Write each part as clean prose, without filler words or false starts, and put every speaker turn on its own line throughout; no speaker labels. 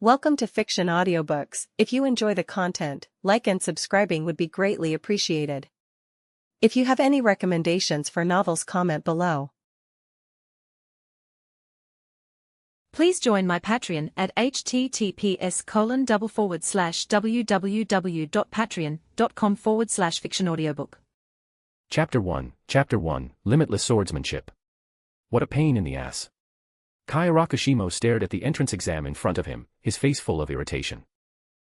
Welcome to Fiction Audiobooks. If you enjoy the content, like and subscribing would be greatly appreciated. If you have any recommendations for novels, comment below.
Please join my Patreon at https://www.patreon.com/fictionaudiobook.
Chapter 1, Limitless Swordsmanship. What a pain in the ass. Kyoraku Shimo stared at the entrance exam in front of him, his face full of irritation.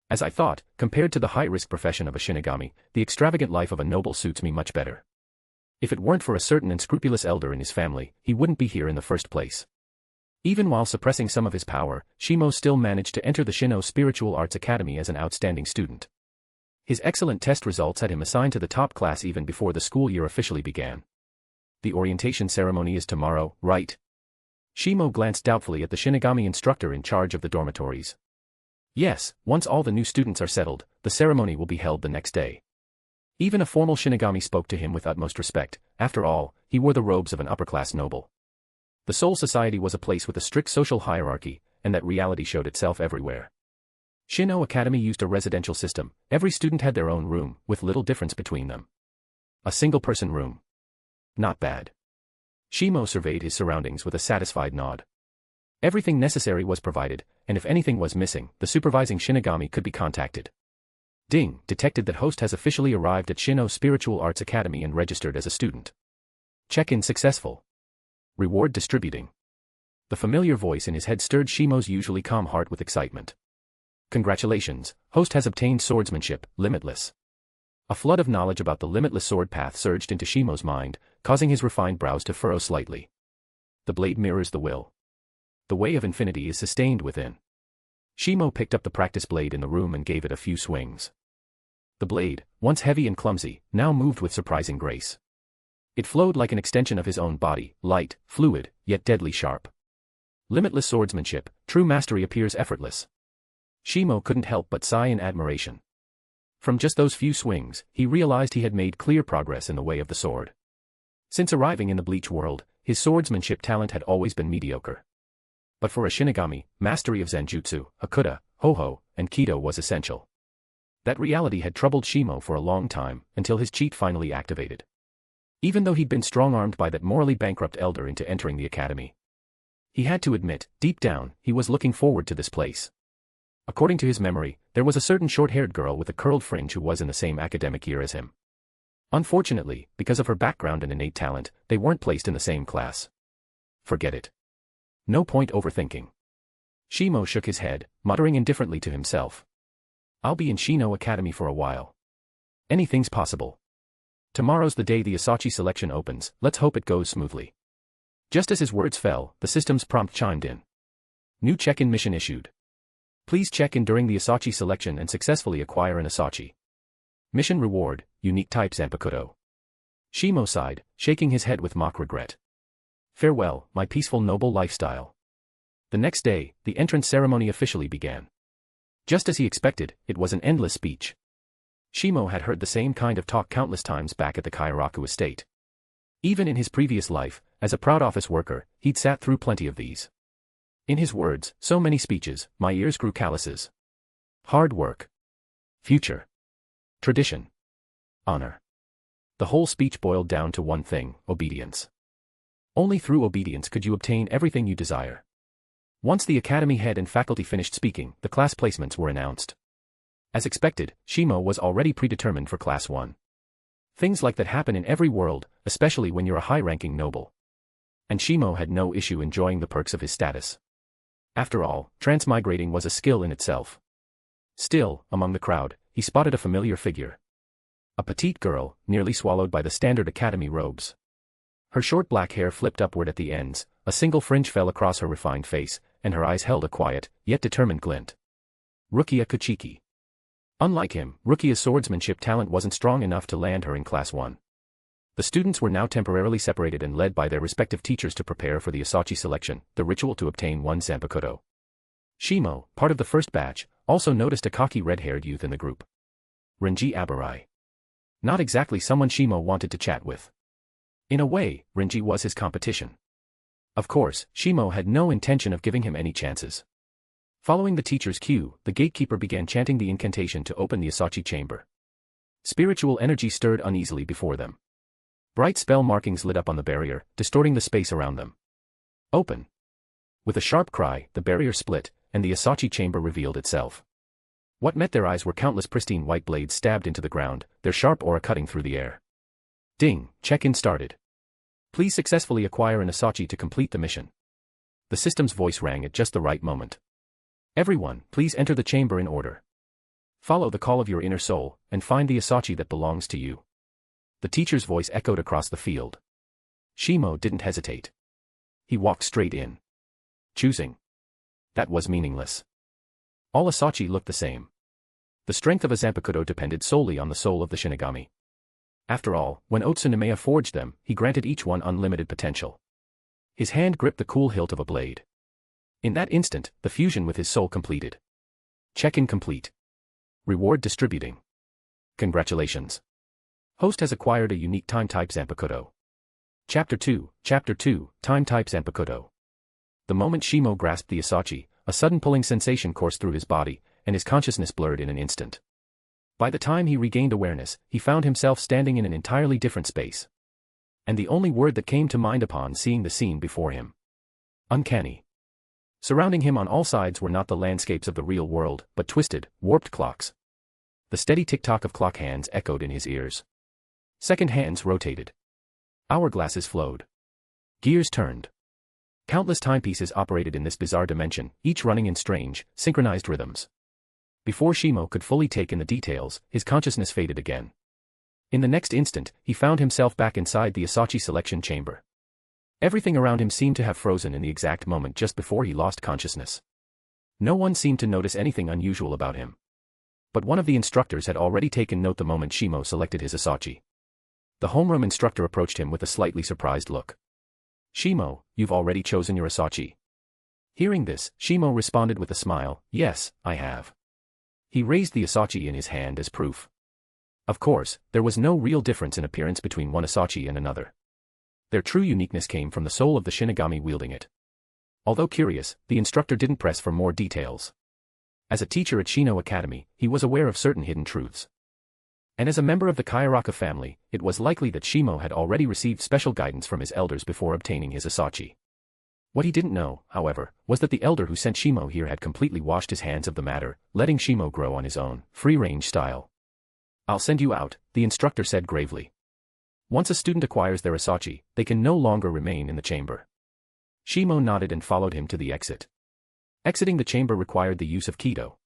As I thought, compared to the high-risk profession of a Shinigami, the extravagant life of a noble suits me much better. If it weren't for a certain unscrupulous elder in his family, he wouldn't be here in the first place. Even while suppressing some of his power, Shimo still managed to enter the Shino Spiritual Arts Academy as an outstanding student. His excellent test results had him assigned to the top class even before the school year officially began. The orientation ceremony is tomorrow, right? Shimo glanced doubtfully at the Shinigami instructor in charge of the dormitories. Yes, once all the new students are settled, the ceremony will be held the next day. Even a formal Shinigami spoke to him with utmost respect. After all, he wore the robes of an upper-class noble. The Soul Society was a place with a strict social hierarchy, and that reality showed itself everywhere. Shino Academy used a residential system. Every student had their own room, with little difference between them. A single-person room. Not bad. Shimo surveyed his surroundings with a satisfied nod. Everything necessary was provided, and if anything was missing, the supervising Shinigami could be contacted. Ding, detected that host has officially arrived at Shino Spiritual Arts Academy and registered as a student. Check-in successful. Reward distributing. The familiar voice in his head stirred Shimo's usually calm heart with excitement. Congratulations, host has obtained swordsmanship, limitless. A flood of knowledge about the limitless sword path surged into Shimo's mind, causing his refined brows to furrow slightly. The blade mirrors the will. The way of infinity is sustained within. Shimo picked up the practice blade in the room and gave it a few swings. The blade, once heavy and clumsy, now moved with surprising grace. It flowed like an extension of his own body, light, fluid, yet deadly sharp. Limitless swordsmanship, true mastery appears effortless. Shimo couldn't help but sigh in admiration. From just those few swings, he realized he had made clear progress in the way of the sword. Since arriving in the Bleach world, his swordsmanship talent had always been mediocre. But for a Shinigami, mastery of Zanjutsu, Hakuda, Ho-Ho, and Kaidō was essential. That reality had troubled Shimo for a long time, until his cheat finally activated. Even though he'd been strong-armed by that morally bankrupt elder into entering the academy. He had to admit, deep down, he was looking forward to this place. According to his memory, there was a certain short-haired girl with a curled fringe who was in the same academic year as him. Unfortunately, because of her background and innate talent, they weren't placed in the same class. Forget it. No point overthinking. Shimo shook his head, muttering indifferently to himself. I'll be in Shino Academy for a while. Anything's possible. Tomorrow's the day the Asachi selection opens, let's hope it goes smoothly. Just as his words fell, the system's prompt chimed in. New check-in mission issued. Please check in during the Asachi selection and successfully acquire an Asachi. Mission reward, unique type Zanpakutō. Shimo sighed, shaking his head with mock regret. Farewell, my peaceful noble lifestyle. The next day, the entrance ceremony officially began. Just as he expected, it was an endless speech. Shimo had heard the same kind of talk countless times back at the Kyoraku estate. Even in his previous life, as a proud office worker, he'd sat through plenty of these. In his words, so many speeches, my ears grew calluses. Hard work. Future. Tradition. Honor. The whole speech boiled down to one thing, obedience. Only through obedience could you obtain everything you desire. Once the academy head and faculty finished speaking, the class placements were announced. As expected, Shimo was already predetermined for Class 1. Things like that happen in every world, especially when you're a high-ranking noble. And Shimo had no issue enjoying the perks of his status. After all, transmigrating was a skill in itself. Still, among the crowd, he spotted a familiar figure. A petite girl, nearly swallowed by the standard academy robes. Her short black hair flipped upward at the ends, a single fringe fell across her refined face, and her eyes held a quiet, yet determined glint. Rukia Kuchiki. Unlike him, Rukia's swordsmanship talent wasn't strong enough to land her in Class 1. The students were now temporarily separated and led by their respective teachers to prepare for the Asachi selection, the ritual to obtain one Zanpakutō. Shimo, part of the first batch, also noticed a cocky red-haired youth in the group. Renji Abarai. Not exactly someone Shimo wanted to chat with. In a way, Renji was his competition. Of course, Shimo had no intention of giving him any chances. Following the teacher's cue, the gatekeeper began chanting the incantation to open the Asachi chamber. Spiritual energy stirred uneasily before them. Bright spell markings lit up on the barrier, distorting the space around them. Open. With a sharp cry, the barrier split, and the Asachi chamber revealed itself. What met their eyes were countless pristine white blades stabbed into the ground, their sharp aura cutting through the air. Ding, check-in started. Please successfully acquire an Asachi to complete the mission. The system's voice rang at just the right moment. Everyone, please enter the chamber in order. Follow the call of your inner soul, and find the Asachi that belongs to you. The teacher's voice echoed across the field. Shimo didn't hesitate. He walked straight in. Choosing. That was meaningless. All Asachi looked the same. The strength of a Zanpakutō depended solely on the soul of the Shinigami. After all, when Otsunomaya forged them, he granted each one unlimited potential. His hand gripped the cool hilt of a blade. In that instant, the fusion with his soul completed. Check-in complete. Reward distributing. Congratulations. Host has acquired a unique Time-Type Zanpakutō. Chapter 2, Time-Type Zanpakutō. The moment Shimo grasped the Asachi, a sudden pulling sensation coursed through his body, and his consciousness blurred in an instant. By the time he regained awareness, he found himself standing in an entirely different space. And the only word that came to mind upon seeing the scene before him. Uncanny. Surrounding him on all sides were not the landscapes of the real world, but twisted, warped clocks. The steady tick-tock of clock hands echoed in his ears. Second hands rotated. Hourglasses flowed. Gears turned. Countless timepieces operated in this bizarre dimension, each running in strange, synchronized rhythms. Before Shimo could fully take in the details, his consciousness faded again. In the next instant, he found himself back inside the Asachi selection chamber. Everything around him seemed to have frozen in the exact moment just before he lost consciousness. No one seemed to notice anything unusual about him. But one of the instructors had already taken note the moment Shimo selected his Asachi. The homeroom instructor approached him with a slightly surprised look. Shimo, you've already chosen your Asachi. Hearing this, Shimo responded with a smile, yes, I have. He raised the Asachi in his hand as proof. Of course, there was no real difference in appearance between one Asachi and another. Their true uniqueness came from the soul of the Shinigami wielding it. Although curious, the instructor didn't press for more details. As a teacher at Shino Academy, he was aware of certain hidden truths. And as a member of the Kyoraku family, it was likely that Shimo had already received special guidance from his elders before obtaining his Asachi. What he didn't know, however, was that the elder who sent Shimo here had completely washed his hands of the matter, letting Shimo grow on his own, free-range style. I'll send you out, the instructor said gravely. Once a student acquires their Asachi, they can no longer remain in the chamber. Shimo nodded and followed him to the exit. Exiting the chamber required the use of Kaidō.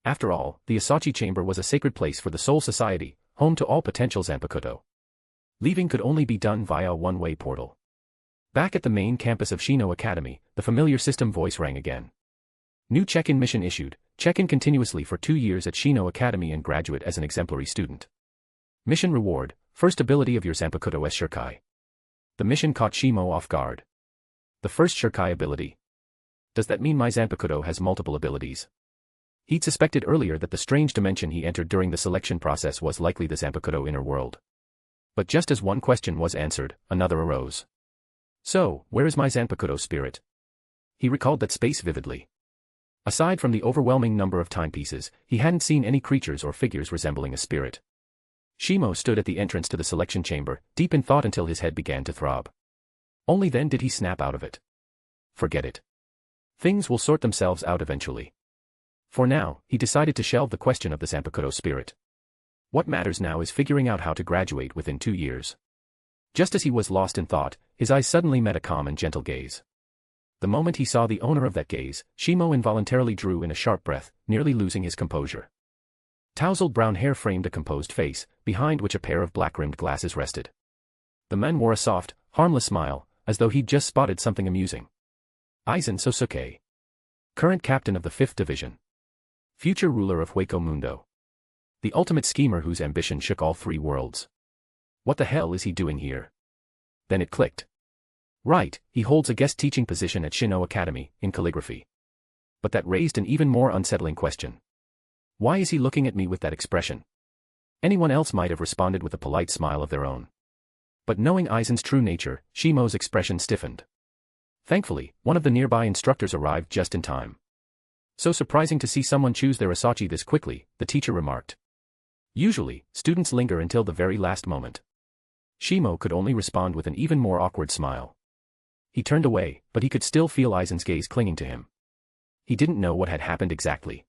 After all, the Asachi chamber was a sacred place for the Soul Society, home to all potential Zanpakutō. Leaving could only be done via a one-way portal. Back at the main campus of Shino Academy, the familiar system voice rang again. New check-in mission issued, check-in continuously for 2 years at Shino Academy and graduate as an exemplary student. Mission reward, first ability of your Zanpakutō's Shurikai. The mission caught Shimo off guard. The first Shurikai ability. Does that mean my Zanpakutō has multiple abilities? He'd suspected earlier that the strange dimension he entered during the selection process was likely the Zanpakutō inner world. But just as one question was answered, another arose. So, where is my Zanpakutō spirit? He recalled that space vividly. Aside from the overwhelming number of timepieces, he hadn't seen any creatures or figures resembling a spirit. Shimo stood at the entrance to the selection chamber, deep in thought until his head began to throb. Only then did he snap out of it. Forget it. Things will sort themselves out eventually. For now, he decided to shelve the question of the Zanpakutō spirit. What matters now is figuring out how to graduate within 2 years. Just as he was lost in thought, his eyes suddenly met a calm and gentle gaze. The moment he saw the owner of that gaze, Shimo involuntarily drew in a sharp breath, nearly losing his composure. Tousled brown hair framed a composed face, behind which a pair of black-rimmed glasses rested. The man wore a soft, harmless smile, as though he'd just spotted something amusing. Aizen Sosuke. Current captain of the 5th Division. Future ruler of Hueco Mundo. The ultimate schemer whose ambition shook all 3 worlds. What the hell is he doing here? Then it clicked. Right, he holds a guest teaching position at Shino Academy, in calligraphy. But that raised an even more unsettling question. Why is he looking at me with that expression? Anyone else might have responded with a polite smile of their own. But knowing Aizen's true nature, Shimo's expression stiffened. Thankfully, one of the nearby instructors arrived just in time. So surprising to see someone choose their Asachi this quickly, the teacher remarked. Usually, students linger until the very last moment. Shimo could only respond with an even more awkward smile. He turned away, but he could still feel Aizen's gaze clinging to him. He didn't know what had happened exactly.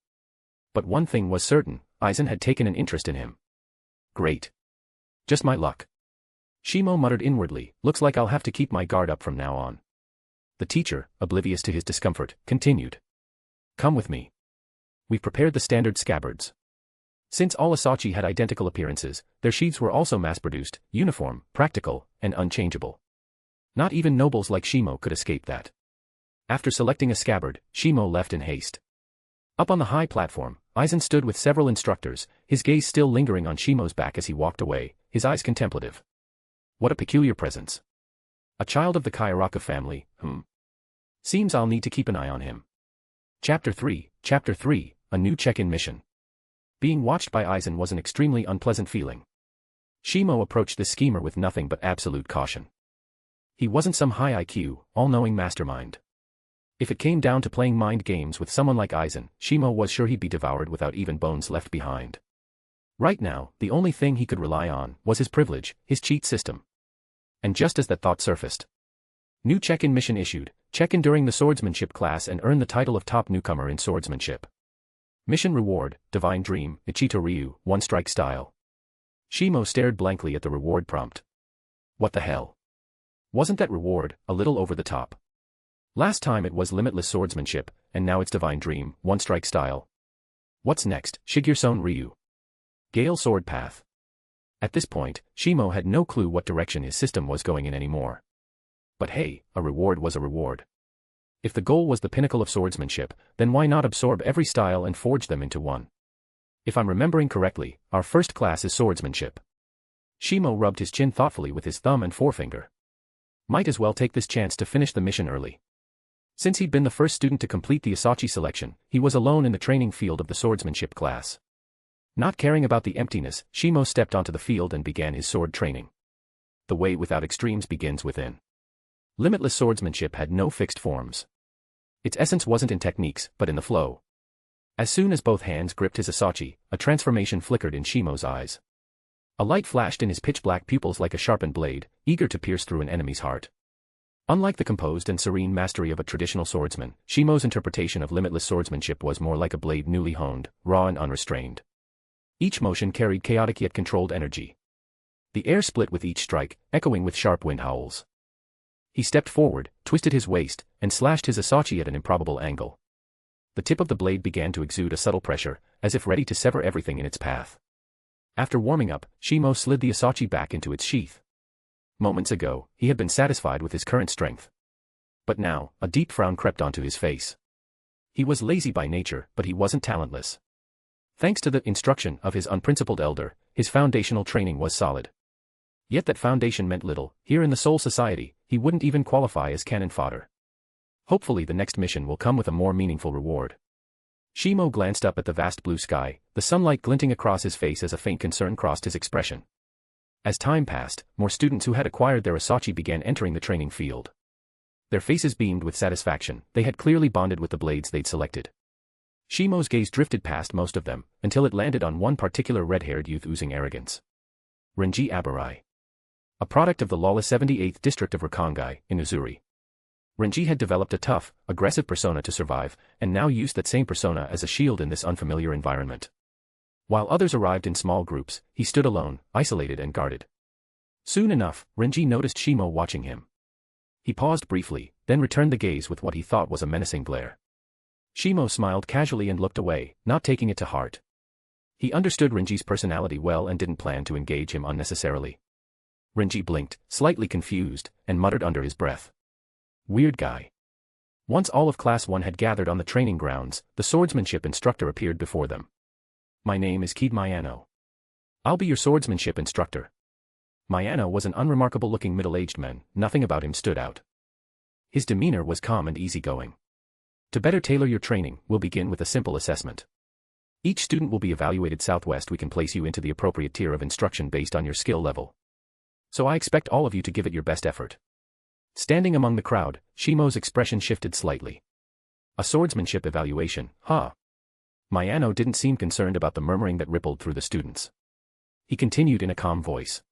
But one thing was certain, Aizen had taken an interest in him. Great. Just my luck. Shimo muttered inwardly, looks like I'll have to keep my guard up from now on. The teacher, oblivious to his discomfort, continued. Come with me. We've prepared the standard scabbards. Since all Asachi had identical appearances, their sheaths were also mass-produced, uniform, practical, and unchangeable. Not even nobles like Shimo could escape that. After selecting a scabbard, Shimo left in haste. Up on the high platform, Aizen stood with several instructors, his gaze still lingering on Shimo's back as he walked away, his eyes contemplative. What a peculiar presence. A child of the Kyoraku family, Seems I'll need to keep an eye on him. Chapter 3, a new check-in mission. Being watched by Aizen was an extremely unpleasant feeling. Shimo approached this schemer with nothing but absolute caution. He wasn't some high IQ, all-knowing mastermind. If it came down to playing mind games with someone like Aizen, Shimo was sure he'd be devoured without even bones left behind. Right now, the only thing he could rely on was his privilege, his cheat system. And just as that thought surfaced. New check-in mission issued, check in during the swordsmanship class and earn the title of top newcomer in swordsmanship. Mission reward, Divine Dream, Ichito Ryu, one-strike style. Shimo stared blankly at the reward prompt. What the hell? Wasn't that reward a little over the top? Last time it was limitless swordsmanship, and now it's Divine Dream, one-strike style. What's next, Shigurson Ryu? Gale Sword Path. At this point, Shimo had no clue what direction his system was going in anymore. But hey, a reward was a reward. If the goal was the pinnacle of swordsmanship, then why not absorb every style and forge them into one? If I'm remembering correctly, our first class is swordsmanship. Shimo rubbed his chin thoughtfully with his thumb and forefinger. Might as well take this chance to finish the mission early. Since he'd been the first student to complete the Asachi selection, he was alone in the training field of the swordsmanship class. Not caring about the emptiness, Shimo stepped onto the field and began his sword training. The way without extremes begins within. Limitless swordsmanship had no fixed forms. Its essence wasn't in techniques, but in the flow. As soon as both hands gripped his Asachi, a transformation flickered in Shimo's eyes. A light flashed in his pitch-black pupils like a sharpened blade, eager to pierce through an enemy's heart. Unlike the composed and serene mastery of a traditional swordsman, Shimo's interpretation of limitless swordsmanship was more like a blade newly honed, raw and unrestrained. Each motion carried chaotic yet controlled energy. The air split with each strike, echoing with sharp wind howls. He stepped forward, twisted his waist, and slashed his Asachi at an improbable angle. The tip of the blade began to exude a subtle pressure, as if ready to sever everything in its path. After warming up, Shimo slid the Asachi back into its sheath. Moments ago, he had been satisfied with his current strength. But now, a deep frown crept onto his face. He was lazy by nature, but he wasn't talentless. Thanks to the instruction of his unprincipled elder, his foundational training was solid. Yet that foundation meant little. Here in the Soul Society, he wouldn't even qualify as cannon fodder. Hopefully the next mission will come with a more meaningful reward. Shimo glanced up at the vast blue sky, the sunlight glinting across his face as a faint concern crossed his expression. As time passed, more students who had acquired their Asachi began entering the training field. Their faces beamed with satisfaction, they had clearly bonded with the blades they'd selected. Shimo's gaze drifted past most of them, until it landed on one particular red-haired youth oozing arrogance. Renji Abarai. A product of the lawless 78th district of Rakangai, in Uzuri. Renji had developed a tough, aggressive persona to survive, and now used that same persona as a shield in this unfamiliar environment. While others arrived in small groups, he stood alone, isolated and guarded. Soon enough, Renji noticed Shimo watching him. He paused briefly, then returned the gaze with what he thought was a menacing glare. Shimo smiled casually and looked away, not taking it to heart. He understood Renji's personality well and didn't plan to engage him unnecessarily. Renji blinked, slightly confused, and muttered under his breath. Weird guy. Once all of Class 1 had gathered on the training grounds, the swordsmanship instructor appeared before them. My name is Kid Mayano. I'll be your swordsmanship instructor. Mayano was an unremarkable-looking middle-aged man, nothing about him stood out. His demeanor was calm and easygoing. To better tailor your training, we'll begin with a simple assessment. Each student will be evaluated. Southwest we can place you into the appropriate tier of instruction based on your skill level. So I expect all of you to give it your best effort. Standing among the crowd, Shimo's expression shifted slightly. A swordsmanship evaluation, huh? Mayano didn't seem concerned about the murmuring that rippled through the students. He continued in a calm voice.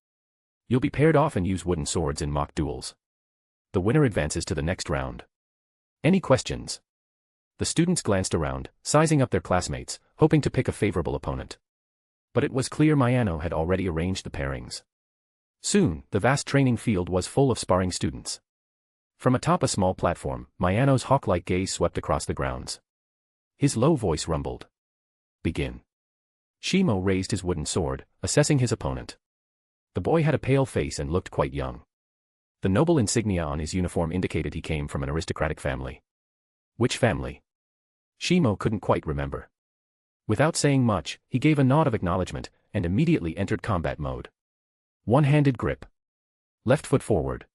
You'll be paired off and use wooden swords in mock duels. The winner advances to the next round. Any questions? The students glanced around, sizing up their classmates, hoping to pick a favorable opponent. But it was clear Mayano had already arranged the pairings. Soon, the vast training field was full of sparring students. From atop a small platform, Mayano's hawk-like gaze swept across the grounds. His low voice rumbled. Begin. Shimo raised his wooden sword, assessing his opponent. The boy had a pale face and looked quite young. The noble insignia on his uniform indicated he came from an aristocratic family. Which family? Shimo couldn't quite remember. Without saying much, he gave a nod of acknowledgement, and immediately entered combat mode. One-handed grip. Left foot forward.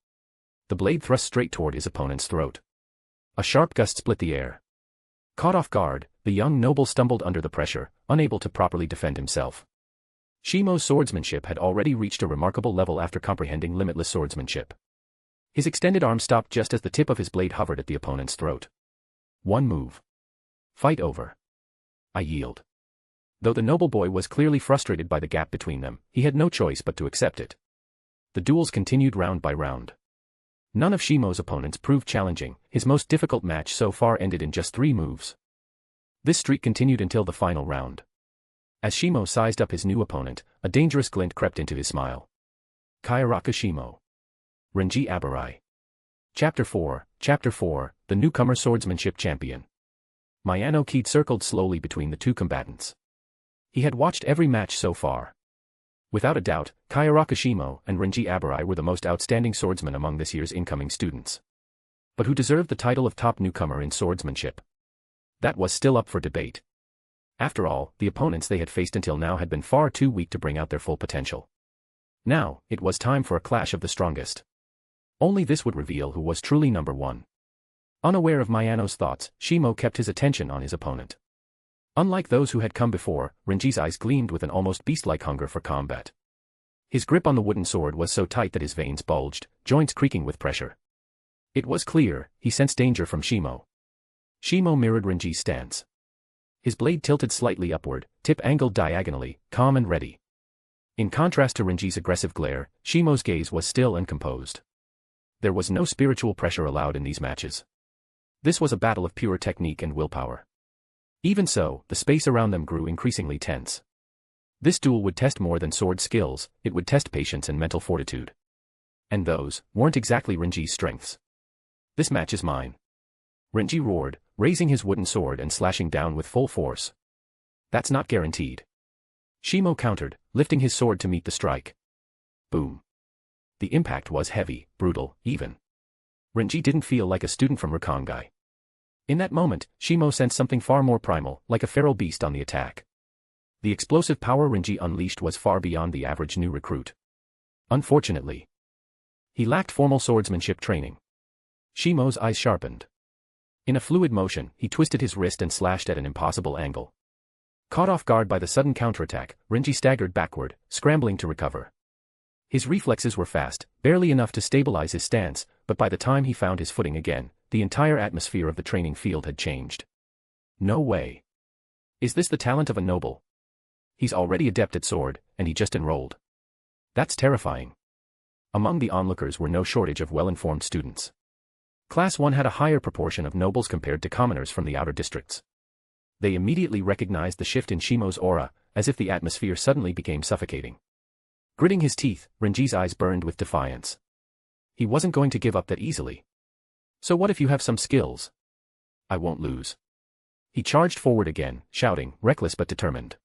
The blade thrust straight toward his opponent's throat. A sharp gust split the air. Caught off guard, the young noble stumbled under the pressure, unable to properly defend himself. Shimo's swordsmanship had already reached a remarkable level after comprehending limitless swordsmanship. His extended arm stopped just as the tip of his blade hovered at the opponent's throat. One move. Fight over. I yield. Though the noble boy was clearly frustrated by the gap between them, he had no choice but to accept it. The duels continued round by round. None of Shimo's opponents proved challenging, his most difficult match so far ended in just 3 moves. This streak continued until the final round. As Shimo sized up his new opponent, a dangerous glint crept into his smile. Kyoraku Shimo. Renji Abarai. Chapter 4, The Newcomer Swordsmanship Champion. Mayano Keed circled slowly between the two combatants. He had watched every match so far. Without a doubt, Kyoraku Shimo and Renji Abarai were the most outstanding swordsmen among this year's incoming students. But who deserved the title of top newcomer in swordsmanship? That was still up for debate. After all, the opponents they had faced until now had been far too weak to bring out their full potential. Now, it was time for a clash of the strongest. Only this would reveal who was truly number one. Unaware of Mayano's thoughts, Shimo kept his attention on his opponent. Unlike those who had come before, Renji's eyes gleamed with an almost beast-like hunger for combat. His grip on the wooden sword was so tight that his veins bulged, joints creaking with pressure. It was clear, he sensed danger from Shimo. Shimo mirrored Renji's stance. His blade tilted slightly upward, tip angled diagonally, calm and ready. In contrast to Renji's aggressive glare, Shimo's gaze was still and composed. There was no spiritual pressure allowed in these matches. This was a battle of pure technique and willpower. Even so, the space around them grew increasingly tense. This duel would test more than sword skills, it would test patience and mental fortitude. And those weren't exactly Renji's strengths. This match is mine. Renji roared, raising his wooden sword and slashing down with full force. That's not guaranteed. Shimo countered, lifting his sword to meet the strike. Boom. The impact was heavy, brutal, even. Renji didn't feel like a student from Rakongai. In that moment, Shimo sensed something far more primal, like a feral beast on the attack. The explosive power Renji unleashed was far beyond the average new recruit. Unfortunately, he lacked formal swordsmanship training. Shimo's eyes sharpened. In a fluid motion, he twisted his wrist and slashed at an impossible angle. Caught off guard by the sudden counterattack, Renji staggered backward, scrambling to recover. His reflexes were fast, barely enough to stabilize his stance, but by the time he found his footing again, the entire atmosphere of the training field had changed. No way. Is this the talent of a noble? He's already adept at sword, and he just enrolled. That's terrifying. Among the onlookers were no shortage of well-informed students. Class 1 had a higher proportion of nobles compared to commoners from the outer districts. They immediately recognized the shift in Shimo's aura, as if the atmosphere suddenly became suffocating. Gritting his teeth, Renji's eyes burned with defiance. He wasn't going to give up that easily. So what if you have some skills? I won't lose. He charged forward again, shouting, reckless but determined.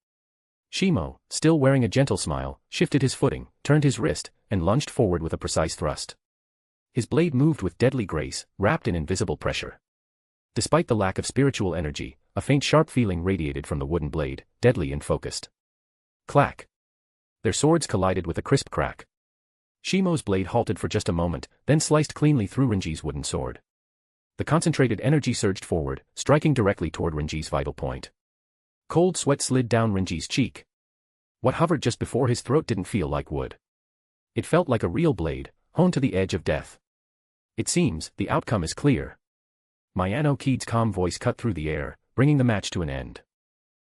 Shimo, still wearing a gentle smile, shifted his footing, turned his wrist, and lunged forward with a precise thrust. His blade moved with deadly grace, wrapped in invisible pressure. Despite the lack of spiritual energy, a faint sharp feeling radiated from the wooden blade, deadly and focused. Clack. Their swords collided with a crisp crack. Shimo's blade halted for just a moment, then sliced cleanly through Renji's wooden sword. The concentrated energy surged forward, striking directly toward Renji's vital point. Cold sweat slid down Renji's cheek. What hovered just before his throat didn't feel like wood. It felt like a real blade, honed to the edge of death. It seems, the outcome is clear. Mayano Kiid's calm voice cut through the air, bringing the match to an end.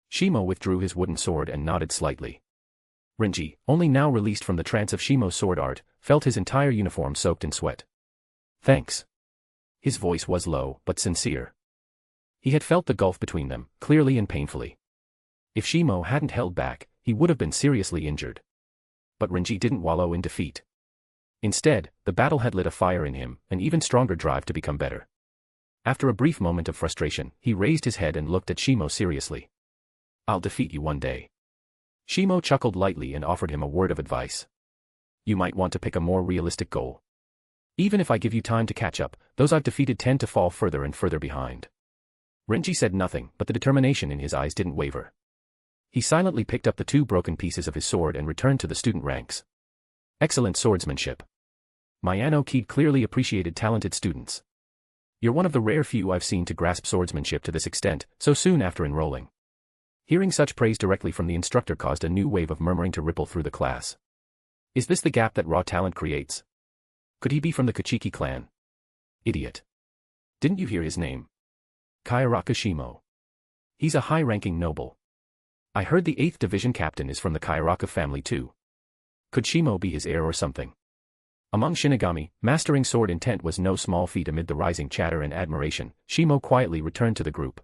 Shimo withdrew his wooden sword and nodded slightly. Renji, only now released from the trance of Shimo's sword art, felt his entire uniform soaked in sweat. Thanks. His voice was low, but sincere. He had felt the gulf between them, clearly and painfully. If Shimo hadn't held back, he would have been seriously injured. But Renji didn't wallow in defeat. Instead, the battle had lit a fire in him, an even stronger drive to become better. After a brief moment of frustration, he raised his head and looked at Shimo seriously. I'll defeat you one day. Shimo chuckled lightly and offered him a word of advice. You might want to pick a more realistic goal. Even if I give you time to catch up, those I've defeated tend to fall further and further behind. Renji said nothing, but the determination in his eyes didn't waver. He silently picked up the 2 broken pieces of his sword and returned to the student ranks. Excellent swordsmanship. Mayano Kiid clearly appreciated talented students. You're one of the rare few I've seen to grasp swordsmanship to this extent, so soon after enrolling. Hearing such praise directly from the instructor caused a new wave of murmuring to ripple through the class. Is this the gap that raw talent creates? Could he be from the Kuchiki clan? Idiot. Didn't you hear his name? Kyoraku Shimo. He's a high-ranking noble. I heard the 8th Division captain is from the Kyoraku family too. Could Shimo be his heir or something? Among Shinigami, mastering sword intent was no small feat. Amid the rising chatter and admiration, Shimo quietly returned to the group.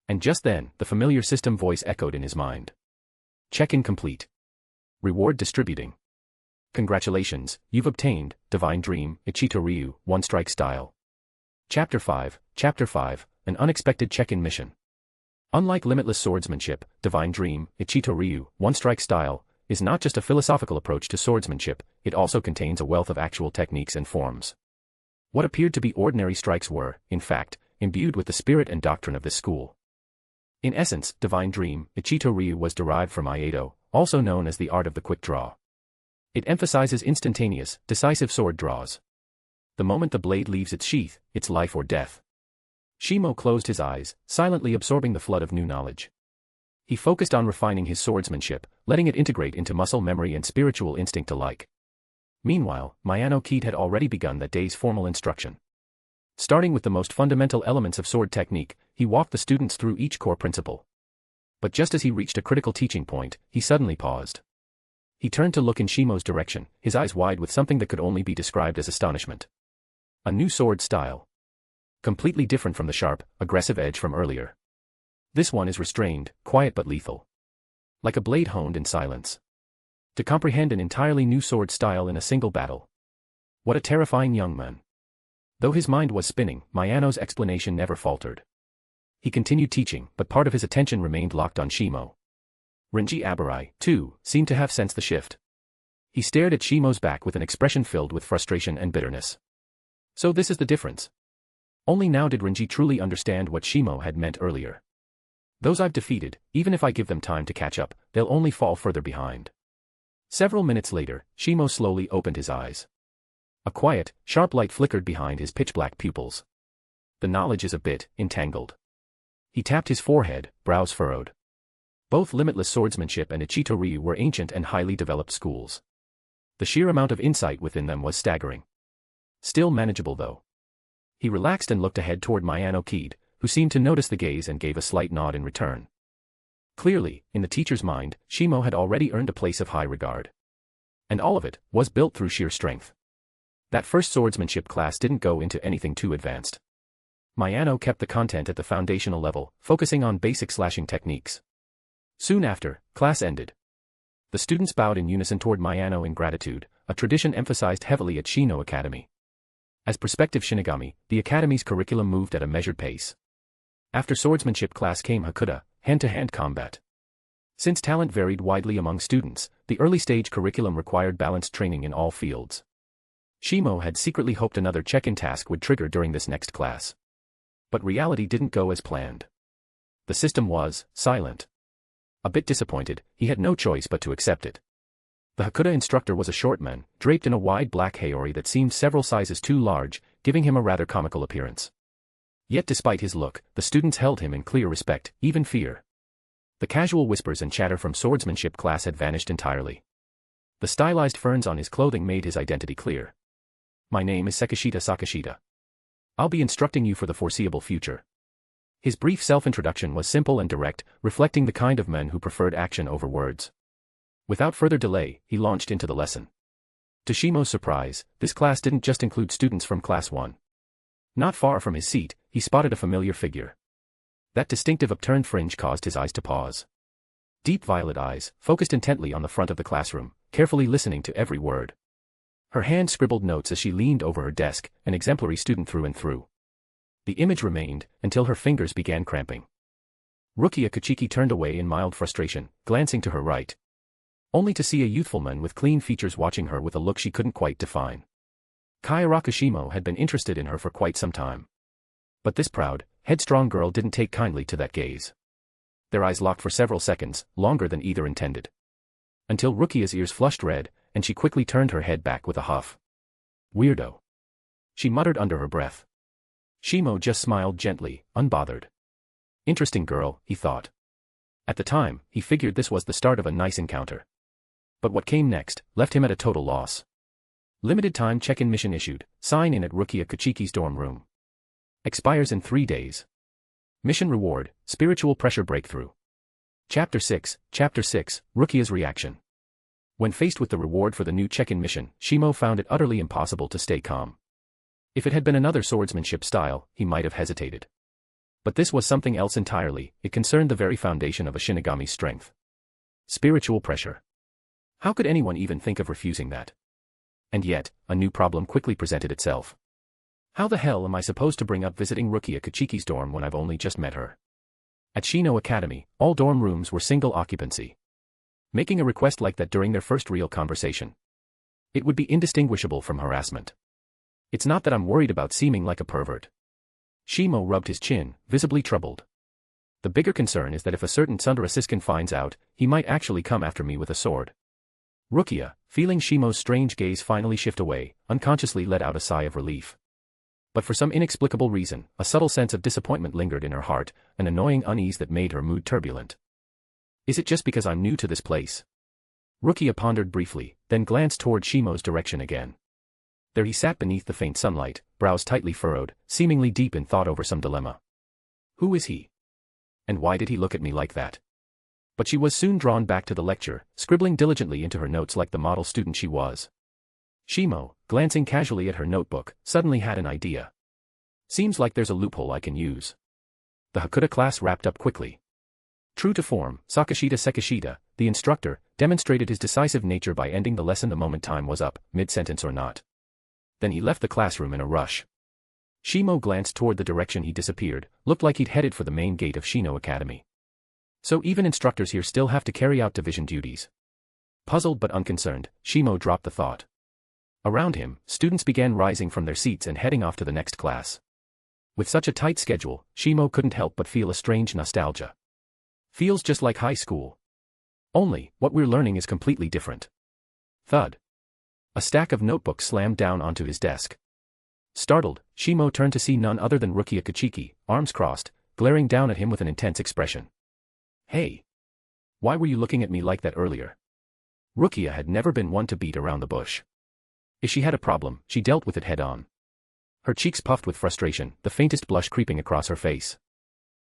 And just then, the familiar system voice echoed in his mind. Check-in complete. Reward distributing. Congratulations, you've obtained Divine Dream, Ichito Ryu, One-Strike Style. Chapter 5, An Unexpected Check-in Mission. Unlike limitless swordsmanship, Divine Dream, Ichito Ryu, One-Strike Style, is not just a philosophical approach to swordsmanship, it also contains a wealth of actual techniques and forms. What appeared to be ordinary strikes were, in fact, imbued with the spirit and doctrine of this school. In essence, Divine Dream, Ichito Ryu was derived from Kaidō, also known as the art of the quick draw. It emphasizes instantaneous, decisive sword draws. The moment the blade leaves its sheath, it's life or death. Shimo closed his eyes, silently absorbing the flood of new knowledge. He focused on refining his swordsmanship, letting it integrate into muscle memory and spiritual instinct alike. Meanwhile, Mayano Kiid had already begun that day's formal instruction. Starting with the most fundamental elements of sword technique, he walked the students through each core principle. But just as he reached a critical teaching point, he suddenly paused. He turned to look in Shimo's direction, his eyes wide with something that could only be described as astonishment. A new sword style. Completely different from the sharp, aggressive edge from earlier. This one is restrained, quiet but lethal. Like a blade honed in silence. To comprehend an entirely new sword style in a single battle. What a terrifying young man. Though his mind was spinning, Mayano's explanation never faltered. He continued teaching, but part of his attention remained locked on Shimo. Renji Abarai, too, seemed to have sensed the shift. He stared at Shimo's back with an expression filled with frustration and bitterness. So this is the difference. Only now did Renji truly understand what Shimo had meant earlier. Those I've defeated, even if I give them time to catch up, they'll only fall further behind. Several minutes later, Shimo slowly opened his eyes. A quiet, sharp light flickered behind his pitch-black pupils. The knowledge is a bit entangled. He tapped his forehead, brows furrowed. Both limitless swordsmanship and Ichito Ryu were ancient and highly developed schools. The sheer amount of insight within them was staggering. Still manageable though. He relaxed and looked ahead toward Mayano Kiid, who seemed to notice the gaze and gave a slight nod in return. Clearly, in the teacher's mind, Shimo had already earned a place of high regard. And all of it was built through sheer strength. That first swordsmanship class didn't go into anything too advanced. Mayano kept the content at the foundational level, focusing on basic slashing techniques. Soon after, class ended. The students bowed in unison toward Mayano in gratitude, a tradition emphasized heavily at Shino Academy. As prospective Shinigami, the academy's curriculum moved at a measured pace. After swordsmanship class came Hakuda, hand-to-hand combat. Since talent varied widely among students, the early-stage curriculum required balanced training in all fields. Shimo had secretly hoped another check-in task would trigger during this next class. But reality didn't go as planned. The system was silent. A bit disappointed, he had no choice but to accept it. The Hakuda instructor was a short man, draped in a wide black haori that seemed several sizes too large, giving him a rather comical appearance. Yet despite his look, the students held him in clear respect, even fear. The casual whispers and chatter from swordsmanship class had vanished entirely. The stylized ferns on his clothing made his identity clear. My name is Sekishita Sakashita. I'll be instructing you for the foreseeable future. His brief self-introduction was simple and direct, reflecting the kind of men who preferred action over words. Without further delay, he launched into the lesson. To Shimo's surprise, this class didn't just include students from Class 1. Not far from his seat, he spotted a familiar figure. That distinctive upturned fringe caused his eyes to pause. Deep violet eyes, focused intently on the front of the classroom, carefully listening to every word. Her hand scribbled notes as she leaned over her desk, an exemplary student through and through. The image remained, until her fingers began cramping. Rukia Kuchiki turned away in mild frustration, glancing to her right. Only to see a youthful man with clean features watching her with a look she couldn't quite define. Kyoraku Shimo had been interested in her for quite some time. But this proud, headstrong girl didn't take kindly to that gaze. Their eyes locked for several seconds, longer than either intended. Until Rukia's ears flushed red, and she quickly turned her head back with a huff. Weirdo. She muttered under her breath. Shimo just smiled gently, unbothered. Interesting girl, he thought. At the time, he figured this was the start of a nice encounter. But what came next left him at a total loss. Limited time check-in mission issued, sign in at Rukia Kuchiki's dorm room. Expires in 3 days. Mission reward, spiritual pressure breakthrough. Chapter 6, Rukia's reaction. When faced with the reward for the new check-in mission, Shimo found it utterly impossible to stay calm. If it had been another swordsmanship style, he might have hesitated. But this was something else entirely, it concerned the very foundation of a Shinigami's strength. Spiritual pressure. How could anyone even think of refusing that? And yet, a new problem quickly presented itself. How the hell am I supposed to bring up visiting Rukia Kuchiki's dorm when I've only just met her? At Shino Academy, all dorm rooms were single occupancy. Making a request like that during their first real conversation. It would be indistinguishable from harassment. It's not that I'm worried about seeming like a pervert. Shimo rubbed his chin, visibly troubled. The bigger concern is that if a certain Tsundere Siskin finds out, he might actually come after me with a sword. Rukia, feeling Shimo's strange gaze finally shift away, unconsciously let out a sigh of relief. But for some inexplicable reason, a subtle sense of disappointment lingered in her heart, an annoying unease that made her mood turbulent. Is it just because I'm new to this place? Rukia pondered briefly, then glanced toward Shimo's direction again. There he sat beneath the faint sunlight, brows tightly furrowed, seemingly deep in thought over some dilemma. Who is he? And why did he look at me like that? But she was soon drawn back to the lecture, scribbling diligently into her notes like the model student she was. Shimo, glancing casually at her notebook, suddenly had an idea. Seems like there's a loophole I can use. The Hakuda class wrapped up quickly. True to form, Sakashita Sekishida, the instructor, demonstrated his decisive nature by ending the lesson the moment time was up, mid-sentence or not. Then he left the classroom in a rush. Shimo glanced toward the direction he disappeared, looked like he'd headed for the main gate of Shino Academy. So even instructors here still have to carry out division duties. Puzzled but unconcerned, Shimo dropped the thought. Around him, students began rising from their seats and heading off to the next class. With such a tight schedule, Shimo couldn't help but feel a strange nostalgia. Feels just like high school. Only, what we're learning is completely different. Thud. A stack of notebooks slammed down onto his desk. Startled, Shimo turned to see none other than Rukia Kuchiki, arms crossed, glaring down at him with an intense expression. Hey! Why were you looking at me like that earlier? Rukia had never been one to beat around the bush. If she had a problem, she dealt with it head-on. Her cheeks puffed with frustration, the faintest blush creeping across her face.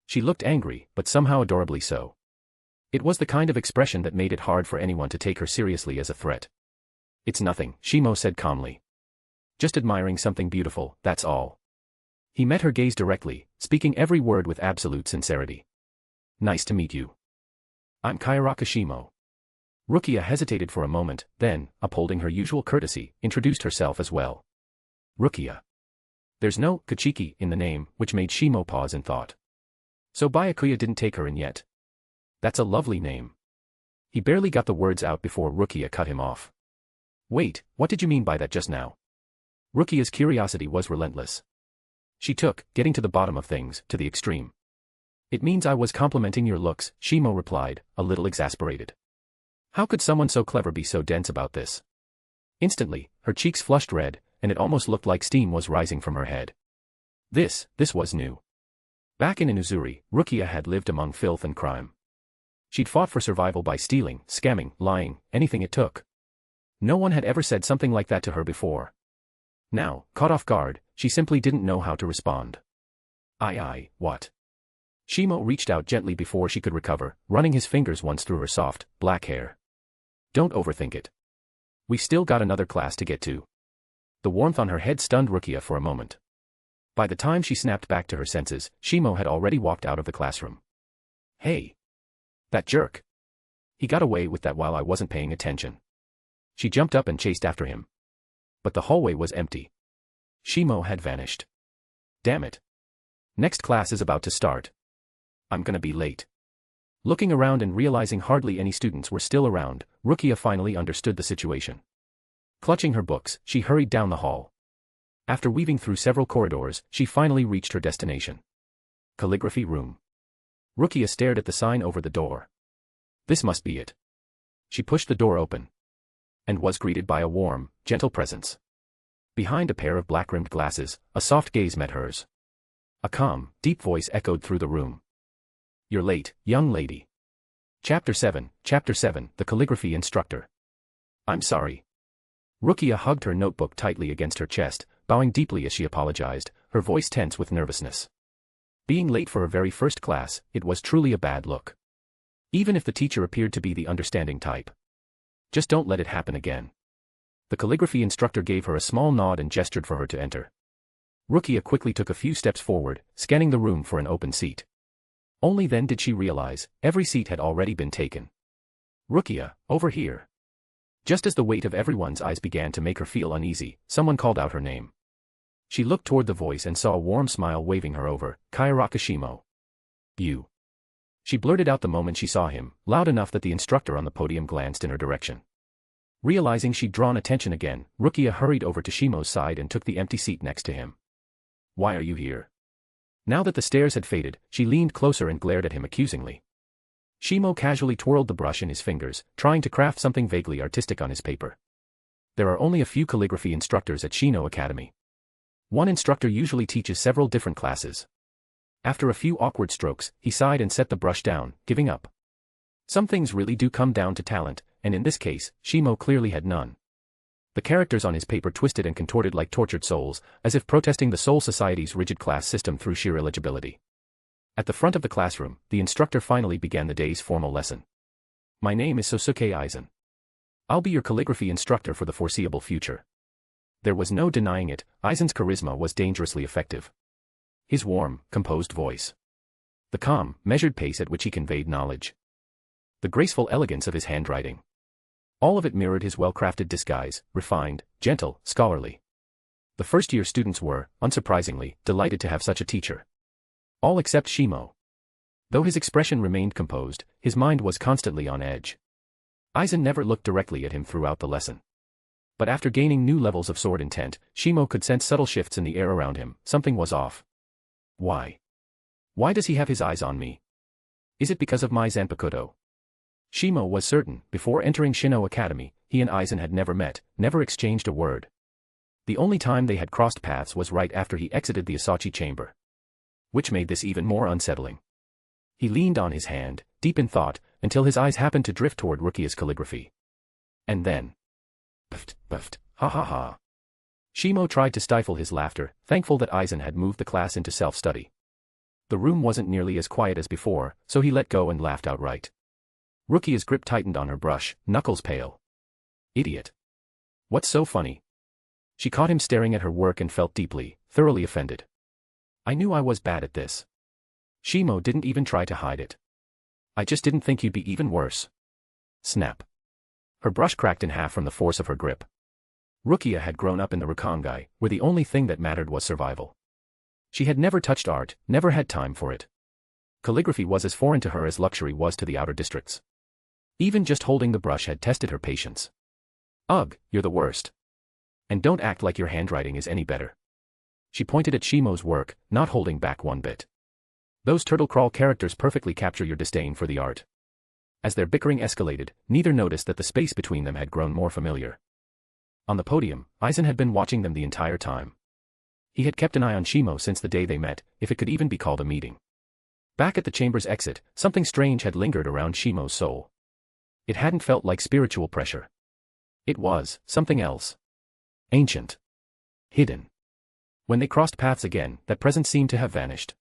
She looked angry, but somehow adorably so. It was the kind of expression that made it hard for anyone to take her seriously as a threat. It's nothing, Shimo said calmly. Just admiring something beautiful, that's all. He met her gaze directly, speaking every word with absolute sincerity. Nice to meet you. I'm Kyoraku Shimo. Rukia hesitated for a moment, then, upholding her usual courtesy, introduced herself as well. Rukia. There's no Kuchiki in the name, which made Shimo pause in thought. So Byakuya didn't take her in yet. That's a lovely name. He barely got the words out before Rukia cut him off. Wait, what did you mean by that just now? Rukia's curiosity was relentless. She took, getting to the bottom of things, to the extreme. It means I was complimenting your looks, Shimo replied, a little exasperated. How could someone so clever be so dense about this? Instantly, her cheeks flushed red, and it almost looked like steam was rising from her head. This was new. Back in Inuzuri, Rukia had lived among filth and crime. She'd fought for survival by stealing, scamming, lying, anything it took. No one had ever said something like that to her before. Now, caught off guard, she simply didn't know how to respond. What? Shimo reached out gently before she could recover, running his fingers once through her soft, black hair. Don't overthink it. We still got another class to get to. The warmth on her head stunned Rukia for a moment. By the time she snapped back to her senses, Shimo had already walked out of the classroom. Hey! That jerk! He got away with that while I wasn't paying attention. She jumped up and chased after him. But the hallway was empty. Shimo had vanished. Damn it. Next class is about to start. I'm gonna be late. Looking around and realizing hardly any students were still around, Rukia finally understood the situation. Clutching her books, she hurried down the hall. After weaving through several corridors, she finally reached her destination. Calligraphy room. Rukia stared at the sign over the door. This must be it. She pushed the door open. And was greeted by a warm, gentle presence. Behind a pair of black-rimmed glasses, a soft gaze met hers. A calm, deep voice echoed through the room. You're late, young lady. Chapter 7, The Calligraphy Instructor. I'm sorry. Rukia hugged her notebook tightly against her chest, bowing deeply as she apologized, her voice tense with nervousness. Being late for her very first class, it was truly a bad look. Even if the teacher appeared to be the understanding type. Just don't let it happen again. The calligraphy instructor gave her a small nod and gestured for her to enter. Rukia quickly took a few steps forward, scanning the room for an open seat. Only then did she realize, every seat had already been taken. Rukia, over here. Just as the weight of everyone's eyes began to make her feel uneasy, someone called out her name. She looked toward the voice and saw a warm smile waving her over, Kyoraku Shimo. You. She blurted out the moment she saw him, loud enough that the instructor on the podium glanced in her direction. Realizing she'd drawn attention again, Rukia hurried over to Shimo's side and took the empty seat next to him. Why are you here? Now that the stares had faded, she leaned closer and glared at him accusingly. Shimo casually twirled the brush in his fingers, trying to craft something vaguely artistic on his paper. There are only a few calligraphy instructors at Shino Academy. One instructor usually teaches several different classes. After a few awkward strokes, he sighed and set the brush down, giving up. Some things really do come down to talent, and in this case, Shimo clearly had none. The characters on his paper twisted and contorted like tortured souls, as if protesting the Soul Society's rigid class system through sheer illegibility. At the front of the classroom, the instructor finally began the day's formal lesson. My name is Sosuke Aizen. I'll be your calligraphy instructor for the foreseeable future. There was no denying it, Aizen's charisma was dangerously effective. His warm, composed voice. The calm, measured pace at which he conveyed knowledge. The graceful elegance of his handwriting. All of it mirrored his well-crafted disguise, refined, gentle, scholarly. The first-year students were, unsurprisingly, delighted to have such a teacher. All except Shimo. Though his expression remained composed, his mind was constantly on edge. Aizen never looked directly at him throughout the lesson. But after gaining new levels of sword intent, Shimo could sense subtle shifts in the air around him. Something was off. Why? Why does he have his eyes on me? Is it because of my Zanpakutō? Shimo was certain, before entering Shino Academy, he and Aizen had never met, never exchanged a word. The only time they had crossed paths was right after he exited the Asachi chamber. Which made this even more unsettling. He leaned on his hand, deep in thought, until his eyes happened to drift toward Rukia's calligraphy. And then... Puffed, ha ha ha. Shimo tried to stifle his laughter, thankful that Aizen had moved the class into self-study. The room wasn't nearly as quiet as before, so he let go and laughed outright. Rukia's grip tightened on her brush, knuckles pale. Idiot. What's so funny? She caught him staring at her work and felt deeply, thoroughly offended. I knew I was bad at this. Shimo didn't even try to hide it. I just didn't think you'd be even worse. Snap. Her brush cracked in half from the force of her grip. Rukia had grown up in the Rakangai, where the only thing that mattered was survival. She had never touched art, never had time for it. Calligraphy was as foreign to her as luxury was to the outer districts. Even just holding the brush had tested her patience. Ugh, you're the worst. And don't act like your handwriting is any better. She pointed at Shimo's work, not holding back one bit. Those turtle crawl characters perfectly capture your disdain for the art. As their bickering escalated, neither noticed that the space between them had grown more familiar. On the podium, Aizen had been watching them the entire time. He had kept an eye on Shimo since the day they met, if it could even be called a meeting. Back at the chamber's exit, something strange had lingered around Shimo's soul. It hadn't felt like spiritual pressure. It was something else. Ancient. Hidden. When they crossed paths again, that presence seemed to have vanished.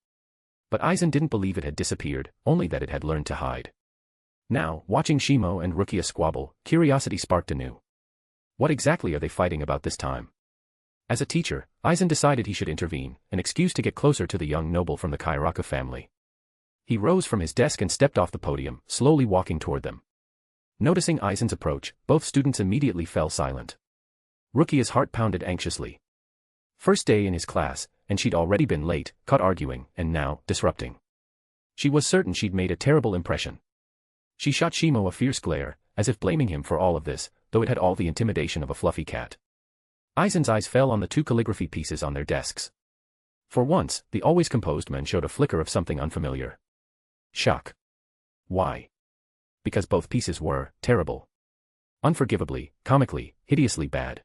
But Aizen didn't believe it had disappeared, only that it had learned to hide. Now, watching Shimo and Rukia squabble, curiosity sparked anew. What exactly are they fighting about this time? As a teacher, Aizen decided he should intervene, an excuse to get closer to the young noble from the Kyoraku family. He rose from his desk and stepped off the podium, slowly walking toward them. Noticing Aizen's approach, both students immediately fell silent. Rukia's heart pounded anxiously. First day in his class, and she'd already been late, caught arguing, and now, disrupting. She was certain she'd made a terrible impression. She shot Shimo a fierce glare, as if blaming him for all of this, though it had all the intimidation of a fluffy cat. Aizen's eyes fell on the two calligraphy pieces on their desks. For once, the always composed man showed a flicker of something unfamiliar. Shock. Why? Because both pieces were terrible. Unforgivably, comically, hideously bad.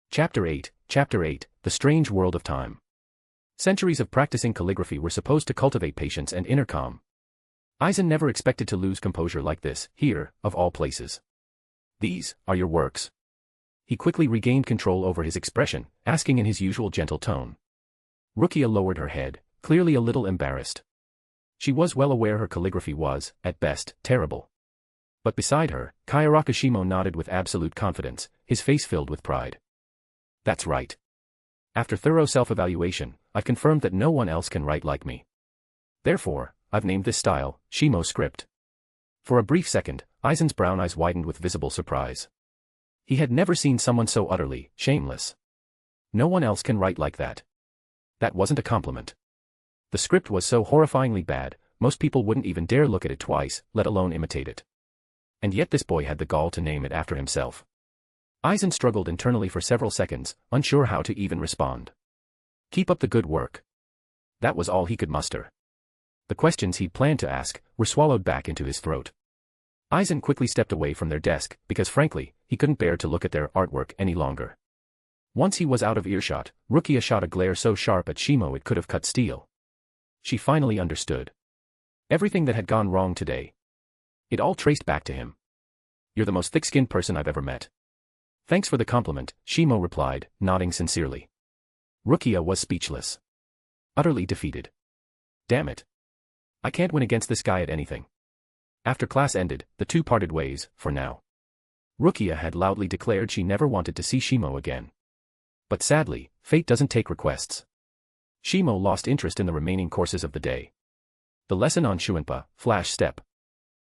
Chapter 8, The Strange World of Time. Centuries of practicing calligraphy were supposed to cultivate patience and inner calm. Aizen never expected to lose composure like this, here, of all places. These are your works. He quickly regained control over his expression, asking in his usual gentle tone. Rukia lowered her head, clearly a little embarrassed. She was well aware her calligraphy was, at best, terrible. But beside her, Kyoraku Shimo nodded with absolute confidence, his face filled with pride. That's right. After thorough self-evaluation, I've confirmed that no one else can write like me. Therefore, I've named this style, Shimo script. For a brief second, Aizen's brown eyes widened with visible surprise. He had never seen someone so utterly shameless. No one else can write like that. That wasn't a compliment. The script was so horrifyingly bad, most people wouldn't even dare look at it twice, let alone imitate it. And yet this boy had the gall to name it after himself. Aizen struggled internally for several seconds, unsure how to even respond. Keep up the good work. That was all he could muster. The questions he'd planned to ask were swallowed back into his throat. Aizen quickly stepped away from their desk, because frankly, he couldn't bear to look at their artwork any longer. Once he was out of earshot, Rukia shot a glare so sharp at Shimo it could have cut steel. She finally understood. Everything that had gone wrong today. It all traced back to him. You're the most thick-skinned person I've ever met. Thanks for the compliment, Shimo replied, nodding sincerely. Rukia was speechless. Utterly defeated. Damn it. I can't win against this guy at anything. After class ended, the two parted ways, for now. Rukia had loudly declared she never wanted to see Shimo again. But sadly, fate doesn't take requests. Shimo lost interest in the remaining courses of the day. The lesson on Shuinpa, Flash Step.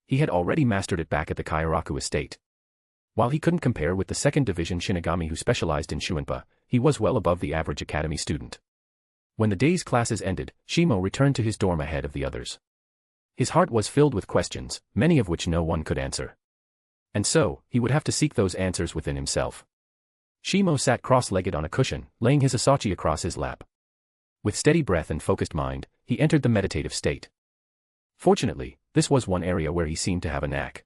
He had already mastered it back at the Kyoraku estate. While he couldn't compare with the second division Shinigami who specialized in Shuinpa, he was well above the average academy student. When the day's classes ended, Shimo returned to his dorm ahead of the others. His heart was filled with questions, many of which no one could answer. And so, he would have to seek those answers within himself. Shimo sat cross-legged on a cushion, laying his asachi across his lap. With steady breath and focused mind, he entered the meditative state. Fortunately, this was one area where he seemed to have a knack.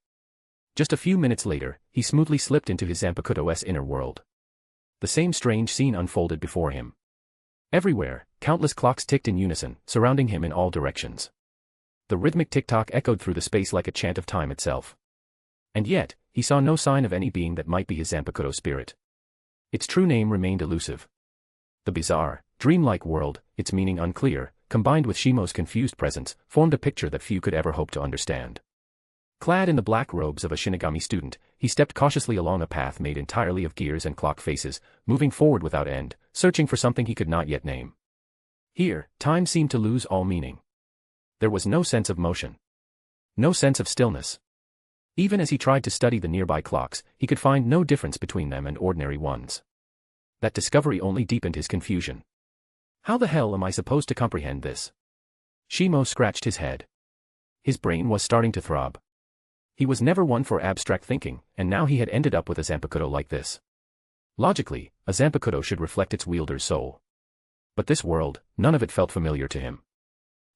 Just a few minutes later, he smoothly slipped into his Zanpakutō's inner world. The same strange scene unfolded before him. Everywhere, countless clocks ticked in unison, surrounding him in all directions. The rhythmic tick-tock echoed through the space like a chant of time itself. And yet, he saw no sign of any being that might be his Zanpakutō spirit. Its true name remained elusive. The bizarre, dreamlike world, its meaning unclear, combined with Shimo's confused presence, formed a picture that few could ever hope to understand. Clad in the black robes of a Shinigami student, he stepped cautiously along a path made entirely of gears and clock faces, moving forward without end, searching for something he could not yet name. Here, time seemed to lose all meaning. There was no sense of motion. No sense of stillness. Even as he tried to study the nearby clocks, he could find no difference between them and ordinary ones. That discovery only deepened his confusion. How the hell am I supposed to comprehend this? Shimo scratched his head. His brain was starting to throb. He was never one for abstract thinking, and now he had ended up with a Zanpakutō like this. Logically, a Zanpakutō should reflect its wielder's soul. But this world, none of it felt familiar to him.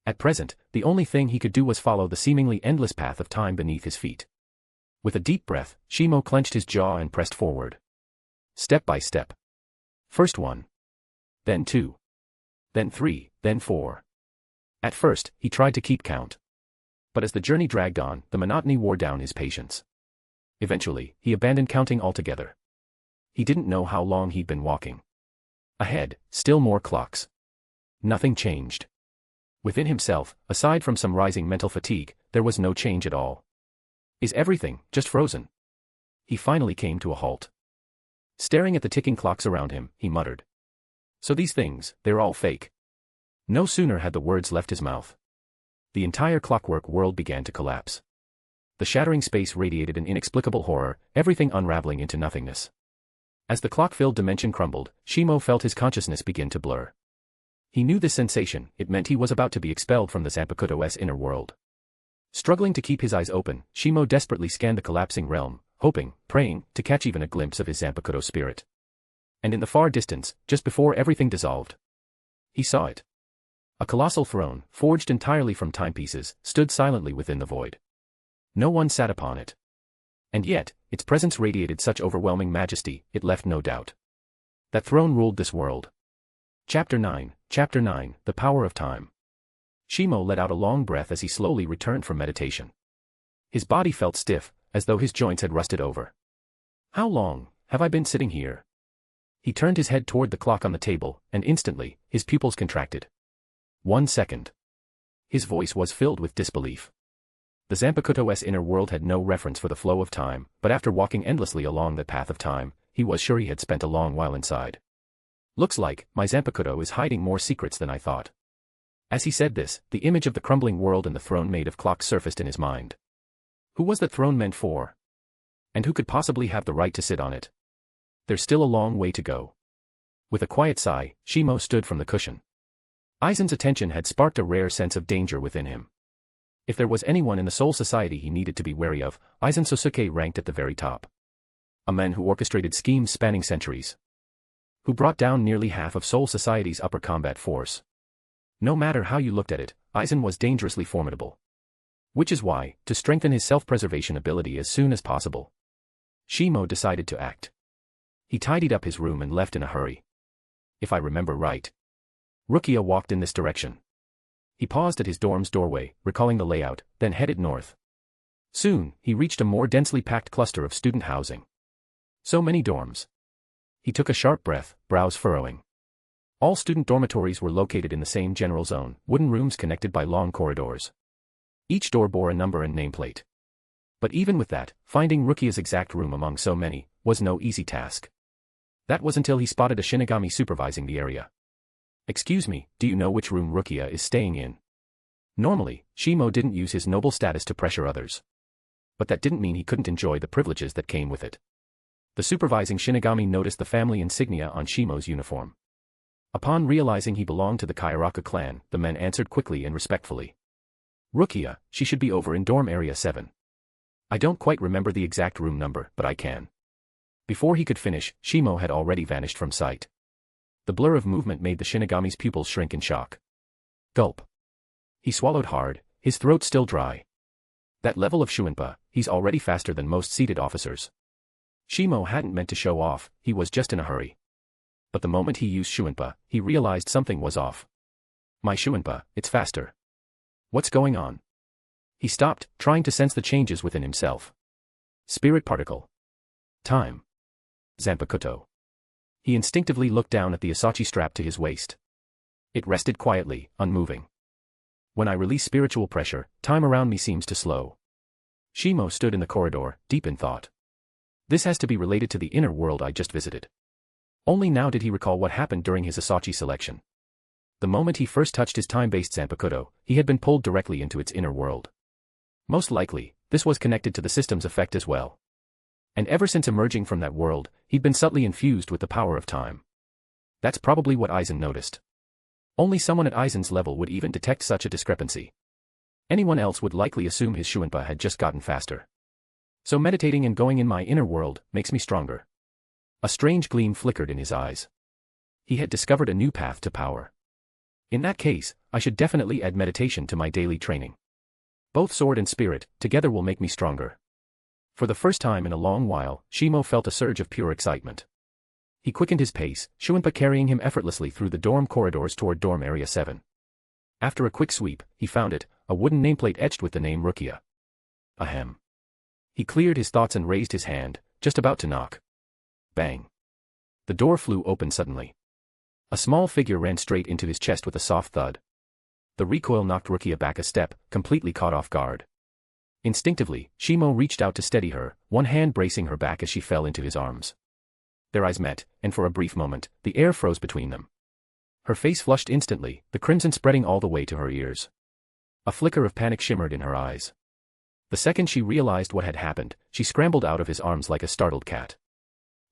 At present, the only thing he could do was follow the seemingly endless path of time beneath his feet. With a deep breath, Shimo clenched his jaw and pressed forward. Step by step. First one. Then two. Then three, then four. At first, he tried to keep count. But as the journey dragged on, the monotony wore down his patience. Eventually, he abandoned counting altogether. He didn't know how long he'd been walking. Ahead, still more clocks. Nothing changed. Within himself, aside from some rising mental fatigue, there was no change at all. Is everything just frozen? He finally came to a halt. Staring at the ticking clocks around him, he muttered. So these things, they're all fake. No sooner had the words left his mouth. The entire clockwork world began to collapse. The shattering space radiated an inexplicable horror, everything unraveling into nothingness. As the clock-filled dimension crumbled, Shimo felt his consciousness begin to blur. He knew this sensation, it meant he was about to be expelled from the Zanpakutō's inner world. Struggling to keep his eyes open, Shimo desperately scanned the collapsing realm, hoping, praying, to catch even a glimpse of his Zanpakutō spirit. And in the far distance, just before everything dissolved, he saw it. A colossal throne, forged entirely from timepieces, stood silently within the void. No one sat upon it. And yet, its presence radiated such overwhelming majesty, it left no doubt. That throne ruled this world. Chapter 9, The Power of Time. Shimo let out a long breath as he slowly returned from meditation. His body felt stiff, as though his joints had rusted over. How long have I been sitting here? He turned his head toward the clock on the table, and instantly, his pupils contracted. 1 second. His voice was filled with disbelief. The Zanpakutō's inner world had no reference for the flow of time, but after walking endlessly along the path of time, he was sure he had spent a long while inside. Looks like, my Zanpakutō is hiding more secrets than I thought. As he said this, the image of the crumbling world and the throne made of clocks surfaced in his mind. Who was that throne meant for? And who could possibly have the right to sit on it? There's still a long way to go. With a quiet sigh, Shimo stood from the cushion. Aizen's attention had sparked a rare sense of danger within him. If there was anyone in the Soul Society he needed to be wary of, Aizen Sosuke ranked at the very top. A man who orchestrated schemes spanning centuries. Who brought down nearly half of Soul Society's upper combat force. No matter how you looked at it, Aizen was dangerously formidable. Which is why, to strengthen his self-preservation ability as soon as possible, Shimo decided to act. He tidied up his room and left in a hurry. If I remember right, Rukia walked in this direction. He paused at his dorm's doorway, recalling the layout, then headed north. Soon, he reached a more densely packed cluster of student housing. So many dorms. He took a sharp breath, brows furrowing. All student dormitories were located in the same general zone, wooden rooms connected by long corridors. Each door bore a number and nameplate. But even with that, finding Rukia's exact room among so many, was no easy task. That was until he spotted a Shinigami supervising the area. Excuse me, do you know which room Rukia is staying in? Normally, Shimo didn't use his noble status to pressure others. But that didn't mean he couldn't enjoy the privileges that came with it. The supervising Shinigami noticed the family insignia on Shimo's uniform. Upon realizing he belonged to the Kyoraku clan, the men answered quickly and respectfully. Rukia, she should be over in dorm area 7. I don't quite remember the exact room number, but I can. Before he could finish, Shimo had already vanished from sight. The blur of movement made the Shinigami's pupils shrink in shock. Gulp. He swallowed hard, his throat still dry. That level of Shuinpa, he's already faster than most seated officers. Shimo hadn't meant to show off, he was just in a hurry. But the moment he used Shuinpa, he realized something was off. My Shuinpa, it's faster. What's going on? He stopped, trying to sense the changes within himself. Spirit particle. Time. Zanpakutō. He instinctively looked down at the Asachi strap to his waist. It rested quietly, unmoving. When I release spiritual pressure, time around me seems to slow. Shimo stood in the corridor, deep in thought. This has to be related to the inner world I just visited. Only now did he recall what happened during his Asachi selection. The moment he first touched his time-based Zanpakutō, he had been pulled directly into its inner world. Most likely, this was connected to the system's effect as well. And ever since emerging from that world, he'd been subtly infused with the power of time. That's probably what Aizen noticed. Only someone at Aizen's level would even detect such a discrepancy. Anyone else would likely assume his Shuinpa had just gotten faster. So meditating and going in my inner world makes me stronger. A strange gleam flickered in his eyes. He had discovered a new path to power. In that case, I should definitely add meditation to my daily training. Both sword and spirit, together will make me stronger. For the first time in a long while, Shimo felt a surge of pure excitement. He quickened his pace, Shuinpa carrying him effortlessly through the dorm corridors toward dorm area 7. After a quick sweep, he found it, a wooden nameplate etched with the name Rukia. Ahem. He cleared his thoughts and raised his hand, just about to knock. Bang. The door flew open suddenly. A small figure ran straight into his chest with a soft thud. The recoil knocked Rukia back a step, completely caught off guard. Instinctively, Shimo reached out to steady her, one hand bracing her back as she fell into his arms. Their eyes met, and for a brief moment, the air froze between them. Her face flushed instantly, the crimson spreading all the way to her ears. A flicker of panic shimmered in her eyes. The second she realized what had happened, she scrambled out of his arms like a startled cat.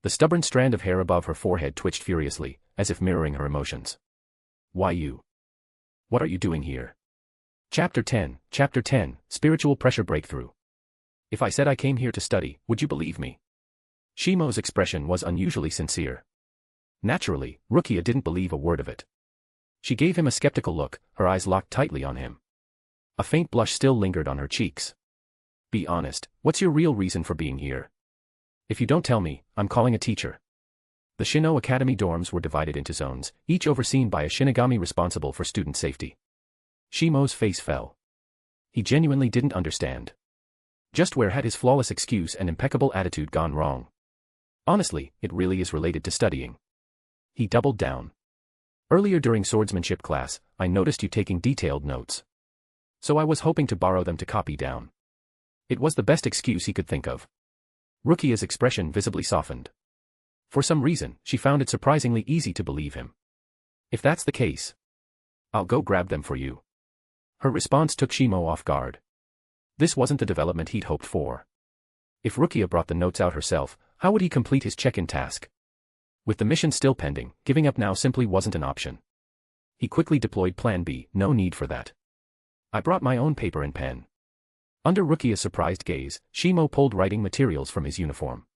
The stubborn strand of hair above her forehead twitched furiously, as if mirroring her emotions. Why you? What are you doing here? Chapter 10, Spiritual Pressure Breakthrough. If I said I came here to study, would you believe me? Shimo's expression was unusually sincere. Naturally, Rukia didn't believe a word of it. She gave him a skeptical look, her eyes locked tightly on him. A faint blush still lingered on her cheeks. Be honest, what's your real reason for being here? If you don't tell me, I'm calling a teacher. The Shino Academy dorms were divided into zones, each overseen by a Shinigami responsible for student safety. Shimo's face fell. He genuinely didn't understand. Just where had his flawless excuse and impeccable attitude gone wrong? Honestly, it really is related to studying. He doubled down. Earlier during swordsmanship class, I noticed you taking detailed notes. So I was hoping to borrow them to copy down. It was the best excuse he could think of. Rukia's expression visibly softened. For some reason, she found it surprisingly easy to believe him. If that's the case, I'll go grab them for you. Her response took Shimo off guard. This wasn't the development he'd hoped for. If Rukia brought the notes out herself, how would he complete his check-in task? With the mission still pending, giving up now simply wasn't an option. He quickly deployed Plan B, no need for that. I brought my own paper and pen. Under Rukia's surprised gaze, Shimo pulled writing materials from his uniform.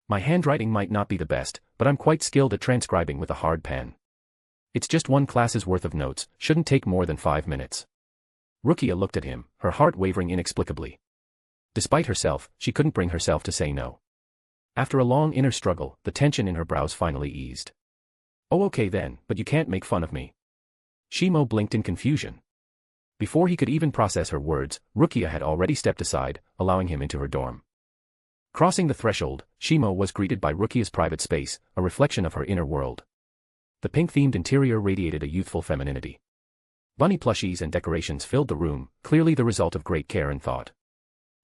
My handwriting might not be the best, but I'm quite skilled at transcribing with a hard pen. It's just one class's worth of notes, shouldn't take more than 5 minutes. Rukia looked at him, her heart wavering inexplicably. Despite herself, she couldn't bring herself to say no. After a long inner struggle, the tension in her brows finally eased. Oh okay then, but you can't make fun of me. Shimo blinked in confusion. Before he could even process her words, Rukia had already stepped aside, allowing him into her dorm. Crossing the threshold, Shimo was greeted by Rukia's private space, a reflection of her inner world. The pink-themed interior radiated a youthful femininity. Bunny plushies and decorations filled the room, clearly the result of great care and thought.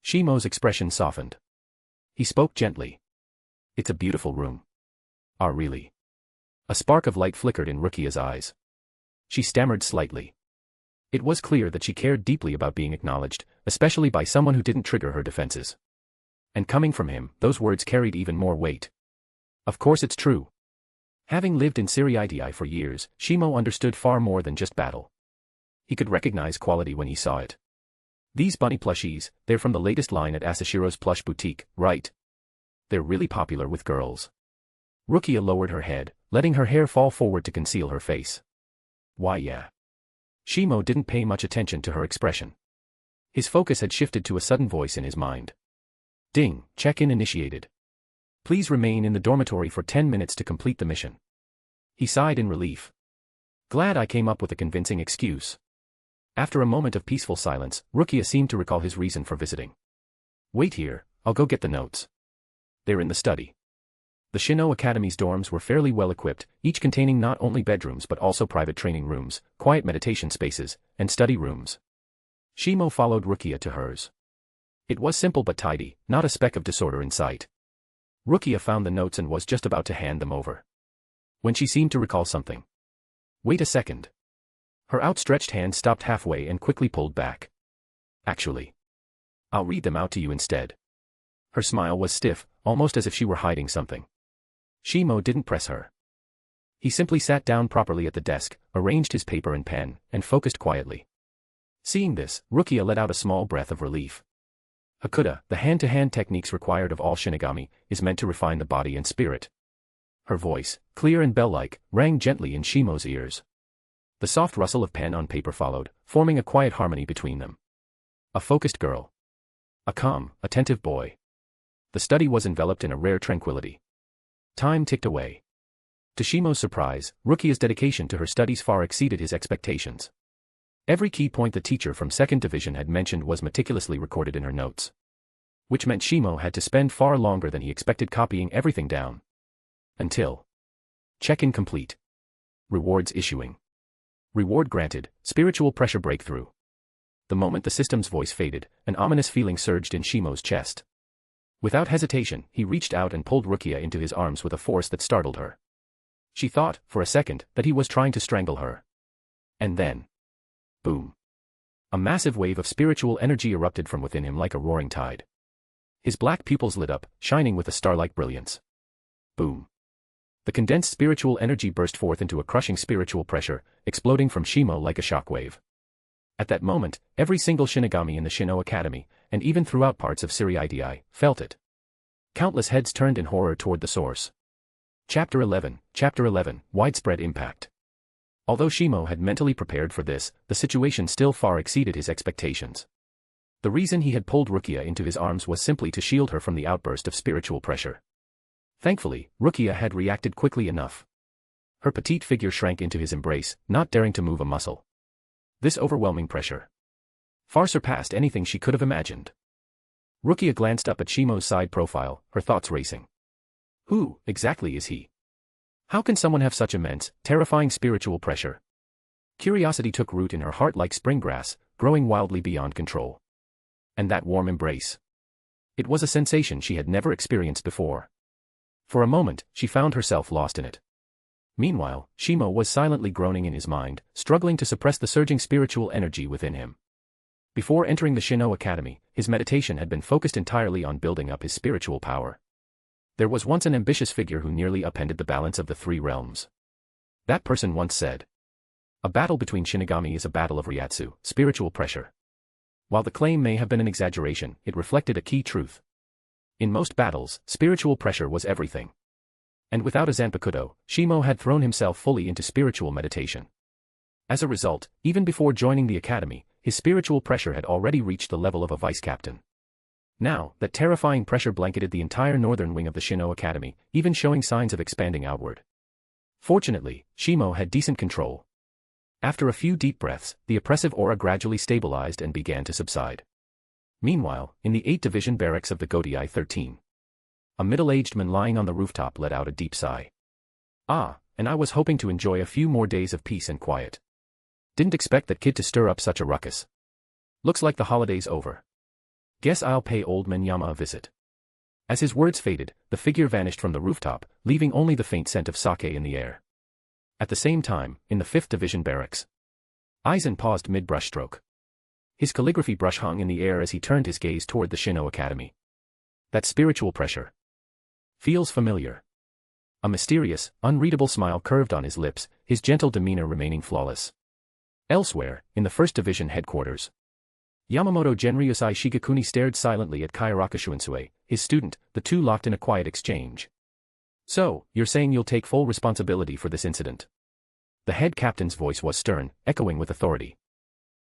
Shimo's expression softened. He spoke gently. It's a beautiful room. Ah really? A spark of light flickered in Rukia's eyes. She stammered slightly. It was clear that she cared deeply about being acknowledged, especially by someone who didn't trigger her defenses. And coming from him, those words carried even more weight. Of course it's true. Having lived in Siriiti for years, Shimo understood far more than just battle. He could recognize quality when he saw it. These bunny plushies, they're from the latest line at Asashiro's plush boutique, right? They're really popular with girls. Rukia lowered her head, letting her hair fall forward to conceal her face. Why yeah. Shimo didn't pay much attention to her expression. His focus had shifted to a sudden voice in his mind. Ding, check-in initiated. Please remain in the dormitory for 10 minutes to complete the mission. He sighed in relief. Glad I came up with a convincing excuse. After a moment of peaceful silence, Rukia seemed to recall his reason for visiting. Wait here, I'll go get the notes. They're in the study. The Shino Academy's dorms were fairly well equipped, each containing not only bedrooms but also private training rooms, quiet meditation spaces, and study rooms. Shimo followed Rukia to hers. It was simple but tidy, not a speck of disorder in sight. Rukia found the notes and was just about to hand them over, when she seemed to recall something. Wait a second. Her outstretched hand stopped halfway and quickly pulled back. Actually, I'll read them out to you instead. Her smile was stiff, almost as if she were hiding something. Shimo didn't press her. He simply sat down properly at the desk, arranged his paper and pen, and focused quietly. Seeing this, Rukia let out a small breath of relief. Hakuda, the hand-to-hand techniques required of all Shinigami, is meant to refine the body and spirit. Her voice, clear and bell-like, rang gently in Shimo's ears. The soft rustle of pen on paper followed, forming a quiet harmony between them. A focused girl. A calm, attentive boy. The study was enveloped in a rare tranquility. Time ticked away. To Shimo's surprise, Rukia's dedication to her studies far exceeded his expectations. Every key point the teacher from 2nd Division had mentioned was meticulously recorded in her notes. Which meant Shimo had to spend far longer than he expected copying everything down. Until check-in complete. Rewards issuing. Reward granted, spiritual pressure breakthrough. The moment the system's voice faded, an ominous feeling surged in Shimo's chest. Without hesitation, he reached out and pulled Rukia into his arms with a force that startled her. She thought, for a second, that he was trying to strangle her. And then, boom. A massive wave of spiritual energy erupted from within him like a roaring tide. His black pupils lit up, shining with a star-like brilliance. Boom. The condensed spiritual energy burst forth into a crushing spiritual pressure, exploding from Shimo like a shockwave. At that moment, every single Shinigami in the Shino Academy, and even throughout parts of Siri, felt it. Countless heads turned in horror toward the source. Chapter 11, Widespread Impact. Although Shimo had mentally prepared for this, the situation still far exceeded his expectations. The reason he had pulled Rukia into his arms was simply to shield her from the outburst of spiritual pressure. Thankfully, Rukia had reacted quickly enough. Her petite figure shrank into his embrace, not daring to move a muscle. This overwhelming pressure far surpassed anything she could have imagined. Rukia glanced up at Shimo's side profile, her thoughts racing. Who, exactly, is he? How can someone have such immense, terrifying spiritual pressure? Curiosity took root in her heart like spring grass, growing wildly beyond control. And that warm embrace. It was a sensation she had never experienced before. For a moment, she found herself lost in it. Meanwhile, Shimo was silently groaning in his mind, struggling to suppress the surging spiritual energy within him. Before entering the Shino Academy, his meditation had been focused entirely on building up his spiritual power. There was once an ambitious figure who nearly upended the balance of the three realms. That person once said, "A battle between Shinigami is a battle of Ryatsu, spiritual pressure." While the claim may have been an exaggeration, it reflected a key truth. In most battles, spiritual pressure was everything. And without a Zanpakutō, Shimo had thrown himself fully into spiritual meditation. As a result, even before joining the academy, his spiritual pressure had already reached the level of a vice-captain. Now, that terrifying pressure blanketed the entire northern wing of the Shino Academy, even showing signs of expanding outward. Fortunately, Shimo had decent control. After a few deep breaths, the oppressive aura gradually stabilized and began to subside. Meanwhile, in the 8th Division barracks of the Godai 13, a middle-aged man lying on the rooftop let out a deep sigh. "Ah, and I was hoping to enjoy a few more days of peace and quiet. Didn't expect that kid to stir up such a ruckus. Looks like the holiday's over. Guess I'll pay old man Yama a visit." As his words faded, the figure vanished from the rooftop, leaving only the faint scent of sake in the air. At the same time, in the 5th Division barracks, Aizen paused mid-brushstroke. His calligraphy brush hung in the air as he turned his gaze toward the Shino Academy. That spiritual pressure feels familiar. A mysterious, unreadable smile curved on his lips, his gentle demeanor remaining flawless. Elsewhere, in the 1st Division headquarters, Yamamoto Genryusai Shigekuni stared silently at Kyoraku Shunsui, his student, the two locked in a quiet exchange. "So, you're saying you'll take full responsibility for this incident?" The head captain's voice was stern, echoing with authority.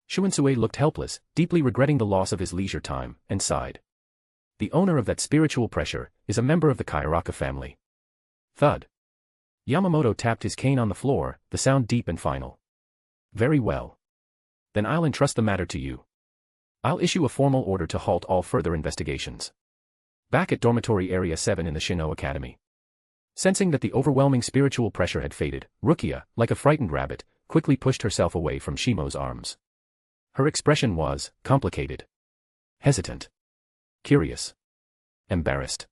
Shunsui looked helpless, deeply regretting the loss of his leisure time, and sighed. "The owner of that spiritual pressure is a member of the Kyoraku family." Thud. Yamamoto tapped his cane on the floor, the sound deep and final. "Very well. Then I'll entrust the matter to you. I'll issue a formal order to halt all further investigations." Back at Dormitory Area 7 in the Shino Academy. Sensing that the overwhelming spiritual pressure had faded, Rukia, like a frightened rabbit, quickly pushed herself away from Shimo's arms. Her expression was complicated. Hesitant. Curious. Embarrassed.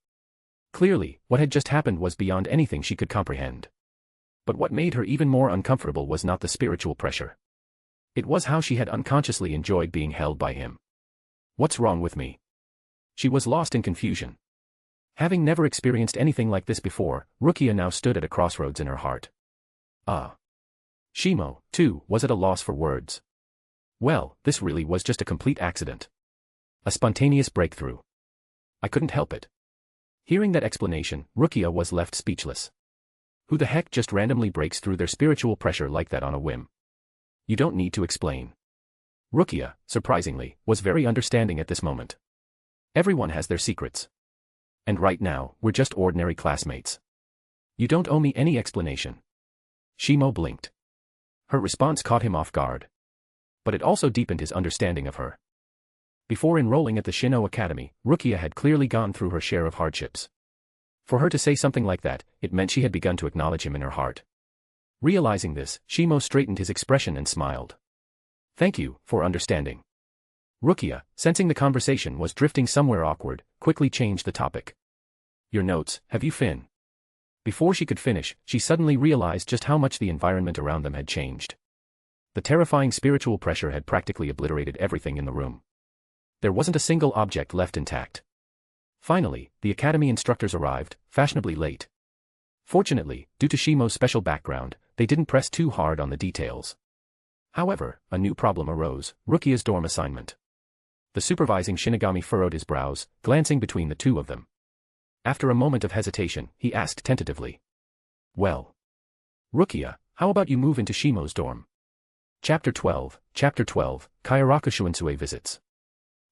Clearly, what had just happened was beyond anything she could comprehend. But what made her even more uncomfortable was not the spiritual pressure. It was how she had unconsciously enjoyed being held by him. "What's wrong with me?" She was lost in confusion. Having never experienced anything like this before, Rukia now stood at a crossroads in her heart. Shimo, too, was at a loss for words. Well, this really was just a complete accident. A spontaneous breakthrough. I couldn't help it. Hearing that explanation, Rukia was left speechless. Who the heck just randomly breaks through their spiritual pressure like that on a whim? You don't need to explain. Rukia, surprisingly, was very understanding at this moment. Everyone has their secrets. And right now, we're just ordinary classmates. You don't owe me any explanation. Shimo blinked. Her response caught him off guard. But it also deepened his understanding of her. Before enrolling at the Shino Academy, Rukia had clearly gone through her share of hardships. For her to say something like that, it meant she had begun to acknowledge him in her heart. Realizing this, Shimo straightened his expression and smiled. Thank you for understanding. Rukia, sensing the conversation was drifting somewhere awkward, quickly changed the topic. Your notes, have you fin? Before she could finish, she suddenly realized just how much the environment around them had changed. The terrifying spiritual pressure had practically obliterated everything in the room. There wasn't a single object left intact. Finally, the academy instructors arrived, fashionably late. Fortunately, due to Shimo's special background, they didn't press too hard on the details. However, a new problem arose: Rukia's dorm assignment. The supervising Shinigami furrowed his brows, glancing between the two of them. After a moment of hesitation, he asked tentatively. Well, Rukia, how about you move into Shimo's dorm? Chapter 12, Kyoraku Shunsui visits.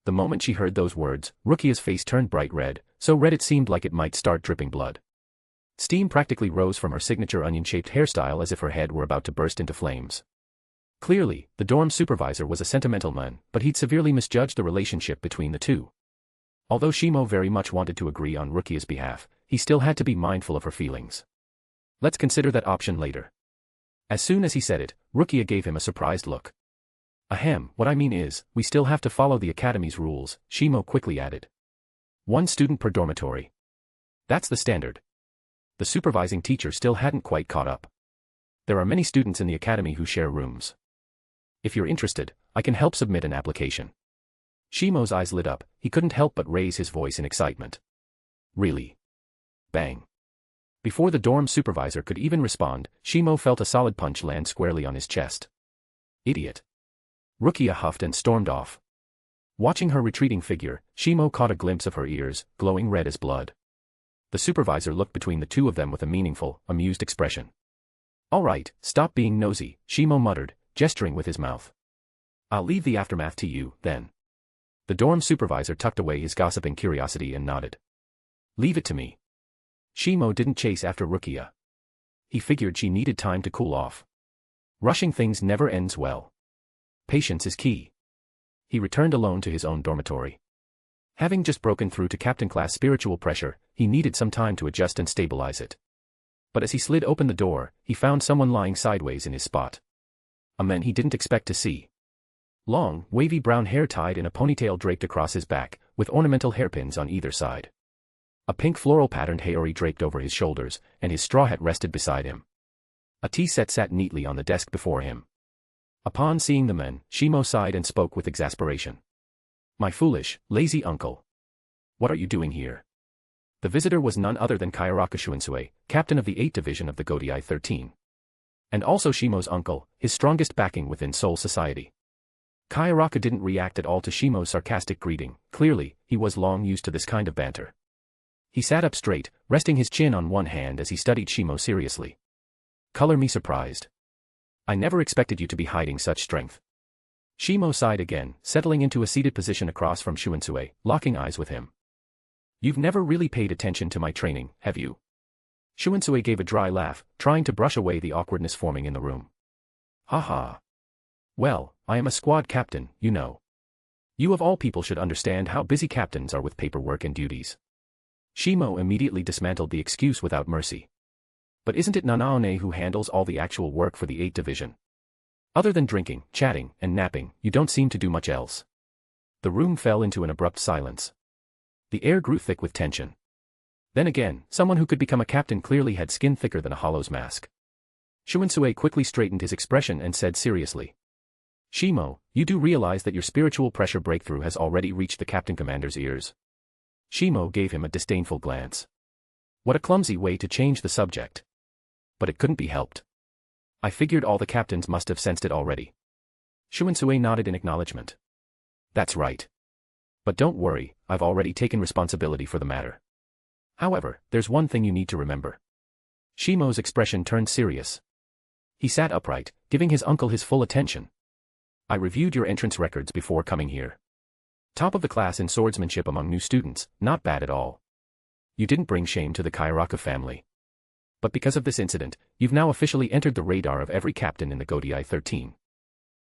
The moment she heard those words, Rukia's face turned bright red, so red it seemed like it might start dripping blood. Steam practically rose from her signature onion-shaped hairstyle as if her head were about to burst into flames. Clearly, the dorm supervisor was a sentimental man, but he'd severely misjudged the relationship between the two. Although Shimo very much wanted to agree on Rukia's behalf, he still had to be mindful of her feelings. Let's consider that option later. As soon as he said it, Rukia gave him a surprised look. Ahem, what I mean is, we still have to follow the academy's rules, Shimo quickly added. 1 student per dormitory. That's the standard. The supervising teacher still hadn't quite caught up. There are many students in the academy who share rooms. If you're interested, I can help submit an application. Shimo's eyes lit up, he couldn't help but raise his voice in excitement. Really? Bang. Before the dorm supervisor could even respond, Shimo felt a solid punch land squarely on his chest. Idiot. Rukia huffed and stormed off. Watching her retreating figure, Shimo caught a glimpse of her ears, glowing red as blood. The supervisor looked between the two of them with a meaningful, amused expression. All right, stop being nosy, Shimo muttered, gesturing with his mouth. I'll leave the aftermath to you, then. The dorm supervisor tucked away his gossiping curiosity and nodded. Leave it to me. Shimo didn't chase after Rukia. He figured she needed time to cool off. Rushing things never ends well. Patience is key. He returned alone to his own dormitory. Having just broken through to captain class spiritual pressure, he needed some time to adjust and stabilize it. But as he slid open the door, he found someone lying sideways in his spot. A man he didn't expect to see. Long, wavy brown hair tied in a ponytail draped across his back, with ornamental hairpins on either side. A pink floral-patterned haori draped over his shoulders, and his straw hat rested beside him. A tea set sat neatly on the desk before him. Upon seeing the man, Shimo sighed and spoke with exasperation. My foolish, lazy uncle. What are you doing here? The visitor was none other than Kyoraku Shunsui, captain of the 8th Division of the Godai 13. And also Shimo's uncle, his strongest backing within Soul Society. Kyoraku didn't react at all to Shimo's sarcastic greeting. Clearly, he was long used to this kind of banter. He sat up straight, resting his chin on one hand as he studied Shimo seriously. Color me surprised. I never expected you to be hiding such strength. Shimo sighed again, settling into a seated position across from Shunsui, locking eyes with him. You've never really paid attention to my training, have you? Shunsui gave a dry laugh, trying to brush away the awkwardness forming in the room. Ha ha. Well, I am a squad captain, you know. You of all people should understand how busy captains are with paperwork and duties. Shimo immediately dismantled the excuse without mercy. But isn't it Nanaone who handles all the actual work for the 8th Division? Other than drinking, chatting, and napping, you don't seem to do much else. The room fell into an abrupt silence. The air grew thick with tension. Then again, someone who could become a captain clearly had skin thicker than a hollow's mask. Shunsui quickly straightened his expression and said seriously. Shimo, you do realize that your spiritual pressure breakthrough has already reached the captain commander's ears? Shimo gave him a disdainful glance. What a clumsy way to change the subject. But it couldn't be helped. I figured all the captains must have sensed it already. Shunsui nodded in acknowledgement. That's right. But don't worry, I've already taken responsibility for the matter. However, there's one thing you need to remember. Shimo's expression turned serious. He sat upright, giving his uncle his full attention. I reviewed your entrance records before coming here. Top of the class in swordsmanship among new students, not bad at all. You didn't bring shame to the Kyoraku family. But because of this incident, you've now officially entered the radar of every captain in the Godai 13.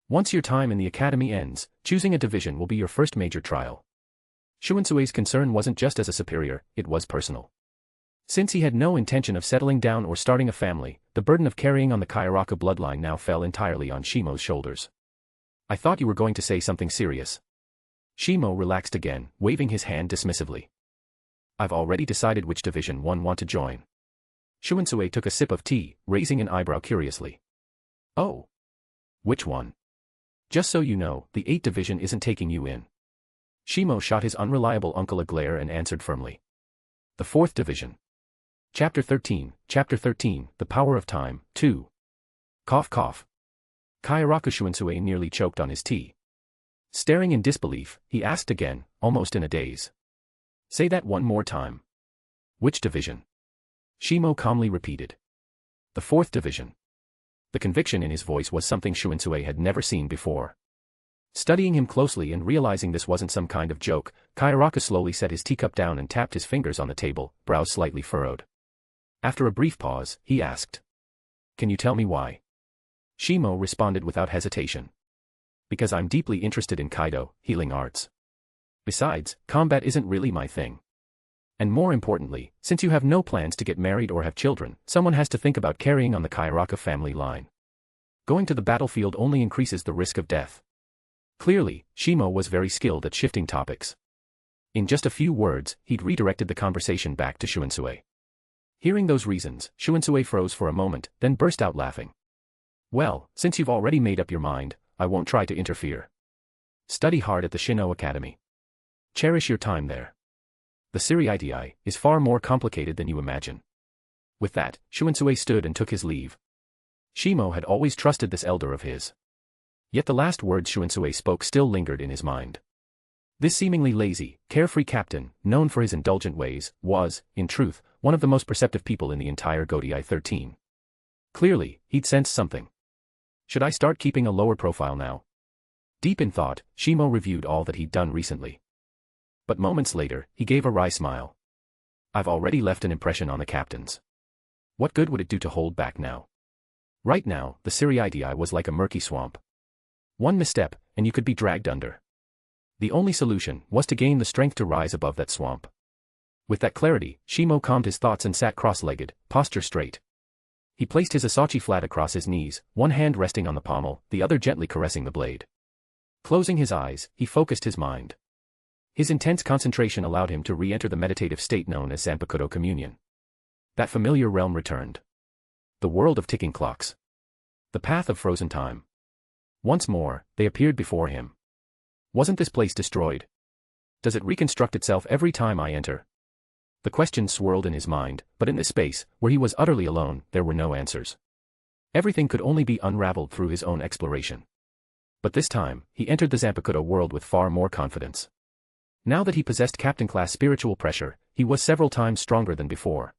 Once your time in the academy ends, choosing a division will be your first major trial. Shunsui's concern wasn't just as a superior, it was personal. Since he had no intention of settling down or starting a family, the burden of carrying on the Kyoraku bloodline now fell entirely on Shimo's shoulders. I thought you were going to say something serious. Shimo relaxed again, waving his hand dismissively. I've already decided which division one want to join. Shunsui took a sip of tea, raising an eyebrow curiously. Oh. Which one? Just so you know, the 8th division isn't taking you in. Shimo shot his unreliable uncle a glare and answered firmly. The 4th division. Chapter 13, The Power of Time, 2. Cough cough. Kyoraku Shunsui nearly choked on his tea. Staring in disbelief, he asked again, almost in a daze. Say that one more time. Which division? Shimo calmly repeated. The 4th division. The conviction in his voice was something Shunsui had never seen before. Studying him closely and realizing this wasn't some kind of joke, Kyoraku slowly set his teacup down and tapped his fingers on the table, brows slightly furrowed. After a brief pause, he asked. Can you tell me why? Shimo responded without hesitation. Because I'm deeply interested in Kaidō, healing arts. Besides, combat isn't really my thing. And more importantly, since you have no plans to get married or have children, someone has to think about carrying on the Kyoraku family line. Going to the battlefield only increases the risk of death. Clearly, Shimo was very skilled at shifting topics. In just a few words, he'd redirected the conversation back to Shunsui. Hearing those reasons, Shunsui froze for a moment, then burst out laughing. Well, since you've already made up your mind, I won't try to interfere. Study hard at the Shino Academy. Cherish your time there. The Siri is far more complicated than you imagine. With that, Shunsui stood and took his leave. Shimo had always trusted this elder of his. Yet the last words Shunsui spoke still lingered in his mind. This seemingly lazy, carefree captain, known for his indulgent ways, was, in truth, one of the most perceptive people in the entire Gotei 13. Clearly, he'd sensed something. Should I start keeping a lower profile now? Deep in thought, Shimo reviewed all that he'd done recently. But moments later, he gave a wry smile. I've already left an impression on the captains. What good would it do to hold back now? Right now, the Siri was like a murky swamp. One misstep, and you could be dragged under. The only solution was to gain the strength to rise above that swamp. With that clarity, Shimo calmed his thoughts and sat cross-legged, posture straight. He placed his asachi flat across his knees, one hand resting on the pommel, the other gently caressing the blade. Closing his eyes, he focused his mind. His intense concentration allowed him to re-enter the meditative state known as Zanpakutō communion. That familiar realm returned. The world of ticking clocks. The path of frozen time. Once more, they appeared before him. Wasn't this place destroyed? Does it reconstruct itself every time I enter? The questions swirled in his mind, but in this space, where he was utterly alone, there were no answers. Everything could only be unraveled through his own exploration. But this time, he entered the Zanpakutō world with far more confidence. Now that he possessed captain-class spiritual pressure, he was several times stronger than before.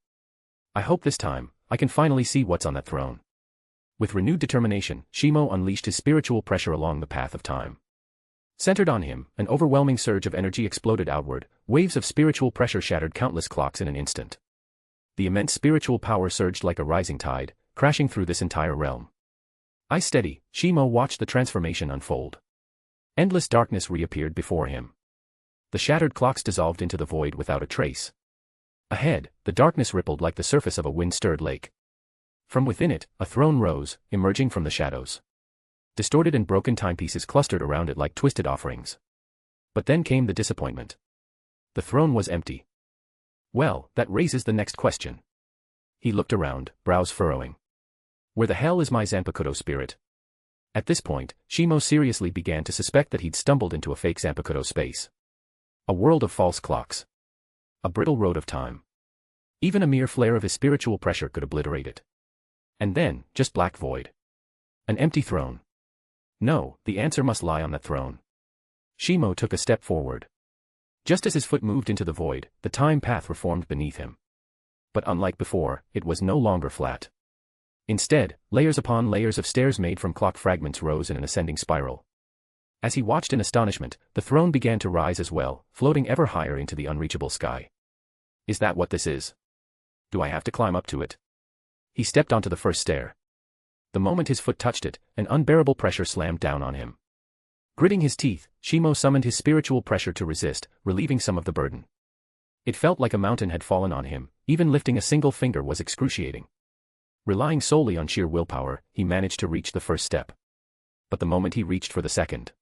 I hope this time, I can finally see what's on that throne. With renewed determination, Shimo unleashed his spiritual pressure along the path of time. Centered on him, an overwhelming surge of energy exploded outward, waves of spiritual pressure shattered countless clocks in an instant. The immense spiritual power surged like a rising tide, crashing through this entire realm. Eyes steady, Shimo watched the transformation unfold. Endless darkness reappeared before him. The shattered clocks dissolved into the void without a trace. Ahead, the darkness rippled like the surface of a wind-stirred lake. From within it, a throne rose, emerging from the shadows. Distorted and broken timepieces clustered around it like twisted offerings. But then came the disappointment. The throne was empty. Well, that raises the next question. He looked around, brows furrowing. Where the hell is my Zanpakutō spirit? At this point, Shimo seriously began to suspect that he'd stumbled into a fake Zanpakutō space. A world of false clocks. A brittle road of time. Even a mere flare of his spiritual pressure could obliterate it. And then, just black void. An empty throne. No, the answer must lie on that throne. Shimo took a step forward. Just as his foot moved into the void, the time path reformed beneath him. But unlike before, it was no longer flat. Instead, layers upon layers of stairs made from clock fragments rose in an ascending spiral. As he watched in astonishment, the throne began to rise as well, floating ever higher into the unreachable sky. Is that what this is? Do I have to climb up to it? He stepped onto the first stair. The moment his foot touched it, an unbearable pressure slammed down on him. Gritting his teeth, Shimo summoned his spiritual pressure to resist, relieving some of the burden. It felt like a mountain had fallen on him, Even lifting a single finger was excruciating. Relying solely on sheer willpower, he managed to reach the first step. But the moment he reached for the second,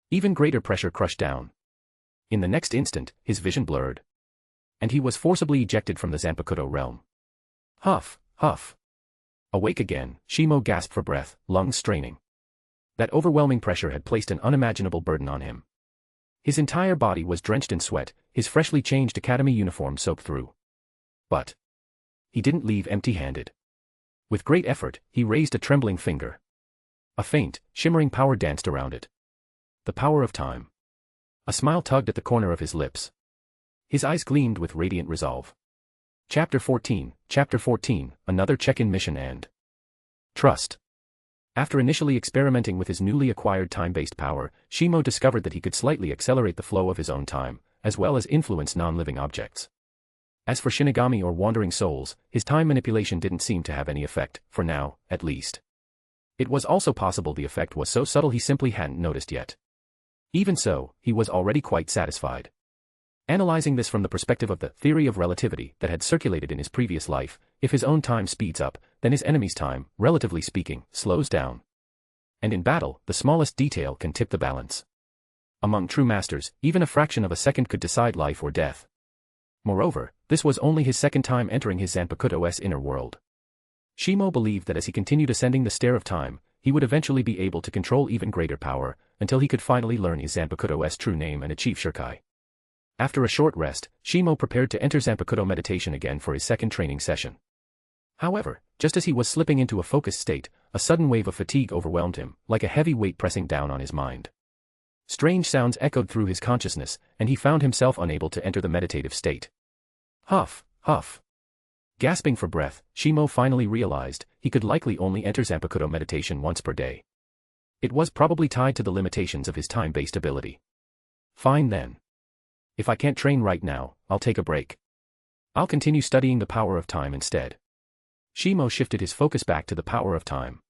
even greater pressure crushed down. In the next instant, his vision blurred. And he was forcibly ejected from the Zanpakutō realm. Huff, huff. Awake again, Shimo gasped for breath, lungs straining. That overwhelming pressure had placed an unimaginable burden on him. His entire body was drenched in sweat, his freshly changed academy uniform soaked through. But he didn't leave empty-handed. With great effort, he raised a trembling finger. A faint, shimmering power danced around it. The power of time. A smile tugged at the corner of his lips. His eyes gleamed with radiant resolve. Chapter 14, another check-in mission and trust. After initially experimenting with his newly acquired time-based power, Shimo discovered that he could slightly accelerate the flow of his own time, as well as influence non-living objects. As for Shinigami or wandering souls, his time manipulation didn't seem to have any effect, for now, at least. It was also possible the effect was so subtle he simply hadn't noticed yet. Even so, he was already quite satisfied. Analyzing this from the perspective of the theory of relativity that had circulated in his previous life, if his own time speeds up, then his enemy's time, relatively speaking, slows down. And in battle, the smallest detail can tip the balance. Among true masters, even a fraction of a second could decide life or death. Moreover, this was only his second time entering his Zanpakutō's inner world. Shimo believed that as he continued ascending the stair of time, he would eventually be able to control even greater power, until he could finally learn his Zanpakutō's true name and achieve Shurkai. After a short rest, Shimo prepared to enter Zanpakutō meditation again for his second training session. However, just as he was slipping into a focused state, a sudden wave of fatigue overwhelmed him, like a heavy weight pressing down on his mind. Strange sounds echoed through his consciousness, and he found himself unable to enter the meditative state. Huff, huff. Gasping for breath, Shimo finally realized he could likely only enter Zanpakutō meditation once per day. It was probably tied to the limitations of his time-based ability. Fine then. If I can't train right now, I'll take a break. I'll continue studying the power of time instead. Shimo shifted his focus back to the power of time.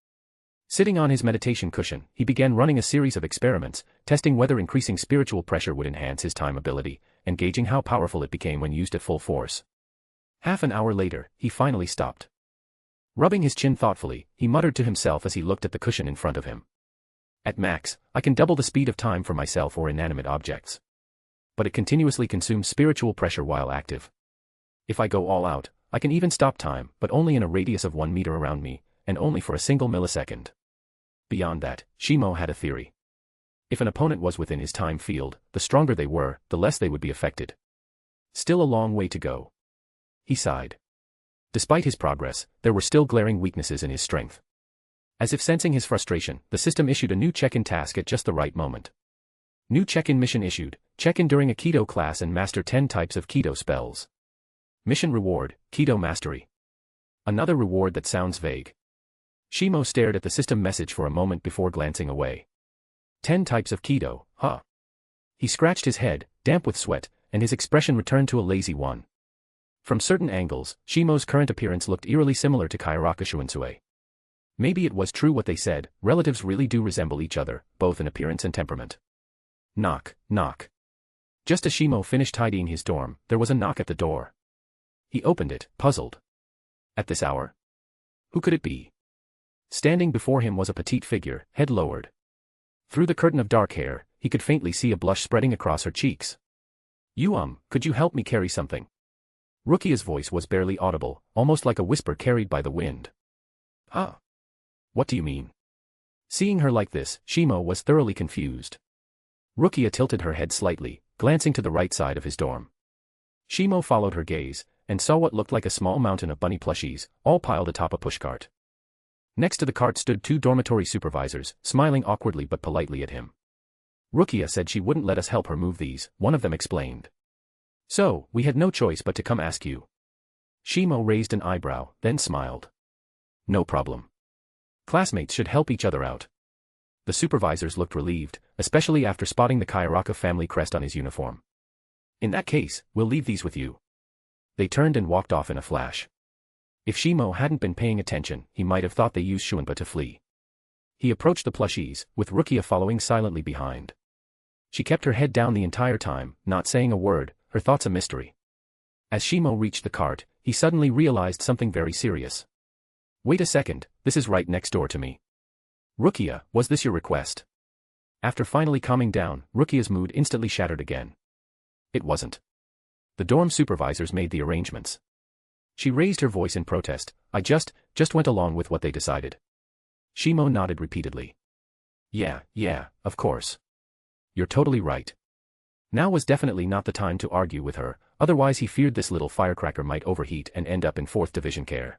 Sitting on his meditation cushion, he began running a series of experiments, testing whether increasing spiritual pressure would enhance his time ability, and gauging how powerful it became when used at full force. Half an hour later, he finally stopped. Rubbing his chin thoughtfully, he muttered to himself as he looked at the cushion in front of him. At max, I can double the speed of time for myself or inanimate objects. But it continuously consumes spiritual pressure while active. If I go all out, I can even stop time, but only in a radius of 1 meter around me, and only for a single millisecond. Beyond that, Shimo had a theory. If an opponent was within his time field, the stronger they were, the less they would be affected. Still a long way to go. He sighed. Despite his progress, there were still glaring weaknesses in his strength. As if sensing his frustration, the system issued a new check-in task at just the right moment. New check-in mission issued, check-in during a Kaidō class and master 10 types of Kaidō spells. Mission reward, Kaidō mastery. Another reward that sounds vague. Shimo stared at the system message for a moment before glancing away. 10 types of Kaidō, huh? He scratched his head, damp with sweat, and his expression returned to a lazy one. From certain angles, Shimo's current appearance looked eerily similar to Kyoraku Shunsui. Maybe it was true what they said, relatives really do resemble each other, both in appearance and temperament. Knock, knock. Just as Shimo finished tidying his dorm, there was a knock at the door. He opened it, puzzled. At this hour? Who could it be? Standing before him was a petite figure, head lowered. Through the curtain of dark hair, he could faintly see a blush spreading across her cheeks. Could you help me carry something? Rukia's voice was barely audible, almost like a whisper carried by the wind. Huh? What do you mean? Seeing her like this, Shimo was thoroughly confused. Rukia tilted her head slightly, glancing to the right side of his dorm. Shimo followed her gaze, and saw what looked like a small mountain of bunny plushies, all piled atop a pushcart. Next to the cart stood 2 dormitory supervisors, smiling awkwardly but politely at him. Rukia said she wouldn't let us help her move these, one of them explained. So, we had no choice but to come ask you. Shimo raised an eyebrow, then smiled. No problem. Classmates should help each other out. The supervisors looked relieved, especially after spotting the Kyoraku family crest on his uniform. In that case, we'll leave these with you. They turned and walked off in a flash. If Shimo hadn't been paying attention, he might have thought they used Shunpa to flee. He approached the plushies, with Rukia following silently behind. She kept her head down the entire time, not saying a word, her thoughts a mystery. As Shimo reached the cart, he suddenly realized something very serious. Wait a second, this is right next door to me. Rukia, was this your request? After finally calming down, Rukia's mood instantly shattered again. It wasn't. The dorm supervisors made the arrangements. She raised her voice in protest. I just went along with what they decided. Shimo nodded repeatedly. Yeah, of course. You're totally right. Now was definitely not the time to argue with her, otherwise he feared this little firecracker might overheat and end up in 4th Division care.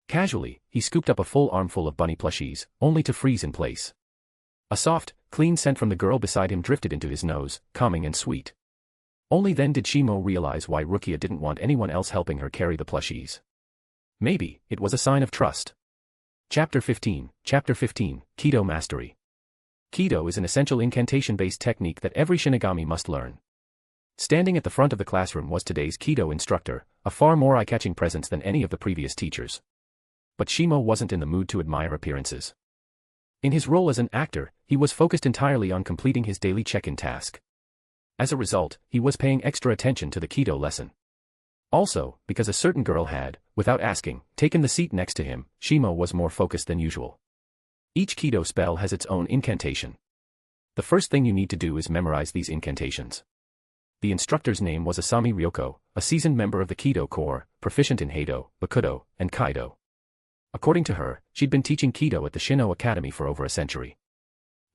Casually, he scooped up a full armful of bunny plushies, only to freeze in place. A soft, clean scent from the girl beside him drifted into his nose, calming and sweet. Only then did Shimo realize why Rukia didn't want anyone else helping her carry the plushies. Maybe, it was a sign of trust. Chapter 15, Kaidō Mastery. Kaidō is an essential incantation-based technique that every Shinigami must learn. Standing at the front of the classroom was today's Kaidō instructor, a far more eye-catching presence than any of the previous teachers. But Shimo wasn't in the mood to admire appearances. In his role as an actor, he was focused entirely on completing his daily check-in task. As a result, he was paying extra attention to the Kaidō lesson. Also, because a certain girl had, without asking, taken the seat next to him, Shimo was more focused than usual. Each Kaidō spell has its own incantation. The first thing you need to do is memorize these incantations. The instructor's name was Asami Ryoko, a seasoned member of the Kaidō Corps, proficient in Heido, Bakudō, and Kaidō. According to her, she'd been teaching Kaidō at the Shino Academy for over a century.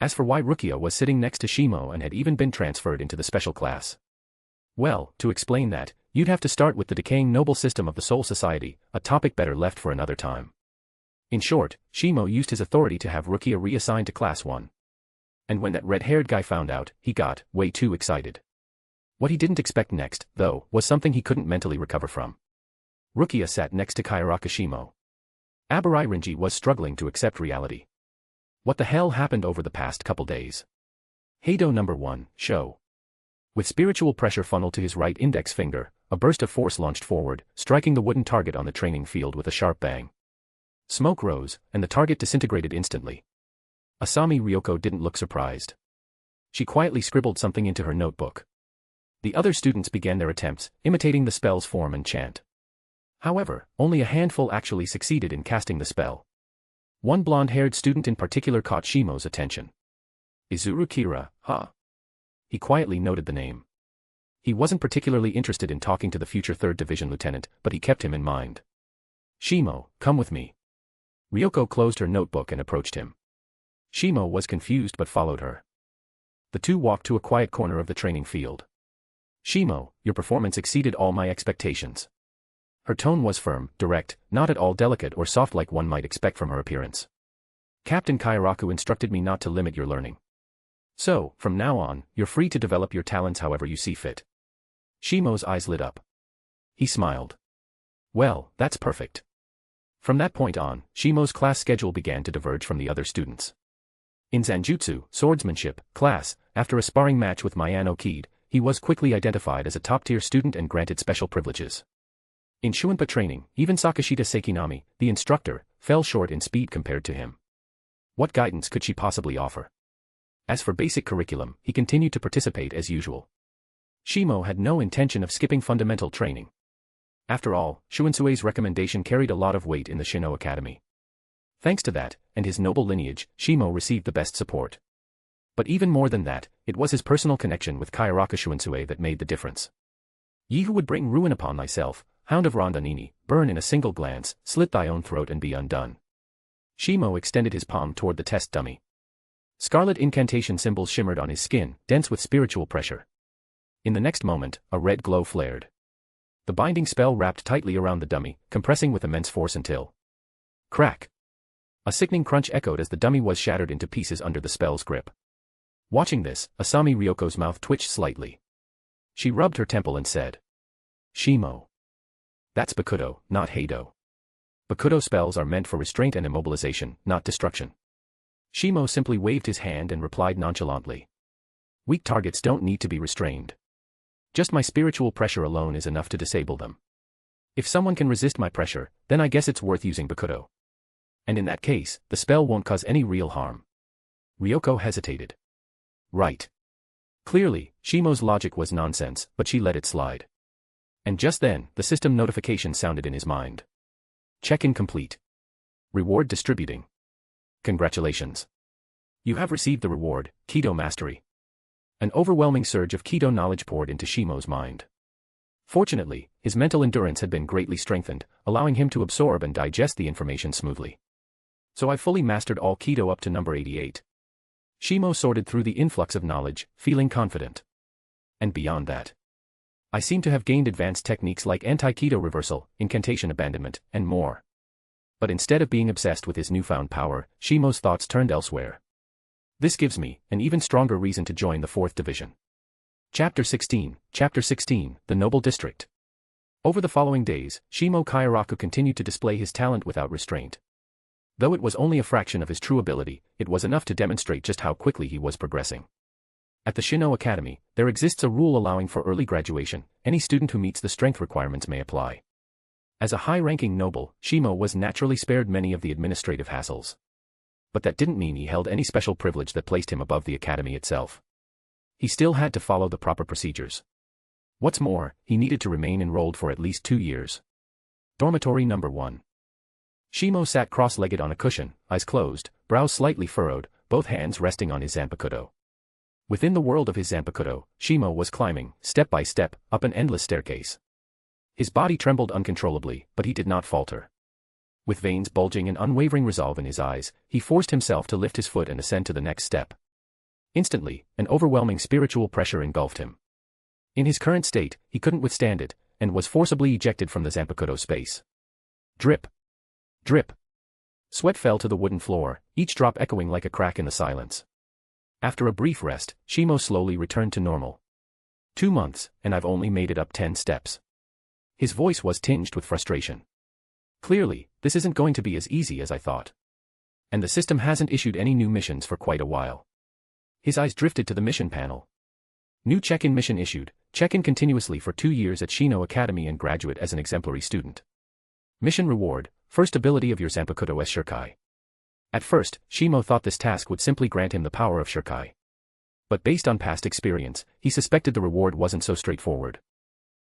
As for why Rukia was sitting next to Shimo and had even been transferred into the special class. Well, to explain that, you'd have to start with the decaying noble system of the Soul Society, a topic better left for another time. In short, Shimo used his authority to have Rukia reassigned to Class 1. And when that red-haired guy found out, he got way too excited. What he didn't expect next, though, was something he couldn't mentally recover from. Rukia sat next to Kyoraku Shimo. Abaririnji was struggling to accept reality. What the hell happened over the past couple days? Heido number 1, show. With spiritual pressure funneled to his right index finger, a burst of force launched forward, striking the wooden target on the training field with a sharp bang. Smoke rose, and the target disintegrated instantly. Asami Ryoko didn't look surprised. She quietly scribbled something into her notebook. The other students began their attempts, imitating the spell's form and chant. However, only a handful actually succeeded in casting the spell. One blonde-haired student in particular caught Shimo's attention. Izuru Kira, huh? He quietly noted the name. He wasn't particularly interested in talking to the future 3rd Division lieutenant, but he kept him in mind. Shimo, come with me. Ryoko closed her notebook and approached him. Shimo was confused but followed her. The two walked to a quiet corner of the training field. Shimo, your performance exceeded all my expectations. Her tone was firm, direct, not at all delicate or soft like one might expect from her appearance. Captain Kyoraku instructed me not to limit your learning. So, from now on, you're free to develop your talents however you see fit. Shimo's eyes lit up. He smiled. Well, that's perfect. From that point on, Shimo's class schedule began to diverge from the other students. In Zanjutsu, swordsmanship, class, after a sparring match with Miyano Kid, he was quickly identified as a top-tier student and granted special privileges. In Shuinpa training, even Sakashita Seikinami, the instructor, fell short in speed compared to him. What guidance could she possibly offer? As for basic curriculum, he continued to participate as usual. Shimo had no intention of skipping fundamental training. After all, Shuinsui's recommendation carried a lot of weight in the Shino Academy. Thanks to that, and his noble lineage, Shimo received the best support. But even more than that, it was his personal connection with Kyoraku Shunsui that made the difference. Ye who would bring ruin upon thyself, Hound of Rondonini, burn in a single glance, slit thy own throat and be undone. Shimo extended his palm toward the test dummy. Scarlet incantation symbols shimmered on his skin, dense with spiritual pressure. In the next moment, a red glow flared. The binding spell wrapped tightly around the dummy, compressing with immense force until... Crack! A sickening crunch echoed as the dummy was shattered into pieces under the spell's grip. Watching this, Asami Ryoko's mouth twitched slightly. She rubbed her temple and said, Shimo. That's Bakudō, not Heido. Bakudō spells are meant for restraint and immobilization, not destruction. Shimo simply waved his hand and replied nonchalantly. Weak targets don't need to be restrained. Just my spiritual pressure alone is enough to disable them. If someone can resist my pressure, then I guess it's worth using Bakudō. And in that case, the spell won't cause any real harm. Ryoko hesitated. Right. Clearly, Shimo's logic was nonsense, but she let it slide. And just then, the system notification sounded in his mind. Check-in complete. Reward distributing. Congratulations. You have received the reward, Kaidō Mastery. An overwhelming surge of Kaidō knowledge poured into Shimo's mind. Fortunately, his mental endurance had been greatly strengthened, allowing him to absorb and digest the information smoothly. So I fully mastered all Kaidō up to number 88. Shimo sorted through the influx of knowledge, feeling confident. And beyond that, I seem to have gained advanced techniques like anti-Kaidō reversal, incantation abandonment, and more. But instead of being obsessed with his newfound power, Shimo's thoughts turned elsewhere. This gives me an even stronger reason to join the 4th Division. Chapter 16, The Noble District. Over the following days, Shimo Kyoraku continued to display his talent without restraint. Though it was only a fraction of his true ability, it was enough to demonstrate just how quickly he was progressing. At the Shino Academy, there exists a rule allowing for early graduation. Any student who meets the strength requirements may apply. As a high-ranking noble, Shimo was naturally spared many of the administrative hassles. But that didn't mean he held any special privilege that placed him above the academy itself. He still had to follow the proper procedures. What's more, he needed to remain enrolled for at least 2 years. Dormitory number 1. Shimo sat cross-legged on a cushion, eyes closed, brows slightly furrowed, both hands resting on his Zanpakutō. Within the world of his Zanpakutō, Shimo was climbing, step by step, up an endless staircase. His body trembled uncontrollably, but he did not falter. With veins bulging and unwavering resolve in his eyes, he forced himself to lift his foot and ascend to the next step. Instantly, an overwhelming spiritual pressure engulfed him. In his current state, he couldn't withstand it, and was forcibly ejected from the Zanpakutō space. Drip. Drip. Sweat fell to the wooden floor, each drop echoing like a crack in the silence. After a brief rest, Shimo slowly returned to normal. 2 months, and I've only made it up 10 steps. His voice was tinged with frustration. Clearly, this isn't going to be as easy as I thought. And the system hasn't issued any new missions for quite a while. His eyes drifted to the mission panel. New check-in mission issued, check-in continuously for 2 years at Shino Academy and graduate as an exemplary student. Mission reward, first ability of your Zanpakutō S Shirkai. At first, Shimo thought this task would simply grant him the power of Shirkai. But based on past experience, he suspected the reward wasn't so straightforward.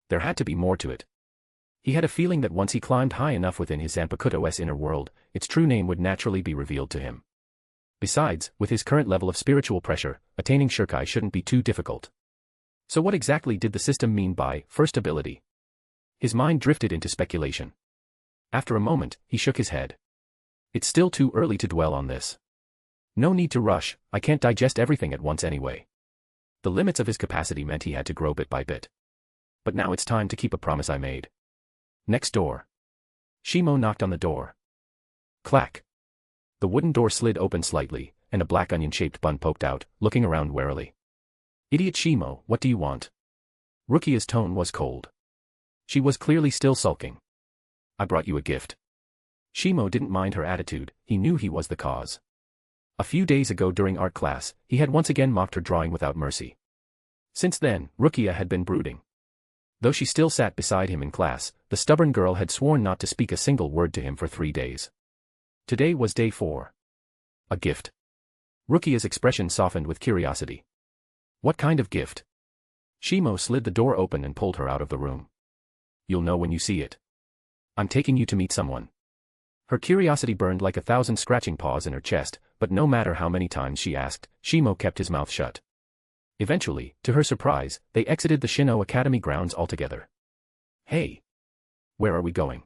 There had to be more to it. He had a feeling that once he climbed high enough within his Zanpakutō's inner world, its true name would naturally be revealed to him. Besides, with his current level of spiritual pressure, attaining Shirkai shouldn't be too difficult. So what exactly did the system mean by first ability? His mind drifted into speculation. After a moment, he shook his head. It's still too early to dwell on this. No need to rush, I can't digest everything at once anyway. The limits of his capacity meant he had to grow bit by bit. But now it's time to keep a promise I made. Next door. Shimo knocked on the door. Clack. The wooden door slid open slightly, and a black onion-shaped bun poked out, looking around warily. Idiot Shimo, what do you want? Rukia's tone was cold. She was clearly still sulking. I brought you a gift. Shimo didn't mind her attitude, he knew he was the cause. A few days ago during art class, he had once again mocked her drawing without mercy. Since then, Rukia had been brooding. Though she still sat beside him in class, the stubborn girl had sworn not to speak a single word to him for 3 days. Today was day 4. A gift. Rukia's expression softened with curiosity. What kind of gift? Shimo slid the door open and pulled her out of the room. You'll know when you see it. I'm taking you to meet someone. Her curiosity burned like 1,000 scratching paws in her chest, but no matter how many times she asked, Shimo kept his mouth shut. Eventually, to her surprise, they exited the Shino Academy grounds altogether. Hey! Where are we going?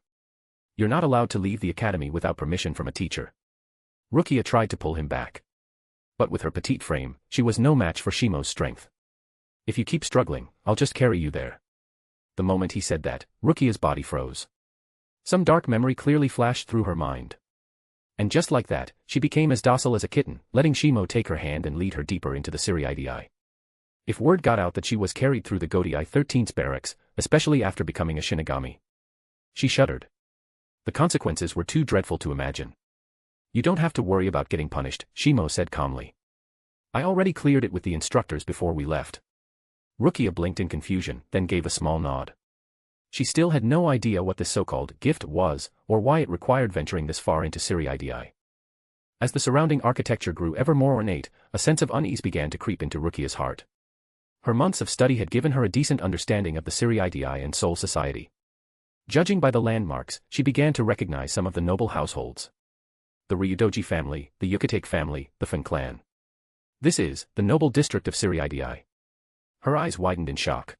You're not allowed to leave the academy without permission from a teacher. Rukia tried to pull him back. But with her petite frame, she was no match for Shimo's strength. If you keep struggling, I'll just carry you there. The moment he said that, Rukia's body froze. Some dark memory clearly flashed through her mind. And just like that, she became as docile as a kitten, letting Shimo take her hand and lead her deeper into the Siriidii. If word got out that she was carried through the Godii 13th barracks, especially after becoming a Shinigami, she shuddered. The consequences were too dreadful to imagine. You don't have to worry about getting punished, Shimo said calmly. I already cleared it with the instructors before we left. Rukia blinked in confusion, then gave a small nod. She still had no idea what this so-called gift was, or why it required venturing this far into Siriidii. As the surrounding architecture grew ever more ornate, a sense of unease began to creep into Rukia's heart. Her months of study had given her a decent understanding of the Siriidii and Soul Society. Judging by the landmarks, she began to recognize some of the noble households. The Ryudoji family, the Yucatec family, the Fan clan. This is the noble district of Siriidii. Her eyes widened in shock.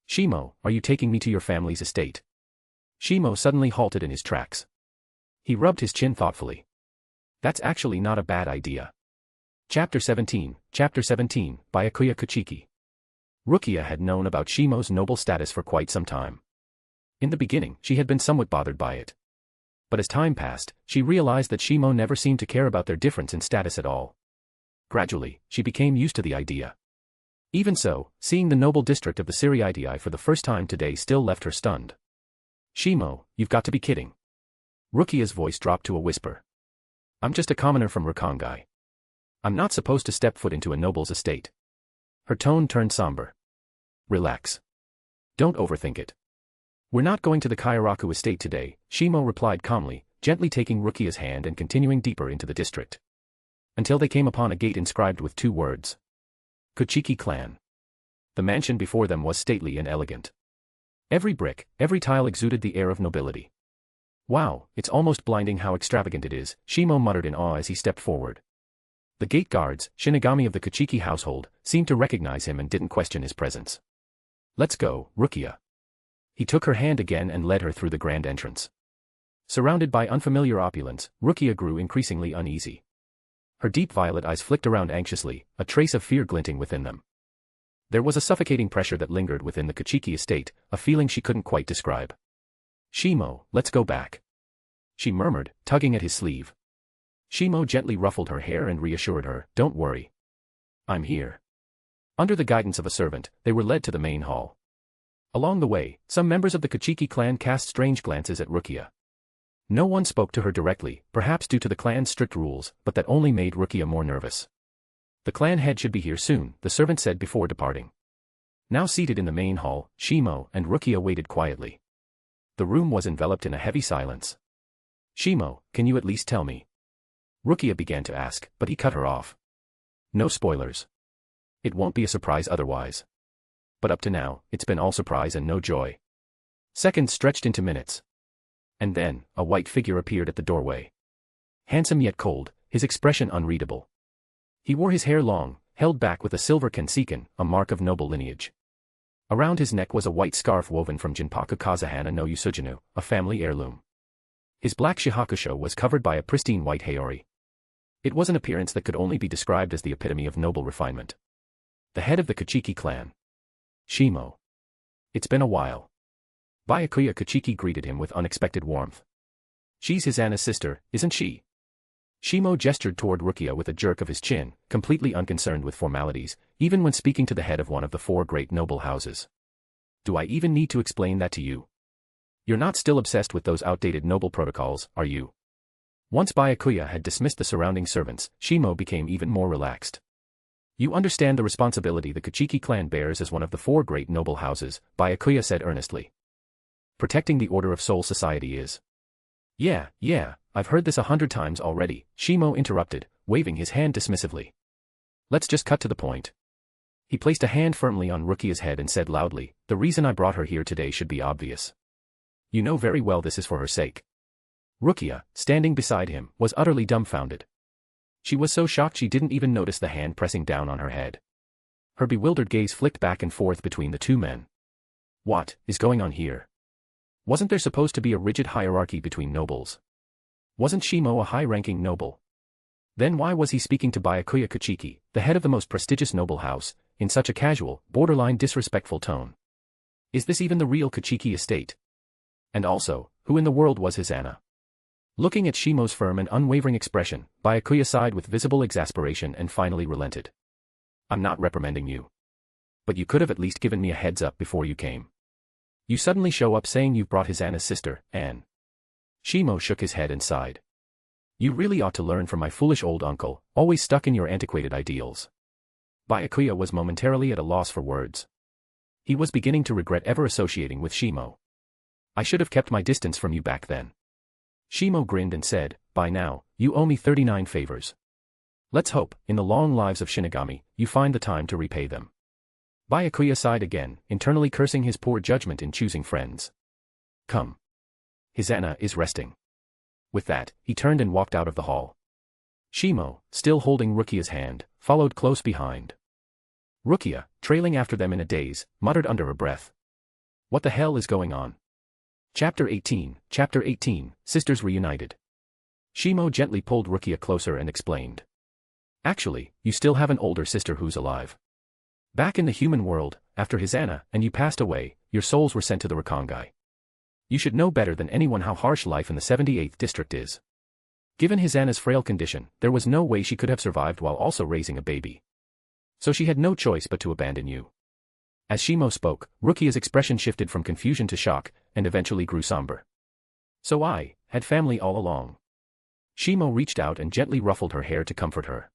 Shimo, are you taking me to your family's estate? Shimo suddenly halted in his tracks. He rubbed his chin thoughtfully. That's actually not a bad idea. Chapter 17, by Akuya Kuchiki. Rukia had known about Shimo's noble status for quite some time. In the beginning, she had been somewhat bothered by it. But as time passed, she realized that Shimo never seemed to care about their difference in status at all. Gradually, she became used to the idea. Even so, seeing the noble district of the Siriidii for the first time today still left her stunned. Shimo, you've got to be kidding. Rukia's voice dropped to a whisper. I'm just a commoner from Rakongai. I'm not supposed to step foot into a noble's estate. Her tone turned somber. Relax. Don't overthink it. We're not going to the Kyoraku estate today, Shimo replied calmly, gently taking Rukia's hand and continuing deeper into the district. Until they came upon a gate inscribed with 2 words. Kuchiki clan. The mansion before them was stately and elegant. Every brick, every tile exuded the air of nobility. Wow, it's almost blinding how extravagant it is, Shimo muttered in awe as he stepped forward. The gate guards, Shinigami of the Kuchiki household, seemed to recognize him and didn't question his presence. Let's go, Rukia. He took her hand again and led her through the grand entrance. Surrounded by unfamiliar opulence, Rukia grew increasingly uneasy. Her deep violet eyes flicked around anxiously, a trace of fear glinting within them. There was a suffocating pressure that lingered within the Kuchiki estate, a feeling she couldn't quite describe. Shimo, let's go back. She murmured, tugging at his sleeve. Shimo gently ruffled her hair and reassured her, don't worry. I'm here. Under the guidance of a servant, they were led to the main hall. Along the way, some members of the Kuchiki clan cast strange glances at Rukia. No one spoke to her directly, perhaps due to the clan's strict rules, but that only made Rukia more nervous. The clan head should be here soon, the servant said before departing. Now seated in the main hall, Shimo and Rukia waited quietly. The room was enveloped in a heavy silence. Shimo, can you at least tell me? Rukia began to ask, but he cut her off. No spoilers. It won't be a surprise otherwise. But up to now, it's been all surprise and no joy. Seconds stretched into minutes. And then, a white figure appeared at the doorway. Handsome yet cold, his expression unreadable. He wore his hair long, held back with a silver kansekin, a mark of noble lineage. Around his neck was a white scarf woven from Jinpaku Kazuhana no Yusujinu, a family heirloom. His black shihakusho was covered by a pristine white haori. It was an appearance that could only be described as the epitome of noble refinement. The head of the Kuchiki clan. Shimo. It's been a while. Byakuya Kuchiki greeted him with unexpected warmth. She's Hisana's sister, isn't she? Shimo gestured toward Rukia with a jerk of his chin, completely unconcerned with formalities, even when speaking to the head of one of the 4 great noble houses. Do I even need to explain that to you? You're not still obsessed with those outdated noble protocols, are you? Once Byakuya had dismissed the surrounding servants, Shimo became even more relaxed. You understand the responsibility the Kuchiki clan bears as one of the 4 great noble houses, Byakuya said earnestly. Protecting the order of Soul Society is. Yeah, I've heard this 100 times already, Shimo interrupted, waving his hand dismissively. Let's just cut to the point. He placed a hand firmly on Rukia's head and said loudly, the reason I brought her here today should be obvious. You know very well this is for her sake. Rukia, standing beside him, was utterly dumbfounded. She was so shocked she didn't even notice the hand pressing down on her head. Her bewildered gaze flicked back and forth between the 2 men. What is going on here? Wasn't there supposed to be a rigid hierarchy between nobles? Wasn't Shimo a high-ranking noble? Then why was he speaking to Byakuya Kuchiki, the head of the most prestigious noble house, in such a casual, borderline disrespectful tone? Is this even the real Kuchiki estate? And also, who in the world was Hisana? Looking at Shimo's firm and unwavering expression, Byakuya sighed with visible exasperation and finally relented. I'm not reprimanding you. But you could have at least given me a heads up before you came. You suddenly show up saying you've brought Hisana's sister, Anne. Shimo shook his head and sighed. You really ought to learn from my foolish old uncle, always stuck in your antiquated ideals. Byakuya was momentarily at a loss for words. He was beginning to regret ever associating with Shimo. I should have kept my distance from you back then. Shimo grinned and said, by now, you owe me 39 favors. Let's hope, in the long lives of Shinigami, you find the time to repay them. Byakuya sighed again, internally cursing his poor judgment in choosing friends. Come. Hisana is resting. With that, he turned and walked out of the hall. Shimo, still holding Rukia's hand, followed close behind. Rukia, trailing after them in a daze, muttered under her breath. What the hell is going on? Chapter 18, Sisters Reunited. Shimo gently pulled Rukia closer and explained. Actually, you still have an older sister who's alive. Back in the human world, after Hisana and you passed away, your souls were sent to the Rakangai. You should know better than anyone how harsh life in the 78th district is. Given Hisana's frail condition, there was no way she could have survived while also raising a baby. So she had no choice but to abandon you. As Shimo spoke, Rukia's expression shifted from confusion to shock, and eventually grew somber. So I had family all along. Shimo reached out and gently ruffled her hair to comfort her.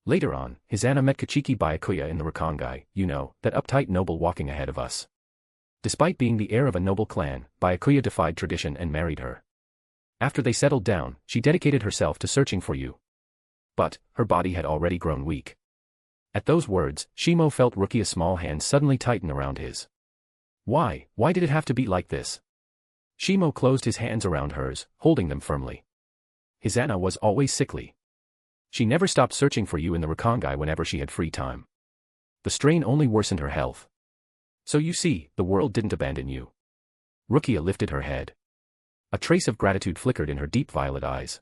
Later on, Hisana met Kachiki Byakuya in the Rakangai, you know, that uptight noble walking ahead of us. Despite being the heir of a noble clan, Byakuya defied tradition and married her. After they settled down, she dedicated herself to searching for you. But, her body had already grown weak. At those words, Shimo felt Rukia's small hands suddenly tighten around his. Why did it have to be like this? Shimo closed his hands around hers, holding them firmly. Hisana was always sickly. She never stopped searching for you in the Rakangai whenever she had free time. The strain only worsened her health. So you see, the world didn't abandon you. Rukia lifted her head. A trace of gratitude flickered in her deep violet eyes.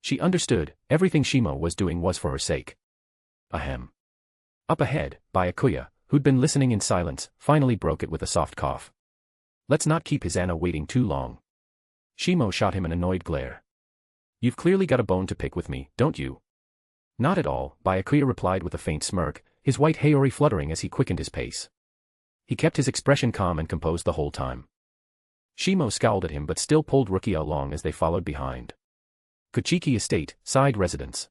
She understood, everything Shimo was doing was for her sake. Ahem. Up ahead, Byakuya, who'd been listening in silence, finally broke it with a soft cough. Let's not keep Hisana waiting too long. Shimo shot him an annoyed glare. You've clearly got a bone to pick with me, don't you? Not at all, Byakuya replied with a faint smirk, his white haori fluttering as he quickened his pace. He kept his expression calm and composed the whole time. Shimo scowled at him but still pulled Rukia along as they followed behind. Kuchiki Estate, side residence.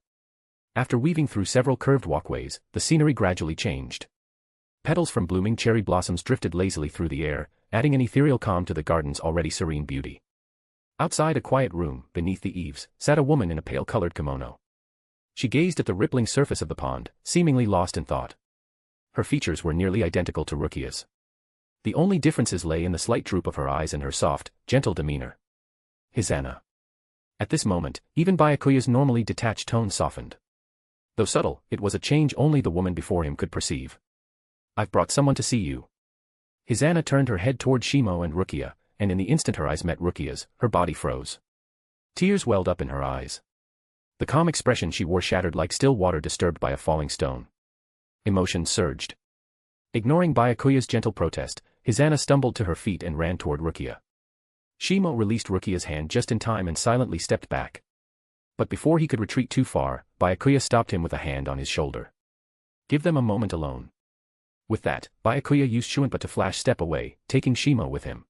After weaving through several curved walkways, the scenery gradually changed. Petals from blooming cherry blossoms drifted lazily through the air, adding an ethereal calm to the garden's already serene beauty. Outside a quiet room, beneath the eaves, sat a woman in a pale-colored kimono. She gazed at the rippling surface of the pond, seemingly lost in thought. Her features were nearly identical to Rukia's. The only differences lay in the slight droop of her eyes and her soft, gentle demeanor. Hisana. At this moment, even Byakuya's normally detached tone softened. Though subtle, it was a change only the woman before him could perceive. I've brought someone to see you. Hisana turned her head toward Shimo and Rukia, and in the instant her eyes met Rukia's, her body froze. Tears welled up in her eyes. The calm expression she wore shattered like still water disturbed by a falling stone. Emotions surged. Ignoring Byakuya's gentle protest, Hisana stumbled to her feet and ran toward Rukia. Shimo released Rukia's hand just in time and silently stepped back. But before he could retreat too far, Byakuya stopped him with a hand on his shoulder. Give them a moment alone. With that, Byakuya used Shuinpa to flash step away, taking Shimo with him.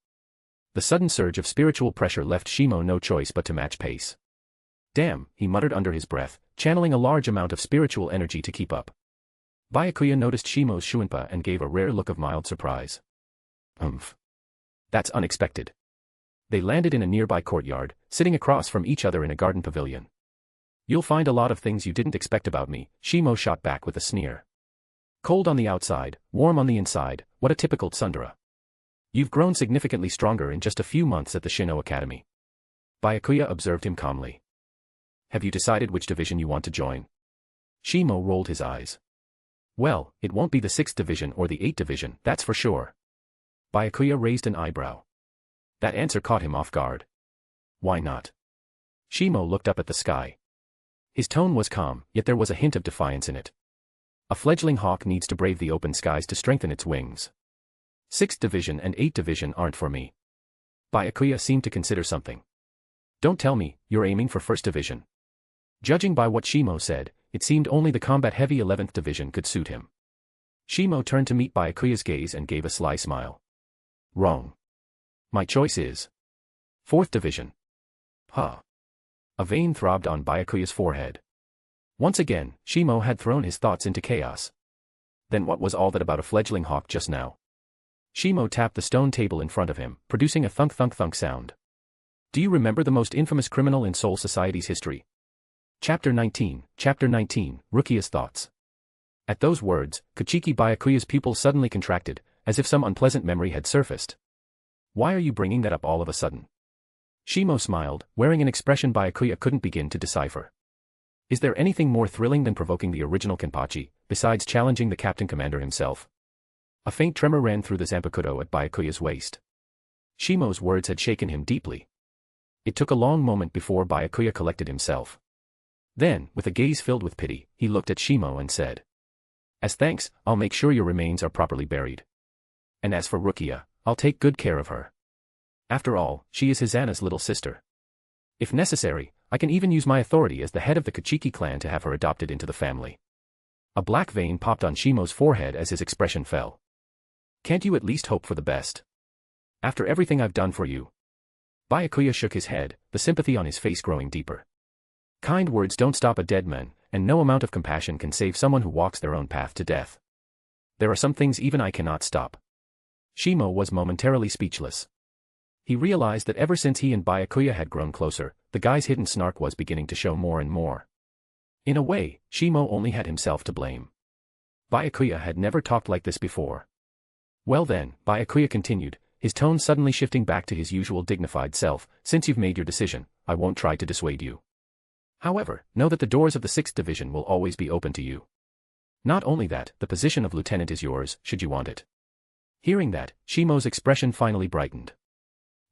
The sudden surge of spiritual pressure left Shimo no choice but to match pace. Damn, he muttered under his breath, channeling a large amount of spiritual energy to keep up. Byakuya noticed Shimo's Shuinpa and gave a rare look of mild surprise. That's unexpected. They landed in a nearby courtyard, sitting across from each other in a garden pavilion. You'll find a lot of things you didn't expect about me, Shimo shot back with a sneer. Cold on the outside, warm on the inside, what a typical tsundere. You've grown significantly stronger in just a few months at the Shino Academy. Byakuya observed him calmly. Have you decided which division you want to join? Shimo rolled his eyes. Well, it won't be the 6th division or the 8th division, that's for sure. Byakuya raised an eyebrow. That answer caught him off guard. Why not? Shimo looked up at the sky. His tone was calm, yet there was a hint of defiance in it. A fledgling hawk needs to brave the open skies to strengthen its wings. 6th division and 8th division aren't for me. Byakuya seemed to consider something. Don't tell me, you're aiming for 1st division. Judging by what Shimo said, it seemed only the combat-heavy 11th division could suit him. Shimo turned to meet Byakuya's gaze and gave a sly smile. Wrong. My choice is 4th division. Huh. A vein throbbed on Byakuya's forehead. Once again, Shimo had thrown his thoughts into chaos. Then what was all that about a fledgling hawk just now? Shimo tapped the stone table in front of him, producing a thunk-thunk-thunk sound. Do you remember the most infamous criminal in Soul Society's history? Chapter 19, Rukia's thoughts. At those words, Kachiki Byakuya's pupils suddenly contracted, as if some unpleasant memory had surfaced. Why are you bringing that up all of a sudden? Shimo smiled, wearing an expression Byakuya couldn't begin to decipher. Is there anything more thrilling than provoking the original Kenpachi, besides challenging the captain commander himself? A faint tremor ran through the Zanpakutō at Byakuya's waist. Shimo's words had shaken him deeply. It took a long moment before Byakuya collected himself. Then, with a gaze filled with pity, he looked at Shimo and said, "As thanks, I'll make sure your remains are properly buried. And as for Rukia, I'll take good care of her. After all, she is Hisana's little sister. If necessary, I can even use my authority as the head of the Kachiki clan to have her adopted into the family." A black vein popped on Shimo's forehead as his expression fell. "Can't you at least hope for the best? After everything I've done for you?" Byakuya shook his head, the sympathy on his face growing deeper. Kind words don't stop a dead man, and no amount of compassion can save someone who walks their own path to death. There are some things even I cannot stop. Shimo was momentarily speechless. He realized that ever since he and Byakuya had grown closer, the guy's hidden snark was beginning to show more and more. In a way, Shimo only had himself to blame. Byakuya had never talked like this before. "Well then," Byakuya continued, his tone suddenly shifting back to his usual dignified self, "since you've made your decision, I won't try to dissuade you. However, know that the doors of the 6th Division will always be open to you. Not only that, the position of lieutenant is yours, should you want it." Hearing that, Shimo's expression finally brightened.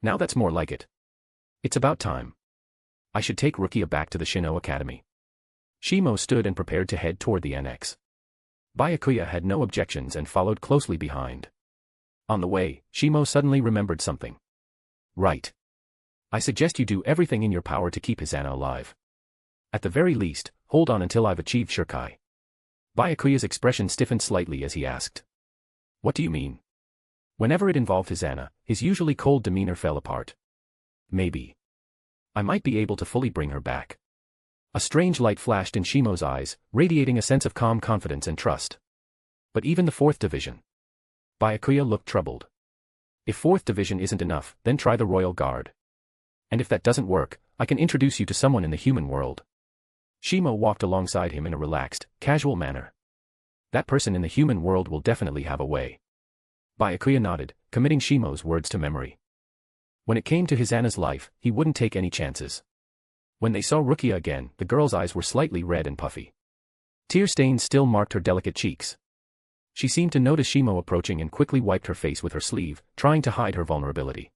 "Now that's more like it. It's about time. I should take Rukia back to the Shino Academy." Shimo stood and prepared to head toward the annex. Byakuya had no objections and followed closely behind. On the way, Shimo suddenly remembered something. "Right. I suggest you do everything in your power to keep Hisana alive. At the very least, hold on until I've achieved Shirkai." Byakuya's expression stiffened slightly as he asked, "What do you mean?" Whenever it involved Hisana, his usually cold demeanor fell apart. "Maybe I might be able to fully bring her back." A strange light flashed in Shimo's eyes, radiating a sense of calm confidence and trust. "But even the 4th Division?" Byakuya looked troubled. "If 4th Division isn't enough, then try the Royal Guard. And if that doesn't work, I can introduce you to someone in the human world." Shimo walked alongside him in a relaxed, casual manner. "That person in the human world will definitely have a way." Byakuya nodded, committing Shimo's words to memory. When it came to Hisana's life, he wouldn't take any chances. When they saw Rukia again, the girl's eyes were slightly red and puffy. Tear stains still marked her delicate cheeks. She seemed to notice Shimo approaching and quickly wiped her face with her sleeve, trying to hide her vulnerability.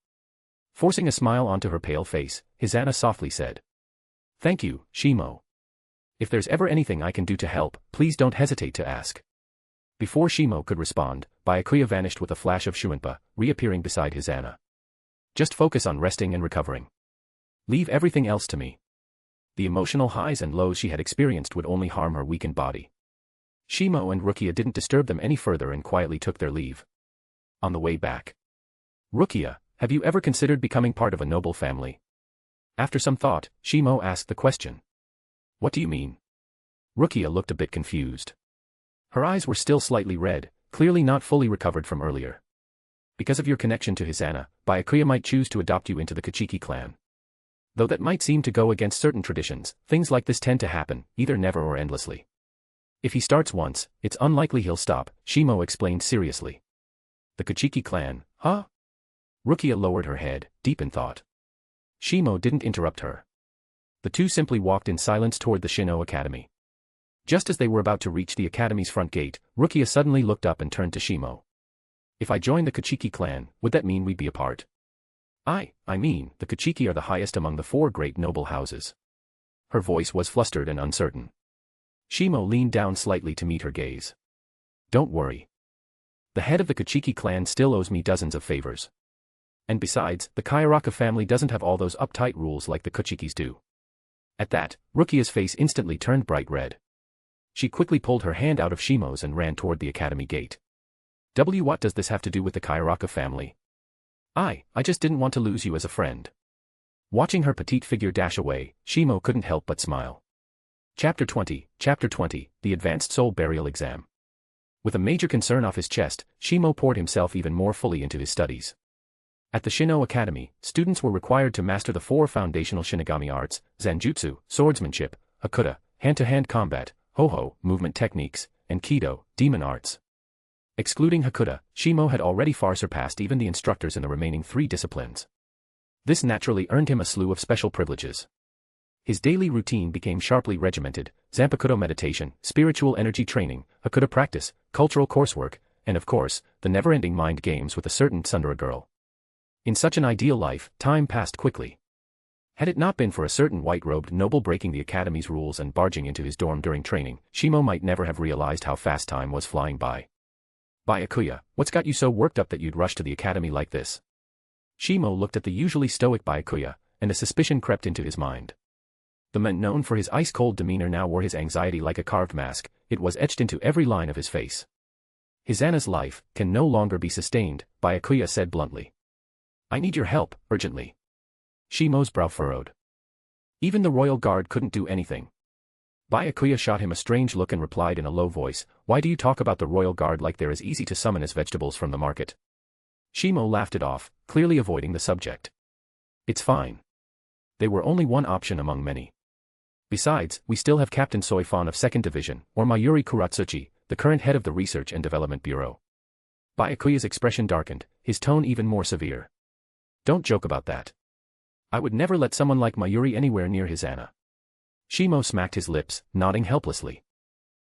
Forcing a smile onto her pale face, Hisana softly said, "Thank you, Shimo. If there's ever anything I can do to help, please don't hesitate to ask." Before Shimo could respond, Byakuya vanished with a flash of Shuinpa, reappearing beside Hisana. "Just focus on resting and recovering. Leave everything else to me." The emotional highs and lows she had experienced would only harm her weakened body. Shimo and Rukia didn't disturb them any further and quietly took their leave. On the way back, "Rukia, have you ever considered becoming part of a noble family?" After some thought, Shimo asked the question. "What do you mean?" Rukia looked a bit confused. Her eyes were still slightly red, clearly not fully recovered from earlier. "Because of your connection to Hisana, Byakuya might choose to adopt you into the Kachiki clan. Though that might seem to go against certain traditions, things like this tend to happen, either never or endlessly. If he starts once, it's unlikely he'll stop," Shimo explained seriously. "The Kachiki clan, huh?" Rukia lowered her head, deep in thought. Shimo didn't interrupt her. The two simply walked in silence toward the Shino Academy. Just as they were about to reach the academy's front gate, Rukia suddenly looked up and turned to Shimo. "If I join the Kachiki clan, would that mean we'd be apart?" I mean, the Kachiki are the highest among the 4 great noble houses." Her voice was flustered and uncertain. Shimo leaned down slightly to meet her gaze. "Don't worry. The head of the Kachiki clan still owes me dozens of favors. And besides, the Kyoraku family doesn't have all those uptight rules like the Kachikis do." At that, Rukia's face instantly turned bright red. She quickly pulled her hand out of Shimo's and ran toward the academy gate. What does this have to do with the Kyoraku family?" I just didn't want to lose you as a friend." Watching her petite figure dash away, Shimo couldn't help but smile. Chapter 20, The Advanced Soul Burial Exam. With a major concern off his chest, Shimo poured himself even more fully into his studies. At the Shino Academy, students were required to master the 4 foundational Shinigami arts: Zanjutsu, swordsmanship, Hakuta, hand-to-hand combat, Ho-Ho, movement techniques, and Kaidō, demon arts. Excluding Hakuda, Shimo had already far surpassed even the instructors in the remaining 3 disciplines. This naturally earned him a slew of special privileges. His daily routine became sharply regimented: Zanpakutō meditation, spiritual energy training, Hakuda practice, cultural coursework, and of course, the never-ending mind games with a certain tsundere girl. In such an ideal life, time passed quickly. Had it not been for a certain white-robed noble breaking the academy's rules and barging into his dorm during training, Shimo might never have realized how fast time was flying by. Byakuya, what's got you so worked up that you'd rush to the academy like this? Shimo looked at the usually stoic Byakuya, and a suspicion crept into his mind. The man known for his ice-cold demeanor now wore his anxiety like a carved mask. It was etched into every line of his face. Hizana's life can no longer be sustained, Byakuya said bluntly. I need your help, urgently. Shimo's brow furrowed. Even the royal guard couldn't do anything. Byakuya shot him a strange look and replied in a low voice, why do you talk about the royal guard like they're as easy to summon as vegetables from the market? Shimo laughed it off, clearly avoiding the subject. It's fine. They were only one option among many. Besides, we still have Captain Soifan of 2nd Division, or Mayuri Kuratsuchi, the current head of the Research and Development Bureau. Byakuya's expression darkened, his tone even more severe. Don't joke about that. I would never let someone like Mayuri anywhere near Hizana. Shimo smacked his lips, nodding helplessly.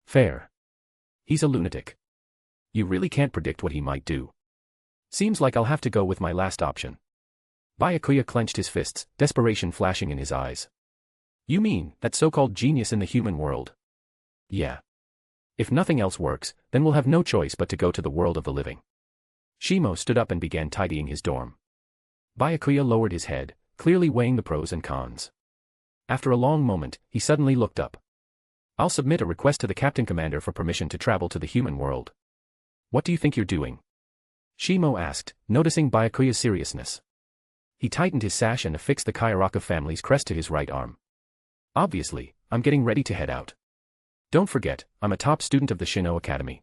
Fair. He's a lunatic. You really can't predict what he might do. Seems like I'll have to go with my last option. Byakuya clenched his fists, desperation flashing in his eyes. You mean, that so-called genius in the human world? Yeah. If nothing else works, then we'll have no choice but to go to the world of the living. Shimo stood up and began tidying his dorm. Byakuya lowered his head, clearly weighing the pros and cons. After a long moment, he suddenly looked up. I'll submit a request to the Captain Commander for permission to travel to the human world. What do you think you're doing? Shimo asked, noticing Byakuya's seriousness. He tightened his sash and affixed the Kyoraku family's crest to his right arm. Obviously, I'm getting ready to head out. Don't forget, I'm a top student of the Shino Academy.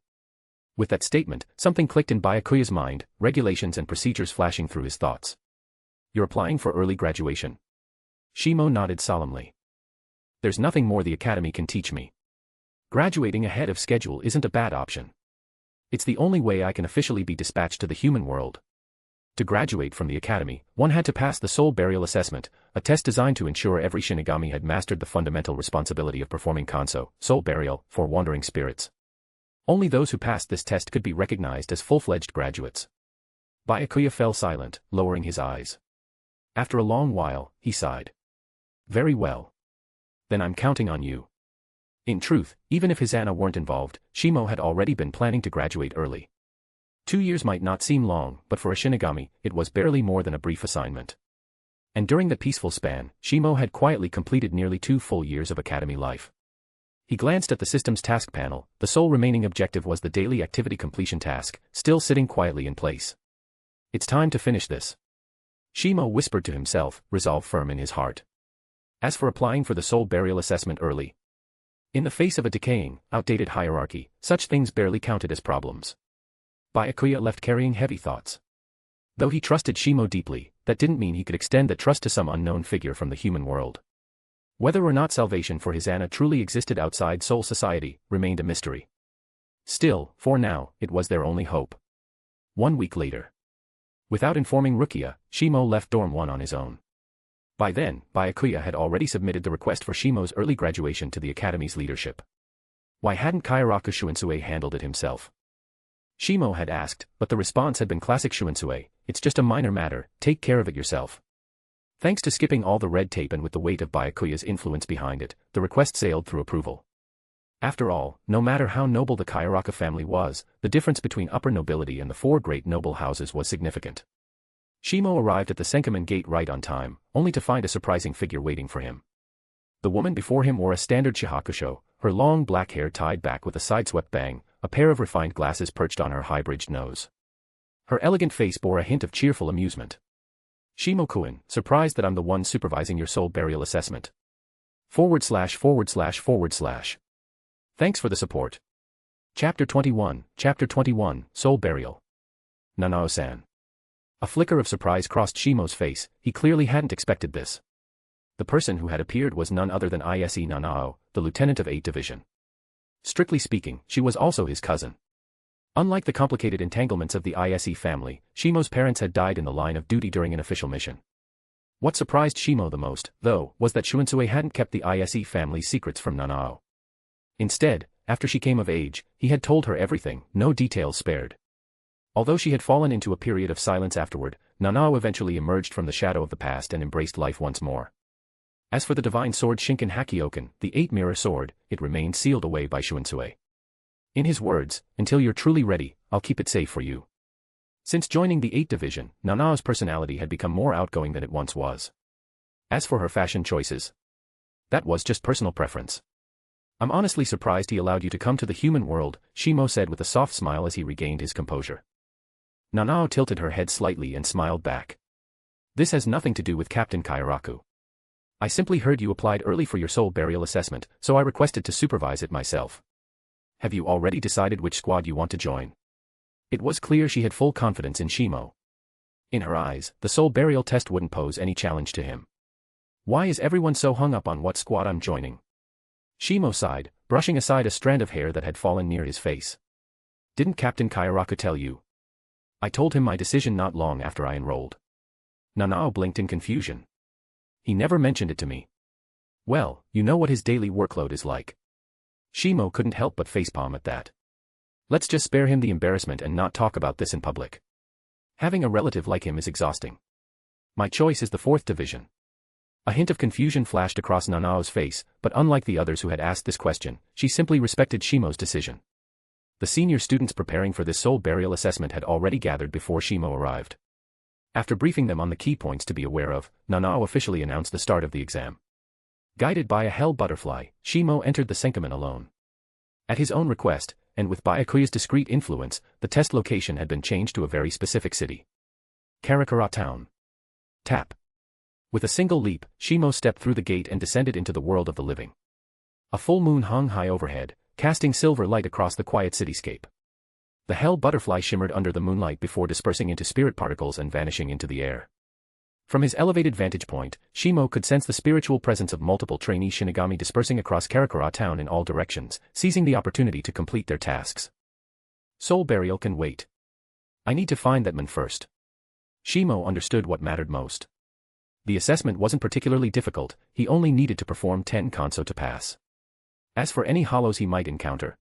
With that statement, something clicked in Byakuya's mind, regulations and procedures flashing through his thoughts. You're applying for early graduation. Shimo nodded solemnly. There's nothing more the academy can teach me. Graduating ahead of schedule isn't a bad option. It's the only way I can officially be dispatched to the human world. To graduate from the academy, one had to pass the soul burial assessment, a test designed to ensure every Shinigami had mastered the fundamental responsibility of performing kanso, soul burial, for wandering spirits. Only those who passed this test could be recognized as full-fledged graduates. Byakuya fell silent, lowering his eyes. After a long while, he sighed. Very well. Then I'm counting on you. In truth, even if Hizana weren't involved, Shimo had already been planning to graduate early. 2 years might not seem long, but for a Shinigami, it was barely more than a brief assignment. And during that peaceful span, Shimo had quietly completed nearly 2 full years of academy life. He glanced at the system's task panel. The sole remaining objective was the daily activity completion task, still sitting quietly in place. It's time to finish this. Shimo whispered to himself, resolve firm in his heart. As for applying for the soul burial assessment early, in the face of a decaying, outdated hierarchy, such things barely counted as problems. Byakuya left carrying heavy thoughts. Though he trusted Shimo deeply, that didn't mean he could extend that trust to some unknown figure from the human world. Whether or not salvation for Hizana truly existed outside soul society, remained a mystery. Still, for now, it was their only hope. 1 week later. Without informing Rukia, Shimo left Dorm 1 on his own. By then, Byakuya had already submitted the request for Shimo's early graduation to the academy's leadership. Why hadn't Kyoraku Shunsui handled it himself? Shimo had asked, but the response had been classic Shunsui, it's just a minor matter, take care of it yourself. Thanks to skipping all the red tape and with the weight of Byakuya's influence behind it, the request sailed through approval. After all, no matter how noble the Kyoraku family was, the difference between upper nobility and the 4 great noble houses was significant. Shimo arrived at the Senkaman gate right on time, only to find a surprising figure waiting for him. The woman before him wore a standard shihakusho, her long black hair tied back with a sideswept bang, a pair of refined glasses perched on her high-bridged nose. Her elegant face bore a hint of cheerful amusement. Shimo-kun, surprised that I'm the one supervising your soul burial assessment. / Thanks for the support. Chapter 21, Soul Burial. Nanao-san. A flicker of surprise crossed Shimo's face, he clearly hadn't expected this. The person who had appeared was none other than Ise Nanao, the lieutenant of 8th Division. Strictly speaking, she was also his cousin. Unlike the complicated entanglements of the ISE family, Shimo's parents had died in the line of duty during an official mission. What surprised Shimo the most, though, was that Shunsui hadn't kept the ISE family's secrets from Nanao. Instead, after she came of age, he had told her everything, no details spared. Although she had fallen into a period of silence afterward, Nanao eventually emerged from the shadow of the past and embraced life once more. As for the divine sword Shinken Hakioken, the eight-mirror sword, it remained sealed away by Shunsui. In his words, "Until you're truly ready, I'll keep it safe for you." Since joining the 8th Division, Nanao's personality had become more outgoing than it once was. As for her fashion choices, that was just personal preference. "I'm honestly surprised he allowed you to come to the human world," Shimo said with a soft smile as he regained his composure. Nanao tilted her head slightly and smiled back. "This has nothing to do with Captain Kyoraku. I simply heard you applied early for your soul burial assessment, so I requested to supervise it myself." "Have you already decided which squad you want to join?" It was clear she had full confidence in Shimo. In her eyes, the soul burial test wouldn't pose any challenge to him. "Why is everyone so hung up on what squad I'm joining?" Shimo sighed, brushing aside a strand of hair that had fallen near his face. "Didn't Captain Kyoraku tell you?" "I told him my decision not long after I enrolled." Nanao blinked in confusion. "He never mentioned it to me." "Well, you know what his daily workload is like." Shimo couldn't help but facepalm at that. "Let's just spare him the embarrassment and not talk about this in public. Having a relative like him is exhausting. My choice is the 4th Division." A hint of confusion flashed across Nanao's face, but unlike the others who had asked this question, she simply respected Shimo's decision. The senior students preparing for this soul burial assessment had already gathered before Shimo arrived. After briefing them on the key points to be aware of, Nanao officially announced the start of the exam. Guided by a hell butterfly, Shimo entered the Senkamen alone. At his own request, and with Byakuya's discreet influence, the test location had been changed to a very specific city. Karakura Town. Tap. With a single leap, Shimo stepped through the gate and descended into the world of the living. A full moon hung high overhead, casting silver light across the quiet cityscape. The hell butterfly shimmered under the moonlight before dispersing into spirit particles and vanishing into the air. From his elevated vantage point, Shimo could sense the spiritual presence of multiple trainee Shinigami dispersing across Karakura Town in all directions, seizing the opportunity to complete their tasks. Soul burial can wait. I need to find that man first. Shimo understood what mattered most. The assessment wasn't particularly difficult, he only needed to perform 10 kanso to pass. As for any hollows he might encounter,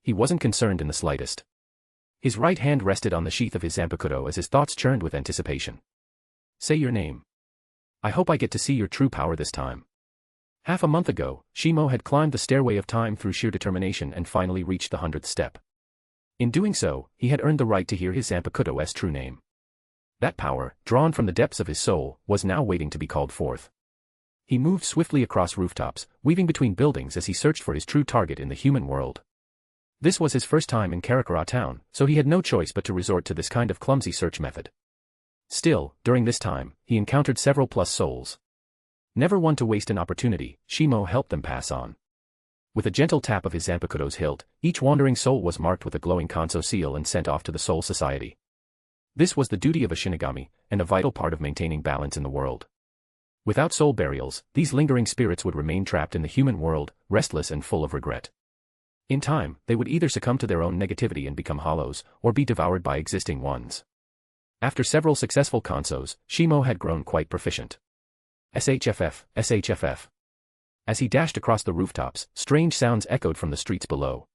he wasn't concerned in the slightest. His right hand rested on the sheath of his Zanpakutō as his thoughts churned with anticipation. "Say your name. I hope I get to see your true power this time." Half a month ago, Shimo had climbed the stairway of time through sheer determination and finally reached the 100th step. In doing so, he had earned the right to hear his Zanpakutō's true name. That power, drawn from the depths of his soul, was now waiting to be called forth. He moved swiftly across rooftops, weaving between buildings as he searched for his true target in the human world. This was his first time in Karakura Town, so he had no choice but to resort to this kind of clumsy search method. Still, during this time, he encountered several plus souls. Never one to waste an opportunity, Shimo helped them pass on. With a gentle tap of his Zanpakutō's hilt, each wandering soul was marked with a glowing kanso seal and sent off to the Soul Society. This was the duty of a Shinigami, and a vital part of maintaining balance in the world. Without soul burials, these lingering spirits would remain trapped in the human world, restless and full of regret. In time, they would either succumb to their own negativity and become hollows, or be devoured by existing ones. After several successful kansos, Shimo had grown quite proficient. SHFF, SHFF. As he dashed across the rooftops, strange sounds echoed from the streets below.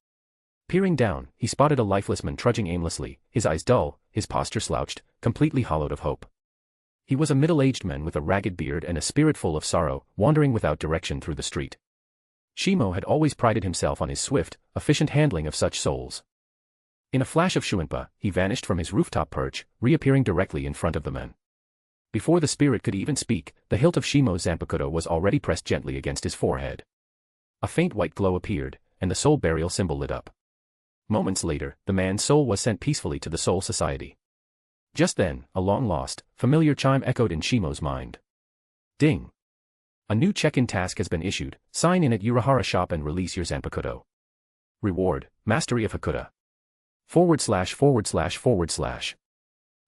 Peering down, he spotted a lifeless man trudging aimlessly, his eyes dull, his posture slouched, completely hollowed of hope. He was a middle-aged man with a ragged beard and a spirit full of sorrow, wandering without direction through the street. Shimo had always prided himself on his swift, efficient handling of such souls. In a flash of Shuinpa, he vanished from his rooftop perch, reappearing directly in front of the man. Before the spirit could even speak, the hilt of Shimo's Zanpakutō was already pressed gently against his forehead. A faint white glow appeared, and the soul burial symbol lit up. Moments later, the man's soul was sent peacefully to the Soul Society. Just then, a long-lost, familiar chime echoed in Shimo's mind. Ding! A new check-in task has been issued. Sign in at Urahara shop and release your Zanpakutō. Reward, Mastery of Hakuta. //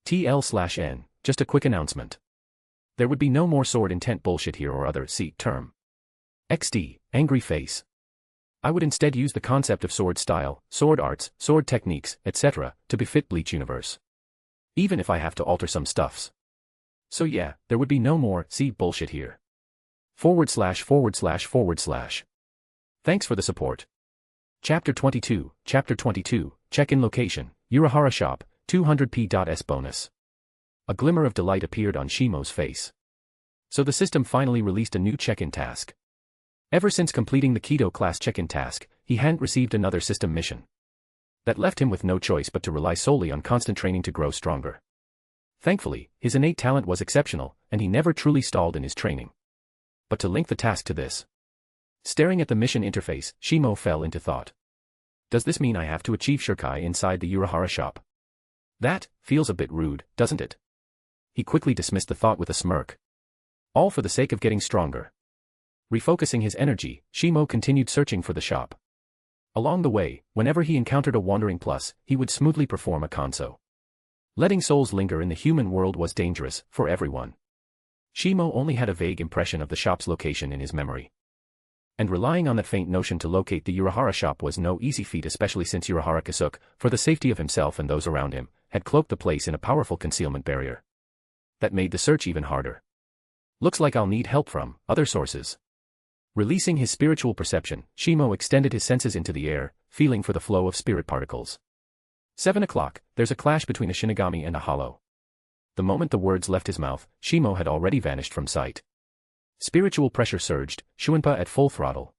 TL/N, just a quick announcement. There would be no more sword intent bullshit here or other term. XD, angry face. I would instead use the concept of sword style, sword arts, sword techniques, etc., to befit Bleach universe. Even if I have to alter some stuffs. So yeah, there would be no more bullshit here. // Thanks for the support. Chapter 22, Check-in location, Unohana shop, 200p.s bonus. A glimmer of delight appeared on Shimo's face. So the system finally released a new check-in task. Ever since completing the Kaidō class check-in task, he hadn't received another system mission. That left him with no choice but to rely solely on constant training to grow stronger. Thankfully, his innate talent was exceptional, and he never truly stalled in his training. But to link the task to this. Staring at the mission interface, Shimo fell into thought. Does this mean I have to achieve Shurikai inside the Unohana shop? That feels a bit rude, doesn't it? He quickly dismissed the thought with a smirk. All for the sake of getting stronger. Refocusing his energy, Shimo continued searching for the shop. Along the way, whenever he encountered a wandering plus, he would smoothly perform a kanso. Letting souls linger in the human world was dangerous, for everyone. Shimo only had a vague impression of the shop's location in his memory. And relying on that faint notion to locate the Unohana shop was no easy feat, especially since Kyoraku Shunsui, for the safety of himself and those around him, had cloaked the place in a powerful concealment barrier. That made the search even harder. Looks like I'll need help from other sources. Releasing his spiritual perception, Shimo extended his senses into the air, feeling for the flow of spirit particles. 7 o'clock, there's a clash between a Shinigami and a hollow. The moment the words left his mouth, Shimo had already vanished from sight. Spiritual pressure surged, Shuinpa at full throttle.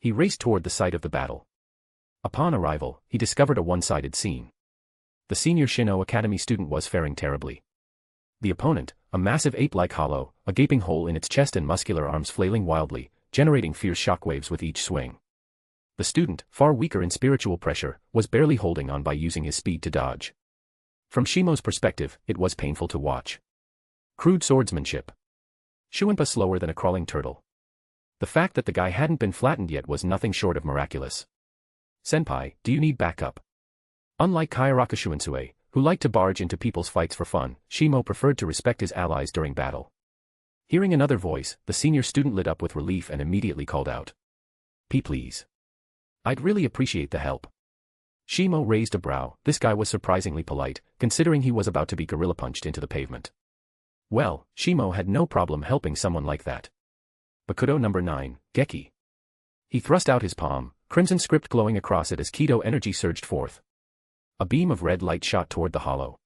He raced toward the site of the battle. Upon arrival, he discovered a one-sided scene. The senior Shino Academy student was faring terribly. The opponent, a massive ape-like hollow, a gaping hole in its chest and muscular arms flailing wildly, generating fierce shockwaves with each swing. The student, far weaker in spiritual pressure, was barely holding on by using his speed to dodge. From Shimo's perspective, it was painful to watch. Crude swordsmanship. Shuinpa slower than a crawling turtle. The fact that the guy hadn't been flattened yet was nothing short of miraculous. Senpai, do you need backup? Unlike Kyoraku Shunsui, who liked to barge into people's fights for fun, Shimo preferred to respect his allies during battle. Hearing another voice, the senior student lit up with relief and immediately called out. Please. I'd really appreciate the help. Shimo raised a brow. This guy was surprisingly polite, considering he was about to be gorilla-punched into the pavement. Well, Shimo had no problem helping someone like that. Bakudo number 9, Geki. He thrust out his palm, crimson script glowing across it as Kaidō energy surged forth. A beam of red light shot toward the hollow.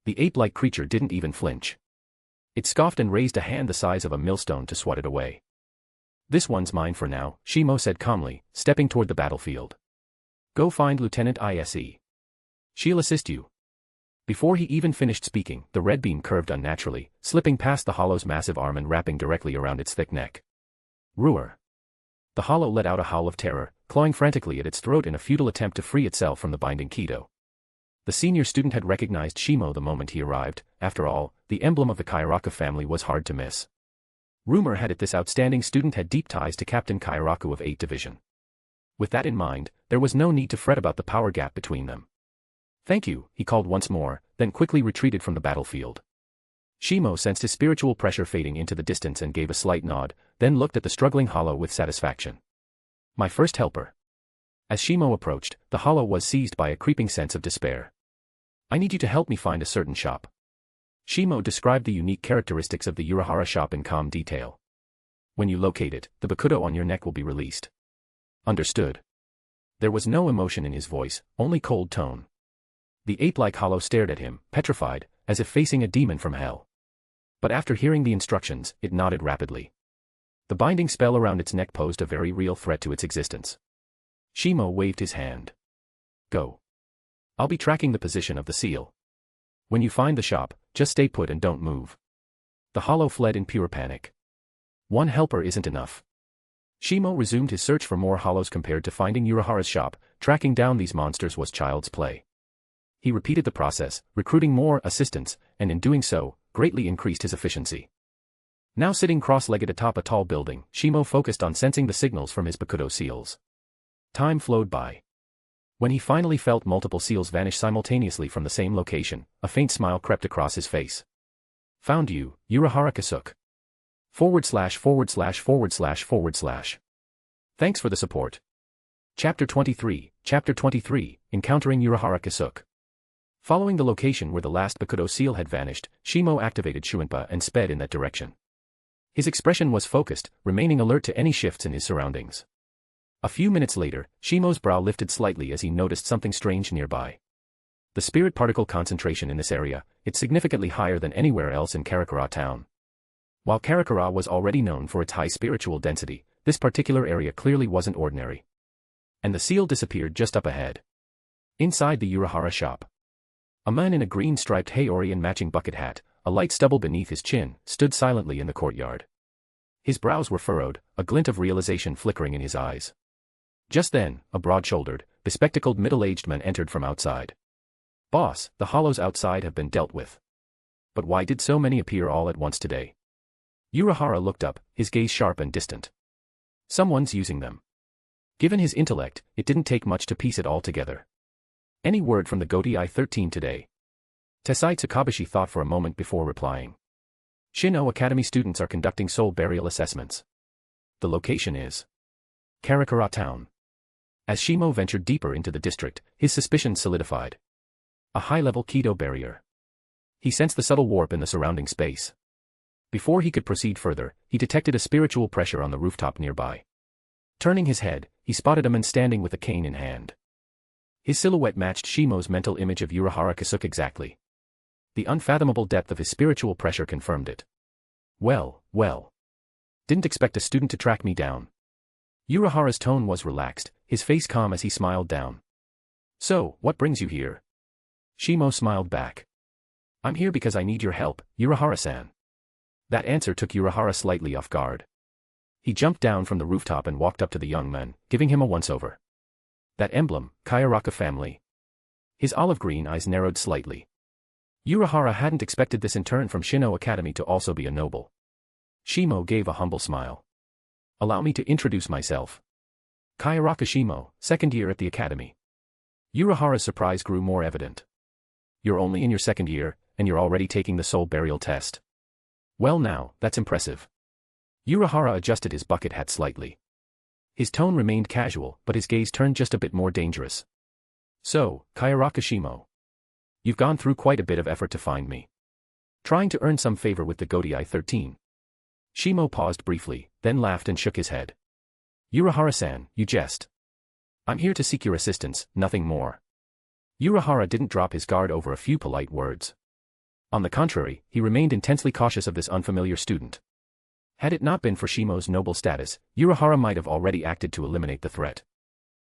The ape-like creature didn't even flinch. It scoffed and raised a hand the size of a millstone to swat it away. This one's mine for now, Shimo said calmly, stepping toward the battlefield. Go find Lieutenant Ise. She'll assist you. Before he even finished speaking, the red beam curved unnaturally, slipping past the hollow's massive arm and wrapping directly around its thick neck. Roar. The hollow let out a howl of terror, clawing frantically at its throat in a futile attempt to free itself from the binding Kaidō. The senior student had recognized Shimo the moment he arrived. After all, the emblem of the Kyoraku family was hard to miss. Rumor had it this outstanding student had deep ties to Captain Kyoraku of 8th Division. With that in mind, there was no need to fret about the power gap between them. Thank you, he called once more, then quickly retreated from the battlefield. Shimo sensed his spiritual pressure fading into the distance and gave a slight nod, then looked at the struggling hollow with satisfaction. My first helper. As Shimo approached, the hollow was seized by a creeping sense of despair. I need you to help me find a certain shop. Shimo described the unique characteristics of the Unohana shop in calm detail. When you locate it, the bakudo on your neck will be released. Understood. There was no emotion in his voice, only cold tone. The ape-like hollow stared at him, petrified, as if facing a demon from hell. But after hearing the instructions, it nodded rapidly. The binding spell around its neck posed a very real threat to its existence. Shimo waved his hand. Go. I'll be tracking the position of the seal. When you find the shop, just stay put and don't move. The hollow fled in pure panic. One helper isn't enough. Shimo resumed his search for more hollows. Compared to finding Unohana's shop, tracking down these monsters was child's play. He repeated the process, recruiting more assistants, and in doing so, greatly increased his efficiency. Now sitting cross-legged atop a tall building, Shimo focused on sensing the signals from his bakudo seals. Time flowed by. When he finally felt multiple seals vanish simultaneously from the same location, a faint smile crept across his face. Found you, Kyoraku Shunsui. // Thanks for the support. Chapter 23, Encountering Urahara Kisuke. Following the location where the last Bakudo seal had vanished, Shimo activated Shuinpa and sped in that direction. His expression was focused, remaining alert to any shifts in his surroundings. A few minutes later, Shimo's brow lifted slightly as he noticed something strange nearby. The spirit particle concentration in this area, it's significantly higher than anywhere else in Karakura town. While Karakura was already known for its high spiritual density, this particular area clearly wasn't ordinary. And the seal disappeared just up ahead. Inside the Urahara shop, a man in a green striped Haori and matching bucket hat, a light stubble beneath his chin, stood silently in the courtyard. His brows were furrowed, a glint of realization flickering in his eyes. Just then, a broad-shouldered, bespectacled middle-aged man entered from outside. "Boss, the hollows outside have been dealt with. But why did so many appear all at once today?" Urahara looked up, his gaze sharp and distant. "Someone's using them." Given his intellect, it didn't take much to piece it all together. "Any word from the Gotei 13 today?" Tesai Tsukabashi thought for a moment before replying. "Shino Academy students are conducting soul burial assessments. The location is Karakura town." As Shimo ventured deeper into the district, his suspicions solidified. A high-level Kaidō barrier. He sensed the subtle warp in the surrounding space. Before he could proceed further, he detected a spiritual pressure on the rooftop nearby. Turning his head, he spotted a man standing with a cane in hand. His silhouette matched Shimo's mental image of Urahara Kisuke exactly. The unfathomable depth of his spiritual pressure confirmed it. Well. Didn't expect a student to track me down." Urahara's tone was relaxed, his face calm as he smiled down. "So, what brings you here?" Shimo smiled back. "I'm here because I need your help, Urahara-san." That answer took Urahara slightly off guard. He jumped down from the rooftop and walked up to the young man, giving him a once-over. "That emblem, Kyoraku family." His olive green eyes narrowed slightly. Urahara hadn't expected this in turn from Shino Academy to also be a noble. Shimo gave a humble smile. "Allow me to introduce myself. Kyoraku Shimo, second year at the academy." Urahara's surprise grew more evident. "You're only in your second year, and you're already taking the soul burial test. Well now, that's impressive." Urahara adjusted his bucket hat slightly. His tone remained casual, but his gaze turned just a bit more dangerous. "So, Kyoraku Shimo. You've gone through quite a bit of effort to find me. Trying to earn some favor with the Gotei 13. Shimo paused briefly, then laughed and shook his head. "Urahara-san, you jest. I'm here to seek your assistance, nothing more." Urahara didn't drop his guard over a few polite words. On the contrary, he remained intensely cautious of this unfamiliar student. Had it not been for Shimo's noble status, Urahara might have already acted to eliminate the threat.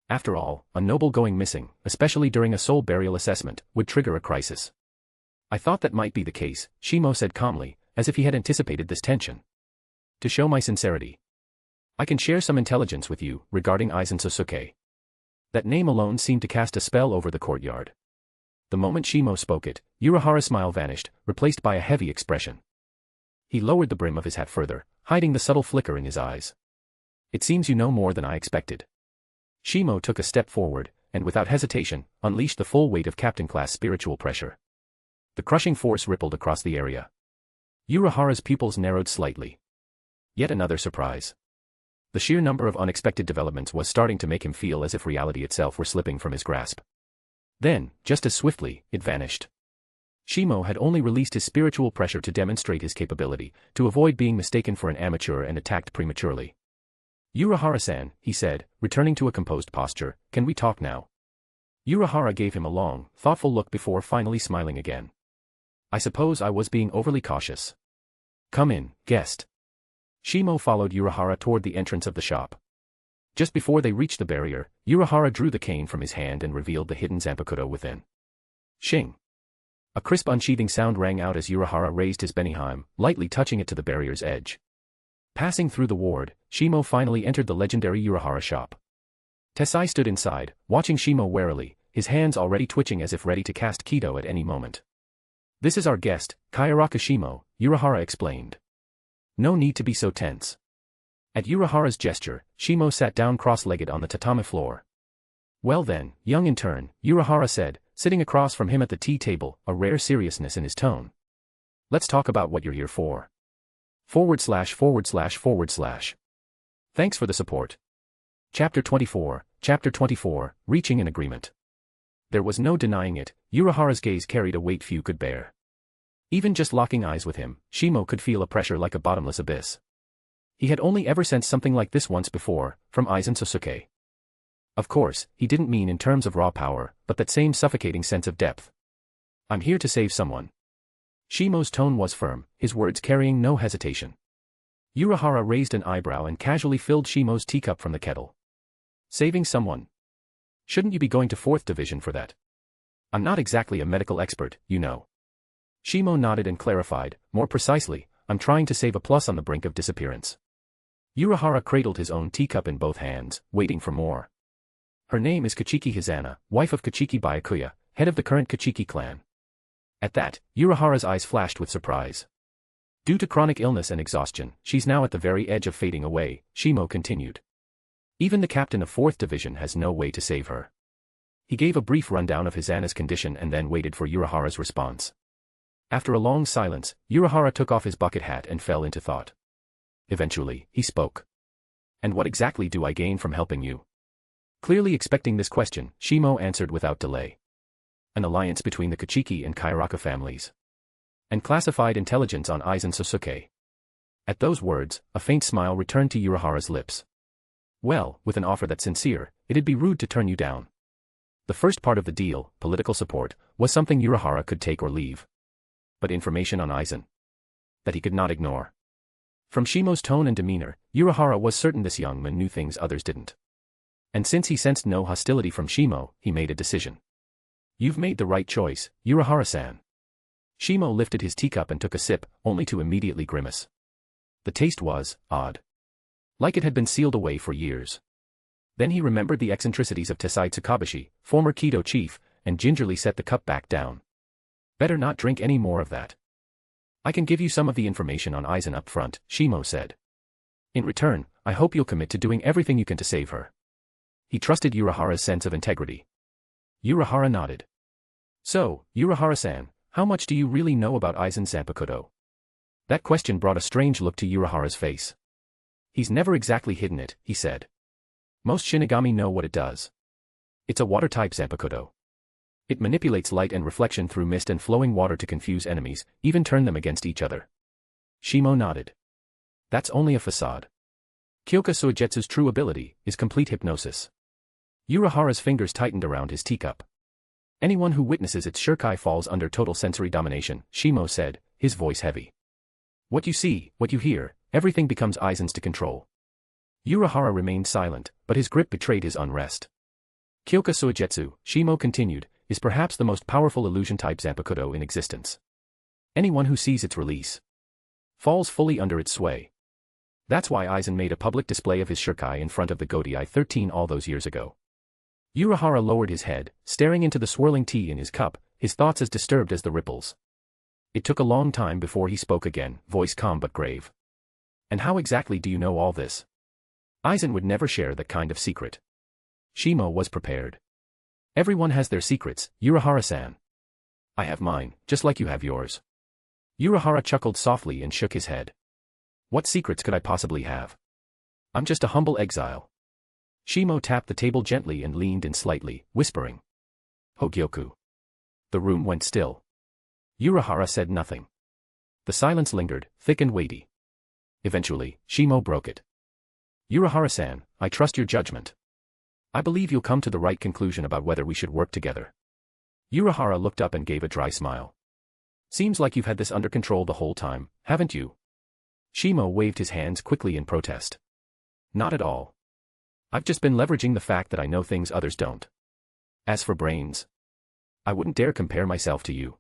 After all, a noble going missing, especially during a soul burial assessment, would trigger a crisis. "I thought that might be the case," Shimo said calmly, as if he had anticipated this tension. "To show my sincerity, I can share some intelligence with you regarding Aizen Sasuke." That name alone seemed to cast a spell over the courtyard. The moment Shimo spoke it, Urahara's smile vanished, replaced by a heavy expression. He lowered the brim of his hat further, hiding the subtle flicker in his eyes. "It seems you know more than I expected." Shimo took a step forward, and without hesitation, unleashed the full weight of captain-class spiritual pressure. The crushing force rippled across the area. Urahara's pupils narrowed slightly. Yet another surprise. The sheer number of unexpected developments was starting to make him feel as if reality itself were slipping from his grasp. Then, just as swiftly, it vanished. Shimo had only released his spiritual pressure to demonstrate his capability, to avoid being mistaken for an amateur and attacked prematurely. "Urahara-san," he said, returning to a composed posture, "can we talk now?" Urahara gave him a long, thoughtful look before finally smiling again. "I suppose I was being overly cautious. Come in, guest." Shimo followed Urahara toward the entrance of the shop. Just before they reached the barrier, Urahara drew the cane from his hand and revealed the hidden Zanpakutō within. Shing! A crisp unsheathing sound rang out as Urahara raised his Benihime, lightly touching it to the barrier's edge. Passing through the ward, Shimo finally entered the legendary Urahara shop. Tesai stood inside, watching Shimo warily, his hands already twitching as if ready to cast Kaidō at any moment. "This is our guest, Kyoraku Shimo," Urahara explained. "No need to be so tense." At Urahara's gesture, Shimo sat down cross-legged on the tatami floor. "Well then, young intern," Urahara said, sitting across from him at the tea table, a rare seriousness in his tone. "Let's talk about what you're here for. /////. Thanks for the support." Chapter 24, Reaching an Agreement. There was no denying it, Uruhara's gaze carried a weight few could bear. Even just locking eyes with him, Shimo could feel a pressure like a bottomless abyss. He had only ever sensed something like this once before, from Aizen Sasuke. Of course, he didn't mean in terms of raw power, but that same suffocating sense of depth. I'm here to save someone. Shimo's tone was firm, his words carrying no hesitation. Uruhara raised an eyebrow and casually filled Shimo's teacup from the kettle. Saving someone? Shouldn't you be going to 4th Division for that? I'm not exactly a medical expert, you know. Shimo nodded and clarified, more precisely, I'm trying to save a plus on the brink of disappearance. Uruhara cradled his own teacup in both hands, waiting for more. Her name is Kachiki Hizana, wife of Kachiki Byakuya, head of the current Kachiki clan. At that, Uruhara's eyes flashed with surprise. Due to chronic illness and exhaustion, she's now at the very edge of fading away, Shimo continued. Even the captain of 4th Division has no way to save her. He gave a brief rundown of Hizana's condition and then waited for Uruhara's response. After a long silence, Uruhara took off his bucket hat and fell into thought. Eventually, he spoke. And what exactly do I gain from helping you? Clearly expecting this question, Shimo answered without delay. An alliance between the Kachiki and Kyoraku families. And classified intelligence on Aizen Sasuke. At those words, a faint smile returned to Uruhara's lips. Well, with an offer that's sincere, it'd be rude to turn you down. The first part of the deal, political support, was something Uruhara could take or leave. But information on Aizen? That he could not ignore. From Shimo's tone and demeanor, Uruhara was certain this young man knew things others didn't. And since he sensed no hostility from Shimo, he made a decision. You've made the right choice, Uruhara-san. Shimo lifted his teacup and took a sip, only to immediately grimace. The taste was odd. Like it had been sealed away for years. Then he remembered the eccentricities of Tesai Tsukabashi, former Kaidō chief, and gingerly set the cup back down. Better not drink any more of that. I can give you some of the information on Aizen up front, Shimo said. In return, I hope you'll commit to doing everything you can to save her. He trusted Uruhara's sense of integrity. Uruhara nodded. So, Uruhara-san, how much do you really know about Aizen Zanpakutō? That question brought a strange look to Uruhara's face. He's never exactly hidden it, he said. Most Shinigami know what it does. It's a water-type Zanpakutō. It manipulates light and reflection through mist and flowing water to confuse enemies, even turn them against each other. Shimo nodded. That's only a facade. Kyoka Suigetsu's true ability is complete hypnosis. Uruhara's fingers tightened around his teacup. Anyone who witnesses its shurikai falls under total sensory domination, Shimo said, his voice heavy. What you see, what you hear, everything becomes Aizen's to control. Uruhara remained silent, but his grip betrayed his unrest. Kyoka Suigetsu, Shimo continued, is perhaps the most powerful illusion-type Zanpakutō in existence. Anyone who sees its release falls fully under its sway. That's why Aizen made a public display of his shurikai in front of the Godai 13 all those years ago. Uruhara lowered his head, staring into the swirling tea in his cup, his thoughts as disturbed as the ripples. It took a long time before he spoke again, voice calm but grave. And how exactly do you know all this? Aizen would never share that kind of secret. Shimo was prepared. Everyone has their secrets, Uruhara-san. I have mine, just like you have yours. Uruhara chuckled softly and shook his head. What secrets could I possibly have? I'm just a humble exile. Shimo tapped the table gently and leaned in slightly, whispering. Hogyoku. The room went still. Uruhara said nothing. The silence lingered, thick and weighty. Eventually, Shimo broke it. Uruhara-san, I trust your judgment. I believe you'll come to the right conclusion about whether we should work together. Uruhara looked up and gave a dry smile. Seems like you've had this under control the whole time, haven't you? Shimo waved his hands quickly in protest. Not at all. I've just been leveraging the fact that I know things others don't. As for brains, I wouldn't dare compare myself to you.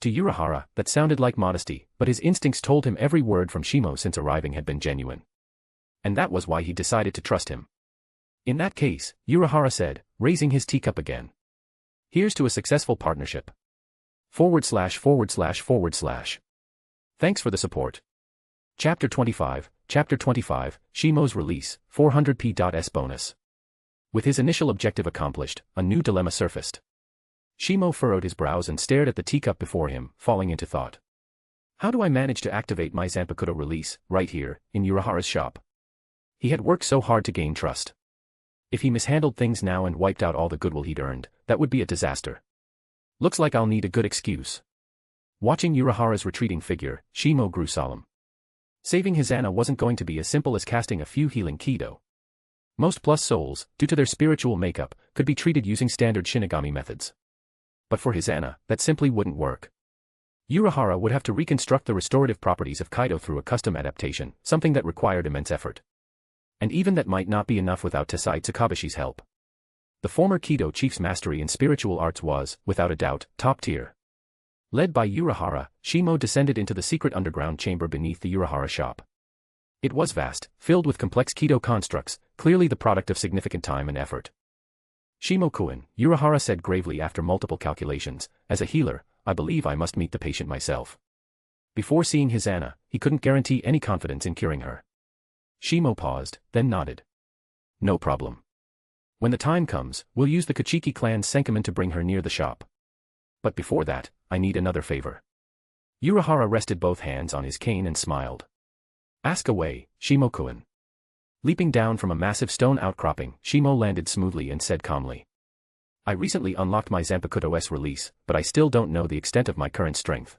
To Uruhara, that sounded like modesty, but his instincts told him every word from Shimo since arriving had been genuine. And that was why he decided to trust him. In that case, Uruhara said, raising his teacup again. Here's to a successful partnership. // Thanks for the support. Chapter 25, Shimo's Release, 400p.s bonus. With his initial objective accomplished, a new dilemma surfaced. Shimo furrowed his brows and stared at the teacup before him, falling into thought. How do I manage to activate my Zanpakutō release, right here, in Uruhara's shop? He had worked so hard to gain trust. If he mishandled things now and wiped out all the goodwill he'd earned, that would be a disaster. Looks like I'll need a good excuse. Watching Uruhara's retreating figure, Shimo grew solemn. Saving his Anna wasn't going to be as simple as casting a few healing Kaidō. Most plus souls, due to their spiritual makeup, could be treated using standard Shinigami methods. But for his Anna, that simply wouldn't work. Uruhara would have to reconstruct the restorative properties of Kaidō through a custom adaptation, something that required immense effort. And even that might not be enough without Tessai Tsukabashi's help. The former Kaidō chief's mastery in spiritual arts was, without a doubt, top tier. Led by Uruhara, Shimo descended into the secret underground chamber beneath the Uruhara shop. It was vast, filled with complex Kaidō constructs, clearly the product of significant time and effort. Shimo-kun, Uruhara said gravely after multiple calculations, as a healer, I believe I must meet the patient myself. Before seeing his Anna, he couldn't guarantee any confidence in curing her. Shimo paused, then nodded. No problem. When the time comes, we'll use the Kuchiki clan's Senkaman to bring her near the shop. But before that, I need another favor. Uruhara rested both hands on his cane and smiled. Ask away, Shimo-kun. Leaping down from a massive stone outcropping, Shimo landed smoothly and said calmly. I recently unlocked my Zanpakutō's release, but I still don't know the extent of my current strength.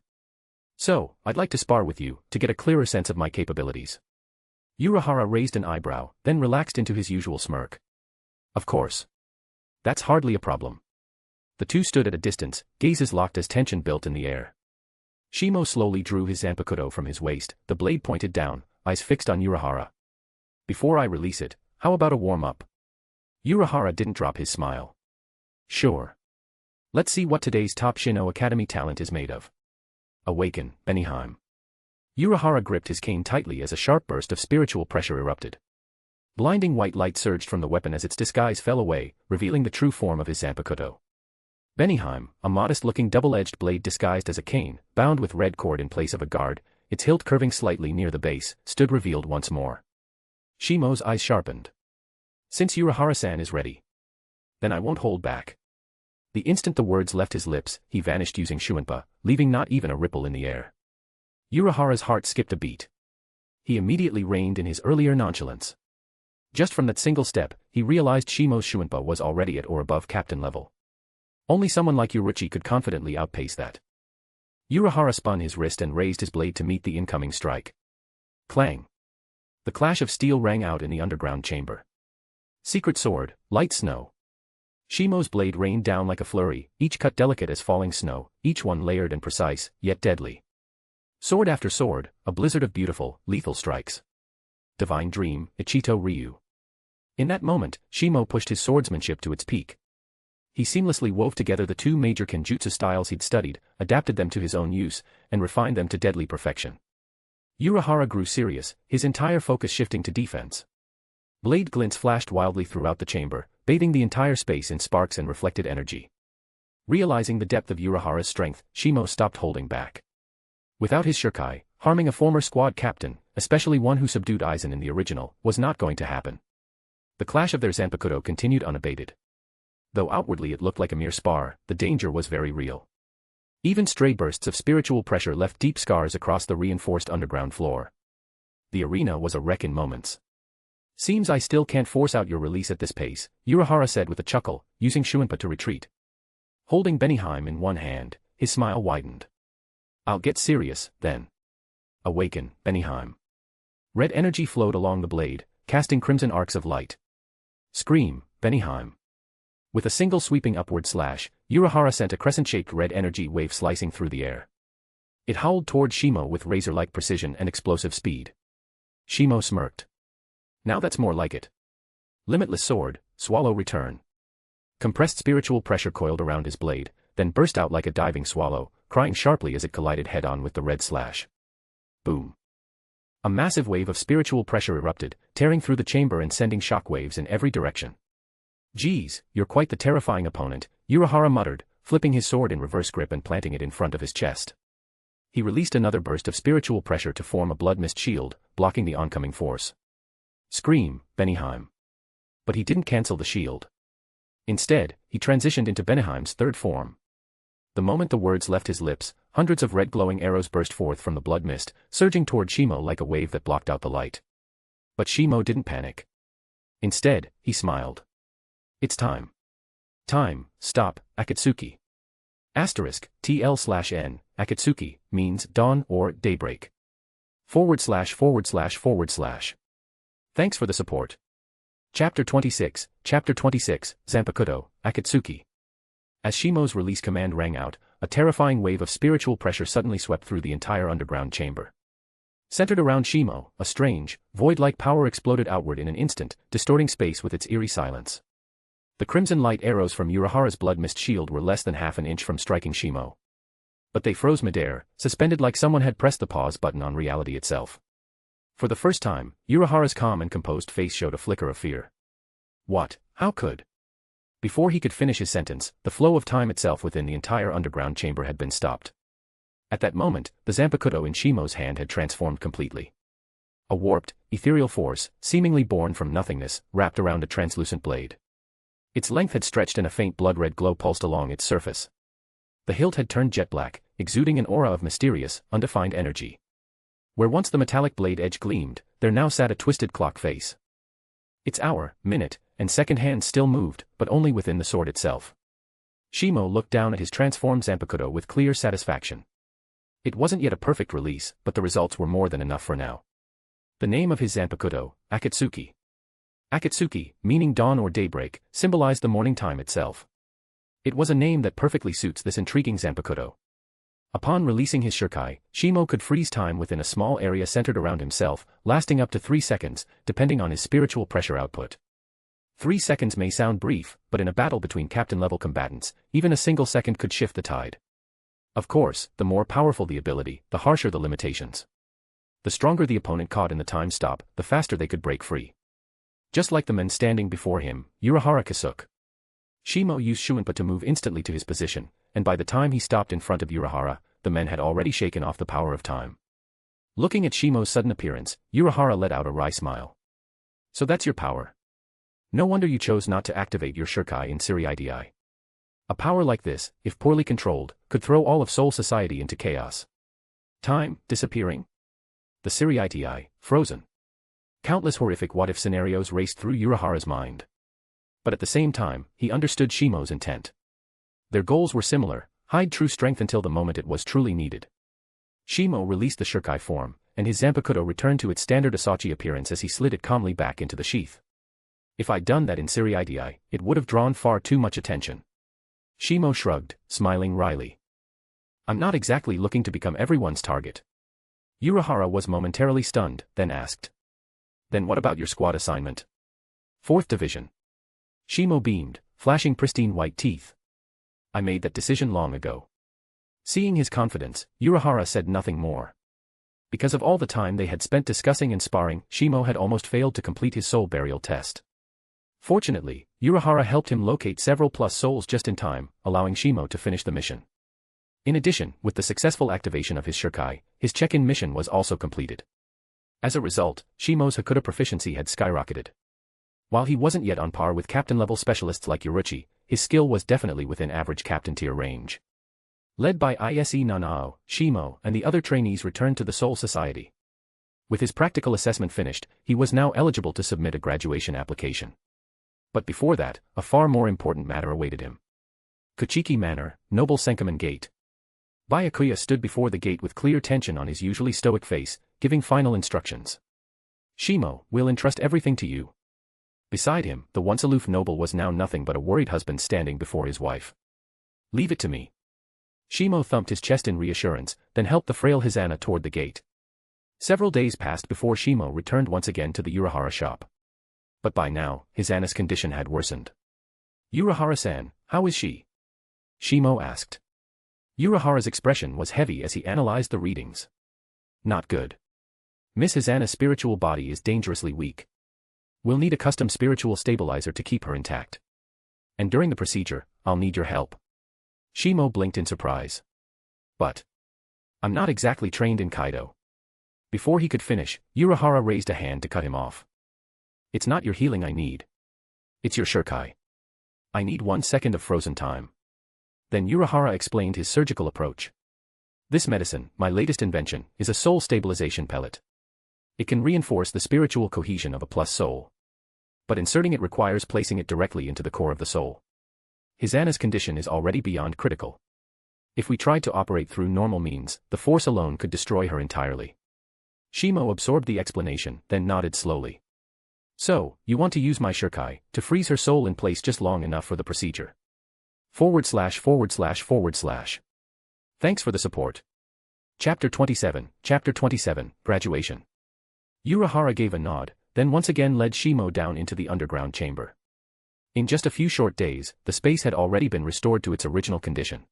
So, I'd like to spar with you, to get a clearer sense of my capabilities. Uruhara raised an eyebrow, then relaxed into his usual smirk. Of course. That's hardly a problem. The two stood at a distance, gazes locked as tension built in the air. Shimo slowly drew his Zanpakutō from his waist, the blade pointed down, eyes fixed on Uruhara. Before I release it, how about a warm-up? Uruhara didn't drop his smile. Sure. Let's see what today's top Shino Academy talent is made of. Awaken, Benihime. Uruhara gripped his cane tightly as a sharp burst of spiritual pressure erupted. Blinding white light surged from the weapon as its disguise fell away, revealing the true form of his Zanpakutō. Benihime, a modest-looking double-edged blade disguised as a cane, bound with red cord in place of a guard, its hilt curving slightly near the base, stood revealed once more. Shimo's eyes sharpened. Since Uruhara-san is ready, then I won't hold back. The instant the words left his lips, he vanished using Shuinpa, leaving not even a ripple in the air. Uruhara's heart skipped a beat. He immediately reined in his earlier nonchalance. Just from that single step, he realized Shimo's Shuinpa was already at or above captain level. Only someone like Uruchi could confidently outpace that. Uruhara spun his wrist and raised his blade to meet the incoming strike. Clang. The clash of steel rang out in the underground chamber. Secret sword, light snow. Shimo's blade rained down like a flurry, each cut delicate as falling snow, each one layered and precise, yet deadly. Sword after sword, a blizzard of beautiful, lethal strikes. Divine Dream, Ichito Ryu. In that moment, Shimo pushed his swordsmanship to its peak. He seamlessly wove together the two major kenjutsu styles he'd studied, adapted them to his own use, and refined them to deadly perfection. Uruhara grew serious, his entire focus shifting to defense. Blade glints flashed wildly throughout the chamber, bathing the entire space in sparks and reflected energy. Realizing the depth of Uruhara's strength, Shimo stopped holding back. Without his shurikai, harming a former squad captain, especially one who subdued Aizen in the original, was not going to happen. The clash of their Zanpakutō continued unabated. Though outwardly it looked like a mere spar, the danger was very real. Even stray bursts of spiritual pressure left deep scars across the reinforced underground floor. The arena was a wreck in moments. Seems I still can't force out your release at this pace, Uruhara said with a chuckle, using Shuinpa to retreat. Holding Benihime in one hand, his smile widened. I'll get serious, then. Awaken, Benihime. Red energy flowed along the blade, casting crimson arcs of light. Scream, Benihime. With a single sweeping upward slash, Uruhara sent a crescent-shaped red energy wave slicing through the air. It howled toward Shimo with razor-like precision and explosive speed. Shimo smirked. Now that's more like it. Limitless sword, swallow return. Compressed spiritual pressure coiled around his blade, then burst out like a diving swallow, crying sharply as it collided head-on with the red slash. Boom. A massive wave of spiritual pressure erupted, tearing through the chamber and sending shockwaves in every direction. Geez, you're quite the terrifying opponent, Uruhara muttered, flipping his sword in reverse grip and planting it in front of his chest. He released another burst of spiritual pressure to form a blood mist shield, blocking the oncoming force. Scream, Benihime. But he didn't cancel the shield. Instead, he transitioned into Benihime's third form. The moment the words left his lips, hundreds of red glowing arrows burst forth from the blood mist, surging toward Shimo like a wave that blocked out the light. But Shimo didn't panic. Instead, he smiled. It's time. Time, stop, Akatsuki. Asterisk, TL/N, Akatsuki, means dawn or daybreak. // Thanks for the support. Chapter 26, Zanpakutō, Akatsuki. As Shimo's release command rang out, a terrifying wave of spiritual pressure suddenly swept through the entire underground chamber. Centered around Shimo, a strange, void-like power exploded outward in an instant, distorting space with its eerie silence. The crimson light arrows from Unohana's blood mist shield were less than half an inch from striking Shimo. But they froze midair, suspended like someone had pressed the pause button on reality itself. For the first time, Unohana's calm and composed face showed a flicker of fear. What? How could? Before he could finish his sentence, the flow of time itself within the entire underground chamber had been stopped. At that moment, the Zanpakutō in Shimo's hand had transformed completely. A warped, ethereal force, seemingly born from nothingness, wrapped around a translucent blade. Its length had stretched and a faint blood-red glow pulsed along its surface. The hilt had turned jet black, exuding an aura of mysterious, undefined energy. Where once the metallic blade edge gleamed, there now sat a twisted clock face. Its hour, minute, and second hands still moved, but only within the sword itself. Shimo looked down at his transformed Zanpakutō with clear satisfaction. It wasn't yet a perfect release, but the results were more than enough for now. The name of his Zanpakutō, Akatsuki. Akatsuki, meaning dawn or daybreak, symbolized the morning time itself. It was a name that perfectly suits this intriguing Zanpakutō. Upon releasing his shuriken, Shimo could freeze time within a small area centered around himself, lasting up to 3 seconds, depending on his spiritual pressure output. 3 seconds may sound brief, but in a battle between captain-level combatants, even a single second could shift the tide. Of course, the more powerful the ability, the harsher the limitations. The stronger the opponent caught in the time stop, the faster they could break free. Just like the men standing before him, Unohana Kasuke. Shimo used Shuinpa to move instantly to his position, and by the time he stopped in front of Unohana, the men had already shaken off the power of time. Looking at Shimo's sudden appearance, Unohana let out a wry smile. So that's your power. No wonder you chose not to activate your shuriken in Seirei. A power like this, if poorly controlled, could throw all of Soul Society into chaos. Time, disappearing. The Seirei, frozen. Countless horrific what-if scenarios raced through Unohana's mind. But at the same time, he understood Shimo's intent. Their goals were similar: hide true strength until the moment it was truly needed. Shimo released the shuriken form, and his Zanpakutō returned to its standard Asachi appearance as he slid it calmly back into the sheath. If I'd done that in Seirei, it would have drawn far too much attention. Shimo shrugged, smiling wryly. I'm not exactly looking to become everyone's target. Unohana was momentarily stunned, then asked. Then what about your squad assignment? 4th Division. Shimo beamed, flashing pristine white teeth. I made that decision long ago. Seeing his confidence, Unohana said nothing more. Because of all the time they had spent discussing and sparring, Shimo had almost failed to complete his soul burial test. Fortunately, Unohana helped him locate several plus souls just in time, allowing Shimo to finish the mission. In addition, with the successful activation of his shuriken, his check-in mission was also completed. As a result, Shimo's Hakuda proficiency had skyrocketed. While he wasn't yet on par with captain-level specialists like Yoruchi, his skill was definitely within average captain-tier range. Led by Ise Nanao, Shimo and the other trainees returned to the Soul Society. With his practical assessment finished, he was now eligible to submit a graduation application. But before that, a far more important matter awaited him. Kuchiki Manor, Noble Senkaman Gate. Byakuya stood before the gate with clear tension on his usually stoic face, giving final instructions. Shimo, we'll entrust everything to you. Beside him, the once aloof noble was now nothing but a worried husband standing before his wife. Leave it to me. Shimo thumped his chest in reassurance, then helped the frail Hizana toward the gate. Several days passed before Shimo returned once again to the Unohana shop. But by now, Hizana's condition had worsened. Unohana-san, how is she? Shimo asked. Unohana's expression was heavy as he analyzed the readings. Not good. Miss Hizana's spiritual body is dangerously weak. We'll need a custom spiritual stabilizer to keep her intact. And during the procedure, I'll need your help. Shimo blinked in surprise. But I'm not exactly trained in Kaidō. Before he could finish, Unohana raised a hand to cut him off. It's not your healing I need. It's your shuriken. I need 1 second of frozen time. Then Unohana explained his surgical approach. This medicine, my latest invention, is a soul stabilization pellet. It can reinforce the spiritual cohesion of a plus soul. but inserting it requires placing it directly into the core of the soul. Hisana's condition is already beyond critical. If we tried to operate through normal means, the force alone could destroy her entirely. Shimo absorbed the explanation, then nodded slowly. So, you want to use my shurikai to freeze her soul in place just long enough for the procedure. / / Thanks for the support. Chapter 27, Graduation. Unohana gave a nod, then once again led Shimo down into the underground chamber. In just a few short days, the space had already been restored to its original condition.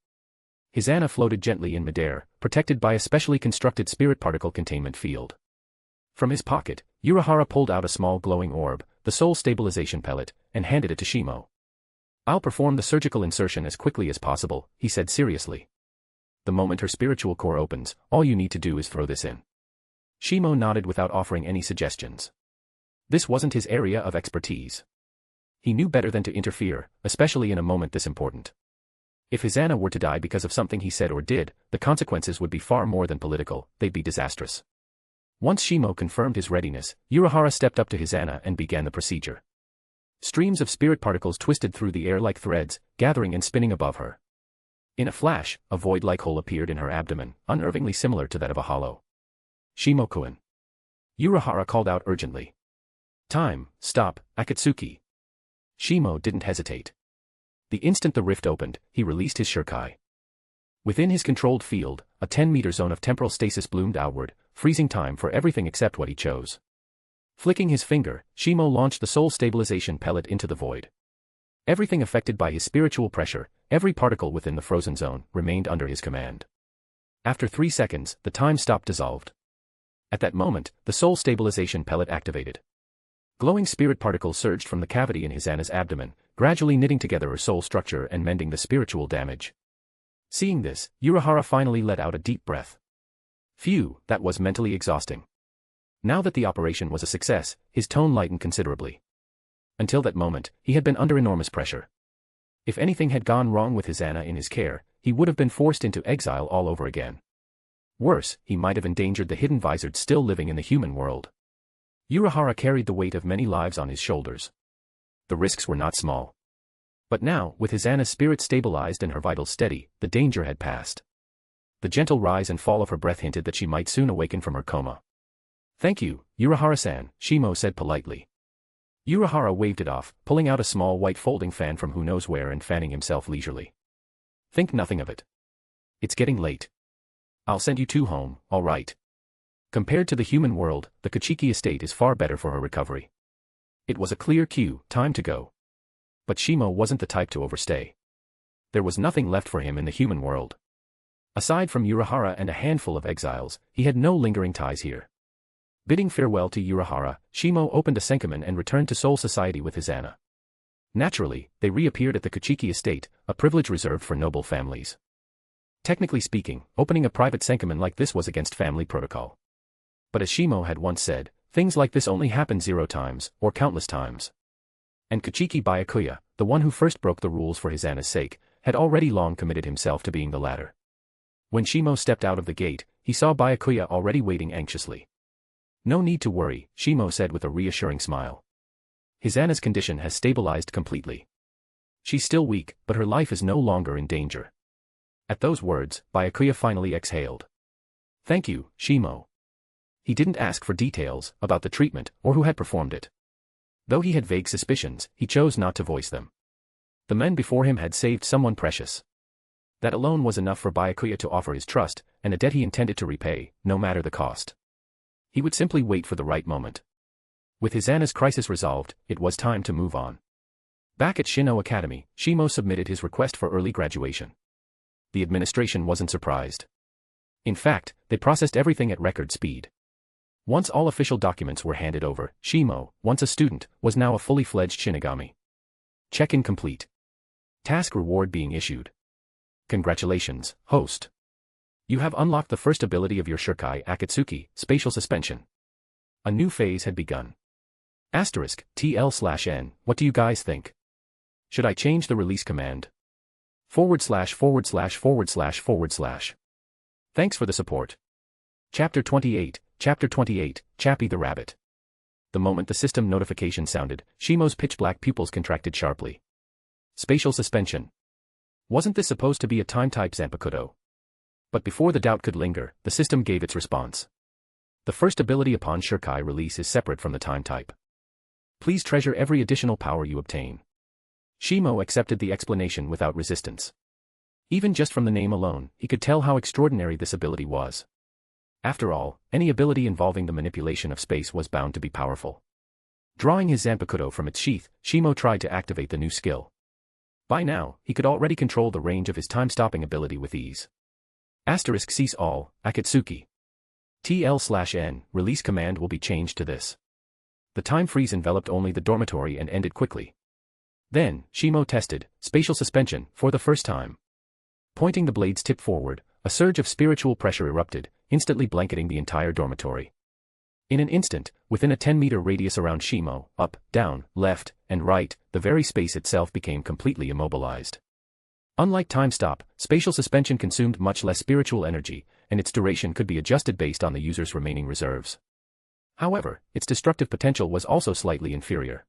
Hisana floated gently in midair, protected by a specially constructed spirit particle containment field. From his pocket, Unohana pulled out a small glowing orb, the soul stabilization pellet, and handed it to Shimo. I'll perform the surgical insertion as quickly as possible, he said seriously. The moment her spiritual core opens, all you need to do is throw this in. Shimo nodded without offering any suggestions. This wasn't his area of expertise. He knew better than to interfere, especially in a moment this important. If Hisana were to die because of something he said or did, the consequences would be far more than political, they'd be disastrous. Once Shimo confirmed his readiness, Unohana stepped up to Hisana and began the procedure. Streams of spirit particles twisted through the air like threads, gathering and spinning above her. In a flash, a void-like hole appeared in her abdomen, unnervingly similar to that of a hollow. Shimo-kun. Unohana called out urgently. Time, stop, Akatsuki. Shimo didn't hesitate. The instant the rift opened, he released his shurikai. Within his controlled field, a 10-meter zone of temporal stasis bloomed outward, freezing time for everything except what he chose. Flicking his finger, Shimo launched the soul stabilization pellet into the void. Everything affected by his spiritual pressure, every particle within the frozen zone, remained under his command. After 3 seconds, the time-stop dissolved. At that moment, the soul stabilization pellet activated. Glowing spirit particles surged from the cavity in Hisana's abdomen, gradually knitting together her soul structure and mending the spiritual damage. Seeing this, Unohana finally let out a deep breath. Phew, that was mentally exhausting. Now that the operation was a success, his tone lightened considerably. Until that moment, he had been under enormous pressure. If anything had gone wrong with Hisana in his care, he would have been forced into exile all over again. Worse, he might have endangered the hidden Vizards still living in the human world. Unohana carried the weight of many lives on his shoulders. The risks were not small. But now, with Hisana's spirit stabilized and her vitals steady, the danger had passed. The gentle rise and fall of her breath hinted that she might soon awaken from her coma. Thank you, Unohana-san, Shimo said politely. Unohana waved it off, pulling out a small white folding fan from who knows where and fanning himself leisurely. Think nothing of it. It's getting late. I'll send you two home, all right. Compared to the human world, the Kachiki estate is far better for her recovery. It was a clear cue, time to go. But Shimo wasn't the type to overstay. There was nothing left for him in the human world. Aside from Unohana and a handful of exiles, he had no lingering ties here. Bidding farewell to Unohana, Shimo opened a senkamen and returned to Soul Society with Hisana. Naturally, they reappeared at the Kachiki estate, a privilege reserved for noble families. Technically speaking, opening a private senkamen like this was against family protocol. But as Shimo had once said, things like this only happen 0 times, or countless times. And Kachiki Byakuya, the one who first broke the rules for Hisana's sake, had already long committed himself to being the latter. When Shimo stepped out of the gate, he saw Byakuya already waiting anxiously. No need to worry, Shimo said with a reassuring smile. Hisana's condition has stabilized completely. She's still weak, but her life is no longer in danger. At those words, Byakuya finally exhaled. Thank you, Shimo. He didn't ask for details about the treatment or who had performed it. Though he had vague suspicions, he chose not to voice them. The men before him had saved someone precious. That alone was enough for Byakuya to offer his trust, and a debt he intended to repay, no matter the cost. He would simply wait for the right moment. With Hisana's crisis resolved, it was time to move on. Back at Shino Academy, Shimo submitted his request for early graduation. The administration wasn't surprised. In fact, they processed everything at record speed. Once all official documents were handed over, Shimo, once a student, was now a fully fledged Shinigami. Check-in complete. Task reward being issued. Congratulations, host. You have unlocked the first ability of your shurikai Akatsuki, spatial suspension. A new phase had begun. *TL/N, what do you guys think? Should I change the release command? ////////. Thanks for the support. Chapter 28, Chappie the Rabbit. The moment the system notification sounded, Shimo's pitch-black pupils contracted sharply. Spatial suspension. Wasn't this supposed to be a Time-Type Zanpakutō? But before the doubt could linger, the system gave its response. The first ability upon Shurikai release is separate from the Time-Type. Please treasure every additional power you obtain. Shimo accepted the explanation without resistance. Even just from the name alone, he could tell how extraordinary this ability was. After all, any ability involving the manipulation of space was bound to be powerful. Drawing his Zanpakutō from its sheath, Shimo tried to activate the new skill. By now, he could already control the range of his time-stopping ability with ease. Asterisk cease all, Akatsuki. TL/N, release command will be changed to this. The time freeze enveloped only the dormitory and ended quickly. Then, Shimo tested spatial suspension for the first time. Pointing the blade's tip forward, a surge of spiritual pressure erupted, instantly blanketing the entire dormitory. In an instant, within a 10-meter radius around Shimo, up, down, left, and right, the very space itself became completely immobilized. Unlike time stop, spatial suspension consumed much less spiritual energy, and its duration could be adjusted based on the user's remaining reserves. However, its destructive potential was also slightly inferior.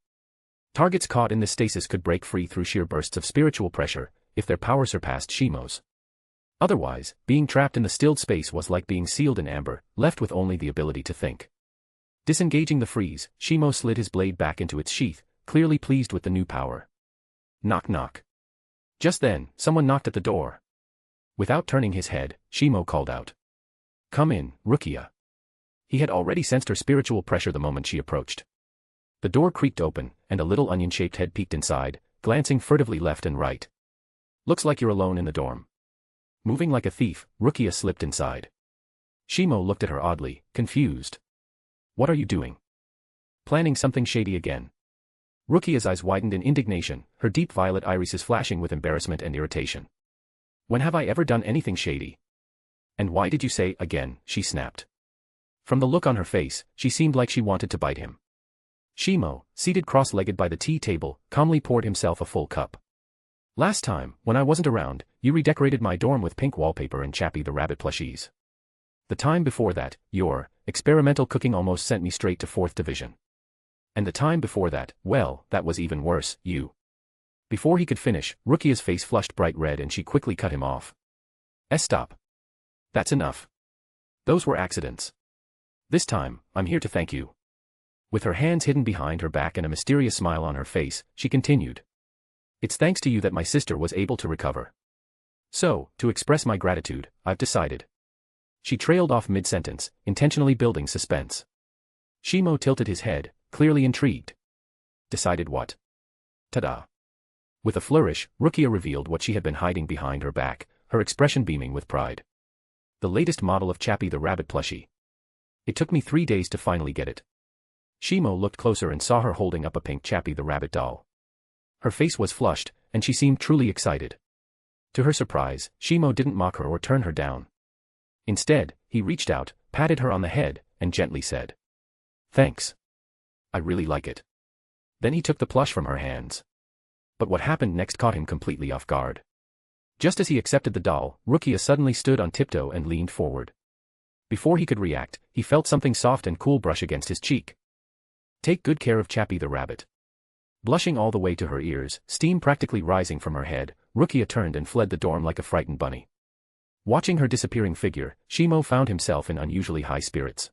Targets caught in this stasis could break free through sheer bursts of spiritual pressure, if their power surpassed Shimo's. Otherwise, being trapped in the stilled space was like being sealed in amber, left with only the ability to think. Disengaging the freeze, Shimo slid his blade back into its sheath, clearly pleased with the new power. Knock knock. Just then, someone knocked at the door. Without turning his head, Shimo called out. Come in, Rukia. He had already sensed her spiritual pressure the moment she approached. The door creaked open, and a little onion-shaped head peeked inside, glancing furtively left and right. Looks like you're alone in the dorm. Moving like a thief, Rukia slipped inside. Shimo looked at her oddly, confused. What are you doing? Planning something shady again. Rukia's eyes widened in indignation, her deep violet irises flashing with embarrassment and irritation. When have I ever done anything shady? And why did you say again, she snapped. From the look on her face, she seemed like she wanted to bite him. Shimo, seated cross-legged by the tea table, calmly poured himself a full cup. Last time, when I wasn't around, you redecorated my dorm with pink wallpaper and Chappie the Rabbit plushies. The time before that, your experimental cooking almost sent me straight to 4th Division. And the time before that, well, that was even worse, you. Before he could finish, Rukia's face flushed bright red and she quickly cut him off. Stop. That's enough. Those were accidents. This time, I'm here to thank you. With her hands hidden behind her back and a mysterious smile on her face, she continued. It's thanks to you that my sister was able to recover. So, to express my gratitude, I've decided. She trailed off mid-sentence, intentionally building suspense. Shimo tilted his head, clearly intrigued. Decided what? Ta-da. With a flourish, Rukia revealed what she had been hiding behind her back, her expression beaming with pride. The latest model of Chappie the Rabbit plushie. It took me 3 days to finally get it. Shimo looked closer and saw her holding up a pink Chappie the Rabbit doll. Her face was flushed, and she seemed truly excited. To her surprise, Shimo didn't mock her or turn her down. Instead, he reached out, patted her on the head, and gently said. Thanks. I really like it. Then he took the plush from her hands. But what happened next caught him completely off guard. Just as he accepted the doll, Rukia suddenly stood on tiptoe and leaned forward. Before he could react, he felt something soft and cool brush against his cheek. Take good care of Chappie the Rabbit. Blushing all the way to her ears, steam practically rising from her head, Rukia turned and fled the dorm like a frightened bunny. Watching her disappearing figure, Shimo found himself in unusually high spirits.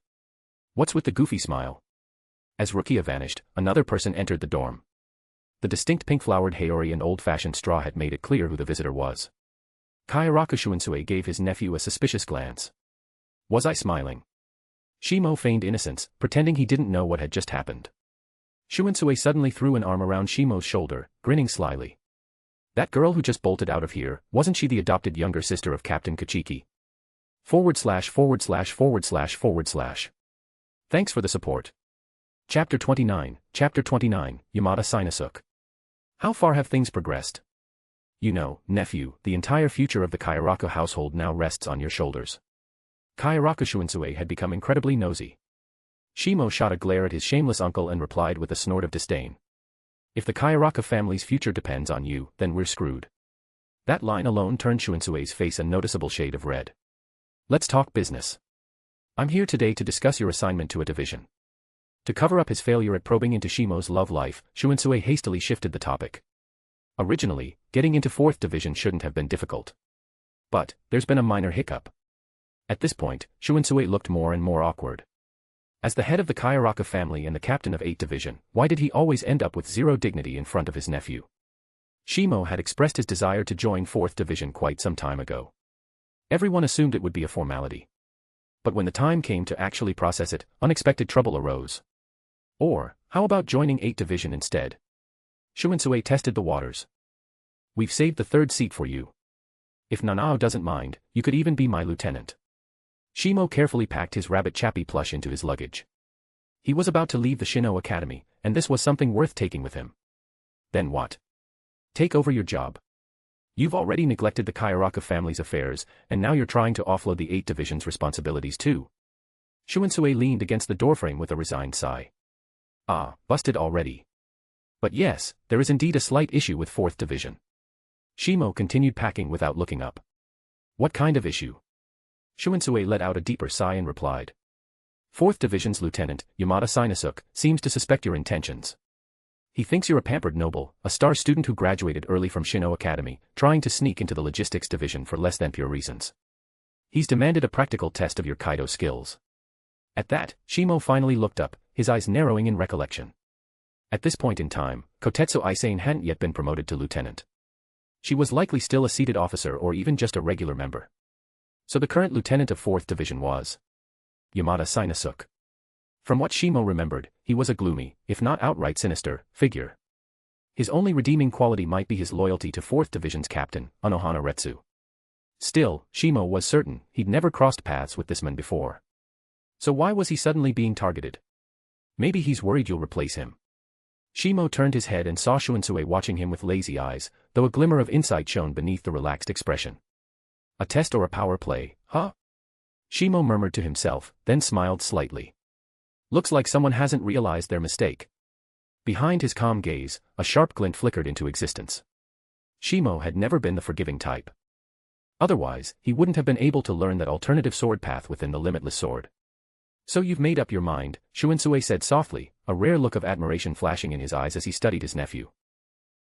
What's with the goofy smile? As Rukia vanished, another person entered the dorm. The distinct pink-flowered Haori and old-fashioned straw had made it clear who the visitor was. Kyoraku Shunsui gave his nephew a suspicious glance. Was I smiling? Shimo feigned innocence, pretending he didn't know what had just happened. Shunsui suddenly threw an arm around Shimo's shoulder, grinning slyly. That girl who just bolted out of here, wasn't she the adopted younger sister of Captain Kachiki? // Thanks for the support. Chapter 29, Yamada Sinusuk. How far have things progressed? You know, nephew, the entire future of the Kyoraku household now rests on your shoulders. Kyoraku Shunsui had become incredibly nosy. Shimo shot a glare at his shameless uncle and replied with a snort of disdain. If the Kyoraku family's future depends on you, then we're screwed. That line alone turned Shuansue's face a noticeable shade of red. Let's talk business. I'm here today to discuss your assignment to a division. To cover up his failure at probing into Shimo's love life, Shunsui hastily shifted the topic. Originally, getting into 4th Division shouldn't have been difficult. But, there's been a minor hiccup. At this point, Shunsui looked more and more awkward. As the head of the Kyoraku family and the captain of 8th Division, why did he always end up with zero dignity in front of his nephew? Shimo had expressed his desire to join 4th Division quite some time ago. Everyone assumed it would be a formality. But when the time came to actually process it, unexpected trouble arose. Or, how about joining 8th Division instead? Shunsui tested the waters. We've saved the 3rd seat for you. If Nanao doesn't mind, you could even be my lieutenant. Shimo carefully packed his rabbit chappie plush into his luggage. He was about to leave the Shino Academy, and this was something worth taking with him. Then what? Take over your job. You've already neglected the Kyoraku family's affairs, and now you're trying to offload the 8th Division's responsibilities too. Shunsui leaned against the doorframe with a resigned sigh. Ah, busted already. But yes, there is indeed a slight issue with 4th Division. Shimo continued packing without looking up. What kind of issue? Shunsui let out a deeper sigh and replied. 4th Division's Lieutenant, Yamada Sinasuke, seems to suspect your intentions. He thinks you're a pampered noble, a star student who graduated early from Shino Academy, trying to sneak into the logistics division for less than pure reasons. He's demanded a practical test of your Kaidō skills. At that, Shimo finally looked up, his eyes narrowing in recollection. At this point in time, Kotetsu Isane hadn't yet been promoted to lieutenant. She was likely still a seated officer or even just a regular member. So the current lieutenant of 4th Division was Yamada Sinasuke. From what Shimo remembered, he was a gloomy, if not outright sinister, figure. His only redeeming quality might be his loyalty to 4th Division's captain, Unohana Retsu. Still, Shimo was certain he'd never crossed paths with this man before. So why was he suddenly being targeted? Maybe he's worried you'll replace him. Shimo turned his head and saw Shunsui watching him with lazy eyes, though a glimmer of insight shone beneath the relaxed expression. A test or a power play, huh? Shimo murmured to himself, then smiled slightly. Looks like someone hasn't realized their mistake. Behind his calm gaze, a sharp glint flickered into existence. Shimo had never been the forgiving type. Otherwise, he wouldn't have been able to learn that alternative sword path within the limitless sword. So you've made up your mind, Shunsui said softly, a rare look of admiration flashing in his eyes as he studied his nephew.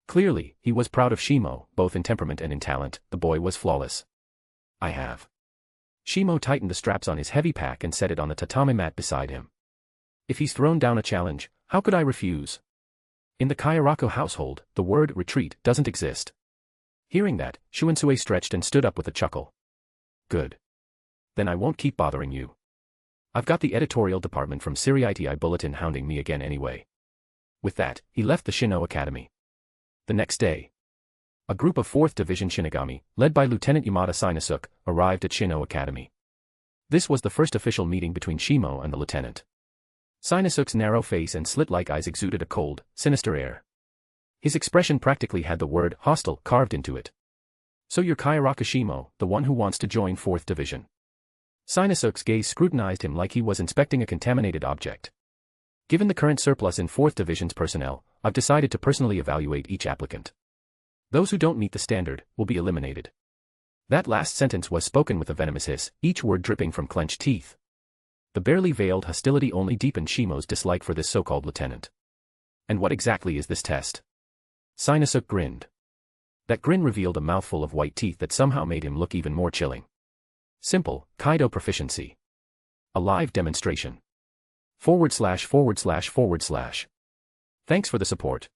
Clearly, he was proud of Shimo, both in temperament and in talent. The boy was flawless. I have. Shimo tightened the straps on his heavy pack and set it on the tatami mat beside him. If he's thrown down a challenge, how could I refuse? In the Kyoraku household, the word retreat doesn't exist. Hearing that, Shunsui stretched and stood up with a chuckle. Good. Then I won't keep bothering you. I've got the editorial department from Siriiti Bulletin hounding me again anyway. With that, he left the Shino Academy. The next day, a group of 4th Division Shinigami, led by Lieutenant Yamada Sinasuke, arrived at Shino Academy. This was the first official meeting between Shimo and the lieutenant. Sinasuke's narrow face and slit-like eyes exuded a cold, sinister air. His expression practically had the word hostile carved into it. So you're Kyoraku Shimo, the one who wants to join 4th Division. Sinasuke's gaze scrutinized him like he was inspecting a contaminated object. Given the current surplus in 4th Division's personnel, I've decided to personally evaluate each applicant. Those who don't meet the standard will be eliminated. That last sentence was spoken with a venomous hiss, each word dripping from clenched teeth. The barely veiled hostility only deepened Shimo's dislike for this so-called lieutenant. And what exactly is this test? Sinasuke grinned. That grin revealed a mouthful of white teeth that somehow made him look even more chilling. Simple, Kaidō proficiency. A live demonstration. / Thanks for the support.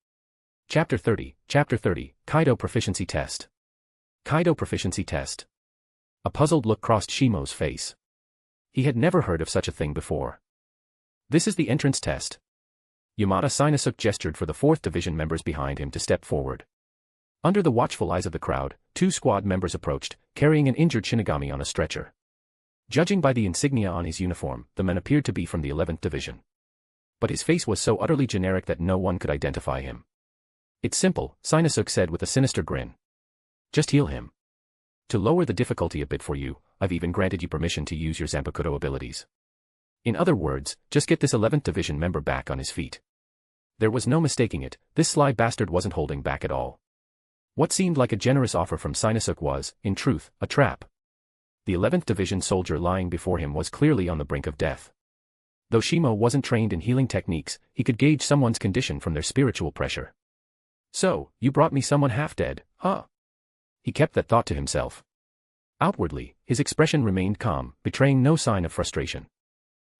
Chapter 30, Kaidō Proficiency Test. Kaidō Proficiency Test. A puzzled look crossed Shimo's face. He had never heard of such a thing before. This is the entrance test. Yamada Sinasuke gestured for the 4th Division members behind him to step forward. Under the watchful eyes of the crowd, 2 squad members approached, carrying an injured Shinigami on a stretcher. Judging by the insignia on his uniform, the man appeared to be from the 11th Division. But his face was so utterly generic that no one could identify him. It's simple, Sinasuke said with a sinister grin. Just heal him. To lower the difficulty a bit for you, I've even granted you permission to use your Zanpakutō abilities. In other words, just get this 11th Division member back on his feet. There was no mistaking it, this sly bastard wasn't holding back at all. What seemed like a generous offer from Sinasuke was, in truth, a trap. The 11th Division soldier lying before him was clearly on the brink of death. Though Shimo wasn't trained in healing techniques, he could gauge someone's condition from their spiritual pressure. So, you brought me someone half-dead, huh? He kept that thought to himself. Outwardly, his expression remained calm, betraying no sign of frustration.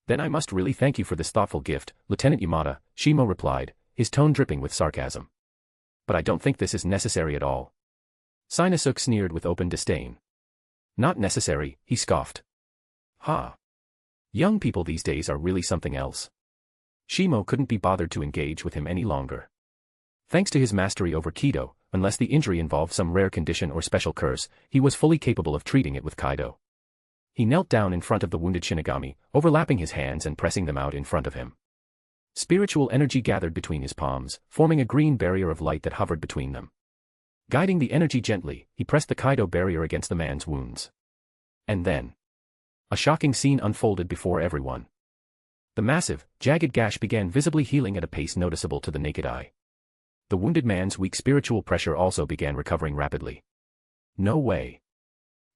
Then I must really thank you for this thoughtful gift, Lieutenant Yamada, Shimo replied, his tone dripping with sarcasm. But I don't think this is necessary at all. Shinasuke sneered with open disdain. Not necessary, he scoffed. Ha! Young people these days are really something else. Shimo couldn't be bothered to engage with him any longer. Thanks to his mastery over Kaidō, unless the injury involved some rare condition or special curse, he was fully capable of treating it with Kaidō. He knelt down in front of the wounded Shinigami, overlapping his hands and pressing them out in front of him. Spiritual energy gathered between his palms, forming a green barrier of light that hovered between them. Guiding the energy gently, he pressed the Kaidō barrier against the man's wounds. And then, a shocking scene unfolded before everyone. The massive, jagged gash began visibly healing at a pace noticeable to the naked eye. The wounded man's weak spiritual pressure also began recovering rapidly. No way.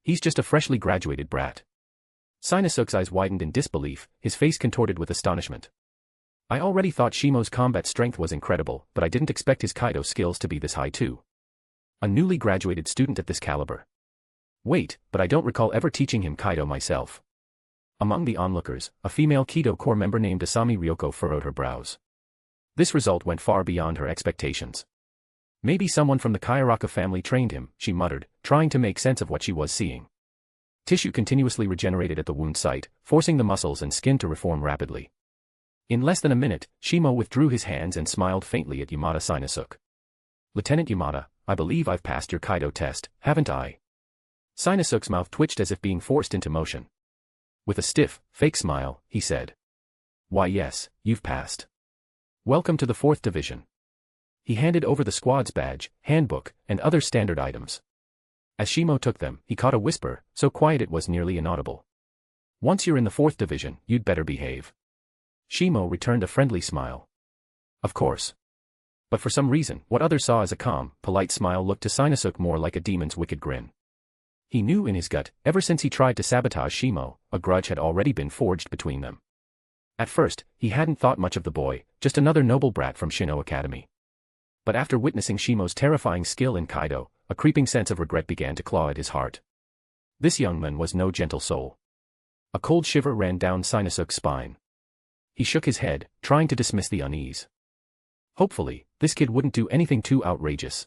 He's just a freshly graduated brat. Shinasuke's eyes widened in disbelief, his face contorted with astonishment. I already thought Shimo's combat strength was incredible, but I didn't expect his Kaidō skills to be this high too. A newly graduated student at this caliber. Wait, but I don't recall ever teaching him Kaidō myself. Among the onlookers, a female Kaidō Corps member named Asami Ryoko furrowed her brows. This result went far beyond her expectations. Maybe someone from the Kyoraku family trained him, she muttered, trying to make sense of what she was seeing. Tissue continuously regenerated at the wound site, forcing the muscles and skin to reform rapidly. In less than a minute, Shimo withdrew his hands and smiled faintly at Yamada Shinasuke. Lieutenant Yamada, I believe I've passed your Kaidō test, haven't I? Shinasuke's mouth twitched as if being forced into motion. With a stiff, fake smile, he said. Why yes, you've passed. Welcome to the 4th Division. He handed over the squad's badge, handbook, and other standard items. As Shimo took them, he caught a whisper, so quiet it was nearly inaudible. Once you're in the 4th Division, you'd better behave. Shimo returned a friendly smile. Of course. But for some reason, what others saw as a calm, polite smile looked to Shinasuke more like a demon's wicked grin. He knew in his gut, ever since he tried to sabotage Shimo, a grudge had already been forged between them. At first, he hadn't thought much of the boy, just another noble brat from Shino Academy. But after witnessing Shimo's terrifying skill in Kaidō, a creeping sense of regret began to claw at his heart. This young man was no gentle soul. A cold shiver ran down Shinasuke's spine. He shook his head, trying to dismiss the unease. Hopefully, this kid wouldn't do anything too outrageous.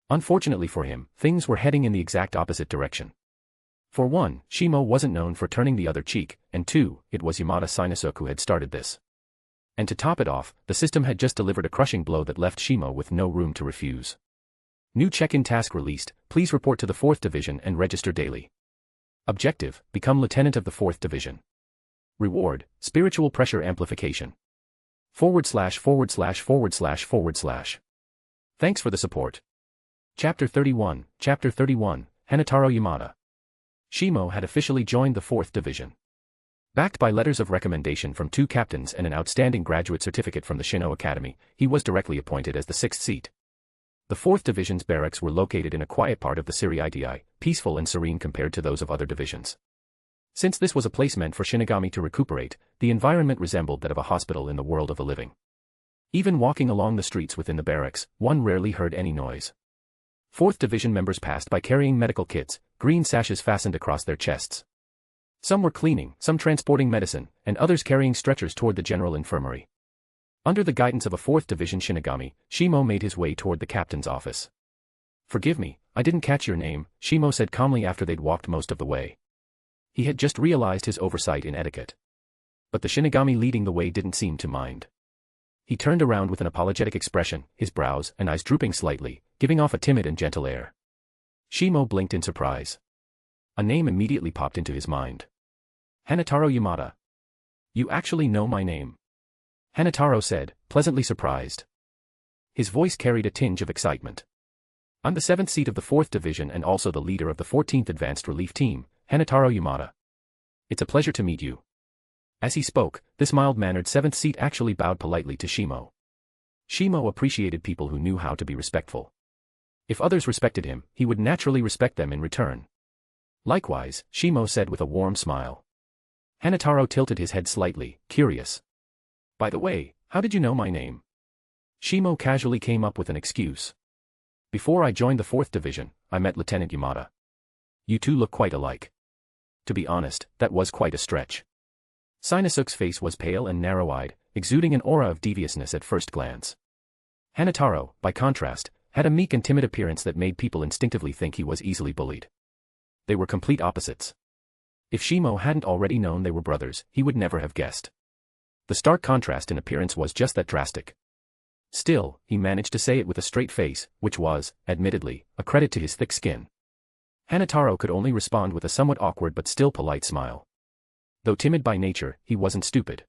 Unfortunately for him, things were heading in the exact opposite direction. For one, Shimo wasn't known for turning the other cheek, and two, it was Yamada Shinasuke who had started this. And to top it off, the system had just delivered a crushing blow that left Shimo with no room to refuse. New check-in task released, please report to the 4th Division and register daily. Objective, become Lieutenant of the 4th Division. Reward, spiritual pressure amplification. / / Thanks for the support. Chapter 31, Hanataro Yamada. Shimo had officially joined the 4th Division. Backed by letters of recommendation from 2 captains and an outstanding graduate certificate from the Shino Academy, he was directly appointed as the 6th seat. The 4th Division's barracks were located in a quiet part of the City, peaceful and serene compared to those of other divisions. Since this was a place meant for Shinigami to recuperate, the environment resembled that of a hospital in the world of the living. Even walking along the streets within the barracks, one rarely heard any noise. 4th Division members passed by carrying medical kits, green sashes fastened across their chests. Some were cleaning, some transporting medicine, and others carrying stretchers toward the general infirmary. Under the guidance of a 4th Division Shinigami, Shimo made his way toward the captain's office. Forgive me, I didn't catch your name, Shimo said calmly after they'd walked most of the way. He had just realized his oversight in etiquette. But the Shinigami leading the way didn't seem to mind. He turned around with an apologetic expression, his brows and eyes drooping slightly, giving off a timid and gentle air. Shimo blinked in surprise. A name immediately popped into his mind. Hanataro Yamada. You actually know my name? Hanataro said, pleasantly surprised. His voice carried a tinge of excitement. I'm the 7th seat of the 4th Division and also the leader of the 14th Advanced Relief Team, Hanataro Yamada. It's a pleasure to meet you. As he spoke, this mild-mannered 7th seat actually bowed politely to Shimo. Shimo appreciated people who knew how to be respectful. If others respected him, he would naturally respect them in return. Likewise, Shimo said with a warm smile. Hanataro tilted his head slightly, curious. By the way, how did you know my name? Shimo casually came up with an excuse. Before I joined the 4th Division, I met Lieutenant Yamada. You two look quite alike. To be honest, that was quite a stretch. Shinasuke's face was pale and narrow-eyed, exuding an aura of deviousness at first glance. Hanataro, by contrast, had a meek and timid appearance that made people instinctively think he was easily bullied. They were complete opposites. If Shimo hadn't already known they were brothers, he would never have guessed. The stark contrast in appearance was just that drastic. Still, he managed to say it with a straight face, which was, admittedly, a credit to his thick skin. Hanataro could only respond with a somewhat awkward but still polite smile. Though timid by nature, he wasn't stupid.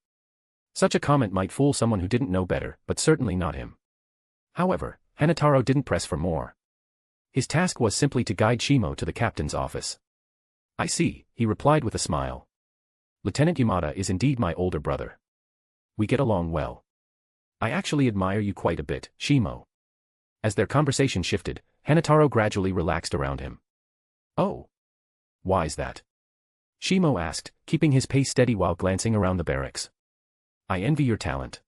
Such a comment might fool someone who didn't know better, but certainly not him. However, Hanataro didn't press for more. His task was simply to guide Shimo to the captain's office. I see, he replied with a smile. Lieutenant Yamada is indeed my older brother. We get along well. I actually admire you quite a bit, Shimo. As their conversation shifted, Hanataro gradually relaxed around him. Oh. Why's that? Shimo asked, keeping his pace steady while glancing around the barracks. I envy your talent.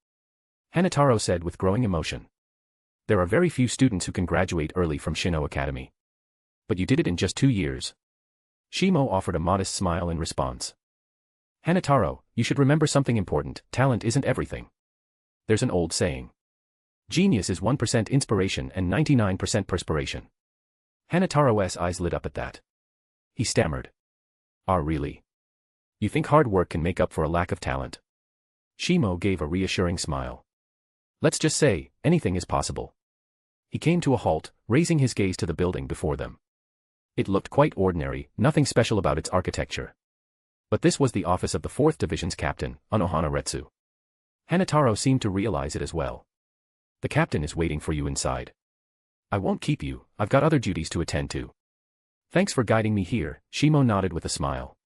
Hanataro said with growing emotion. There are very few students who can graduate early from Shino Academy. But you did it in just 2 years. Shimo offered a modest smile in response. Hanataro, you should remember something important, talent isn't everything. There's an old saying. Genius is 1% inspiration and 99% perspiration. Hanataro's eyes lit up at that. He stammered. Ah, really? You think hard work can make up for a lack of talent? Shimo gave a reassuring smile. Let's just say, anything is possible. He came to a halt, raising his gaze to the building before them. It looked quite ordinary, nothing special about its architecture. But this was the office of the 4th Division's captain, Unohana Retsu. Hanataro seemed to realize it as well. The captain is waiting for you inside. I won't keep you, I've got other duties to attend to. Thanks for guiding me here, Shimo nodded with a smile.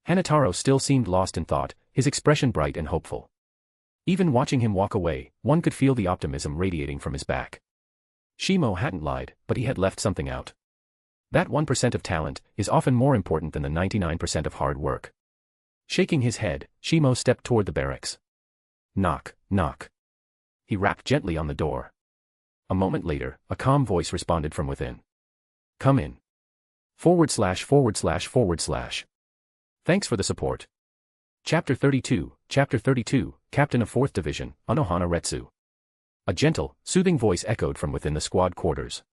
Hanataro still seemed lost in thought, his expression bright and hopeful. Even watching him walk away, one could feel the optimism radiating from his back. Shimo hadn't lied, but he had left something out. That 1% of talent is often more important than the 99% of hard work. Shaking his head, Shimo stepped toward the barracks. Knock, knock. He rapped gently on the door. A moment later, a calm voice responded from within. Come in. /////. Thanks for the support. Chapter 32, Captain of 4th Division, Unohana Retsu. A gentle, soothing voice echoed from within the squad quarters.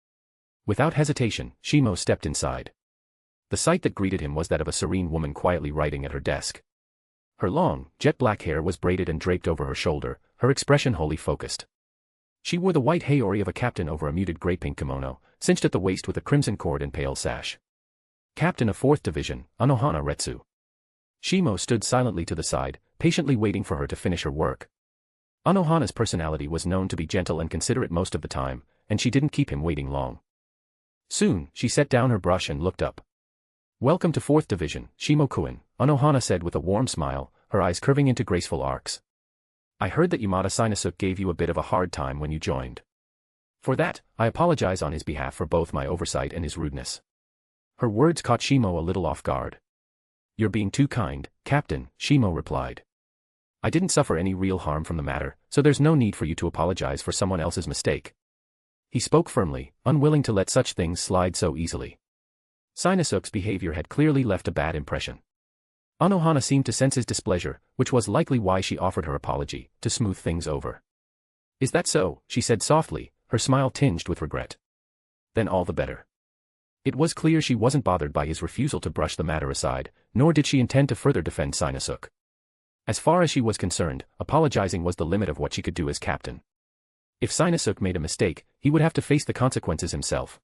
Without hesitation, Shimo stepped inside. The sight that greeted him was that of a serene woman quietly writing at her desk. Her long, jet-black hair was braided and draped over her shoulder, her expression wholly focused. She wore the white haori of a captain over a muted gray-pink kimono, cinched at the waist with a crimson cord and pale sash. Captain of 4th Division, Unohana Retsu. Shimo stood silently to the side, patiently waiting for her to finish her work. Unohana's personality was known to be gentle and considerate most of the time, and she didn't keep him waiting long. Soon, she set down her brush and looked up. Welcome to 4th Division, Shimo-kun, Unohana said with a warm smile, her eyes curving into graceful arcs. I heard that Yamada Shinasuke gave you a bit of a hard time when you joined. For that, I apologize on his behalf for both my oversight and his rudeness. Her words caught Shimo a little off guard. You're being too kind, Captain, Shimo replied. I didn't suffer any real harm from the matter, so there's no need for you to apologize for someone else's mistake. He spoke firmly, unwilling to let such things slide so easily. Shinasuke's behavior had clearly left a bad impression. Unohana seemed to sense his displeasure, which was likely why she offered her apology, to smooth things over. Is that so? She said softly, her smile tinged with regret. Then all the better. It was clear she wasn't bothered by his refusal to brush the matter aside, nor did she intend to further defend Shinasuke. As far as she was concerned, apologizing was the limit of what she could do as captain. If Shinasuke made a mistake, he would have to face the consequences himself.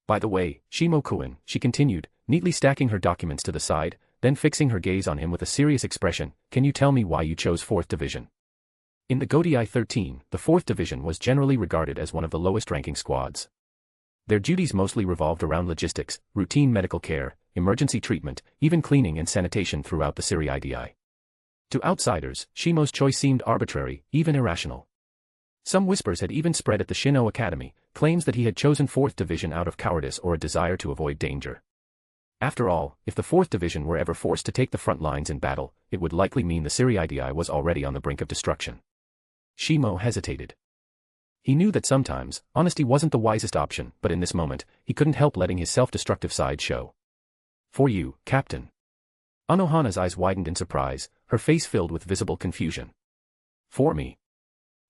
By the way, Shimo-kun, she continued, neatly stacking her documents to the side, then fixing her gaze on him with a serious expression, can you tell me why you chose 4th Division? In the Gotei 13, the 4th Division was generally regarded as one of the lowest-ranking squads. Their duties mostly revolved around logistics, routine medical care, emergency treatment, even cleaning and sanitation throughout the Serie. To outsiders, Shimo's choice seemed arbitrary, even irrational. Some whispers had even spread at the Shino Academy, claims that he had chosen 4th Division out of cowardice or a desire to avoid danger. After all, if the 4th Division were ever forced to take the front lines in battle, it would likely mean the Siridae was already on the brink of destruction. Shimo hesitated. He knew that sometimes, honesty wasn't the wisest option, but in this moment, he couldn't help letting his self-destructive side show. For you, Captain. Unohana's eyes widened in surprise, her face filled with visible confusion. For me.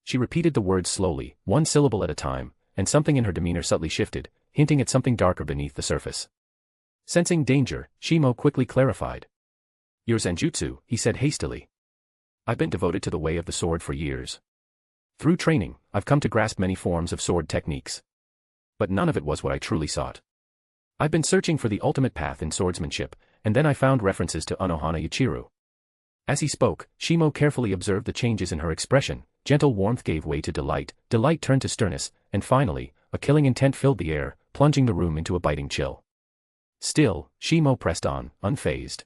She repeated the words slowly, one syllable at a time, and something in her demeanor subtly shifted, hinting at something darker beneath the surface. Sensing danger, Shimo quickly clarified. Your Zanjutsu, he said hastily. I've been devoted to the way of the sword for years. Through training, I've come to grasp many forms of sword techniques. But none of it was what I truly sought. I've been searching for the ultimate path in swordsmanship, and then I found references to Unohana Yuichiro. As he spoke, Shimo carefully observed the changes in her expression. Gentle warmth gave way to delight, delight turned to sternness, and finally, a killing intent filled the air, plunging the room into a biting chill. Still, Shimo pressed on, unfazed.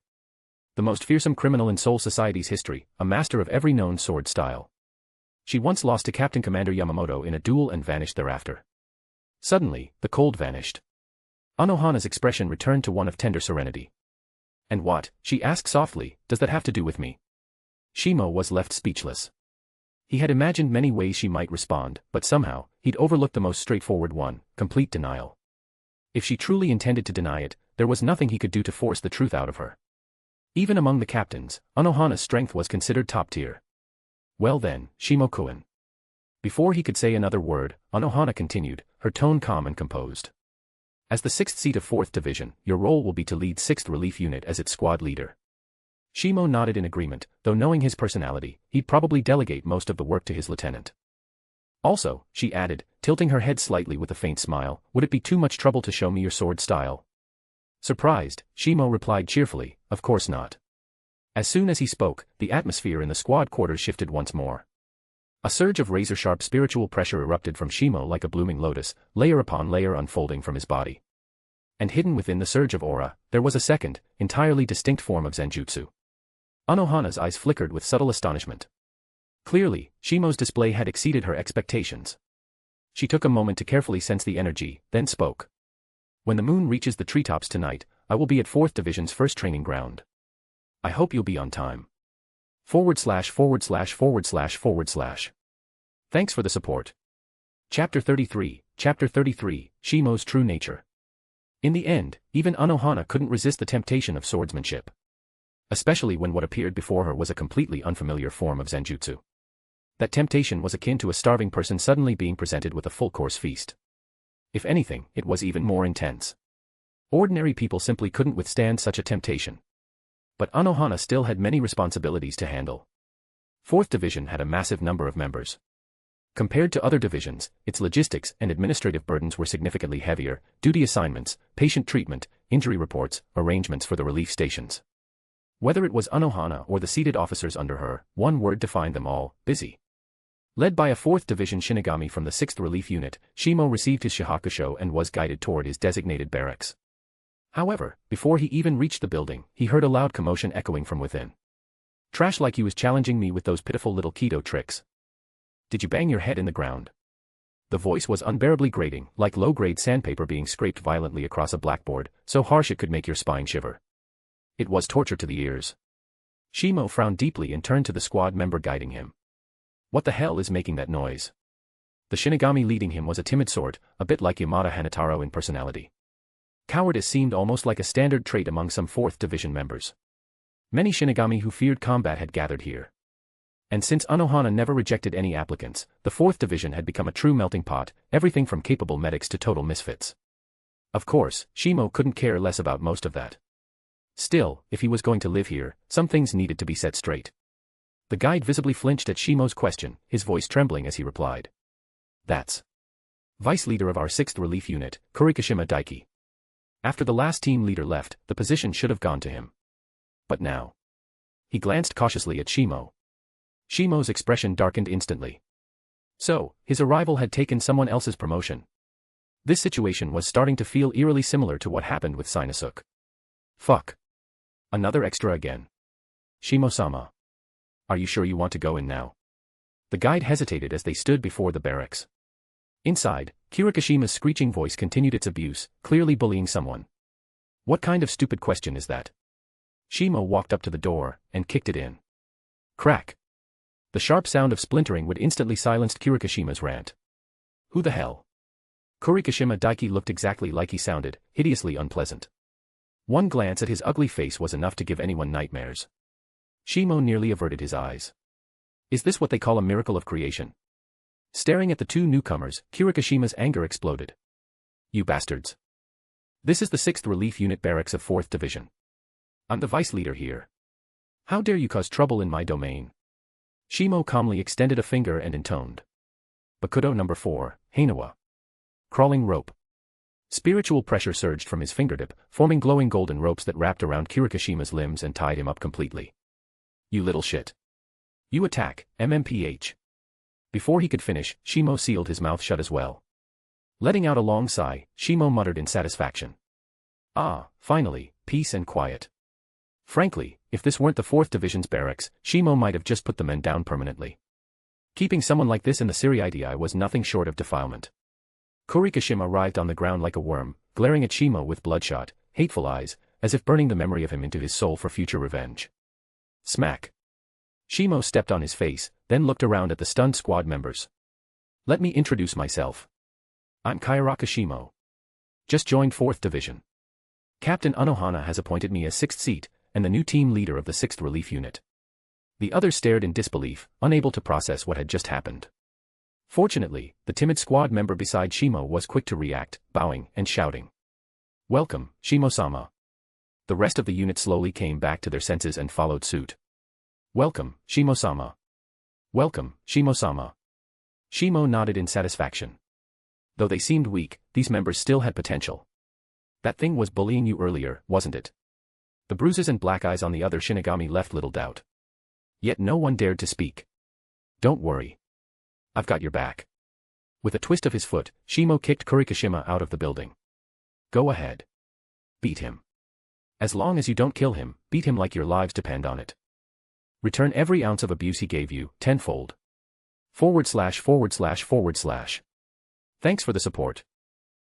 The most fearsome criminal in Soul Society's history, a master of every known sword style. She once lost to Captain Commander Yamamoto in a duel and vanished thereafter. Suddenly, the cold vanished. Unohana's expression returned to one of tender serenity. And what, she asked softly, does that have to do with me? Shimo was left speechless. He had imagined many ways she might respond, but somehow, he'd overlooked the most straightforward one, complete denial. If she truly intended to deny it, there was nothing he could do to force the truth out of her. Even among the captains, Unohana's strength was considered top tier. Well then, Shimo-kun. Before he could say another word, Unohana continued, her tone calm and composed. As the 6th seat of 4th Division, your role will be to lead 6th Relief Unit as its squad leader. Shimo nodded in agreement, though knowing his personality, he'd probably delegate most of the work to his lieutenant. Also, she added, tilting her head slightly with a faint smile, would it be too much trouble to show me your sword style? Surprised, Shimo replied cheerfully, of course not. As soon as he spoke, the atmosphere in the squad quarters shifted once more. A surge of razor-sharp spiritual pressure erupted from Shimo like a blooming lotus, layer upon layer unfolding from his body. And hidden within the surge of aura, there was a second, entirely distinct form of Zanjutsu. Unohana's eyes flickered with subtle astonishment. Clearly, Shimo's display had exceeded her expectations. She took a moment to carefully sense the energy, then spoke. When the moon reaches the treetops tonight, I will be at 4th Division's first training ground. I hope you'll be on time. // Thanks for the support. Chapter 33, Shimo's True Nature. In the end, even Unohana couldn't resist the temptation of swordsmanship. Especially when what appeared before her was a completely unfamiliar form of Zanjutsu. That temptation was akin to a starving person suddenly being presented with a full-course feast. If anything, it was even more intense. Ordinary people simply couldn't withstand such a temptation. But Unohana still had many responsibilities to handle. 4th Division had a massive number of members. Compared to other divisions, its logistics and administrative burdens were significantly heavier, duty assignments, patient treatment, injury reports, arrangements for the relief stations. Whether it was Unohana or the seated officers under her, one word defined them all, busy. Led by a 4th Division Shinigami from the 6th Relief Unit, Shimo received his Shahakusho and was guided toward his designated barracks. However, before he even reached the building, he heard a loud commotion echoing from within. Trash like he was challenging me with those pitiful little Kaidō tricks. Did you bang your head in the ground? The voice was unbearably grating, like low-grade sandpaper being scraped violently across a blackboard, so harsh it could make your spine shiver. It was torture to the ears. Shimo frowned deeply and turned to the squad member guiding him. What the hell is making that noise? The Shinigami leading him was a timid sort, a bit like Yamada Hanataro in personality. Cowardice seemed almost like a standard trait among some 4th Division members. Many Shinigami who feared combat had gathered here. And since Unohana never rejected any applicants, the 4th Division had become a true melting pot, everything from capable medics to total misfits. Of course, Shimo couldn't care less about most of that. Still, if he was going to live here, some things needed to be set straight. The guide visibly flinched at Shimo's question, his voice trembling as he replied. That's Vice Leader of our 6th Relief Unit, Kurikashima Daiki. After the last team leader left, the position should have gone to him. But now. He glanced cautiously at Shimo. Shimo's expression darkened instantly. So, his arrival had taken someone else's promotion. This situation was starting to feel eerily similar to what happened with Sinusuke. Fuck. Another extra again. Shimo-sama. Are you sure you want to go in now? The guide hesitated as they stood before the barracks. Inside, Kyoraku Shima's screeching voice continued its abuse, clearly bullying someone. What kind of stupid question is that? Shimo walked up to the door, and kicked it in. Crack. The sharp sound of splintering would instantly silence Kurikashima's rant. Who the hell? Kurikashima Daiki looked exactly like he sounded, hideously unpleasant. One glance at his ugly face was enough to give anyone nightmares. Shimo nearly averted his eyes. Is this what they call a miracle of creation? Staring at the two newcomers, Kurikashima's anger exploded. You bastards. This is the 6th Relief Unit Barracks of 4th Division. I'm the vice leader here. How dare you cause trouble in my domain? Shimo calmly extended a finger and intoned. Bakudo number 4, Hainawa. Crawling rope. Spiritual pressure surged from his fingertip, forming glowing golden ropes that wrapped around Kurikashima's limbs and tied him up completely. You little shit. You attack, MMPH. Before he could finish, Shimo sealed his mouth shut as well. Letting out a long sigh, Shimo muttered in satisfaction. Ah, finally, peace and quiet. Frankly, if this weren't the 4th Division's barracks, Shimo might have just put the men down permanently. Keeping someone like this in the Siriidii was nothing short of defilement. Kurikashima writhed on the ground like a worm, glaring at Shimo with bloodshot, hateful eyes, as if burning the memory of him into his soul for future revenge. Smack. Shimo stepped on his face, then looked around at the stunned squad members. Let me introduce myself. I'm Kyoraku Shimo. Just joined 4th Division. Captain Unohana has appointed me as 6th seat, and the new team leader of the 6th Relief Unit. The others stared in disbelief, unable to process what had just happened. Fortunately, the timid squad member beside Shimo was quick to react, bowing and shouting. Welcome, Shimo-sama. The rest of the unit slowly came back to their senses and followed suit. Welcome, Shimo-sama. Welcome, Shimo-sama. Shimo nodded in satisfaction. Though they seemed weak, these members still had potential. That thing was bullying you earlier, wasn't it? The bruises and black eyes on the other Shinigami left little doubt. Yet no one dared to speak. Don't worry. I've got your back. With a twist of his foot, Shimo kicked Kurikashima out of the building. Go ahead. Beat him. As long as you don't kill him, beat him like your lives depend on it. Return every ounce of abuse he gave you, tenfold. / Thanks for the support.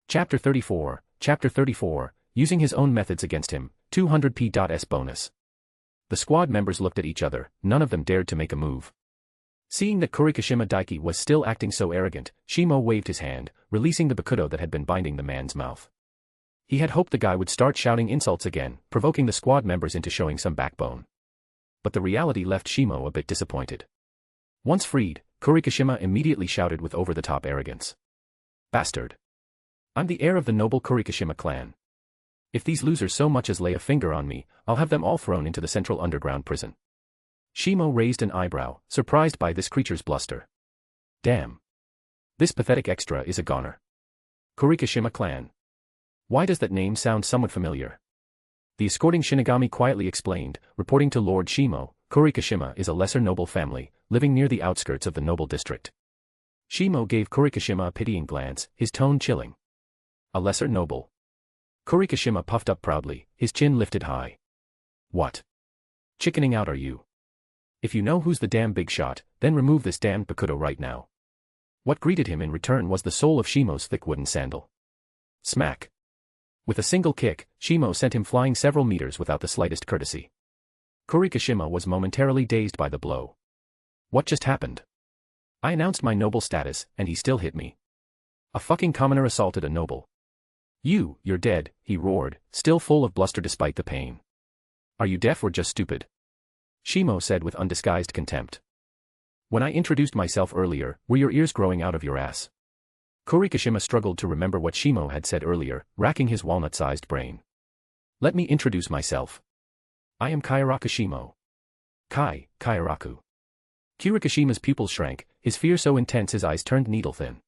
Chapter 34, using his own methods against him, 200p.s bonus. The squad members looked at each other, none of them dared to make a move. Seeing that Kurikashima Daiki was still acting so arrogant, Shimo waved his hand, releasing the bakudo that had been binding the man's mouth. He had hoped the guy would start shouting insults again, provoking the squad members into showing some backbone. But the reality left Shimo a bit disappointed. Once freed, Kurikashima immediately shouted with over-the-top arrogance. Bastard. I'm the heir of the noble Kurikashima clan. If these losers so much as lay a finger on me, I'll have them all thrown into the central underground prison. Shimo raised an eyebrow, surprised by this creature's bluster. Damn. This pathetic extra is a goner. Kurikashima clan. Why does that name sound somewhat familiar? The escorting Shinigami quietly explained, reporting to Lord Shimo, Kurikashima is a lesser noble family, living near the outskirts of the noble district. Shimo gave Kurikashima a pitying glance, his tone chilling. A lesser noble. Kurikashima puffed up proudly, his chin lifted high. What? Chickening out are you? If you know who's the damn big shot, then remove this damned bakudo right now. What greeted him in return was the sole of Shimo's thick wooden sandal. Smack. With a single kick, Shimo sent him flying several meters without the slightest courtesy. Kurikashima was momentarily dazed by the blow. What just happened? I announced my noble status, and he still hit me. A fucking commoner assaulted a noble. You're dead, he roared, still full of bluster despite the pain. Are you deaf or just stupid? Shimo said with undisguised contempt. When I introduced myself earlier, were your ears growing out of your ass? Kurikashima struggled to remember what Shimo had said earlier, racking his walnut-sized brain. Let me introduce myself. I am Kyoraku Shimo. Kyoraku. Kurikashima's pupils shrank, his fear so intense his eyes turned needle-thin.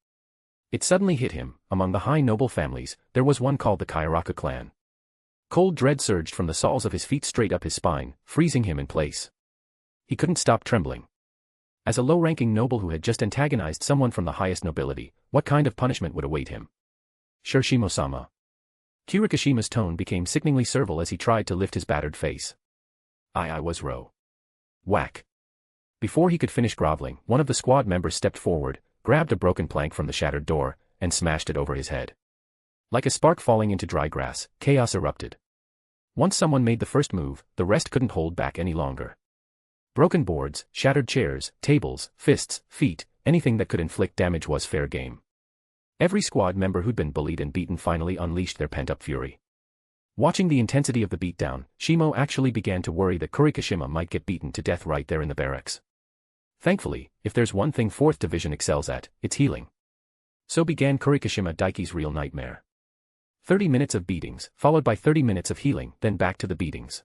It suddenly hit him, among the high noble families, there was one called the Kyoraku clan. Cold dread surged from the soles of his feet straight up his spine, freezing him in place. He couldn't stop trembling. As a low-ranking noble who had just antagonized someone from the highest nobility, what kind of punishment would await him? Sure, Shimo-sama. Kurikashima's tone became sickeningly servile as he tried to lift his battered face. I was Ro. Whack. Before he could finish groveling, one of the squad members stepped forward, grabbed a broken plank from the shattered door, and smashed it over his head. Like a spark falling into dry grass, chaos erupted. Once someone made the first move, the rest couldn't hold back any longer. Broken boards, shattered chairs, tables, fists, feet, anything that could inflict damage was fair game. Every squad member who'd been bullied and beaten finally unleashed their pent-up fury. Watching the intensity of the beatdown, Shimo actually began to worry that Kyoraku Shimo might get beaten to death right there in the barracks. Thankfully, if there's one thing 4th Division excels at, it's healing. So began Kyoraku Shimo Daiki's real nightmare. 30 minutes of beatings, followed by 30 minutes of healing, then back to the beatings.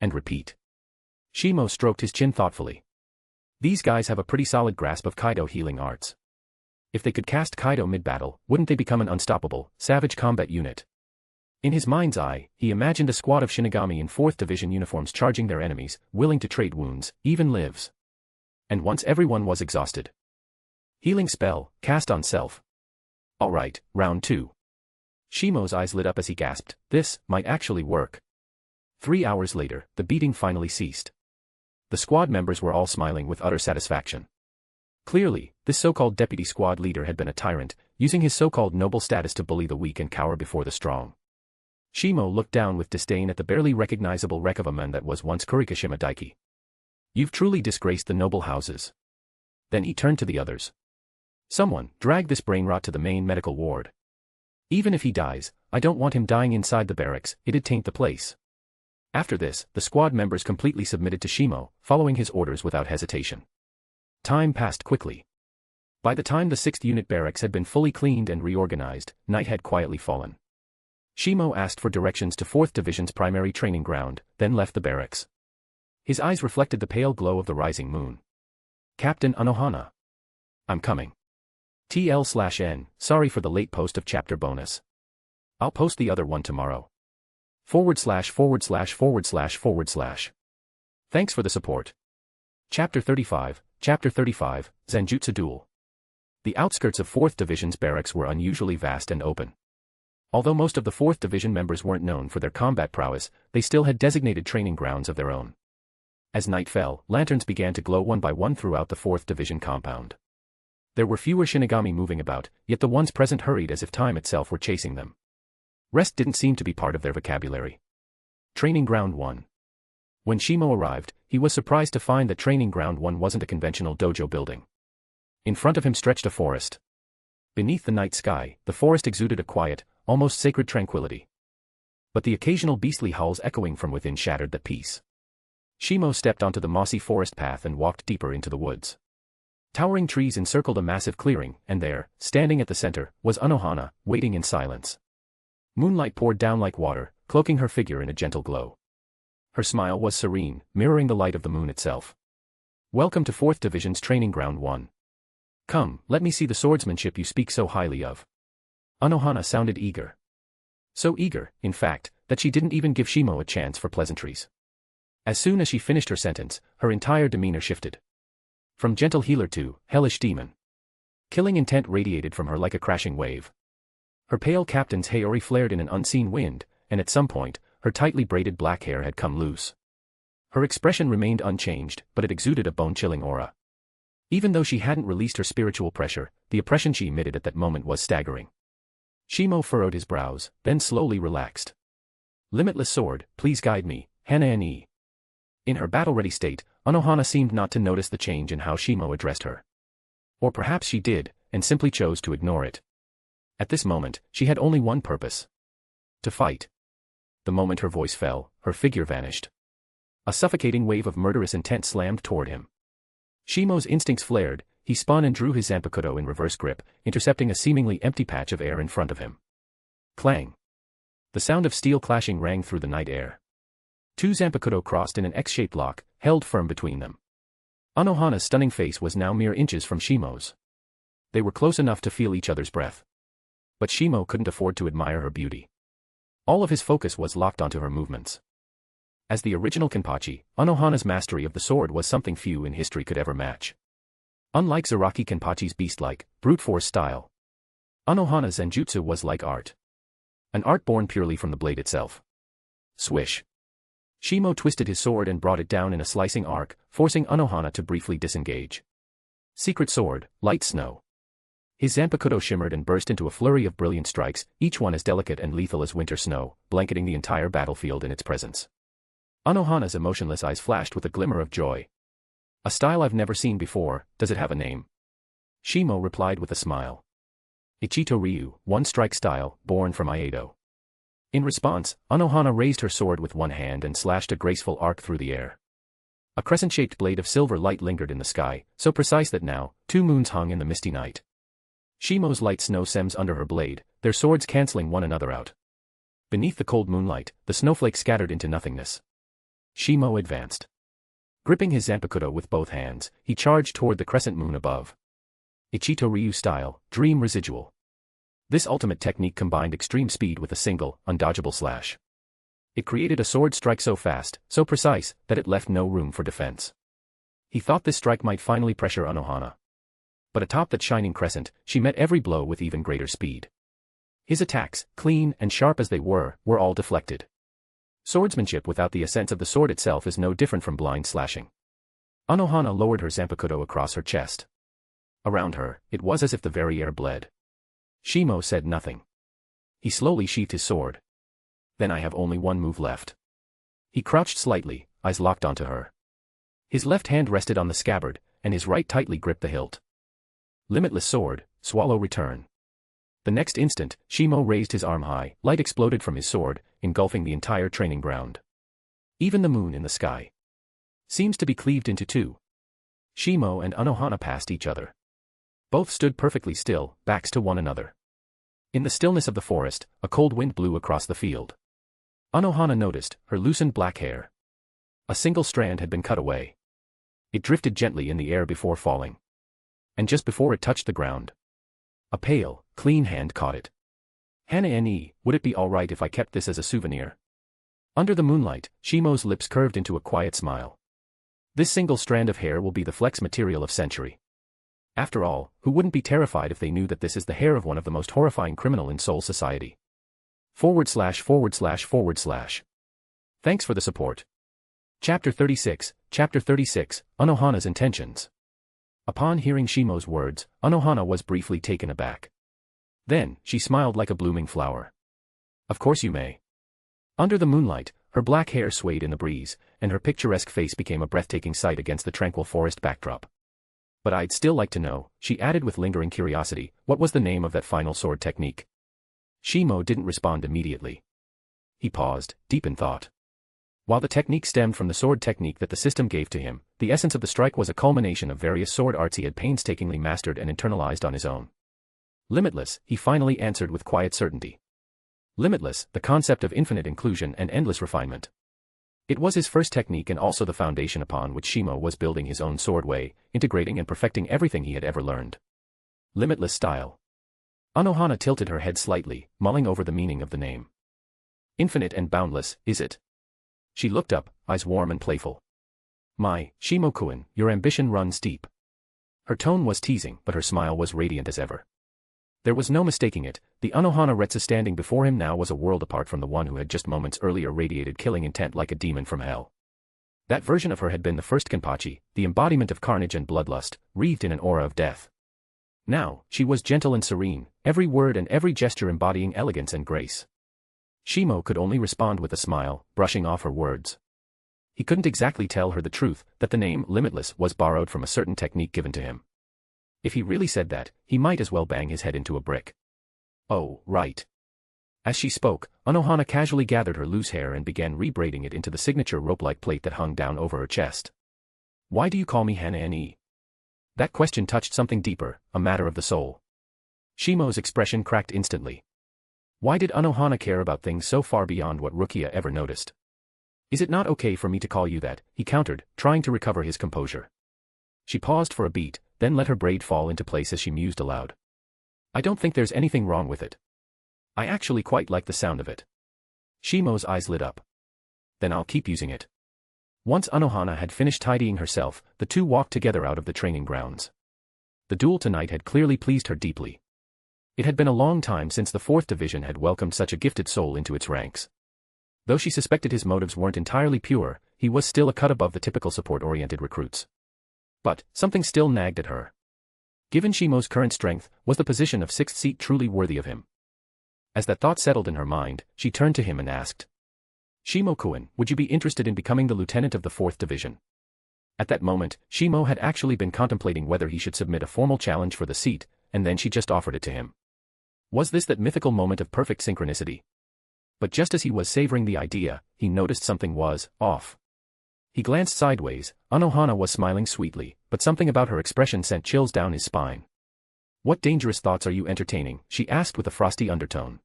And repeat. Shimo stroked his chin thoughtfully. These guys have a pretty solid grasp of Kaidō healing arts. If they could cast Kaidō mid-battle, wouldn't they become an unstoppable, savage combat unit? In his mind's eye, he imagined a squad of Shinigami in 4th Division uniforms charging their enemies, willing to trade wounds, even lives. And once everyone was exhausted. Healing spell, cast on self. Alright, round 2. Shimo's eyes lit up as he gasped, this might actually work. 3 hours later, the beating finally ceased. The squad members were all smiling with utter satisfaction. Clearly, this so-called deputy squad leader had been a tyrant, using his so-called noble status to bully the weak and cower before the strong. Shimo looked down with disdain at the barely recognizable wreck of a man that was once Kyoraku Shimo Daiki. You've truly disgraced the noble houses. Then he turned to the others. Someone, drag this brain rot to the main medical ward. Even if he dies, I don't want him dying inside the barracks, it'd taint the place. After this, the squad members completely submitted to Shimo, following his orders without hesitation. Time passed quickly. By the time the 6th Unit barracks had been fully cleaned and reorganized, night had quietly fallen. Shimo asked for directions to 4th Division's primary training ground, then left the barracks. His eyes reflected the pale glow of the rising moon. Captain Unohana. I'm coming. TL/N, sorry for the late post of chapter bonus. I'll post the other one tomorrow. / Thanks for the support. Chapter 35, Zanjutsu Duel. The outskirts of 4th Division's barracks were unusually vast and open. Although most of the 4th Division members weren't known for their combat prowess, they still had designated training grounds of their own. As night fell, lanterns began to glow one by one throughout the 4th Division compound. There were fewer Shinigami moving about, yet the ones present hurried as if time itself were chasing them. Rest didn't seem to be part of their vocabulary. Training Ground 1. When Shimo arrived, he was surprised to find that Training Ground 1 wasn't a conventional dojo building. In front of him stretched a forest. Beneath the night sky, the forest exuded a quiet, almost sacred tranquility. But the occasional beastly howls echoing from within shattered that peace. Shimo stepped onto the mossy forest path and walked deeper into the woods. Towering trees encircled a massive clearing, and there, standing at the center, was Unohana, waiting in silence. Moonlight poured down like water, cloaking her figure in a gentle glow. Her smile was serene, mirroring the light of the moon itself. Welcome to 4th Division's Training Ground 1. Come, let me see the swordsmanship you speak so highly of. Unohana sounded eager. So eager, in fact, that she didn't even give Shimo a chance for pleasantries. As soon as she finished her sentence, her entire demeanor shifted. From gentle healer to hellish demon. Killing intent radiated from her like a crashing wave. Her pale captain's haori flared in an unseen wind, and at some point, her tightly braided black hair had come loose. Her expression remained unchanged, but it exuded a bone-chilling aura. Even though she hadn't released her spiritual pressure, the oppression she emitted at that moment was staggering. Shimo furrowed his brows, then slowly relaxed. Limitless sword, please guide me, Hana-ni. In her battle-ready state, Unohana seemed not to notice the change in how Shimo addressed her. Or perhaps she did, and simply chose to ignore it. At this moment, she had only one purpose. To fight. The moment her voice fell, her figure vanished. A suffocating wave of murderous intent slammed toward him. Shimo's instincts flared, he spun and drew his Zanpakutō in reverse grip, intercepting a seemingly empty patch of air in front of him. Clang. The sound of steel clashing rang through the night air. 2 Zanpakutō crossed in an X-shaped lock, held firm between them. Unohana's stunning face was now mere inches from Shimo's. They were close enough to feel each other's breath. But Shimo couldn't afford to admire her beauty. All of his focus was locked onto her movements. As the original Kenpachi, Unohana's mastery of the sword was something few in history could ever match. Unlike Zaraki Kenpachi's beast-like, brute force style, Unohana's Zanjutsu was like art. An art born purely from the blade itself. Swish. Shimo twisted his sword and brought it down in a slicing arc, forcing Unohana to briefly disengage. Secret sword, light snow. His Zanpakutō shimmered and burst into a flurry of brilliant strikes, each one as delicate and lethal as winter snow, blanketing the entire battlefield in its presence. Unohana's emotionless eyes flashed with a glimmer of joy. A style I've never seen before, does it have a name? Shimo replied with a smile. Ichito Ryu, one-strike style, born from Kaidō. In response, Unohana raised her sword with one hand and slashed a graceful arc through the air. A crescent-shaped blade of silver light lingered in the sky, so precise that now, 2 moons hung in the misty night. Shimo's light snow sems under her blade, their swords canceling one another out. Beneath the cold moonlight, the snowflakes scattered into nothingness. Shimo advanced. Gripping his Zanpakutō with both hands, he charged toward the crescent moon above. Ichito Ryu style, dream residual. This ultimate technique combined extreme speed with a single, undodgeable slash. It created a sword strike so fast, so precise, that it left no room for defense. He thought this strike might finally pressure Unohana. But atop that shining crescent, she met every blow with even greater speed. His attacks, clean and sharp as they were all deflected. Swordsmanship without the essence of the sword itself is no different from blind slashing. Unohana lowered her Zanpakutō across her chest. Around her, it was as if the very air bled. Shimo said nothing. He slowly sheathed his sword. Then I have only one move left. He crouched slightly, eyes locked onto her. His left hand rested on the scabbard, and his right tightly gripped the hilt. Limitless sword, swallow return. The next instant, Shimo raised his arm high, light exploded from his sword, engulfing the entire training ground. Even the moon in the sky seems to be cleaved into 2. Shimo and Unohana passed each other. Both stood perfectly still, backs to one another. In the stillness of the forest, a cold wind blew across the field. Unohana noticed her loosened black hair. A single strand had been cut away. It drifted gently in the air before falling. And just before it touched the ground, a pale, clean hand caught it. Hana-ne, would it be alright if I kept this as a souvenir? Under the moonlight, Shimo's lips curved into a quiet smile. This single strand of hair will be the flex material of century. After all, who wouldn't be terrified if they knew that this is the hair of one of the most horrifying criminal in Seoul society? / Thanks for the support. Chapter 36, Unohana's Intentions. Upon hearing Shimo's words, Unohana was briefly taken aback. Then, she smiled like a blooming flower. Of course you may. Under the moonlight, her black hair swayed in the breeze, and her picturesque face became a breathtaking sight against the tranquil forest backdrop. But I'd still like to know, she added with lingering curiosity, what was the name of that final sword technique? Shimo didn't respond immediately. He paused, deep in thought. While the technique stemmed from the sword technique that the system gave to him, the essence of the strike was a culmination of various sword arts he had painstakingly mastered and internalized on his own. Limitless, he finally answered with quiet certainty. Limitless, the concept of infinite inclusion and endless refinement. It was his first technique and also the foundation upon which Shimo was building his own sword way, integrating and perfecting everything he had ever learned. Limitless style. Unohana tilted her head slightly, mulling over the meaning of the name. Infinite and boundless, is it? She looked up, eyes warm and playful. My, Shimo-kun, your ambition runs deep. Her tone was teasing, but her smile was radiant as ever. There was no mistaking it, the Unohana Retsu standing before him now was a world apart from the one who had just moments earlier radiated killing intent like a demon from hell. That version of her had been the first Kenpachi, the embodiment of carnage and bloodlust, wreathed in an aura of death. Now, she was gentle and serene, every word and every gesture embodying elegance and grace. Shimo could only respond with a smile, brushing off her words. He couldn't exactly tell her the truth, that the name Limitless was borrowed from a certain technique given to him. If he really said that, he might as well bang his head into a brick. Oh, right. As she spoke, Unohana casually gathered her loose hair and began rebraiding it into the signature rope-like plait that hung down over her chest. Why do you call me Hana-ne? That question touched something deeper, a matter of the soul. Shimo's expression cracked instantly. Why did Unohana care about things so far beyond what Rukia ever noticed? Is it not okay for me to call you that? He countered, trying to recover his composure. She paused for a beat, then let her braid fall into place as she mused aloud. I don't think there's anything wrong with it. I actually quite like the sound of it. Shimo's eyes lit up. Then I'll keep using it. Once Unohana had finished tidying herself, the two walked together out of the training grounds. The duel tonight had clearly pleased her deeply. It had been a long time since the 4th Division had welcomed such a gifted soul into its ranks. Though she suspected his motives weren't entirely pure, he was still a cut above the typical support-oriented recruits. But, something still nagged at her. Given Shimo's current strength, was the position of 6th seat truly worthy of him? As that thought settled in her mind, she turned to him and asked. Shimo-kun, would you be interested in becoming the lieutenant of the 4th Division? At that moment, Shimo had actually been contemplating whether he should submit a formal challenge for the seat, and then she just offered it to him. Was this that mythical moment of perfect synchronicity? But just as he was savoring the idea, he noticed something was off. He glanced sideways. Unohana was smiling sweetly, but something about her expression sent chills down his spine. What dangerous thoughts are you entertaining? She asked with a frosty undertone.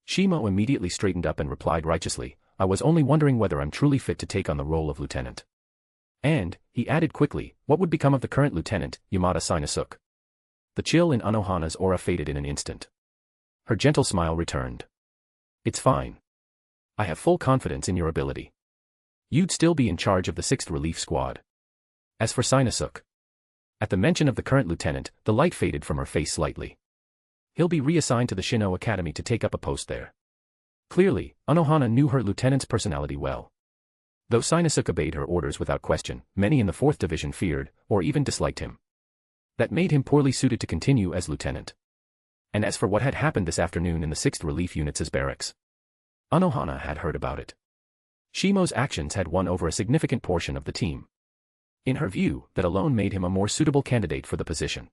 Shimo immediately straightened up and replied righteously, I was only wondering whether I'm truly fit to take on the role of lieutenant. And, he added quickly, what would become of the current lieutenant, Yamada Shinasuke? The chill in Unohana's aura faded in an instant. Her gentle smile returned. It's fine. I have full confidence in your ability. You'd still be in charge of the 6th Relief Squad. As for Shinasuke. At the mention of the current lieutenant, the light faded from her face slightly. He'll be reassigned to the Shino Academy to take up a post there. Clearly, Unohana knew her lieutenant's personality well. Though Shinasuke obeyed her orders without question, many in the 4th Division feared, or even disliked him. That made him poorly suited to continue as lieutenant. And as for what had happened this afternoon in the 6th Relief Unit's barracks, Unohana had heard about it. Shimo's actions had won over a significant portion of the team. In her view, that alone made him a more suitable candidate for the position.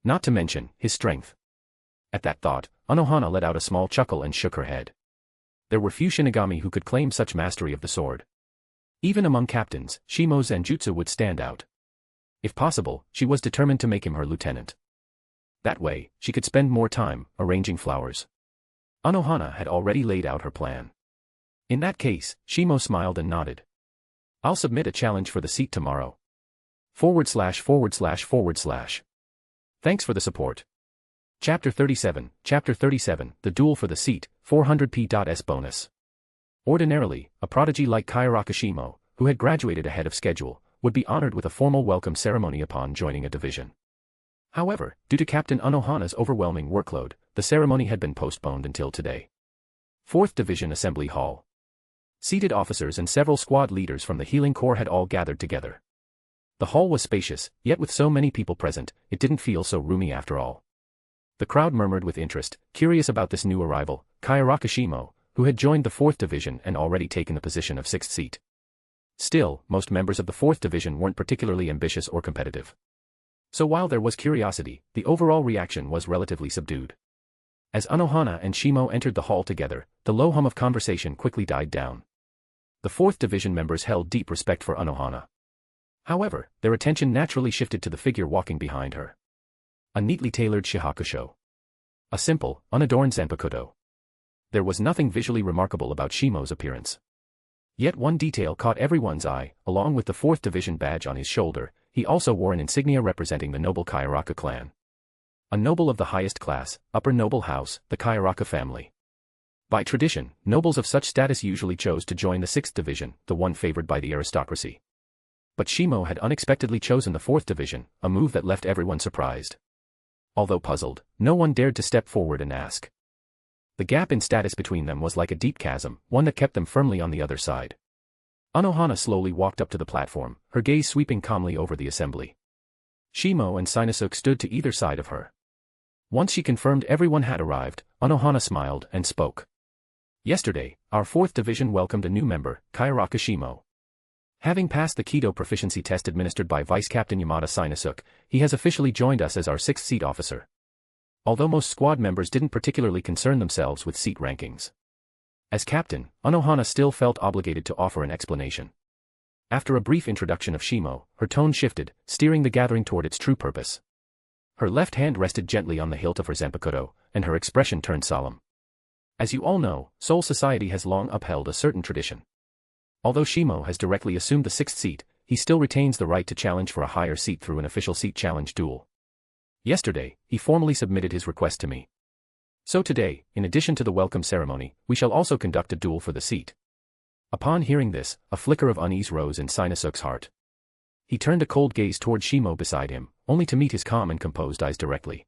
Not to mention, his strength. At that thought, Unohana let out a small chuckle and shook her head. There were few Shinigami who could claim such mastery of the sword. Even among captains, Shimo's Zanjutsu would stand out. If possible, she was determined to make him her lieutenant. That way, she could spend more time arranging flowers. Unohana had already laid out her plan. In that case, Shimo smiled and nodded. I'll submit a challenge for the seat tomorrow. // Thanks for the support. Chapter 37, The Duel for the Seat, 400p.s bonus. Ordinarily, a prodigy like Kyoraku Shimo, who had graduated ahead of schedule, would be honored with a formal welcome ceremony upon joining a division. However, due to Captain Unohana's overwhelming workload, the ceremony had been postponed until today. 4th Division Assembly Hall. Seated officers and several squad leaders from the Healing Corps had all gathered together. The hall was spacious, yet with so many people present, it didn't feel so roomy after all. The crowd murmured with interest, curious about this new arrival, Kyoraku Shimo, who had joined the 4th Division and already taken the position of 6th seat. Still, most members of the 4th Division weren't particularly ambitious or competitive. So while there was curiosity, the overall reaction was relatively subdued. As Unohana and Shimo entered the hall together, the low hum of conversation quickly died down. The 4th Division members held deep respect for Unohana. However, their attention naturally shifted to the figure walking behind her. A neatly tailored shihakusho. A simple, unadorned Zanpakutō. There was nothing visually remarkable about Shimo's appearance. Yet one detail caught everyone's eye, along with the 4th Division badge on his shoulder, he also wore an insignia representing the noble Kyoraku clan. A noble of the highest class, upper noble house, the Kyoraku family. By tradition, nobles of such status usually chose to join the 6th Division, the one favored by the aristocracy. But Shimo had unexpectedly chosen the 4th Division, a move that left everyone surprised. Although puzzled, no one dared to step forward and ask. The gap in status between them was like a deep chasm, one that kept them firmly on the other side. Unohana slowly walked up to the platform, her gaze sweeping calmly over the assembly. Shimo and Shinasuke stood to either side of her. Once she confirmed everyone had arrived, Unohana smiled and spoke. Yesterday, our 4th Division welcomed a new member, Kyoraku Shimo. Having passed the Kaidō proficiency test administered by Vice Captain Yamada Shinasuke, he has officially joined us as our 6th seat officer. Although most squad members didn't particularly concern themselves with seat rankings. As captain, Unohana still felt obligated to offer an explanation. After a brief introduction of Shimo, her tone shifted, steering the gathering toward its true purpose. Her left hand rested gently on the hilt of her Zanpakutō, and her expression turned solemn. As you all know, Soul Society has long upheld a certain tradition. Although Shimo has directly assumed the 6th seat, he still retains the right to challenge for a higher seat through an official seat challenge duel. Yesterday, he formally submitted his request to me. So today, in addition to the welcome ceremony, we shall also conduct a duel for the seat. Upon hearing this, a flicker of unease rose in Shinasuke's heart. He turned a cold gaze toward Shimo beside him, only to meet his calm and composed eyes directly.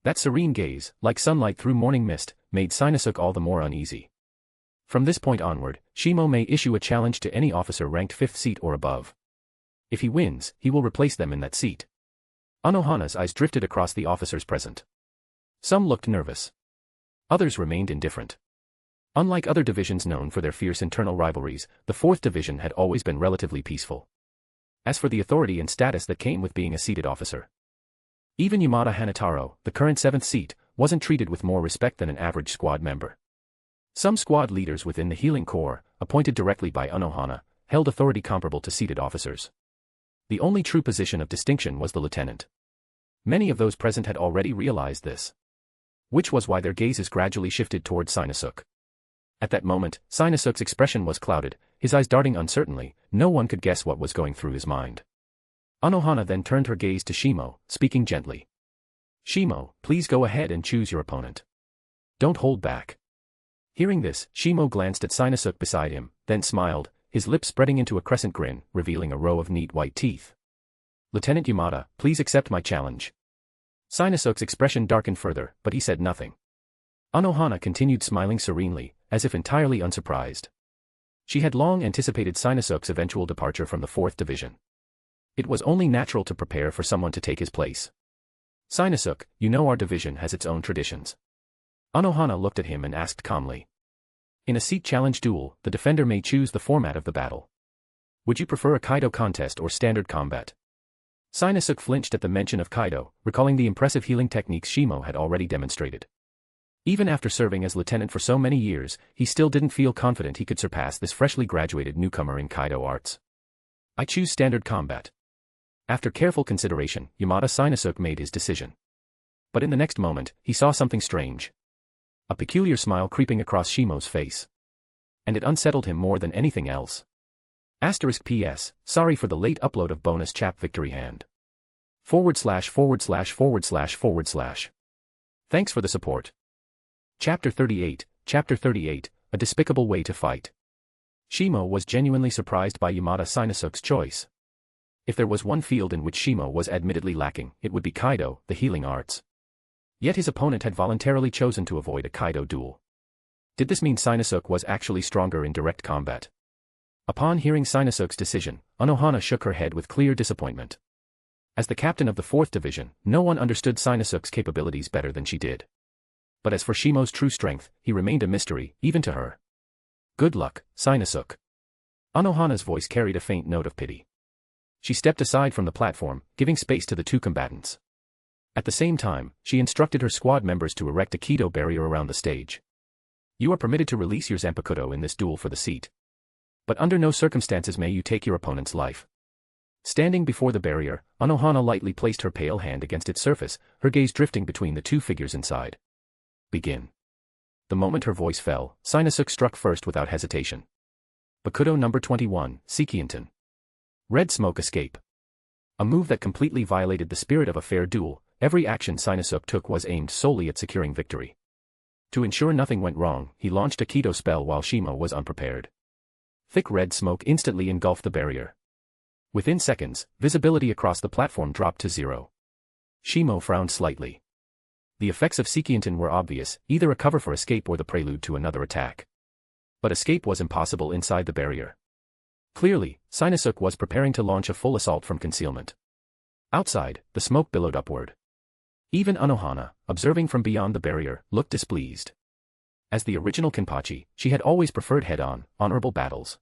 That serene gaze, like sunlight through morning mist, made Shinasuke all the more uneasy. From this point onward, Shimo may issue a challenge to any officer ranked 5th seat or above. If he wins, he will replace them in that seat. Unohana's eyes drifted across the officers present. Some looked nervous. Others remained indifferent. Unlike other divisions known for their fierce internal rivalries, the 4th Division had always been relatively peaceful. As for the authority and status that came with being a seated officer, even Yamada Hanataro, the current 7th seat, wasn't treated with more respect than an average squad member. Some squad leaders within the Healing Corps, appointed directly by Unohana, held authority comparable to seated officers. The only true position of distinction was the lieutenant. Many of those present had already realized this, which was why their gazes gradually shifted toward Shinasuke. At that moment, Shinasuke's expression was clouded, his eyes darting uncertainly. No one could guess what was going through his mind. Unohana then turned her gaze to Shimo, speaking gently. Shimo, please go ahead and choose your opponent. Don't hold back. Hearing this, Shimo glanced at Shinasuke beside him, then smiled, his lips spreading into a crescent grin, revealing a row of neat white teeth. Lieutenant Yamada, please accept my challenge. Shinasuke's expression darkened further, but he said nothing. Unohana continued smiling serenely, as if entirely unsurprised. She had long anticipated Shinasuke's eventual departure from the 4th Division. It was only natural to prepare for someone to take his place. Shinasuke, you know our division has its own traditions. Unohana looked at him and asked calmly. In a seat challenge duel, the defender may choose the format of the battle. Would you prefer a Kaidō contest or standard combat? Shinasuke flinched at the mention of Kaidō, recalling the impressive healing techniques Shimo had already demonstrated. Even after serving as lieutenant for so many years, he still didn't feel confident he could surpass this freshly graduated newcomer in Kaidō arts. I choose standard combat. After careful consideration, Yamada Shinasuke made his decision. But in the next moment, he saw something strange. A peculiar smile creeping across Shimo's face. And it unsettled him more than anything else. *PS, sorry for the late upload of bonus chap victory hand. / Thanks for the support. Chapter 38, A Despicable Way to Fight. Shimo was genuinely surprised by Yamada Shinasuke's choice. If there was one field in which Shimo was admittedly lacking, it would be Kaidō, the healing arts. Yet his opponent had voluntarily chosen to avoid a Kaidō duel. Did this mean Shinasuke was actually stronger in direct combat? Upon hearing Shinasuke's decision, Unohana shook her head with clear disappointment. As the captain of the 4th Division, no one understood Shinasuke's capabilities better than she did. But as for Shimo's true strength, he remained a mystery, even to her. Good luck, Shinasuke. Unohana's voice carried a faint note of pity. She stepped aside from the platform, giving space to the two combatants. At the same time, she instructed her squad members to erect a Kaidō barrier around the stage. You are permitted to release your Zanpakutō in this duel for the seat. But under no circumstances may you take your opponent's life. Standing before the barrier, Unohana lightly placed her pale hand against its surface, her gaze drifting between the two figures inside. Begin. The moment her voice fell, Shinasuke struck first without hesitation. Bakudo number 21, Sekienten. Red Smoke Escape. A move that completely violated the spirit of a fair duel. Every action Shinasuke took was aimed solely at securing victory. To ensure nothing went wrong, he launched a Kaidō spell while Shimo was unprepared. Thick red smoke instantly engulfed the barrier. Within seconds, visibility across the platform dropped to 0. Shimo frowned slightly. The effects of Sekienten were obvious, either a cover for escape or the prelude to another attack. But escape was impossible inside the barrier. Clearly, Shinasuke was preparing to launch a full assault from concealment. Outside, the smoke billowed upward. Even Unohana, observing from beyond the barrier, looked displeased. As the original Kenpachi, she had always preferred head-on, honorable battles.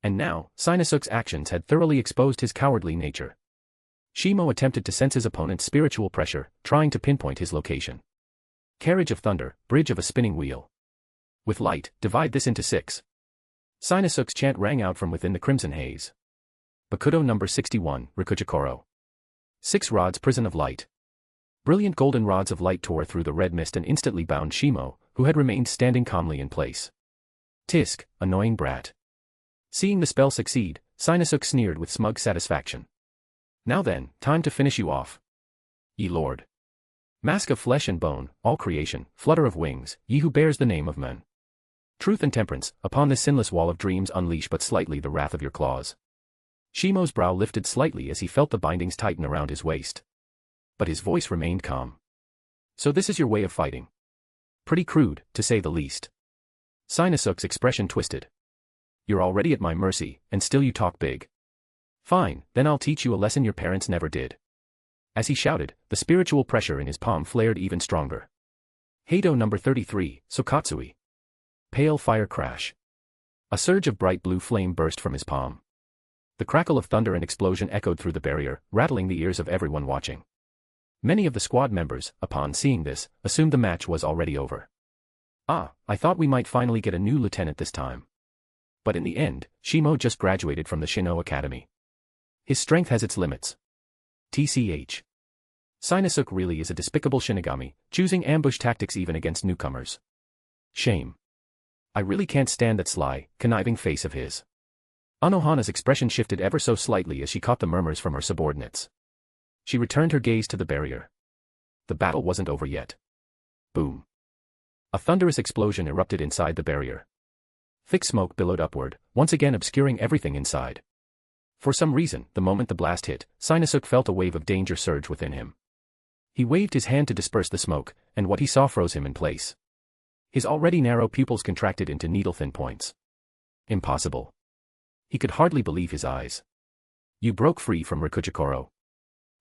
And now, Shinasuke's actions had thoroughly exposed his cowardly nature. Shimo attempted to sense his opponent's spiritual pressure, trying to pinpoint his location. Carriage of thunder, bridge of a spinning wheel. With light, divide this into 6. Shinasuke's chant rang out from within the crimson haze. Bakudo number 61, Rikuchikoro. 6 rods prison of light. Brilliant golden rods of light tore through the red mist and instantly bound Shimo, who had remained standing calmly in place. Tisk, annoying brat. Seeing the spell succeed, Shinasuke sneered with smug satisfaction. Now then, time to finish you off. Ye Lord. Mask of flesh and bone, all creation, flutter of wings, ye who bears the name of men. Truth and temperance, upon this sinless wall of dreams unleash but slightly the wrath of your claws. Shimo's brow lifted slightly as he felt the bindings tighten around his waist. But his voice remained calm. So this is your way of fighting. Pretty crude, to say the least. Shinasuke's expression twisted. You're already at my mercy, and still you talk big. Fine, then I'll teach you a lesson your parents never did. As he shouted, the spiritual pressure in his palm flared even stronger. Kaidō number 33, Sokatsui. Pale fire crash. A surge of bright blue flame burst from his palm. The crackle of thunder and explosion echoed through the barrier, rattling the ears of everyone watching. Many of the squad members, upon seeing this, assumed the match was already over. Ah, I thought we might finally get a new lieutenant this time. But in the end, Shimo just graduated from the Shino Academy. His strength has its limits. TCH. Shinasuke really is a despicable Shinigami, choosing ambush tactics even against newcomers. Shame. I really can't stand that sly, conniving face of his. Unohana's expression shifted ever so slightly as she caught the murmurs from her subordinates. She returned her gaze to the barrier. The battle wasn't over yet. Boom. A thunderous explosion erupted inside the barrier. Thick smoke billowed upward, once again obscuring everything inside. For some reason, the moment the blast hit, Shinasuke felt a wave of danger surge within him. He waved his hand to disperse the smoke, and what he saw froze him in place. His already narrow pupils contracted into needle-thin points. Impossible. He could hardly believe his eyes. You broke free from Rikujikoro.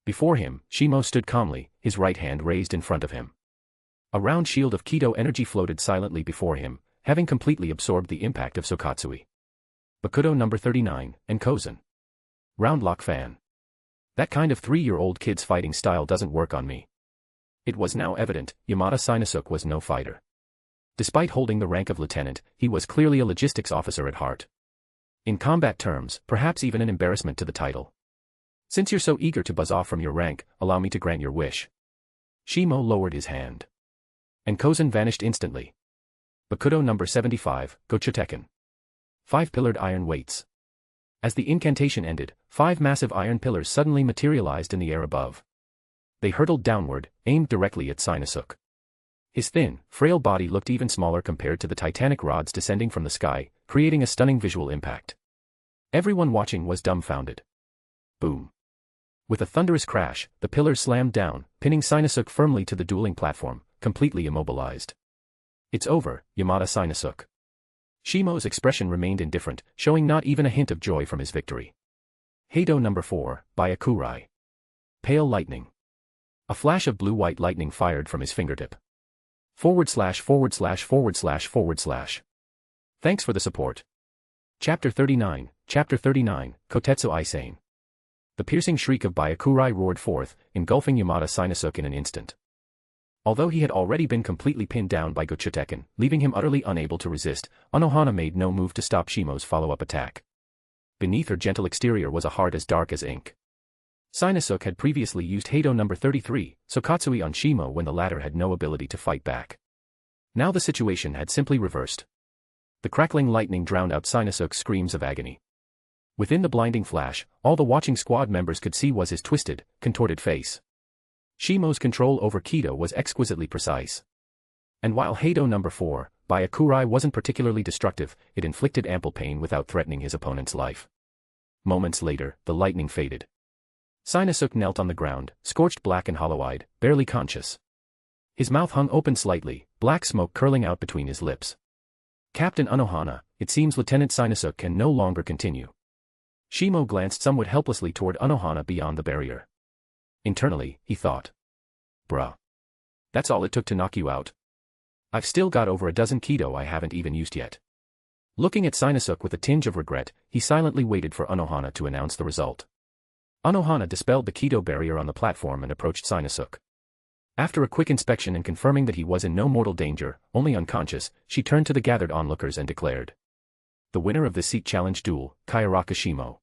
Before him, Shimo stood calmly, his right hand raised in front of him. A round shield of Kaidō energy floated silently before him, having completely absorbed the impact of Sokatsui. Bakudo number 39, and Kozen. Round lock fan. That kind of 3-year-old kid's fighting style doesn't work on me. It was now evident, Yamada Shinasuke was no fighter. Despite holding the rank of lieutenant, he was clearly a logistics officer at heart. In combat terms, perhaps even an embarrassment to the title. Since you're so eager to buzz off from your rank, allow me to grant your wish. Shimo lowered his hand. And Kozen vanished instantly. Bakudo number 75, Gochuteken. 5-pillared iron weights. As the incantation ended, 5 massive iron pillars suddenly materialized in the air above. They hurtled downward, aimed directly at Shinasuke. His thin, frail body looked even smaller compared to the titanic rods descending from the sky, creating a stunning visual impact. Everyone watching was dumbfounded. Boom. With a thunderous crash, the pillars slammed down, pinning Shinasuke firmly to the dueling platform, completely immobilized. It's over, Yamada Shinasuke. Shimo's expression remained indifferent, showing not even a hint of joy from his victory. Kaidō number 4, Byakurai. Pale lightning. A flash of blue-white lightning fired from his fingertip. // Thanks for the support. Chapter 39, Kotetsu Isein. The piercing shriek of Byakurai roared forth, engulfing Yamada Shinasuke in an instant. Although he had already been completely pinned down by Gochuteken, leaving him utterly unable to resist, Unohana made no move to stop Shimo's follow-up attack. Beneath her gentle exterior was a heart as dark as ink. Shinasuke had previously used Kaidō number 33, Sokatsui on Shimo when the latter had no ability to fight back. Now the situation had simply reversed. The crackling lightning drowned out Shinasuke's screams of agony. Within the blinding flash, all the watching squad members could see was his twisted, contorted face. Shimo's control over Kaidō was exquisitely precise. And while Kaidō number 4, Byakurai wasn't particularly destructive, it inflicted ample pain without threatening his opponent's life. Moments later, the lightning faded. Shinasuke knelt on the ground, scorched black and hollow-eyed, barely conscious. His mouth hung open slightly, black smoke curling out between his lips. Captain Unohana, it seems Lieutenant Shinasuke can no longer continue. Shimo glanced somewhat helplessly toward Unohana beyond the barrier. Internally, he thought. Bruh. That's all it took to knock you out. I've still got over a dozen Kaidō I haven't even used yet. Looking at Shinasuke with a tinge of regret, he silently waited for Unohana to announce the result. Unohana dispelled the Kaidō barrier on the platform and approached Shinasuke. After a quick inspection and confirming that he was in no mortal danger, only unconscious, she turned to the gathered onlookers and declared. The winner of this seat challenge duel, Kyoraku Shimo.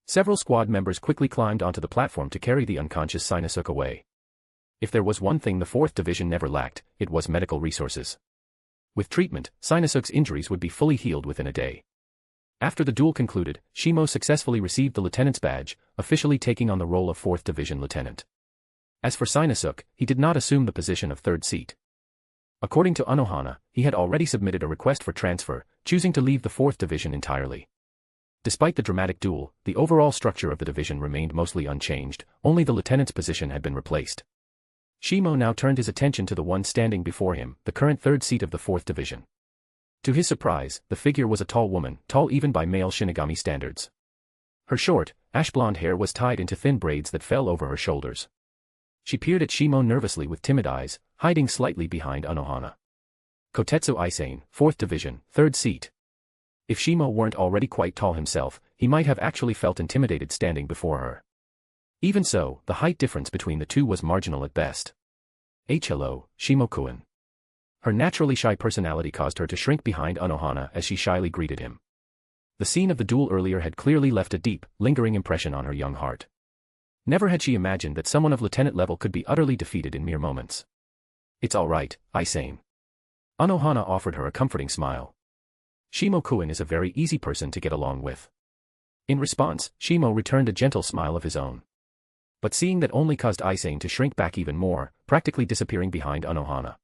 Several squad members quickly climbed onto the platform to carry the unconscious Shinasuke away. If there was one thing the 4th Division never lacked, it was medical resources. With treatment, Shinasuke's injuries would be fully healed within a day. After the duel concluded, Shimo successfully received the lieutenant's badge, officially taking on the role of 4th Division lieutenant. As for Shinasuke, he did not assume the position of 3rd seat. According to Unohana, he had already submitted a request for transfer, choosing to leave the 4th Division entirely. Despite the dramatic duel, the overall structure of the division remained mostly unchanged, only the lieutenant's position had been replaced. Shimo now turned his attention to the one standing before him, the current 3rd seat of the 4th Division. To his surprise, the figure was a tall woman, tall even by male Shinigami standards. Her short, ash-blonde hair was tied into thin braids that fell over her shoulders. She peered at Shimo nervously with timid eyes, hiding slightly behind Unohana. Kotetsu Isane, 4th Division, 3rd seat. If Shimo weren't already quite tall himself, he might have actually felt intimidated standing before her. Even so, the height difference between the two was marginal at best. Hello, Shimo-kun. Her naturally shy personality caused her to shrink behind Unohana as she shyly greeted him. The scene of the duel earlier had clearly left a deep, lingering impression on her young heart. Never had she imagined that someone of lieutenant level could be utterly defeated in mere moments. It's all right, Isane. Unohana offered her a comforting smile. Shimo-kun is a very easy person to get along with. In response, Shimo returned a gentle smile of his own. But seeing that only caused Isane to shrink back even more, practically disappearing behind Unohana.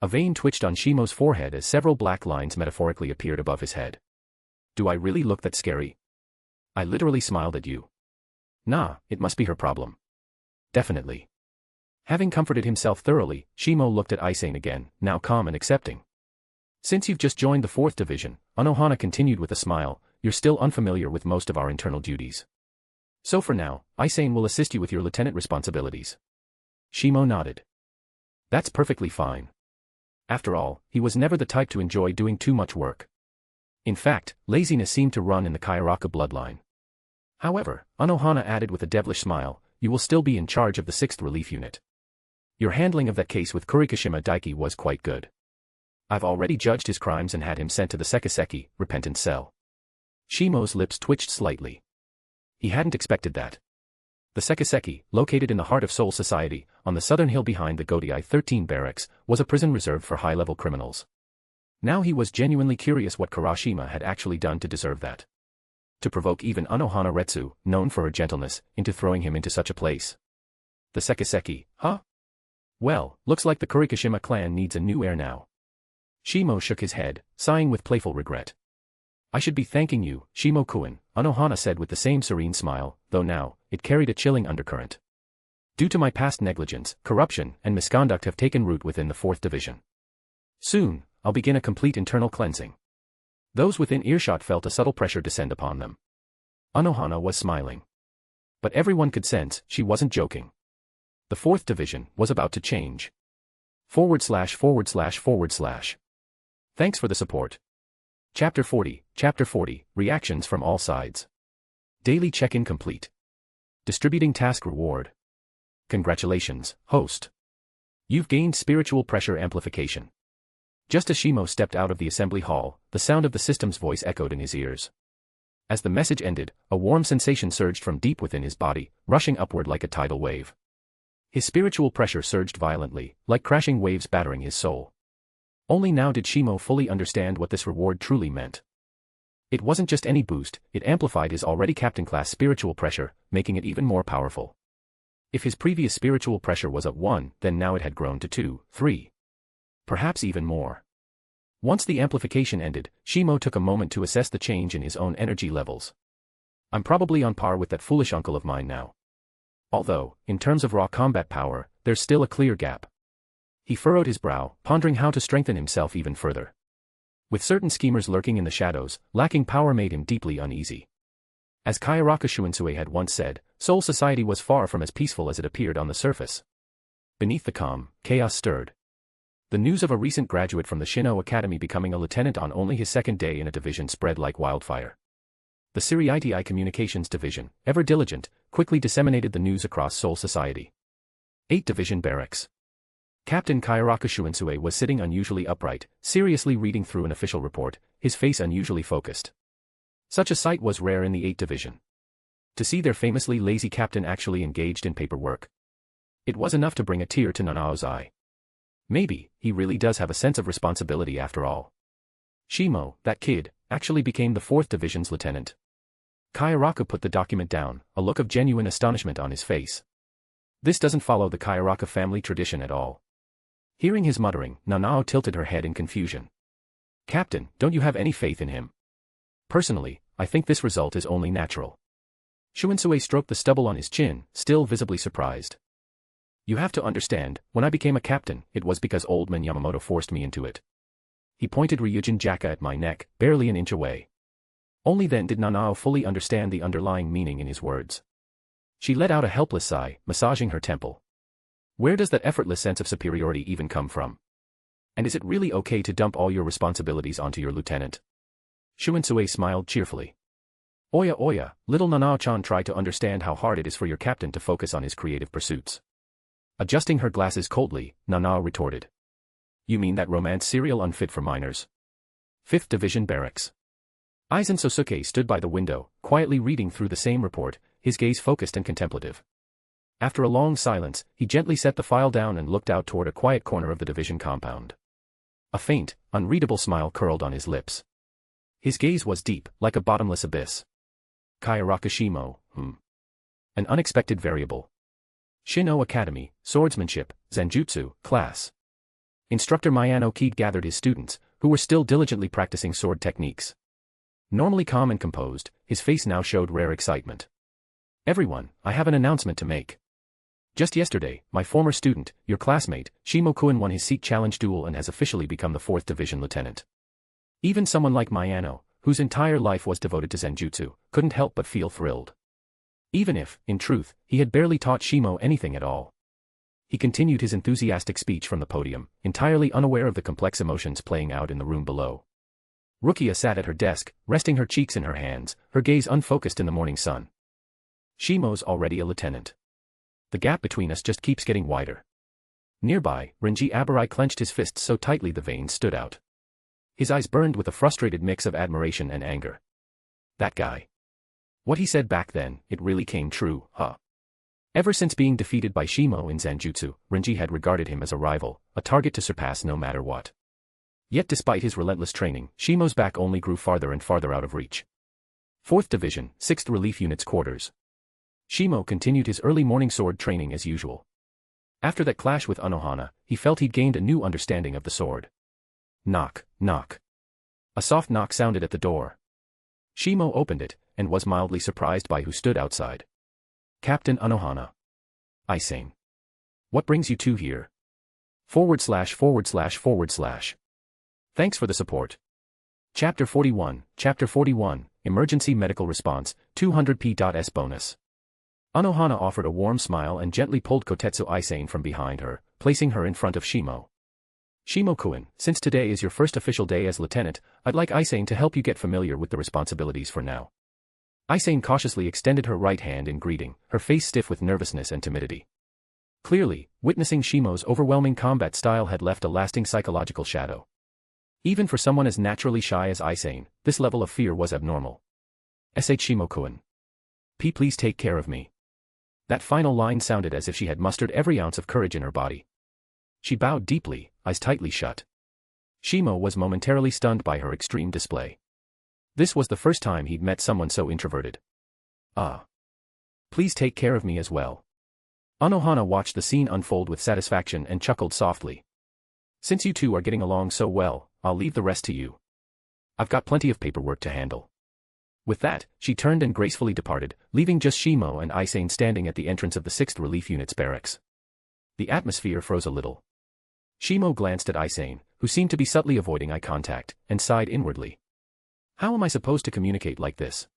A vein twitched on Shimo's forehead as several black lines metaphorically appeared above his head. Do I really look that scary? I literally smiled at you. Nah, it must be her problem. Definitely. Having comforted himself thoroughly, Shimo looked at Isane again, now calm and accepting. Since you've just joined the 4th Division, Unohana continued with a smile, you're still unfamiliar with most of our internal duties. So for now, Isane will assist you with your lieutenant responsibilities. Shimo nodded. That's perfectly fine. After all, he was never the type to enjoy doing too much work. In fact, laziness seemed to run in the Kyoraku bloodline. However, Unohana added with a devilish smile, you will still be in charge of the 6th Relief Unit. Your handling of that case with Kurikishima Daiki was quite good. I've already judged his crimes and had him sent to the Sekiseki, repentant cell. Shimo's lips twitched slightly. He hadn't expected that. The Sekiseki, located in the heart of Soul Society, on the southern hill behind the Godei 13 barracks, was a prison reserved for high-level criminals. Now he was genuinely curious what Kurashima had actually done to deserve that. To provoke even Unohana Retsu, known for her gentleness, into throwing him into such a place. The Sekiseki, huh? Well, looks like the Kurikishima clan needs a new heir now. Shimo shook his head, sighing with playful regret. I should be thanking you, Shimo-kun, Unohana said with the same serene smile, though now, it carried a chilling undercurrent. Due to my past negligence, corruption, and misconduct have taken root within the 4th Division. Soon, I'll begin a complete internal cleansing. Those within earshot felt a subtle pressure descend upon them. Unohana was smiling. But everyone could sense she wasn't joking. The 4th Division was about to change. / Thanks for the support. Chapter 40, Reactions from All Sides. Daily check-in complete. Distributing task reward. Congratulations, host. You've gained spiritual pressure amplification. Just as Shimo stepped out of the assembly hall, the sound of the system's voice echoed in his ears. As the message ended, a warm sensation surged from deep within his body, rushing upward like a tidal wave. His spiritual pressure surged violently, like crashing waves battering his soul. Only now did Shimo fully understand what this reward truly meant. It wasn't just any boost, it amplified his already captain-class spiritual pressure, making it even more powerful. If his previous spiritual pressure was at 1, then now it had grown to 2, 3. Perhaps even more. Once the amplification ended, Shimo took a moment to assess the change in his own energy levels. I'm probably on par with that foolish uncle of mine now. Although, in terms of raw combat power, there's still a clear gap. He furrowed his brow, pondering how to strengthen himself even further. With certain schemers lurking in the shadows, lacking power made him deeply uneasy. As Kyoraku Shunsui had once said, Soul Society was far from as peaceful as it appeared on the surface. Beneath the calm, chaos stirred. The news of a recent graduate from the Shino Academy becoming a lieutenant on only his 2nd day in a division spread like wildfire. The Siriiti Communications Division, ever diligent, quickly disseminated the news across Soul Society. 8 Division Barracks. Captain Kyoraku Shunsui was sitting unusually upright, seriously reading through an official report, his face unusually focused. Such a sight was rare in the 8th Division. To see their famously lazy captain actually engaged in paperwork. It was enough to bring a tear to Nanao's eye. Maybe, he really does have a sense of responsibility after all. Shimo, that kid, actually became the 4th Division's lieutenant. Kyoraku put the document down, a look of genuine astonishment on his face. This doesn't follow the Kyoraku family tradition at all. Hearing his muttering, Nanao tilted her head in confusion. Captain, don't you have any faith in him? Personally, I think this result is only natural. Shunsui stroked the stubble on his chin, still visibly surprised. You have to understand, when I became a captain, it was because old man Yamamoto forced me into it. He pointed Ryujin Jaka at my neck, barely an inch away. Only then did Nanao fully understand the underlying meaning in his words. She let out a helpless sigh, massaging her temple. Where does that effortless sense of superiority even come from? And is it really okay to dump all your responsibilities onto your lieutenant? Shunsui smiled cheerfully. Oya oya, little Nanao-chan tried to understand how hard it is for your captain to focus on his creative pursuits. Adjusting her glasses coldly, Nanao retorted. You mean that romance serial unfit for minors? 5th Division Barracks. Aizen Sosuke stood by the window, quietly reading through the same report, his gaze focused and contemplative. After a long silence, he gently set the file down and looked out toward a quiet corner of the division compound. A faint, unreadable smile curled on his lips. His gaze was deep, like a bottomless abyss. Kyoraku Shimo, An unexpected variable. Shino Academy, Swordsmanship, Zanjutsu, class. Instructor Miyano Ki gathered his students, who were still diligently practicing sword techniques. Normally calm and composed, his face now showed rare excitement. Everyone, I have an announcement to make. Just yesterday, my former student, your classmate, Shimo-kun won his seat challenge duel and has officially become the 4th Division lieutenant. Even someone like Miyano, whose entire life was devoted to Zanjutsu, couldn't help but feel thrilled. Even if, in truth, he had barely taught Shimo anything at all. He continued his enthusiastic speech from the podium, entirely unaware of the complex emotions playing out in the room below. Rukia sat at her desk, resting her cheeks in her hands, her gaze unfocused in the morning sun. Shimo's already a lieutenant. The gap between us just keeps getting wider. Nearby, Renji Abarai clenched his fists so tightly the veins stood out. His eyes burned with a frustrated mix of admiration and anger. That guy. What he said back then, it really came true, huh? Ever since being defeated by Shimo in Zanjutsu, Renji had regarded him as a rival, a target to surpass no matter what. Yet despite his relentless training, Shimo's back only grew farther and farther out of reach. 4th Division, 6th Relief Unit's quarters. Shimo continued his early morning sword training as usual. After that clash with Unohana, he felt he'd gained a new understanding of the sword. Knock, knock. A soft knock sounded at the door. Shimo opened it, and was mildly surprised by who stood outside. Captain Unohana. Aizen. What brings you two here? / Thanks for the support. Chapter 41, Emergency Medical Response, 200p.s bonus. Unohana offered a warm smile and gently pulled Kotetsu Aizen from behind her, placing her in front of Shimo. Shimo-kun, since today is your first official day as lieutenant, I'd like Aizen to help you get familiar with the responsibilities for now. Aizen cautiously extended her right hand in greeting, her face stiff with nervousness and timidity. Clearly, witnessing Shimo's overwhelming combat style had left a lasting psychological shadow. Even for someone as naturally shy as Aizen, this level of fear was abnormal. Shimo-kun. Please take care of me. That final line sounded as if she had mustered every ounce of courage in her body. She bowed deeply, eyes tightly shut. Shimo was momentarily stunned by her extreme display. This was the first time he'd met someone so introverted. Please take care of me as well. Unohana watched the scene unfold with satisfaction and chuckled softly. Since you two are getting along so well, I'll leave the rest to you. I've got plenty of paperwork to handle. With that, she turned and gracefully departed, leaving just Shimo and Aizen standing at the entrance of the 6th Relief Unit's barracks. The atmosphere froze a little. Shimo glanced at Aizen, who seemed to be subtly avoiding eye contact, and sighed inwardly. How am I supposed to communicate like this?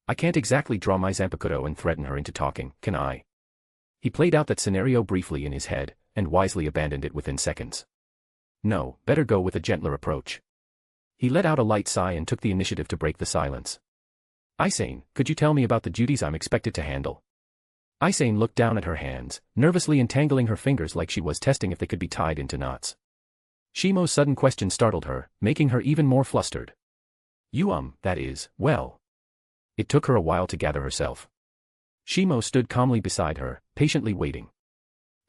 I can't exactly draw my Zanpakutō and threaten her into talking, can I? He played out that scenario briefly in his head, and wisely abandoned it within seconds. No, better go with a gentler approach. He let out a light sigh and took the initiative to break the silence. Aizen, could you tell me about the duties I'm expected to handle? Aizen looked down at her hands, nervously entangling her fingers like she was testing if they could be tied into knots. Shimo's sudden question startled her, making her even more flustered. That is, well. It took her a while to gather herself. Shimo stood calmly beside her, patiently waiting.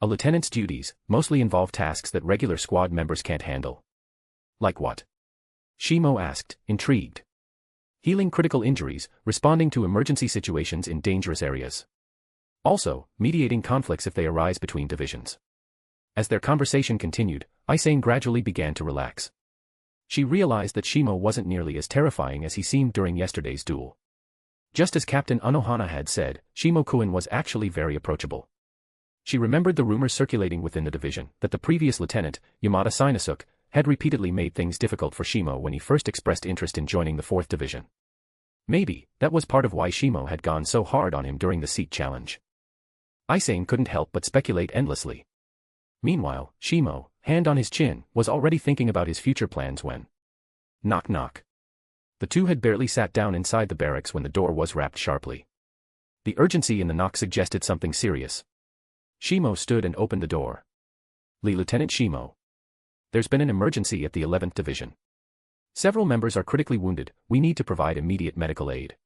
A lieutenant's duties mostly involve tasks that regular squad members can't handle. Like what? Shimo asked, intrigued. Healing critical injuries, responding to emergency situations in dangerous areas. Also, mediating conflicts if they arise between divisions. As their conversation continued, Aizen gradually began to relax. She realized that Shimo wasn't nearly as terrifying as he seemed during yesterday's duel. Just as Captain Unohana had said, Shimo-kun was actually very approachable. She remembered the rumors circulating within the division that the previous lieutenant, Yamada Sinasuke, had repeatedly made things difficult for Shimo when he first expressed interest in joining the 4th Division. Maybe, that was part of why Shimo had gone so hard on him during the seat challenge. Aizen couldn't help but speculate endlessly. Meanwhile, Shimo, hand on his chin, was already thinking about his future plans when... Knock knock. The two had barely sat down inside the barracks when the door was rapped sharply. The urgency in the knock suggested something serious. Shimo stood and opened the door. Lieutenant Shimo. There's been an emergency at the 11th Division. Several members are critically wounded, we need to provide immediate medical aid.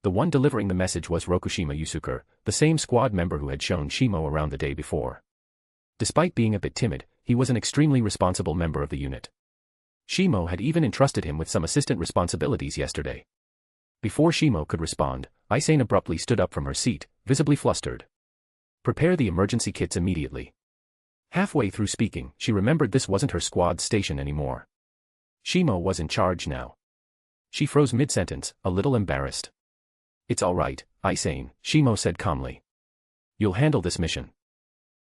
The one delivering the message was Rokushima Yusuke, the same squad member who had shown Shimo around the day before. Despite being a bit timid, he was an extremely responsible member of the unit. Shimo had even entrusted him with some assistant responsibilities yesterday. Before Shimo could respond, Aisane abruptly stood up from her seat, visibly flustered. Prepare the emergency kits immediately. Halfway through speaking, she remembered this wasn't her squad's station anymore. Shimo was in charge now. She froze mid-sentence, a little embarrassed. It's all right, Aisane, Shimo said calmly. You'll handle this mission.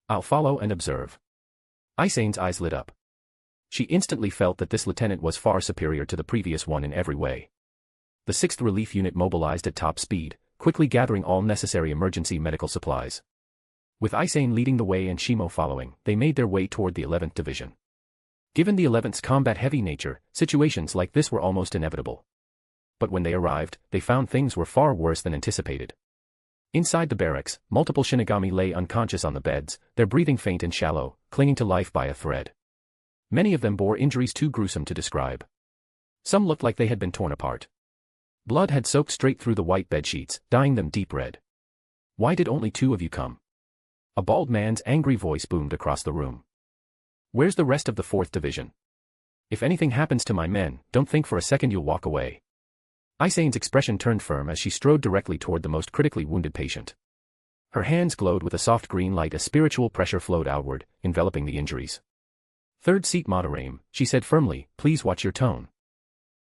I'll follow and observe. Aisane's eyes lit up. She instantly felt that this lieutenant was far superior to the previous one in every way. The 6th Relief Unit mobilized at top speed, quickly gathering all necessary emergency medical supplies. With Aisane leading the way and Shimo following, they made their way toward the 11th Division. Given the 11th's combat-heavy nature, situations like this were almost inevitable. But when they arrived, they found things were far worse than anticipated. Inside the barracks, multiple Shinigami lay unconscious on the beds, their breathing faint and shallow, clinging to life by a thread. Many of them bore injuries too gruesome to describe. Some looked like they had been torn apart. Blood had soaked straight through the white bedsheets, dyeing them deep red. Why did only 2 of you come? A bald man's angry voice boomed across the room. Where's the rest of the 4th Division? If anything happens to my men, don't think for a second you'll walk away. Aisane's expression turned firm as she strode directly toward the most critically wounded patient. Her hands glowed with a soft green light as spiritual pressure flowed outward, enveloping the injuries. Third seat Madarame, she said firmly, please watch your tone.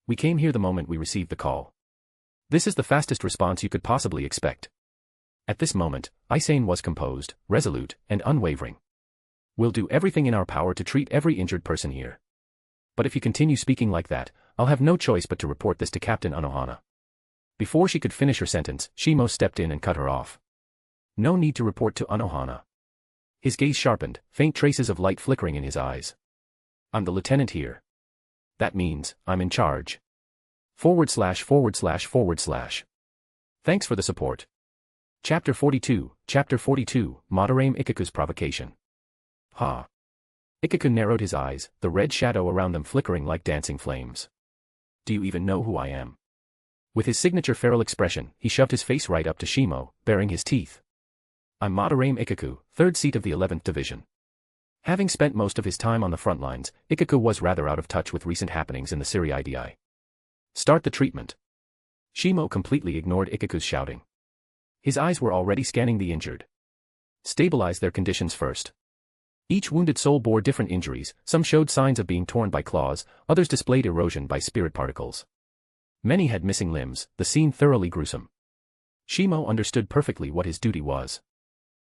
We came here the moment we received the call. This is the fastest response you could possibly expect. At this moment, Aisane was composed, resolute, and unwavering. We'll do everything in our power to treat every injured person here. But if you continue speaking like that, I'll have no choice but to report this to Captain Unohana. Before she could finish her sentence, Shimo stepped in and cut her off. No need to report to Unohana. His gaze sharpened, faint traces of light flickering in his eyes. I'm the lieutenant here. That means, I'm in charge. / Thanks for the support. Chapter 42, Madarame Ikaku's provocation. Ha. Ikaku narrowed his eyes, the red shadow around them flickering like dancing flames. Do you even know who I am? With his signature feral expression, he shoved his face right up to Shimo, baring his teeth. I'm Madarame Ikaku, 3rd seat of the 11th Division. Having spent most of his time on the front lines, Ikaku was rather out of touch with recent happenings in the Siri-IDI. Start the treatment. Shimo completely ignored Ikaku's shouting. His eyes were already scanning the injured. Stabilize their conditions first. Each wounded soul bore different injuries, some showed signs of being torn by claws, others displayed erosion by spirit particles. Many had missing limbs, the scene thoroughly gruesome. Shimo understood perfectly what his duty was.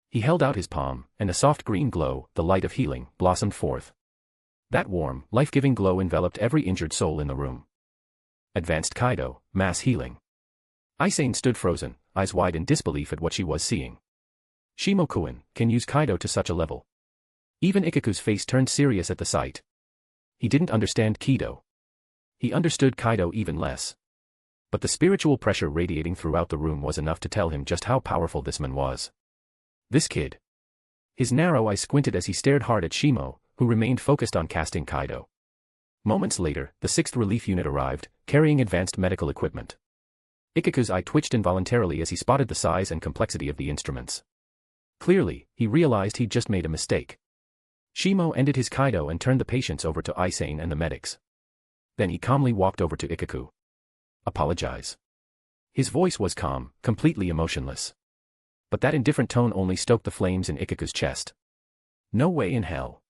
He held out his palm, and a soft green glow, the light of healing, blossomed forth. That warm, life-giving glow enveloped every injured soul in the room. Advanced Kaidō, mass healing. Aisane stood frozen, eyes wide in disbelief at what she was seeing. Shimo-kun can use Kaidō to such a level. Even Ikaku's face turned serious at the sight. He didn't understand Kaidō. He understood Kaidō even less. But the spiritual pressure radiating throughout the room was enough to tell him just how powerful this man was. This kid. His narrow eyes squinted as he stared hard at Shimo, who remained focused on casting Kaidō. Moments later, the 6th Relief Unit arrived, carrying advanced medical equipment. Ikaku's eye twitched involuntarily as he spotted the size and complexity of the instruments. Clearly, he realized he'd just made a mistake. Shimo ended his Kaidō and turned the patients over to Aisane and the medics. Then he calmly walked over to Ikaku. Apologize. His voice was calm, completely emotionless. But that indifferent tone only stoked the flames in Ikaku's chest. No way in hell.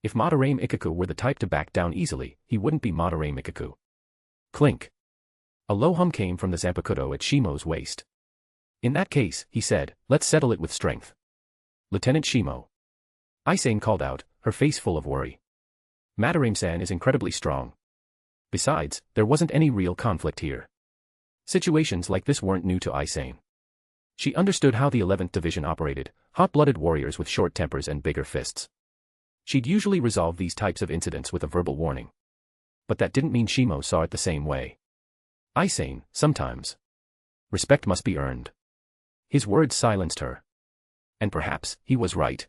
If Madarame Ikaku were the type to back down easily, he wouldn't be Madarame Ikaku. Clink. A low hum came from the Zanpakutō at Shimo's waist. In that case, he said, let's settle it with strength. Lieutenant Shimo. Aisane called out, her face full of worry. Madarame-san is incredibly strong. Besides, there wasn't any real conflict here. Situations like this weren't new to Aisane. She understood how the 11th Division operated, hot-blooded warriors with short tempers and bigger fists. She'd usually resolve these types of incidents with a verbal warning. But that didn't mean Shimo saw it the same way. Isane, sometimes. Respect must be earned. His words silenced her. And perhaps, he was right.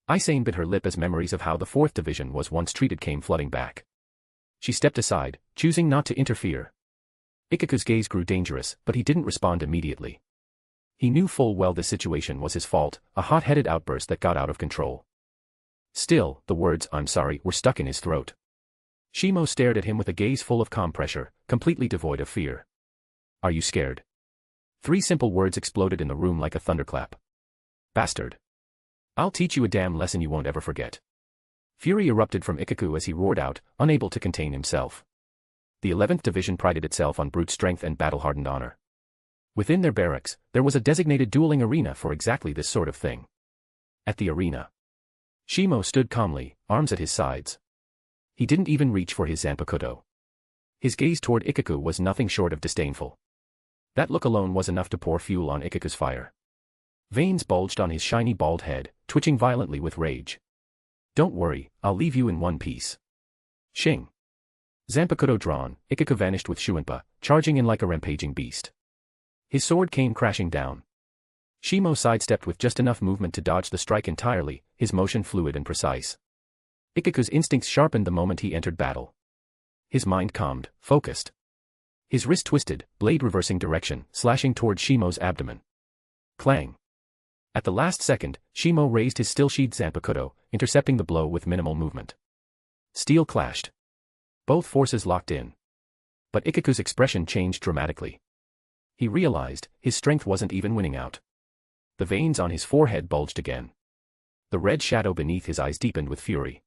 Isane bit her lip as memories of how the 4th Division was once treated came flooding back. She stepped aside, choosing not to interfere. Ikaku's gaze grew dangerous, but he didn't respond immediately. He knew full well this situation was his fault, a hot-headed outburst that got out of control. Still, the words, "I'm sorry," were stuck in his throat. Shimo stared at him with a gaze full of calm pressure, completely devoid of fear. "Are you scared?" 3 simple words exploded in the room like a thunderclap. "Bastard. I'll teach you a damn lesson you won't ever forget." Fury erupted from Ikaku as he roared out, unable to contain himself. The 11th Division prided itself on brute strength and battle-hardened honor. Within their barracks, there was a designated dueling arena for exactly this sort of thing. At the arena, Shimo stood calmly, arms at his sides. He didn't even reach for his Zanpakutō. His gaze toward Ikaku was nothing short of disdainful. That look alone was enough to pour fuel on Ikaku's fire. Veins bulged on his shiny bald head, twitching violently with rage. "Don't worry, I'll leave you in one piece." Shing. Zanpakutō drawn, Ikaku vanished with Shuunpa, charging in like a rampaging beast. His sword came crashing down. Shimo sidestepped with just enough movement to dodge the strike entirely, his motion fluid and precise. Ikaku's instincts sharpened the moment he entered battle. His mind calmed, focused. His wrist twisted, blade reversing direction, slashing toward Shimo's abdomen. Clang. At the last second, Shimo raised his still-sheathed Zanpakutō, intercepting the blow with minimal movement. Steel clashed. Both forces locked in. But Ikaku's expression changed dramatically. He realized, his strength wasn't even winning out. The veins on his forehead bulged again. The red shadow beneath his eyes deepened with fury.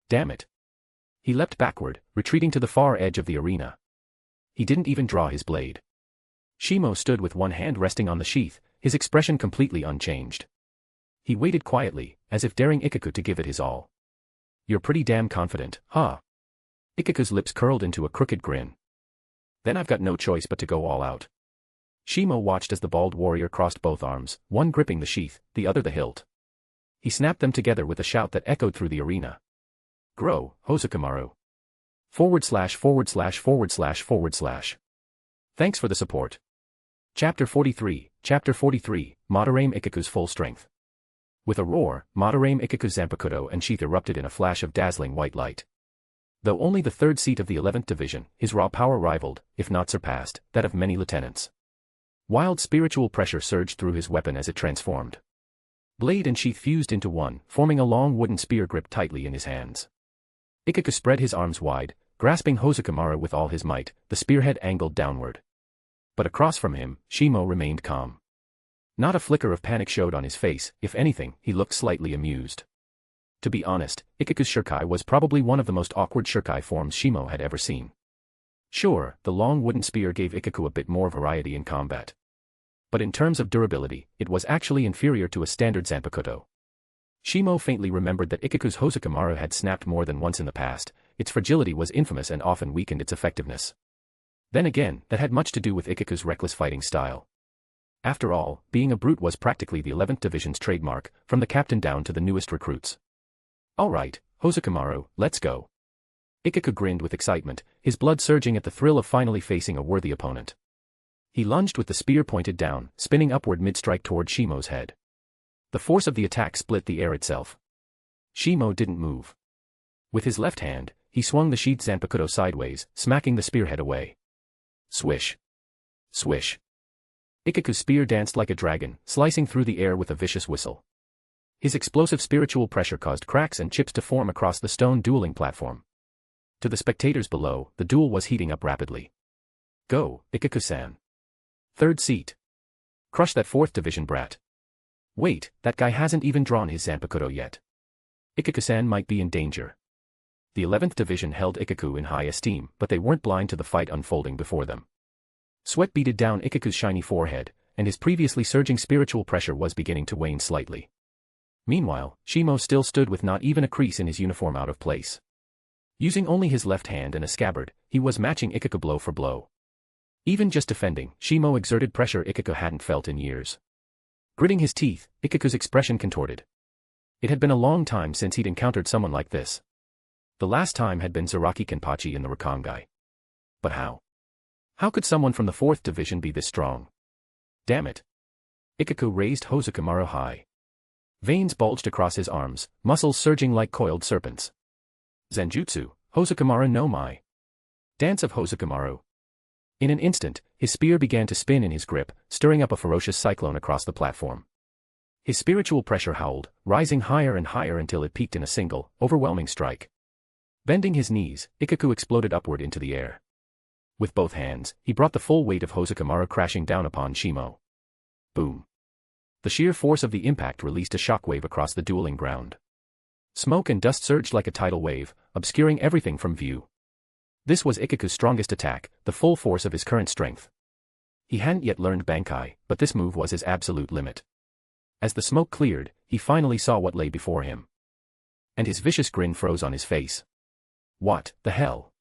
Damn it. He leapt backward, retreating to the far edge of the arena. He didn't even draw his blade. Shimo stood with one hand resting on the sheath, his expression completely unchanged. He waited quietly, as if daring Ikaku to give it his all. "You're pretty damn confident, huh?" Ikaku's lips curled into a crooked grin. "Then I've got no choice but to go all out." Shimo watched as the bald warrior crossed both arms, one gripping the sheath, the other the hilt. He snapped them together with a shout that echoed through the arena. "Grow, Hosokumaru. ///////. Thanks for the support." Chapter 43, Madarame Ikaku's full strength. With a roar, Madarame Ikaku's Zanpakutō and sheath erupted in a flash of dazzling white light. Though only the 3rd seat of the 11th Division, his raw power rivaled, if not surpassed, that of many lieutenants. Wild spiritual pressure surged through his weapon as it transformed. Blade and sheath fused into one, forming a long wooden spear gripped tightly in his hands. Ikaku spread his arms wide, grasping Hosokumaru with all his might, the spearhead angled downward. But across from him, Shimo remained calm. Not a flicker of panic showed on his face, if anything, he looked slightly amused. To be honest, Ikaku's shurikai was probably one of the most awkward shurikai forms Shimo had ever seen. Sure, the long wooden spear gave Ikaku a bit more variety in combat. But in terms of durability, it was actually inferior to a standard Zanpakutō. Shimo faintly remembered that Ikaku's Hosokumaru had snapped more than once in the past, its fragility was infamous and often weakened its effectiveness. Then again, that had much to do with Ikaku's reckless fighting style. After all, being a brute was practically the 11th Division's trademark, from the captain down to the newest recruits. "Alright, Hosokumaru, let's go." Ikaku grinned with excitement, his blood surging at the thrill of finally facing a worthy opponent. He lunged with the spear pointed down, spinning upward mid-strike toward Shimo's head. The force of the attack split the air itself. Shimo didn't move. With his left hand, he swung the sheathed Zanpakutō sideways, smacking the spearhead away. Swish. Swish. Ikaku's spear danced like a dragon, slicing through the air with a vicious whistle. His explosive spiritual pressure caused cracks and chips to form across the stone dueling platform. To the spectators below, the duel was heating up rapidly. "Go, Ikaku-san. 3rd seat. Crush that 4th Division brat. Wait, that guy hasn't even drawn his Zanpakutō yet. Ikaku-san might be in danger." The 11th Division held Ikaku in high esteem, but they weren't blind to the fight unfolding before them. Sweat beaded down Ikaku's shiny forehead, and his previously surging spiritual pressure was beginning to wane slightly. Meanwhile, Shimo still stood with not even a crease in his uniform out of place. Using only his left hand and a scabbard, he was matching Ikaku blow for blow. Even just defending, Shimo exerted pressure Ikaku hadn't felt in years. Gritting his teeth, Ikaku's expression contorted. It had been a long time since he'd encountered someone like this. The last time had been Zaraki Kenpachi in the Rakangai. But how? How could someone from the 4th Division be this strong? Damn it. Ikaku raised Hosokamaro high. Veins bulged across his arms, muscles surging like coiled serpents. Zanjutsu, Hosokamaro no Mai. Dance of Hosokamaro. In an instant, his spear began to spin in his grip, stirring up a ferocious cyclone across the platform. His spiritual pressure howled, rising higher and higher until it peaked in a single, overwhelming strike. Bending his knees, Ikaku exploded upward into the air. With both hands, he brought the full weight of Hosokamaro crashing down upon Shimo. Boom. The sheer force of the impact released a shockwave across the dueling ground. Smoke and dust surged like a tidal wave, obscuring everything from view. This was Ikaku's strongest attack, the full force of his current strength. He hadn't yet learned Bankai, but this move was his absolute limit. As the smoke cleared, he finally saw what lay before him. And his vicious grin froze on his face. What the hell?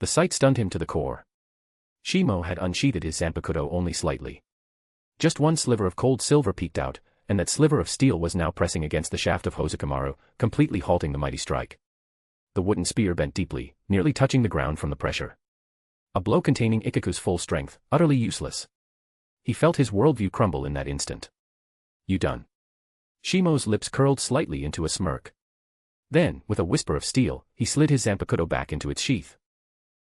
The sight stunned him to the core. Shimo had unsheathed his Zanpakutō only slightly. Just one sliver of cold silver peeked out, and that sliver of steel was now pressing against the shaft of Hosokamaro, completely halting the mighty strike. The wooden spear bent deeply, nearly touching the ground from the pressure. A blow containing Ikaku's full strength, utterly useless. He felt his worldview crumble in that instant. You done. Shimo's lips curled slightly into a smirk. Then, with a whisper of steel, he slid his Zanpakutō back into its sheath.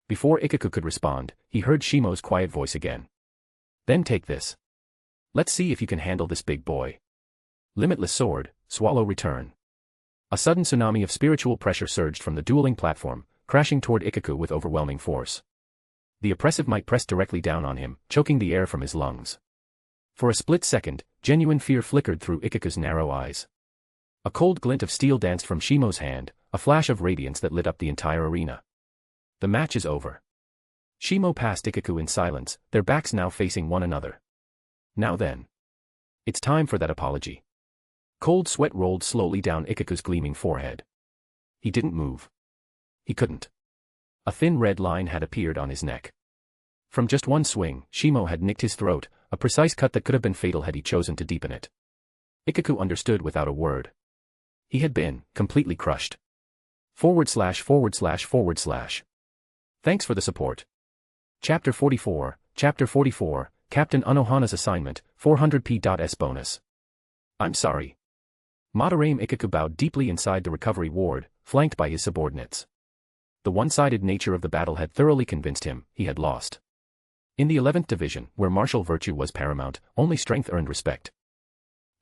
Before Ikaku could respond, he heard Shimo's quiet voice again. Then take this. Let's see if you can handle this big boy. Limitless sword, swallow return. A sudden tsunami of spiritual pressure surged from the dueling platform, crashing toward Ikaku with overwhelming force. The oppressive might pressed directly down on him, choking the air from his lungs. For a split second, genuine fear flickered through Ikaku's narrow eyes. A cold glint of steel danced from Shimo's hand, a flash of radiance that lit up the entire arena. The match is over. Shimo passed Ikaku in silence, their backs now facing one another. Now then. It's time for that apology. Cold sweat rolled slowly down Ikaku's gleaming forehead. He didn't move. He couldn't. A thin red line had appeared on his neck. From just one swing, Shimo had nicked his throat, a precise cut that could have been fatal had he chosen to deepen it. Ikaku understood without a word. He had been completely crushed. // Thanks for the support. Chapter 44, Captain Unohana's assignment, 400p.s bonus. I'm sorry. Madarame Ikaku bowed deeply inside the recovery ward, flanked by his subordinates. The one-sided nature of the battle had thoroughly convinced him he had lost. In the 11th Division, where martial virtue was paramount, only strength earned respect.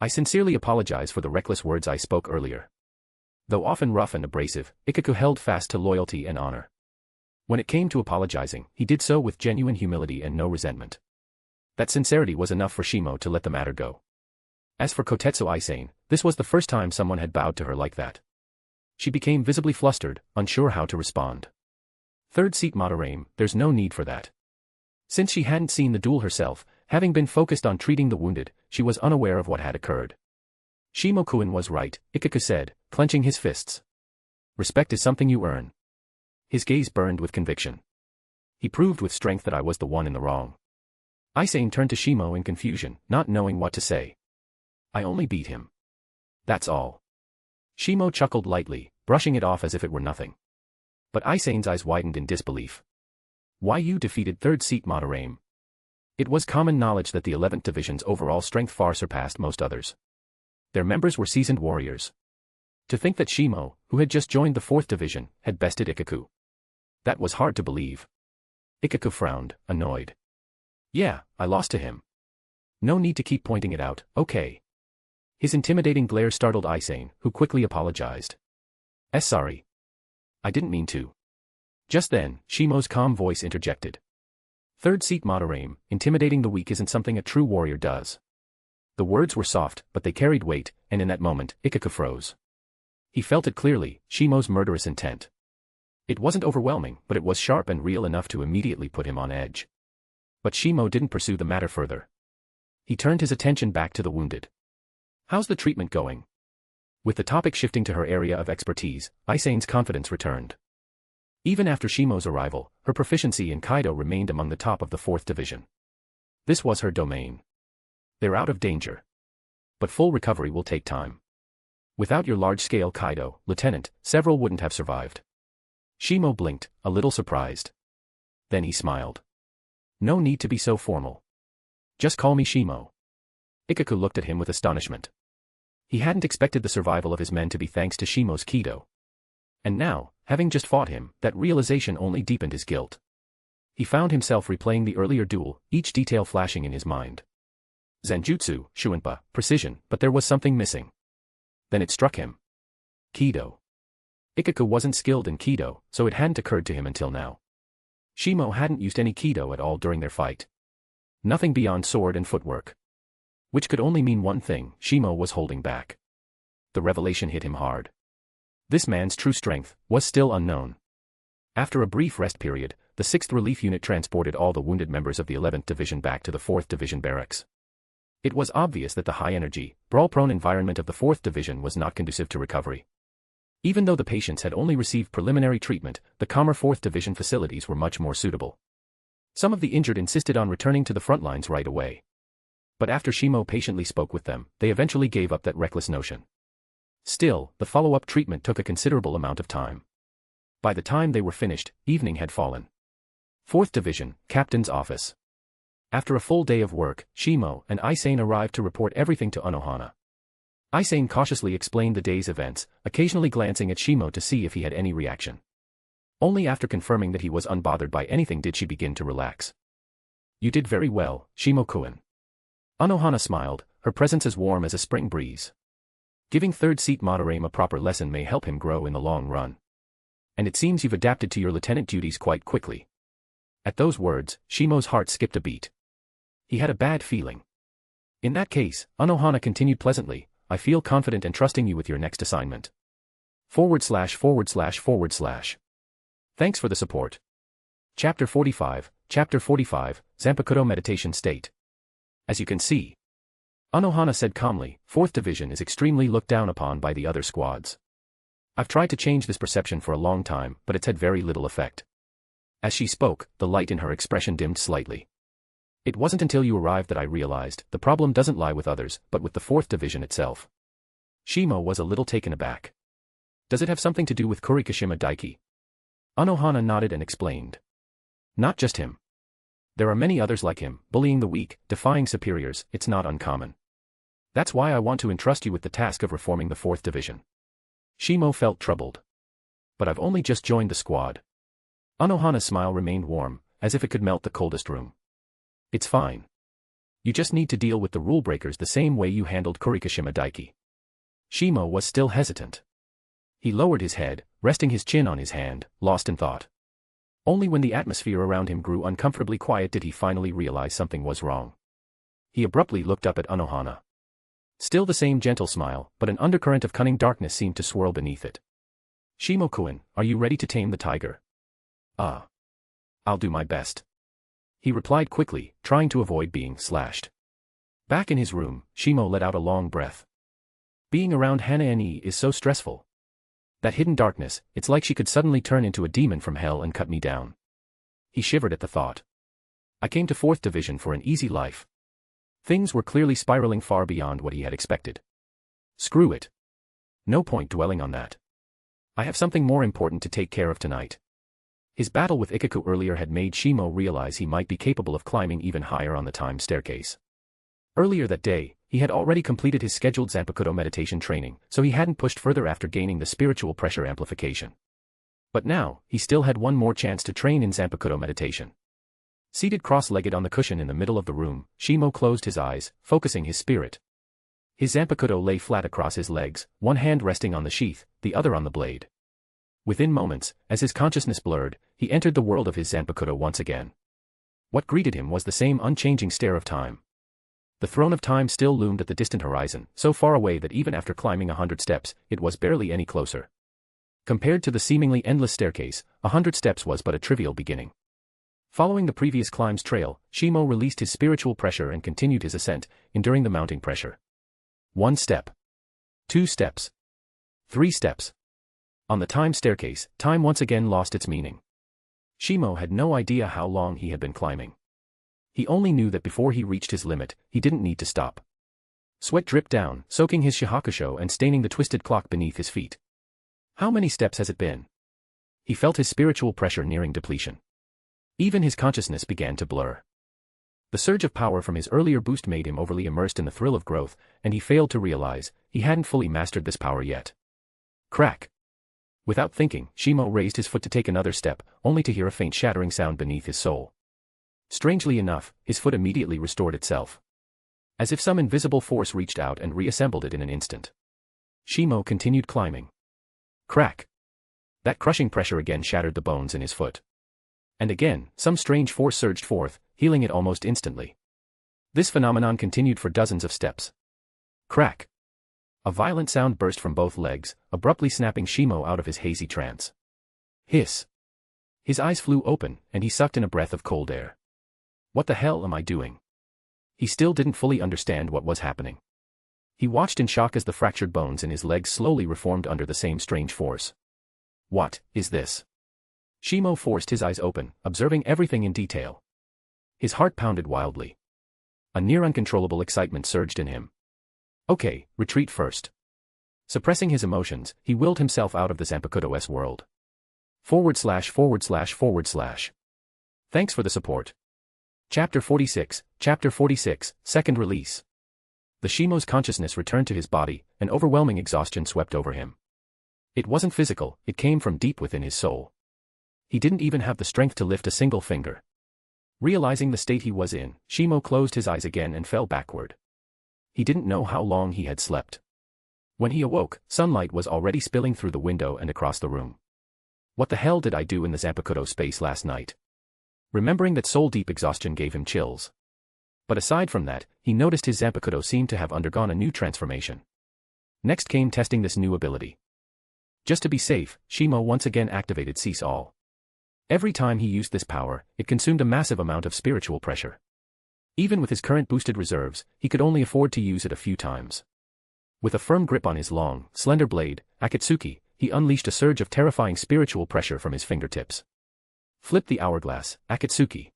I sincerely apologize for the reckless words I spoke earlier. Though often rough and abrasive, Ikaku held fast to loyalty and honor. When it came to apologizing, he did so with genuine humility and no resentment. That sincerity was enough for Shimo to let the matter go. As for Kotetsu Aisane, this was the first time someone had bowed to her like that. She became visibly flustered, unsure how to respond. Third seat Madarame, there's no need for that. Since she hadn't seen the duel herself, having been focused on treating the wounded, she was unaware of what had occurred. Shimo-kun was right, Ikaku said, clenching his fists. Respect is something you earn. His gaze burned with conviction. He proved with strength that I was the one in the wrong. Aisane turned to Shimo in confusion, not knowing what to say. I only beat him. That's all. Shimo chuckled lightly, brushing it off as if it were nothing. But Aisane's eyes widened in disbelief. Why, you defeated third seat Madarame? It was common knowledge that the 11th Division's overall strength far surpassed most others. Their members were seasoned warriors. To think that Shimo, who had just joined the 4th Division, had bested Ikaku. That was hard to believe. Ikaku frowned, annoyed. Yeah, I lost to him. No need to keep pointing it out, okay. His intimidating glare startled Aisane, who quickly apologized. Sorry. I didn't mean to. Just then, Shimo's calm voice interjected. Third seat Madarame, intimidating the weak isn't something a true warrior does. The words were soft, but they carried weight, and in that moment, Ikaku froze. He felt it clearly, Shimo's murderous intent. It wasn't overwhelming, but it was sharp and real enough to immediately put him on edge. But Shimo didn't pursue the matter further. He turned his attention back to the wounded. How's the treatment going? With the topic shifting to her area of expertise, Aisane's confidence returned. Even after Shimo's arrival, her proficiency in Kaidō remained among the top of the 4th Division. This was her domain. They're out of danger. But full recovery will take time. Without your large-scale Kaidō, Lieutenant, several wouldn't have survived. Shimo blinked, a little surprised. Then he smiled. No need to be so formal. Just call me Shimo. Ikaku looked at him with astonishment. He hadn't expected the survival of his men to be thanks to Shimo's Kido. And now, having just fought him, that realization only deepened his guilt. He found himself replaying the earlier duel, each detail flashing in his mind. Zanjutsu, Shuinpa, precision, but there was something missing. Then it struck him. Kido. Ikaku wasn't skilled in Kido, so it hadn't occurred to him until now. Shimo hadn't used any Kido at all during their fight. Nothing beyond sword and footwork. Which could only mean one thing: Shimo was holding back. The revelation hit him hard. This man's true strength was still unknown. After a brief rest period, the 6th Relief Unit transported all the wounded members of the 11th Division back to the 4th Division barracks. It was obvious that the high-energy, brawl-prone environment of the 4th Division was not conducive to recovery. Even though the patients had only received preliminary treatment, the calmer 4th Division facilities were much more suitable. Some of the injured insisted on returning to the front lines right away. But after Shimo patiently spoke with them, they eventually gave up that reckless notion. Still, the follow-up treatment took a considerable amount of time. By the time they were finished, evening had fallen. 4th Division, Captain's Office. After a full day of work, Shimo and Isane arrived to report everything to Unohana. Isane cautiously explained the day's events, occasionally glancing at Shimo to see if he had any reaction. Only after confirming that he was unbothered by anything did she begin to relax. You did very well, Shimo-kun. Unohana smiled, her presence as warm as a spring breeze. Giving third seat Madarame a proper lesson may help him grow in the long run. And it seems you've adapted to your lieutenant duties quite quickly. At those words, Shimo's heart skipped a beat. He had a bad feeling. In that case, Unohana continued pleasantly, I feel confident and trusting you with your next assignment. // Thanks for the support. Chapter 45, Zanpakutō Meditation State. As you can see, Unohana said calmly, 4th Division is extremely looked down upon by the other squads. I've tried to change this perception for a long time, but it's had very little effect. As she spoke, the light in her expression dimmed slightly. It wasn't until you arrived that I realized the problem doesn't lie with others, but with the 4th Division itself. Shimo was a little taken aback. Does it have something to do with Kurikashima Daiki? Unohana nodded and explained. Not just him. There are many others like him, bullying the weak, defying superiors, it's not uncommon. That's why I want to entrust you with the task of reforming the 4th Division. Shimo felt troubled. But I've only just joined the squad. Unohana's smile remained warm, as if it could melt the coldest room. It's fine. You just need to deal with the rule breakers the same way you handled Kurikashima Daiki. Shimo was still hesitant. He lowered his head, resting his chin on his hand, lost in thought. Only when the atmosphere around him grew uncomfortably quiet did he finally realize something was wrong. He abruptly looked up at Unohana. Still the same gentle smile, but an undercurrent of cunning darkness seemed to swirl beneath it. Shimo-kun, are you ready to tame the tiger? I'll do my best. He replied quickly, trying to avoid being slashed. Back in his room, Shimo let out a long breath. Being around Hana-e is so stressful. That hidden darkness, it's like she could suddenly turn into a demon from hell and cut me down. He shivered at the thought. I came to 4th Division for an easy life. Things were clearly spiraling far beyond what he had expected. Screw it. No point dwelling on that. I have something more important to take care of tonight. His battle with Ikaku earlier had made Shimo realize he might be capable of climbing even higher on the time staircase. Earlier that day, he had already completed his scheduled Zanpakutō meditation training, so he hadn't pushed further after gaining the spiritual pressure amplification. But now, he still had one more chance to train in Zanpakutō meditation. Seated cross-legged on the cushion in the middle of the room, Shimo closed his eyes, focusing his spirit. His Zanpakutō lay flat across his legs, one hand resting on the sheath, the other on the blade. Within moments, as his consciousness blurred, he entered the world of his Zanpakutō once again. What greeted him was the same unchanging stare of time. The throne of time still loomed at the distant horizon, so far away that even after climbing 100 steps, it was barely any closer. Compared to the seemingly endless staircase, 100 steps was but a trivial beginning. Following the previous climb's trail, Shimo released his spiritual pressure and continued his ascent, enduring the mounting pressure. 1 step. 2 steps. 3 steps. On the time staircase, time once again lost its meaning. Shimo had no idea how long he had been climbing. He only knew that before he reached his limit, he didn't need to stop. Sweat dripped down, soaking his shahakusho and staining the twisted clock beneath his feet. How many steps has it been? He felt his spiritual pressure nearing depletion. Even his consciousness began to blur. The surge of power from his earlier boost made him overly immersed in the thrill of growth, and he failed to realize he hadn't fully mastered this power yet. Crack! Without thinking, Shimo raised his foot to take another step, only to hear a faint shattering sound beneath his sole. Strangely enough, his foot immediately restored itself. As if some invisible force reached out and reassembled it in an instant. Shimo continued climbing. Crack! That crushing pressure again shattered the bones in his foot. And again, some strange force surged forth, healing it almost instantly. This phenomenon continued for dozens of steps. Crack! A violent sound burst from both legs, abruptly snapping Shimo out of his hazy trance. Hiss! His eyes flew open, and he sucked in a breath of cold air. What the hell am I doing? He still didn't fully understand what was happening. He watched in shock as the fractured bones in his legs slowly reformed under the same strange force. What is this? Shimo forced his eyes open, observing everything in detail. His heart pounded wildly. A near uncontrollable excitement surged in him. Okay, retreat first. Suppressing his emotions, he willed himself out of the Zanpakutō's world. // Thanks for the support. Chapter 46, second release. The Shimo's consciousness returned to his body, and overwhelming exhaustion swept over him. It wasn't physical, it came from deep within his soul. He didn't even have the strength to lift a single finger. Realizing the state he was in, Shimo closed his eyes again and fell backward. He didn't know how long he had slept. When he awoke, sunlight was already spilling through the window and across the room. What the hell did I do in the Zanpakutō space last night? Remembering that soul-deep exhaustion gave him chills. But aside from that, he noticed his Zanpakutō seemed to have undergone a new transformation. Next came testing this new ability. Just to be safe, Shimo once again activated Cease All. Every time he used this power, it consumed a massive amount of spiritual pressure. Even with his current boosted reserves, he could only afford to use it a few times. With a firm grip on his long, slender blade, Akatsuki, he unleashed a surge of terrifying spiritual pressure from his fingertips. Flip the hourglass, Akatsuki.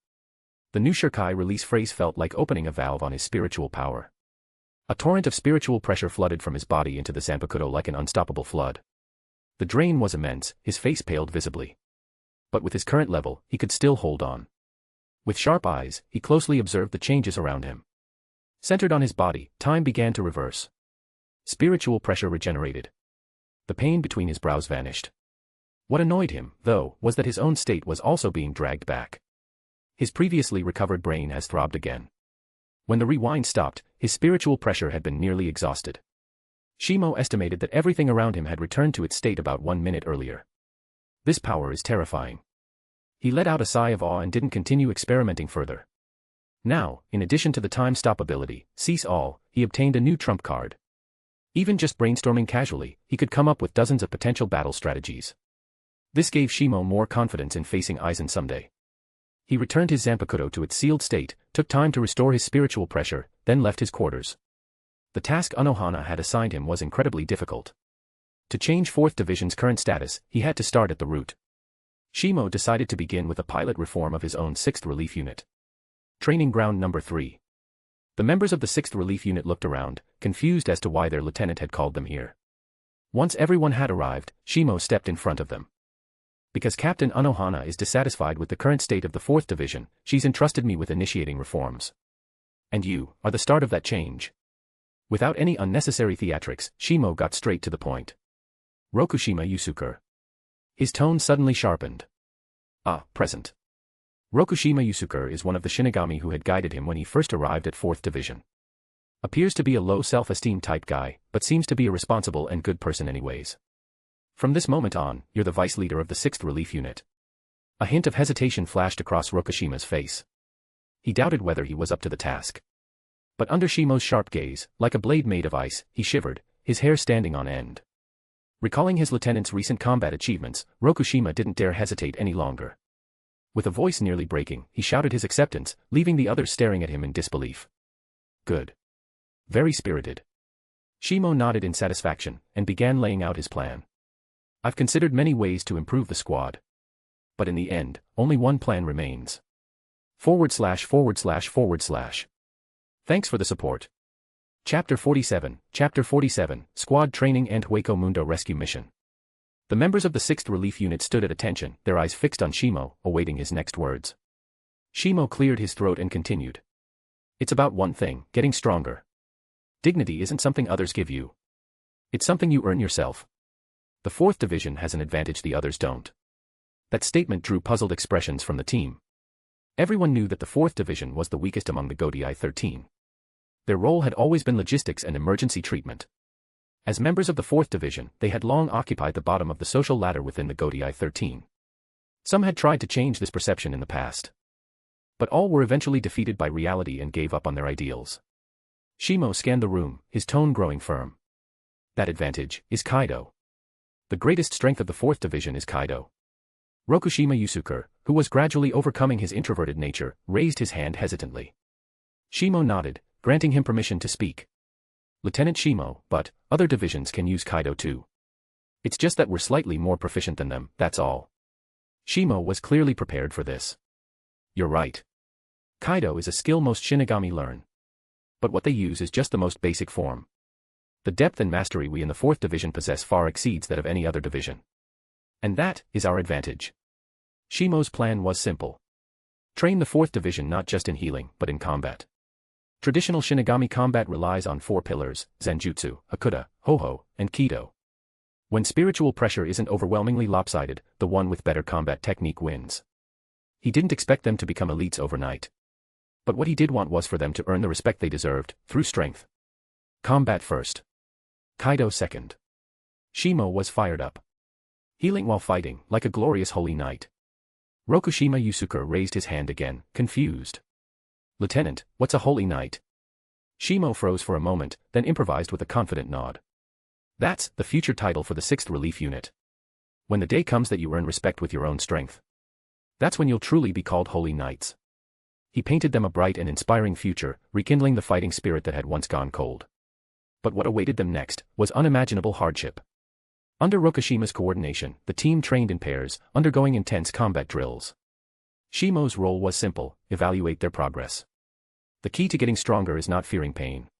The new Shirkai release phrase felt like opening a valve on his spiritual power. A torrent of spiritual pressure flooded from his body into the Zanpakutō like an unstoppable flood. The drain was immense, his face paled visibly. But with his current level, he could still hold on. With sharp eyes, he closely observed the changes around him. Centered on his body, time began to reverse. Spiritual pressure regenerated. The pain between his brows vanished. What annoyed him, though, was that his own state was also being dragged back. His previously recovered brain has throbbed again. When the rewind stopped, his spiritual pressure had been nearly exhausted. Shimo estimated that everything around him had returned to its state about 1 minute earlier. This power is terrifying. He let out a sigh of awe and didn't continue experimenting further. Now, in addition to the time stop ability, Cease All, he obtained a new trump card. Even just brainstorming casually, he could come up with dozens of potential battle strategies. This gave Shimo more confidence in facing Aizen someday. He returned his Zanpakutō to its sealed state, took time to restore his spiritual pressure, then left his quarters. The task Unohana had assigned him was incredibly difficult. To change 4th Division's current status, he had to start at the root. Shimo decided to begin with a pilot reform of his own 6th Relief Unit. Training Ground Number 3. The members of the 6th Relief Unit looked around, confused as to why their lieutenant had called them here. Once everyone had arrived, Shimo stepped in front of them. Because Captain Unohana is dissatisfied with the current state of the 4th Division, she's entrusted me with initiating reforms. And you are the start of that change. Without any unnecessary theatrics, Shimo got straight to the point. Rokushima Yusuke. His tone suddenly sharpened. Present. Rokushima Yusuke is one of the Shinigami who had guided him when he first arrived at 4th Division. Appears to be a low self-esteem type guy, but seems to be a responsible and good person anyways. From this moment on, you're the vice leader of the 6th Relief Unit. A hint of hesitation flashed across Rokushima's face. He doubted whether he was up to the task. But under Shimo's sharp gaze, like a blade made of ice, he shivered, his hair standing on end. Recalling his lieutenant's recent combat achievements, Rokushima didn't dare hesitate any longer. With a voice nearly breaking, he shouted his acceptance, leaving the others staring at him in disbelief. Good. Very spirited. Shimo nodded in satisfaction, and began laying out his plan. I've considered many ways to improve the squad. But in the end, only one plan remains. // Thanks for the support. Chapter 47, Squad Training and Hueco Mundo Rescue Mission. The members of the 6th Relief Unit stood at attention, their eyes fixed on Shimo, awaiting his next words. Shimo cleared his throat and continued. It's about one thing, getting stronger. Dignity isn't something others give you. It's something you earn yourself. The 4th Division has an advantage the others don't. That statement drew puzzled expressions from the team. Everyone knew that the 4th Division was the weakest among the Godai 13. Their role had always been logistics and emergency treatment. As members of the 4th Division, they had long occupied the bottom of the social ladder within the Godai 13. Some had tried to change this perception in the past. But all were eventually defeated by reality and gave up on their ideals. Shimo scanned the room, his tone growing firm. That advantage is Kaidō. The greatest strength of the 4th Division is Kaidō. Rokushima Yusuke, who was gradually overcoming his introverted nature, raised his hand hesitantly. Shimo nodded, granting him permission to speak. Lieutenant Shimo, but other divisions can use Kaidō too. It's just that we're slightly more proficient than them, that's all. Shimo was clearly prepared for this. You're right. Kaidō is a skill most Shinigami learn. But what they use is just the most basic form. The depth and mastery we in the 4th Division possess far exceeds that of any other division. And that is our advantage. Shimo's plan was simple. Train the 4th Division not just in healing, but in combat. Traditional Shinigami combat relies on 4 pillars, Zanjutsu, Hakuda, Hoho, and Kido. When spiritual pressure isn't overwhelmingly lopsided, the one with better combat technique wins. He didn't expect them to become elites overnight. But what he did want was for them to earn the respect they deserved, through strength. Combat first. Kaidō second. Shimo was fired up. Healing while fighting, like a glorious holy knight. Rokushima Yusuke raised his hand again, confused. Lieutenant, what's a holy knight? Shimo froze for a moment, then improvised with a confident nod. That's the future title for the 6th Relief Unit. When the day comes that you earn respect with your own strength. That's when you'll truly be called holy knights. He painted them a bright and inspiring future, rekindling the fighting spirit that had once gone cold. But what awaited them next was unimaginable hardship. Under Rokushima's coordination, the team trained in pairs, undergoing intense combat drills. Shimo's role was simple: evaluate their progress. The key to getting stronger is not fearing pain.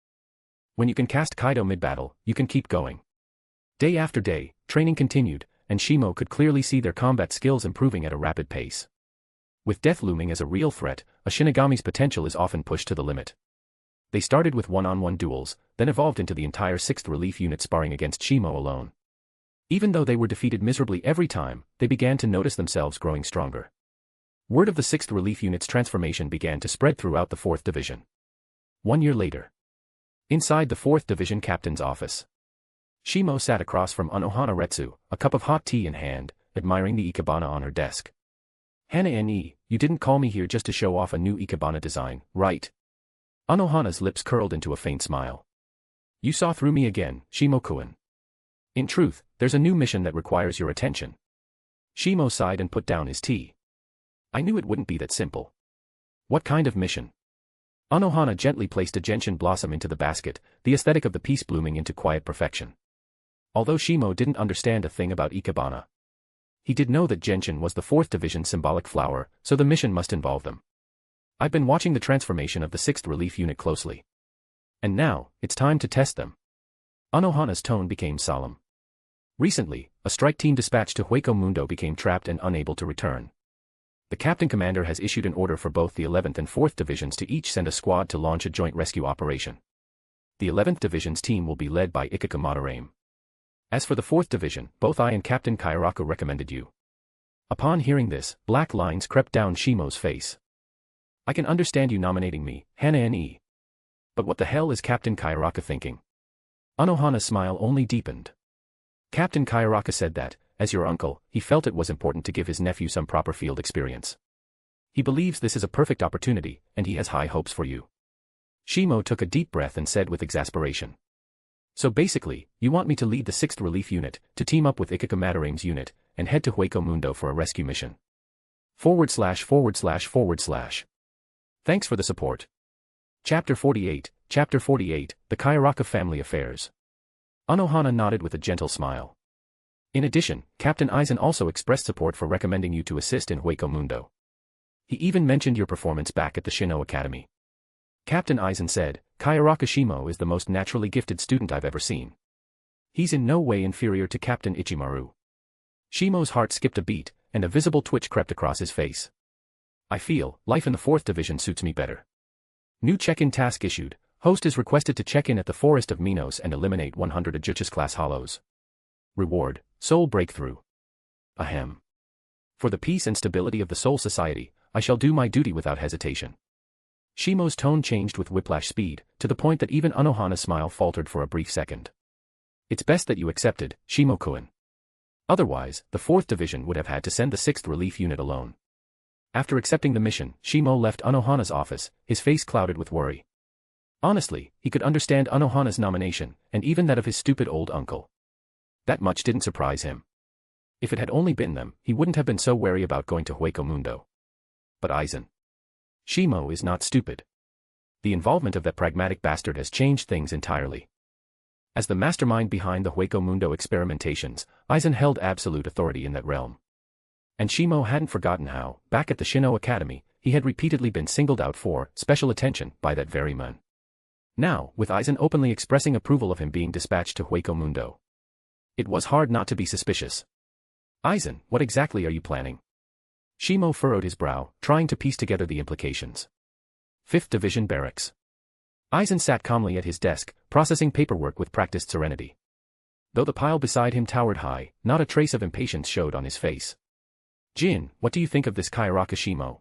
When you can cast Kaidō mid-battle, you can keep going. Day after day, training continued, and Shimo could clearly see their combat skills improving at a rapid pace. With death looming as a real threat, a Shinigami's potential is often pushed to the limit. They started with one-on-one duels, then evolved into the entire 6th Relief Unit sparring against Shimo alone. Even though they were defeated miserably every time, they began to notice themselves growing stronger. Word of the 6th Relief Unit's transformation began to spread throughout the 4th Division. 1 year later. Inside the 4th Division captain's office. Shimo sat across from Unohana Retsu, a cup of hot tea in hand, admiring the ikebana on her desk. Hana-ne, you didn't call me here just to show off a new ikebana design, right? Unohana's lips curled into a faint smile. You saw through me again, Shimo-kun. In truth, there's a new mission that requires your attention. Shimo sighed and put down his tea. I knew it wouldn't be that simple. What kind of mission? Unohana gently placed a gentian blossom into the basket, the aesthetic of the piece blooming into quiet perfection. Although Shimo didn't understand a thing about ikebana, he did know that gentian was the 4th Division's symbolic flower, so the mission must involve them. I've been watching the transformation of the 6th Relief Unit closely. And now, it's time to test them. Unohana's tone became solemn. Recently, a strike team dispatched to Hueco Mundo became trapped and unable to return. The captain commander has issued an order for both the 11th and 4th Divisions to each send a squad to launch a joint rescue operation. The 11th Division's team will be led by Ikaku Madarame. As for the 4th Division, both I and Captain Kyoraku recommended you. Upon hearing this, black lines crept down Shimo's face. I can understand you nominating me, Hana-ne. But what the hell is Captain Kyoraku thinking? Unohana's smile only deepened. Captain Kyoraku said that, as your uncle, he felt it was important to give his nephew some proper field experience. He believes this is a perfect opportunity, and he has high hopes for you. Shimo took a deep breath and said with exasperation. So basically, you want me to lead the 6th Relief Unit, to team up with Ikaku Madarame's unit, and head to Hueco Mundo for a rescue mission. // Thanks for the support. Chapter 48, The Kyoraku Family Affairs. Unohana nodded with a gentle smile. In addition, Captain Aizen also expressed support for recommending you to assist in Hueco Mundo. He even mentioned your performance back at the Shino Academy. Captain Aizen said, Kyoraku Shimo is the most naturally gifted student I've ever seen. He's in no way inferior to Captain Ichimaru. Shimo's heart skipped a beat, and a visible twitch crept across his face. I feel, life in the 4th Division suits me better. New check-in task issued. Host is requested to check in at the Forest of Minos and eliminate 100 Ajuchas class hollows. Reward, Soul Breakthrough. Ahem. For the peace and stability of the Soul Society, I shall do my duty without hesitation. Shimo's tone changed with whiplash speed, to the point that even Unohana's smile faltered for a brief second. It's best that you accepted, Shimo-kun. Otherwise, the 4th Division would have had to send the 6th Relief Unit alone. After accepting the mission, Shimo left Unohana's office, his face clouded with worry. Honestly, he could understand Unohana's nomination, and even that of his stupid old uncle. That much didn't surprise him. If it had only been them, he wouldn't have been so wary about going to Hueco Mundo. But Aizen. Shimo is not stupid. The involvement of that pragmatic bastard has changed things entirely. As the mastermind behind the Hueco Mundo experimentations, Aizen held absolute authority in that realm. And Shimo hadn't forgotten how, back at the Shino Academy, he had repeatedly been singled out for special attention by that very man. Now, with Aizen openly expressing approval of him being dispatched to Hueco Mundo, it was hard not to be suspicious. Aizen, what exactly are you planning? Shimo furrowed his brow, trying to piece together the implications. 5th Division Barracks. Aizen sat calmly at his desk, processing paperwork with practiced serenity. Though the pile beside him towered high, not a trace of impatience showed on his face. Jin, what do you think of this Kyoraku Shimo?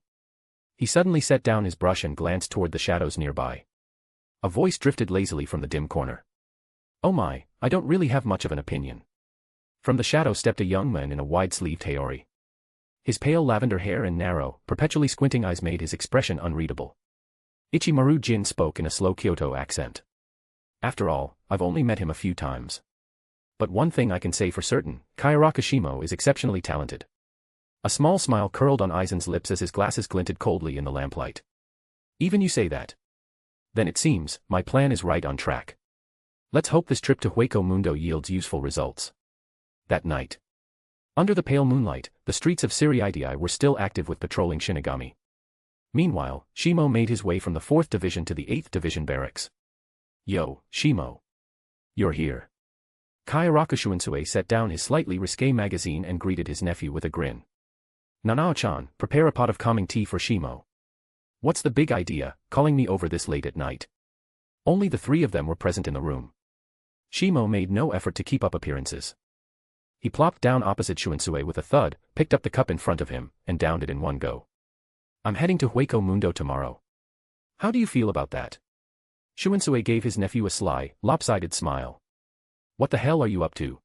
He suddenly set down his brush and glanced toward the shadows nearby. A voice drifted lazily from the dim corner. Oh my, I don't really have much of an opinion. From the shadow stepped a young man in a wide-sleeved haori. His pale lavender hair and narrow, perpetually squinting eyes made his expression unreadable. Ichimaru Jin spoke in a slow Kyoto accent. After all, I've only met him a few times. But one thing I can say for certain, Kyoraku Shimo is exceptionally talented. A small smile curled on Aizen's lips as his glasses glinted coldly in the lamplight. Even you say that? Then it seems, my plan is right on track. Let's hope this trip to Hueco Mundo yields useful results. That night. Under the pale moonlight, the streets of Siriidii were still active with patrolling Shinigami. Meanwhile, Shimo made his way from the 4th Division to the 8th Division barracks. Yo, Shimo. You're here. Kyoraku Shunsui set down his slightly risque magazine and greeted his nephew with a grin. Nanao-chan, prepare a pot of calming tea for Shimo. What's the big idea, calling me over this late at night? Only the 3 of them were present in the room. Shimo made no effort to keep up appearances. He plopped down opposite Shunsui with a thud, picked up the cup in front of him, and downed it in one go. I'm heading to Hueco Mundo tomorrow. How do you feel about that? Shunsui gave his nephew a sly, lopsided smile. What the hell are you up to?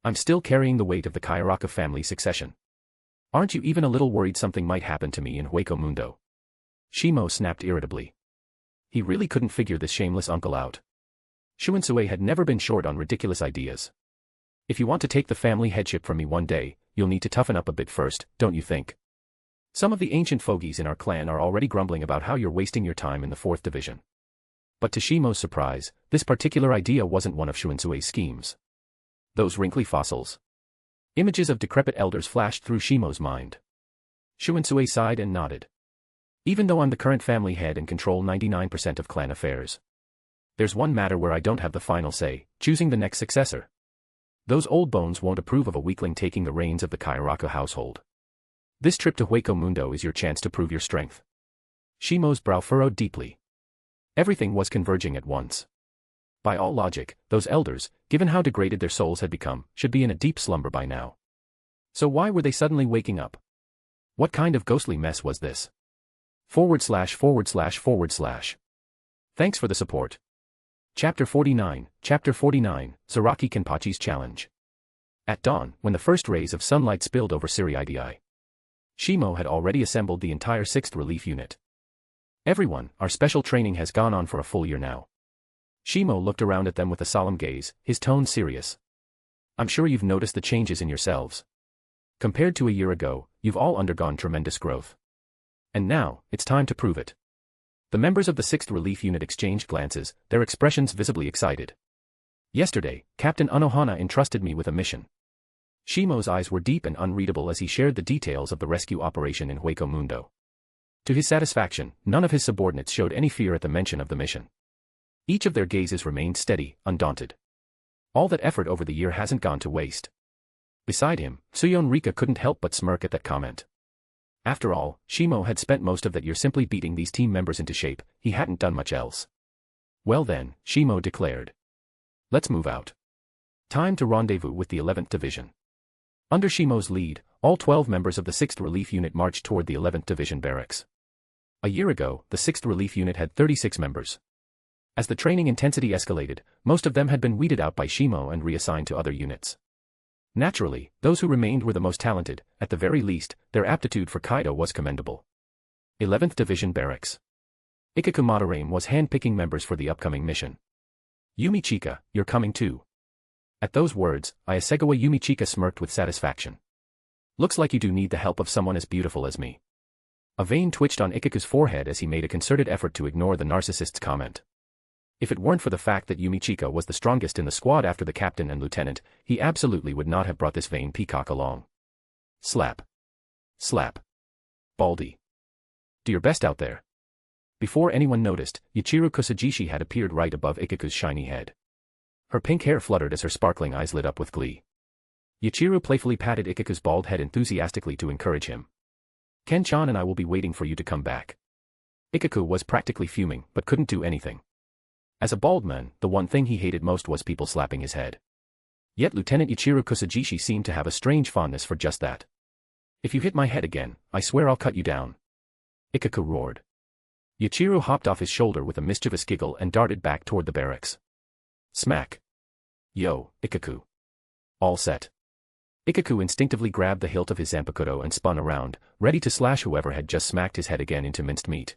I'm still carrying the weight of the Kyoraku family succession. Aren't you even a little worried something might happen to me in Hueco Mundo? Shimo snapped irritably. He really couldn't figure this shameless uncle out. Shunsui had never been short on ridiculous ideas. If you want to take the family headship from me one day, you'll need to toughen up a bit first, don't you think? Some of the ancient fogies in our clan are already grumbling about how you're wasting your time in the 4th Division. But to Shimo's surprise, this particular idea wasn't one of Shunsui's schemes. Those wrinkly fossils. Images of decrepit elders flashed through Shimo's mind. Shunsui sighed and nodded. Even though I'm the current family head and control 99% of clan affairs, there's one matter where I don't have the final say, choosing the next successor. Those old bones won't approve of a weakling taking the reins of the Kyoraku household. This trip to Hueco Mundo is your chance to prove your strength. Shimo's brow furrowed deeply. Everything was converging at once. By all logic, those elders, given how degraded their souls had become, should be in a deep slumber by now. So why were they suddenly waking up? What kind of ghostly mess was this? // Thanks for the support. Chapter 49, Zaraki Kenpachi's Challenge. At dawn, when the first rays of sunlight spilled over Siriidii, Shimo had already assembled the entire 6th Relief Unit. Everyone, our special training has gone on for a full year now. Shimo looked around at them with a solemn gaze, his tone serious. I'm sure you've noticed the changes in yourselves. Compared to a year ago, you've all undergone tremendous growth. And now, it's time to prove it. The members of the 6th Relief Unit exchanged glances, their expressions visibly excited. Yesterday, Captain Unohana entrusted me with a mission. Shimo's eyes were deep and unreadable as he shared the details of the rescue operation in Hueco Mundo. To his satisfaction, none of his subordinates showed any fear at the mention of the mission. Each of their gazes remained steady, undaunted. All that effort over the year hasn't gone to waste. Beside him, Tsuyon Rika couldn't help but smirk at that comment. After all, Shimo had spent most of that year simply beating these team members into shape, he hadn't done much else. Well then, Shimo declared. Let's move out. Time to rendezvous with the 11th Division. Under Shimo's lead, all 12 members of the 6th Relief Unit marched toward the 11th Division barracks. A year ago, the 6th Relief Unit had 36 members. As the training intensity escalated, most of them had been weeded out by Shimo and reassigned to other units. Naturally, those who remained were the most talented, at the very least, their aptitude for Kaidō was commendable. 11th Division Barracks. Ikaku Madarame was hand-picking members for the upcoming mission. Yumichika, you're coming too. At those words, Iasegawa Yumichika smirked with satisfaction. Looks like you do need the help of someone as beautiful as me. A vein twitched on Ikaku's forehead as he made a concerted effort to ignore the narcissist's comment. If it weren't for the fact that Yumichika was the strongest in the squad after the captain and lieutenant, he absolutely would not have brought this vain peacock along. Slap. Slap. Baldy. Do your best out there. Before anyone noticed, Yuichiro Kusajishi had appeared right above Ikaku's shiny head. Her pink hair fluttered as her sparkling eyes lit up with glee. Yuichiro playfully patted Ikaku's bald head enthusiastically to encourage him. Ken-chan and I will be waiting for you to come back. Ikaku was practically fuming, but couldn't do anything. As a bald man, the one thing he hated most was people slapping his head. Yet Lieutenant Yuichiro Kusajishi seemed to have a strange fondness for just that. If you hit my head again, I swear I'll cut you down. Ikaku roared. Yuichiro hopped off his shoulder with a mischievous giggle and darted back toward the barracks. Smack. Yo, Ikaku. All set. Ikaku instinctively grabbed the hilt of his Zanpakutō and spun around, ready to slash whoever had just smacked his head again into minced meat.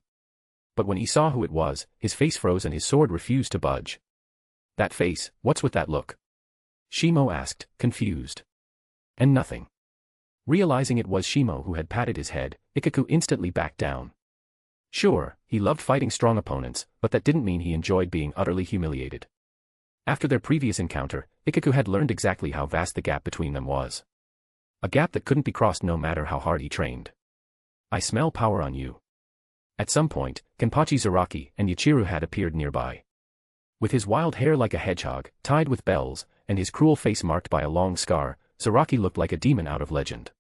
But when he saw who it was, his face froze and his sword refused to budge. That face, what's with that look? Shimo asked, confused. And nothing. Realizing it was Shimo who had patted his head, Ikaku instantly backed down. Sure, he loved fighting strong opponents, but that didn't mean he enjoyed being utterly humiliated. After their previous encounter, Ikaku had learned exactly how vast the gap between them was. A gap that couldn't be crossed no matter how hard he trained. I smell power on you. At some point, Kenpachi Zaraki and Yuichiro had appeared nearby. With his wild hair like a hedgehog, tied with bells, and his cruel face marked by a long scar, Zaraki looked like a demon out of legend.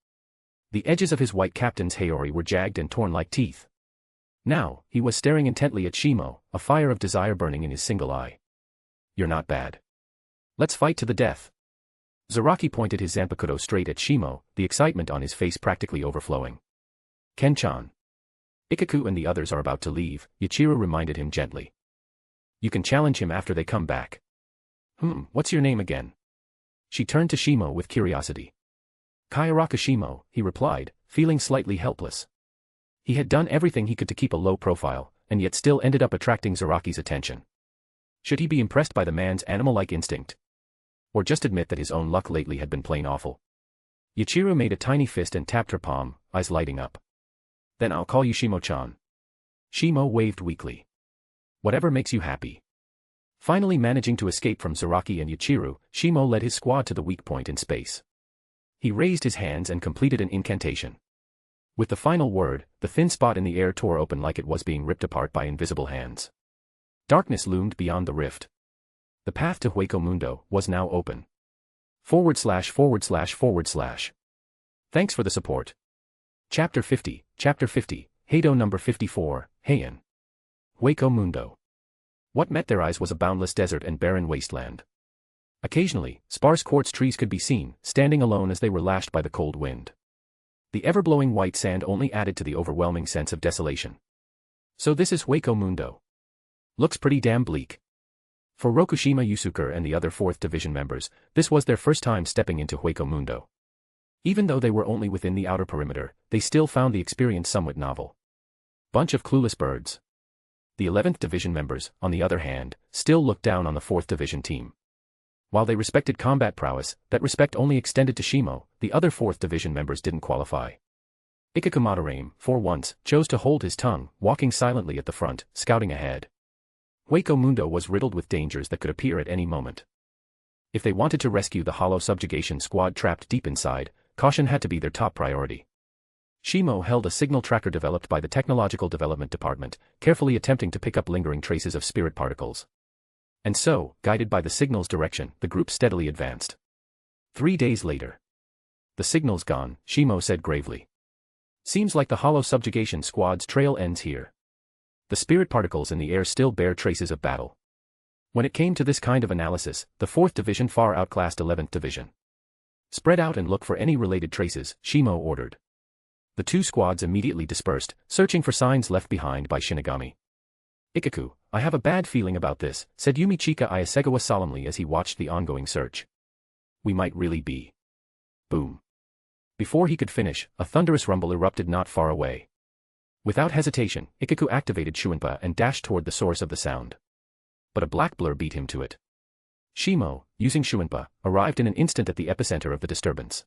The edges of his white captain's haori were jagged and torn like teeth. Now, he was staring intently at Shimo, a fire of desire burning in his single eye. You're not bad. Let's fight to the death. Zaraki pointed his Zanpakutō straight at Shimo, the excitement on his face practically overflowing. Ken-chan. Ikaku and the others are about to leave, Yuichiro reminded him gently. You can challenge him after they come back. What's your name again? She turned to Shimo with curiosity. Kyoraku Shimo, he replied, feeling slightly helpless. He had done everything he could to keep a low profile, and yet still ended up attracting Zaraki's attention. Should he be impressed by the man's animal-like instinct? Or just admit that his own luck lately had been plain awful? Yuichiro made a tiny fist and tapped her palm, eyes lighting up. Then I'll call you Shimo-chan. Shimo waved weakly. Whatever makes you happy. Finally managing to escape from Zaraki and Yuichiro, Shimo led his squad to the weak point in space. He raised his hands and completed an incantation. With the final word, the thin spot in the air tore open like it was being ripped apart by invisible hands. Darkness loomed beyond the rift. The path to Hueco Mundo was now open. // Thanks for the support. Chapter 50, Kaidō number 54, Heian. Hueco Mundo. What met their eyes was a boundless desert and barren wasteland. Occasionally, sparse quartz trees could be seen, standing alone as they were lashed by the cold wind. The ever-blowing white sand only added to the overwhelming sense of desolation. So this is Hueco Mundo. Looks pretty damn bleak. For Rokushima Yusuke and the other 4th Division members, this was their first time stepping into Hueco Mundo. Even though they were only within the outer perimeter, they still found the experience somewhat novel. Bunch of clueless birds. The 11th Division members, on the other hand, still looked down on the 4th Division team. While they respected combat prowess, that respect only extended to Shimo, the other 4th Division members didn't qualify. Ikaku Madarame, for once, chose to hold his tongue, walking silently at the front, scouting ahead. Hueco Mundo was riddled with dangers that could appear at any moment. If they wanted to rescue the hollow subjugation squad trapped deep inside, caution had to be their top priority. Shimo held a signal tracker developed by the Technological Development Department, carefully attempting to pick up lingering traces of spirit particles. And so, guided by the signal's direction, the group steadily advanced. 3 days later. The signal's gone, Shimo said gravely. Seems like the hollow subjugation squad's trail ends here. The spirit particles in the air still bear traces of battle. When it came to this kind of analysis, the 4th Division far outclassed 11th Division. Spread out and look for any related traces, Shimo ordered. The 2 squads immediately dispersed, searching for signs left behind by Shinigami. Ikaku, I have a bad feeling about this, said Yumichika Iasegawa solemnly as he watched the ongoing search. We might really be. Boom. Before he could finish, a thunderous rumble erupted not far away. Without hesitation, Ikaku activated Shuinpa and dashed toward the source of the sound. But a black blur beat him to it. Shimo, using Shuinpa, arrived in an instant at the epicenter of the disturbance.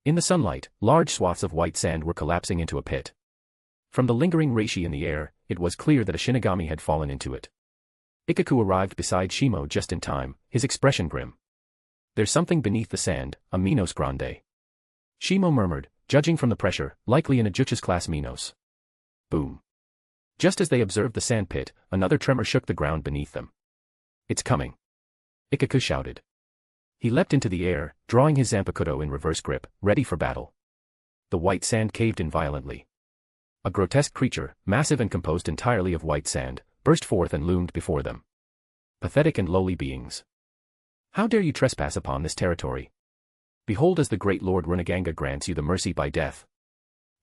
In the sunlight, large swaths of white sand were collapsing into a pit. From the lingering reishi in the air, it was clear that a Shinigami had fallen into it. Ikaku arrived beside Shimo just in time, his expression grim. There's something beneath the sand, a Minos Grande. Shimo murmured, judging from the pressure, likely in a Juchis-class Minos. Boom. Just as they observed the sand pit, another tremor shook the ground beneath them. It's coming. Ikaku shouted. He leapt into the air, drawing his Zanpakutō in reverse grip, ready for battle. The white sand caved in violently. A grotesque creature, massive and composed entirely of white sand, burst forth and loomed before them. Pathetic and lowly beings. How dare you trespass upon this territory? Behold, as the great Lord Runaganga grants you the mercy by death.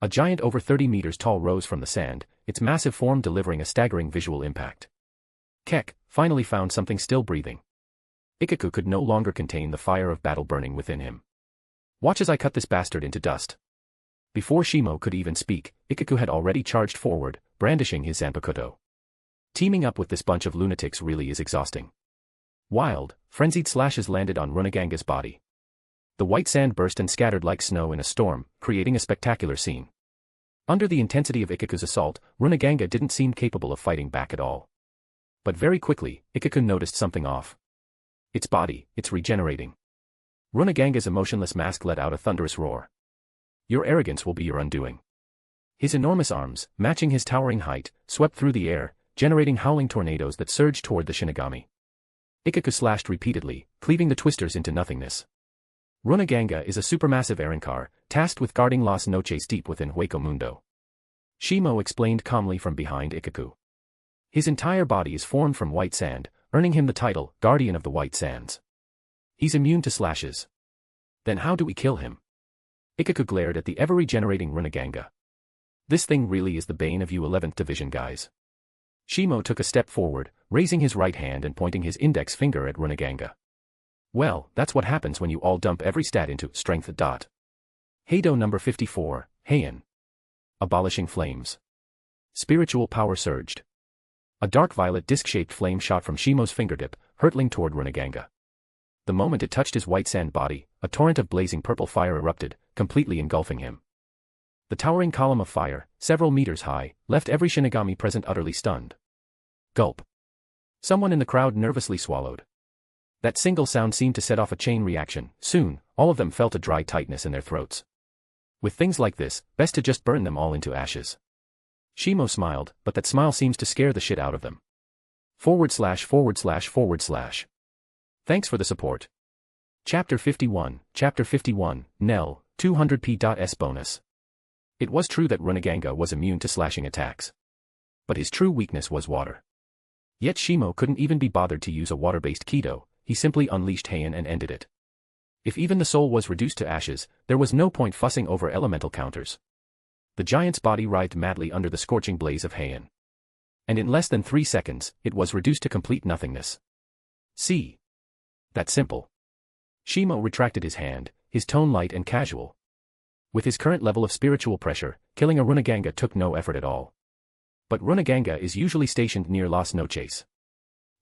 A giant over 30 meters tall rose from the sand, its massive form delivering a staggering visual impact. Kek finally found something still breathing. Ikaku could no longer contain the fire of battle burning within him. Watch as I cut this bastard into dust. Before Shimo could even speak, Ikaku had already charged forward, brandishing his Zanpakutō. Teaming up with this bunch of lunatics really is exhausting. Wild, frenzied slashes landed on Runaganga's body. The white sand burst and scattered like snow in a storm, creating a spectacular scene. Under the intensity of Ikaku's assault, Runaganga didn't seem capable of fighting back at all. But very quickly, Ikaku noticed something off. Its body, it's regenerating. Runaganga's emotionless mask let out a thunderous roar. Your arrogance will be your undoing. His enormous arms, matching his towering height, swept through the air, generating howling tornadoes that surged toward the Shinigami. Ikaku slashed repeatedly, cleaving the twisters into nothingness. Runaganga is a supermassive Arankar, tasked with guarding Las Noches deep within Hueco Mundo. Shimo explained calmly from behind Ikaku. His entire body is formed from white sand, earning him the title, Guardian of the White Sands. He's immune to slashes. Then how do we kill him? Ikaku glared at the ever-regenerating Runaganga. This thing really is the bane of you 11th Division guys. Shimo took a step forward, raising his right hand and pointing his index finger at Runaganga. Well, that's what happens when you all dump every stat into strength. Kaidō number 54, Heian. Abolishing flames. Spiritual power surged. A dark violet disc-shaped flame shot from Shimo's fingertip, hurtling toward Runaganga. The moment it touched his white sand body, a torrent of blazing purple fire erupted, completely engulfing him. The towering column of fire, several meters high, left every Shinigami present utterly stunned. Gulp. Someone in the crowd nervously swallowed. That single sound seemed to set off a chain reaction. Soon, all of them felt a dry tightness in their throats. With things like this, best to just burn them all into ashes. Shimo smiled, but that smile seems to scare the shit out of them. // Thanks for the support. Chapter 51, Nell, 200p.s bonus. It was true that Runaganga was immune to slashing attacks. But his true weakness was water. Yet Shimo couldn't even be bothered to use a water-based Kaidō, he simply unleashed Heian and ended it. If even the soul was reduced to ashes, there was no point fussing over elemental counters. The giant's body writhed madly under the scorching blaze of Heian. And in less than 3 seconds, it was reduced to complete nothingness. See? That simple. Shimo retracted his hand, his tone light and casual. With his current level of spiritual pressure, killing a Runaganga took no effort at all. But Runaganga is usually stationed near Las Noches.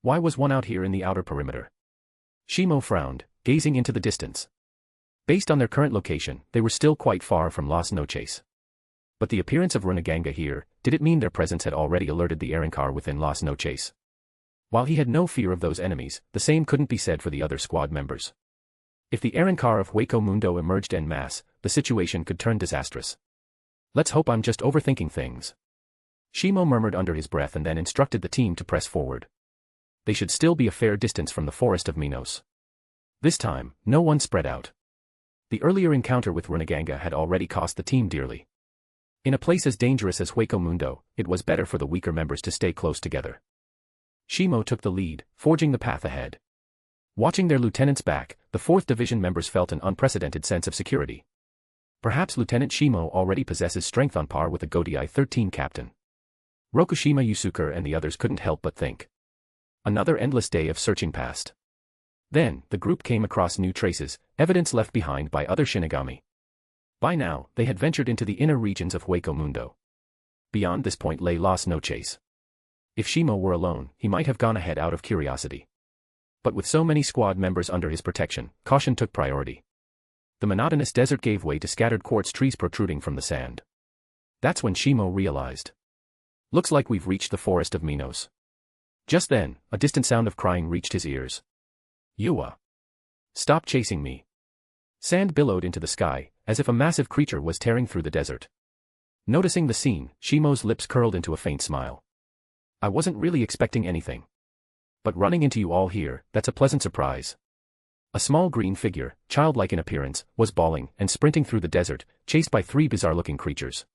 Why was one out here in the outer perimeter? Shimo frowned, gazing into the distance. Based on their current location, they were still quite far from Las Noches. But the appearance of Runaganga here, did it mean their presence had already alerted the Arankar within Las Noches? While he had no fear of those enemies, the same couldn't be said for the other squad members. If the Arankar of Hueco Mundo emerged en masse, the situation could turn disastrous. Let's hope I'm just overthinking things. Shimo murmured under his breath and then instructed the team to press forward. They should still be a fair distance from the forest of Minos. This time, no one spread out. The earlier encounter with Runaganga had already cost the team dearly. In a place as dangerous as Hueco Mundo, it was better for the weaker members to stay close together. Shimo took the lead, forging the path ahead. Watching their lieutenants back, the 4th Division members felt an unprecedented sense of security. Perhaps Lieutenant Shimo already possesses strength on par with a Godai 13 captain. Rokushima Yusuke and the others couldn't help but think. Another endless day of searching passed. Then, the group came across new traces, evidence left behind by other Shinigami. By now, they had ventured into the inner regions of Hueco Mundo. Beyond this point lay Las Noches. If Shimo were alone, he might have gone ahead out of curiosity. But with so many squad members under his protection, caution took priority. The monotonous desert gave way to scattered quartz trees protruding from the sand. That's when Shimo realized. Looks like we've reached the forest of Minos. Just then, a distant sound of crying reached his ears. Yua! Stop chasing me! Sand billowed into the sky, as if a massive creature was tearing through the desert. Noticing the scene, Shimo's lips curled into a faint smile. I wasn't really expecting anything. But running into you all here, that's a pleasant surprise. A small green figure, childlike in appearance, was bawling and sprinting through the desert, chased by 3 bizarre-looking creatures.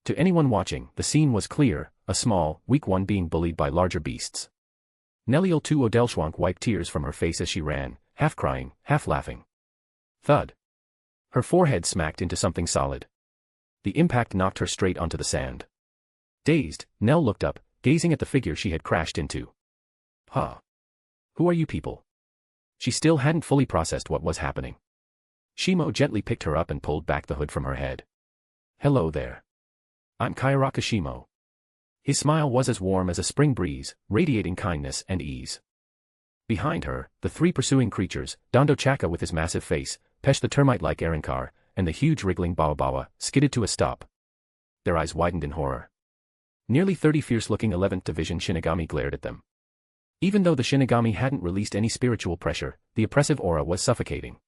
To anyone watching, the scene was clear, a small, weak one being bullied by larger beasts. Neliel Tu Odelschwank wiped tears from her face as she ran, half crying, half laughing. Thud. Her forehead smacked into something solid. The impact knocked her straight onto the sand. Dazed, Nell looked up, gazing at the figure she had crashed into. Huh. Who are you people? She still hadn't fully processed what was happening. Shimo gently picked her up and pulled back the hood from her head. Hello there. I'm Kyoraku Shimo. His smile was as warm as a spring breeze, radiating kindness and ease. Behind her, the 3 pursuing creatures, Dondo Chaka with his massive face, Pesh the termite-like Arankar, and the huge wriggling Bawa, skidded to a stop. Their eyes widened in horror. Nearly 30 fierce-looking 11th Division Shinigami glared at them. Even though the Shinigami hadn't released any spiritual pressure, the oppressive aura was suffocating.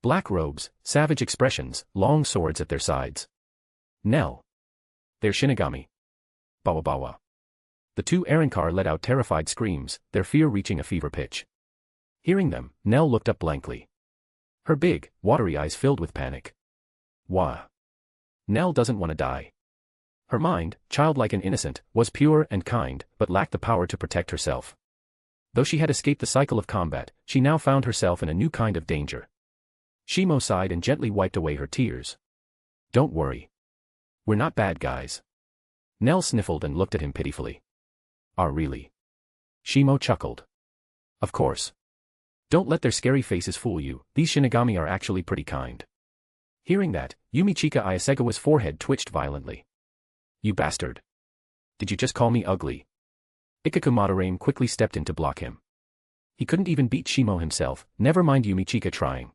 Black robes, savage expressions, long swords at their sides. Nell. They're Shinigami. Bawa. The 2 Arankar let out terrified screams, their fear reaching a fever pitch. Hearing them, Nell looked up blankly. Her big, watery eyes filled with panic. Wah. Nell doesn't want to die. Her mind, childlike and innocent, was pure and kind, but lacked the power to protect herself. Though she had escaped the cycle of combat, she now found herself in a new kind of danger. Shimo sighed and gently wiped away her tears. Don't worry. We're not bad guys. Nell sniffled and looked at him pitifully. Really? Shimo chuckled. Of course. Don't let their scary faces fool you, these Shinigami are actually pretty kind. Hearing that, Yumichika Ayasegawa's forehead twitched violently. You bastard. Did you just call me ugly? Ikaku Madarame quickly stepped in to block him. He couldn't even beat Shimo himself, never mind Yumichika trying.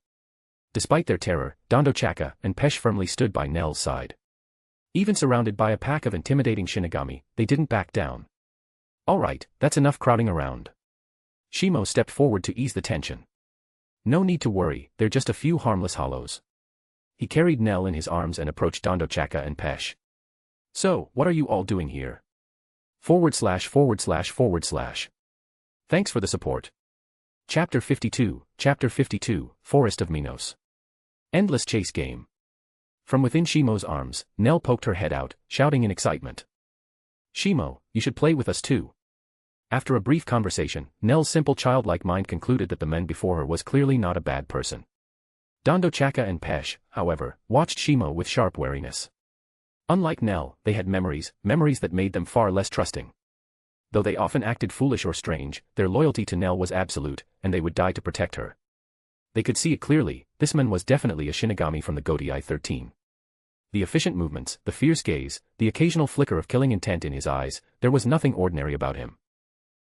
Despite their terror, Dondo Chaka and Pesh firmly stood by Nell's side. Even surrounded by a pack of intimidating Shinigami, they didn't back down. Alright, that's enough crowding around. Shimo stepped forward to ease the tension. No need to worry, they're just a few harmless hollows. He carried Nell in his arms and approached Dondo Chaka and Pesh. So, what are you all doing here? // Thanks for the support. Chapter 52, Forest of Minos. Endless chase game. From within Shimo's arms, Nell poked her head out, shouting in excitement. Shimo, you should play with us too. After a brief conversation, Nell's simple childlike mind concluded that the man before her was clearly not a bad person. Dondo Chaka and Pesh, however, watched Shimo with sharp wariness. Unlike Nell, they had memories that made them far less trusting. Though they often acted foolish or strange, their loyalty to Nell was absolute, and they would die to protect her. They could see it clearly, this man was definitely a Shinigami from the Godai 13. The efficient movements, the fierce gaze, the occasional flicker of killing intent in his eyes, there was nothing ordinary about him.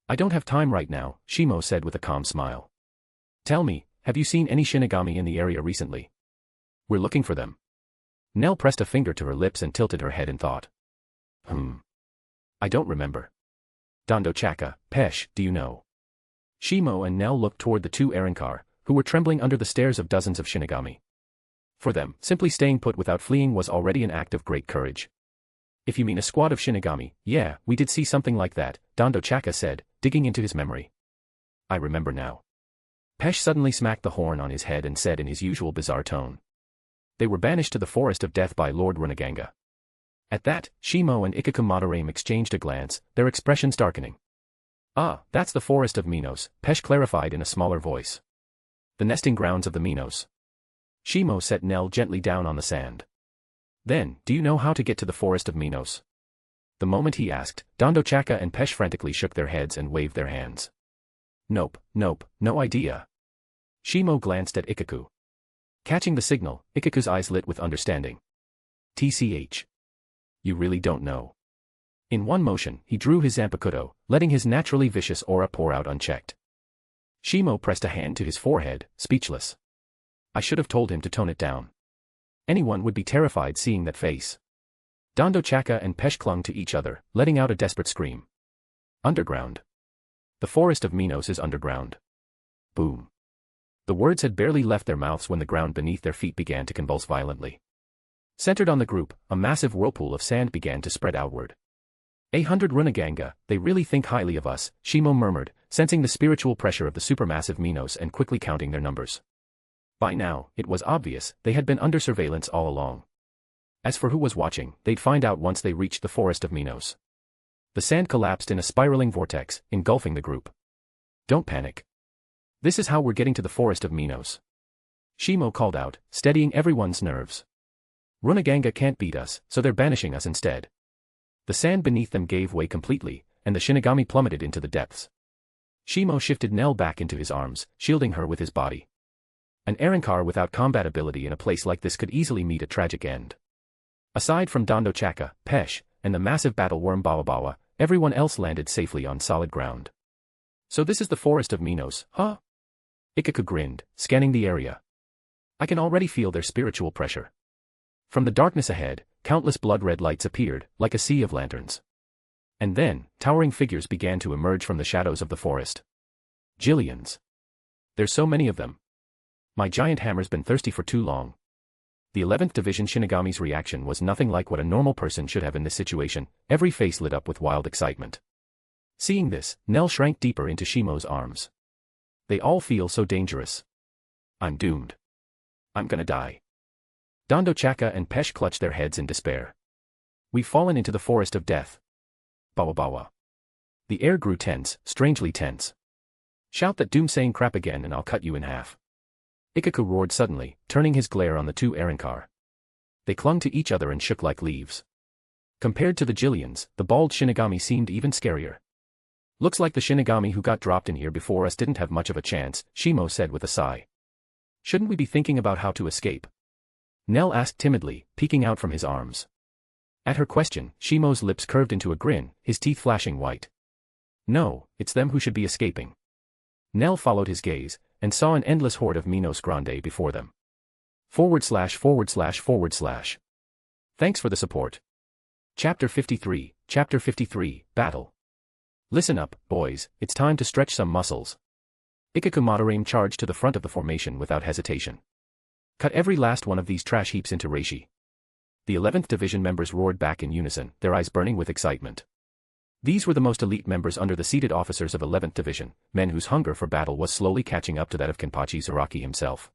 I don't have time right now, Shimo said with a calm smile. Tell me, have you seen any Shinigami in the area recently? We're looking for them. Nell pressed a finger to her lips and tilted her head in thought. I don't remember. Dondo Chaka, Pesh, do you know? Shimo and Nell looked toward the 2 Arankar, who were trembling under the stares of dozens of Shinigami. For them, simply staying put without fleeing was already an act of great courage. If you mean a squad of Shinigami, yeah, we did see something like that, Dondo Chaka said, digging into his memory. I remember now. Pesh suddenly smacked the horn on his head and said in his usual bizarre tone. They were banished to the Forest of Death by Lord Runaganga. At that, Shimo and Ikaku Madarame exchanged a glance, their expressions darkening. Ah, that's the Forest of Minos, Pesh clarified in a smaller voice. The nesting grounds of the Minos. Shimo set Nell gently down on the sand. Then, do you know how to get to the Forest of Minos? The moment he asked, Dondo Chaka and Pesh frantically shook their heads and waved their hands. Nope, no idea. Shimo glanced at Ikaku. Catching the signal, Ikaku's eyes lit with understanding. TCH. You really don't know. In one motion, he drew his Zanpakutō, letting his naturally vicious aura pour out unchecked. Shimo pressed a hand to his forehead, speechless. I should have told him to tone it down. Anyone would be terrified seeing that face. Dondo Chaka and Pesh clung to each other, letting out a desperate scream. Underground. The Forest of Minos is underground. Boom. The words had barely left their mouths when the ground beneath their feet began to convulse violently. Centered on the group, a massive whirlpool of sand began to spread outward. 800 Runaganga, they really think highly of us, Shimo murmured, sensing the spiritual pressure of the supermassive Minos and quickly counting their numbers. By now, it was obvious, they had been under surveillance all along. As for who was watching, they'd find out once they reached the Forest of Minos. The sand collapsed in a spiraling vortex, engulfing the group. Don't panic. This is how we're getting to the Forest of Minos. Shimo called out, steadying everyone's nerves. Runaganga can't beat us, so they're banishing us instead. The sand beneath them gave way completely, and the Shinigami plummeted into the depths. Shimo shifted Nell back into his arms, shielding her with his body. An Arrancar without combat ability in a place like this could easily meet a tragic end. Aside from Dondo Chaka, Pesh, and the massive battle worm Bawa, everyone else landed safely on solid ground. So this is the Forest of Minos, huh? Ikaku grinned, scanning the area. I can already feel their spiritual pressure. From the darkness ahead, countless blood-red lights appeared, like a sea of lanterns. And then, towering figures began to emerge from the shadows of the forest. Jillions. There's so many of them. My giant hammer's been thirsty for too long. The 11th Division Shinigami's reaction was nothing like what a normal person should have in this situation, every face lit up with wild excitement. Seeing this, Nell shrank deeper into Shimo's arms. They all feel so dangerous. I'm doomed. I'm gonna die. Dondo Chaka and Pesh clutched their heads in despair. We've fallen into the Forest of Death. Bawa. The air grew tense, strangely tense. Shout that doomsaying crap again and I'll cut you in half. Ikaku roared suddenly, turning his glare on the two Arrancar. They clung to each other and shook like leaves. Compared to the Jillions, the bald Shinigami seemed even scarier. Looks like the Shinigami who got dropped in here before us didn't have much of a chance, Shimo said with a sigh. Shouldn't we be thinking about how to escape? Nell asked timidly, peeking out from his arms. At her question, Shimo's lips curved into a grin, his teeth flashing white. No, it's them who should be escaping. Nell followed his gaze, and saw an endless horde of Minos Grande before them. // Thanks for the support. Chapter 53, Battle. Listen up, boys, it's time to stretch some muscles. Ikaku Madarame charged to the front of the formation without hesitation. Cut every last one of these trash heaps into reishi. The 11th Division members roared back in unison, their eyes burning with excitement. These were the most elite members under the seated officers of 11th Division, men whose hunger for battle was slowly catching up to that of Kenpachi Zaraki himself.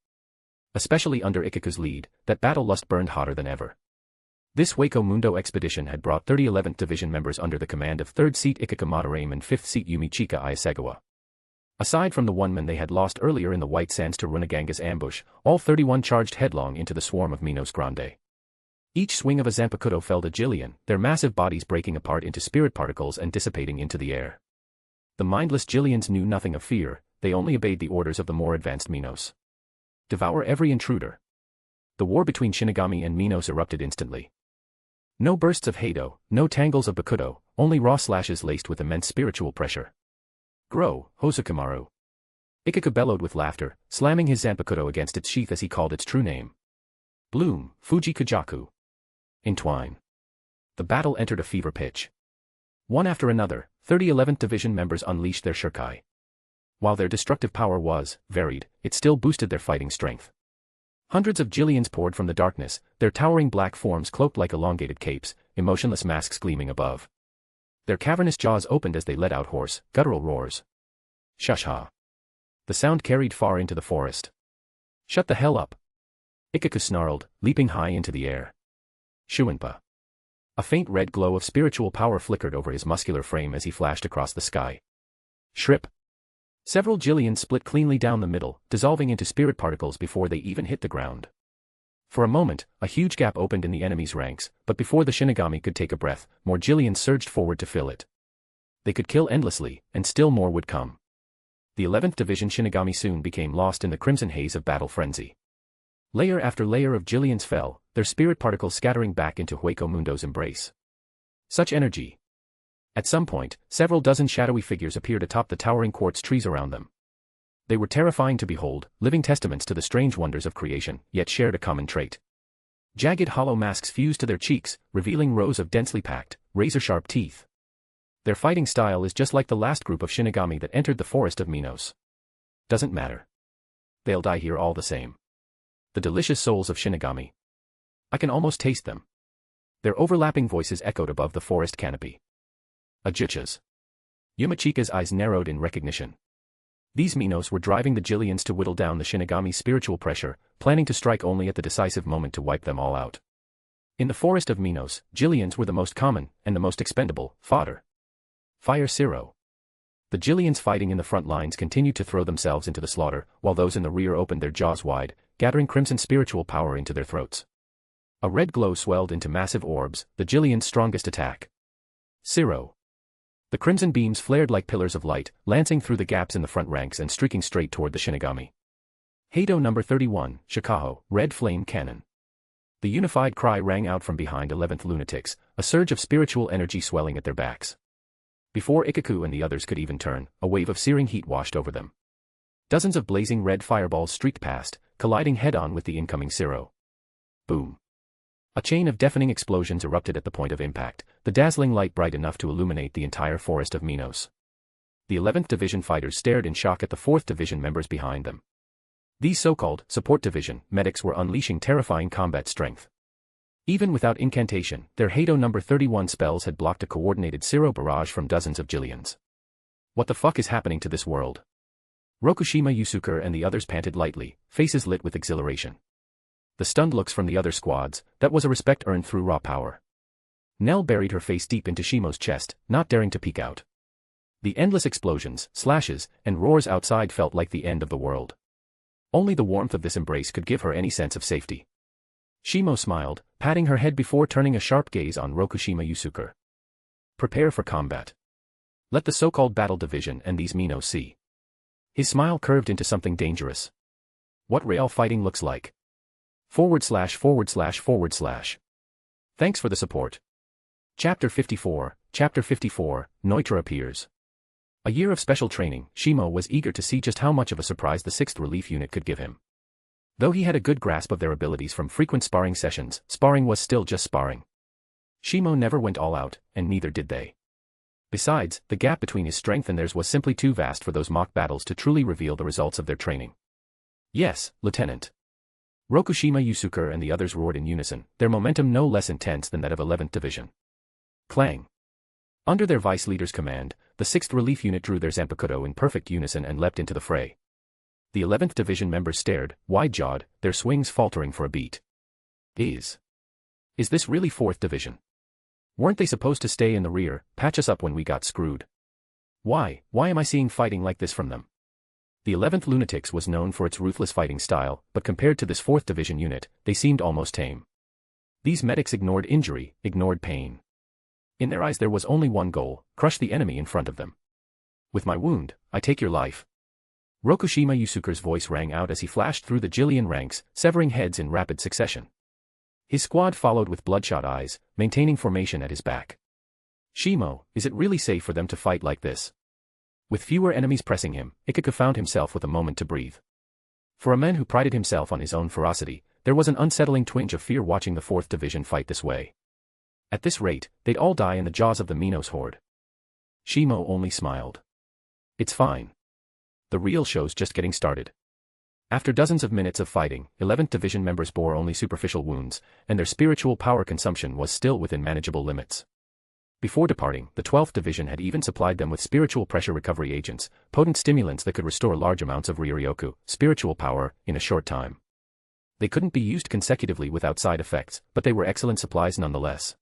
Especially under Ikaku's lead, that battle lust burned hotter than ever. This Waco Mundo expedition had brought 30 11th Division members under the command of 3rd Seat Ikaku Madarame and 5th Seat Yumichika Ayasegawa. Aside from the one man they had lost earlier in the White Sands to Runaganga's ambush, all 31 charged headlong into the swarm of Minos Grande. Each swing of a Zanpakutō felled a Jillion, their massive bodies breaking apart into spirit particles and dissipating into the air. The mindless Jillions knew nothing of fear, they only obeyed the orders of the more advanced Minos. Devour every intruder. The war between Shinigami and Minos erupted instantly. No bursts of Kaidō, no tangles of Bakutō, only raw slashes laced with immense spiritual pressure. Grow, Hosokumaru. Ikaku bellowed with laughter, slamming his Zanpakutō against its sheath as he called its true name. Bloom, Fuji Kujaku. Entwine. The battle entered a fever pitch. One after another, 30 11th Division members unleashed their shurikai. While their destructive power was varied, it still boosted their fighting strength. Hundreds of Jillians poured from the darkness, their towering black forms cloaked like elongated capes, emotionless masks gleaming above. Their cavernous jaws opened as they let out hoarse, guttural roars. Shush ha. The sound carried far into the forest. Shut the hell up. Ikaku snarled, leaping high into the air. Shuinpa. A faint red glow of spiritual power flickered over his muscular frame as he flashed across the sky. Shrip. Several Jillians split cleanly down the middle, dissolving into spirit particles before they even hit the ground. For a moment, a huge gap opened in the enemy's ranks, but before the Shinigami could take a breath, more Jillians surged forward to fill it. They could kill endlessly, and still more would come. The 11th Division Shinigami soon became lost in the crimson haze of battle frenzy. Layer after layer of Jillians fell, their spirit particles scattering back into Hueco Mundo's embrace. Such energy. At some point, several dozen shadowy figures appeared atop the towering quartz trees around them. They were terrifying to behold, living testaments to the strange wonders of creation, yet shared a common trait. Jagged hollow masks fused to their cheeks, revealing rows of densely packed, razor-sharp teeth. Their fighting style is just like the last group of Shinigami that entered the forest of Minos. Doesn't matter. They'll die here all the same. The delicious souls of Shinigami. I can almost taste them. Their overlapping voices echoed above the forest canopy. Ajuchas. Yumachika's eyes narrowed in recognition. These Minos were driving the Jillians to whittle down the Shinigami's spiritual pressure, planning to strike only at the decisive moment to wipe them all out. In the forest of Minos, Jillians were the most common, and the most expendable, fodder. Fire Zero. The Jillians fighting in the front lines continued to throw themselves into the slaughter, while those in the rear opened their jaws wide, gathering crimson spiritual power into their throats. A red glow swelled into massive orbs, the Jillians' strongest attack. Zero. The crimson beams flared like pillars of light, lancing through the gaps in the front ranks and streaking straight toward the Shinigami. Kaidō number 31, Shikaho, Red Flame Cannon. The unified cry rang out from behind 11th Lunatics, a surge of spiritual energy swelling at their backs. Before Ikaku and the others could even turn, a wave of searing heat washed over them. Dozens of blazing red fireballs streaked past, colliding head-on with the incoming Zero. Boom. A chain of deafening explosions erupted at the point of impact, the dazzling light bright enough to illuminate the entire forest of Minos. The 11th Division fighters stared in shock at the 4th Division members behind them. These so-called support division medics were unleashing terrifying combat strength. Even without incantation, their Kaidō number 31 spells had blocked a coordinated Zero barrage from dozens of Jillians. What the fuck is happening to this world? Rokushima Yusuke and the others panted lightly, faces lit with exhilaration. The stunned looks from the other squads, that was a respect earned through raw power. Nell buried her face deep into Shimo's chest, not daring to peek out. The endless explosions, slashes, and roars outside felt like the end of the world. Only the warmth of this embrace could give her any sense of safety. Shimo smiled, patting her head before turning a sharp gaze on Rokushima Yusuke. Prepare for combat. Let the so-called battle division and these Minos see. His smile curved into something dangerous. What real fighting looks like. /////. Thanks for the support. Chapter 54, Noitra appears. A year of special training, Shimo was eager to see just how much of a surprise the 6th Relief Unit could give him. Though he had a good grasp of their abilities from frequent sparring sessions, sparring was still just sparring. Shimo never went all out, and neither did they. Besides, the gap between his strength and theirs was simply too vast for those mock battles to truly reveal the results of their training. Yes, Lieutenant. Rokushima Yusuke and the others roared in unison, their momentum no less intense than that of 11th Division. Clang. Under their vice leader's command, the 6th Relief Unit drew their Zanpakutō in perfect unison and leapt into the fray. The 11th Division members stared, wide-jawed, their swings faltering for a beat. Is this really 4th Division? Weren't they supposed to stay in the rear, patch us up when we got screwed? Why am I seeing fighting like this from them? The 11th Lunatics was known for its ruthless fighting style, but compared to this 4th Division unit, they seemed almost tame. These medics ignored injury, ignored pain. In their eyes there was only one goal, crush the enemy in front of them. With my wound, I take your life. Rokushima Yusuke's voice rang out as he flashed through the Jillian ranks, severing heads in rapid succession. His squad followed with bloodshot eyes, maintaining formation at his back. Shimo, is it really safe for them to fight like this? With fewer enemies pressing him, Ikaku found himself with a moment to breathe. For a man who prided himself on his own ferocity, there was an unsettling twinge of fear watching the 4th Division fight this way. At this rate, they'd all die in the jaws of the Minos horde. Shimo only smiled. It's fine. The real show's just getting started. After dozens of minutes of fighting, 11th Division members bore only superficial wounds, and their spiritual power consumption was still within manageable limits. Before departing, the 12th Division had even supplied them with spiritual pressure recovery agents, potent stimulants that could restore large amounts of Ryoryoku, spiritual power, in a short time. They couldn't be used consecutively without side effects, but they were excellent supplies nonetheless.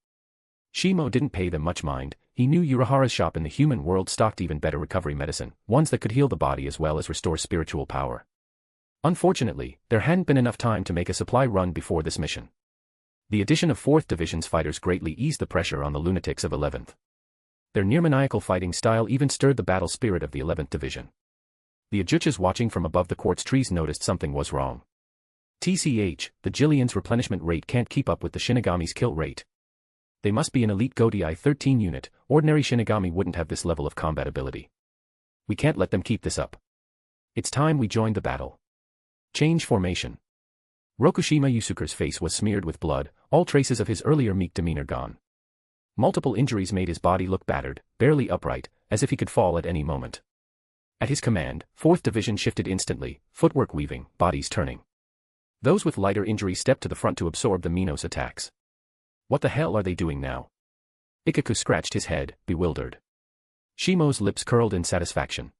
Shimo didn't pay them much mind. He knew Urahara's shop in the human world stocked even better recovery medicine, ones that could heal the body as well as restore spiritual power. Unfortunately, there hadn't been enough time to make a supply run before this mission. The addition of 4th Division's fighters greatly eased the pressure on the lunatics of 11th. Their near-maniacal fighting style even stirred the battle spirit of the 11th Division. The Ajuchas watching from above the quartz trees noticed something was wrong. TCH, the Jillian's replenishment rate can't keep up with the Shinigami's kill rate. They must be an elite Godai 13 unit, ordinary Shinigami wouldn't have this level of combat ability. We can't let them keep this up. It's time we joined the battle. Change formation. Rokushima Yusuke's face was smeared with blood, all traces of his earlier meek demeanor gone. Multiple injuries made his body look battered, barely upright, as if he could fall at any moment. At his command, 4th Division shifted instantly, footwork weaving, bodies turning. Those with lighter injuries stepped to the front to absorb the Minos attacks. What the hell are they doing now? Ikaku scratched his head, bewildered. Shimo's lips curled in satisfaction.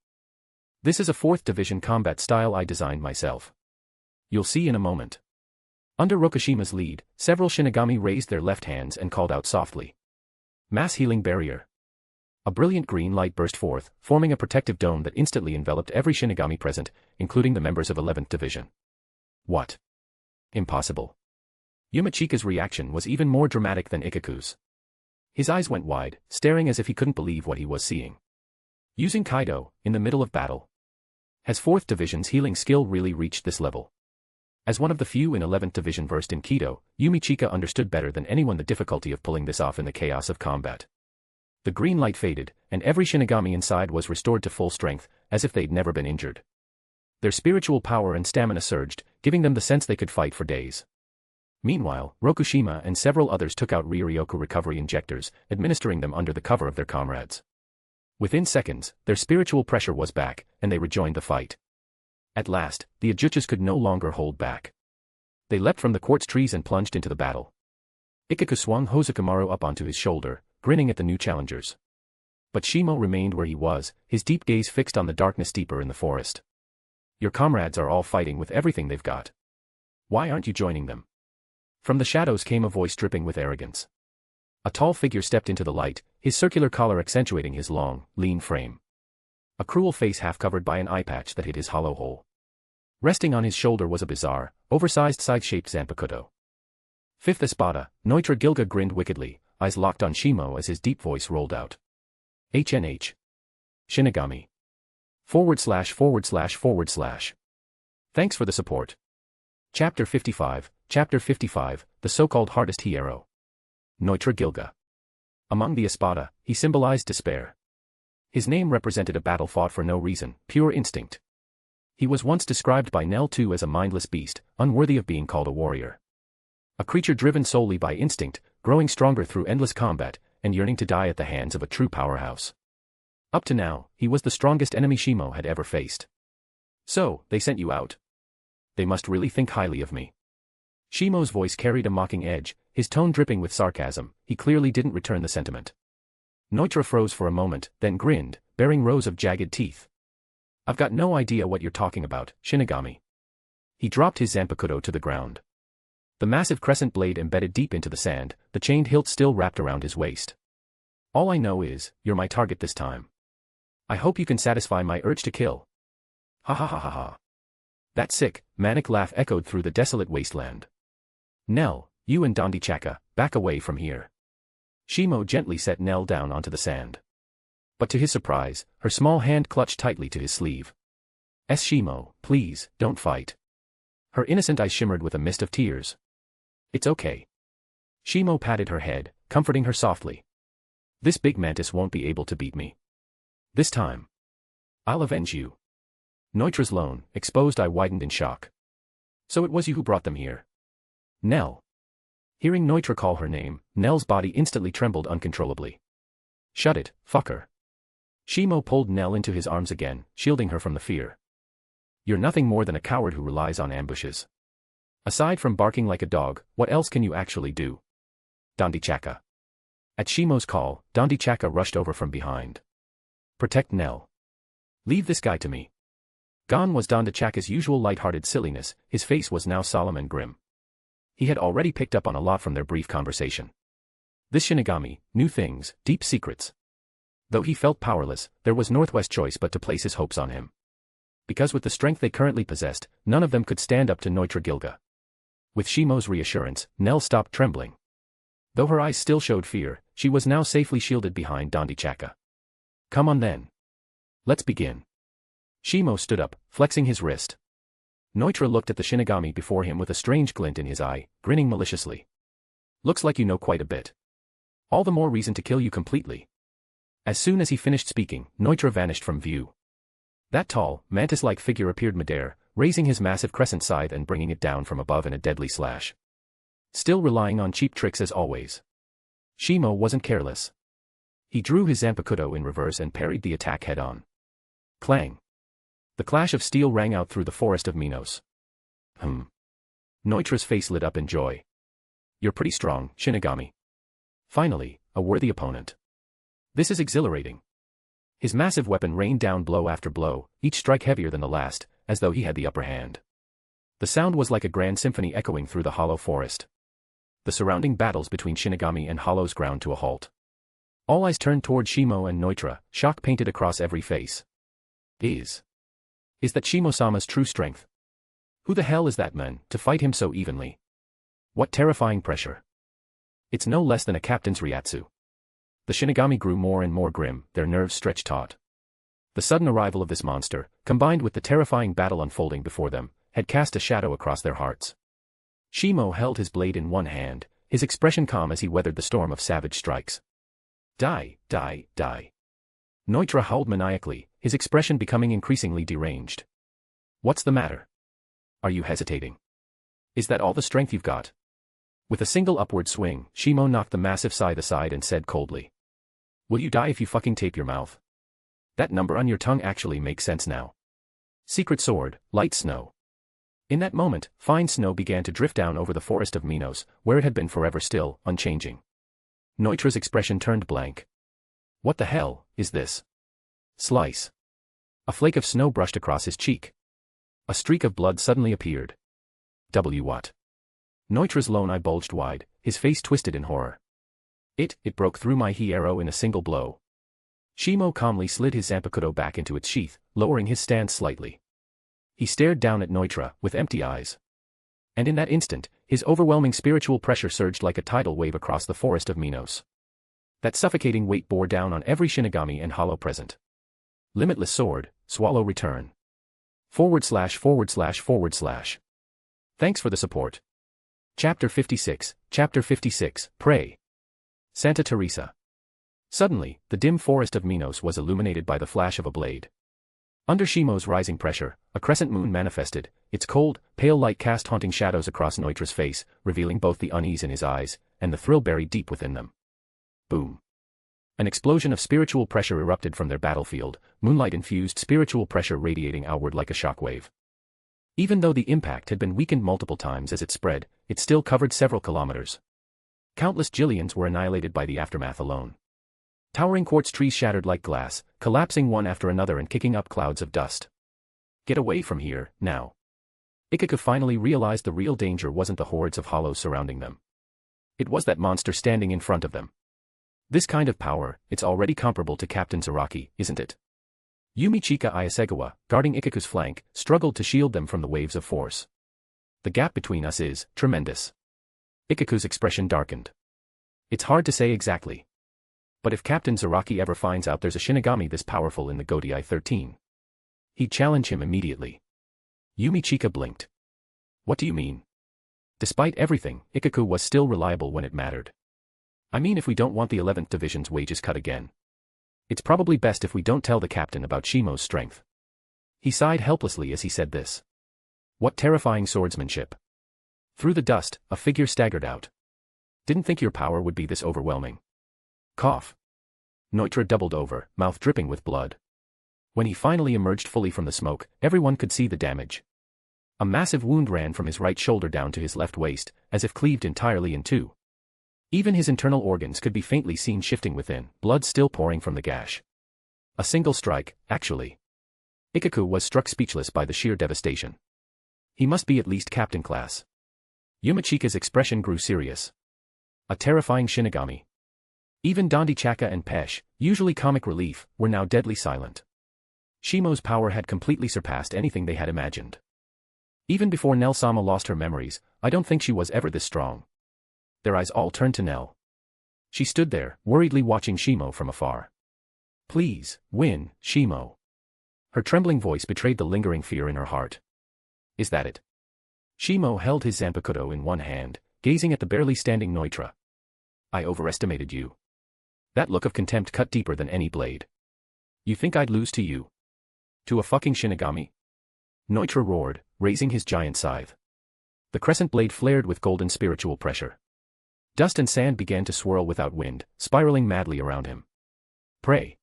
This is a 4th Division combat style I designed myself. You'll see in a moment. Under Rokushima's lead, several Shinigami raised their left hands and called out softly. Mass healing barrier. A brilliant green light burst forth, forming a protective dome that instantly enveloped every Shinigami present, including the members of 11th Division. What? Impossible. Yumichika's reaction was even more dramatic than Ikaku's. His eyes went wide, staring as if he couldn't believe what he was seeing. Using Kaidō, in the middle of battle. Has 4th Division's healing skill really reached this level? As one of the few in 11th Division versed in Kido, Yumichika understood better than anyone the difficulty of pulling this off in the chaos of combat. The green light faded, and every Shinigami inside was restored to full strength, as if they'd never been injured. Their spiritual power and stamina surged, giving them the sense they could fight for days. Meanwhile, Rokushima and several others took out Ryoryoku recovery injectors, administering them under the cover of their comrades. Within seconds, their spiritual pressure was back, and they rejoined the fight. At last, the Ajuchas could no longer hold back. They leapt from the quartz trees and plunged into the battle. Ikaku swung Hosokumaru up onto his shoulder, grinning at the new challengers. But Shimo remained where he was, his deep gaze fixed on the darkness deeper in the forest. Your comrades are all fighting with everything they've got. Why aren't you joining them? From the shadows came a voice dripping with arrogance. A tall figure stepped into the light, his circular collar accentuating his long, lean frame. A cruel face half covered by an eye patch that hid his hollow hole. Resting on his shoulder was a bizarre, oversized side-shaped Zanpakutō. 5th Espada, Neutra Gilga grinned wickedly, eyes locked on Shimo as his deep voice rolled out. HNH. Shinigami. // Thanks for the support. Chapter 55, the so-called hardest hero. Neutra Gilga. Among the Espada, he symbolized despair. His name represented a battle fought for no reason, pure instinct. He was once described by Nell too as a mindless beast, unworthy of being called a warrior. A creature driven solely by instinct, growing stronger through endless combat, and yearning to die at the hands of a true powerhouse. Up to now, he was the strongest enemy Shimo had ever faced. So, they sent you out. They must really think highly of me. Shimo's voice carried a mocking edge, his tone dripping with sarcasm. He clearly didn't return the sentiment. Neutra froze for a moment, then grinned, baring rows of jagged teeth. I've got no idea what you're talking about, Shinigami. He dropped his Zanpakutō to the ground. The massive crescent blade embedded deep into the sand, the chained hilt still wrapped around his waist. All I know is, you're my target this time. I hope you can satisfy my urge to kill. Ha ha ha ha ha. That sick, manic laugh echoed through the desolate wasteland. Nell, you and Dandichaka, back away from here. Shimo gently set Nell down onto the sand. But to his surprise, her small hand clutched tightly to his sleeve. Shimo, please, don't fight. Her innocent eyes shimmered with a mist of tears. It's okay. Shimo patted her head, comforting her softly. This big mantis won't be able to beat me. This time. I'll avenge you. Neutra's lone, exposed eye widened in shock. So it was you who brought them here. Nell. Hearing Neutra call her name, Nell's body instantly trembled uncontrollably. Shut it, fucker. Shimo pulled Nell into his arms again, shielding her from the fear. You're nothing more than a coward who relies on ambushes. Aside from barking like a dog, what else can you actually do? Dandichaka. At Shimo's call, Dandichaka rushed over from behind. Protect Nell. Leave this guy to me. Gone was Dandichaka's usual light-hearted silliness, his face was now solemn and grim. He had already picked up on a lot from their brief conversation. This Shinigami knew things, deep secrets. Though he felt powerless, there was Northwest choice but to place his hopes on him. Because with the strength they currently possessed, none of them could stand up to Neutra Gilga. With Shimo's reassurance, Nell stopped trembling. Though her eyes still showed fear, she was now safely shielded behind Dandichaka. Come on then. Let's begin. Shimo stood up, flexing his wrist. Neutra looked at the Shinigami before him with a strange glint in his eye, grinning maliciously. Looks like you know quite a bit. All the more reason to kill you completely. As soon as he finished speaking, Neutra vanished from view. That tall, mantis-like figure appeared midair, raising his massive crescent scythe and bringing it down from above in a deadly slash. Still relying on cheap tricks as always. Shimo wasn't careless. He drew his Zanpakutō in reverse and parried the attack head-on. Clang. The clash of steel rang out through the forest of Minos. Neutra's face lit up in joy. You're pretty strong, Shinigami. Finally, a worthy opponent. This is exhilarating. His massive weapon rained down blow after blow, each strike heavier than the last, as though he had the upper hand. The sound was like a grand symphony echoing through the hollow forest. The surrounding battles between Shinigami and hollows ground to a halt. All eyes turned toward Shimo and Neutra, shock painted across every face. Is that Shimo-sama's true strength? Who the hell is that man, to fight him so evenly? What terrifying pressure. It's no less than a captain's Ryatsu. The Shinigami grew more and more grim, their nerves stretched taut. The sudden arrival of this monster, combined with the terrifying battle unfolding before them, had cast a shadow across their hearts. Shimo held his blade in one hand, his expression calm as he weathered the storm of savage strikes. Die, die, die. Neutra howled maniacally, his expression becoming increasingly deranged. What's the matter? Are you hesitating? Is that all the strength you've got? With a single upward swing, Shimo knocked the massive scythe aside and said coldly. Will you die if you fucking tape your mouth? That number on your tongue actually makes sense now. Secret sword, light snow. In that moment, fine snow began to drift down over the forest of Minos, where it had been forever still, unchanging. Neutra's expression turned blank. What the hell is this? Slice. A flake of snow brushed across his cheek. A streak of blood suddenly appeared. What? Neutra's lone eye bulged wide, his face twisted in horror. It broke through my arrow in a single blow. Shimo calmly slid his Zanpakutō back into its sheath, lowering his stance slightly. He stared down at Neutra, with empty eyes. And in that instant, his overwhelming spiritual pressure surged like a tidal wave across the forest of Minos. That suffocating weight bore down on every Shinigami and hollow present. Limitless sword, swallow return. / Thanks for the support. Chapter 56, Pray. Santa Teresa. Suddenly, the dim forest of Minos was illuminated by the flash of a blade. Under Shimo's rising pressure, a crescent moon manifested, its cold, pale light cast haunting shadows across Neutra's face, revealing both the unease in his eyes, and the thrill buried deep within them. Boom. An explosion of spiritual pressure erupted from their battlefield, moonlight-infused spiritual pressure radiating outward like a shockwave. Even though the impact had been weakened multiple times as it spread, it still covered several kilometers. Countless Jillians were annihilated by the aftermath alone. Towering quartz trees shattered like glass, collapsing one after another and kicking up clouds of dust. Get away from here, now. Ikaku finally realized the real danger wasn't the hordes of hollows surrounding them. It was that monster standing in front of them. This kind of power, it's already comparable to Captain Zaraki, isn't it? Yumichika Iasegawa, guarding Ikaku's flank, struggled to shield them from the waves of force. The gap between us is tremendous. Ikaku's expression darkened. It's hard to say exactly. But if Captain Zaraki ever finds out there's a Shinigami this powerful in the Godai 13, he'd challenge him immediately. Yumichika blinked. What do you mean? Despite everything, Ikaku was still reliable when it mattered. I mean, if we don't want the 11th Division's wages cut again. It's probably best if we don't tell the captain about Shimo's strength. He sighed helplessly as he said this. What terrifying swordsmanship. Through the dust, a figure staggered out. Didn't think your power would be this overwhelming. Cough. Neutra doubled over, mouth dripping with blood. When he finally emerged fully from the smoke, everyone could see the damage. A massive wound ran from his right shoulder down to his left waist, as if cleaved entirely in two. Even his internal organs could be faintly seen shifting within, blood still pouring from the gash. A single strike, actually. Ikaku was struck speechless by the sheer devastation. He must be at least captain class. Yumachika's expression grew serious. A terrifying Shinigami. Even Dandi Chaka and Pesh, usually comic relief, were now deadly silent. Shimo's power had completely surpassed anything they had imagined. Even before Nell-sama lost her memories, I don't think she was ever this strong. Their eyes all turned to Nell. She stood there, worriedly watching Shimo from afar. Please, win, Shimo. Her trembling voice betrayed the lingering fear in her heart. Is that it? Shimo held his Zanpakutō in one hand, gazing at the barely standing Noitra. I overestimated you. That look of contempt cut deeper than any blade. You think I'd lose to you? To a fucking Shinigami? Noitra roared, raising his giant scythe. The crescent blade flared with golden spiritual pressure. Dust and sand began to swirl without wind, spiraling madly around him. Pray.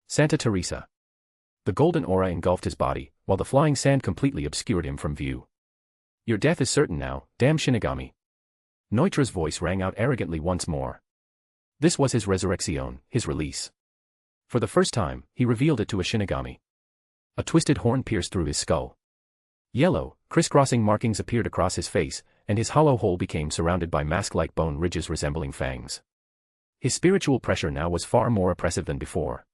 Santa Teresa. The golden aura engulfed his body, while the flying sand completely obscured him from view. Your death is certain now, damn Shinigami. Noitra's voice rang out arrogantly once more. This was his resurrection, his release. For the first time, he revealed it to a Shinigami. A twisted horn pierced through his skull. Yellow, crisscrossing markings appeared across his face, and his hollow hole became surrounded by mask-like bone ridges resembling fangs. His spiritual pressure now was far more oppressive than before.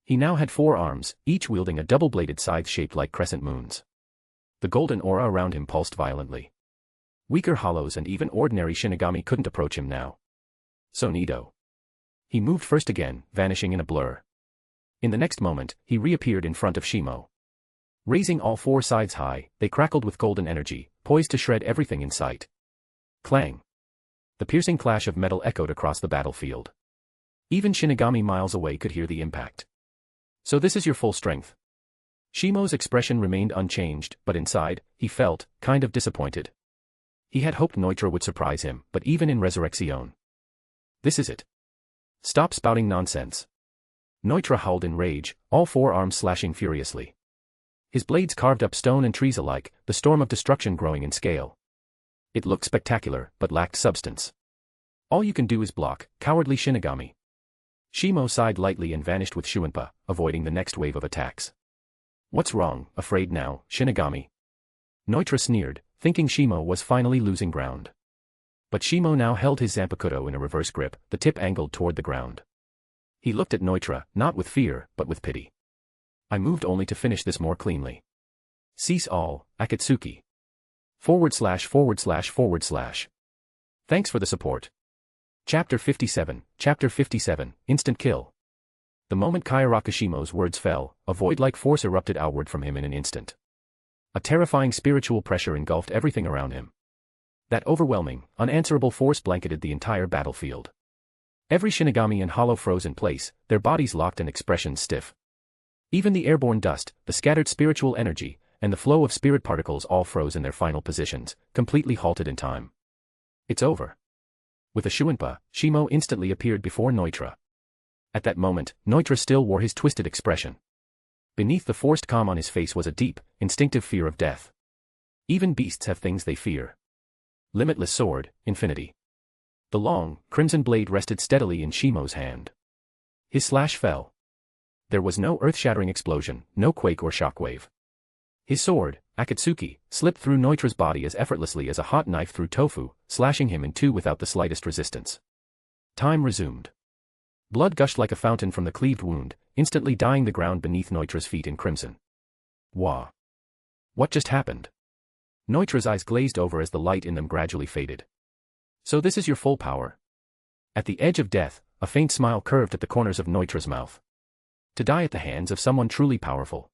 He now had 4 arms, each wielding a double-bladed scythe shaped like crescent moons. The golden aura around him pulsed violently. Weaker hollows and even ordinary Shinigami couldn't approach him now. Sonido. He moved first again, vanishing in a blur. In the next moment, he reappeared in front of Shimo. Raising all 4 sides high, they crackled with golden energy, poised to shred everything in sight. Clang. The piercing clash of metal echoed across the battlefield. Even Shinigami miles away could hear the impact. So this is your full strength. Shimo's expression remained unchanged, but inside, he felt, kind of disappointed. He had hoped Noitra would surprise him, but even in Resurrection. This is it. Stop spouting nonsense. Noitra howled in rage, all 4 arms slashing furiously. His blades carved up stone and trees alike, the storm of destruction growing in scale. It looked spectacular, but lacked substance. All you can do is block, cowardly Shinigami. Shimo sighed lightly and vanished with Shuinpa, avoiding the next wave of attacks. What's wrong, afraid now, Shinigami? Noitra sneered, thinking Shimo was finally losing ground. But Shimo now held his Zanpakutō in a reverse grip, the tip angled toward the ground. He looked at Noitra, not with fear, but with pity. I moved only to finish this more cleanly. Cease all, Akatsuki. // Thanks for the support. Chapter 57, Instant Kill. The moment Kyoraku Shimo's words fell, a void-like force erupted outward from him in an instant. A terrifying spiritual pressure engulfed everything around him. That overwhelming, unanswerable force blanketed the entire battlefield. Every Shinigami and hollow froze in place, their bodies locked and expressions stiff. Even the airborne dust, the scattered spiritual energy, and the flow of spirit particles all froze in their final positions, completely halted in time. It's over. With a Shuinpa, Shimo instantly appeared before Noitra. At that moment, Noitra still wore his twisted expression. Beneath the forced calm on his face was a deep, instinctive fear of death. Even beasts have things they fear. Limitless sword, infinity. The long, crimson blade rested steadily in Shimo's hand. His slash fell. There was no earth-shattering explosion, no quake or shockwave. His sword, Akatsuki, slipped through Noitra's body as effortlessly as a hot knife through tofu, slashing him in two without the slightest resistance. Time resumed. Blood gushed like a fountain from the cleaved wound, instantly dyeing the ground beneath Noitra's feet in crimson. Wah! What just happened? Noitra's eyes glazed over as the light in them gradually faded. So this is your full power. At the edge of death, a faint smile curved at the corners of Noitra's mouth. To die at the hands of someone truly powerful.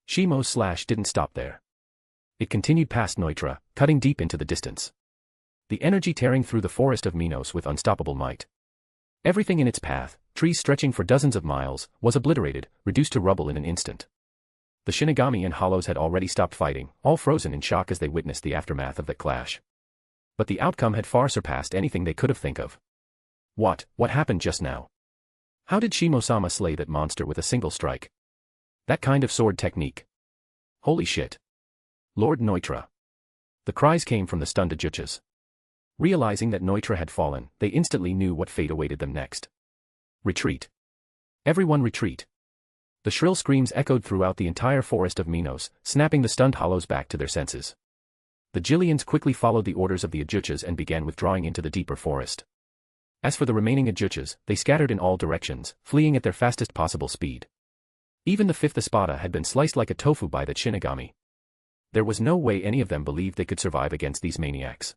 Shimo's slash didn't stop there. It continued past Noitra, cutting deep into the distance. The energy tearing through the forest of Minos with unstoppable might. Everything in its path, trees stretching for dozens of miles, was obliterated, reduced to rubble in an instant. The Shinigami and Hollows had already stopped fighting, all frozen in shock as they witnessed the aftermath of that clash. But the outcome had far surpassed anything they could have think of. What happened just now? How did Shimo-sama slay that monster with a single strike? That kind of sword technique. Holy shit. Lord Neutra. The cries came from the stunned Ajuchas. Realizing that Neutra had fallen, they instantly knew what fate awaited them next. Retreat. Everyone retreat. The shrill screams echoed throughout the entire forest of Minos, snapping the stunned hollows back to their senses. The Jillians quickly followed the orders of the Ajuchas and began withdrawing into the deeper forest. As for the remaining Ajuchas, they scattered in all directions, fleeing at their fastest possible speed. Even the fifth Espada had been sliced like a tofu by that Shinigami. There was no way any of them believed they could survive against these maniacs.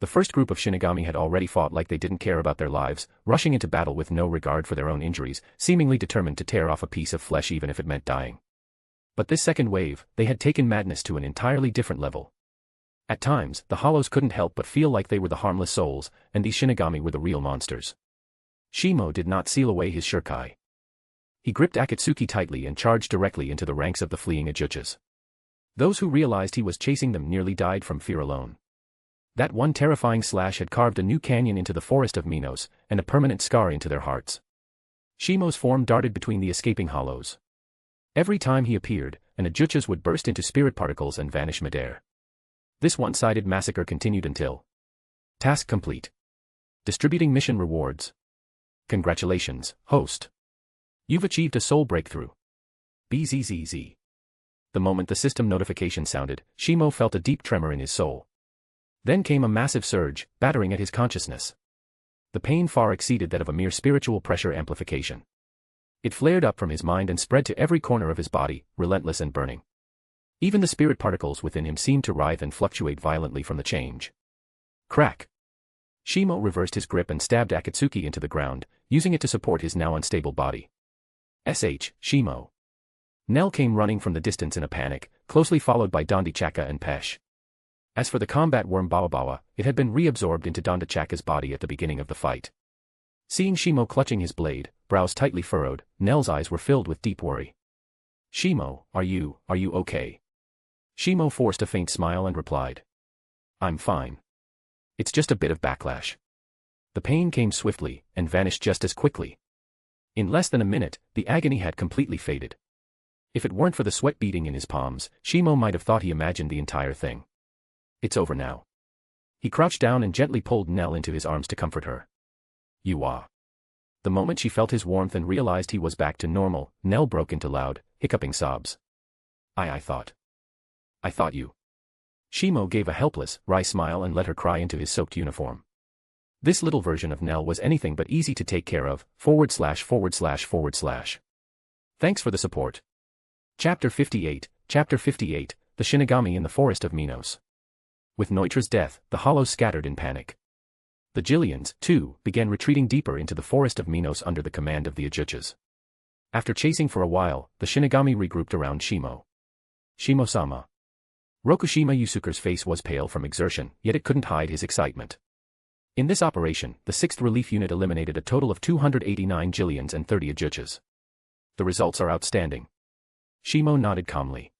The first group of Shinigami had already fought like they didn't care about their lives, rushing into battle with no regard for their own injuries, seemingly determined to tear off a piece of flesh even if it meant dying. But this second wave, they had taken madness to an entirely different level. At times, the hollows couldn't help but feel like they were the harmless souls, and these Shinigami were the real monsters. Shimo did not seal away his shuriken. He gripped Akatsuki tightly and charged directly into the ranks of the fleeing Ajuchas. Those who realized he was chasing them nearly died from fear alone. That one terrifying slash had carved a new canyon into the forest of Minos, and a permanent scar into their hearts. Shimo's form darted between the escaping hollows. Every time he appeared, an Ajuchas would burst into spirit particles and vanish midair. This one-sided massacre continued until... Task complete. Distributing mission rewards. Congratulations, host. You've achieved a soul breakthrough. BZZZ. The moment the system notification sounded, Shimo felt a deep tremor in his soul. Then came a massive surge, battering at his consciousness. The pain far exceeded that of a mere spiritual pressure amplification. It flared up from his mind and spread to every corner of his body, relentless and burning. Even the spirit particles within him seemed to writhe and fluctuate violently from the change. Crack! Shimo reversed his grip and stabbed Akatsuki into the ground, using it to support his now unstable body. Shimo. Nell came running from the distance in a panic, closely followed by Dondichaka and Pesh. As for the combat worm Bawabawa, it had been reabsorbed into Dondichaka's body at the beginning of the fight. Seeing Shimo clutching his blade, brows tightly furrowed, Nell's eyes were filled with deep worry. Shimo, are you okay? Shimo forced a faint smile and replied. I'm fine. It's just a bit of backlash. The pain came swiftly, and vanished just as quickly. In less than a minute, the agony had completely faded. If it weren't for the sweat beading in his palms, Shimo might have thought he imagined the entire thing. It's over now. He crouched down and gently pulled Nell into his arms to comfort her. You are. The moment she felt his warmth and realized he was back to normal, Nell broke into loud, hiccuping sobs. I thought you. Shimo gave a helpless, wry smile and let her cry into his soaked uniform. This little version of Nell was anything but easy to take care of, /////. Thanks for the support. Chapter 58, The Shinigami in the Forest of Minos. With Neutra's death, the hollows scattered in panic. The Jillians, too, began retreating deeper into the forest of Minos under the command of the Ajuchas. After chasing for a while, the Shinigami regrouped around Shimo. Shimo-sama. Rokushima Yusuke's face was pale from exertion, yet it couldn't hide his excitement. In this operation, the 6th Relief Unit eliminated a total of 289 Jillians and 30 Ajuchas. The results are outstanding. Shimo nodded calmly.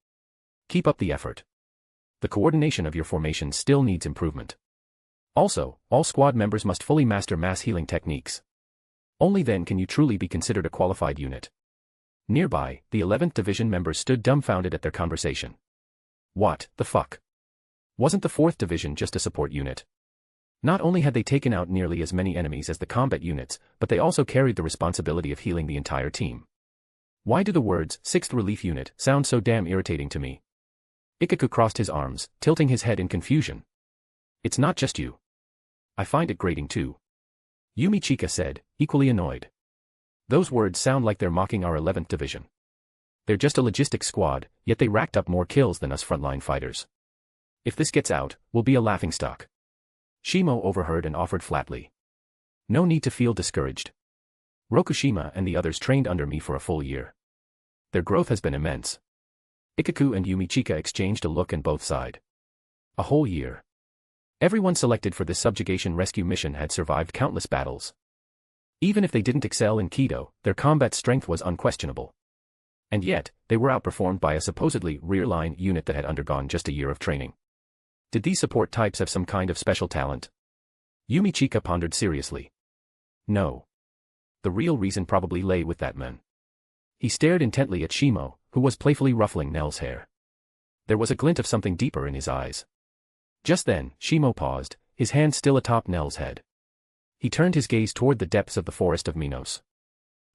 Keep up the effort. The coordination of your formation still needs improvement. Also, all squad members must fully master mass healing techniques. Only then can you truly be considered a qualified unit. Nearby, the 11th Division members stood dumbfounded at their conversation. What the fuck? Wasn't the 4th Division just a support unit? Not only had they taken out nearly as many enemies as the combat units, but they also carried the responsibility of healing the entire team. Why do the words 6th Relief Unit sound so damn irritating to me? Ikaku crossed his arms, tilting his head in confusion. It's not just you. I find it grating too. Yumi Chika said, equally annoyed. Those words sound like they're mocking our 11th Division. They're just a logistics squad, yet they racked up more kills than us frontline fighters. If this gets out, we'll be a laughingstock. Shimo overheard and offered flatly. No need to feel discouraged. Rokushima and the others trained under me for a full year. Their growth has been immense. Ikaku and Yumi Chika exchanged a look and both sighed. A whole year. Everyone selected for this subjugation rescue mission had survived countless battles. Even if they didn't excel in Kaidō, their combat strength was unquestionable. And yet, they were outperformed by a supposedly rear-line unit that had undergone just a year of training. Did these support types have some kind of special talent? Yumi Chika pondered seriously. No. The real reason probably lay with that man. He stared intently at Shimo, who was playfully ruffling Nell's hair. There was a glint of something deeper in his eyes. Just then, Shimo paused, his hand still atop Nell's head. He turned his gaze toward the depths of the forest of Minos.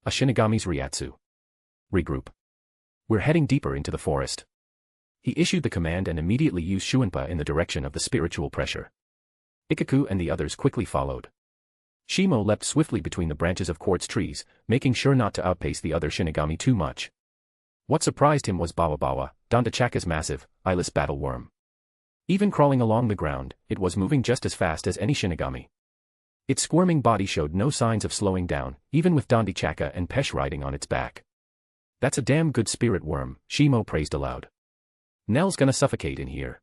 A Shinigami's Ryatsu. Regroup. We're heading deeper into the forest. He issued the command and immediately used Shuinpa in the direction of the spiritual pressure. Ikaku and the others quickly followed. Shimo leapt swiftly between the branches of quartz trees, making sure not to outpace the other Shinigami too much. What surprised him was Bawa, Dandachaka's massive, eyeless battle worm. Even crawling along the ground, it was moving just as fast as any Shinigami. Its squirming body showed no signs of slowing down, even with Dandachaka and Pesh riding on its back. That's a damn good spirit worm, Shimo praised aloud. Nell's gonna suffocate in here.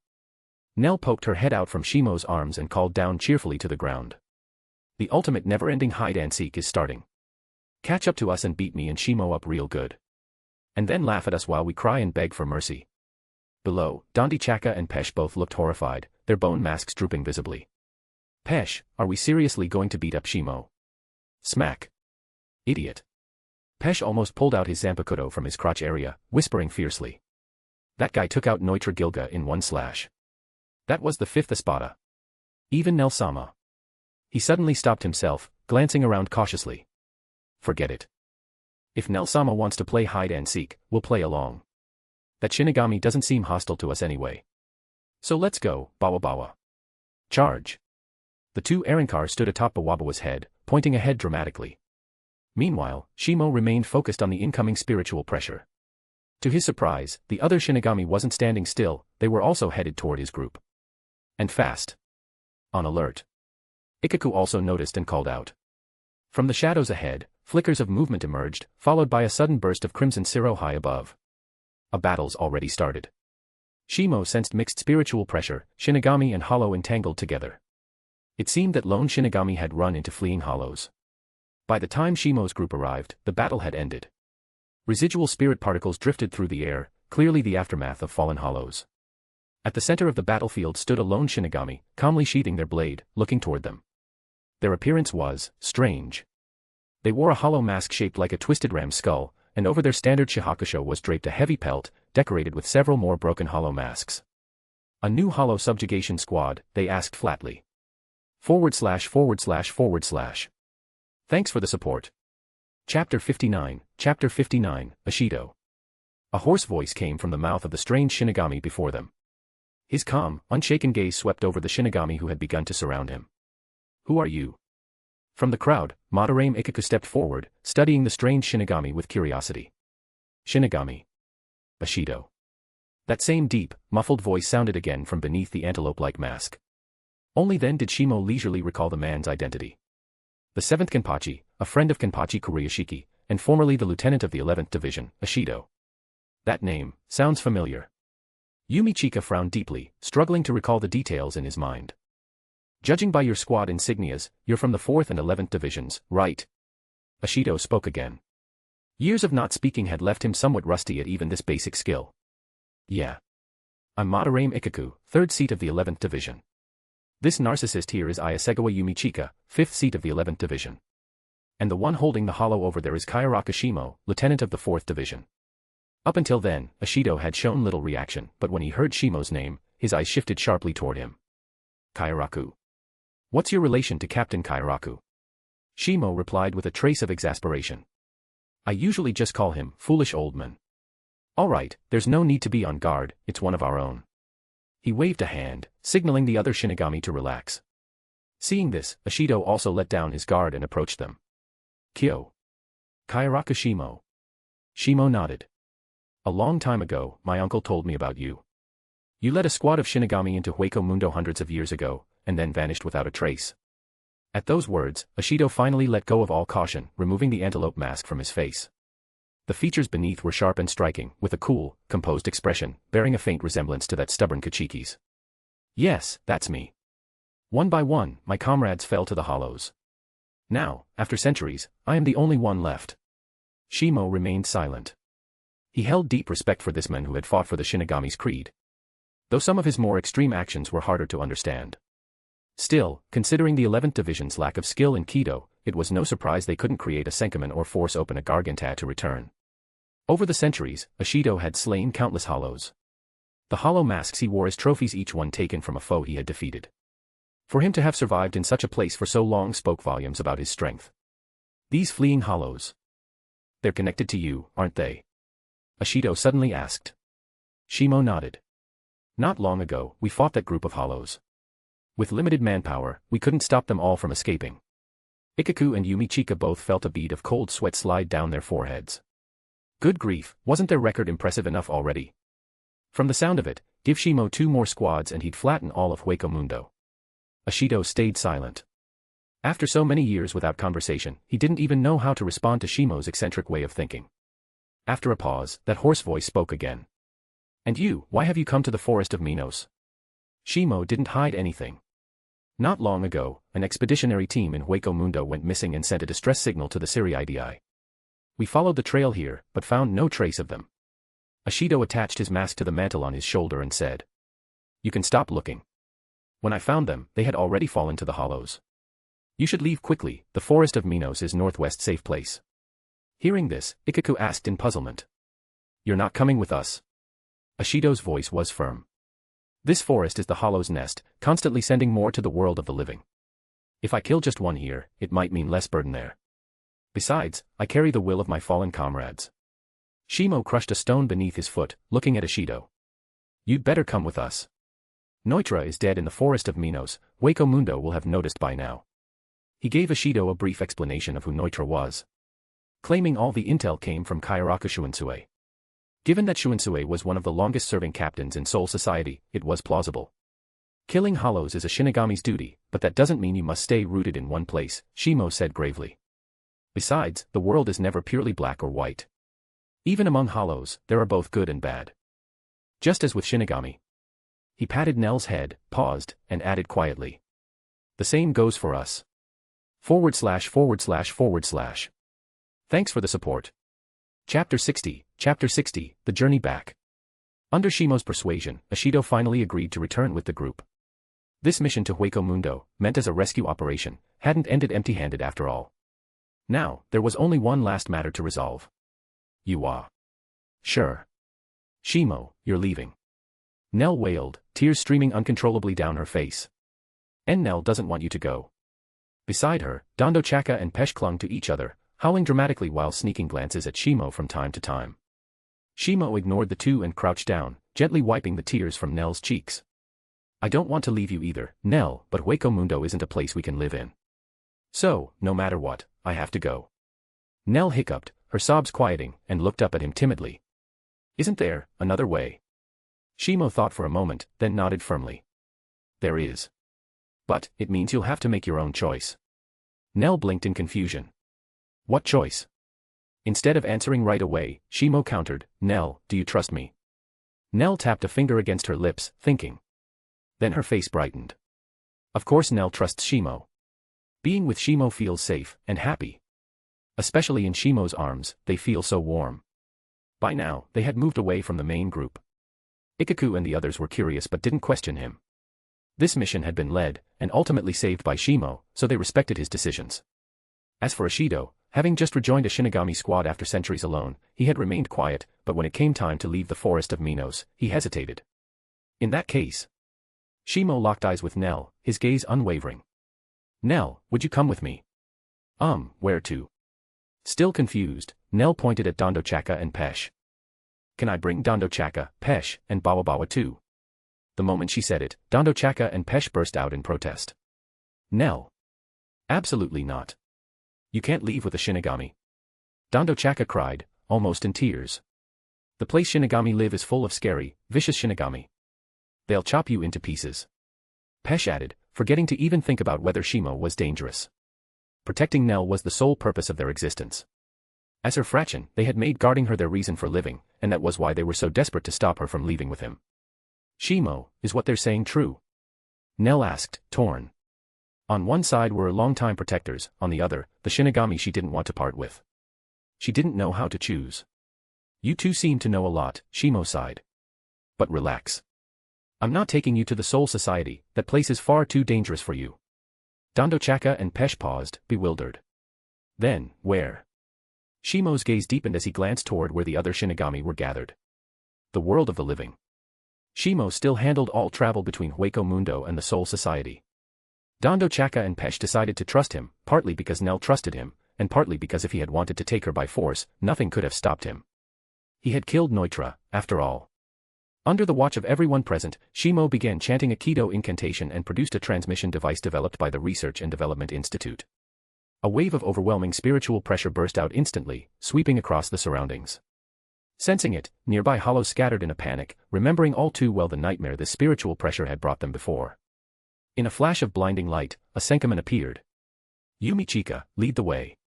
Nell poked her head out from Shimo's arms and called down cheerfully to the ground. The ultimate never-ending hide-and-seek is starting. Catch up to us and beat me and Shimo up real good. And then laugh at us while we cry and beg for mercy. Below, Dandachaka and Pesh both looked horrified, their bone masks drooping visibly. Pesh, are we seriously going to beat up Shimo? Smack. Idiot. Pesh almost pulled out his Zanpakutō from his crotch area, whispering fiercely. That guy took out Neutra Gilga in one slash. That was the 5th Espada. Even Nell-sama. He suddenly stopped himself, glancing around cautiously. Forget it. If Nell-sama wants to play hide-and-seek, we'll play along. That Shinigami doesn't seem hostile to us anyway. So let's go, Bawa. Charge. The two Arankar stood atop Bawabawa's head, pointing ahead dramatically. Meanwhile, Shimo remained focused on the incoming spiritual pressure. To his surprise, the other Shinigami wasn't standing still, they were also headed toward his group. And fast. On alert. Ikaku also noticed and called out. From the shadows ahead, flickers of movement emerged, followed by a sudden burst of crimson cirro high above. A battle's already started. Shimo sensed mixed spiritual pressure, Shinigami and Hollow entangled together. It seemed that lone Shinigami had run into fleeing Hollows. By the time Shimo's group arrived, the battle had ended. Residual spirit particles drifted through the air, clearly the aftermath of fallen Hollows. At the center of the battlefield stood a lone Shinigami, calmly sheathing their blade, looking toward them. Their appearance was strange. They wore a hollow mask shaped like a twisted ram's skull, and over their standard shihakusho was draped a heavy pelt, decorated with several more broken hollow masks. A new hollow subjugation squad, they asked flatly. / Thanks for the support. Chapter 59, Ashido. A hoarse voice came from the mouth of the strange Shinigami before them. His calm, unshaken gaze swept over the Shinigami who had begun to surround him. Who are you? From the crowd, Madarame Ikaku stepped forward, studying the strange Shinigami with curiosity. Shinigami. Ashido. That same deep, muffled voice sounded again from beneath the antelope-like mask. Only then did Shimo leisurely recall the man's identity. The 7th Kenpachi, a friend of Kenpachi Kurashiki, and formerly the lieutenant of the 11th Division, Ashido. That name sounds familiar. Yumichika frowned deeply, struggling to recall the details in his mind. Judging by your squad insignias, you're from the 4th and 11th Divisions, right? Ashido spoke again. Years of not speaking had left him somewhat rusty at even this basic skill. Yeah. I'm Madarame Ikaku, 3rd seat of the 11th Division. This narcissist here is Ayasegawa Yumichika, 5th seat of the 11th Division. And the one holding the hollow over there is Kyoraku Shimo, lieutenant of the 4th Division. Up until then, Ashido had shown little reaction, but when he heard Shimo's name, his eyes shifted sharply toward him. Kyoraku. What's your relation to Captain Kyoraku? Shimo replied with a trace of exasperation. I usually just call him, foolish old man. Alright, there's no need to be on guard, it's one of our own. He waved a hand, signaling the other Shinigami to relax. Seeing this, Ashido also let down his guard and approached them. Kyoraku Shimo. Shimo nodded. A long time ago, my uncle told me about you. You led a squad of Shinigami into Hueco Mundo hundreds of years ago, and then vanished without a trace. At those words, Ashido finally let go of all caution, removing the antelope mask from his face. The features beneath were sharp and striking, with a cool, composed expression, bearing a faint resemblance to that stubborn Kachiki's. Yes, that's me. One by one, my comrades fell to the hollows. Now, after centuries, I am the only one left. Shimo remained silent. He held deep respect for this man who had fought for the Shinigami's creed. Though some of his more extreme actions were harder to understand. Still, considering the 11th Division's lack of skill in Kaidō, it was no surprise they couldn't create a Senkaman or force open a Garganta to return. Over the centuries, Ashido had slain countless hollows. The hollow masks he wore as trophies, each one taken from a foe he had defeated. For him to have survived in such a place for so long spoke volumes about his strength. These fleeing hollows. They're connected to you, aren't they? Ashido suddenly asked. Shimo nodded. Not long ago, we fought that group of hollows. With limited manpower, we couldn't stop them all from escaping. Ikaku and Yumichika both felt a bead of cold sweat slide down their foreheads. Good grief, wasn't their record impressive enough already? From the sound of it, give Shimo 2 more squads and he'd flatten all of Hueco Mundo. Ashido stayed silent. After so many years without conversation, he didn't even know how to respond to Shimo's eccentric way of thinking. After a pause, that hoarse voice spoke again. And you, why have you come to the forest of Minos? Shimo didn't hide anything. Not long ago, an expeditionary team in Hueco Mundo went missing and sent a distress signal to the Siriidi. We followed the trail here, but found no trace of them. Ashido attached his mask to the mantle on his shoulder and said. You can stop looking. When I found them, they had already fallen to the hollows. You should leave quickly, the forest of Minos is northwest safe place. Hearing this, Ikaku asked in puzzlement. You're not coming with us? Ashido's voice was firm. This forest is the hollow's nest, constantly sending more to the world of the living. If I kill just one here, it might mean less burden there. Besides, I carry the will of my fallen comrades. Shimo crushed a stone beneath his foot, looking at Ashido. You'd better come with us. Neutra is dead in the forest of Minos, Hueco Mundo will have noticed by now. He gave Ashido a brief explanation of who Neutra was. Claiming all the intel came from Kyoraku Shunsui. Given that Shunsui was one of the longest-serving captains in Soul Society, it was plausible. Killing hollows is a Shinigami's duty, but that doesn't mean you must stay rooted in one place, Shimo said gravely. Besides, the world is never purely black or white. Even among hollows, there are both good and bad. Just as with Shinigami. He patted Nell's head, paused, and added quietly. The same goes for us. // Thanks for the support. Chapter 60, The Journey Back. Under Shimo's persuasion, Ashido finally agreed to return with the group. This mission to Hueco Mundo, meant as a rescue operation, hadn't ended empty-handed after all. Now, there was only one last matter to resolve. You are. Sure. Shimo, you're leaving. Nell wailed, tears streaming uncontrollably down her face. And Nell doesn't want you to go. Beside her, Dondo Chaka and Pesh clung to each other, howling dramatically while sneaking glances at Shimo from time to time. Shimo ignored the two and crouched down, gently wiping the tears from Nell's cheeks. I don't want to leave you either, Nell, but Hueco Mundo isn't a place we can live in. So, no matter what, I have to go. Nell hiccuped, her sobs quieting, and looked up at him timidly. Isn't there another way? Shimo thought for a moment, then nodded firmly. There is. But, it means you'll have to make your own choice. Nell blinked in confusion. What choice? Instead of answering right away, Shimo countered, Nell, do you trust me? Nell tapped a finger against her lips, thinking. Then her face brightened. Of course Nell trusts Shimo. Being with Shimo feels safe and happy. Especially in Shimo's arms, they feel so warm. By now, they had moved away from the main group. Ikaku and the others were curious but didn't question him. This mission had been led, and ultimately saved by Shimo, so they respected his decisions. As for Ashido, having just rejoined a Shinigami squad after centuries alone, he had remained quiet, but when it came time to leave the forest of Minos, he hesitated. In that case. Shimo locked eyes with Nell, his gaze unwavering. Nell, would you come with me? Where to? Still confused, Nell pointed at Dondo Chaka and Pesh. Can I bring Dondo Chaka, Pesh, and Bawa too? The moment she said it, Dondo Chaka and Pesh burst out in protest. Nell. Absolutely not. You can't leave with a Shinigami. Dondo Chaka cried, almost in tears. The place Shinigami live is full of scary, vicious Shinigami. They'll chop you into pieces. Pesh added, forgetting to even think about whether Shimo was dangerous. Protecting Nell was the sole purpose of their existence. As her fraction, they had made guarding her their reason for living, and that was why they were so desperate to stop her from leaving with him. Shimo, is what they're saying true? Nell asked, torn. On one side were her longtime protectors, on the other, the Shinigami she didn't want to part with. She didn't know how to choose. You two seem to know a lot, Shimo sighed. But relax. I'm not taking you to the Soul Society, that place is far too dangerous for you. Dondo Chaka and Pesh paused, bewildered. Then, where? Shimo's gaze deepened as he glanced toward where the other Shinigami were gathered. The world of the living. Shimo still handled all travel between Hueco Mundo and the Soul Society. Dondo Chaka and Pesh decided to trust him, partly because Nell trusted him, and partly because if he had wanted to take her by force, nothing could have stopped him. He had killed Neutra, after all. Under the watch of everyone present, Shimo began chanting a Kaidō incantation and produced a transmission device developed by the Research and Development Institute. A wave of overwhelming spiritual pressure burst out instantly, sweeping across the surroundings. Sensing it, nearby hollows scattered in a panic, remembering all too well the nightmare this spiritual pressure had brought them before. In a flash of blinding light, a Senkaman appeared. Yumi Chika, lead the way.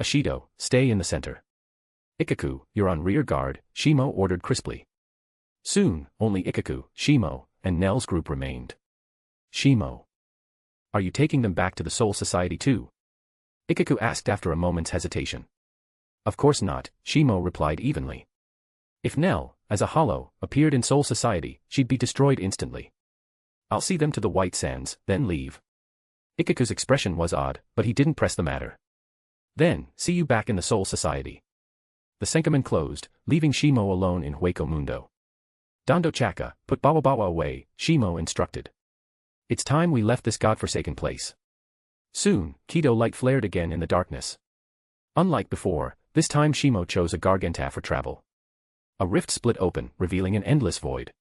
Ashido, stay in the center. Ikaku, you're on rear guard, Shimo ordered crisply. Soon, only Ikaku, Shimo, and Nell's group remained. Shimo. Are you taking them back to the Soul Society too? Ikaku asked after a moment's hesitation. Of course not, Shimo replied evenly. If Nell, as a hollow, appeared in Soul Society, she'd be destroyed instantly. I'll see them to the White Sands, then leave. Ikaku's expression was odd, but he didn't press the matter. Then, see you back in the Soul Society. The Senkaman closed, leaving Shimo alone in Hueco Mundo. Dondo Chaka, put Bawa away, Shimo instructed. It's time we left this godforsaken place. Soon, Kaidō light flared again in the darkness. Unlike before, this time Shimo chose a Garganta for travel. A rift split open, revealing an endless void.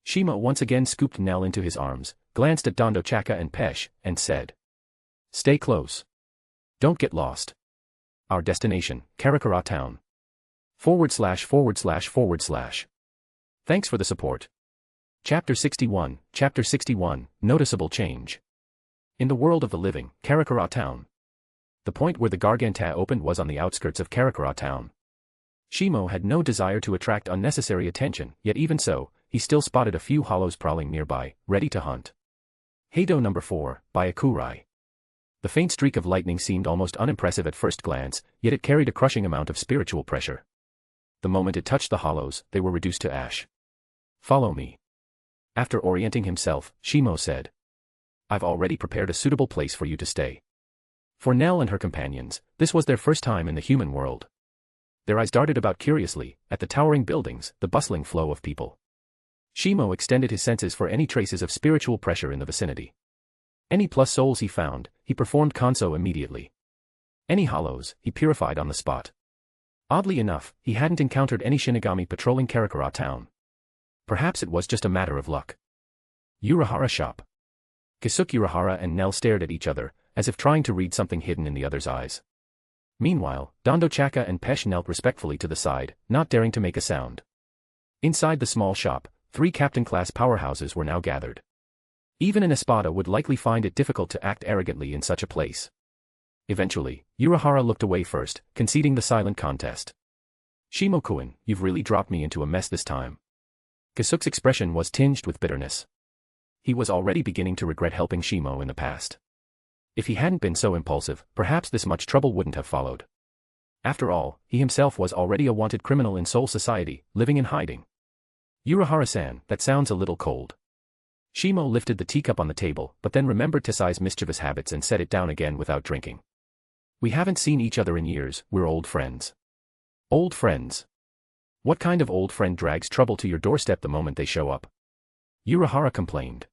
Shimo once again scooped Nell into his arms, glanced at Dondo Chaka and Pesh, and said. Stay close. Don't get lost. Our destination, Karakura Town. // Thanks for the support. Chapter 61, Noticeable Change. In the world of the living, Karakura Town. The point where the Garganta opened was on the outskirts of Karakura Town. Shimo had no desire to attract unnecessary attention, yet even so, he still spotted a few hollows prowling nearby, ready to hunt. Kaidō number 4, by Akurai. The faint streak of lightning seemed almost unimpressive at first glance, yet it carried a crushing amount of spiritual pressure. The moment it touched the hollows, they were reduced to ash. Follow me. After orienting himself, Shimo said. I've already prepared a suitable place for you to stay. For Nell and her companions, this was their first time in the human world. Their eyes darted about curiously, at the towering buildings, the bustling flow of people. Shimo extended his senses for any traces of spiritual pressure in the vicinity. Any plus souls he found, he performed Kanso immediately. Any hollows, he purified on the spot. Oddly enough, he hadn't encountered any Shinigami patrolling Karakura Town. Perhaps it was just a matter of luck. Urahara shop. Kisuke Urahara and Nell stared at each other, as if trying to read something hidden in the other's eyes. Meanwhile, Dondo Chaka and Pesh knelt respectfully to the side, not daring to make a sound. Inside the small shop, 3 captain-class powerhouses were now gathered. Even an Espada would likely find it difficult to act arrogantly in such a place. Eventually, Urahara looked away first, conceding the silent contest. Shimo-kun, you've really dropped me into a mess this time. Kisuke's expression was tinged with bitterness. He was already beginning to regret helping Shimo in the past. If he hadn't been so impulsive, perhaps this much trouble wouldn't have followed. After all, he himself was already a wanted criminal in Soul Society, living in hiding. Urahara-san, that sounds a little cold. Shimo lifted the teacup on the table, but then remembered Tesai's mischievous habits and set it down again without drinking. We haven't seen each other in years, we're old friends. Old friends. What kind of old friend drags trouble to your doorstep the moment they show up? Urahara complained.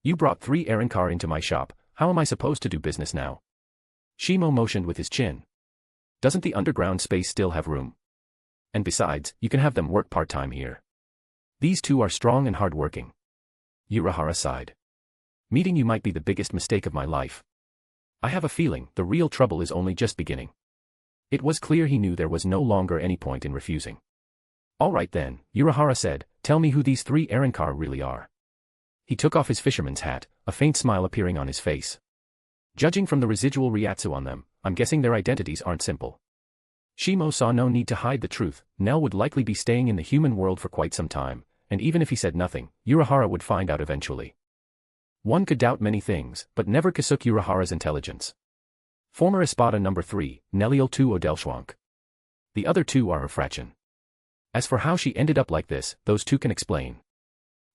You brought 3 Aaronkar into my shop, how am I supposed to do business now? Shimo motioned with his chin. Doesn't the underground space still have room? And besides, you can have them work part-time here. These 2 are strong and hard-working. Urahara sighed. Meeting you might be the biggest mistake of my life. I have a feeling the real trouble is only just beginning. It was clear he knew there was no longer any point in refusing. All right then, Urahara said, tell me who these 3 Aaronkar really are. He took off his fisherman's hat, a faint smile appearing on his face. Judging from the residual ryatsu on them, I'm guessing their identities aren't simple. Shimo saw no need to hide the truth, Nell would likely be staying in the human world for quite some time, and even if he said nothing, Urahara would find out eventually. One could doubt many things, but never Kisuke Urahara's intelligence. Former Espada number 3, Neliel 2 Odelschwank. The other 2 are her fraction. As for how she ended up like this, those 2 can explain.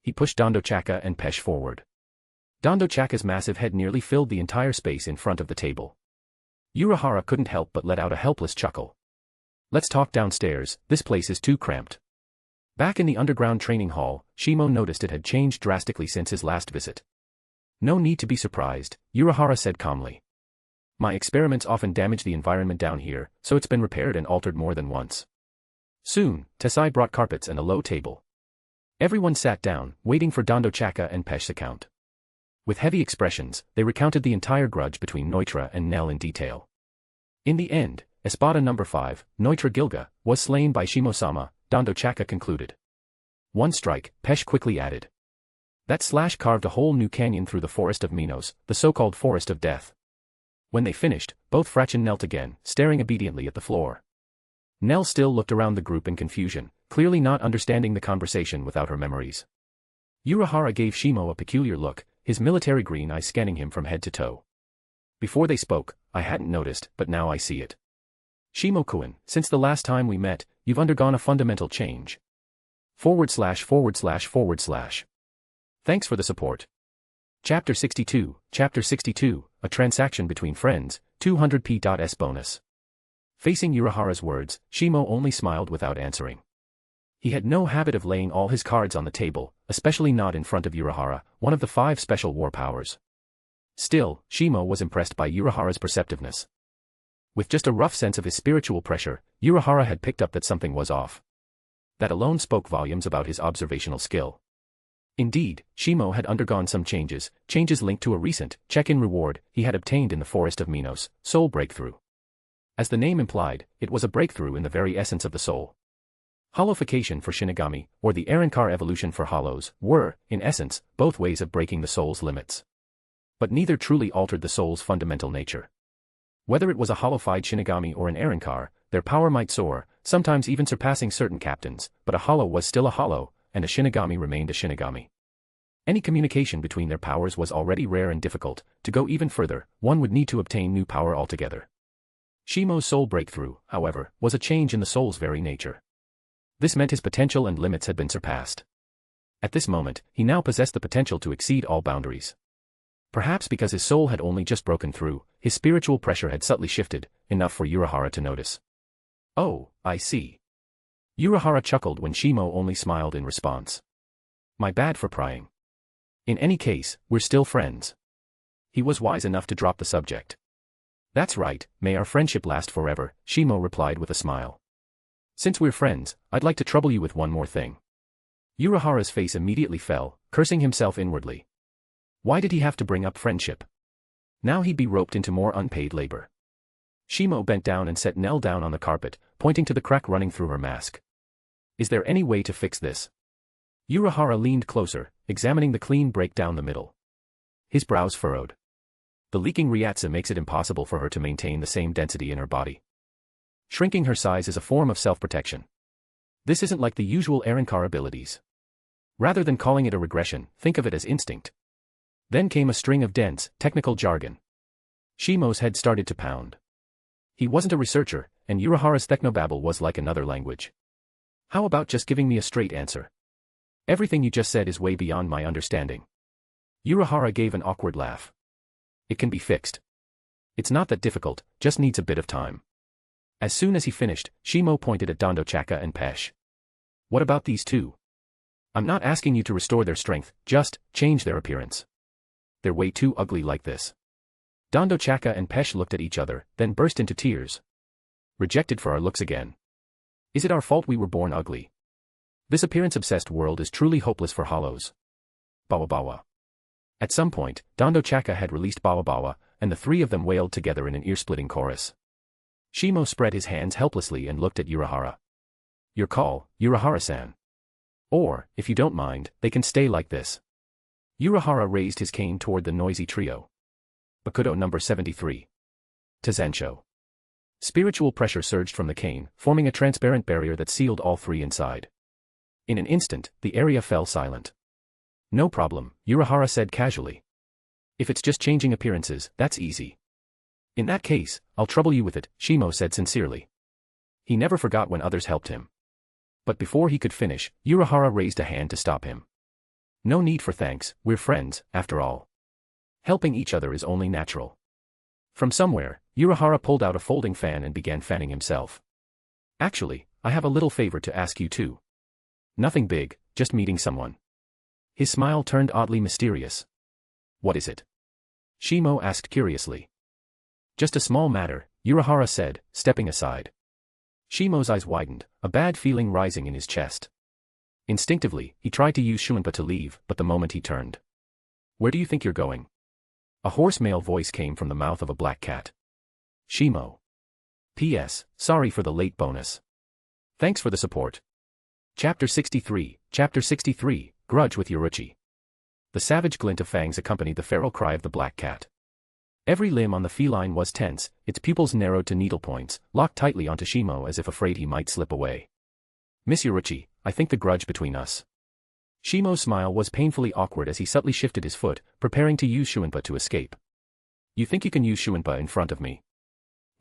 He pushed Dondo Chaka and Pesh forward. Dondo Chaka's massive head nearly filled the entire space in front of the table. Urahara couldn't help but let out a helpless chuckle. Let's talk downstairs, this place is too cramped. Back in the underground training hall, Shimo noticed it had changed drastically since his last visit. No need to be surprised, Unohana said calmly. My experiments often damage the environment down here, so it's been repaired and altered more than once. Soon, Tessai brought carpets and a low table. Everyone sat down, waiting for Dondo Chaka and Pesh's account. With heavy expressions, they recounted the entire grudge between Neutra and Nell in detail. In the end, Espada number 5, Neutra Gilga, was slain by Shimo-sama, Dondo Chaka concluded. One strike, Pesh quickly added. That slash carved a whole new canyon through the Forest of Minos, the so-called Forest of Death. When they finished, both Frachen knelt again, staring obediently at the floor. Nell still looked around the group in confusion, clearly not understanding the conversation without her memories. Unohana gave Shimo a peculiar look, his military green eye scanning him from head to toe. Before they spoke, I hadn't noticed, but now I see it. Shimo-kun, since the last time we met, you've undergone a fundamental change. /////. Thanks for the support. Chapter 62, a transaction between friends, 200p.s bonus. Facing Unohana's words, Shimo only smiled without answering. He had no habit of laying all his cards on the table, especially not in front of Unohana, one of the 5 special war powers. Still, Shimo was impressed by Unohana's perceptiveness. With just a rough sense of his spiritual pressure, Unohana had picked up that something was off. That alone spoke volumes about his observational skill. Indeed, Shimo had undergone some changes linked to a recent check-in reward he had obtained in the Forest of Minos, soul breakthrough. As the name implied, it was a breakthrough in the very essence of the soul. Holofication for Shinigami, or the Arrancar evolution for hollows, were, in essence, both ways of breaking the soul's limits. But neither truly altered the soul's fundamental nature. Whether it was a holofied Shinigami or an Arrancar, their power might soar, sometimes even surpassing certain captains, but a hollow was still a hollow, and a Shinigami remained a Shinigami. Any communication between their powers was already rare and difficult. To go even further, one would need to obtain new power altogether. Shimo's soul breakthrough, however, was a change in the soul's very nature. This meant his potential and limits had been surpassed. At this moment, he now possessed the potential to exceed all boundaries. Perhaps because his soul had only just broken through, his spiritual pressure had subtly shifted, enough for Unohana to notice. Oh, I see. Unohana chuckled when Shimo only smiled in response. My bad for prying. In any case, we're still friends. He was wise enough to drop the subject. That's right, may our friendship last forever, Shimo replied with a smile. Since we're friends, I'd like to trouble you with one more thing. Unohana's face immediately fell, cursing himself inwardly. Why did he have to bring up friendship? Now he'd be roped into more unpaid labor. Shimo bent down and set Nell down on the carpet, pointing to the crack running through her mask. Is there any way to fix this? Unohana leaned closer, examining the clean break down the middle. His brows furrowed. The leaking Ryatsu makes it impossible for her to maintain the same density in her body. Shrinking her size is a form of self-protection. This isn't like the usual Arrancar abilities. Rather than calling it a regression, think of it as instinct. Then came a string of dense, technical jargon. Shimo's head started to pound. He wasn't a researcher, and Unohana's technobabble was like another language. How about just giving me a straight answer? Everything you just said is way beyond my understanding. Unohana gave an awkward laugh. It can be fixed. It's not that difficult, just needs a bit of time. As soon as he finished, Shimo pointed at Dondo Chaka and Pesh. What about these two? I'm not asking you to restore their strength, just change their appearance. They're way too ugly like this. Dondo Chaka and Pesh looked at each other, then burst into tears. Rejected for our looks again. Is it our fault we were born ugly? This appearance-obsessed world is truly hopeless for hollows. Bawa bawa. At some point, Dondo Chaka had released bawa bawa, and the 3 of them wailed together in an ear-splitting chorus. Shimo spread his hands helplessly and looked at Unohana. Your call, Unohana-san. Or, if you don't mind, they can stay like this. Unohana raised his cane toward the noisy trio. Bakudo number 73. Tazensho. Spiritual pressure surged from the cane, forming a transparent barrier that sealed all 3 inside. In an instant, the area fell silent. No problem, Unohana said casually. If it's just changing appearances, that's easy. In that case, I'll trouble you with it, Shimo said sincerely. He never forgot when others helped him. But before he could finish, Unohana raised a hand to stop him. No need for thanks, we're friends, after all. Helping each other is only natural. From somewhere, Unohana pulled out a folding fan and began fanning himself. Actually, I have a little favor to ask you too. Nothing big, just meeting someone. His smile turned oddly mysterious. What is it? Shimo asked curiously. Just a small matter, Unohana said, stepping aside. Shimo's eyes widened, a bad feeling rising in his chest. Instinctively, he tried to use Shunpa to leave, but the moment he turned. Where do you think you're going? A hoarse male voice came from the mouth of a black cat. Shimo. P.S. Sorry for the late bonus. Thanks for the support. Chapter 63, Grudge with Yoruichi. The savage glint of fangs accompanied the feral cry of the black cat. Every limb on the feline was tense, its pupils narrowed to needlepoints, locked tightly onto Shimo as if afraid he might slip away. Miss Yoruichi, I think the grudge between us. Shimo's smile was painfully awkward as he subtly shifted his foot, preparing to use Shunpa to escape. You think you can use Shunpa in front of me?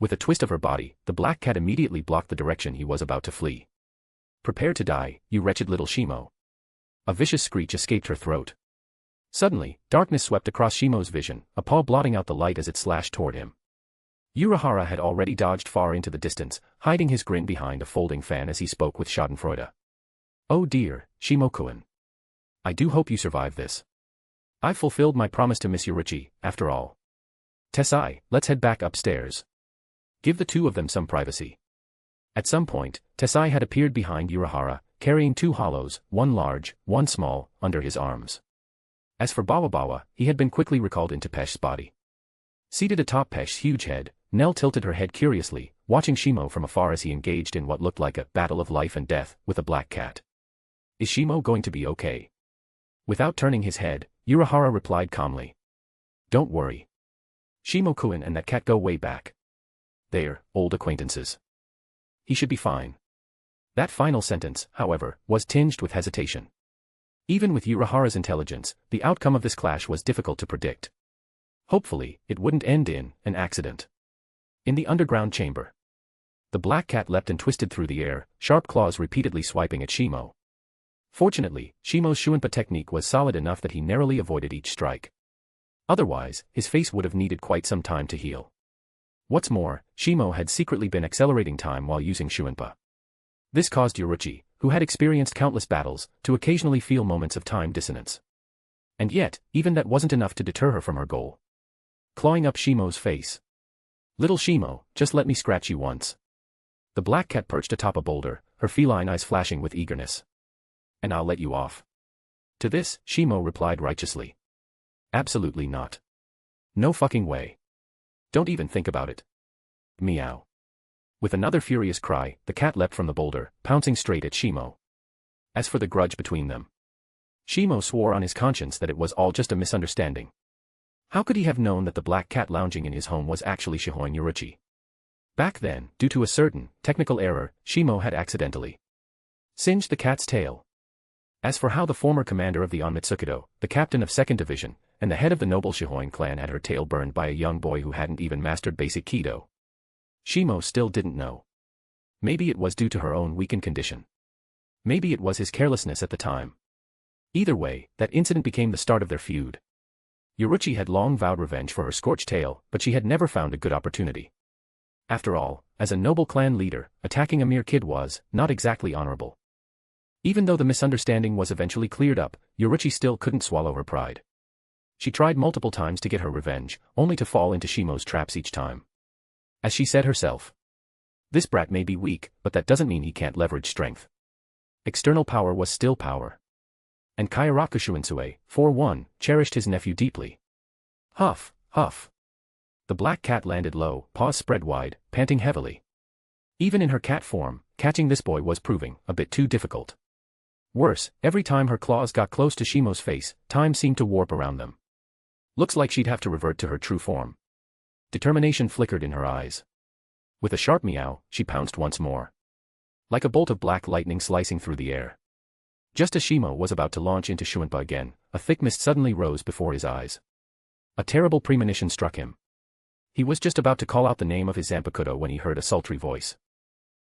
With a twist of her body, the black cat immediately blocked the direction he was about to flee. Prepare to die, you wretched little Shimo. A vicious screech escaped her throat. Suddenly, darkness swept across Shimo's vision, a paw blotting out the light as it slashed toward him. Unohana had already dodged far into the distance, hiding his grin behind a folding fan as he spoke with schadenfreude. Oh dear, Shimo-kun. I do hope you survive this. I've fulfilled my promise to Miss Yoruichi, after all. Tessai, let's head back upstairs. Give the two of them some privacy. At some point, Tessai had appeared behind Unohana, carrying two hollows, one large, one small, under his arms. As for Bawa, he had been quickly recalled into Pesh's body. Seated atop Pesh's huge head, Nell tilted her head curiously, watching Shimo from afar as he engaged in what looked like a battle of life and death with a black cat. Is Shimo going to be okay? Without turning his head, Unohana replied calmly. Don't worry. Shimo-kun and that cat go way back. They're old acquaintances. He should be fine. That final sentence, however, was tinged with hesitation. Even with Unohana's intelligence, the outcome of this clash was difficult to predict. Hopefully, it wouldn't end in an accident. In the underground chamber, the black cat leapt and twisted through the air, sharp claws repeatedly swiping at Shimo. Fortunately, Shimo's Shunpa technique was solid enough that he narrowly avoided each strike. Otherwise, his face would have needed quite some time to heal. What's more, Shimo had secretly been accelerating time while using Shunpa. This caused Yoruichi, who had experienced countless battles, to occasionally feel moments of time dissonance. And yet, even that wasn't enough to deter her from her goal. Clawing up Shimo's face. Little Shimo, just let me scratch you once. The black cat perched atop a boulder, her feline eyes flashing with eagerness. And I'll let you off. To this, Shimo replied righteously. Absolutely not. No fucking way. Don't even think about it. Meow. With another furious cry, the cat leapt from the boulder, pouncing straight at Shimo. As for the grudge between them, Shimo swore on his conscience that it was all just a misunderstanding. How could he have known that the black cat lounging in his home was actually Shihoin Yoruichi? Back then, due to a certain technical error, Shimo had accidentally singed the cat's tail. As for how the former commander of the Onmitsukido, the captain of 2nd Division, and the head of the noble Shihoin clan had her tail burned by a young boy who hadn't even mastered basic Kaidō, Shimo still didn't know. Maybe it was due to her own weakened condition. Maybe it was his carelessness at the time. Either way, that incident became the start of their feud. Yoruichi had long vowed revenge for her scorched tail, but she had never found a good opportunity. After all, as a noble clan leader, attacking a mere kid was not exactly honorable. Even though the misunderstanding was eventually cleared up, Yoruichi still couldn't swallow her pride. She tried multiple times to get her revenge, only to fall into Shimo's traps each time. As she said herself, this brat may be weak, but that doesn't mean he can't leverage strength. External power was still power. And Kyoraku Shunsui, for one, cherished his nephew deeply. Huff, huff. The black cat landed low, paws spread wide, panting heavily. Even in her cat form, catching this boy was proving a bit too difficult. Worse, every time her claws got close to Shimo's face, time seemed to warp around them. Looks like she'd have to revert to her true form. Determination flickered in her eyes. With a sharp meow, she pounced once more. Like a bolt of black lightning slicing through the air. Just as Shimo was about to launch into Shunpa again, a thick mist suddenly rose before his eyes. A terrible premonition struck him. He was just about to call out the name of his Zanpakutō when he heard a sultry voice.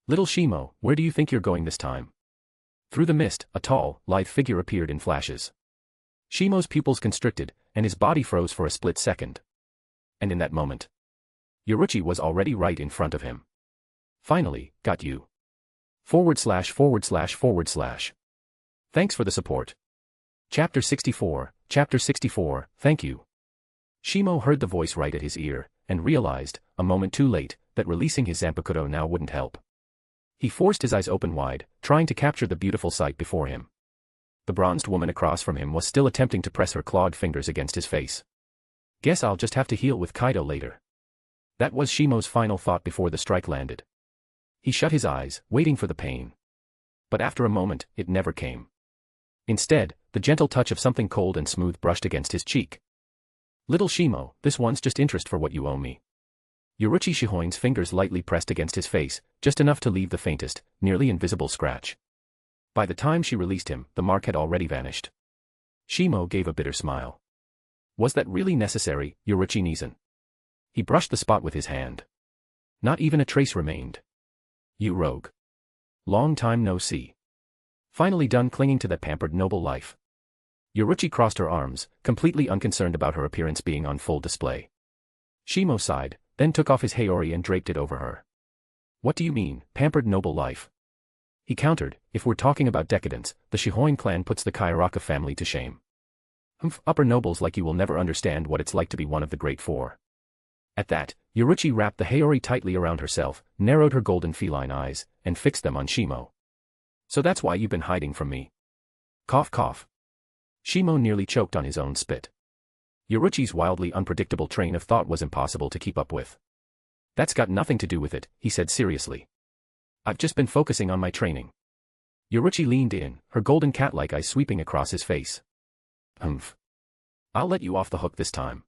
Little Shimo, where do you think you're going this time? Through the mist, a tall, lithe figure appeared in flashes. Shimo's pupils constricted, and his body froze for a split second. And in that moment, Yoruichi was already right in front of him. Finally, got you. // Thanks for the support. Chapter 64, thank you. Shimo heard the voice right at his ear, and realized, a moment too late, that releasing his Zanpakutō now wouldn't help. He forced his eyes open wide, trying to capture the beautiful sight before him. The bronzed woman across from him was still attempting to press her clawed fingers against his face. Guess I'll just have to heal with Kaidō later. That was Shimo's final thought before the strike landed. He shut his eyes, waiting for the pain. But after a moment, it never came. Instead, the gentle touch of something cold and smooth brushed against his cheek. Little Shimo, this one's just interest for what you owe me. Yoruichi Shihoin's fingers lightly pressed against his face, just enough to leave the faintest, nearly invisible scratch. By the time she released him, the mark had already vanished. Shimo gave a bitter smile. Was that really necessary, Yoruichi Nizan? He brushed the spot with his hand. Not even a trace remained. You rogue. Long time no see. Finally done clinging to that pampered noble life. Yoruichi crossed her arms, completely unconcerned about her appearance being on full display. Shimo sighed, then took off his haori and draped it over her. What do you mean, pampered noble life? He countered, if we're talking about decadence, the Shihoin clan puts the Kyoraku family to shame. Upper nobles like you will never understand what it's like to be one of the great four. At that, Yoruichi wrapped the haori tightly around herself, narrowed her golden feline eyes, and fixed them on Shimo. So that's why you've been hiding from me. Cough cough. Shimo nearly choked on his own spit. Yoruichi's wildly unpredictable train of thought was impossible to keep up with. That's got nothing to do with it, he said seriously. I've just been focusing on my training. Yoruichi leaned in, her golden cat-like eyes sweeping across his face. I'll let you off the hook this time.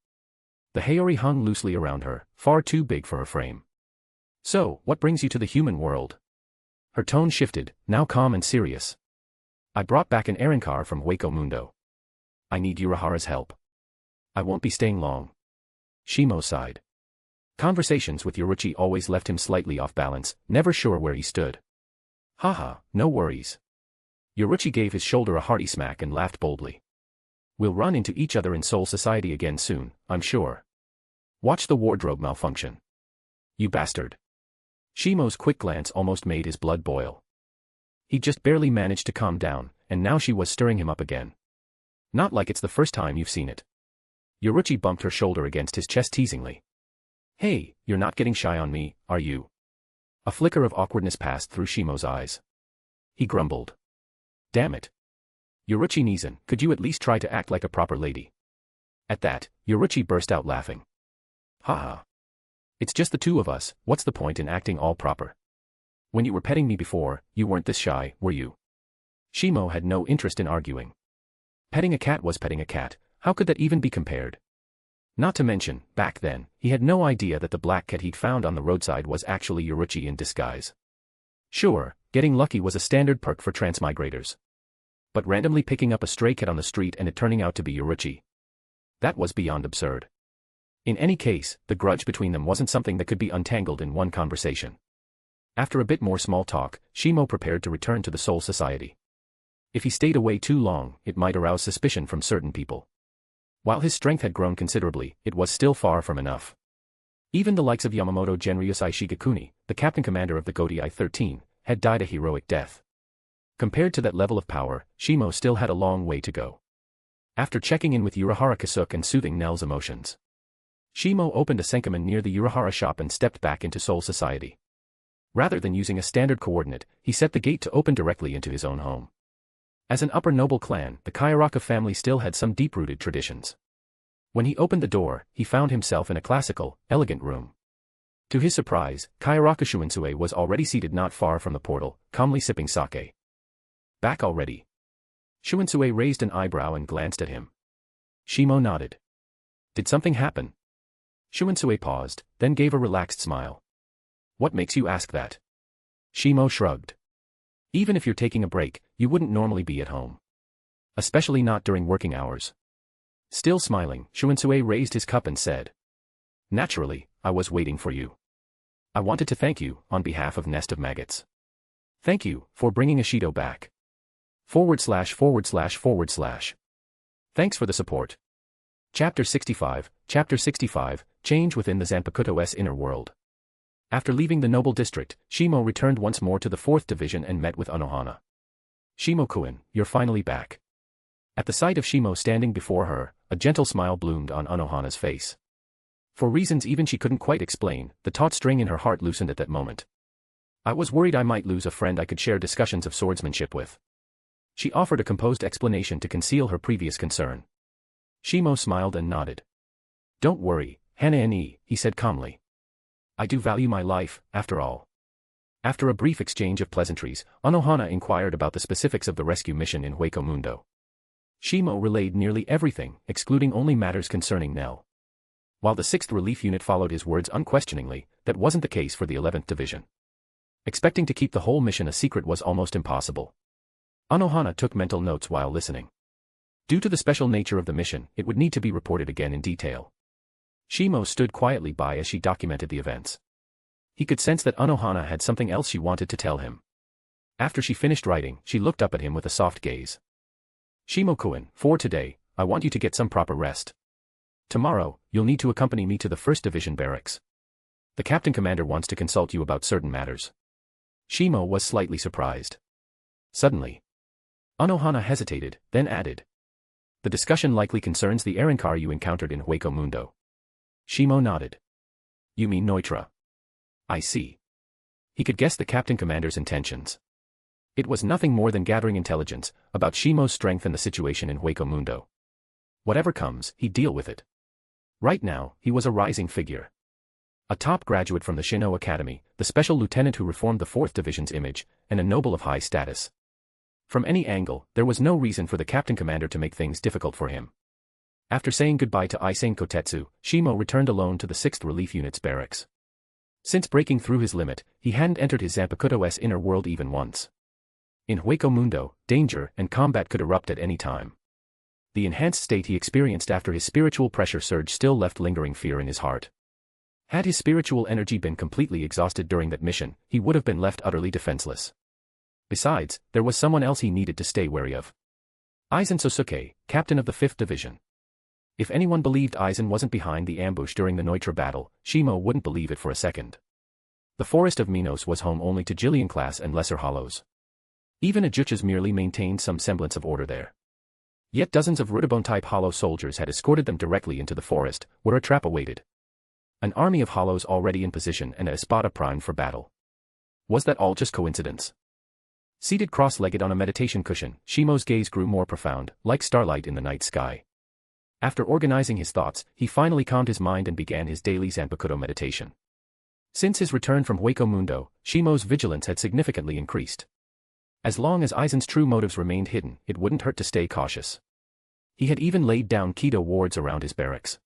The haori hung loosely around her, far too big for her frame. So, what brings you to the human world? Her tone shifted, now calm and serious. I brought back an errand car from Hueco Mundo. I need Urahara's help. I won't be staying long. Shimo sighed. Conversations with Yoruichi always left him slightly off balance, never sure where he stood. Haha, no worries. Yoruichi gave his shoulder a hearty smack and laughed boldly. We'll run into each other in Soul Society again soon, I'm sure. Watch the wardrobe malfunction. You bastard. Shimo's quick glance almost made his blood boil. He just barely managed to calm down, and now she was stirring him up again. Not like it's the first time you've seen it. Yoruichi bumped her shoulder against his chest teasingly. Hey, you're not getting shy on me, are you? A flicker of awkwardness passed through Shimo's eyes. He grumbled. Damn it. Yoruichi Nizan, could you at least try to act like a proper lady? At that, Yoruichi burst out laughing. Haha. It's just the two of us, what's the point in acting all proper? When you were petting me before, you weren't this shy, were you? Shimo had no interest in arguing. Petting a cat was petting a cat, how could that even be compared? Not to mention, back then, he had no idea that the black cat he'd found on the roadside was actually Yoruichi in disguise. Sure, getting lucky was a standard perk for transmigrators. But randomly picking up a stray cat on the street and it turning out to be Yoruichi. That was beyond absurd. In any case, the grudge between them wasn't something that could be untangled in one conversation. After a bit more small talk, Shimo prepared to return to the Soul Society. If he stayed away too long, it might arouse suspicion from certain people. While his strength had grown considerably, it was still far from enough. Even the likes of Yamamoto Genryusai Shigekuni, the captain commander of the Goti I-13, had died a heroic death. Compared to that level of power, Shimo still had a long way to go. After checking in with Urahara Kasuke and soothing Nell's emotions, Shimo opened a Senkaman near the Urahara shop and stepped back into Soul Society. Rather than using a standard coordinate, he set the gate to open directly into his own home. As an upper noble clan, the Kyoraku family still had some deep-rooted traditions. When he opened the door, he found himself in a classical, elegant room. To his surprise, Kyoraku Shunsui was already seated not far from the portal, calmly sipping sake. Back already? Shunsui raised an eyebrow and glanced at him. Shimo nodded. Did something happen? Shunsui paused, then gave a relaxed smile. What makes you ask that? Shimo shrugged. Even if you're taking a break, you wouldn't normally be at home. Especially not during working hours. Still smiling, Shunsui raised his cup and said. Naturally, I was waiting for you. I wanted to thank you, on behalf of Nest of Maggots. Thank you, for bringing Ashido back. // Thanks for the support. Chapter 65, Change within the Zanpakutō's inner world. After leaving the noble district, Shimo returned once more to the 4th Division and met with Unohana. "Shimo-kun, you're finally back." At the sight of Shimo standing before her, a gentle smile bloomed on Unohana's face. For reasons even she couldn't quite explain, the taut string in her heart loosened at that moment. "I was worried I might lose a friend I could share discussions of swordsmanship with." She offered a composed explanation to conceal her previous concern. Shimo smiled and nodded. "Don't worry, Hana-ni," he said calmly. "I do value my life, after all." After a brief exchange of pleasantries, Unohana inquired about the specifics of the rescue mission in Hueco Mundo. Shimo relayed nearly everything, excluding only matters concerning Nell. While the 6th Relief Unit followed his words unquestioningly, that wasn't the case for the 11th Division. Expecting to keep the whole mission a secret was almost impossible. Unohana took mental notes while listening. Due to the special nature of the mission, it would need to be reported again in detail. Shimo stood quietly by as she documented the events. He could sense that Unohana had something else she wanted to tell him. After she finished writing, she looked up at him with a soft gaze. "Shimo-kun, for today, I want you to get some proper rest. Tomorrow, you'll need to accompany me to the 1st Division barracks. The Captain Commander wants to consult you about certain matters." Shimo was slightly surprised. Suddenly, Unohana hesitated, then added, "The discussion likely concerns the Arrancar you encountered in Hueco Mundo." Shimo nodded. "You mean Neutra?" "I see." He could guess the Captain Commander's intentions. It was nothing more than gathering intelligence about Shimo's strength and the situation in Hueco Mundo. Whatever comes, he'd deal with it. Right now, he was a rising figure. A top graduate from the Shino Academy, the special lieutenant who reformed the 4th Division's image, and a noble of high status. From any angle, there was no reason for the Captain Commander to make things difficult for him. After saying goodbye to Isen Kotetsu, Shimo returned alone to the 6th Relief Unit's barracks. Since breaking through his limit, he hadn't entered his Zanpakutō's inner world even once. In Hueco Mundo, danger and combat could erupt at any time. The enhanced state he experienced after his spiritual pressure surge still left lingering fear in his heart. Had his spiritual energy been completely exhausted during that mission, he would have been left utterly defenseless. Besides, there was someone else he needed to stay wary of. Aizen Sosuke, captain of the 5th Division. If anyone believed Aizen wasn't behind the ambush during the Neutra battle, Shimo wouldn't believe it for a second. The forest of Minos was home only to Jillian class and lesser hollows. Even Ajuchas merely maintained some semblance of order there. Yet dozens of Rudabone-type hollow soldiers had escorted them directly into the forest, where a trap awaited. An army of hollows already in position and a espada primed for battle. Was that all just coincidence? Seated cross-legged on a meditation cushion, Shimo's gaze grew more profound, like starlight in the night sky. After organizing his thoughts, he finally calmed his mind and began his daily Zanpakutō meditation. Since his return from Hueco Mundo, Shimo's vigilance had significantly increased. As long as Aizen's true motives remained hidden, it wouldn't hurt to stay cautious. He had even laid down Kaidō wards around his barracks.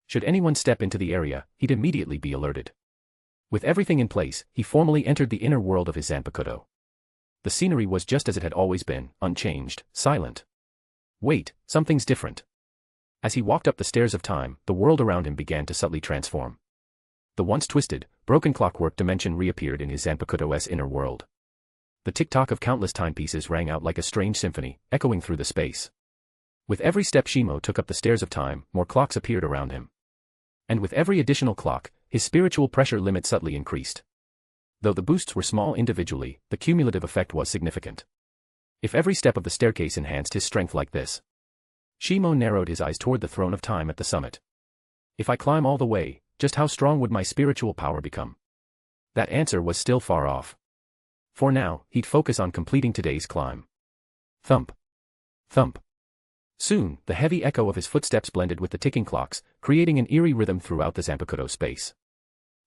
Should anyone step into the area, he'd immediately be alerted. With everything in place, he formally entered the inner world of his Zanpakutō. The scenery was just as it had always been, unchanged, silent. Wait, something's different. As he walked up the stairs of time, the world around him began to subtly transform. The once twisted, broken clockwork dimension reappeared in his Zanpakutō's inner world. The tick-tock of countless timepieces rang out like a strange symphony, echoing through the space. With every step Shimo took up the stairs of time, more clocks appeared around him. And with every additional clock, his spiritual pressure limit subtly increased. Though the boosts were small individually, the cumulative effect was significant. If every step of the staircase enhanced his strength like this. Shimo narrowed his eyes toward the throne of time at the summit. If I climb all the way, just how strong would my spiritual power become? That answer was still far off. For now, he'd focus on completing today's climb. Thump. Thump. Soon, the heavy echo of his footsteps blended with the ticking clocks, creating an eerie rhythm throughout the Zanpakutō space.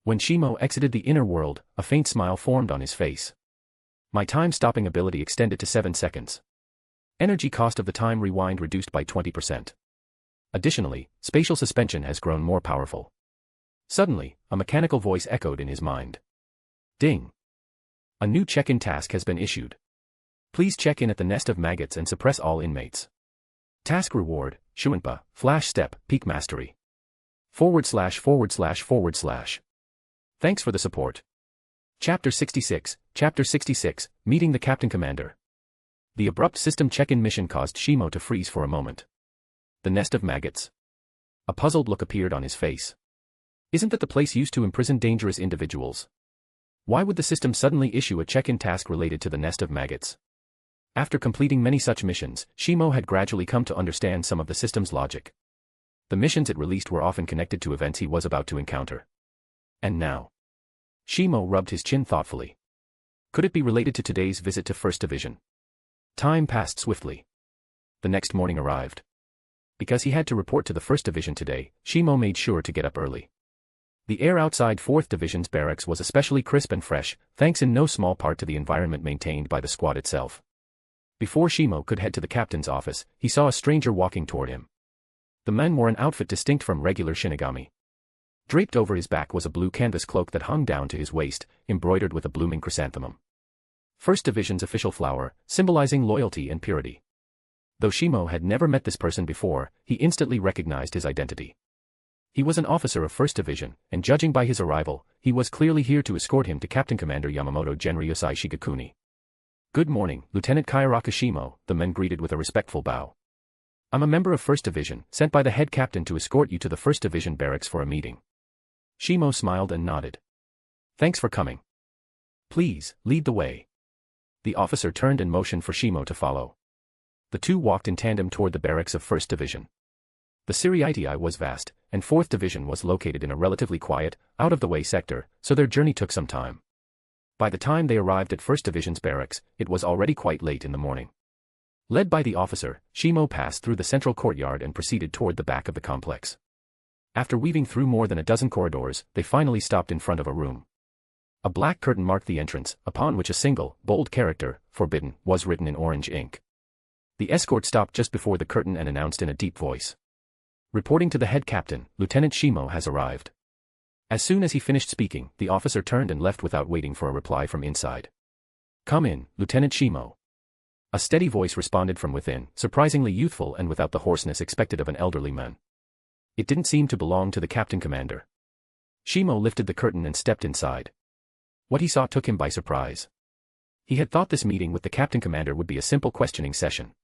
When Shimo exited the inner world, a faint smile formed on his face. My time-stopping ability extended to 7 seconds. Energy cost of the time rewind reduced by 20%. Additionally, spatial suspension has grown more powerful. Suddenly, a mechanical voice echoed in his mind. Ding. A new check-in task has been issued. Please check in at the nest of maggots and suppress all inmates. Task reward, Shuinpa, Flash Step, Peak Mastery. // Thanks for the support. Chapter 66, Meeting the Captain Commander. The abrupt system check-in mission caused Shimo to freeze for a moment. The nest of maggots. A puzzled look appeared on his face. Isn't that the place used to imprison dangerous individuals? Why would the system suddenly issue a check-in task related to the nest of maggots? After completing many such missions, Shimo had gradually come to understand some of the system's logic. The missions it released were often connected to events he was about to encounter. And now? Shimo rubbed his chin thoughtfully. Could it be related to today's visit to First Division? Time passed swiftly. The next morning arrived. Because he had to report to the First Division today, Shimo made sure to get up early. The air outside 4th Division's barracks was especially crisp and fresh, thanks in no small part to the environment maintained by the squad itself. Before Shimo could head to the captain's office, he saw a stranger walking toward him. The man wore an outfit distinct from regular Shinigami. Draped over his back was a blue canvas cloak that hung down to his waist, embroidered with a blooming chrysanthemum. First Division's official flower, symbolizing loyalty and purity. Though Shimo had never met this person before, he instantly recognized his identity. He was an officer of First Division, and judging by his arrival, he was clearly here to escort him to Captain Commander Yamamoto Genryusai Shigekuni. Good morning, Lieutenant Kyoraku Shimo, the man greeted with a respectful bow. I'm a member of First Division, sent by the head captain to escort you to the First Division barracks for a meeting. Shimo smiled and nodded. Thanks for coming. Please, lead the way. The officer turned and motioned for Shimo to follow. The two walked in tandem toward the barracks of First Division. The Siriiti was vast, and 4th Division was located in a relatively quiet, out-of-the-way sector, so their journey took some time. By the time they arrived at First Division's barracks, it was already quite late in the morning. Led by the officer, Shimo passed through the central courtyard and proceeded toward the back of the complex. After weaving through more than a dozen corridors, they finally stopped in front of a room. A black curtain marked the entrance, upon which a single, bold character, "Forbidden," was written in orange ink. The escort stopped just before the curtain and announced in a deep voice. Reporting to the head captain, Lieutenant Shimo has arrived. As soon as he finished speaking, the officer turned and left without waiting for a reply from inside. Come in, Lieutenant Shimo. A steady voice responded from within, surprisingly youthful and without the hoarseness expected of an elderly man. It didn't seem to belong to the captain commander. Shimo lifted the curtain and stepped inside. What he saw took him by surprise. He had thought this meeting with the captain commander would be a simple questioning session.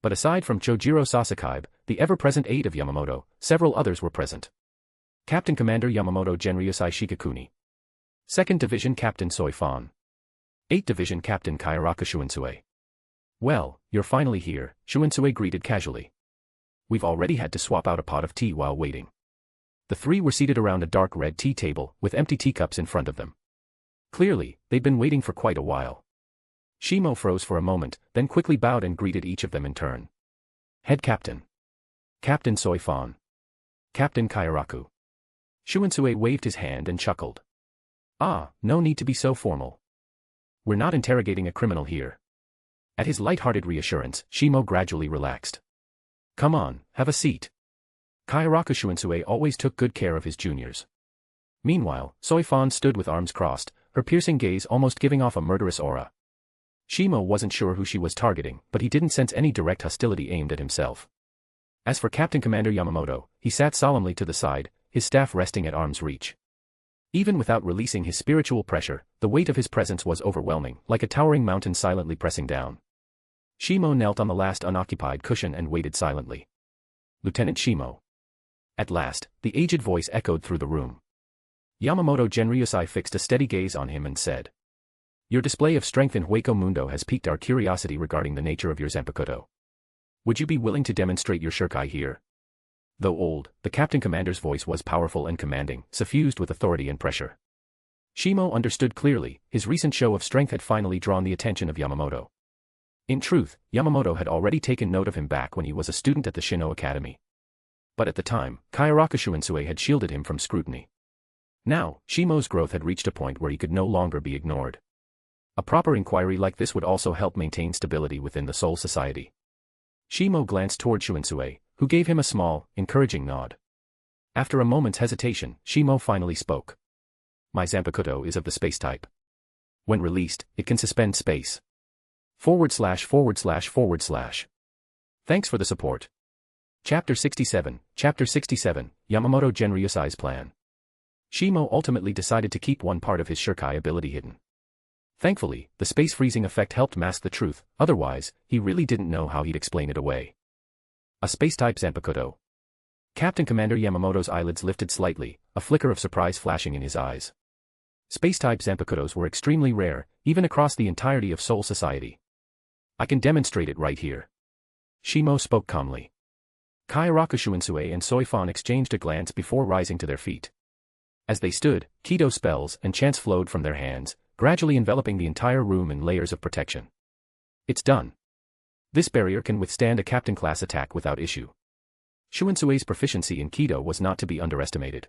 But aside from Chojiro Sasakaibe, the ever-present aide of Yamamoto, several others were present. Captain Commander Yamamoto Genryusai Shigekuni. 2nd Division Captain Soifan. 8th Division Captain Kyoraku Shunsui. Well, you're finally here, Shunsui greeted casually. We've already had to swap out a pot of tea while waiting. The three were seated around a dark red tea table, with empty teacups in front of them. Clearly, they'd been waiting for quite a while. Shimo froze for a moment, then quickly bowed and greeted each of them in turn. Head Captain. Captain Soifan. Captain Kyoraku. Shunsui waved his hand and chuckled. Ah, no need to be so formal. We're not interrogating a criminal here. At his light-hearted reassurance, Shimo gradually relaxed. Come on, have a seat. Kyoraku Shunsui always took good care of his juniors. Meanwhile, Soifan stood with arms crossed, her piercing gaze almost giving off a murderous aura. Shimo wasn't sure who she was targeting, but he didn't sense any direct hostility aimed at himself. As for Captain Commander Yamamoto, he sat solemnly to the side, his staff resting at arm's reach. Even without releasing his spiritual pressure, the weight of his presence was overwhelming, like a towering mountain silently pressing down. Shimo knelt on the last unoccupied cushion and waited silently. Lieutenant Shimo. At last, the aged voice echoed through the room. Yamamoto Genryusai fixed a steady gaze on him and said, Your display of strength in Hueco Mundo has piqued our curiosity regarding the nature of your Zanpakutō. Would you be willing to demonstrate your shuriken here? Though old, the captain commander's voice was powerful and commanding, suffused with authority and pressure. Shimo understood clearly, his recent show of strength had finally drawn the attention of Yamamoto. In truth, Yamamoto had already taken note of him back when he was a student at the Shino Academy. But at the time, Kyoraku Shunsui had shielded him from scrutiny. Now, Shimo's growth had reached a point where he could no longer be ignored. A proper inquiry like this would also help maintain stability within the Soul Society. Shimo glanced toward Shunsui, who gave him a small, encouraging nod. After a moment's hesitation, Shimo finally spoke. My Zanpakutō is of the space type. When released, it can suspend space. /////. Thanks for the support. Chapter 67, Yamamoto Genryusai's plan. Shimo ultimately decided to keep one part of his shuriken ability hidden. Thankfully, the space freezing effect helped mask the truth, otherwise, he really didn't know how he'd explain it away. A space-type Zanpakutō. Captain Commander Yamamoto's eyelids lifted slightly, a flicker of surprise flashing in his eyes. Space-type Zanpakutōs were extremely rare, even across the entirety of Soul Society. I can demonstrate it right here. Shimo spoke calmly. Kyoraku Shunsui and Soifon exchanged a glance before rising to their feet. As they stood, Kaidō spells and chants flowed from their hands, gradually enveloping the entire room in layers of protection. It's done. This barrier can withstand a captain-class attack without issue. Shunsui's proficiency in Kaidō was not to be underestimated.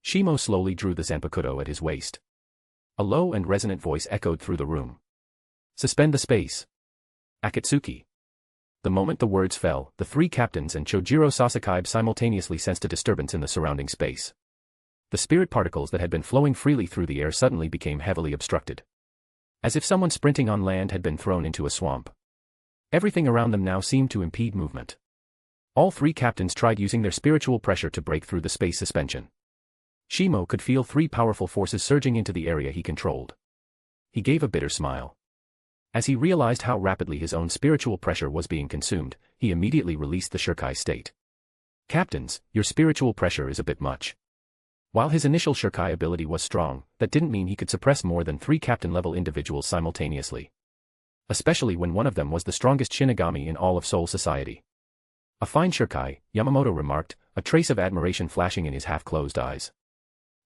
Shimo slowly drew the Zanpakutō at his waist. A low and resonant voice echoed through the room. Suspend the space. Akatsuki. The moment the words fell, the three captains and Chojiro Sasakaibe simultaneously sensed a disturbance in the surrounding space. The spirit particles that had been flowing freely through the air suddenly became heavily obstructed. As if someone sprinting on land had been thrown into a swamp. Everything around them now seemed to impede movement. All three captains tried using their spiritual pressure to break through the space suspension. Shimo could feel three powerful forces surging into the area he controlled. He gave a bitter smile. As he realized how rapidly his own spiritual pressure was being consumed, he immediately released the Shurkai state. Captains, your spiritual pressure is a bit much. While his initial Shurkai ability was strong, that didn't mean he could suppress more than 3 captain-level individuals simultaneously. Especially when one of them was the strongest Shinigami in all of Soul Society. A fine Shurkai, Yamamoto remarked, a trace of admiration flashing in his half-closed eyes.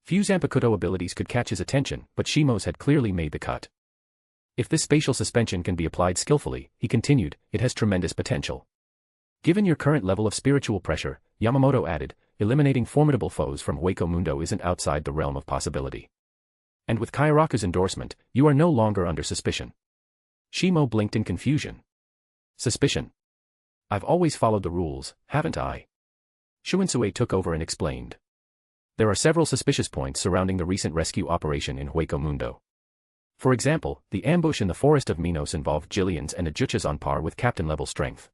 Few Zanpakutō abilities could catch his attention, but Shimo's had clearly made the cut. If this spatial suspension can be applied skillfully, he continued, it has tremendous potential. Given your current level of spiritual pressure, Yamamoto added, eliminating formidable foes from Hueco Mundo isn't outside the realm of possibility. And with Kyoraku's endorsement, you are no longer under suspicion. Shimo blinked in confusion. Suspicion? I've always followed the rules, haven't I? Shunsui took over and explained. There are several suspicious points surrounding the recent rescue operation in Hueco Mundo. For example, the ambush in the forest of Minos involved Jillians and Ajuchas on par with captain-level strength.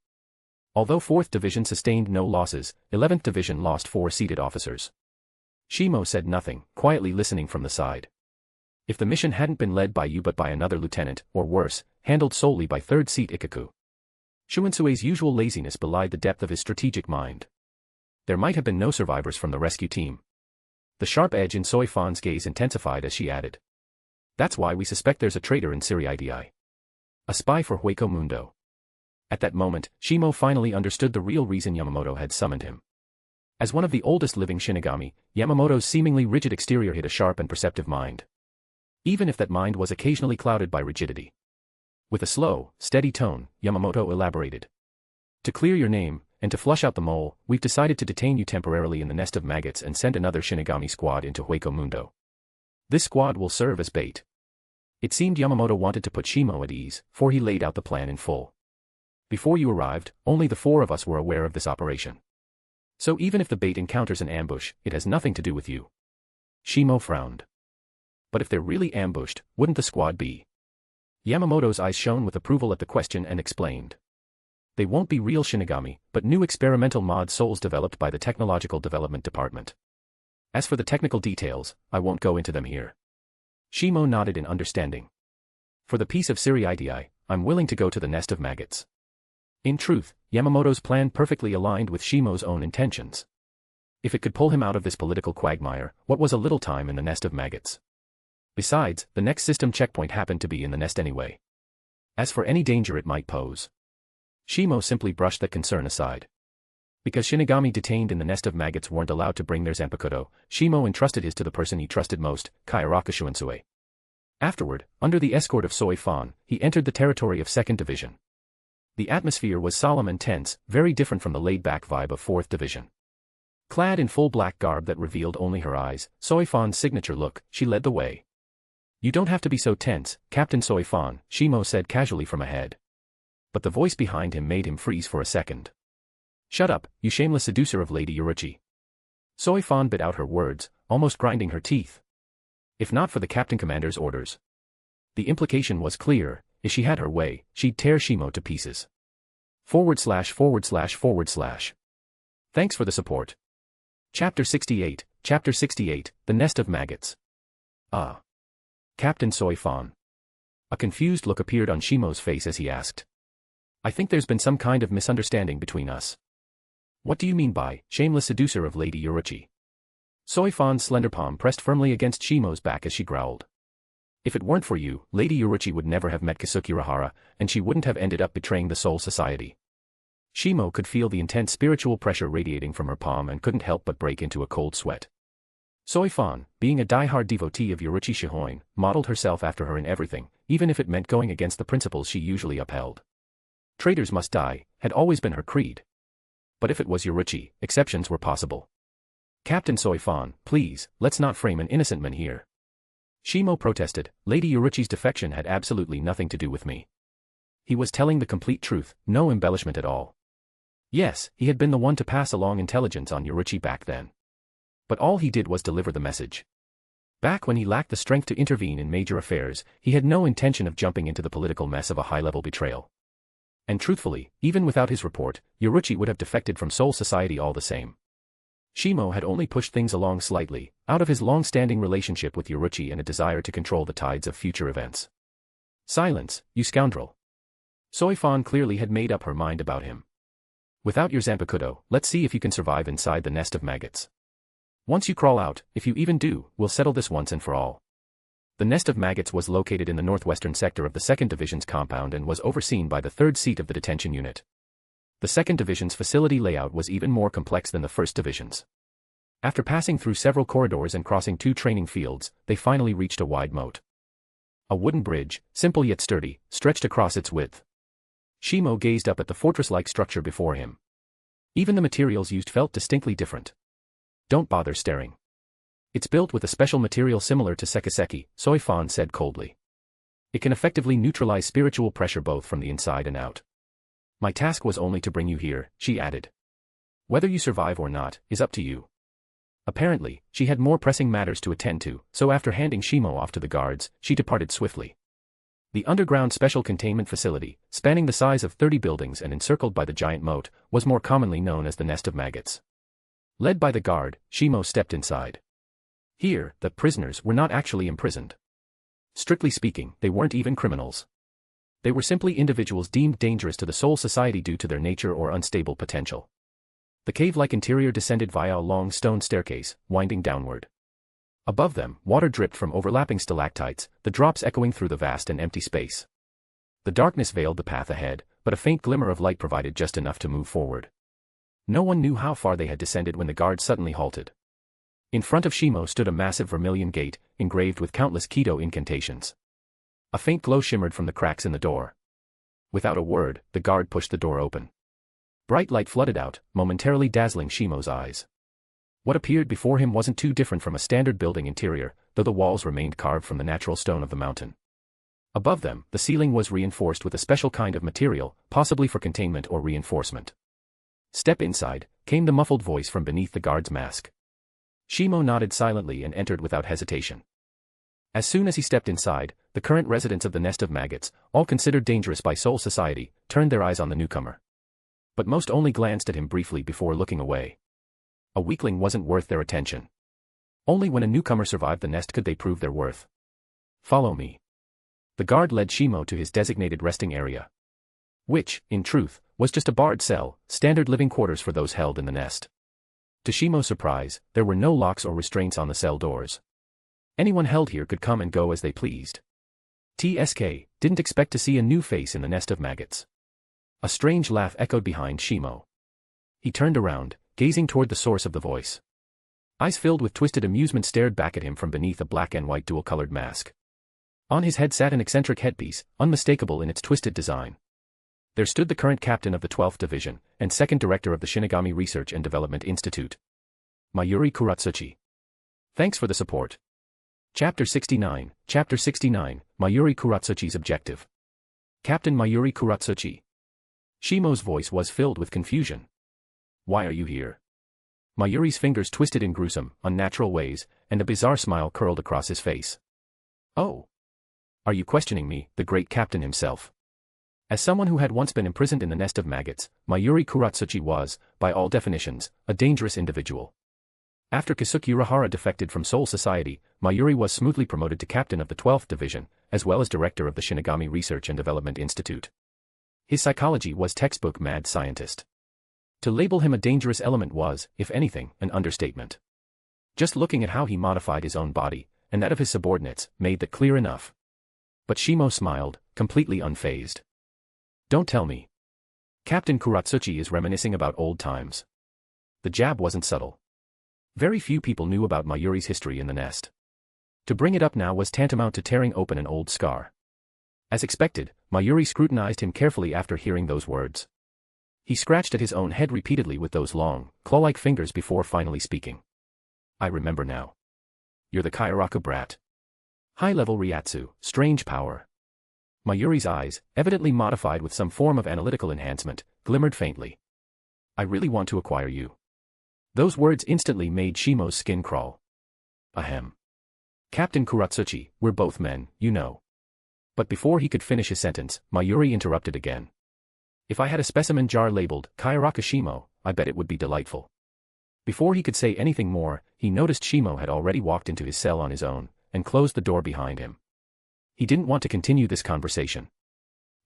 Although 4th Division sustained no losses, 11th Division lost 4 seated officers. Shimo said nothing, quietly listening from the side. If the mission hadn't been led by you but by another lieutenant, or worse, handled solely by 3rd Seat Ikaku. Shunsui's usual laziness belied the depth of his strategic mind. There might have been no survivors from the rescue team. The sharp edge in Soifon's gaze intensified as she added. That's why we suspect there's a traitor in Siriidi. A spy for Hueco Mundo. At that moment, Shimo finally understood the real reason Yamamoto had summoned him. As one of the oldest living Shinigami, Yamamoto's seemingly rigid exterior hid a sharp and perceptive mind. Even if that mind was occasionally clouded by rigidity. With a slow, steady tone, Yamamoto elaborated. To clear your name, and to flush out the mole, we've decided to detain you temporarily in the nest of maggots and send another Shinigami squad into Hueco Mundo. This squad will serve as bait. It seemed Yamamoto wanted to put Shimo at ease, for he laid out the plan in full. Before you arrived, only the 4 of us were aware of this operation. So even if the bait encounters an ambush, it has nothing to do with you. Shimo frowned. But if they're really ambushed, wouldn't the squad be? Yamamoto's eyes shone with approval at the question and explained. They won't be real Shinigami, but new experimental mod souls developed by the Technological Development Department. As for the technical details, I won't go into them here. Shimo nodded in understanding. For the peace of Siriidi, I'm willing to go to the nest of maggots. In truth, Yamamoto's plan perfectly aligned with Shimo's own intentions. If it could pull him out of this political quagmire, what was a little time in the nest of maggots? Besides, the next system checkpoint happened to be in the nest anyway. As for any danger it might pose, Shimo simply brushed that concern aside. Because Shinigami detained in the nest of maggots weren't allowed to bring their Zanpakutō, Shimo entrusted his to the person he trusted most, Kyoraku Shunsui. Afterward, under the escort of Soifon, he entered the territory of 2nd Division. The atmosphere was solemn and tense, very different from the laid-back vibe of 4th Division. Clad in full black garb that revealed only her eyes, Soifon's signature look, she led the way. You don't have to be so tense, Captain Soifon, Shimo said casually from ahead. But the voice behind him made him freeze for a second. Shut up, you shameless seducer of Lady Yoruchi. Soifon bit out her words, almost grinding her teeth. If not for the Captain Commander's orders. The implication was clear, if she had her way, she'd tear Shimo to pieces. // Thanks for the support. Chapter 68, The Nest of Maggots. Captain Soifon. A confused look appeared on Shimo's face as he asked. I think there's been some kind of misunderstanding between us. What do you mean by shameless seducer of Lady Yoruichi? Soifan's slender palm pressed firmly against Shimo's back as she growled. If it weren't for you, Lady Yoruichi would never have met Kisukirahara, and she wouldn't have ended up betraying the Soul Society. Shimo could feel the intense spiritual pressure radiating from her palm and couldn't help but break into a cold sweat. Soifan, being a die-hard devotee of Yoruichi Shihoin, modeled herself after her in everything, even if it meant going against the principles she usually upheld. Traitors must die, had always been her creed. But if it was Yoruichi, exceptions were possible. Captain Soifan, please, let's not frame an innocent man here. Shimo protested, Lady Yoruichi's defection had absolutely nothing to do with me. He was telling the complete truth, no embellishment at all. Yes, he had been the one to pass along intelligence on Yoruichi back then. But all he did was deliver the message. Back when he lacked the strength to intervene in major affairs, he had no intention of jumping into the political mess of a high-level betrayal. And truthfully, even without his report, Yoruichi would have defected from Soul Society all the same. Shimo had only pushed things along slightly, out of his long-standing relationship with Yoruichi and a desire to control the tides of future events. Silence, you scoundrel. Soifan clearly had made up her mind about him. Without your Zanpakutō, let's see if you can survive inside the nest of maggots. Once you crawl out, if you even do, we'll settle this once and for all. The nest of maggots was located in the northwestern sector of the 2nd Division's compound and was overseen by the 3rd seat of the detention unit. The 2nd Division's facility layout was even more complex than the 1st Division's. After passing through several corridors and crossing 2 training fields, they finally reached a wide moat. A wooden bridge, simple yet sturdy, stretched across its width. Shimo gazed up at the fortress-like structure before him. Even the materials used felt distinctly different. Don't bother staring. It's built with a special material similar to sekiseki, Soifan said coldly. It can effectively neutralize spiritual pressure both from the inside and out. My task was only to bring you here, she added. Whether you survive or not, is up to you. Apparently, she had more pressing matters to attend to, so after handing Shimo off to the guards, she departed swiftly. The underground special containment facility, spanning the size of 30 buildings and encircled by the giant moat, was more commonly known as the Nest of Maggots. Led by the guard, Shimo stepped inside. Here, the prisoners were not actually imprisoned. Strictly speaking, they weren't even criminals. They were simply individuals deemed dangerous to the Soul Society due to their nature or unstable potential. The cave-like interior descended via a long stone staircase, winding downward. Above them, water dripped from overlapping stalactites, the drops echoing through the vast and empty space. The darkness veiled the path ahead, but a faint glimmer of light provided just enough to move forward. No one knew how far they had descended when the guard suddenly halted. In front of Shimo stood a massive vermilion gate, engraved with countless Kaidō incantations. A faint glow shimmered from the cracks in the door. Without a word, the guard pushed the door open. Bright light flooded out, momentarily dazzling Shimo's eyes. What appeared before him wasn't too different from a standard building interior, though the walls remained carved from the natural stone of the mountain. Above them, the ceiling was reinforced with a special kind of material, possibly for containment or reinforcement. Step inside, came the muffled voice from beneath the guard's mask. Shimo nodded silently and entered without hesitation. As soon as he stepped inside, the current residents of the Nest of Maggots, all considered dangerous by Soul Society, turned their eyes on the newcomer. But most only glanced at him briefly before looking away. A weakling wasn't worth their attention. Only when a newcomer survived the nest could they prove their worth. Follow me. The guard led Shimo to his designated resting area. Which, in truth, was just a barred cell, standard living quarters for those held in the nest. To Shimo's surprise, there were no locks or restraints on the cell doors. Anyone held here could come and go as they pleased. TSK didn't expect to see a new face in the Nest of Maggots. A strange laugh echoed behind Shimo. He turned around, gazing toward the source of the voice. Eyes filled with twisted amusement stared back at him from beneath a black and white dual-colored mask. On his head sat an eccentric headpiece, unmistakable in its twisted design. There stood the current captain of the 12th Division, and second director of the Shinigami Research and Development Institute. Mayuri Kuratsuchi. Thanks for the support. Chapter 69, Mayuri Kuratsuchi's Objective. Captain Mayuri Kuratsuchi. Shimo's voice was filled with confusion. Why are you here? Mayuri's fingers twisted in gruesome, unnatural ways, and a bizarre smile curled across his face. Oh. Are you questioning me, the great captain himself? As someone who had once been imprisoned in the Nest of Maggots, Mayuri Kuratsuchi was, by all definitions, a dangerous individual. After Kisukirahara defected from Soul Society, Mayuri was smoothly promoted to captain of the 12th Division, as well as director of the Shinigami Research and Development Institute. His psychology was textbook mad scientist. To label him a dangerous element was, if anything, an understatement. Just looking at how he modified his own body, and that of his subordinates, made that clear enough. But Shimo smiled, completely unfazed. Don't tell me. Captain Kuratsuchi is reminiscing about old times. The jab wasn't subtle. Very few people knew about Mayuri's history in the nest. To bring it up now was tantamount to tearing open an old scar. As expected, Mayuri scrutinized him carefully after hearing those words. He scratched at his own head repeatedly with those long, claw-like fingers before finally speaking. I remember now. You're the Kyoraku brat. High-level Ryatsu, strange power. Mayuri's eyes, evidently modified with some form of analytical enhancement, glimmered faintly. I really want to acquire you. Those words instantly made Shimo's skin crawl. Ahem. Captain Kuratsuchi, we're both men, you know. But before he could finish his sentence, Mayuri interrupted again. If I had a specimen jar labeled Kyoraku Shimo, I bet it would be delightful. Before he could say anything more, he noticed Shimo had already walked into his cell on his own, and closed the door behind him. He didn't want to continue this conversation.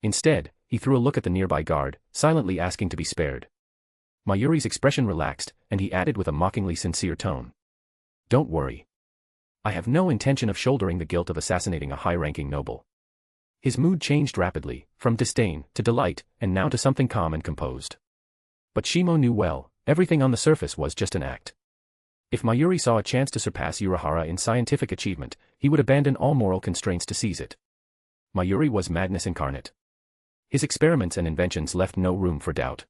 Instead, he threw a look at the nearby guard, silently asking to be spared. Mayuri's expression relaxed, and he added with a mockingly sincere tone. Don't worry. I have no intention of shouldering the guilt of assassinating a high-ranking noble. His mood changed rapidly, from disdain to delight, and now to something calm and composed. But Shimo knew well, everything on the surface was just an act. If Mayuri saw a chance to surpass Unohana in scientific achievement, he would abandon all moral constraints to seize it. Mayuri was madness incarnate. His experiments and inventions left no room for doubt.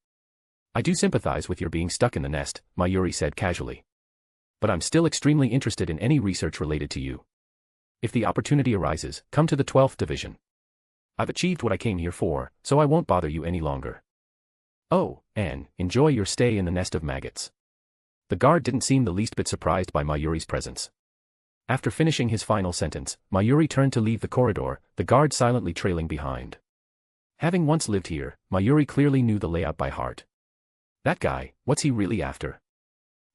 I do sympathize with your being stuck in the nest, Mayuri said casually. But I'm still extremely interested in any research related to you. If the opportunity arises, come to the 12th Division. I've achieved what I came here for, so I won't bother you any longer. Oh, and enjoy your stay in the nest of maggots. The guard didn't seem the least bit surprised by Mayuri's presence. After finishing his final sentence, Mayuri turned to leave the corridor, the guard silently trailing behind. Having once lived here, Mayuri clearly knew the layout by heart. That guy, what's he really after?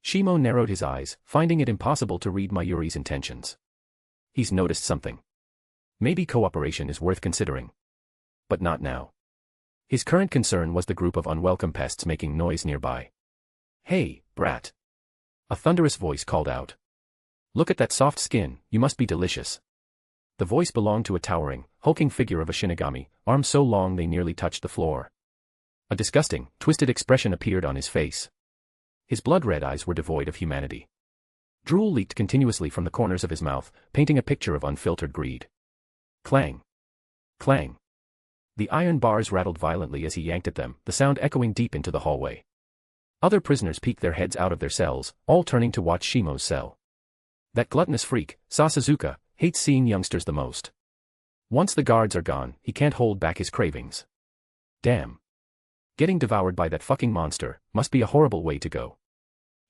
Shimo narrowed his eyes, finding it impossible to read Mayuri's intentions. He's noticed something. Maybe cooperation is worth considering. But not now. His current concern was the group of unwelcome pests making noise nearby. Hey, brat. A thunderous voice called out. Look at that soft skin, you must be delicious. The voice belonged to a towering, hulking figure of a Shinigami, arms so long they nearly touched the floor. A disgusting, twisted expression appeared on his face. His blood-red eyes were devoid of humanity. Drool leaked continuously from the corners of his mouth, painting a picture of unfiltered greed. Clang. Clang. The iron bars rattled violently as he yanked at them, the sound echoing deep into the hallway. Other prisoners peeked their heads out of their cells, all turning to watch Shimo's cell. That gluttonous freak, Sasuzuka, hates seeing youngsters the most. Once the guards are gone, he can't hold back his cravings. Damn. Getting devoured by that fucking monster must be a horrible way to go.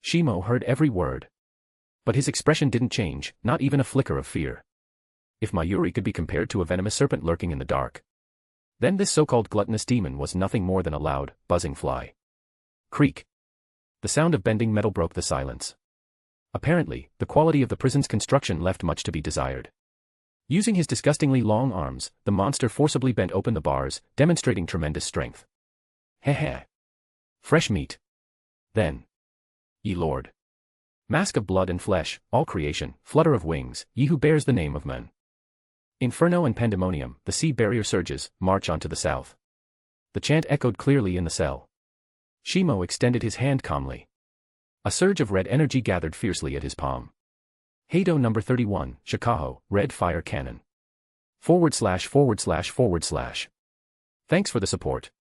Shimo heard every word. But his expression didn't change, not even a flicker of fear. If Mayuri could be compared to a venomous serpent lurking in the dark, then this so-called gluttonous demon was nothing more than a loud, buzzing fly. Creak. The sound of bending metal broke the silence. Apparently, the quality of the prison's construction left much to be desired. Using his disgustingly long arms, the monster forcibly bent open the bars, demonstrating tremendous strength. Heh. Fresh meat. Then. Ye Lord. Mask of blood and flesh, all creation, flutter of wings, ye who bears the name of men. Inferno and pandemonium, the sea barrier surges, march on to the south. The chant echoed clearly in the cell. Shimo extended his hand calmly. A surge of red energy gathered fiercely at his palm. Kaidō number 31, Shikaho, red fire cannon. / Thanks for the support.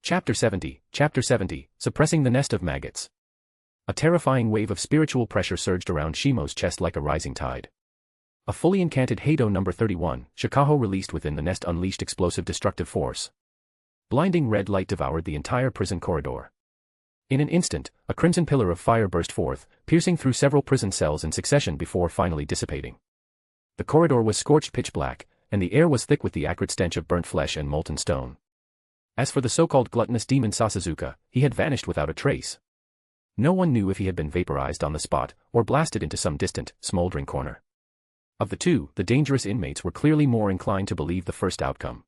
Chapter 70, Suppressing the Nest of Maggots. A terrifying wave of spiritual pressure surged around Shimo's chest like a rising tide. A fully incanted Kaidō number 31, Shikaho released within the nest unleashed explosive destructive force. Blinding red light devoured the entire prison corridor. In an instant, a crimson pillar of fire burst forth, piercing through several prison cells in succession before finally dissipating. The corridor was scorched pitch black, and the air was thick with the acrid stench of burnt flesh and molten stone. As for the so-called gluttonous demon Sasuzuka, he had vanished without a trace. No one knew if he had been vaporized on the spot, or blasted into some distant, smoldering corner. Of the two, the dangerous inmates were clearly more inclined to believe the first outcome.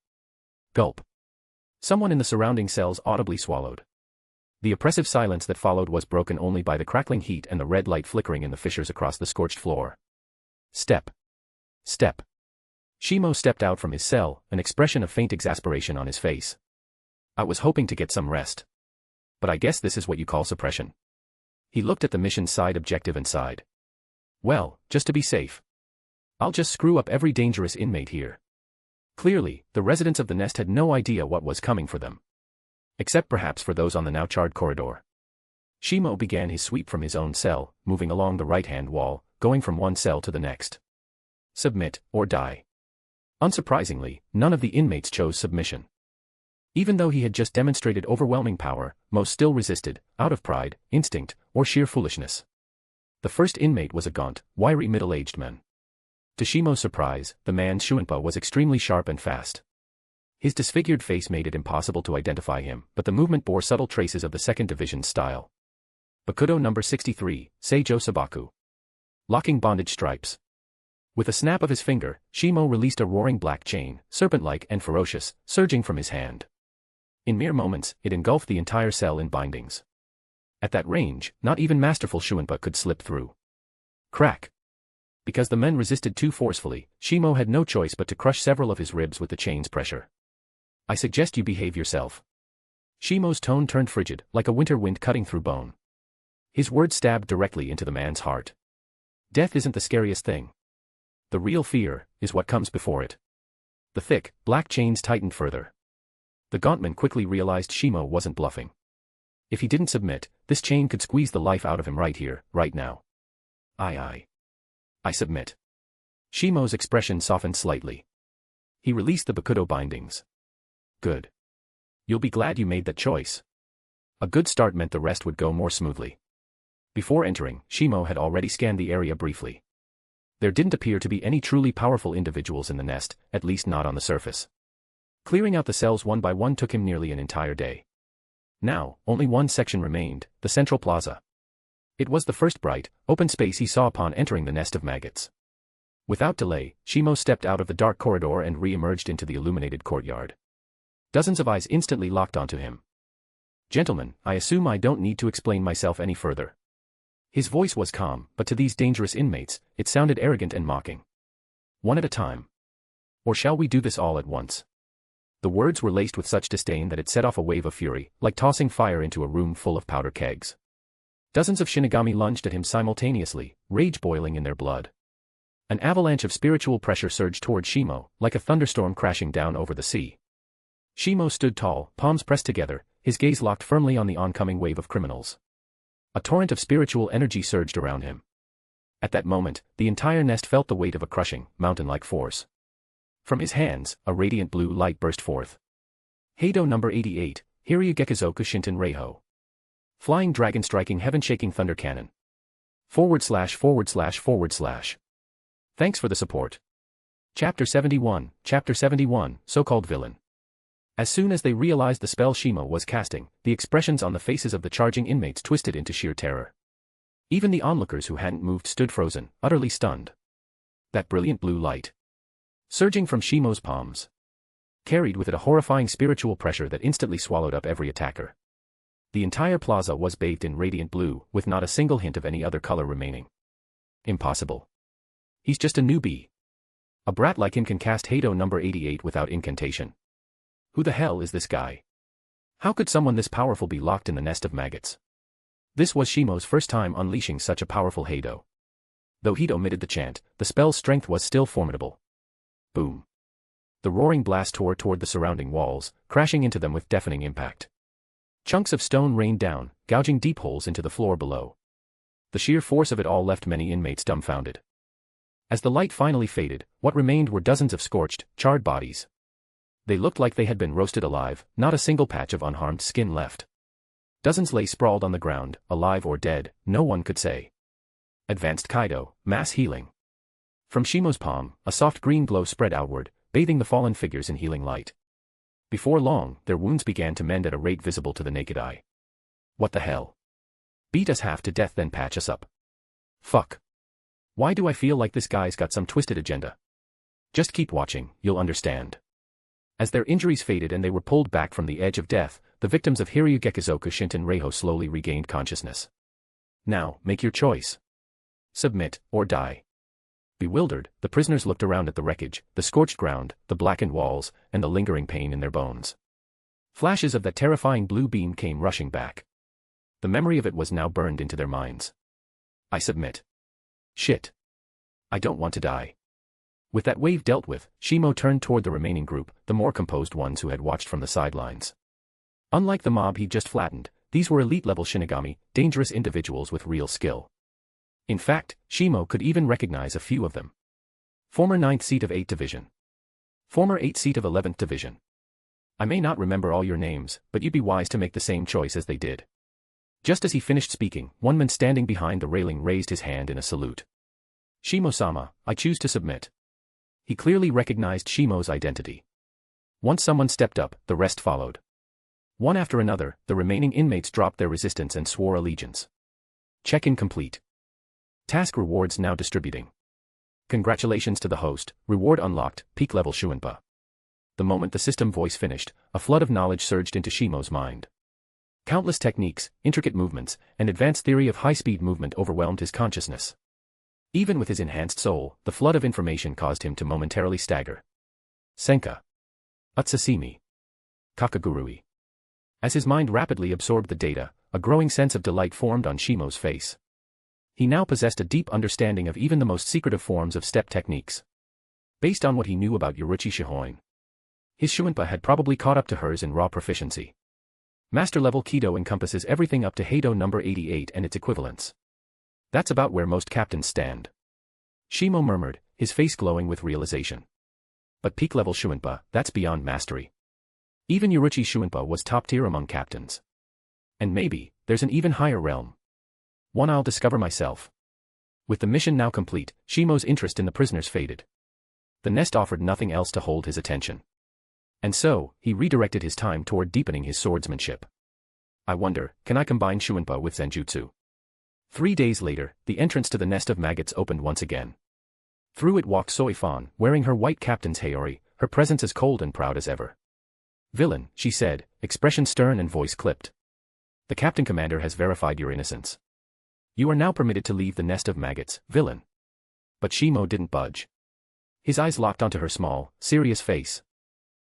Gulp. Someone in the surrounding cells audibly swallowed. The oppressive silence that followed was broken only by the crackling heat and the red light flickering in the fissures across the scorched floor. Step. Step. Shimo stepped out from his cell, an expression of faint exasperation on his face. I was hoping to get some rest. But I guess this is what you call suppression. He looked at the mission's side objective and sighed. Well, just to be safe. I'll just screw up every dangerous inmate here. Clearly, the residents of the nest had no idea what was coming for them. Except perhaps for those on the now charred corridor. Shimo began his sweep from his own cell, moving along the right-hand wall, going from one cell to the next. Submit, or die. Unsurprisingly, none of the inmates chose submission. Even though he had just demonstrated overwhelming power, most still resisted, out of pride, instinct, or sheer foolishness. The first inmate was a gaunt, wiry middle-aged man. To Shimo's surprise, the man's shuinpa was extremely sharp and fast. His disfigured face made it impossible to identify him, but the movement bore subtle traces of the second division's style. Bakudo number 63, Seijo Sabaku. Locking bondage stripes. With a snap of his finger, Shimo released a roaring black chain, serpent-like and ferocious, surging from his hand. In mere moments, it engulfed the entire cell in bindings. At that range, not even masterful shuinpa could slip through. Crack. Because the men resisted too forcefully, Shimo had no choice but to crush several of his ribs with the chain's pressure. I suggest you behave yourself. Shimo's tone turned frigid, like a winter wind cutting through bone. His words stabbed directly into the man's heart. Death isn't the scariest thing. The real fear is what comes before it. The thick, black chains tightened further. The gauntman quickly realized Shimo wasn't bluffing. If he didn't submit, this chain could squeeze the life out of him right here, right now. I submit. Shimo's expression softened slightly. He released the Bakudo bindings. Good. You'll be glad you made that choice. A good start meant the rest would go more smoothly. Before entering, Shimo had already scanned the area briefly. There didn't appear to be any truly powerful individuals in the nest, at least not on the surface. Clearing out the cells one by one took him nearly an entire day. Now, only one section remained, the central plaza. It was the first bright, open space he saw upon entering the nest of maggots. Without delay, Shimo stepped out of the dark corridor and re-emerged into the illuminated courtyard. Dozens of eyes instantly locked onto him. Gentlemen, I assume I don't need to explain myself any further. His voice was calm, but to these dangerous inmates, it sounded arrogant and mocking. One at a time. Or shall we do this all at once? The words were laced with such disdain that it set off a wave of fury, like tossing fire into a room full of powder kegs. Dozens of Shinigami lunged at him simultaneously, rage boiling in their blood. An avalanche of spiritual pressure surged toward Shimo, like a thunderstorm crashing down over the sea. Shimo stood tall, palms pressed together, his gaze locked firmly on the oncoming wave of criminals. A torrent of spiritual energy surged around him. At that moment, the entire nest felt the weight of a crushing, mountain-like force. From his hands, a radiant blue light burst forth. Kaidō number 88, Hiryugekizoku Shinten Reiho. Flying dragon striking heaven-shaking thunder cannon. / Thanks for the support. Chapter 71, So-Called Villain. As soon as they realized the spell Shimo was casting, the expressions on the faces of the charging inmates twisted into sheer terror. Even the onlookers who hadn't moved stood frozen, utterly stunned. That brilliant blue light, surging from Shimo's palms, carried with it a horrifying spiritual pressure that instantly swallowed up every attacker. The entire plaza was bathed in radiant blue, with not a single hint of any other color remaining. Impossible. He's just a newbie. A brat like him can cast Kaidō number 88 without incantation. Who the hell is this guy? How could someone this powerful be locked in the nest of maggots? This was Shimo's first time unleashing such a powerful Kaidō. Though he'd omitted the chant, the spell's strength was still formidable. Boom. The roaring blast tore toward the surrounding walls, crashing into them with deafening impact. Chunks of stone rained down, gouging deep holes into the floor below. The sheer force of it all left many inmates dumbfounded. As the light finally faded, what remained were dozens of scorched, charred bodies. They looked like they had been roasted alive, not a single patch of unharmed skin left. Dozens lay sprawled on the ground, alive or dead, no one could say. Advanced Kaidō, mass healing. From Shimo's palm, a soft green glow spread outward, bathing the fallen figures in healing light. Before long, their wounds began to mend at a rate visible to the naked eye. What the hell? Beat us half to death then patch us up. Fuck. Why do I feel like this guy's got some twisted agenda? Just keep watching, you'll understand. As their injuries faded and they were pulled back from the edge of death, the victims of Hiryugekizoku Shinten Reiho slowly regained consciousness. Now, make your choice. Submit, or die. Bewildered, the prisoners looked around at the wreckage, the scorched ground, the blackened walls, and the lingering pain in their bones. Flashes of that terrifying blue beam came rushing back. The memory of it was now burned into their minds. I submit. Shit. I don't want to die. With that wave dealt with, Shimo turned toward the remaining group, the more composed ones who had watched from the sidelines. Unlike the mob he just flattened, these were elite-level Shinigami, dangerous individuals with real skill. In fact, Shimo could even recognize a few of them. Former 9th seat of 8th Division. Former 8th seat of 11th Division. I may not remember all your names, but you'd be wise to make the same choice as they did. Just as he finished speaking, one man standing behind the railing raised his hand in a salute. Shimo-sama, I choose to submit. He clearly recognized Shimo's identity. Once someone stepped up, the rest followed. One after another, the remaining inmates dropped their resistance and swore allegiance. Check-in complete. Task rewards now distributing. Congratulations to the host, reward unlocked, peak level Shuinpa. The moment the system voice finished, a flood of knowledge surged into Shimo's mind. Countless techniques, intricate movements, and advanced theory of high-speed movement overwhelmed his consciousness. Even with his enhanced soul, the flood of information caused him to momentarily stagger. Senka. Utsasimi. Kakagurui. As his mind rapidly absorbed the data, a growing sense of delight formed on Shimo's face. He now possessed a deep understanding of even the most secretive forms of step techniques. Based on what he knew about Yoruichi Shihoin, his Shuinpa had probably caught up to hers in raw proficiency. Master-level Kaidō encompasses everything up to Heidō number 88 and its equivalents. That's about where most captains stand. Shimo murmured, his face glowing with realization. But peak-level Shuinpa, that's beyond mastery. Even Yoruichi Shuinpa was top-tier among captains. And maybe, there's an even higher realm. One I'll discover myself. With the mission now complete, Shimo's interest in the prisoners faded. The nest offered nothing else to hold his attention. And so, he redirected his time toward deepening his swordsmanship. I wonder, can I combine Shuinpa with Zenjutsu? 3 days later, the entrance to the nest of maggots opened once again. Through it walked Soifan, wearing her white captain's haori, her presence as cold and proud as ever. Villain, she said, expression stern and voice clipped. The captain commander has verified your innocence. You are now permitted to leave the nest of maggots, villain. But Shimo didn't budge. His eyes locked onto her small, serious face.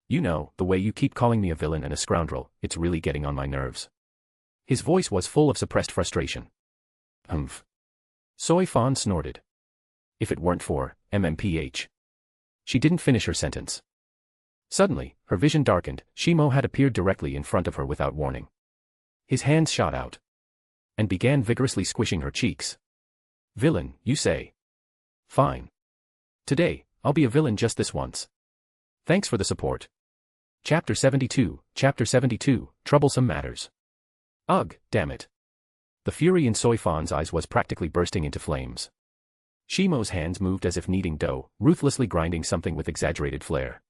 You know, the way you keep calling me a villain and a scoundrel, it's really getting on my nerves. His voice was full of suppressed frustration. Humph. Soifan snorted. If it weren't for MMPH. She didn't finish her sentence. Suddenly, her vision darkened. Shimo had appeared directly in front of her without warning. His hands shot out and began vigorously squishing her cheeks. Villain, you say? Fine. Today, I'll be a villain just this once. Thanks for the support. Chapter 72, Troublesome Matters. Ugh, damn it. The fury in Soifan's eyes was practically bursting into flames. Shimo's hands moved as if kneading dough, ruthlessly grinding something with exaggerated flair.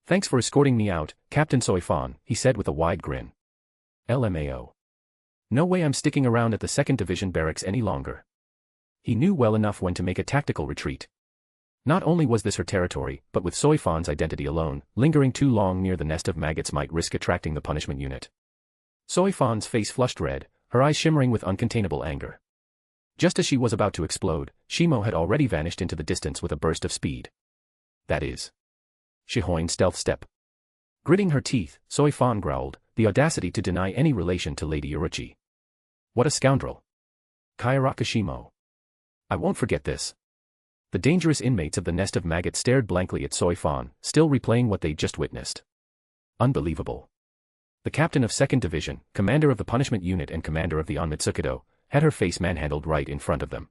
Thanks for escorting me out, Captain Soifan, he said with a wide grin. LMAO. No way I'm sticking around at the 2nd Division barracks any longer. He knew well enough when to make a tactical retreat. Not only was this her territory, but with Soifan's identity alone, lingering too long near the nest of maggots might risk attracting the punishment unit. Soifan's face flushed red, her eyes shimmering with uncontainable anger. Just as she was about to explode, Shimo had already vanished into the distance with a burst of speed. That is Shihoin's stealth step. Gritting her teeth, Soifan growled, the audacity to deny any relation to Lady Yoruichi. What a scoundrel. Kyoraku Shimo. I won't forget this. The dangerous inmates of the nest of maggots stared blankly at Soifan, still replaying what they'd just witnessed. Unbelievable. The captain of 2nd Division, commander of the punishment unit and commander of the Onmitsukido, had her face manhandled right in front of them.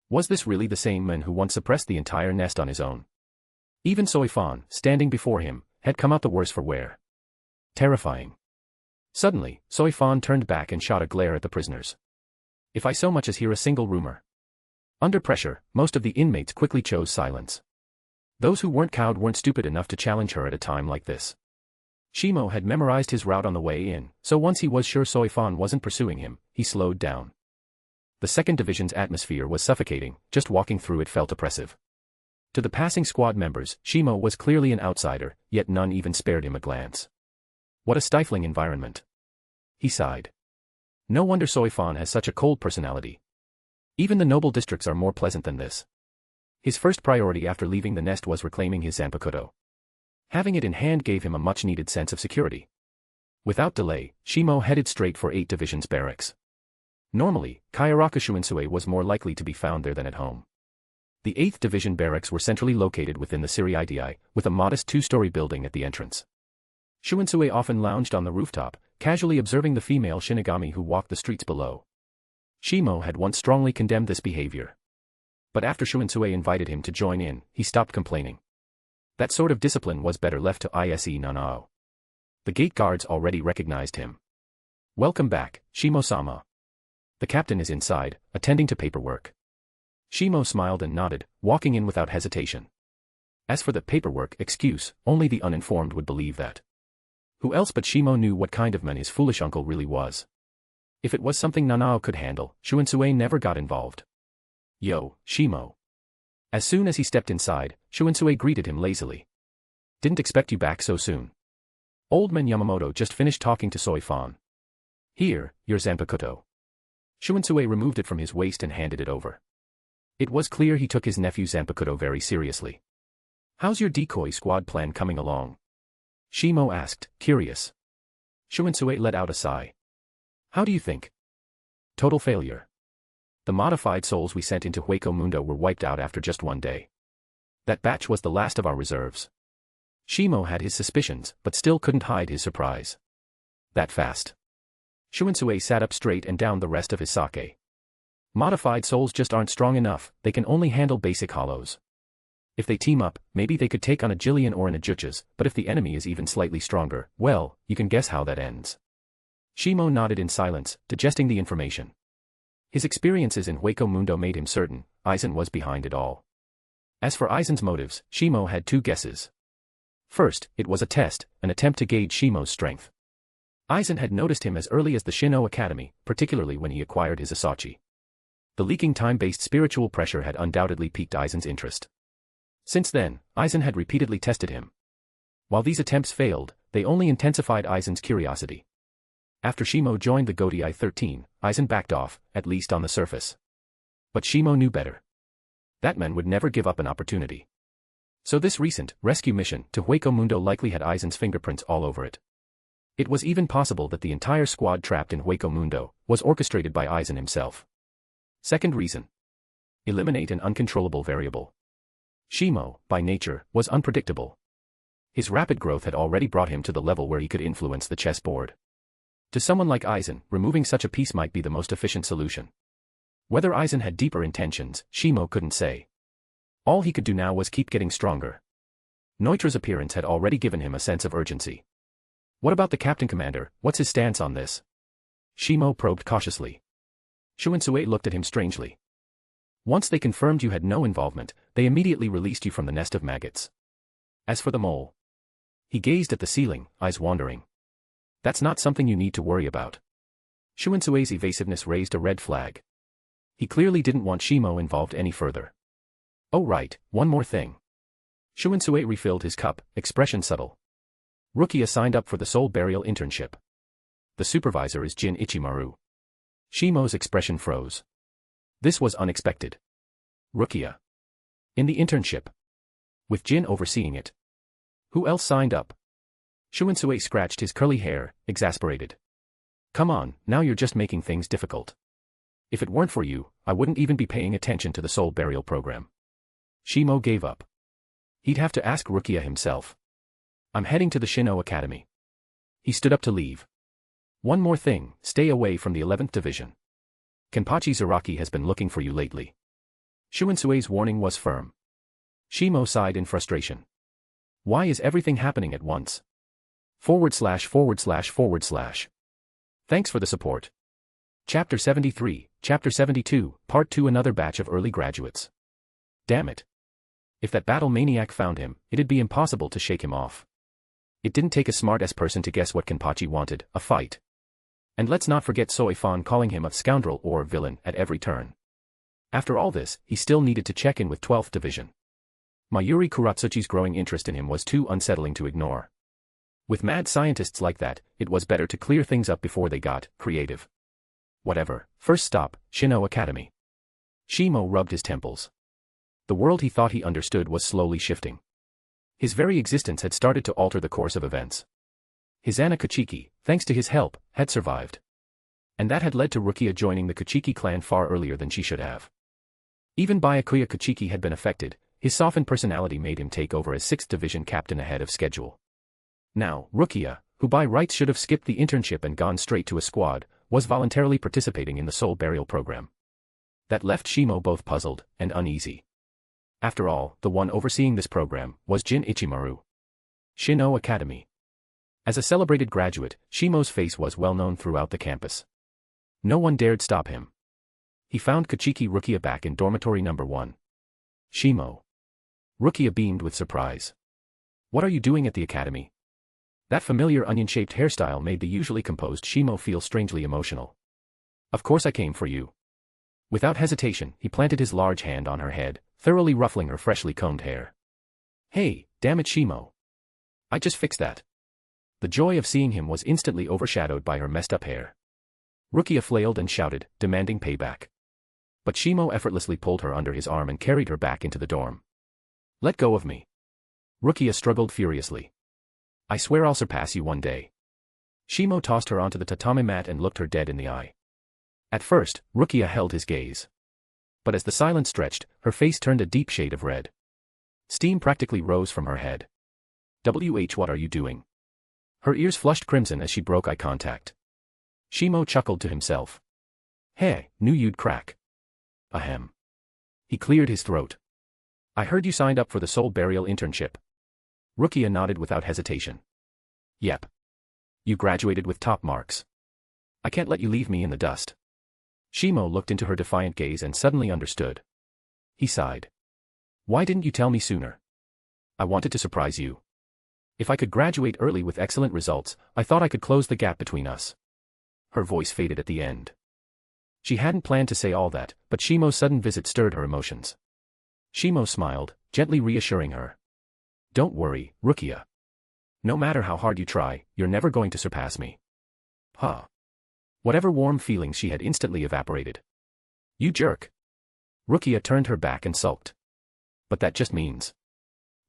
Was this really the same man who once suppressed the entire nest on his own? Even Soifan, standing before him, had come out the worse for wear. Terrifying. Suddenly, Soifan turned back and shot a glare at the prisoners. If I so much as hear a single rumor. Under pressure, most of the inmates quickly chose silence. Those who weren't cowed weren't stupid enough to challenge her at a time like this. Shimo had memorized his route on the way in, so once he was sure Soifan wasn't pursuing him, he slowed down. The 2nd Division's atmosphere was suffocating, just walking through it felt oppressive. To the passing squad members, Shimo was clearly an outsider, yet none even spared him a glance. What a stifling environment. He sighed. No wonder Soifan has such a cold personality. Even the noble districts are more pleasant than this. His first priority after leaving the nest was reclaiming his Zanpakutō. Having it in hand gave him a much-needed sense of security. Without delay, Shimo headed straight for 8 Division's barracks. Normally, Kyoraku Shunsui was more likely to be found there than at home. The 8th Division barracks were centrally located within the Siri, with a modest 2-story building at the entrance. Shunsui often lounged on the rooftop, casually observing the female Shinigami who walked the streets below. Shimo had once strongly condemned this behavior. But after Shunsui invited him to join in, he stopped complaining. That sort of discipline was better left to Ise Nanao. The gate guards already recognized him. Welcome back, Shimo-sama. The captain is inside, attending to paperwork. Shimo smiled and nodded, walking in without hesitation. As for the paperwork excuse, only the uninformed would believe that. Who else but Shimo knew what kind of man his foolish uncle really was? If it was something Nanao could handle, Shunsui never got involved. Yo, Shimo. As soon as he stepped inside, Shunsui greeted him lazily. Didn't expect you back so soon. Old man Yamamoto just finished talking to Soifan. Here, your Zanpakutō. Shunsui removed it from his waist and handed it over. It was clear he took his nephew Zanpakutō very seriously. How's your decoy squad plan coming along? Shimo asked, curious. Shunsui let out a sigh. How do you think? Total failure. The modified souls we sent into Hueco Mundo were wiped out after just one day. That batch was the last of our reserves. Shimo had his suspicions, but still couldn't hide his surprise. That fast. Shunsui sat up straight and downed the rest of his sake. Modified souls just aren't strong enough, they can only handle basic hollows. If they team up, maybe they could take on a Jillian or an Ajuchas, but if the enemy is even slightly stronger, well, you can guess how that ends. Shimo nodded in silence, digesting the information. His experiences in Hueco Mundo made him certain, Aizen was behind it all. As for Aizen's motives, Shimo had 2 guesses. First, it was a test, an attempt to gauge Shimo's strength. Aizen had noticed him as early as the Shin'o Academy, particularly when he acquired his Asachi. The leaking time-based spiritual pressure had undoubtedly piqued Aizen's interest. Since then, Aizen had repeatedly tested him. While these attempts failed, they only intensified Aizen's curiosity. After Shimo joined the Goti 13, Aizen backed off, at least on the surface. But Shimo knew better. That man would never give up an opportunity. So this recent rescue mission to Hueco Mundo likely had Aizen's fingerprints all over it. It was even possible that the entire squad trapped in Hueco Mundo was orchestrated by Aizen himself. Second reason. Eliminate an uncontrollable variable. Shimo, by nature, was unpredictable. His rapid growth had already brought him to the level where he could influence the chessboard. To someone like Aizen, removing such a piece might be the most efficient solution. Whether Aizen had deeper intentions, Shimo couldn't say. All he could do now was keep getting stronger. Neutra's appearance had already given him a sense of urgency. What about the captain commander, what's his stance on this? Shimo probed cautiously. Shunsui looked at him strangely. Once they confirmed you had no involvement, they immediately released you from the nest of maggots. As for the mole. He gazed at the ceiling, eyes wandering. That's not something you need to worry about. Shuansui's evasiveness raised a red flag. He clearly didn't want Shimo involved any further. Oh right, one more thing. Shuansui refilled his cup, expression subtle. Rukia signed up for the soul burial internship. The supervisor is Jin Ichimaru. Shimo's expression froze. This was unexpected. Rukia. In the internship. With Jin overseeing it. Who else signed up? Shuansui scratched his curly hair, exasperated. Come on, now you're just making things difficult. If it weren't for you, I wouldn't even be paying attention to the soul burial program. Shimo gave up. He'd have to ask Rukia himself. I'm heading to the Shin'o Academy. He stood up to leave. One more thing, stay away from the 11th Division. Kenpachi Zaraki has been looking for you lately. Shuansui's warning was firm. Shimo sighed in frustration. Why is everything happening at once? // Thanks for the support. Chapter 73, Chapter 72, Part 2. Another batch of early graduates. Damn it. If that battle maniac found him, it'd be impossible to shake him off. It didn't take a smart-ass person to guess what Kenpachi wanted, a fight. And let's not forget Soifan calling him a scoundrel or villain at every turn. After all this, he still needed to check in with 12th Division. Mayuri Kuratsuchi's growing interest in him was too unsettling to ignore. With mad scientists like that, it was better to clear things up before they got creative. Whatever. First stop, Shino Academy. Shimo rubbed his temples. The world he thought he understood was slowly shifting. His very existence had started to alter the course of events. His Anna Kuchiki, thanks to his help, had survived. And that had led to Rukia joining the Kuchiki clan far earlier than she should have. Even Byakuya Kuchiki had been affected. His softened personality made him take over as 6th Division captain ahead of schedule. Now, Rukia, who by rights should have skipped the internship and gone straight to a squad, was voluntarily participating in the soul burial program. That left Shimo both puzzled and uneasy. After all, the one overseeing this program was Jin Ichimaru. Shino Academy. As a celebrated graduate, Shimo's face was well known throughout the campus. No one dared stop him. He found Kuchiki Rukia back in dormitory number 1. Shimo. Rukia beamed with surprise. What are you doing at the academy? That familiar onion-shaped hairstyle made the usually composed Shimo feel strangely emotional. Of course I came for you. Without hesitation, he planted his large hand on her head, thoroughly ruffling her freshly combed hair. Hey, damn it Shimo. I just fixed that. The joy of seeing him was instantly overshadowed by her messed-up hair. Rukia flailed and shouted, demanding payback. But Shimo effortlessly pulled her under his arm and carried her back into the dorm. Let go of me. Rukia struggled furiously. I swear I'll surpass you one day. Shimo tossed her onto the tatami mat and looked her dead in the eye. At first, Rukia held his gaze. But as the silence stretched, her face turned a deep shade of red. Steam practically rose from her head. What are you doing? Her ears flushed crimson as she broke eye contact. Shimo chuckled to himself. Hey, knew you'd crack. Ahem. He cleared his throat. I heard you signed up for the soul burial internship. Rukia nodded without hesitation. Yep. You graduated with top marks. I can't let you leave me in the dust. Shimo looked into her defiant gaze and suddenly understood. He sighed. Why didn't you tell me sooner? I wanted to surprise you. If I could graduate early with excellent results, I thought I could close the gap between us. Her voice faded at the end. She hadn't planned to say all that, but Shimo's sudden visit stirred her emotions. Shimo smiled, gently reassuring her. Don't worry, Rukia. No matter how hard you try, you're never going to surpass me. Huh. Whatever warm feelings she had instantly evaporated. You jerk. Rukia turned her back and sulked. But that just means.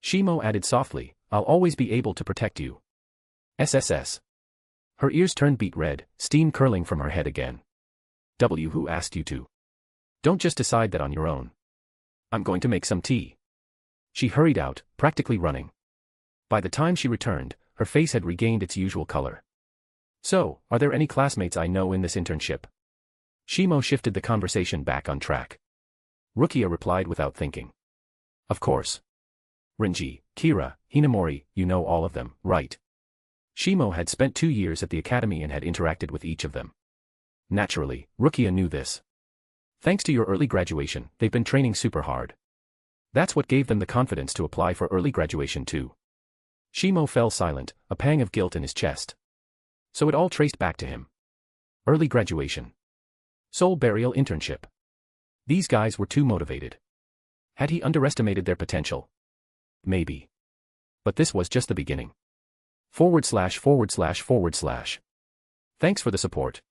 Shimo added softly, I'll always be able to protect you. SSS. Her ears turned beet red, steam curling from her head again. Who asked you to? Don't just decide that on your own. I'm going to make some tea. She hurried out, practically running. By the time she returned, her face had regained its usual color. So, are there any classmates I know in this internship? Shimo shifted the conversation back on track. Rukia replied without thinking. Of course. Renji, Kira, Hinamori, you know all of them, right? Shimo had spent 2 years at the academy and had interacted with each of them. Naturally, Rukia knew this. Thanks to your early graduation, they've been training super hard. That's what gave them the confidence to apply for early graduation too. Shimo fell silent, a pang of guilt in his chest. So it all traced back to him. Early graduation. Soul burial internship. These guys were too motivated. Had he underestimated their potential? Maybe. But this was just the beginning. / Thanks for the support.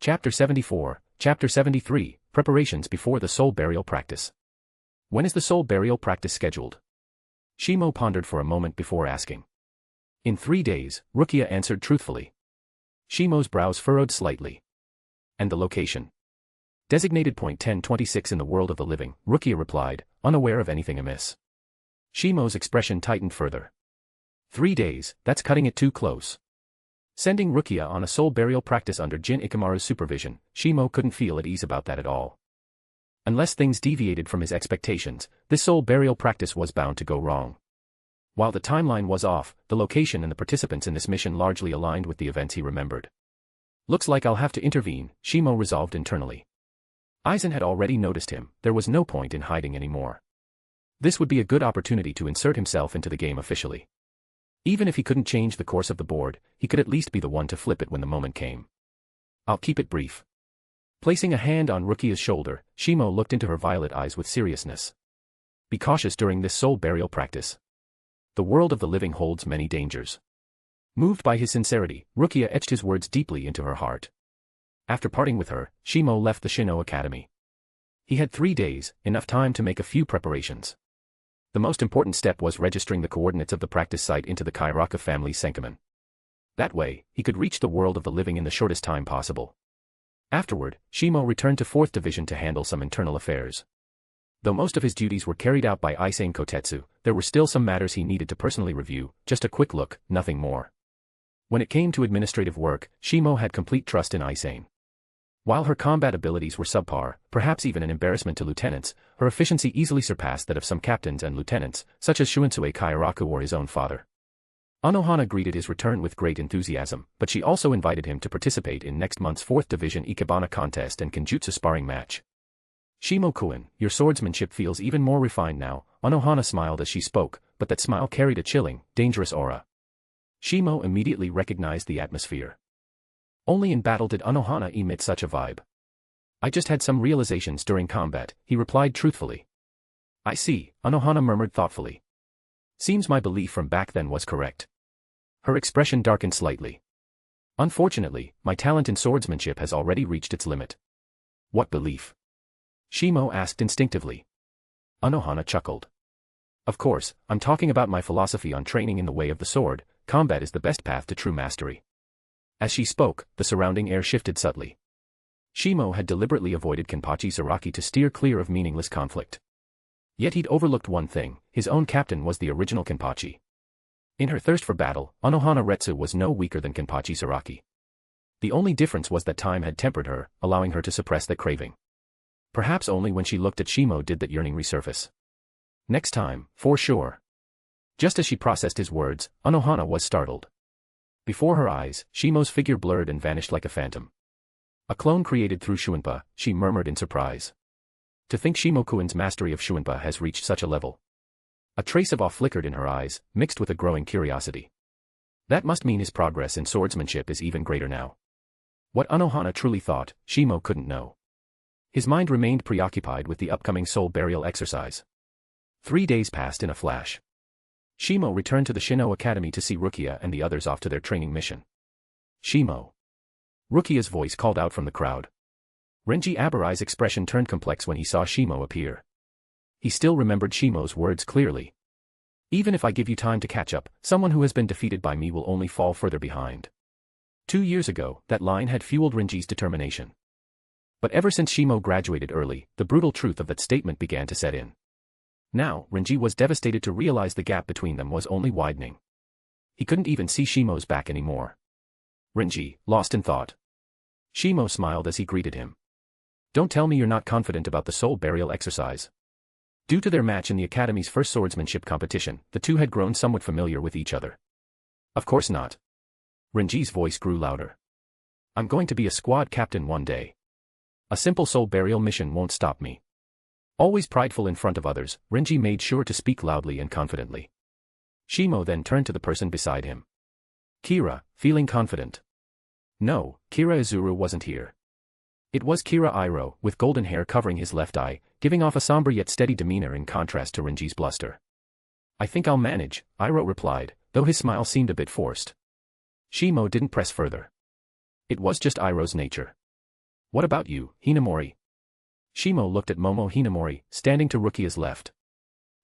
Chapter 74, Chapter 73, Preparations before the soul burial practice. When is the soul burial practice scheduled? Shimo pondered for a moment before asking. In 3 days, Rukia answered truthfully. Shimo's brows furrowed slightly. And the location? Designated point 1026 in the world of the living, Rukia replied, unaware of anything amiss. Shimo's expression tightened further. 3 days, that's cutting it too close. Sending Rukia on a soul burial practice under Jin Ikamaru's supervision, Shimo couldn't feel at ease about that at all. Unless things deviated from his expectations, this soul burial practice was bound to go wrong. While the timeline was off, the location and the participants in this mission largely aligned with the events he remembered. Looks like I'll have to intervene, Shimo resolved internally. Aizen had already noticed him, there was no point in hiding anymore. This would be a good opportunity to insert himself into the game officially. Even if he couldn't change the course of the board, he could at least be the one to flip it when the moment came. I'll keep it brief. Placing a hand on Rukia's shoulder, Shimo looked into her violet eyes with seriousness. Be cautious during this soul burial practice. The world of the living holds many dangers. Moved by his sincerity, Rukia etched his words deeply into her heart. After parting with her, Shimo left the Shino Academy. He had 3 days, enough time to make a few preparations. The most important step was registering the coordinates of the practice site into the Kyoraku family Senkaman. That way, he could reach the world of the living in the shortest time possible. Afterward, Shimo returned to 4th Division to handle some internal affairs. Though most of his duties were carried out by Issane Kotetsu, there were still some matters he needed to personally review, just a quick look, nothing more. When it came to administrative work, Shimo had complete trust in Issane. While her combat abilities were subpar, perhaps even an embarrassment to lieutenants, her efficiency easily surpassed that of some captains and lieutenants, such as Shunsui Kyoraku or his own father. Unohana greeted his return with great enthusiasm, but she also invited him to participate in next month's 4th Division Ikebana contest and Kenjutsu sparring match. Shimo-kun, your swordsmanship feels even more refined now, Unohana smiled as she spoke, but that smile carried a chilling, dangerous aura. Shimo immediately recognized the atmosphere. Only in battle did Unohana emit such a vibe. I just had some realizations during combat, he replied truthfully. I see, Unohana murmured thoughtfully. Seems my belief from back then was correct. Her expression darkened slightly. Unfortunately, my talent in swordsmanship has already reached its limit. What belief? Shimo asked instinctively. Unohana chuckled. Of course, I'm talking about my philosophy on training in the way of the sword. Combat is the best path to true mastery. As she spoke, the surrounding air shifted subtly. Shimo had deliberately avoided Kenpachi Zaraki to steer clear of meaningless conflict. Yet he'd overlooked one thing, his own captain was the original Kenpachi. In her thirst for battle, Unohana Retsu was no weaker than Kenpachi Zaraki. The only difference was that time had tempered her, allowing her to suppress that craving. Perhaps only when she looked at Shimo did that yearning resurface. Next time, for sure. Just as she processed his words, Unohana was startled. Before her eyes, Shimo's figure blurred and vanished like a phantom. A clone created through Shuinpa, she murmured in surprise. To think Shimo-kun's mastery of Shuinpa has reached such a level. A trace of awe flickered in her eyes, mixed with a growing curiosity. That must mean his progress in swordsmanship is even greater now. What Unohana truly thought, Shimo couldn't know. His mind remained preoccupied with the upcoming soul burial exercise. 3 days passed in a flash. Shimo returned to the Shino Academy to see Rukia and the others off to their training mission. Shimo. Rukia's voice called out from the crowd. Renji Aburai's expression turned complex when he saw Shimo appear. He still remembered Shimo's words clearly. Even if I give you time to catch up, someone who has been defeated by me will only fall further behind. 2 years ago, that line had fueled Renji's determination. But ever since Shimo graduated early, the brutal truth of that statement began to set in. Now, Renji was devastated to realize the gap between them was only widening. He couldn't even see Shimo's back anymore. Renji, lost in thought. Shimo smiled as he greeted him. Don't tell me you're not confident about the soul burial exercise. Due to their match in the Academy's first swordsmanship competition, the two had grown somewhat familiar with each other. Of course not. Renji's voice grew louder. I'm going to be a squad captain one day. A simple soul burial mission won't stop me. Always prideful in front of others, Renji made sure to speak loudly and confidently. Shimo then turned to the person beside him. Kira, feeling confident. No, Kira Izuru wasn't here. It was Kira Iroh, with golden hair covering his left eye, giving off a somber yet steady demeanor in contrast to Renji's bluster. I think I'll manage, Iroh replied, though his smile seemed a bit forced. Shimo didn't press further. It was just Iroh's nature. What about you, Hinamori? Shimo looked at Momo Hinamori, standing to Rukia's left.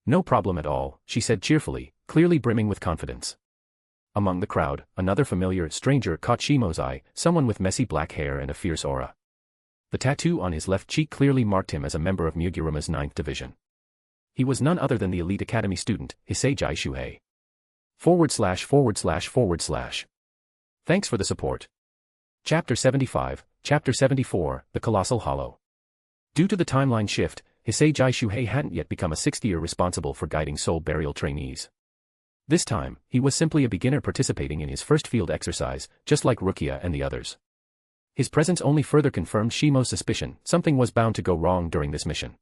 No problem at all, she said cheerfully, clearly brimming with confidence. Among the crowd, another familiar stranger caught Shimo's eye, someone with messy black hair and a fierce aura. The tattoo on his left cheek clearly marked him as a member of Mugiruma's 9th Division. He was none other than the elite academy student, Hisei Shuhei. // Thanks for the support. Chapter 75, Chapter 74, The Colossal Hollow. Due to the timeline shift, Hisei Shuhei hadn't yet become a 6th year responsible for guiding soul burial trainees. This time, he was simply a beginner participating in his first field exercise, just like Rukia and the others. His presence only further confirmed Shimo's suspicion something was bound to go wrong during this mission.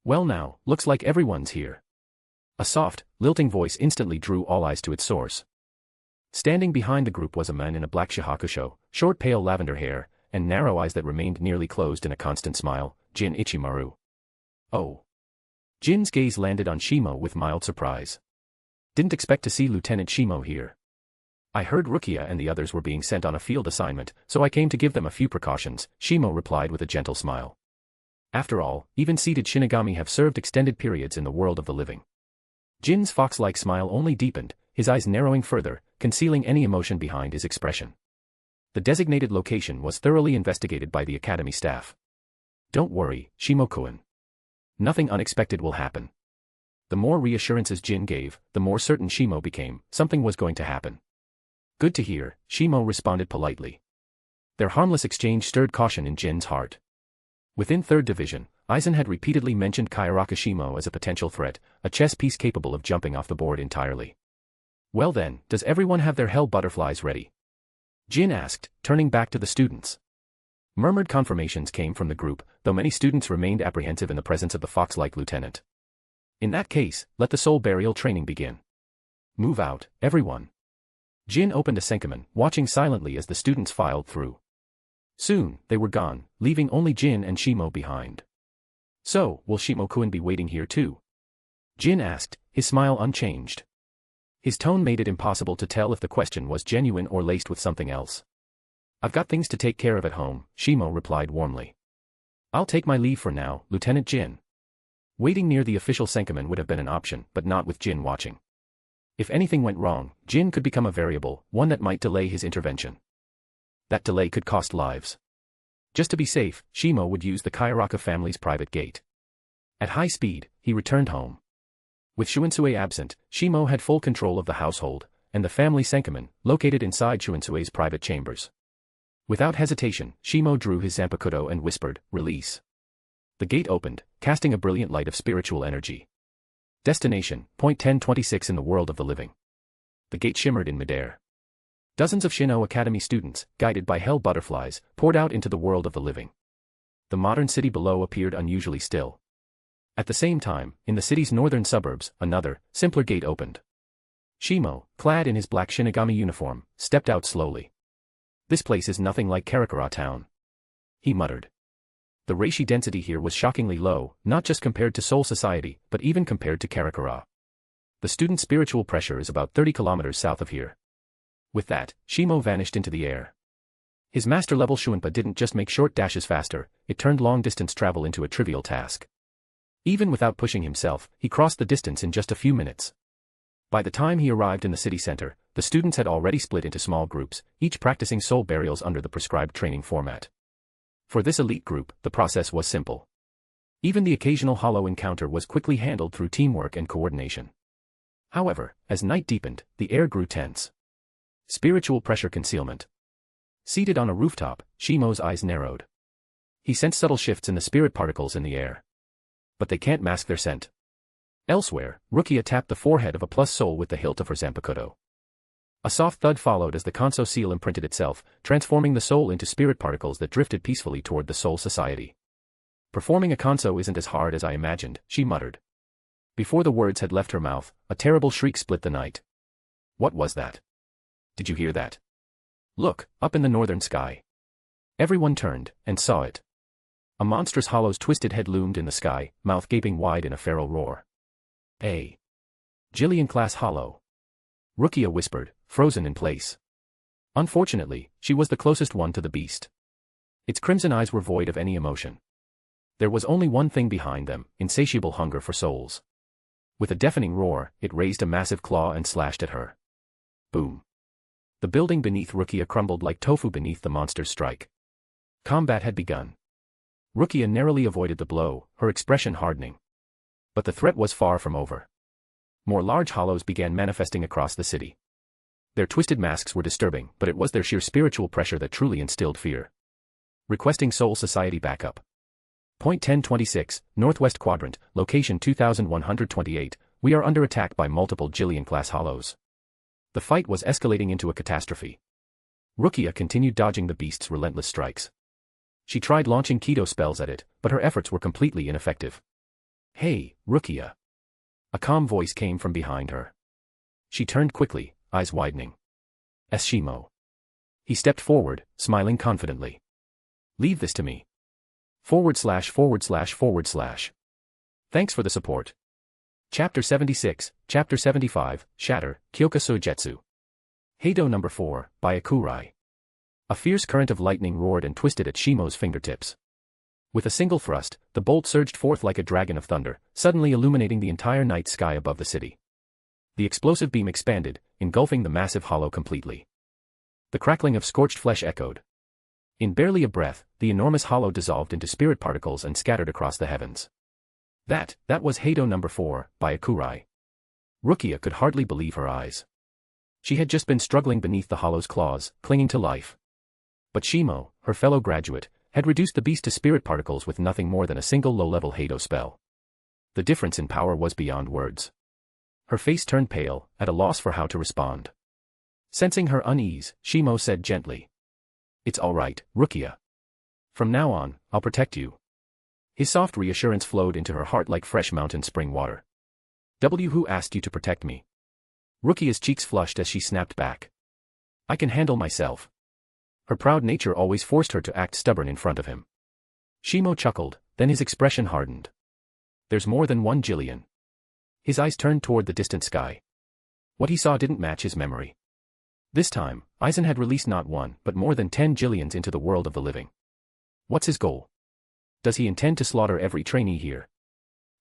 Well now, looks like everyone's here. A soft, lilting voice instantly drew all eyes to its source. Standing behind the group was a man in a black shahakusho, short pale lavender hair, and narrow eyes that remained nearly closed in a constant smile, Jin Ichimaru. Oh. Jin's gaze landed on Shimo with mild surprise. Didn't expect to see Lieutenant Shimo here. I heard Rukia and the others were being sent on a field assignment, so I came to give them a few precautions, Shimo replied with a gentle smile. After all, even seated Shinigami have served extended periods in the world of the living. Jin's fox-like smile only deepened, his eyes narrowing further, concealing any emotion behind his expression. The designated location was thoroughly investigated by the academy staff. Don't worry, Shimo-kun. Nothing unexpected will happen. The more reassurances Jin gave, the more certain Shimo became, something was going to happen. Good to hear, Shimo responded politely. Their harmless exchange stirred caution in Jin's heart. Within 3rd Division, Aizen had repeatedly mentioned Kyoraku Shimo as a potential threat, a chess piece capable of jumping off the board entirely. Well then, does everyone have their hell butterflies ready? Jin asked, turning back to the students. Murmured confirmations came from the group, though many students remained apprehensive in the presence of the fox-like lieutenant. In that case, let the soul burial training begin. Move out, everyone. Jin opened a Senkaman, watching silently as the students filed through. Soon, they were gone, leaving only Jin and Shimo behind. So, will Shimo-kun be waiting here too? Jin asked, his smile unchanged. His tone made it impossible to tell if the question was genuine or laced with something else. I've got things to take care of at home, Shimo replied warmly. I'll take my leave for now, Lieutenant Jin. Waiting near the official Senkaman would have been an option, but not with Jin watching. If anything went wrong, Jin could become a variable, one that might delay his intervention. That delay could cost lives. Just to be safe, Shimo would use the Kyoraku family's private gate. At high speed, he returned home. With Shunsui absent, Shimo had full control of the household, and the family Senkaman, located inside Shunsui's private chambers. Without hesitation, Shimo drew his Zanpakutō and whispered, "Release." The gate opened, casting a brilliant light of spiritual energy. Destination, point 1026 in the world of the living. The gate shimmered in midair. Dozens of Shino Academy students, guided by hell butterflies, poured out into the world of the living. The modern city below appeared unusually still. At the same time, in the city's northern suburbs, another, simpler gate opened. Shimo, clad in his black Shinigami uniform, stepped out slowly. This place is nothing like Karakura town, he muttered. The reishi density here was shockingly low, not just compared to Seoul society, but even compared to Karakura. The student spiritual pressure is about 30 kilometers south of here. With that, Shimo vanished into the air. His master-level Shuunpa didn't just make short dashes faster, it turned long-distance travel into a trivial task. Even without pushing himself, he crossed the distance in just a few minutes. By the time he arrived in the city center, the students had already split into small groups, each practicing soul burials under the prescribed training format. For this elite group, the process was simple. Even the occasional hollow encounter was quickly handled through teamwork and coordination. However, as night deepened, the air grew tense. Spiritual pressure concealment. Seated on a rooftop, Shimo's eyes narrowed. He sensed subtle shifts in the spirit particles in the air. But they can't mask their scent. Elsewhere, Rukia tapped the forehead of a plus soul with the hilt of her Zanpakutō. A soft thud followed as the Kanso seal imprinted itself, transforming the soul into spirit particles that drifted peacefully toward the Soul Society. Performing a Kanso isn't as hard as I imagined, she muttered. Before the words had left her mouth, a terrible shriek split the night. What was that? Did you hear that? Look, up in the northern sky. Everyone turned, and saw it. A monstrous hollow's twisted head loomed in the sky, mouth gaping wide in a feral roar. A Jillian-class hollow. Rukia whispered, frozen in place. Unfortunately, she was the closest one to the beast. Its crimson eyes were void of any emotion. There was only one thing behind them, insatiable hunger for souls. With a deafening roar, it raised a massive claw and slashed at her. Boom. The building beneath Rukia crumbled like tofu beneath the monster's strike. Combat had begun. Rukia narrowly avoided the blow, her expression hardening. But the threat was far from over. More large hollows began manifesting across the city. Their twisted masks were disturbing, but it was their sheer spiritual pressure that truly instilled fear. Requesting Soul Society backup. Point 1026, Northwest Quadrant, location 2128, we are under attack by multiple Jillian-class hollows. The fight was escalating into a catastrophe. Rukia continued dodging the beast's relentless strikes. She tried launching Kaidō spells at it, but her efforts were completely ineffective. Hey, Rukia. A calm voice came from behind her. She turned quickly, eyes widening. Shimo. He stepped forward, smiling confidently. Leave this to me. /////. Thanks for the support. Chapter 76, Chapter 75, Shatter, Kyokusui Jetsu. Kaidō number 4, by Akurai. A fierce current of lightning roared and twisted at Shimo's fingertips. With a single thrust, the bolt surged forth like a dragon of thunder, suddenly illuminating the entire night sky above the city. The explosive beam expanded, engulfing the massive hollow completely. The crackling of scorched flesh echoed. In barely a breath, the enormous hollow dissolved into spirit particles and scattered across the heavens. That was Kaidō number 4, by Akurai. Rukia could hardly believe her eyes. She had just been struggling beneath the hollow's claws, clinging to life. But Shimo, her fellow graduate, had reduced the beast to spirit particles with nothing more than a single low-level Kaidō spell. The difference in power was beyond words. Her face turned pale, at a loss for how to respond. Sensing her unease, Shimo said gently. "It's all right, Rukia. From now on, I'll protect you." His soft reassurance flowed into her heart like fresh mountain spring water. "Who asked you to protect me?" Rukia's cheeks flushed as she snapped back. "I can handle myself." Her proud nature always forced her to act stubborn in front of him. Shimo chuckled, then his expression hardened. "There's more than one Jillian." His eyes turned toward the distant sky. What he saw didn't match his memory. This time, Aizen had released not one but more than 10 Jillians into the world of the living. What's his goal? Does he intend to slaughter every trainee here?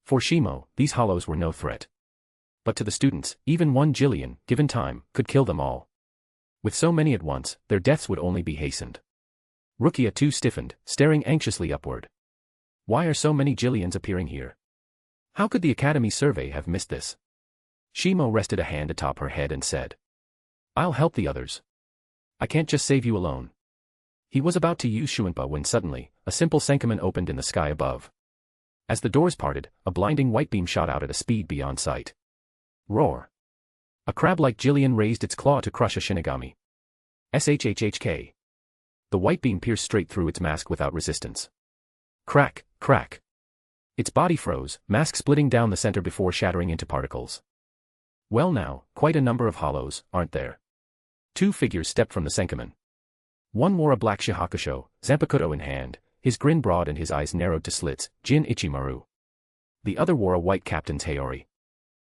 For Shimo, these hollows were no threat. But to the students, even one Jillian, given time, could kill them all. With so many at once, their deaths would only be hastened. Rukia too stiffened, staring anxiously upward. Why are so many Jillians appearing here? How could the Academy survey have missed this? Shimo rested a hand atop her head and said, "I'll help the others. I can't just save you alone." He was about to use Shuinpa when suddenly, a simple Senkamen opened in the sky above. As the doors parted, a blinding white beam shot out at a speed beyond sight. Roar! A crab-like Jillian raised its claw to crush a Shinigami. SHHHK. The white beam pierced straight through its mask without resistance. Crack, crack. Its body froze, mask splitting down the center before shattering into particles. Well now, quite a number of hollows, aren't there? Two figures stepped from the Senkamen. One wore a black Shihakusho, Zanpakutō in hand, his grin broad and his eyes narrowed to slits, Jin Ichimaru. The other wore a white captain's Haori.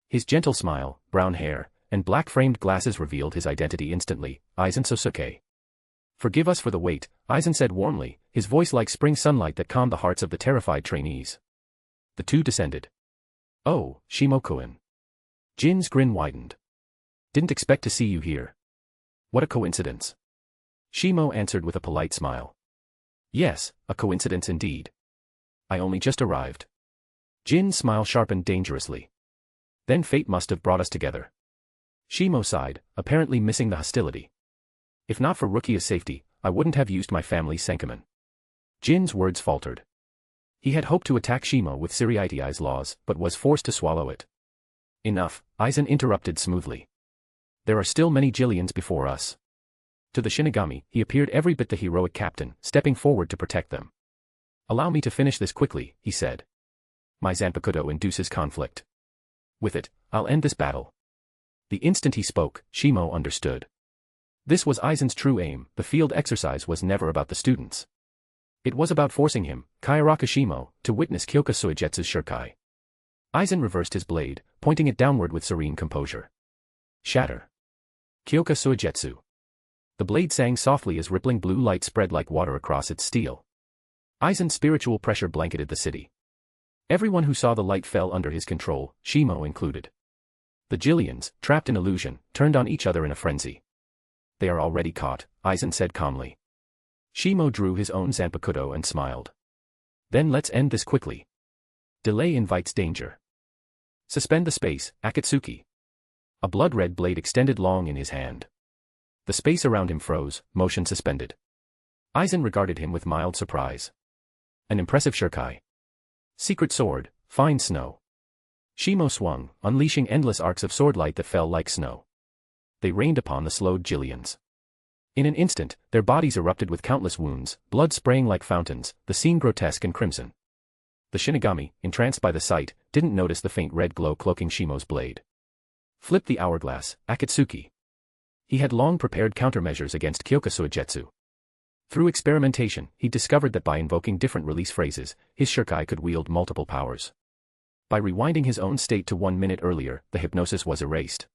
His gentle smile, brown hair, and black-framed glasses revealed his identity instantly, Aizen Sosuke. "Forgive us for the wait," Aizen said warmly, his voice like spring sunlight that calmed the hearts of the terrified trainees. The two descended. "Oh, Shimo-kun." Jin's grin widened. "Didn't expect to see you here. What a coincidence." Shimo answered with a polite smile. "Yes, a coincidence indeed. I only just arrived." Jin's smile sharpened dangerously. "Then fate must have brought us together." Shimo sighed, apparently missing the hostility. "If not for Rukia's safety, I wouldn't have used my family's Senkamen." Jin's words faltered. He had hoped to attack Shimo with Siriitiai's laws, but was forced to swallow it. "Enough," Aizen interrupted smoothly. "There are still many Jillians before us." To the Shinigami, he appeared every bit the heroic captain, stepping forward to protect them. "Allow me to finish this quickly," he said. "My Zanpakutō induces conflict. With it, I'll end this battle." The instant he spoke, Shimo understood. This was Aizen's true aim. The field exercise was never about the students. It was about forcing him, Kyoraku Shimo, to witness Kyokusui Jetsu's Shurkai. Aizen reversed his blade, pointing it downward with serene composure. Shatter. Kyokusui Jetsu. The blade sang softly as rippling blue light spread like water across its steel. Aizen's spiritual pressure blanketed the city. Everyone who saw the light fell under his control, Shimo included. The Jillians, trapped in illusion, turned on each other in a frenzy. "They are already caught," Aizen said calmly. Shimo drew his own Zanpakutō and smiled. "Then let's end this quickly. Delay invites danger. Suspend the space, Akatsuki." A blood-red blade extended long in his hand. The space around him froze, motion suspended. Aizen regarded him with mild surprise. An impressive Shurkai. Secret sword, fine snow. Shimo swung, unleashing endless arcs of swordlight that fell like snow. They rained upon the slowed Jillians. In an instant, their bodies erupted with countless wounds, blood spraying like fountains, the scene grotesque and crimson. The Shinigami, entranced by the sight, didn't notice the faint red glow cloaking Shimo's blade. Flip the hourglass, Akatsuki. He had long prepared countermeasures against Kyokusui Jetsu. Through experimentation, he discovered that by invoking different release phrases, his Shurkai could wield multiple powers. By rewinding his own state to 1 minute earlier, the hypnosis was erased.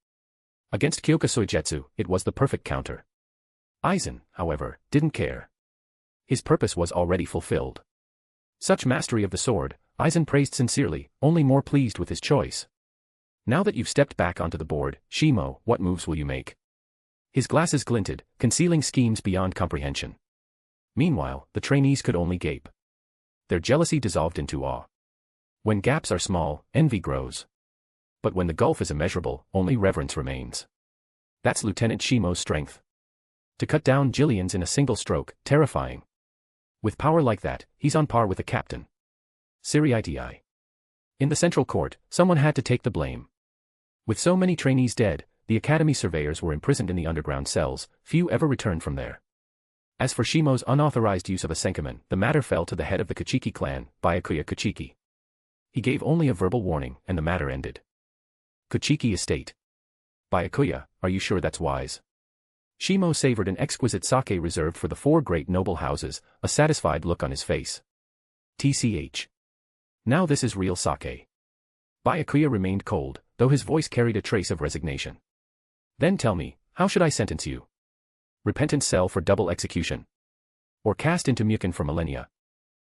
Against Kyokusui Jetsu, it was the perfect counter. Aizen, however, didn't care. His purpose was already fulfilled. Such mastery of the sword, Aizen praised sincerely, only more pleased with his choice. Now that you've stepped back onto the board, Shimo, what moves will you make? His glasses glinted, concealing schemes beyond comprehension. Meanwhile, the trainees could only gape. Their jealousy dissolved into awe. When gaps are small, envy grows. But when the gulf is immeasurable, only reverence remains. That's Lieutenant Shimo's strength. To cut down Jillians in a single stroke, terrifying. With power like that, he's on par with the captain. Siriiti. In the central court, someone had to take the blame. With so many trainees dead, the academy surveyors were imprisoned in the underground cells, few ever returned from there. As for Shimo's unauthorized use of a senkaman, the matter fell to the head of the Kuchiki clan, Byakuya Kuchiki. He gave only a verbal warning, and the matter ended. Kuchiki Estate. Byakuya, are you sure that's wise? Shimo savored an exquisite sake reserved for the 4 great noble houses, a satisfied look on his face. TCH. Now this is real sake. Byakuya remained cold, though his voice carried a trace of resignation. Then tell me, how should I sentence you? Repentant cell for double execution? Or cast into Mukon for millennia?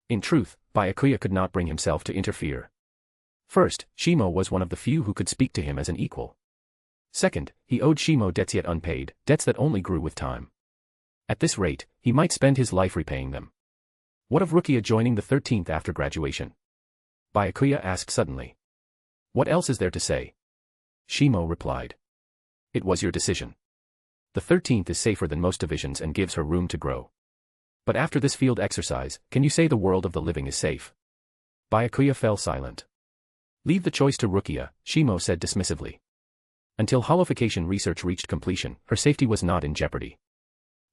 In truth, Byakuya could not bring himself to interfere. First, Shimo was one of the few who could speak to him as an equal. Second, he owed Shimo debts yet unpaid, debts that only grew with time. At this rate, he might spend his life repaying them. What of Rukia joining the 13th after graduation? Byakuya asked suddenly. What else is there to say? Shimo replied. It was your decision. The 13th is safer than most divisions and gives her room to grow. But after this field exercise, can you say the world of the living is safe? Byakuya fell silent. Leave the choice to Rukia, Shimo said dismissively. Until holification research reached completion, her safety was not in jeopardy.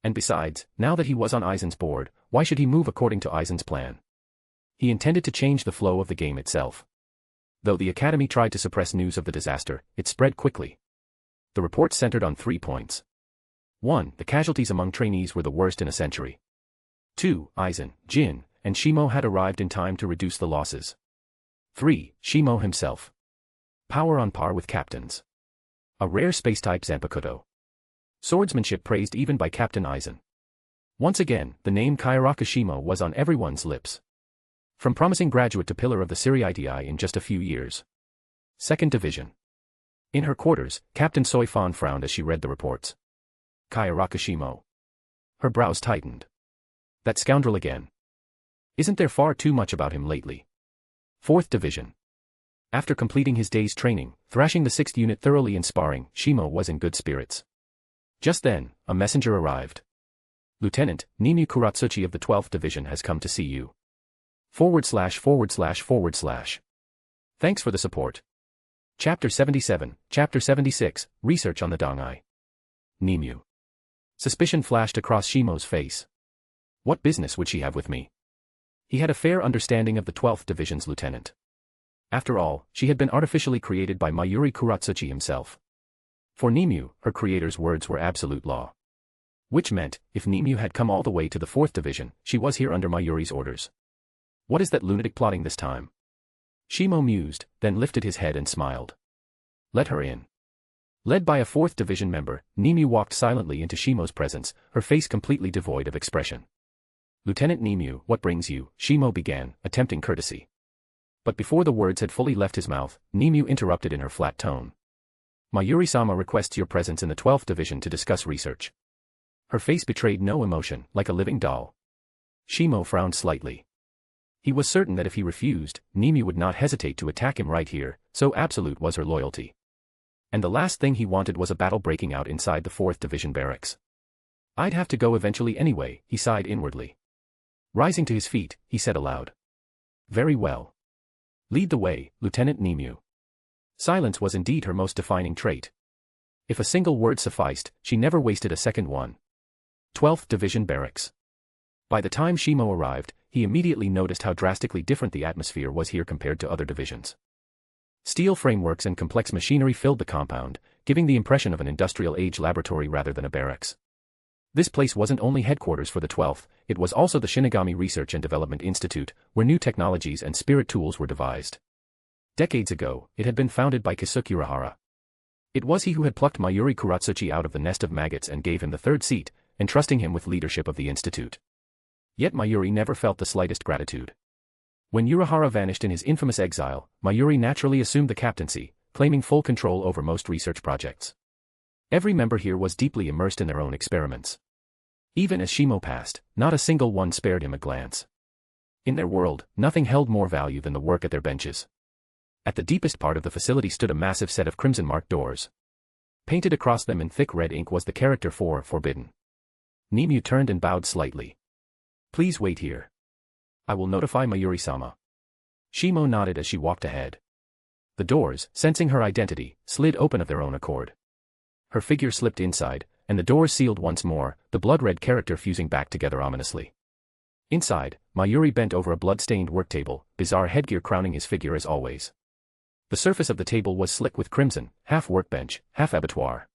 And besides, now that he was on Aizen's board, why should he move according to Aizen's plan? He intended to change the flow of the game itself. Though the academy tried to suppress news of the disaster, it spread quickly. The report centered on 3 points. 1. The casualties among trainees were the worst in a century. 2. Aizen, Jin, and Shimo had arrived in time to reduce the losses. 3. Shimo himself. Power on par with captains. A rare space-type Zanpakutō. Swordsmanship praised even by Captain Aizen. Once again, the name Kyoraku Shimo was on everyone's lips. From promising graduate to pillar of the Siriiti in just a few years. 2nd Division. In her quarters, Captain Soifan frowned as she read the reports. Kyoraku Shimo. Her brows tightened. That scoundrel again. Isn't there far too much about him lately? 4th Division. After completing his day's training, thrashing the 6th unit thoroughly in sparring, Shimo was in good spirits. Just then, a messenger arrived. Lieutenant, Nimue Kuratsuchi of the 12th Division has come to see you. // Thanks for the support. Chapter 77, Chapter 76, Research on the Dangai. Nimue. Suspicion flashed across Shimo's face. What business would she have with me? He had a fair understanding of the 12th Division's lieutenant. After all, she had been artificially created by Mayuri Kuratsuchi himself. For Nimue, her creator's words were absolute law. Which meant, if Nimue had come all the way to the 4th Division, she was here under Mayuri's orders. What is that lunatic plotting this time? Shimo mused, then lifted his head and smiled. Let her in. Led by a 4th Division member, Nimue walked silently into Shimo's presence, her face completely devoid of expression. Lieutenant Nimue, what brings you? Shimo began, attempting courtesy. But before the words had fully left his mouth, Nimue interrupted in her flat tone. Mayuri-sama requests your presence in the 12th Division to discuss research. Her face betrayed no emotion, like a living doll. Shimo frowned slightly. He was certain that if he refused, Nimue would not hesitate to attack him right here, so absolute was her loyalty. And the last thing he wanted was a battle breaking out inside the 4th Division barracks. I'd have to go eventually anyway, he sighed inwardly. Rising to his feet, he said aloud. Very well. Lead the way, Lieutenant Nimue. Silence was indeed her most defining trait. If a single word sufficed, she never wasted a second one. 12th Division Barracks. By the time Shimo arrived, he immediately noticed how drastically different the atmosphere was here compared to other divisions. Steel frameworks and complex machinery filled the compound, giving the impression of an industrial-age laboratory rather than a barracks. This place wasn't only headquarters for the 12th, it was also the Shinigami Research and Development Institute, where new technologies and spirit tools were devised. Decades ago, it had been founded by Keisuke Unohana. It was he who had plucked Mayuri Kuratsuchi out of the nest of maggots and gave him the third seat, entrusting him with leadership of the institute. Yet Mayuri never felt the slightest gratitude. When Unohana vanished in his infamous exile, Mayuri naturally assumed the captaincy, claiming full control over most research projects. Every member here was deeply immersed in their own experiments. Even as Shimo passed, not a single one spared him a glance. In their world, nothing held more value than the work at their benches. At the deepest part of the facility stood a massive set of crimson-marked doors. Painted across them in thick red ink was the character for Forbidden. Nemeu turned and bowed slightly. Please wait here. I will notify Mayuri-sama. Shimo nodded as she walked ahead. The doors, sensing her identity, slid open of their own accord. Her figure slipped inside, and the doors sealed once more, the blood-red character fusing back together ominously. Inside, Mayuri bent over a blood-stained work table, bizarre headgear crowning his figure as always. The surface of the table was slick with crimson, half workbench, half abattoir.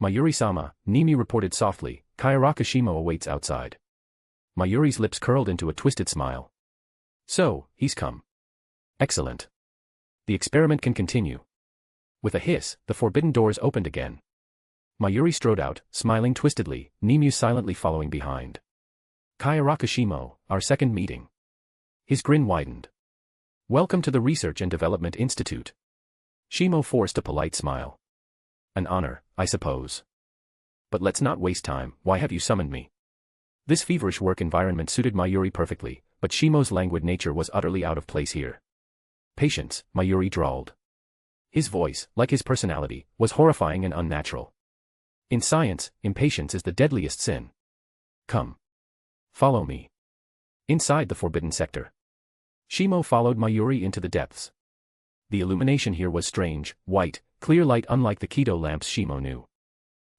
Mayuri-sama, Nemeu reported softly, Kyoraku Shimo awaits outside. Mayuri's lips curled into a twisted smile. So, he's come. Excellent. The experiment can continue. With a hiss, the forbidden doors opened again. Mayuri strode out, smiling twistedly, Nemeu silently following behind. Kyoraku Shimo, our second meeting. His grin widened. Welcome to the Research and Development Institute. Shimo forced a polite smile. An honor, I suppose. But let's not waste time, why have you summoned me? This feverish work environment suited Mayuri perfectly, but Shimo's languid nature was utterly out of place here. Patience, Mayuri drawled. His voice, like his personality, was horrifying and unnatural. In science, impatience is the deadliest sin. Come. Follow me. Inside the forbidden sector. Shimo followed Mayuri into the depths. The illumination here was strange, white, clear light unlike the Kaidō lamps Shimo knew.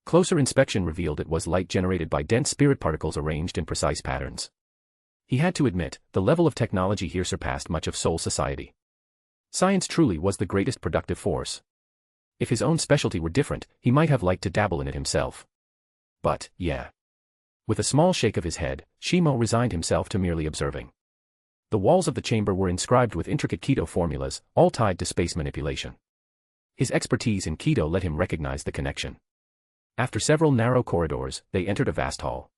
Closer inspection revealed it was light generated by dense spirit particles arranged in precise patterns. He had to admit, the level of technology here surpassed much of Soul Society. Science truly was the greatest productive force. If his own specialty were different, he might have liked to dabble in it himself. But, yeah. With a small shake of his head, Shimo resigned himself to merely observing. The walls of the chamber were inscribed with intricate Kaidō formulas, all tied to space manipulation. His expertise in Kaidō let him recognize the connection. After several narrow corridors, they entered a vast hall.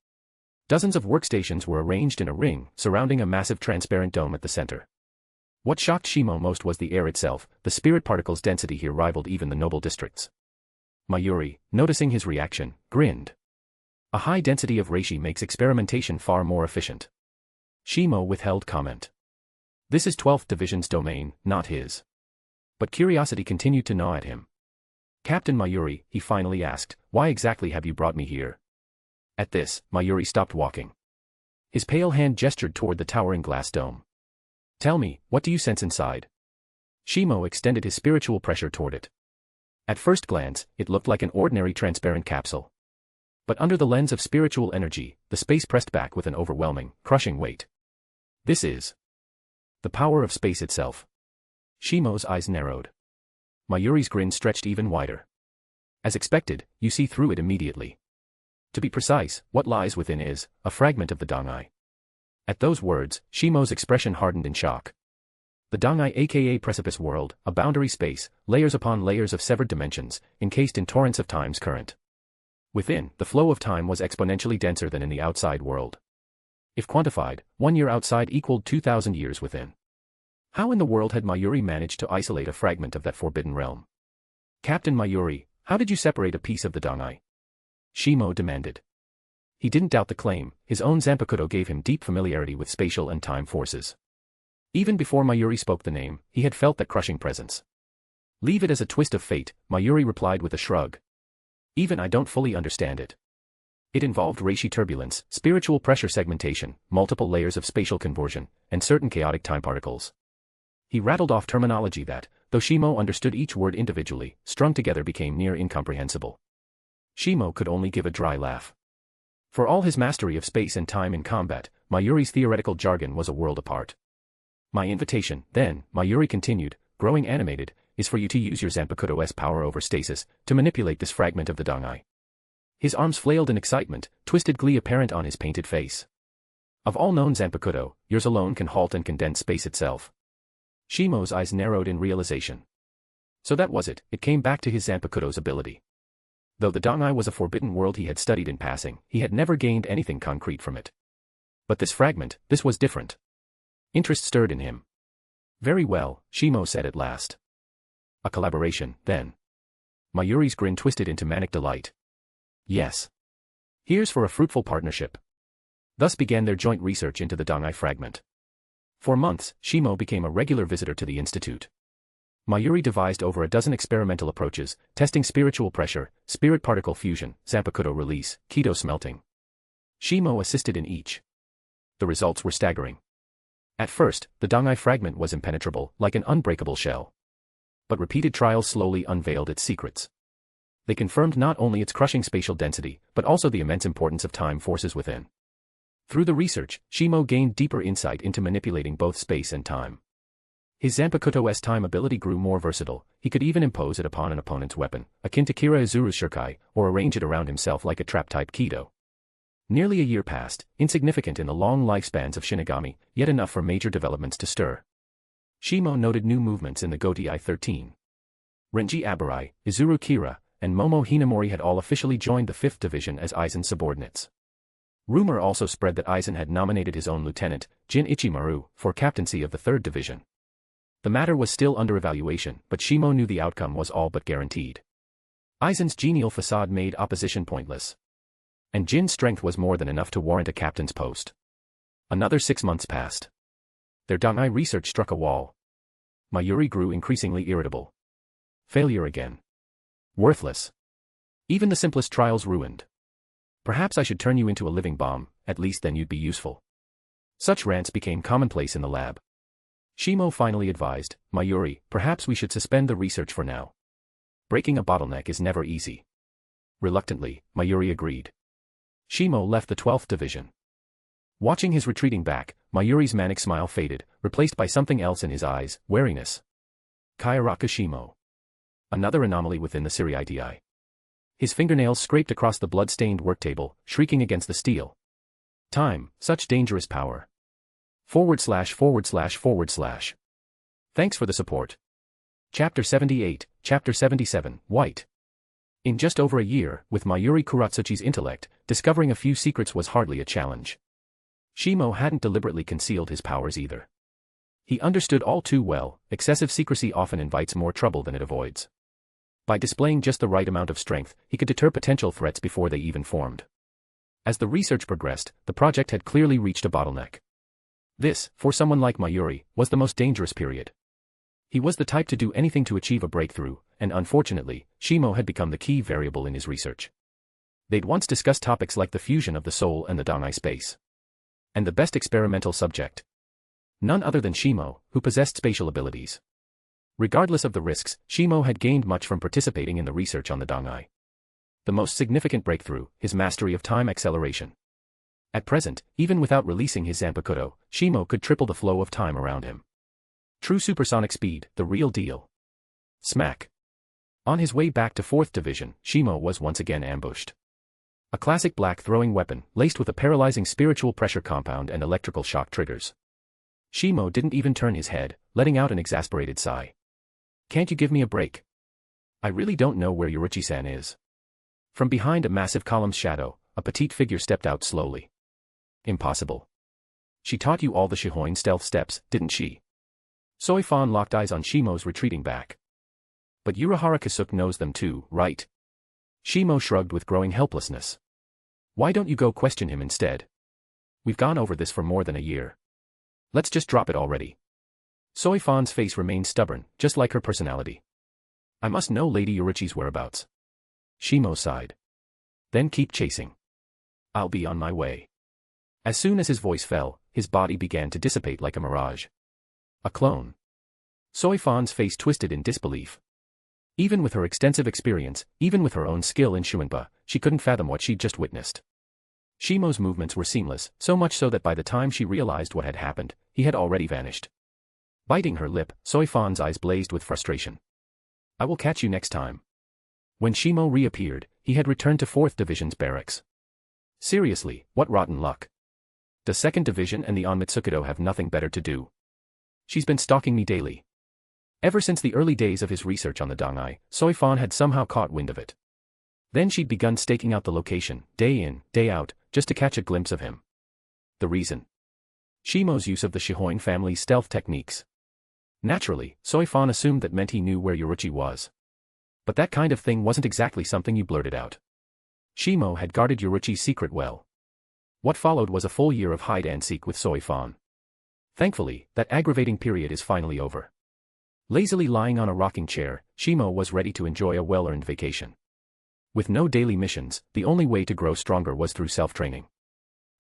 Dozens of workstations were arranged in a ring, surrounding a massive transparent dome at the center. What shocked Shimo most was the air itself, the spirit particles' density here rivaled even the noble districts. Mayuri, noticing his reaction, grinned. A high density of reishi makes experimentation far more efficient. Shimo withheld comment. This is 12th Division's domain, not his. But curiosity continued to gnaw at him. Captain Mayuri, he finally asked, why exactly have you brought me here? At this, Mayuri stopped walking. His pale hand gestured toward the towering glass dome. Tell me, what do you sense inside? Shimo extended his spiritual pressure toward it. At first glance, it looked like an ordinary transparent capsule. But under the lens of spiritual energy, the space pressed back with an overwhelming, crushing weight. This is the power of space itself. Shimo's eyes narrowed. Mayuri's grin stretched even wider. As expected, you see through it immediately. To be precise, what lies within is a fragment of the Dangai. At those words, Shimo's expression hardened in shock. The Dangai, aka precipice world, a boundary space, layers upon layers of severed dimensions, encased in torrents of time's current. Within, the flow of time was exponentially denser than in the outside world. If quantified, 1 year outside equaled 2,000 years within. How in the world had Mayuri managed to isolate a fragment of that forbidden realm? Captain Mayuri, how did you separate a piece of the Dangai? Shimo demanded. He didn't doubt the claim, his own Zanpakutō gave him deep familiarity with spatial and time forces. Even before Mayuri spoke the name, he had felt that crushing presence. Leave it as a twist of fate, Mayuri replied with a shrug. Even I don't fully understand it. It involved reishi turbulence, spiritual pressure segmentation, multiple layers of spatial conversion, and certain chaotic time particles. He rattled off terminology that, though Shimo understood each word individually, strung together became near incomprehensible. Shimo could only give a dry laugh. For all his mastery of space and time in combat, Mayuri's theoretical jargon was a world apart. My invitation, then, Mayuri continued, growing animated, is for you to use your Zanpakutō's power over stasis, to manipulate this fragment of the Dangai. His arms flailed in excitement, twisted glee apparent on his painted face. Of all known Zanpakutō, yours alone can halt and condense space itself. Shimo's eyes narrowed in realization. So that was it, it came back to his Zanpakutō's ability. Though the Dangai was a forbidden world he had studied in passing, he had never gained anything concrete from it. But this fragment, this was different. Interest stirred in him. Very well, Shimo said at last. A collaboration, then. Mayuri's grin twisted into manic delight. Yes. Here's for a fruitful partnership. Thus began their joint research into the Dangai fragment. For months, Shimo became a regular visitor to the institute. Mayuri devised over a dozen experimental approaches, testing spiritual pressure, spirit particle fusion, Zanpakutō release, Kaidō smelting. Shimo assisted in each. The results were staggering. At first, the Dangai fragment was impenetrable, like an unbreakable shell. But repeated trials slowly unveiled its secrets. They confirmed not only its crushing spatial density, but also the immense importance of time forces within. Through the research, Shimo gained deeper insight into manipulating both space and time. His Zanpakutō's time ability grew more versatile, he could even impose it upon an opponent's weapon, akin to Kira Izuru's Shurikai, or arrange it around himself like a trap-type Kaidō. Nearly a year passed, insignificant in the long lifespans of Shinigami, yet enough for major developments to stir. Shimo noted new movements in the Goti I-13. Renji Abarai, Izuru Kira, and Momo Hinamori had all officially joined the 5th Division as Aizen's subordinates. Rumor also spread that Aizen had nominated his own lieutenant, Jin Ichimaru, for captaincy of the 3rd Division. The matter was still under evaluation, but Shimo knew the outcome was all but guaranteed. Aizen's genial facade made opposition pointless. And Jin's strength was more than enough to warrant a captain's post. Another 6 months passed. Their Dangai research struck a wall. Mayuri grew increasingly irritable. Failure again. Worthless. Even the simplest trials ruined. Perhaps I should turn you into a living bomb, at least then you'd be useful. Such rants became commonplace in the lab. Shimo finally advised, Mayuri, perhaps we should suspend the research for now. Breaking a bottleneck is never easy. Reluctantly, Mayuri agreed. Shimo left the 12th Division. Watching his retreating back, Mayuri's manic smile faded, replaced by something else in his eyes, wariness. Kyoraku Shimo. Another anomaly within the Siriidii. His fingernails scraped across the blood-stained work table, shrieking against the steel. Time, such dangerous power. / / Thanks for the support. Chapter 78, Chapter 77, White. In just over a year, with Mayuri Kuratsuchi's intellect, discovering a few secrets was hardly a challenge. Shimo hadn't deliberately concealed his powers either. He understood all too well, excessive secrecy often invites more trouble than it avoids. By displaying just the right amount of strength, he could deter potential threats before they even formed. As the research progressed, the project had clearly reached a bottleneck. This, for someone like Mayuri, was the most dangerous period. He was the type to do anything to achieve a breakthrough, and unfortunately, Shimo had become the key variable in his research. They'd once discussed topics like the fusion of the soul and the Dangai space. And the best experimental subject. None other than Shimo, who possessed spatial abilities. Regardless of the risks, Shimo had gained much from participating in the research on the Dangai. The most significant breakthrough, his mastery of time acceleration. At present, even without releasing his Zanpakutō, Shimo could triple the flow of time around him. True supersonic speed, the real deal. Smack. On his way back to 4th Division, Shimo was once again ambushed. A classic black throwing weapon, laced with a paralyzing spiritual pressure compound and electrical shock triggers. Shimo didn't even turn his head, letting out an exasperated sigh. Can't you give me a break? I really don't know where Yoruchi-san is. From behind a massive column's shadow, a petite figure stepped out slowly. Impossible. She taught you all the Shihoin stealth steps, didn't she? Soifan locked eyes on Shimo's retreating back. But Urahara Kasuke knows them too, right? Shimo shrugged with growing helplessness. Why don't you go question him instead? We've gone over this for more than a year. Let's just drop it already. Soifan's face remained stubborn, just like her personality. I must know Lady Yoruchi's whereabouts. Shimo sighed. Then keep chasing. I'll be on my way. As soon as his voice fell, his body began to dissipate like a mirage. A clone. Soifan's face twisted in disbelief. Even with her extensive experience, even with her own skill in Shuinpa, she couldn't fathom what she'd just witnessed. Shimo's movements were seamless, so much so that by the time she realized what had happened, he had already vanished. Biting her lip, Soifan's eyes blazed with frustration. I will catch you next time. When Shimo reappeared, he had returned to 4th Division's barracks. Seriously, what rotten luck. The 2nd Division and the Onmitsukido have nothing better to do. She's been stalking me daily. Ever since the early days of his research on the Dangai, Soifan had somehow caught wind of it. Then she'd begun staking out the location, day in, day out, just to catch a glimpse of him. The reason? Shimo's use of the Shihoin family's stealth techniques. Naturally, Soifan assumed that meant he knew where Yoruichi was. But that kind of thing wasn't exactly something you blurted out. Shimo had guarded Yoruichi's secret well. What followed was a full year of hide-and-seek with Soifan. Thankfully, that aggravating period is finally over. Lazily lying on a rocking chair, Shimo was ready to enjoy a well-earned vacation. With no daily missions, the only way to grow stronger was through self-training.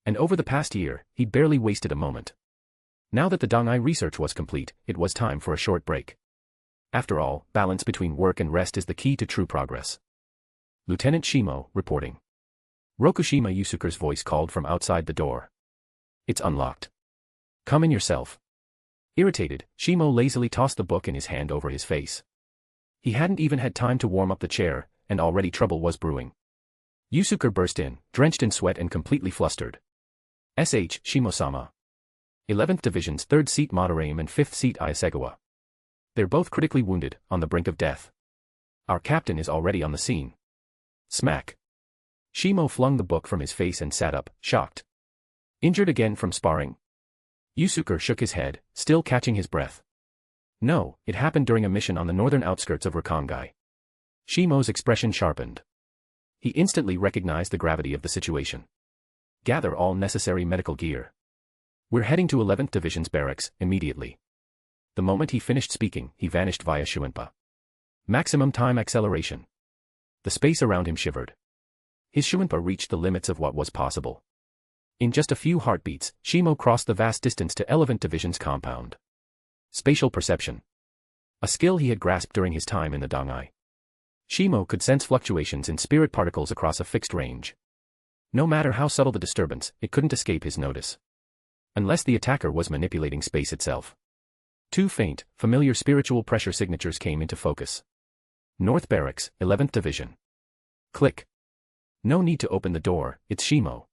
And over the past year, he'd barely wasted a moment. Now that the Dangai research was complete, it was time for a short break. After all, balance between work and rest is the key to true progress. Lieutenant Shimo, reporting. Rokushima Yusuke's voice called from outside the door. It's unlocked. Come in yourself. Irritated, Shimo lazily tossed the book in his hand over his face. He hadn't even had time to warm up the chair, and already trouble was brewing. Yusuke burst in, drenched in sweat and completely flustered. Shimo-sama. 11th Division's 3rd Seat Madarame and 5th Seat Iasegawa. They're both critically wounded, on the brink of death. Our captain is already on the scene. Smack. Shimo flung the book from his face and sat up, shocked. Injured again from sparring? Yusuke shook his head, still catching his breath. No, it happened during a mission on the northern outskirts of Rakangai. Shimo's expression sharpened. He instantly recognized the gravity of the situation. Gather all necessary medical gear. We're heading to 11th Division's barracks, immediately. The moment he finished speaking, he vanished via Shuenpa. Maximum time acceleration. The space around him shivered. His Shuenpa reached the limits of what was possible. In just a few heartbeats, Shimo crossed the vast distance to 11th Division's compound. Spatial perception. A skill he had grasped during his time in the Dangai. Shimo could sense fluctuations in spirit particles across a fixed range. No matter how subtle the disturbance, it couldn't escape his notice. Unless the attacker was manipulating space itself. Two faint, familiar spiritual pressure signatures came into focus. North Barracks, 11th Division. Click. No need to open the door, it's Shimo.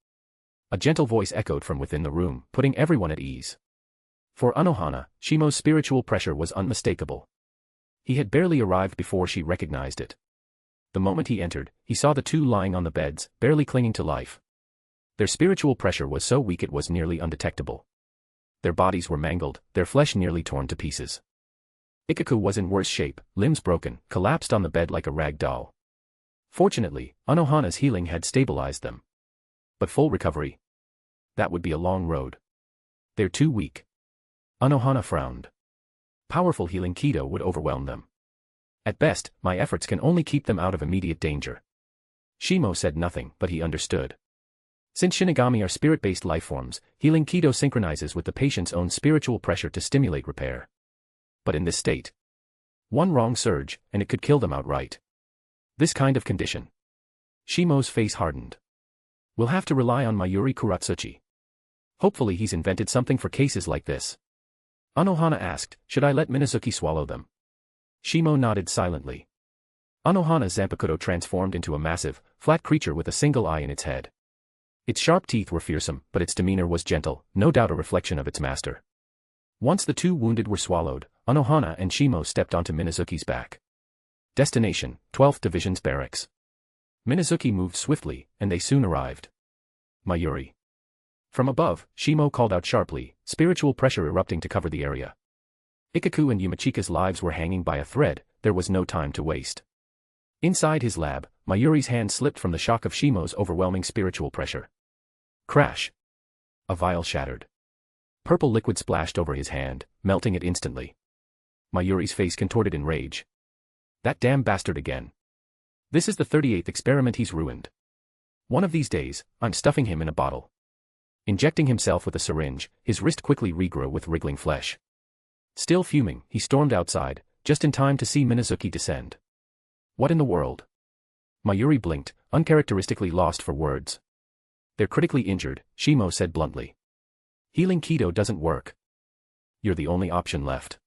A gentle voice echoed from within the room, putting everyone at ease. For Unohana, Shimo's spiritual pressure was unmistakable. He had barely arrived before she recognized it. The moment he entered, he saw the two lying on the beds, barely clinging to life. Their spiritual pressure was so weak it was nearly undetectable. Their bodies were mangled, their flesh nearly torn to pieces. Ikaku was in worse shape, limbs broken, collapsed on the bed like a rag doll. Fortunately, Unohana's healing had stabilized them. But full recovery? That would be a long road. They're too weak. Unohana frowned. Powerful healing Kaidō would overwhelm them. At best, my efforts can only keep them out of immediate danger. Shimo said nothing, but he understood. Since Shinigami are spirit-based lifeforms, healing Kaidō synchronizes with the patient's own spiritual pressure to stimulate repair. But in this state, one wrong surge, and it could kill them outright. This kind of condition. Shimo's face hardened. We'll have to rely on Mayuri Kuratsuchi. Hopefully he's invented something for cases like this. Unohana asked, should I let Minazuki swallow them? Shimo nodded silently. Unohana's Zanpakutō transformed into a massive, flat creature with a single eye in its head. Its sharp teeth were fearsome, but its demeanor was gentle, no doubt a reflection of its master. Once the two wounded were swallowed, Unohana and Shimo stepped onto Minazuki's back. Destination, 12th Division's barracks. Minazuki moved swiftly, and they soon arrived. Mayuri. From above, Shimo called out sharply, spiritual pressure erupting to cover the area. Ikaku and Yumachika's lives were hanging by a thread, there was no time to waste. Inside his lab, Mayuri's hand slipped from the shock of Shimo's overwhelming spiritual pressure. Crash. A vial shattered. Purple liquid splashed over his hand, melting it instantly. Mayuri's face contorted in rage. That damn bastard again. This is the 38th experiment he's ruined. One of these days, I'm stuffing him in a bottle. Injecting himself with a syringe, his wrist quickly regrew with wriggling flesh. Still fuming, he stormed outside, just in time to see Minazuki descend. What in the world? Mayuri blinked, uncharacteristically lost for words. They're critically injured, Shimo said bluntly. Healing Kaidō doesn't work. You're the only option left.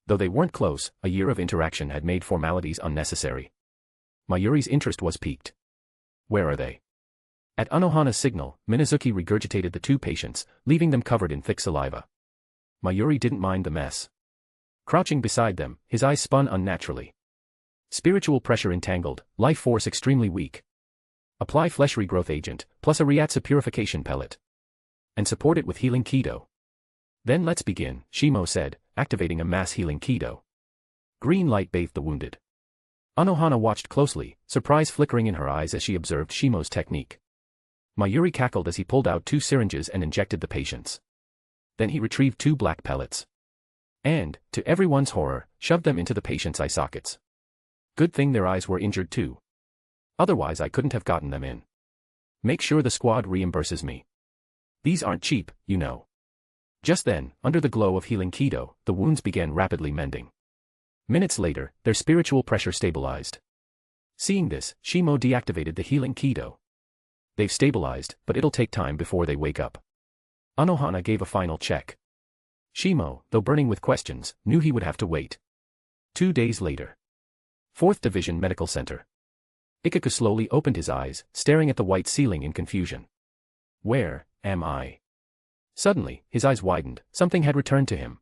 Though they weren't close, a year of interaction had made formalities unnecessary. Mayuri's interest was piqued. Where are they? At Unohana's signal, Minazuki regurgitated the two patients, leaving them covered in thick saliva. Mayuri didn't mind the mess. Crouching beside them, his eyes spun unnaturally. Spiritual pressure entangled, life force extremely weak. Apply flesh regrowth agent, plus a Reiatsu purification pellet. And support it with healing Kaidō. Then let's begin, Shimo said, activating a mass healing Kaidō. Green light bathed the wounded. Unohana watched closely, surprise flickering in her eyes as she observed Shimo's technique. Mayuri cackled as he pulled out 2 syringes and injected the patients. Then he retrieved 2 black pellets. And, to everyone's horror, shoved them into the patients' eye sockets. Good thing their eyes were injured too. Otherwise I couldn't have gotten them in. Make sure the squad reimburses me. These aren't cheap, you know. Just then, under the glow of healing Kaidō, the wounds began rapidly mending. Minutes later, their spiritual pressure stabilized. Seeing this, Shimo deactivated the healing Kaidō. They've stabilized, but it'll take time before they wake up. Unohana gave a final check. Shimo, though burning with questions, knew he would have to wait. 2 days later. 4th Division Medical Center. Ikaku slowly opened his eyes, staring at the white ceiling in confusion. Where am I? Suddenly, his eyes widened, something had returned to him.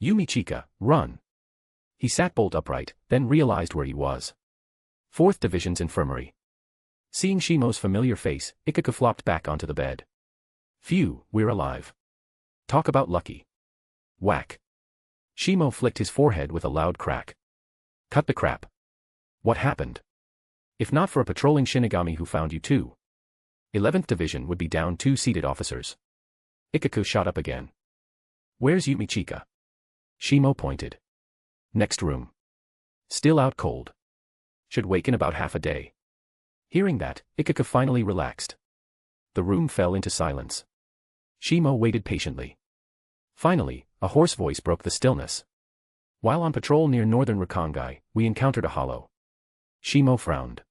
Yumichika, run! He sat bolt upright, then realized where he was. 4th Division's infirmary. Seeing Shimo's familiar face, Ikaku flopped back onto the bed. Phew, we're alive. Talk about lucky. Whack. Shimo flicked his forehead with a loud crack. Cut the crap. What happened? If not for a patrolling Shinigami who found you too. 11th Division would be down 2 seated officers. Ikaku shot up again. Where's Yumichika? Shimo pointed. Next room. Still out cold. Should wake in about half a day. Hearing that, Ikaku finally relaxed. The room fell into silence. Shimo waited patiently. Finally, a hoarse voice broke the stillness. While on patrol near northern Rakangai, we encountered a hollow. Shimo frowned.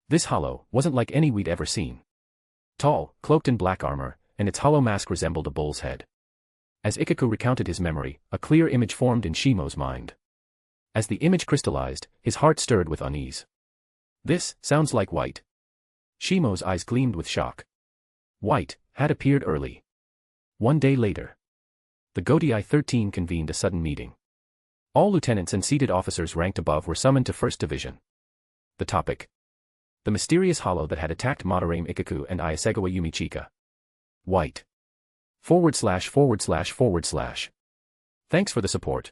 This hollow wasn't like any we'd ever seen. Tall, cloaked in black armor, and its hollow mask resembled a bull's head. As Ikaku recounted his memory, a clear image formed in Shimo's mind. As the image crystallized, his heart stirred with unease. This sounds like White. Shimo's eyes gleamed with shock. White had appeared early. 1 day later. The Godai 13 convened a sudden meeting. All lieutenants and seated officers ranked above were summoned to 1st Division. The topic. The mysterious hollow that had attacked Madarame Ikaku and Ayasegawa Yumichika. White. / / Thanks for the support.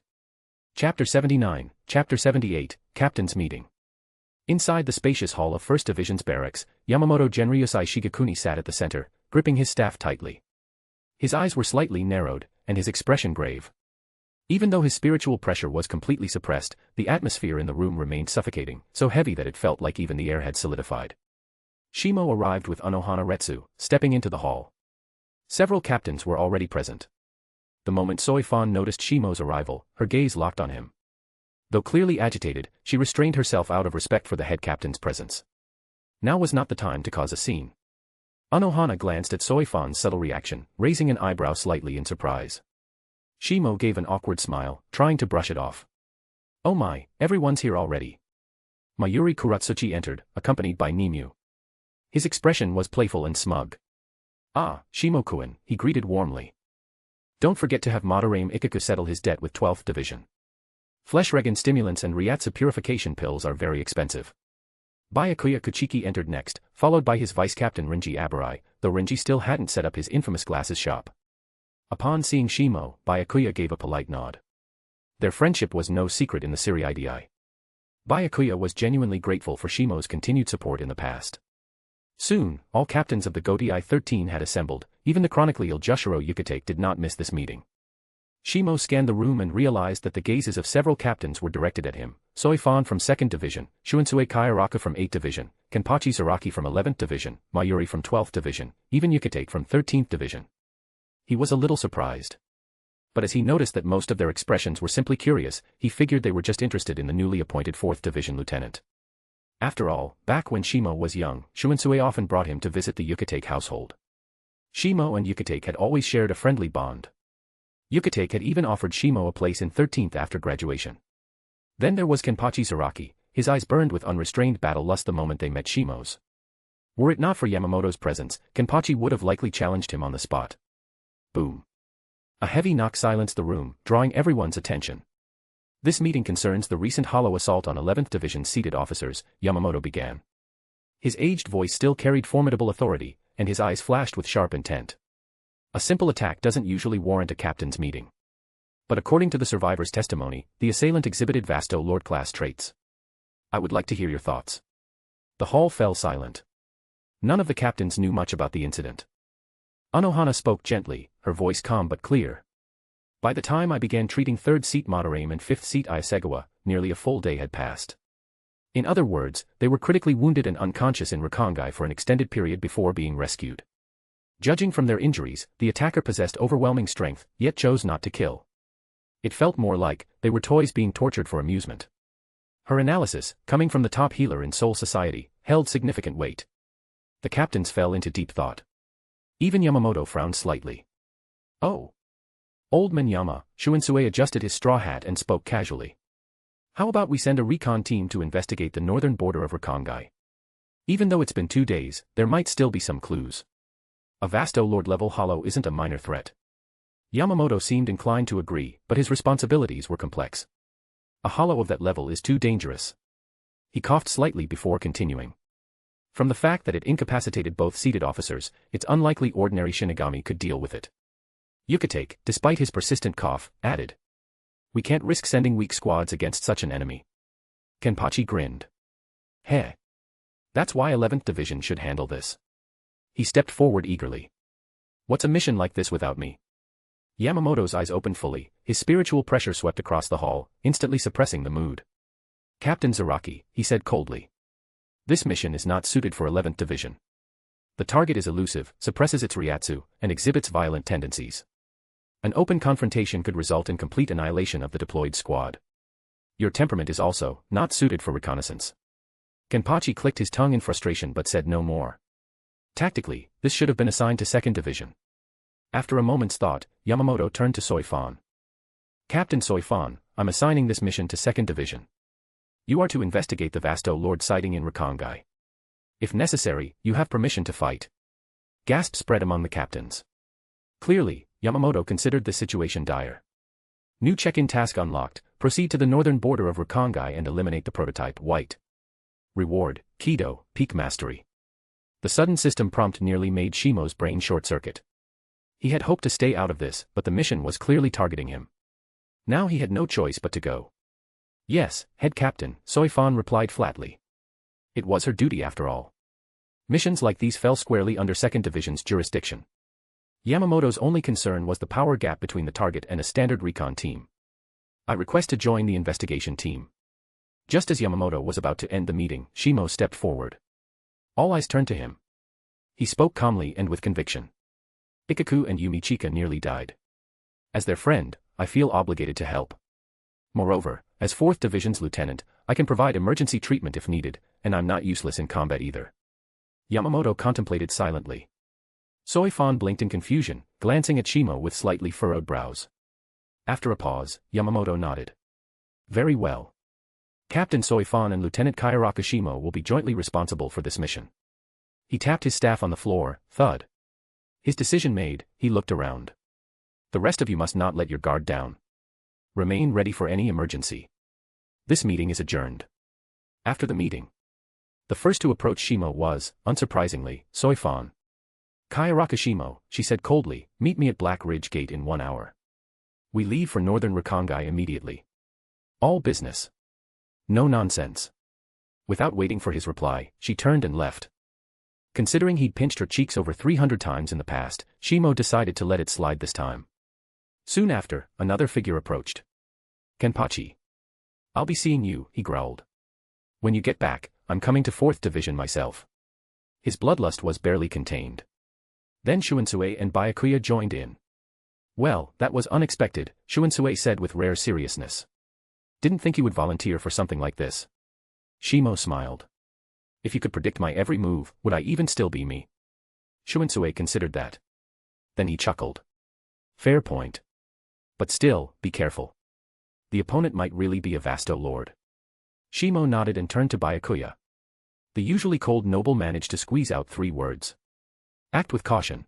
Chapter 79, Chapter 78, Captain's Meeting. Inside the spacious hall of 1st Division's barracks, Yamamoto Genryusai Shigekuni sat at the center, gripping his staff tightly. His eyes were slightly narrowed, and his expression grave. Even though his spiritual pressure was completely suppressed, the atmosphere in the room remained suffocating, so heavy that it felt like even the air had solidified. Shimo arrived with Unohana Retsu, stepping into the hall. Several captains were already present. The moment Soifan noticed Shimo's arrival, her gaze locked on him. Though clearly agitated, she restrained herself out of respect for the head captain's presence. Now was not the time to cause a scene. Unohana glanced at Soifan's subtle reaction, raising an eyebrow slightly in surprise. Shimo gave an awkward smile, trying to brush it off. Oh my, everyone's here already. Mayuri Kuratsuchi entered, accompanied by Nimue. His expression was playful and smug. Ah, Shimo-kun, he greeted warmly. Don't forget to have Madarame Ikaku settle his debt with 12th Division. Flesh regen stimulants and Reiatsu purification pills are very expensive. Byakuya Kuchiki entered next, followed by his vice-captain Renji Abarai, though Renji still hadn't set up his infamous glasses shop. Upon seeing Shimo, Byakuya gave a polite nod. Their friendship was no secret in the Siriidii. Byakuya was genuinely grateful for Shimo's continued support in the past. Soon, all captains of the Godai 13 had assembled, even the chronically ill Jushiro Yukitake did not miss this meeting. Shimo scanned the room and realized that the gazes of several captains were directed at him: Soifan from 2nd Division, Shunsui Kyoraku from 8th Division, Kenpachi Zaraki from 11th Division, Mayuri from 12th Division, even Yukitake from 13th Division. He was a little surprised. But as he noticed that most of their expressions were simply curious, he figured they were just interested in the newly appointed 4th Division lieutenant. After all, back when Shimo was young, Shunsui often brought him to visit the Yukitake household. Shimo and Yukitake had always shared a friendly bond. Yukitake had even offered Shimo a place in 13th after graduation. Then there was Kenpachi Zaraki, his eyes burned with unrestrained battle lust the moment they met Shimo's. Were it not for Yamamoto's presence, Kenpachi would have likely challenged him on the spot. Boom. A heavy knock silenced the room, drawing everyone's attention. This meeting concerns the recent hollow assault on 11th Division seated officers, Yamamoto began. His aged voice still carried formidable authority, and his eyes flashed with sharp intent. A simple attack doesn't usually warrant a captain's meeting. But according to the survivor's testimony, the assailant exhibited vasto lord-class traits. I would like to hear your thoughts. The hall fell silent. None of the captains knew much about the incident. Unohana spoke gently, her voice calm but clear. By the time I began treating 3rd seat Madarame and 5th seat Iasegawa, nearly a full day had passed. In other words, they were critically wounded and unconscious in Rakangai for an extended period before being rescued. Judging from their injuries, the attacker possessed overwhelming strength, yet chose not to kill. It felt more like they were toys being tortured for amusement. Her analysis, coming from the top healer in Soul Society, held significant weight. The captains fell into deep thought. Even Yamamoto frowned slightly. Oh. Old man Yama, Shunsui adjusted his straw hat and spoke casually. How about we send a recon team to investigate the northern border of Rakangai? Even though it's been 2 days, there might still be some clues. A vasto lord-level hollow isn't a minor threat. Yamamoto seemed inclined to agree, but his responsibilities were complex. A hollow of that level is too dangerous. He coughed slightly before continuing. From the fact that it incapacitated both seated officers, it's unlikely ordinary Shinigami could deal with it. Yukitake, despite his persistent cough, added. We can't risk sending weak squads against such an enemy. Kenpachi grinned. Heh. That's why 11th Division should handle this. He stepped forward eagerly. What's a mission like this without me? Yamamoto's eyes opened fully, his spiritual pressure swept across the hall, instantly suppressing the mood. Captain Zaraki, he said coldly. This mission is not suited for 11th Division. The target is elusive, suppresses its ryatsu, and exhibits violent tendencies. An open confrontation could result in complete annihilation of the deployed squad. Your temperament is also not suited for reconnaissance. Kenpachi clicked his tongue in frustration but said no more. Tactically, this should have been assigned to 2nd Division. After a moment's thought, Yamamoto turned to Soifan. Captain Soifan, I'm assigning this mission to 2nd Division. You are to investigate the Vasto Lord sighting in Rakangai. If necessary, you have permission to fight. Gasps spread among the captains. Clearly, Yamamoto considered the situation dire. New check-in task unlocked, proceed to the northern border of Rakangai and eliminate the prototype White. Reward, Kaidō, Peak Mastery. The sudden system prompt nearly made Shimo's brain short-circuit. He had hoped to stay out of this, but the mission was clearly targeting him. Now he had no choice but to go. Yes, head captain, Soifan replied flatly. It was her duty after all. Missions like these fell squarely under 2nd Division's jurisdiction. Yamamoto's only concern was the power gap between the target and a standard recon team. I request to join the investigation team. Just as Yamamoto was about to end the meeting, Shimo stepped forward. All eyes turned to him. He spoke calmly and with conviction. Ikaku and Yumichika nearly died. As their friend, I feel obligated to help. Moreover, as 4th Division's lieutenant, I can provide emergency treatment if needed, and I'm not useless in combat either. Yamamoto contemplated silently. Soifan blinked in confusion, glancing at Shimo with slightly furrowed brows. After a pause, Yamamoto nodded. Very well. Captain Soifan and Lieutenant Kyoraku Shimo will be jointly responsible for this mission. He tapped his staff on the floor, thud. His decision made, he looked around. The rest of you must not let your guard down. Remain ready for any emergency. This meeting is adjourned. After the meeting, the first to approach Shimo was, unsurprisingly, Soifan. Kyoraku Shimo, she said coldly, meet me at Black Ridge Gate in 1 hour. We leave for northern Rakangai immediately. All business. No nonsense. Without waiting for his reply, she turned and left. Considering he'd pinched her cheeks over 300 times in the past, Shimo decided to let it slide this time. Soon after, another figure approached. Kenpachi. I'll be seeing you, he growled. When you get back, I'm coming to 4th Division myself. His bloodlust was barely contained. Then Shunsui and Byakuya joined in. Well, that was unexpected, Shunsui said with rare seriousness. Didn't think you would volunteer for something like this. Shimo smiled. If you could predict my every move, would I even still be me? Shunsui considered that. Then he chuckled. Fair point. But still, be careful. The opponent might really be a Vasto Lord. Shimo nodded and turned to Byakuya. The usually cold noble managed to squeeze out 3 words. Act with caution.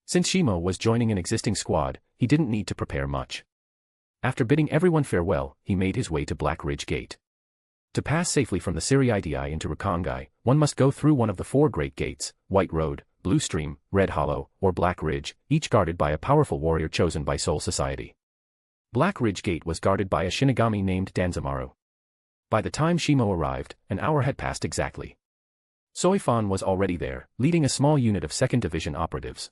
Since Shimo was joining an existing squad, he didn't need to prepare much. After bidding everyone farewell, he made his way to Black Ridge Gate. To pass safely from the Siri-Idi into Rakongai, one must go through one of the 4 great gates, White Road, Blue Stream, Red Hollow, or Black Ridge, each guarded by a powerful warrior chosen by Soul Society. Black Ridge Gate was guarded by a Shinigami named Danzamaru. By the time Shimo arrived, an hour had passed exactly. Soifan was already there, leading a small unit of 2nd Division operatives.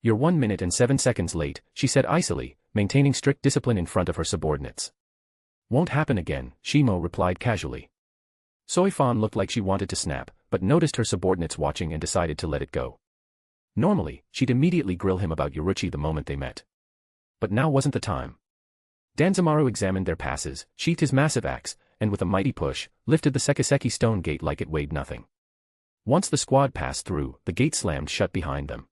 "You're 1 minute and 7 seconds late," she said icily, maintaining strict discipline in front of her subordinates. "Won't happen again," Shimo replied casually. Soifan looked like she wanted to snap, but noticed her subordinates watching and decided to let it go. Normally, she'd immediately grill him about Yoruichi the moment they met. But now wasn't the time. Danzamaru examined their passes, sheathed his massive axe, and with a mighty push, lifted the Sekiseki stone gate like it weighed nothing. Once the squad passed through, the gate slammed shut behind them.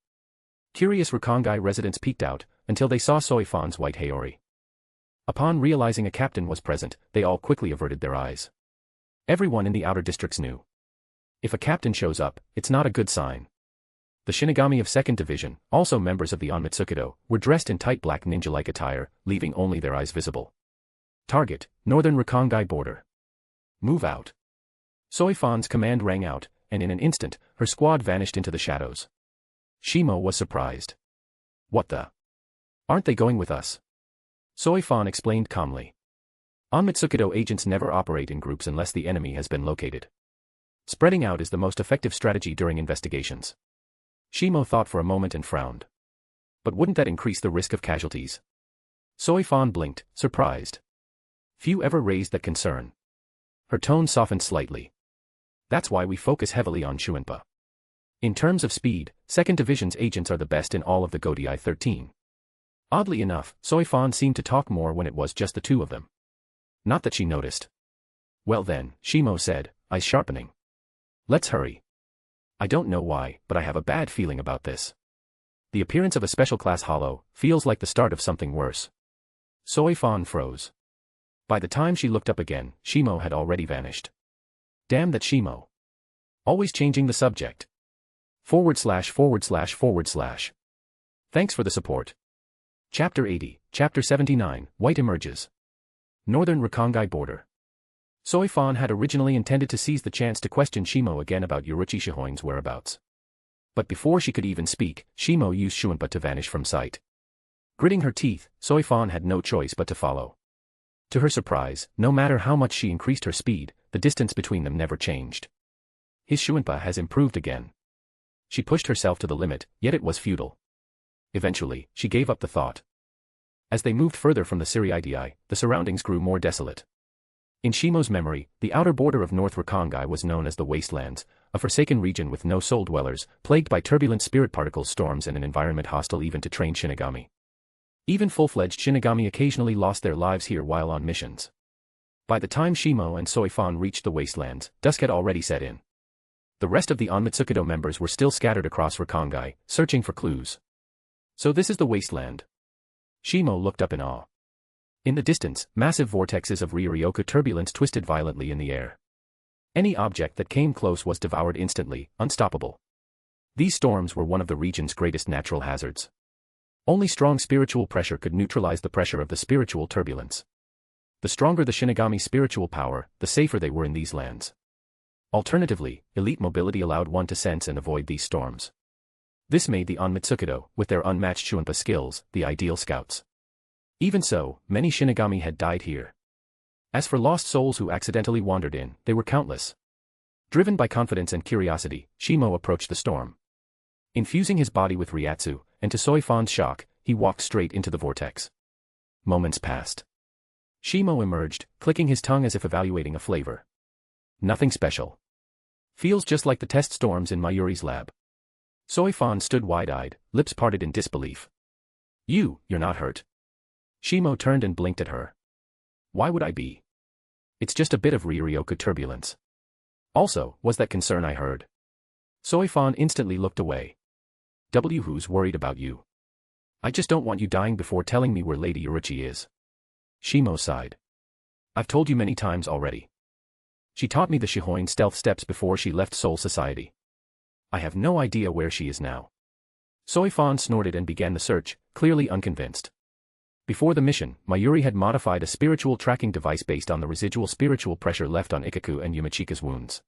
Curious Rakongai residents peeked out, until they saw Soifan's white Haori. Upon realizing a captain was present, they all quickly averted their eyes. Everyone in the outer districts knew. If a captain shows up, it's not a good sign. The Shinigami of 2nd Division, also members of the Onmitsukado, were dressed in tight black ninja-like attire, leaving only their eyes visible. Target, Northern Rakongai border. Move out. Soifan's command rang out, and in an instant, her squad vanished into the shadows. Shimo was surprised. "What the? Aren't they going with us?" Soifan explained calmly. Onmitsukado agents never operate in groups unless the enemy has been located. Spreading out is the most effective strategy during investigations. Shimo thought for a moment and frowned. But wouldn't that increase the risk of casualties? Soifan blinked, surprised. Few ever raised that concern. Her tone softened slightly. "That's why we focus heavily on Shuinpa. In terms of speed, 2nd Division's agents are the best in all of the Godii 13. Oddly enough, Soifan seemed to talk more when it was just the 2 of them. Not that she noticed. "Well then," Shimo said, eyes sharpening. "Let's hurry. I don't know why, but I have a bad feeling about this. The appearance of a special class hollow feels like the start of something worse." Soifan froze. By the time she looked up again, Shimo had already vanished. Damn that Shimo. Always changing the subject. /////. Thanks for the support. Chapter 80, Chapter 79, White emerges. Northern Rakongai border. Soifan had originally intended to seize the chance to question Shimo again about Yoruichi Shihoin's whereabouts. But before she could even speak, Shimo used Shuinpa to vanish from sight. Gritting her teeth, Soifan had no choice but to follow. To her surprise, no matter how much she increased her speed, the distance between them never changed. His Shuinpa has improved again. She pushed herself to the limit, yet it was futile. Eventually, she gave up the thought. As they moved further from the Siri-Idi, the surroundings grew more desolate. In Shimo's memory, the outer border of North Rakongai was known as the Wastelands, a forsaken region with no soul dwellers, plagued by turbulent spirit particles, storms, and an environment hostile even to trained Shinigami. Even full-fledged Shinigami occasionally lost their lives here while on missions. By the time Shimo and Soifan reached the Wastelands, dusk had already set in. The rest of the Onmitsukado members were still scattered across Rakongai, searching for clues. "So this is the Wasteland." Shimo looked up in awe. In the distance, massive vortexes of Ryuryoku turbulence twisted violently in the air. Any object that came close was devoured instantly, unstoppable. These storms were one of the region's greatest natural hazards. Only strong spiritual pressure could neutralize the pressure of the spiritual turbulence. The stronger the Shinigami's spiritual power, the safer they were in these lands. Alternatively, elite mobility allowed one to sense and avoid these storms. This made the Onmitsukado, with their unmatched Shuinpa skills, the ideal scouts. Even so, many Shinigami had died here. As for lost souls who accidentally wandered in, they were countless. Driven by confidence and curiosity, Shimo approached the storm. Infusing his body with Ryatsu, and to Soifan's shock, he walked straight into the vortex. Moments passed. Shimo emerged, clicking his tongue as if evaluating a flavor. Nothing special. Feels just like the test storms in Mayuri's lab. Soifan stood wide-eyed, lips parted in disbelief. You're not hurt." Shimo turned and blinked at her. "Why would I be? It's just a bit of Ryuryoku turbulence. Also, was that concern I heard?" Soifan instantly looked away. "Who's worried about you? I just don't want you dying before telling me where Lady Yoruichi is." Shimo sighed. "I've told you many times already. She taught me the Shihoin stealth steps before she left Soul Society. I have no idea where she is now." Soifan snorted and began the search, clearly unconvinced. Before the mission, Mayuri had modified a spiritual tracking device based on the residual spiritual pressure left on Ikaku and Yumachika's wounds.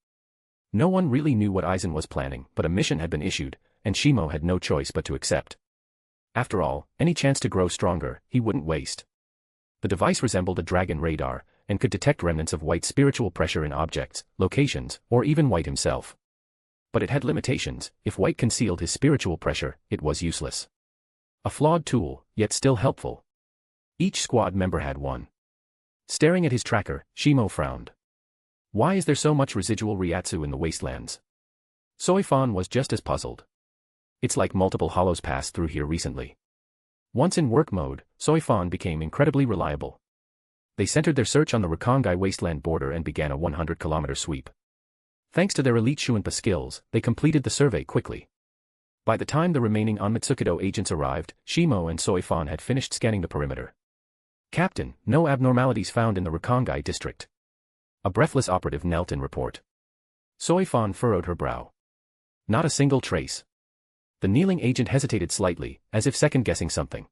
No one really knew what Aizen was planning, but a mission had been issued, and Shimo had no choice but to accept. After all, any chance to grow stronger, he wouldn't waste. The device resembled a dragon radar, and could detect remnants of White's spiritual pressure in objects, locations, or even White himself. But it had limitations. If White concealed his spiritual pressure, it was useless. A flawed tool, yet still helpful. Each squad member had one. Staring at his tracker, Shimo frowned. Why is there so much residual Ryatsu in the wastelands? Soifan was just as puzzled. It's like multiple hollows passed through here recently. Once in work mode, Soifan became incredibly reliable. They centered their search on the Rakongai wasteland border and began a 100-kilometer sweep. Thanks to their elite Shuinpa skills, they completed the survey quickly. By the time the remaining Onmitsukido agents arrived, Shimo and Soifan had finished scanning the perimeter. Captain, no abnormalities found in the Rakongai district. A breathless operative knelt in report. Soifan furrowed her brow. Not a single trace. The kneeling agent hesitated slightly, as if second-guessing something.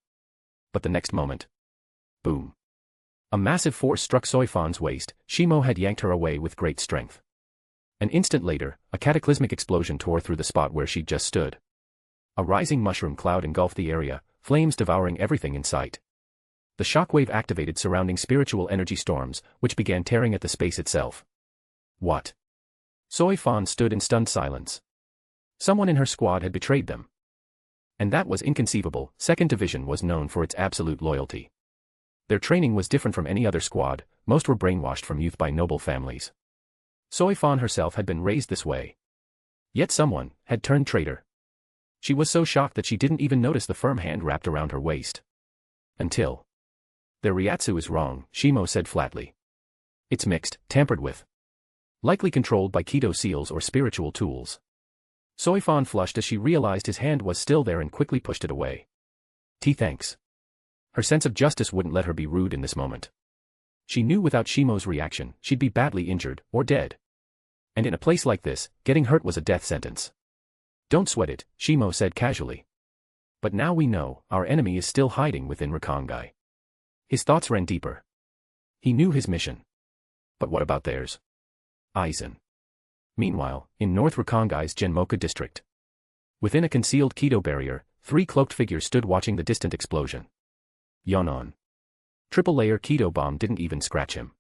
But the next moment. Boom. A massive force struck Soifan's waist. Shimo had yanked her away with great strength. An instant later, a cataclysmic explosion tore through the spot where she'd just stood. A rising mushroom cloud engulfed the area, flames devouring everything in sight. The shockwave activated surrounding spiritual energy storms, which began tearing at the space itself. What? Soifan stood in stunned silence. Someone in her squad had betrayed them. And that was inconceivable. 2nd Division was known for its absolute loyalty. Their training was different from any other squad, most were brainwashed from youth by noble families. Soifan herself had been raised this way. Yet someone had turned traitor. She was so shocked that she didn't even notice the firm hand wrapped around her waist. Until. Their Ryatsu is wrong, Shimo said flatly. It's mixed, tampered with. Likely controlled by Kaidō seals or spiritual tools. Soifan flushed as she realized his hand was still there and quickly pushed it away. Thanks. Her sense of justice wouldn't let her be rude in this moment. She knew without Shimo's reaction, she'd be badly injured, or dead. And in a place like this, getting hurt was a death sentence. Don't sweat it, Shimo said casually. But now we know, our enemy is still hiding within Rakongai. His thoughts ran deeper. He knew his mission. But what about theirs? Aizen. Meanwhile, in North Rakongai's Genmoku district. Within a concealed Kaidō barrier, 3 cloaked figures stood watching the distant explosion. Yonon. Triple-layer Kaidō bomb didn't even scratch him.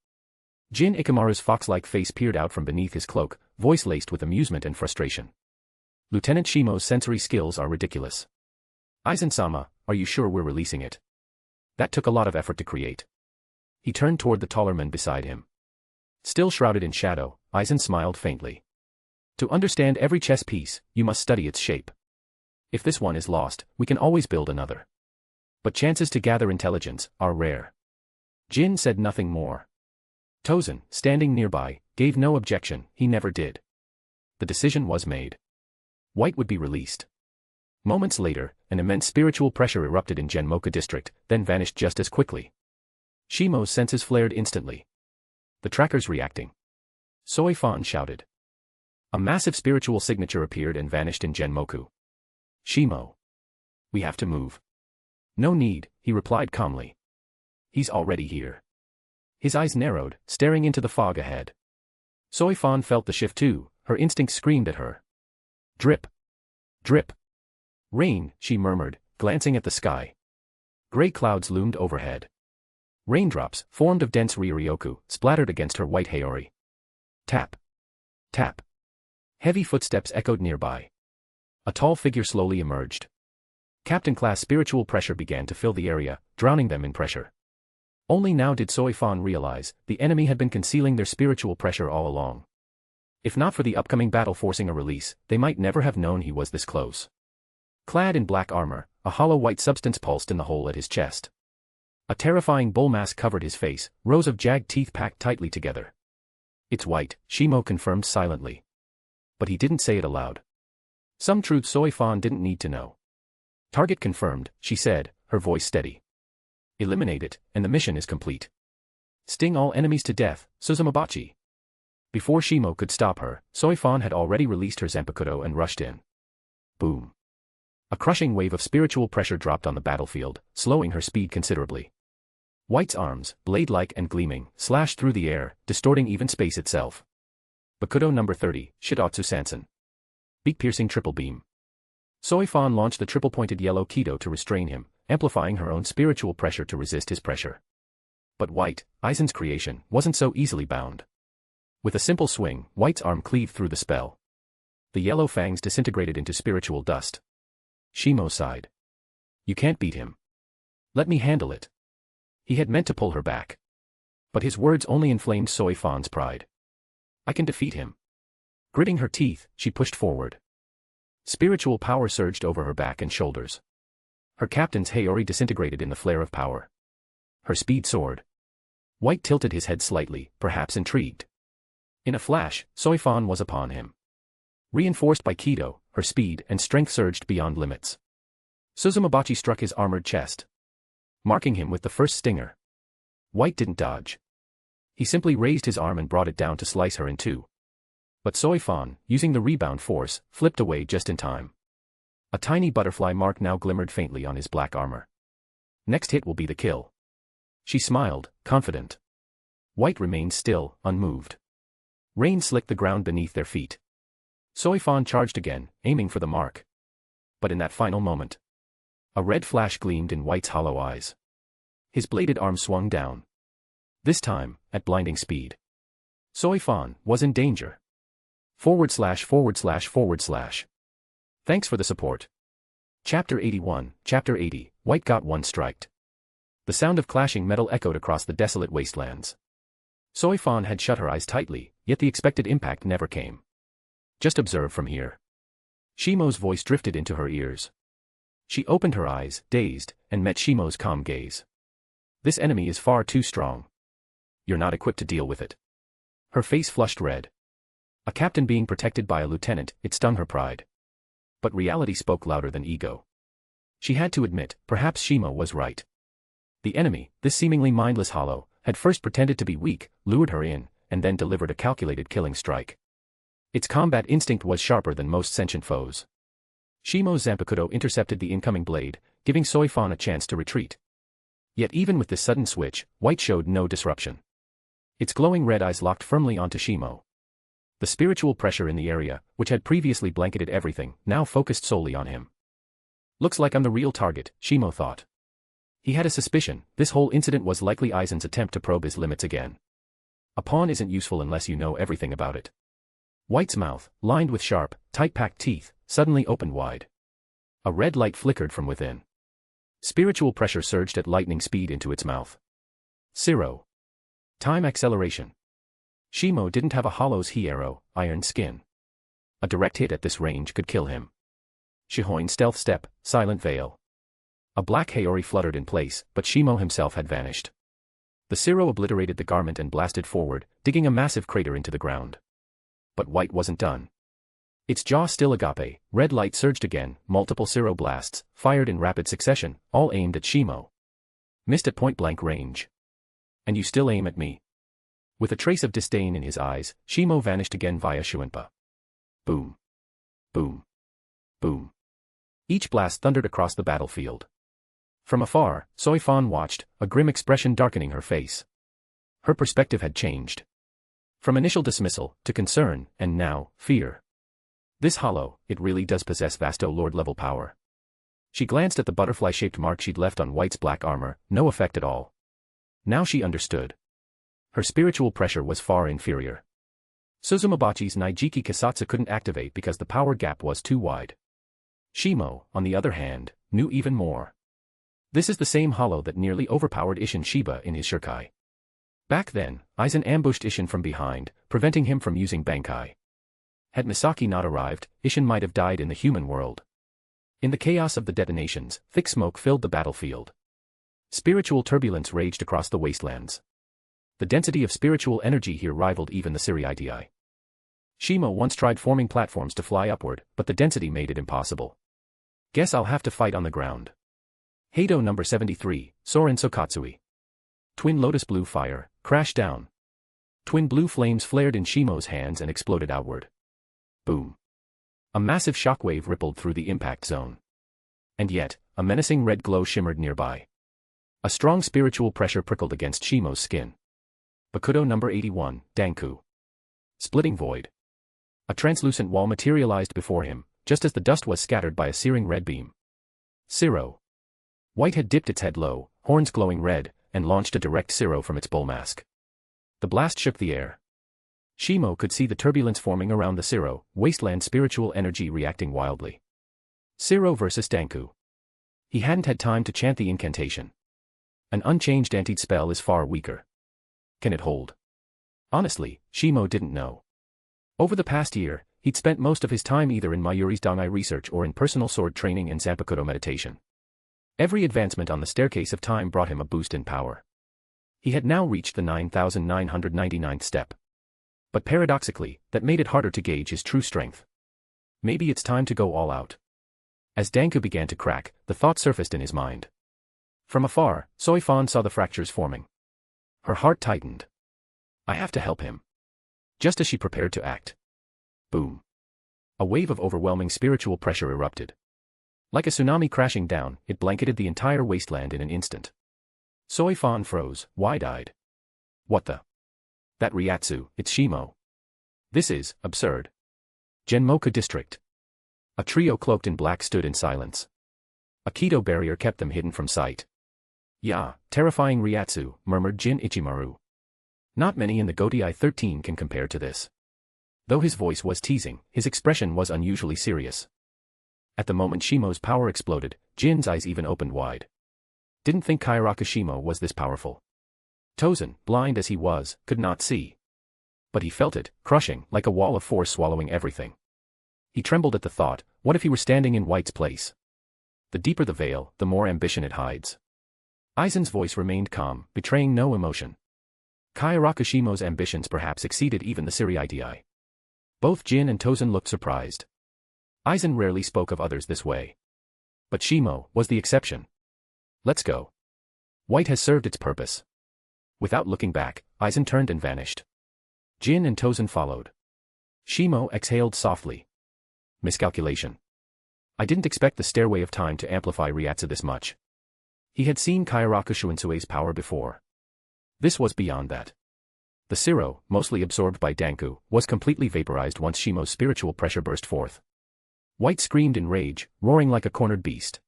Jin Ikamaru's fox-like face peered out from beneath his cloak, voice laced with amusement and frustration. Lieutenant Shimo's sensory skills are ridiculous. Aizen-sama, are you sure we're releasing it? That took a lot of effort to create. He turned toward the taller man beside him. Still shrouded in shadow, Aizen smiled faintly. To understand every chess piece, you must study its shape. If this one is lost, we can always build another. But chances to gather intelligence are rare. Jin said nothing more. Tozen, standing nearby, gave no objection. He never did. The decision was made. White would be released. Moments later, an immense spiritual pressure erupted in Genmoku district, then vanished just as quickly. Shimo's senses flared instantly. The tracker's reacting. Soifan shouted. A massive spiritual signature appeared and vanished in Genmoku. Shimo. We have to move. No need, he replied calmly. He's already here. His eyes narrowed, staring into the fog ahead. Soifan felt the shift too, her instincts screamed at her. Drip. Drip. Rain, she murmured, glancing at the sky. Gray clouds loomed overhead. Raindrops, formed of dense Ryoryoku, splattered against her white haori. Tap. Tap. Heavy footsteps echoed nearby. A tall figure slowly emerged. Captain-class spiritual pressure began to fill the area, drowning them in pressure. Only now did Soifan realize, the enemy had been concealing their spiritual pressure all along. If not for the upcoming battle forcing a release, they might never have known he was this close. Clad in black armor, a hollow white substance pulsed in the hole at his chest. A terrifying bull mask covered his face, rows of jagged teeth packed tightly together. It's white, Shimo confirmed silently. But he didn't say it aloud. Some truth Soifan didn't need to know. Target confirmed, she said, her voice steady. Eliminate it, and the mission is complete. Sting all enemies to death, Suzumabachi. Before Shimo could stop her, Soifan had already released her Zanpakutō and rushed in. Boom. A crushing wave of spiritual pressure dropped on the battlefield, slowing her speed considerably. White's arms, blade-like and gleaming, slashed through the air, distorting even space itself. Bakudo number 30, Shidatsu Sansen. Beak-piercing triple beam. Soifan launched the triple-pointed yellow Kaidō to restrain him, amplifying her own spiritual pressure to resist his pressure. But White, Aizen's creation, wasn't so easily bound. With a simple swing, White's arm cleaved through the spell. The yellow fangs disintegrated into spiritual dust. Shimo sighed. You can't beat him. Let me handle it. He had meant to pull her back. But his words only inflamed Soifan's pride. I can defeat him. Gritting her teeth, she pushed forward. Spiritual power surged over her back and shoulders. Her captain's Haori disintegrated in the flare of power. Her speed soared. White tilted his head slightly, perhaps intrigued. In a flash, Soifan was upon him. Reinforced by Kaidō, her speed and strength surged beyond limits. Suzumabachi struck his armored chest, marking him with the first stinger. White didn't dodge. He simply raised his arm and brought it down to slice her in two. But Soifan, using the rebound force, flipped away just in time. A tiny butterfly mark now glimmered faintly on his black armor. Next hit will be the kill. She smiled, confident. White remained still, unmoved. Rain slicked the ground beneath their feet. Soifan charged again, aiming for the mark. But in that final moment, a red flash gleamed in White's hollow eyes. His bladed arm swung down. This time, at blinding speed. Soifan was in danger. // Thanks for the support. Chapter 81, Chapter 80, White got one striked. The sound of clashing metal echoed across the desolate wastelands. Soifan had shut her eyes tightly, yet the expected impact never came. Just observe from here. Shimo's voice drifted into her ears. She opened her eyes, dazed, and met Shimo's calm gaze. This enemy is far too strong. You're not equipped to deal with it. Her face flushed red. A captain being protected by a lieutenant, it stung her pride. But reality spoke louder than ego. She had to admit, perhaps Shimo was right. The enemy, this seemingly mindless hollow, had first pretended to be weak, lured her in, and then delivered a calculated killing strike. Its combat instinct was sharper than most sentient foes. Shimo's Zanpakutō intercepted the incoming blade, giving Soifan a chance to retreat. Yet even with this sudden switch, White showed no disruption. Its glowing red eyes locked firmly onto Shimo. The spiritual pressure in the area, which had previously blanketed everything, now focused solely on him. Looks like I'm the real target, Shimo thought. He had a suspicion, this whole incident was likely Aizen's attempt to probe his limits again. A pawn isn't useful unless you know everything about it. White's mouth, lined with sharp, tight-packed teeth, suddenly opened wide. A red light flickered from within. Spiritual pressure surged at lightning speed into its mouth. Zero. Time acceleration. Shimo didn't have a hollow's he arrow, iron skin. A direct hit at this range could kill him. Shihoin stealth step, silent veil. A black Haori fluttered in place, but Shimo himself had vanished. The Zero obliterated the garment and blasted forward, digging a massive crater into the ground. But White wasn't done. Its jaw still agape, red light surged again, multiple Zero blasts, fired in rapid succession, all aimed at Shimo. Missed at point-blank range. And you still aim at me? With a trace of disdain in his eyes, Shimo vanished again via Shuinpa. Boom. Boom. Boom. Each blast thundered across the battlefield. From afar, Soifan watched, a grim expression darkening her face. Her perspective had changed. From initial dismissal, to concern, and now, fear. This hollow, it really does possess vasto lord-level power. She glanced at the butterfly-shaped mark she'd left on White's black armor, no effect at all. Now she understood. Her spiritual pressure was far inferior. Suzumabachi's Naijiki Kasatsu couldn't activate because the power gap was too wide. Shimo, on the other hand, knew even more. This is the same hollow that nearly overpowered Isshin Shiba in his Shirkai. Back then, Aizen ambushed Isshin from behind, preventing him from using Bankai. Had Misaki not arrived, Isshin might have died in the human world. In the chaos of the detonations, thick smoke filled the battlefield. Spiritual turbulence raged across the wastelands. The density of spiritual energy here rivaled even the Siriidii. Shimo once tried forming platforms to fly upward, but the density made it impossible. Guess I'll have to fight on the ground. Kaidō number 73, Soren Sokatsui. Twin lotus blue fire, crashed down. Twin blue flames flared in Shimo's hands and exploded outward. Boom. A massive shockwave rippled through the impact zone. And yet, a menacing red glow shimmered nearby. A strong spiritual pressure prickled against Shimo's skin. Bakudo number 81, Danku. Splitting void. A translucent wall materialized before him, just as the dust was scattered by a searing red beam. Zero. White had dipped its head low, horns glowing red, and launched a direct zero from its bull mask. The blast shook the air. Shimo could see the turbulence forming around the zero, wasteland spiritual energy reacting wildly. Zero versus Danku. He hadn't had time to chant the incantation. An unchanged antied spell is far weaker. Can it hold? Honestly, Shimo didn't know. Over the past year, he'd spent most of his time either in Mayuri's Dangai research or in personal sword training and Zanpakutō meditation. Every advancement on the staircase of time brought him a boost in power. He had now reached the 9,999th step. But paradoxically, that made it harder to gauge his true strength. Maybe it's time to go all out. As Danku began to crack, the thought surfaced in his mind. From afar, Soifan saw the fractures forming. Her heart tightened. I have to help him. Just as she prepared to act. Boom. A wave of overwhelming spiritual pressure erupted. Like a tsunami crashing down, it blanketed the entire wasteland in an instant. Soifan froze, wide-eyed. What the? That Ryatsu, it's Shimo. This is absurd. Genmoku District. A trio cloaked in black stood in silence. A Kaidō barrier kept them hidden from sight. Yeah, terrifying Ryatsu, murmured Jin Ichimaru. Not many in the Gotei 13 can compare to this. Though his voice was teasing, his expression was unusually serious. At the moment Shimo's power exploded, Jin's eyes even opened wide. Didn't think Kyoraku Shimo was this powerful. Tozen, blind as he was, could not see. But he felt it, crushing, like a wall of force swallowing everything. He trembled at the thought, what if he were standing in White's place? The deeper the veil, the more ambition it hides. Aizen's voice remained calm, betraying no emotion. Kyoraku Shimo's ambitions perhaps exceeded even the Siriitii. Both Jin and Tozen looked surprised. Aizen rarely spoke of others this way. But Shimo was the exception. Let's go. White has served its purpose. Without looking back, Aizen turned and vanished. Jin and Tozen followed. Shimo exhaled softly. Miscalculation. I didn't expect the stairway of time to amplify Ryatsu this much. He had seen Kyoraku Shunsui's power before. This was beyond that. The zero, mostly absorbed by Danku, was completely vaporized once Shimo's spiritual pressure burst forth. White screamed in rage, roaring like a cornered beast.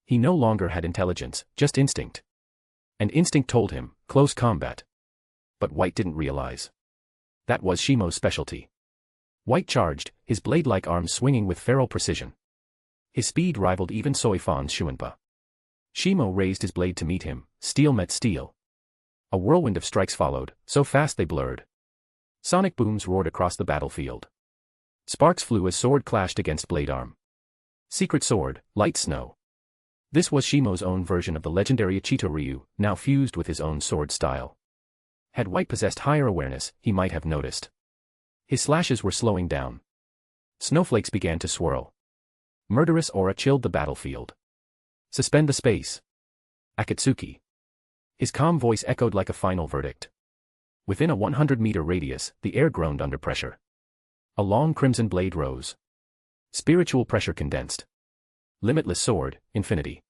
He no longer had intelligence, just instinct. And instinct told him, close combat. But White didn't realize. That was Shimo's specialty. White charged, his blade-like arms swinging with feral precision. His speed rivaled even Soifan's Shuanpa. Shimo raised his blade to meet him, steel met steel. A whirlwind of strikes followed, so fast they blurred. Sonic booms roared across the battlefield. Sparks flew as sword clashed against blade arm. Secret sword, light snow. This was Shimo's own version of the legendary Ichito Ryu, now fused with his own sword style. Had White possessed higher awareness, he might have noticed. His slashes were slowing down. Snowflakes began to swirl. Murderous aura chilled the battlefield. Suspend the space. Akatsuki. His calm voice echoed like a final verdict. Within a 100-meter radius, the air groaned under pressure. A long crimson blade rose. Spiritual pressure condensed. Limitless sword, infinity.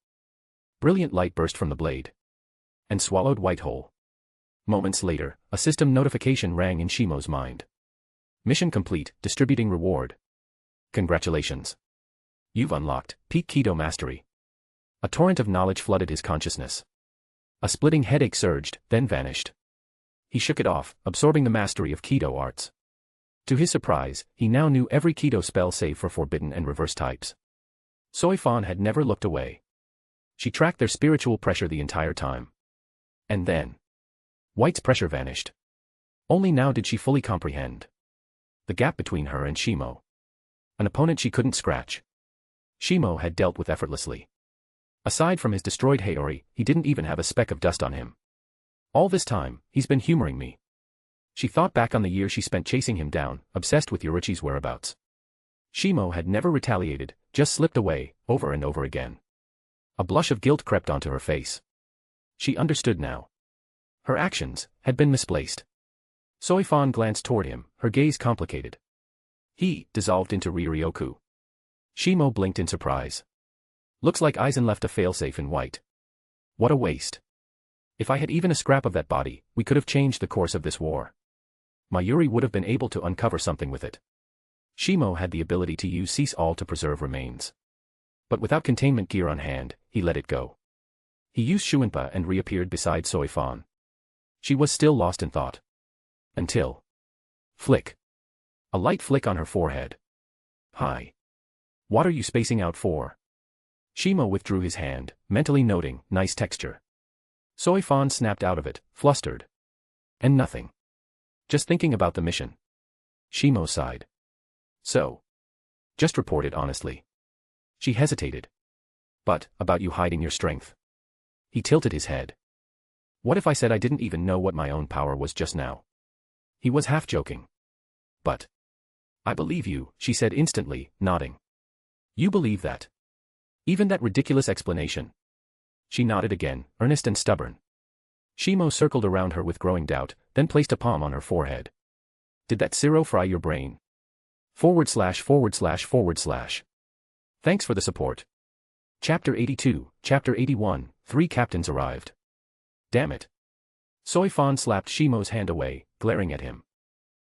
Brilliant light burst from the blade. And swallowed White whole. Moments later, a system notification rang in Shimo's mind. Mission complete, distributing reward. Congratulations. You've unlocked Peak Kaidō Mastery. A torrent of knowledge flooded his consciousness. A splitting headache surged, then vanished. He shook it off, absorbing the mastery of Kaidō arts. To his surprise, he now knew every Kaidō spell save for forbidden and reverse types. Soifan had never looked away. She tracked their spiritual pressure the entire time. And then, White's pressure vanished. Only now did she fully comprehend. The gap between her and Shimo. An opponent she couldn't scratch. Shimo had dealt with effortlessly. Aside from his destroyed Haori, he didn't even have a speck of dust on him. All this time, he's been humoring me. She thought back on the year she spent chasing him down, obsessed with Yoruichi's whereabouts. Shimo had never retaliated, just slipped away, over and over again. A blush of guilt crept onto her face. She understood now. Her actions had been misplaced. Soifan glanced toward him, her gaze complicated. He dissolved into Ryoryoku. Shimo blinked in surprise. Looks like Aizen left a failsafe in White. What a waste. If I had even a scrap of that body, we could have changed the course of this war. Mayuri would have been able to uncover something with it. Shimo had the ability to use cease all to preserve remains. But without containment gear on hand, he let it go. He used Shuinpa and reappeared beside Soifan. She was still lost in thought. Until... Flick. A light flick on her forehead. Hi. What are you spacing out for? Shimo withdrew his hand, mentally noting, nice texture. Soifan snapped out of it, flustered. And nothing. Just thinking about the mission. Shimo sighed. So. Just report it honestly. She hesitated. But, about you hiding your strength. He tilted his head. What if I said I didn't even know what my own power was just now? He was half joking. But. I believe you, she said instantly, nodding. You believe that? Even that ridiculous explanation? She nodded again, earnest and stubborn. Shimo circled around her with growing doubt, then placed a palm on her forehead. Did that Zero fry your brain? /////. Thanks for the support. Chapter 82, Chapter 81, 3 captains arrived. Damn it. Soifan slapped Shimo's hand away, glaring at him.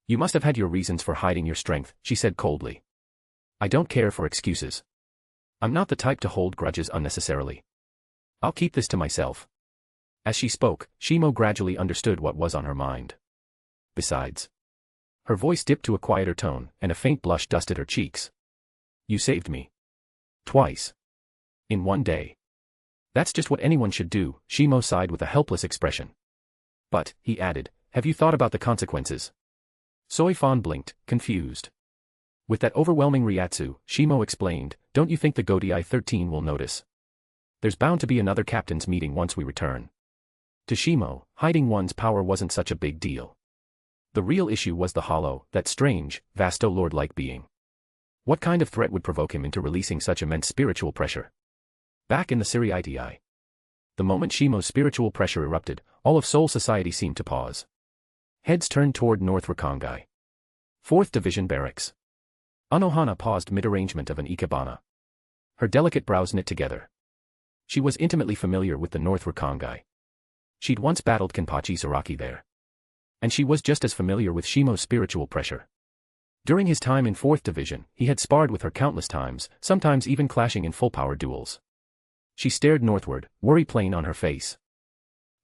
You must have had your reasons for hiding your strength, she said coldly. I don't care for excuses. I'm not the type to hold grudges unnecessarily. I'll keep this to myself. As she spoke, Shimo gradually understood what was on her mind. Besides. Her voice dipped to a quieter tone, and a faint blush dusted her cheeks. You saved me. Twice. In one day. That's just what anyone should do, Shimo sighed with a helpless expression. But, he added, have you thought about the consequences? Soifan blinked, confused. With that overwhelming Ryatsu, Shimo explained, don't you think the Godai 13 will notice? There's bound to be another captain's meeting once we return. To Shimo, hiding one's power wasn't such a big deal. The real issue was the hollow, that strange, vasto lord-like being. What kind of threat would provoke him into releasing such immense spiritual pressure? Back in the Siriiti. The moment Shimo's spiritual pressure erupted, all of Soul Society seemed to pause. Heads turned toward North Rakongai. 4th Division Barracks. Unohana paused mid-arrangement of an ikebana. Her delicate brows knit together. She was intimately familiar with the North Rakongai. She'd once battled Kenpachi Zaraki there. And she was just as familiar with Shimo's spiritual pressure. During his time in 4th Division, he had sparred with her countless times, sometimes even clashing in full-power duels. She stared northward, worry plain on her face.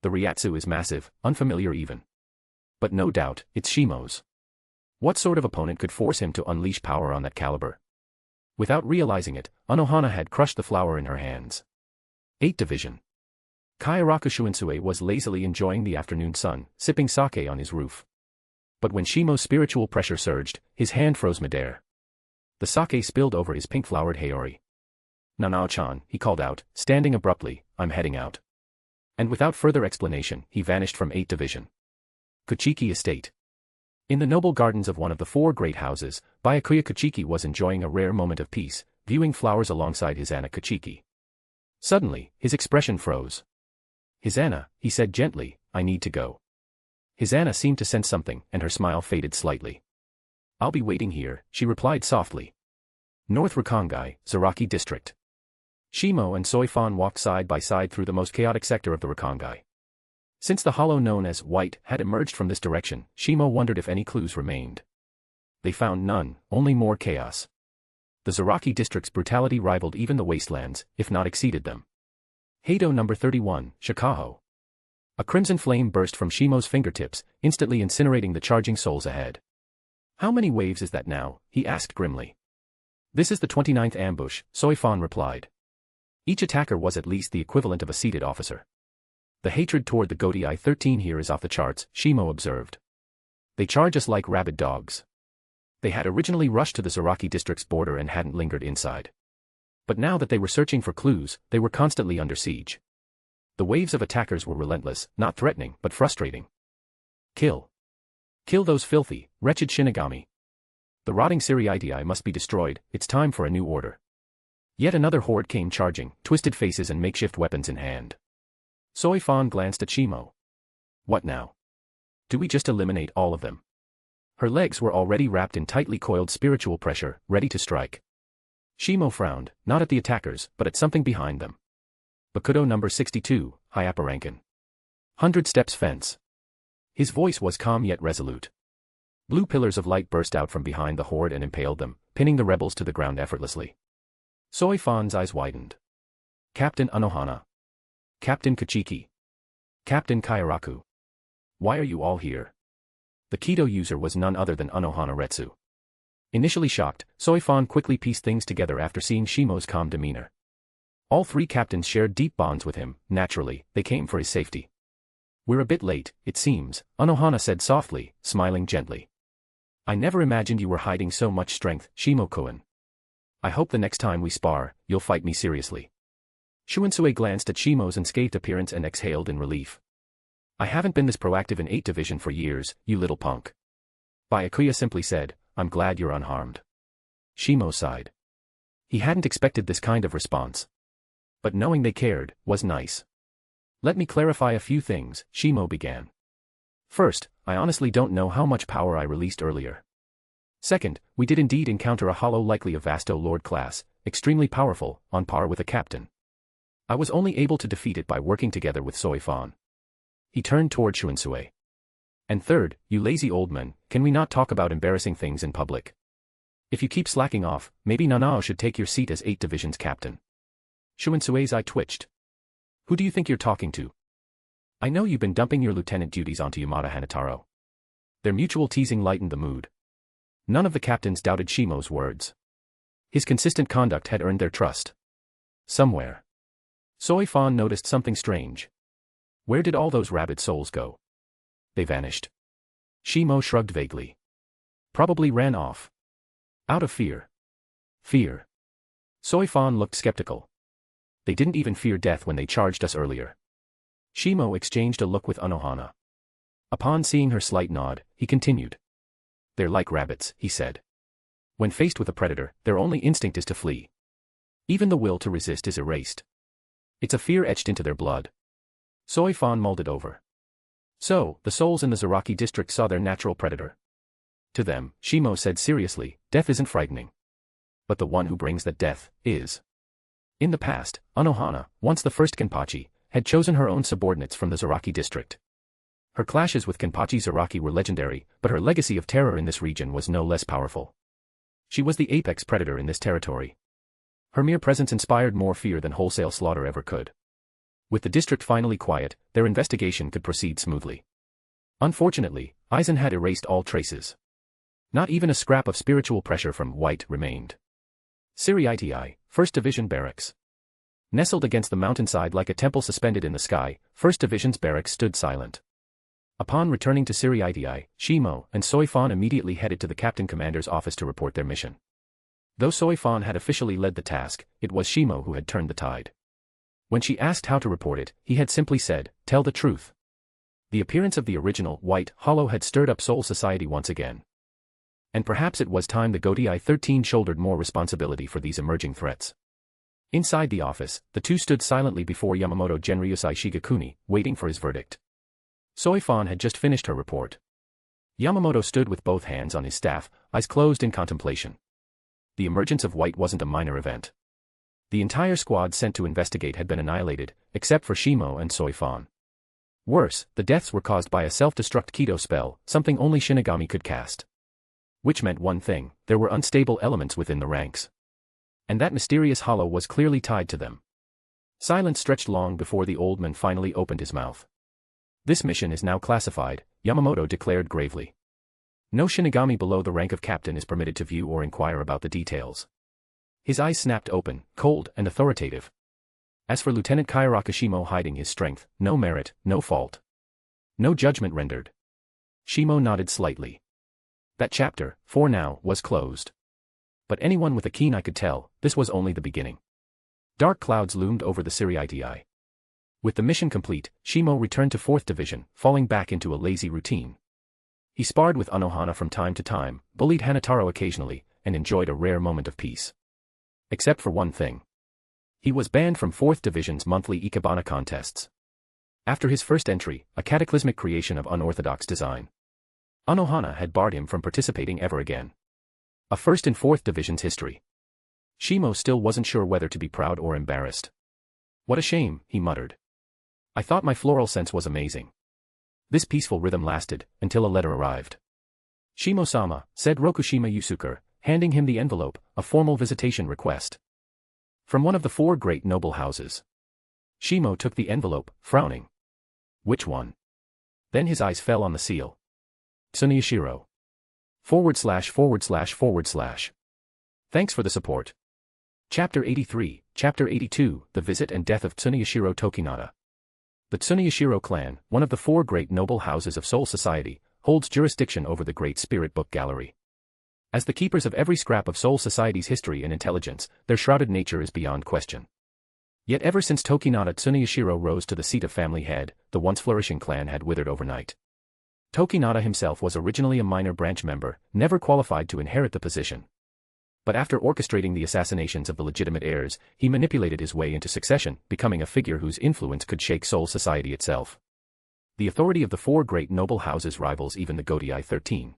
The Ryatsu is massive, unfamiliar even. But no doubt, it's Shimo's. What sort of opponent could force him to unleash power on that caliber? Without realizing it, Unohana had crushed the flower in her hands. 8th Division. Kyoraku Shunsui was lazily enjoying the afternoon sun, sipping sake on his roof. But when Shimo's spiritual pressure surged, his hand froze midair. The sake spilled over his pink-flowered haori. Nanao-chan, he called out, standing abruptly, I'm heading out. And without further explanation, he vanished from 8th Division. Kuchiki Estate. In the noble gardens of one of the 4 great houses, Byakuya Kuchiki was enjoying a rare moment of peace, viewing flowers alongside his Anna Kuchiki. Suddenly, his expression froze. His Anna, he said gently, I need to go. His Anna seemed to sense something, and her smile faded slightly. I'll be waiting here, she replied softly. North Rakongai, Zaraki District. Shimo and Soifan walked side by side through the most chaotic sector of the Rakongai. Since the hollow known as White had emerged from this direction, Shimo wondered if any clues remained. They found none, only more chaos. The Zaraki District's brutality rivaled even the wastelands, if not exceeded them. Kaidō number 31, Shikaho. A crimson flame burst from Shimo's fingertips, instantly incinerating the charging souls ahead. How many waves is that now? He asked grimly. This is the 29th ambush, Soifan replied. Each attacker was at least the equivalent of a seated officer. The hatred toward the Godai 13 here is off the charts, Shimo observed. They charge us like rabid dogs. They had originally rushed to the Zaraki district's border and hadn't lingered inside. But now that they were searching for clues, they were constantly under siege. The waves of attackers were relentless, not threatening, but frustrating. Kill. Kill those filthy, wretched Shinigami. The rotting Siriiti must be destroyed, it's time for a new order. Yet another horde came charging, twisted faces and makeshift weapons in hand. Soifan glanced at Shimo. What now? Do we just eliminate all of them? Her legs were already wrapped in tightly coiled spiritual pressure, ready to strike. Shimo frowned, not at the attackers, but at something behind them. Bakudo number 62, Hyaparankan. 100 steps fence. His voice was calm yet resolute. Blue pillars of light burst out from behind the horde and impaled them, pinning the rebels to the ground effortlessly. Soifan's eyes widened. Captain Unohana. Captain Kachiki. Captain Kyoraku. Why are you all here? The Kaidō user was none other than Unohana Retsu. Initially shocked, Soifan quickly pieced things together after seeing Shimo's calm demeanor. All three captains shared deep bonds with him. Naturally, they came for his safety. We're a bit late, it seems, Unohana said softly, smiling gently. I never imagined you were hiding so much strength, Shimo-kun. I hope the next time we spar, you'll fight me seriously. Shunsui glanced at Shimo's unscathed appearance and exhaled in relief. I haven't been this proactive in 8th Division for years, you little punk. Byakuya simply said, I'm glad you're unharmed. Shimo sighed. He hadn't expected this kind of response. But knowing they cared, was nice. Let me clarify a few things, Shimo began. First, I honestly don't know how much power I released earlier. Second, we did indeed encounter a hollow likely of Vasto Lord class, extremely powerful, on par with a captain. I was only able to defeat it by working together with Soifan. He turned toward Shunsui. And third, you lazy old man, can we not talk about embarrassing things in public? If you keep slacking off, maybe Nanao should take your seat as 8th Division's captain. Shunsui's eye twitched. Who do you think you're talking to? I know you've been dumping your lieutenant duties onto Yamada Hanataro. Their mutual teasing lightened the mood. None of the captains doubted Shimo's words. His consistent conduct had earned their trust. Somewhere. Soifan noticed something strange. Where did all those rabid souls go? They vanished. Shimo shrugged vaguely. Probably ran off. Out of fear. Fear. Soifan looked skeptical. They didn't even fear death when they charged us earlier. Shimo exchanged a look with Unohana. Upon seeing her slight nod, he continued. They're like rabbits, he said. When faced with a predator, their only instinct is to flee. Even the will to resist is erased. It's a fear etched into their blood. Soifan mulled it over. So, the souls in the Zaraki district saw their natural predator. To them, Shimo said seriously, death isn't frightening. But the one who brings that death, is. In the past, Unohana, once the first Kenpachi, had chosen her own subordinates from the Zaraki district. Her clashes with Kenpachi Zaraki were legendary, but her legacy of terror in this region was no less powerful. She was the apex predator in this territory. Her mere presence inspired more fear than wholesale slaughter ever could. With the district finally quiet, their investigation could proceed smoothly. Unfortunately, Aizen had erased all traces. Not even a scrap of spiritual pressure from White remained. Siriiti, 1st Division Barracks. Nestled against the mountainside like a temple suspended in the sky, 1st Division's barracks stood silent. Upon returning to Siriiti, Shimo and Soifan immediately headed to the Captain Commander's office to report their mission. Though Soifan had officially led the task, it was Shimo who had turned the tide. When she asked how to report it, he had simply said, tell the truth. The appearance of the original, White, Hollow had stirred up Soul Society once again. And perhaps it was time the Gotei 13 shouldered more responsibility for these emerging threats. Inside the office, the two stood silently before Yamamoto Genryusai Shigakuni, waiting for his verdict. Soifan had just finished her report. Yamamoto stood with both hands on his staff, eyes closed in contemplation. The emergence of White wasn't a minor event. The entire squad sent to investigate had been annihilated, except for Shimo and Soifan. Worse, the deaths were caused by a self-destruct Kaidō spell, something only Shinigami could cast. Which meant one thing, there were unstable elements within the ranks. And that mysterious hollow was clearly tied to them. Silence stretched long before the old man finally opened his mouth. This mission is now classified, Yamamoto declared gravely. No Shinigami below the rank of captain is permitted to view or inquire about the details. His eyes snapped open, cold and authoritative. As for Lieutenant Kyoraku Shimo hiding his strength, no merit, no fault. No judgment rendered. Shimo nodded slightly. That chapter, for now, was closed. But anyone with a keen eye could tell, this was only the beginning. Dark clouds loomed over the Siriiti. With the mission complete, Shimo returned to 4th Division, falling back into a lazy routine. He sparred with Unohana from time to time, bullied Hanataro occasionally, and enjoyed a rare moment of peace. Except for one thing. He was banned from 4th Division's monthly Ikebana contests. After his first entry, a cataclysmic creation of unorthodox design. Unohana had barred him from participating ever again. A first in 4th Division's history. Shimo still wasn't sure whether to be proud or embarrassed. What a shame, he muttered. I thought my floral sense was amazing. This peaceful rhythm lasted, until a letter arrived. Shimo-sama, said Rokushima Yusuke, handing him the envelope, a formal visitation request. From one of the 4 great noble houses. Shimo took the envelope, frowning. Which one? Then his eyes fell on the seal. Tsuneyashiro. // Thanks for the support. Chapter 83, Chapter 82, The Visit and Death of Tsuneyashiro Tokinata. The Tsuneyashiro clan, one of the 4 great noble houses of Soul Society, holds jurisdiction over the Great Spirit Book Gallery. As the keepers of every scrap of Soul Society's history and intelligence, their shrouded nature is beyond question. Yet ever since Tokinata Tsuneyashiro rose to the seat of family head, the once flourishing clan had withered overnight. Tokinata himself was originally a minor branch member, never qualified to inherit the position. But after orchestrating the assassinations of the legitimate heirs, he manipulated his way into succession, becoming a figure whose influence could shake Soul Society itself. The authority of the 4 great noble houses rivals even the Godai 13.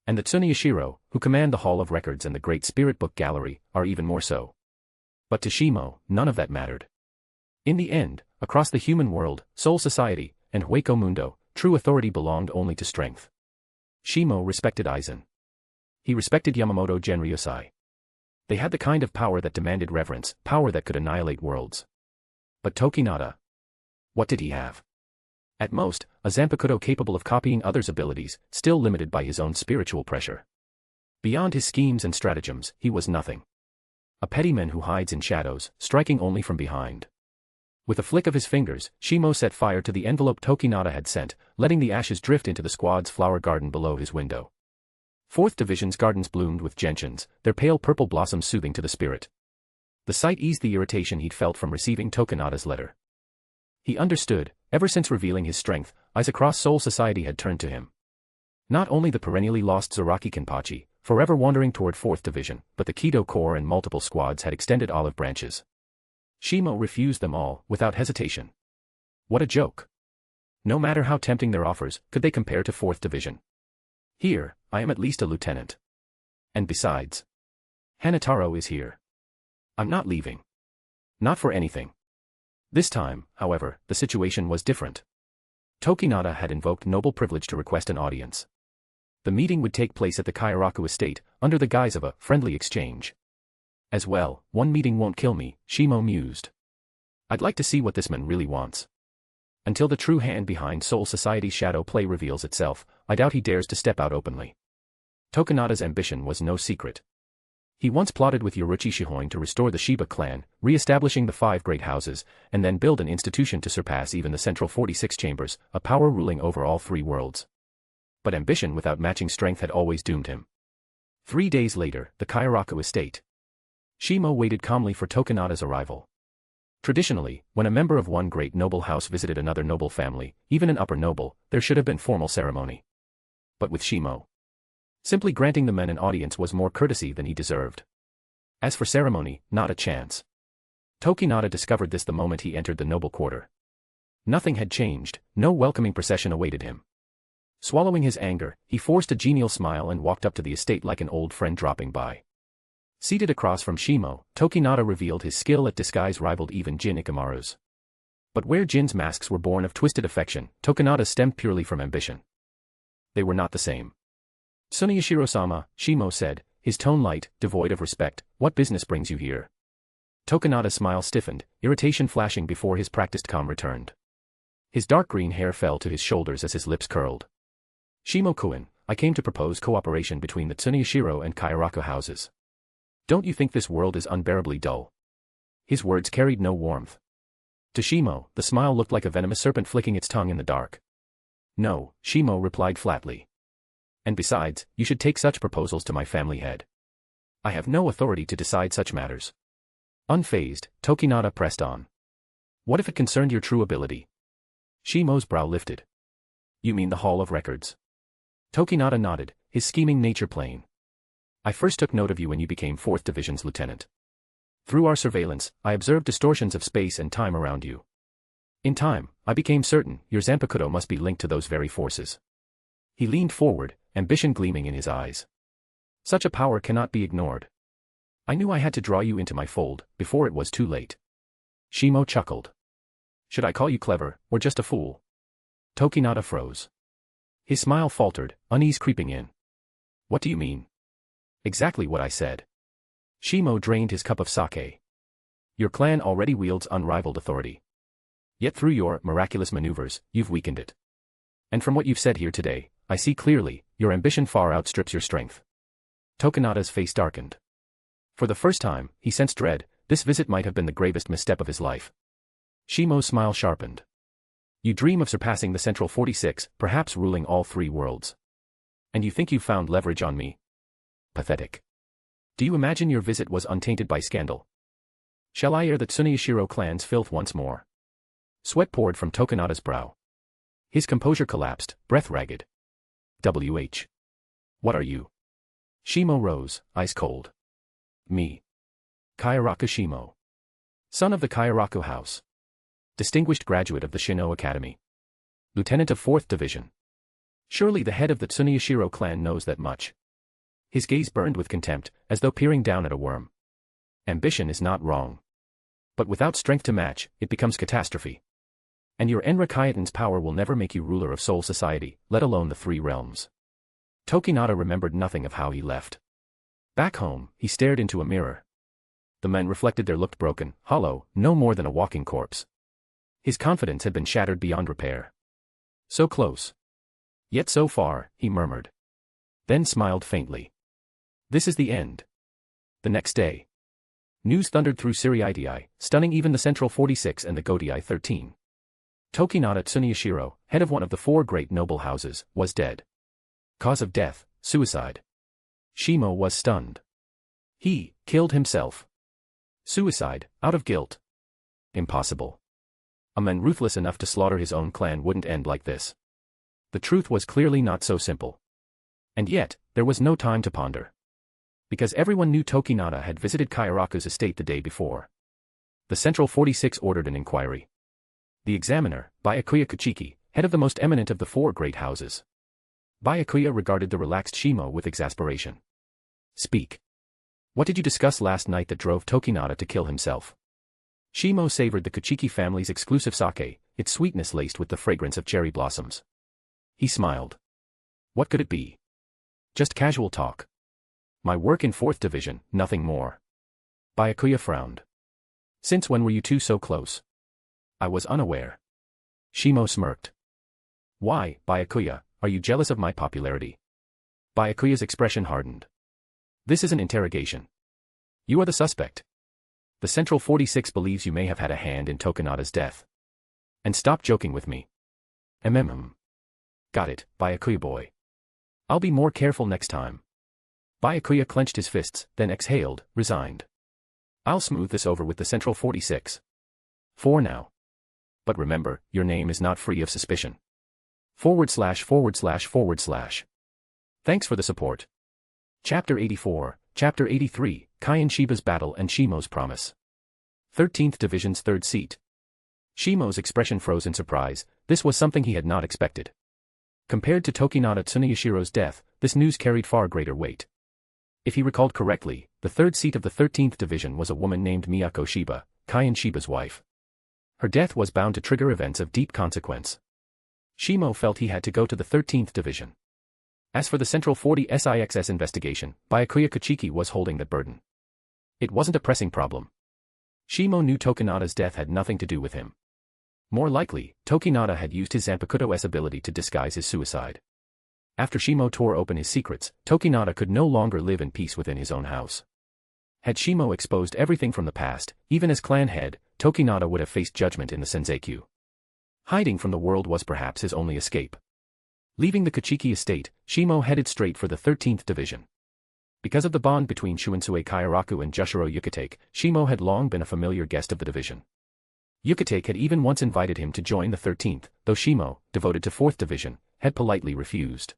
And the Tsuneyashiro, who command the Hall of Records and the Great Spirit Book Gallery, are even more so. But to Shimo, none of that mattered. In the end, across the human world, Soul Society, and Hueco Mundo, true authority belonged only to strength. Shimo respected Aizen. He respected Yamamoto Genryosai. They had the kind of power that demanded reverence, power that could annihilate worlds. But Tokinata? What did he have? At most, a Zanpakutō capable of copying others' abilities, still limited by his own spiritual pressure. Beyond his schemes and stratagems, he was nothing. A petty man who hides in shadows, striking only from behind. With a flick of his fingers, Shimo set fire to the envelope Tokinata had sent, letting the ashes drift into the squad's flower garden below his window. 4th Division's gardens bloomed with gentians, their pale purple blossoms soothing to the spirit. The sight eased the irritation he'd felt from receiving Tokinata's letter. He understood, ever since revealing his strength, eyes across Soul Society had turned to him. Not only the perennially lost Zaraki Kenpachi, forever wandering toward 4th Division, but the Kaidō Corps and multiple squads had extended olive branches. Shimo refused them all, without hesitation. What a joke. No matter how tempting their offers, could they compare to 4th Division? Here, I am at least a lieutenant. And besides, Hanataro is here. I'm not leaving. Not for anything. This time, however, the situation was different. Tokinata had invoked noble privilege to request an audience. The meeting would take place at the Kyoraku estate, under the guise of a friendly exchange. As well, one meeting won't kill me, Shimo mused. I'd like to see what this man really wants. Until the true hand behind Soul Society's shadow play reveals itself, I doubt he dares to step out openly. Tokinata's ambition was no secret. He once plotted with Yoruichi Shihoin to restore the Shiba clan, re-establishing the 5 great houses, and then build an institution to surpass even the central 46 chambers, a power ruling over all 3 worlds. But ambition without matching strength had always doomed him. 3 days later, the Kyoraku estate. Shimo waited calmly for Tokinata's arrival. Traditionally, when a member of one great noble house visited another noble family, even an upper noble, there should have been formal ceremony. But with Shimo, simply granting the men an audience was more courtesy than he deserved. As for ceremony, not a chance. Tokinata discovered this the moment he entered the noble quarter. Nothing had changed, no welcoming procession awaited him. Swallowing his anger, he forced a genial smile and walked up to the estate like an old friend dropping by. Seated across from Shimo, Tokinata revealed his skill at disguise rivaled even Jin Ikamaru's. But where Jin's masks were born of twisted affection, Tokinata's stemmed purely from ambition. They were not the same. Tsuneyashiro-sama, Shimo said, his tone light, devoid of respect, what business brings you here? Tokinata's smile stiffened, irritation flashing before his practiced calm returned. His dark green hair fell to his shoulders as his lips curled. Shimo-kun, I came to propose cooperation between the Tsuneyashiro and Kyoraku houses. Don't you think this world is unbearably dull? His words carried no warmth. To Shimo, the smile looked like a venomous serpent flicking its tongue in the dark. No, Shimo replied flatly. And besides, you should take such proposals to my family head. I have no authority to decide such matters. Unfazed, Tokinata pressed on. What if it concerned your true ability? Shimo's brow lifted. You mean the Hall of Records? Tokinata nodded, his scheming nature plain. I first took note of you when you became 4th Division's lieutenant. Through our surveillance, I observed distortions of space and time around you. In time, I became certain your Zanpakutō must be linked to those very forces. He leaned forward, ambition gleaming in his eyes. Such a power cannot be ignored. I knew I had to draw you into my fold, before it was too late. Shimo chuckled. Should I call you clever, or just a fool? Tokinata froze. His smile faltered, unease creeping in. What do you mean? Exactly what I said. Shimo drained his cup of sake. Your clan already wields unrivaled authority. Yet through your miraculous maneuvers, you've weakened it. And from what you've said here today, I see clearly, your ambition far outstrips your strength. Tokinata's face darkened. For the first time, he sensed dread. This visit might have been the gravest misstep of his life. Shimo's smile sharpened. You dream of surpassing the Central 46, perhaps ruling all 3 worlds. And you think you've found leverage on me? Pathetic. Do you imagine your visit was untainted by scandal? Shall I air the Tsuneyashiro clan's filth once more? Sweat poured from Tokinata's brow. His composure collapsed, breath ragged. WH. What are you? Shimo rose, ice cold. Me. Kyoraku Shimo. Son of the Kyoraku house. Distinguished graduate of the Shino Academy. Lieutenant of 4th Division. Surely the head of the Tsuneyashiro clan knows that much. His gaze burned with contempt, as though peering down at a worm. Ambition is not wrong. But without strength to match, it becomes catastrophe. And your Enra Kyoten's power will never make you ruler of Soul Society, let alone the 3 realms. Tokinata remembered nothing of how he left. Back home, he stared into a mirror. The men reflected there looked broken, hollow, no more than a walking corpse. His confidence had been shattered beyond repair. So close. Yet so far, he murmured. Then smiled faintly. This is the end. The next day. News thundered through Siriiti, stunning even the Central 46 and the Godii 13. Tokinata Tsuneyashiro, head of one of the 4 great noble houses, was dead. Cause of death, suicide. Shimo was stunned. He killed himself. Suicide, out of guilt. Impossible. A man ruthless enough to slaughter his own clan wouldn't end like this. The truth was clearly not so simple. And yet, there was no time to ponder. Because everyone knew Tokinata had visited Kyoraku's estate the day before. The Central 46 ordered an inquiry. The examiner, Byakuya Kuchiki, head of the most eminent of the 4 great houses. Byakuya regarded the relaxed Shimo with exasperation. Speak. What did you discuss last night that drove Tokinata to kill himself? Shimo savored the Kuchiki family's exclusive sake, its sweetness laced with the fragrance of cherry blossoms. He smiled. What could it be? Just casual talk. My work in 4th Division, nothing more. Byakuya frowned. Since when were you 2 so close? I was unaware. Shimo smirked. Why, Byakuya, are you jealous of my popularity? Byakuya's expression hardened. This is an interrogation. You are the suspect. The Central 46 believes you may have had a hand in Tokinata's death. And stop joking with me. Got it, Byakuya boy. I'll be more careful next time. Byakuya clenched his fists, then exhaled, resigned. I'll smooth this over with the Central 46. For now. But remember, your name is not free of suspicion. // Thanks for the support. Chapter 84, Chapter 83, Kaiin Shiba's Battle and Shimo's Promise. 13th Division's 3rd seat. Shimo's expression froze in surprise. This was something he had not expected. Compared to Tokinata Tsuneyashiro's death, this news carried far greater weight. If he recalled correctly, the 3rd seat of the 13th Division was a woman named Miyako Shiba, Kaiin Shiba's wife. Her death was bound to trigger events of deep consequence. Shimo felt he had to go to the 13th Division. As for the Central 46's investigation, Byakuya Kuchiki was holding that burden. It wasn't a pressing problem. Shimo knew Tokinata's death had nothing to do with him. More likely, Tokinata had used his Zanpakutō's ability to disguise his suicide. After Shimo tore open his secrets, Tokinata could no longer live in peace within his own house. Had Shimo exposed everything from the past, even as clan head, Tokinata would have faced judgment in the Senzeikyū. Hiding from the world was perhaps his only escape. Leaving the Kuchiki estate, Shimo headed straight for the 13th Division. Because of the bond between Shunsui Kyoraku and Jushiro Yukitake, Shimo had long been a familiar guest of the division. Yukitake had even once invited him to join the 13th, though Shimo, devoted to 4th Division, had politely refused.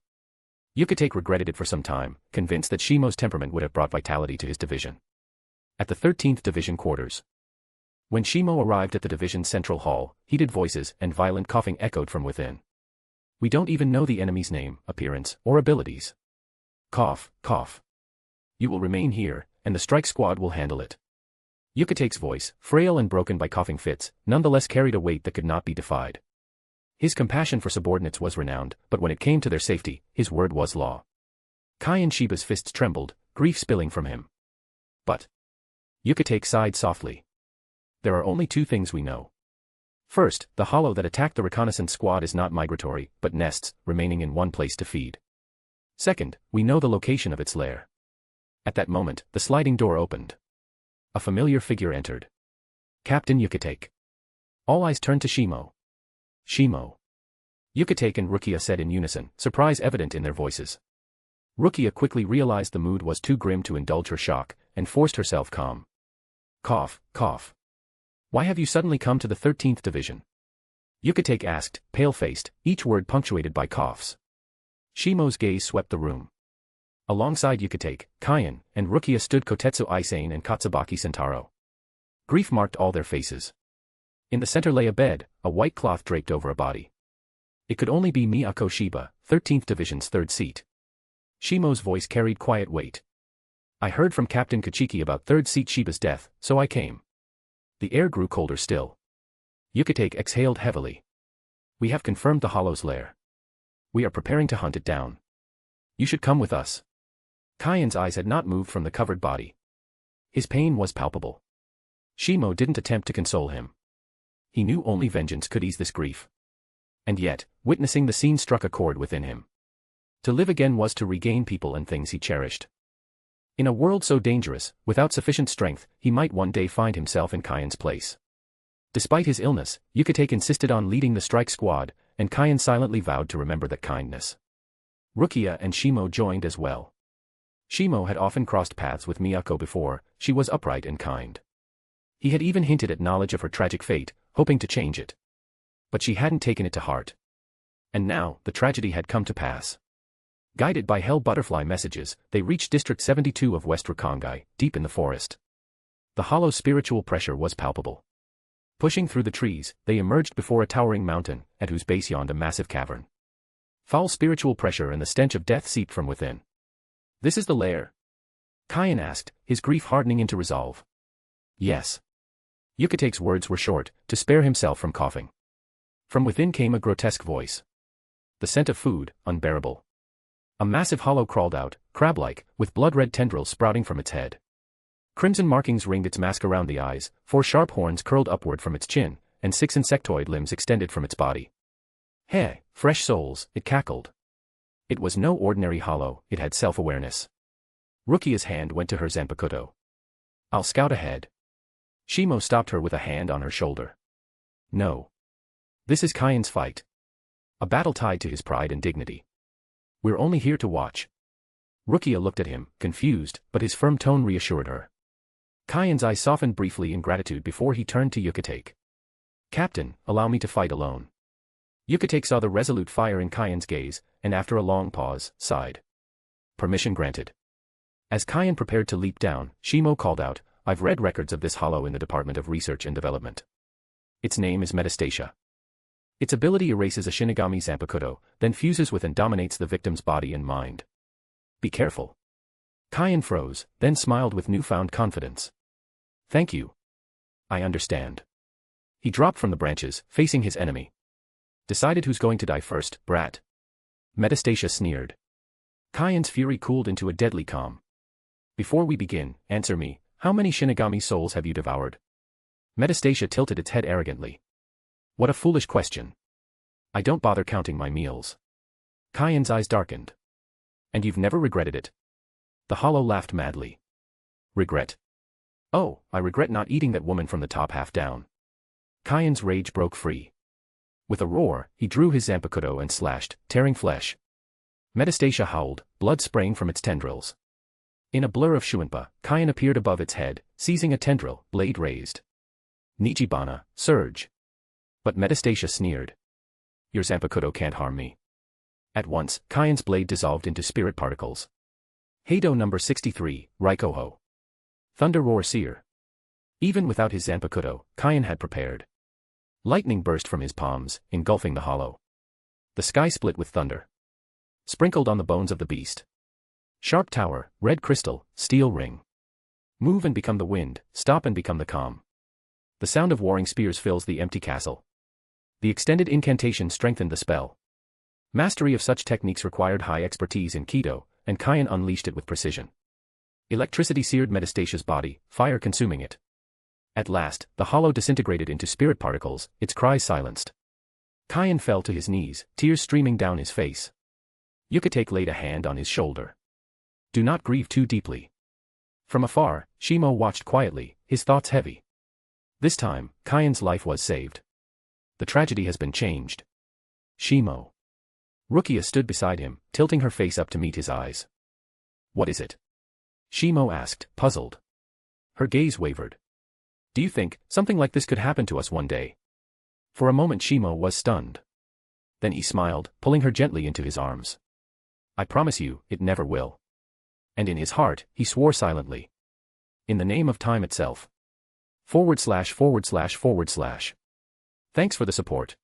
Yukitake regretted it for some time, convinced that Shimo's temperament would have brought vitality to his division. At the 13th Division quarters. When Shimo arrived at the division's central hall, heated voices and violent coughing echoed from within. We don't even know the enemy's name, appearance, or abilities. Cough, cough. You will remain here, and the strike squad will handle it. Yukate's voice, frail and broken by coughing fits, nonetheless carried a weight that could not be defied. His compassion for subordinates was renowned, but when it came to their safety, his word was law. Kai and Shiba's fists trembled, grief spilling from him. But Yukate sighed softly. There are only two things we know. First, the hollow that attacked the reconnaissance squad is not migratory, but nests, remaining in one place to feed. Second, we know the location of its lair. At that moment, the sliding door opened. A familiar figure entered. Captain Yukate. All eyes turned to Shimo. Shimo. Yukate and Rukia said in unison, surprise evident in their voices. Rukia quickly realized the mood was too grim to indulge her shock, and forced herself calm. Cough, cough. Why have you suddenly come to the 13th Division? Yukate asked, pale-faced, each word punctuated by coughs. Shimo's gaze swept the room. Alongside Yukate, Kaien, and Rukia stood Kotetsu Isane and Katsubaki Sentaro. Grief marked all their faces. In the center lay a bed, a white cloth draped over a body. It could only be Miyako Shiba, 13th Division's third seat. Shimo's voice carried quiet weight. I heard from Captain Kachiki about third seat Shiba's death, so I came. The air grew colder still. Yukate exhaled heavily. We have confirmed the hollow's lair. We are preparing to hunt it down. You should come with us. Kaien's eyes had not moved from the covered body. His pain was palpable. Shimo didn't attempt to console him. He knew only vengeance could ease this grief. And yet, witnessing the scene struck a chord within him. To live again was to regain people and things he cherished. In a world so dangerous, without sufficient strength, he might one day find himself in Kaien's place. Despite his illness, Yukate insisted on leading the strike squad, and Kaien silently vowed to remember that kindness. Rukia and Shimo joined as well. Shimo had often crossed paths with Miyako before, she was upright and kind. He had even hinted at knowledge of her tragic fate, hoping to change it. But she hadn't taken it to heart. And now, the tragedy had come to pass. Guided by hell butterfly messages, they reached District 72 of West Rakongai, deep in the forest. The hollow's spiritual pressure was palpable. Pushing through the trees, they emerged before a towering mountain, at whose base yawned a massive cavern. Foul spiritual pressure and the stench of death seeped from within. This is the lair? Kaien asked, his grief hardening into resolve. Yes. Yukate's words were short, to spare himself from coughing. From within came a grotesque voice. The scent of food, unbearable. A massive hollow crawled out, crab-like, with blood-red tendrils sprouting from its head. Crimson markings ringed its mask around the eyes, 4 sharp horns curled upward from its chin, and 6 insectoid limbs extended from its body. Hey, fresh souls, it cackled. It was no ordinary hollow, it had self-awareness. Rukia's hand went to her Zanpakutō. I'll scout ahead. Shimo stopped her with a hand on her shoulder. No. This is Kaien's fight. A battle tied to his pride and dignity. We're only here to watch. Rukia looked at him, confused, but his firm tone reassured her. Kaien's eyes softened briefly in gratitude before he turned to Yukate. Captain, allow me to fight alone. Yukate saw the resolute fire in Kaien's gaze, and after a long pause, sighed. Permission granted. As Kaien prepared to leap down, Shimo called out, I've read records of this hollow in the Department of Research and Development. Its name is Metastasia. Its ability erases a Shinigami Zanpakutō, then fuses with and dominates the victim's body and mind. Be careful. Kaien froze, then smiled with newfound confidence. Thank you. I understand. He dropped from the branches, facing his enemy. Decided who's going to die first, brat. Metastasia sneered. Kaien's fury cooled into a deadly calm. Before we begin, answer me, how many Shinigami souls have you devoured? Metastasia tilted its head arrogantly. What a foolish question. I don't bother counting my meals. Kaien's eyes darkened. And you've never regretted it? The hollow laughed madly. Regret? Oh, I regret not eating that woman from the top half down. Kaien's rage broke free. With a roar, he drew his Zanpakutō and slashed, tearing flesh. Metastasia howled, blood spraying from its tendrils. In a blur of Shuinpa, Kaien appeared above its head, seizing a tendril, blade raised. Nichibana, surge. But Metastasia sneered. Your Zanpakutō can't harm me. At once, Kaien's blade dissolved into spirit particles. Kaidō number 63, Raikoho. Thunder Roar Seer. Even without his Zanpakutō, Kaien had prepared. Lightning burst from his palms, engulfing the hollow. The sky split with thunder. Sprinkled on the bones of the beast. Sharp tower, red crystal, steel ring. Move and become the wind, stop and become the calm. The sound of warring spears fills the empty castle. The extended incantation strengthened the spell. Mastery of such techniques required high expertise in Kaidō, and Kaien unleashed it with precision. Electricity seared Metastasia's body, fire consuming it. At last, the hollow disintegrated into spirit particles, its cries silenced. Kaien fell to his knees, tears streaming down his face. Yukitake laid a hand on his shoulder. Do not grieve too deeply. From afar, Shimo watched quietly, his thoughts heavy. This time, Kaien's life was saved. The tragedy has been changed. Shimo. Rukia stood beside him, tilting her face up to meet his eyes. What is it? Shimo asked, puzzled. Her gaze wavered. Do you think something like this could happen to us one day? For a moment Shimo was stunned. Then he smiled, pulling her gently into his arms. I promise you, it never will. And in his heart, he swore silently. In the name of time itself. /////. Thanks for the support.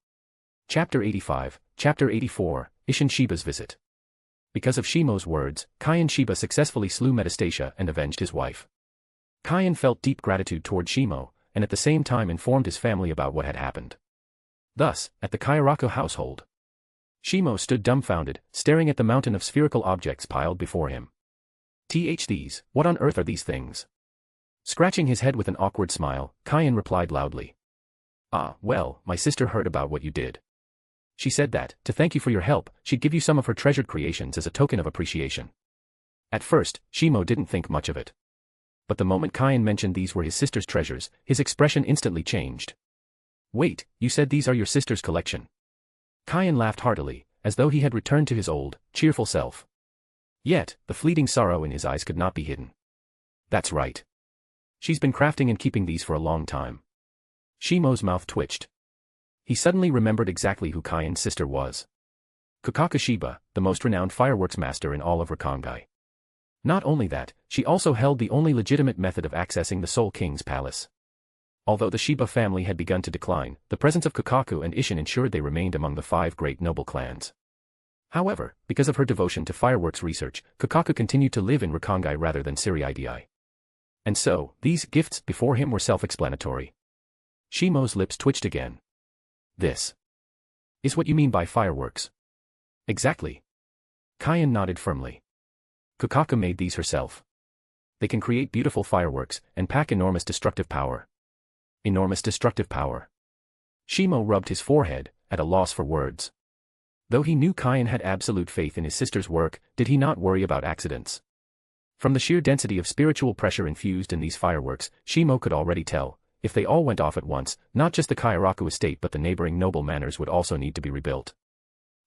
Chapter 85, Chapter 84, Isshin Shiba's Visit. Because of Shimo's words, Kaien Shiba successfully slew Metastasia and avenged his wife. Kaien felt deep gratitude toward Shimo, and at the same time informed his family about what had happened. Thus, at the Kyoraku household, Shimo stood dumbfounded, staring at the mountain of spherical objects piled before him. These, what on earth are these things? Scratching his head with an awkward smile, Kaien replied loudly. Ah, well, my sister heard about what you did. She said that, to thank you for your help, she'd give you some of her treasured creations as a token of appreciation. At first, Shimo didn't think much of it. But the moment Kaien mentioned these were his sister's treasures, his expression instantly changed. Wait, you said these are your sister's collection? Kaien laughed heartily, as though he had returned to his old, cheerful self. Yet, the fleeting sorrow in his eyes could not be hidden. That's right. She's been crafting and keeping these for a long time. Shimo's mouth twitched. He suddenly remembered exactly who Kaien's sister was. Kyoraku Shiba, the most renowned fireworks master in all of Rakangai. Not only that, she also held the only legitimate method of accessing the Soul King's palace. Although the Shiba family had begun to decline, the presence of Kyoraku and Isshin ensured they remained among the 5 great noble clans. However, because of her devotion to fireworks research, Kyoraku continued to live in Rakangai rather than Siriidii. And so, these gifts before him were self-explanatory. Shimo's lips twitched again. This is what you mean by fireworks? Exactly. Kaien nodded firmly. Kyoraku made these herself. They can create beautiful fireworks, and pack enormous destructive power. Enormous destructive power. Shimo rubbed his forehead, at a loss for words. Though he knew Kaien had absolute faith in his sister's work, did he not worry about accidents? From the sheer density of spiritual pressure infused in these fireworks, Shimo could already tell, if they all went off at once, not just the Kyoraku estate but the neighboring noble manors would also need to be rebuilt.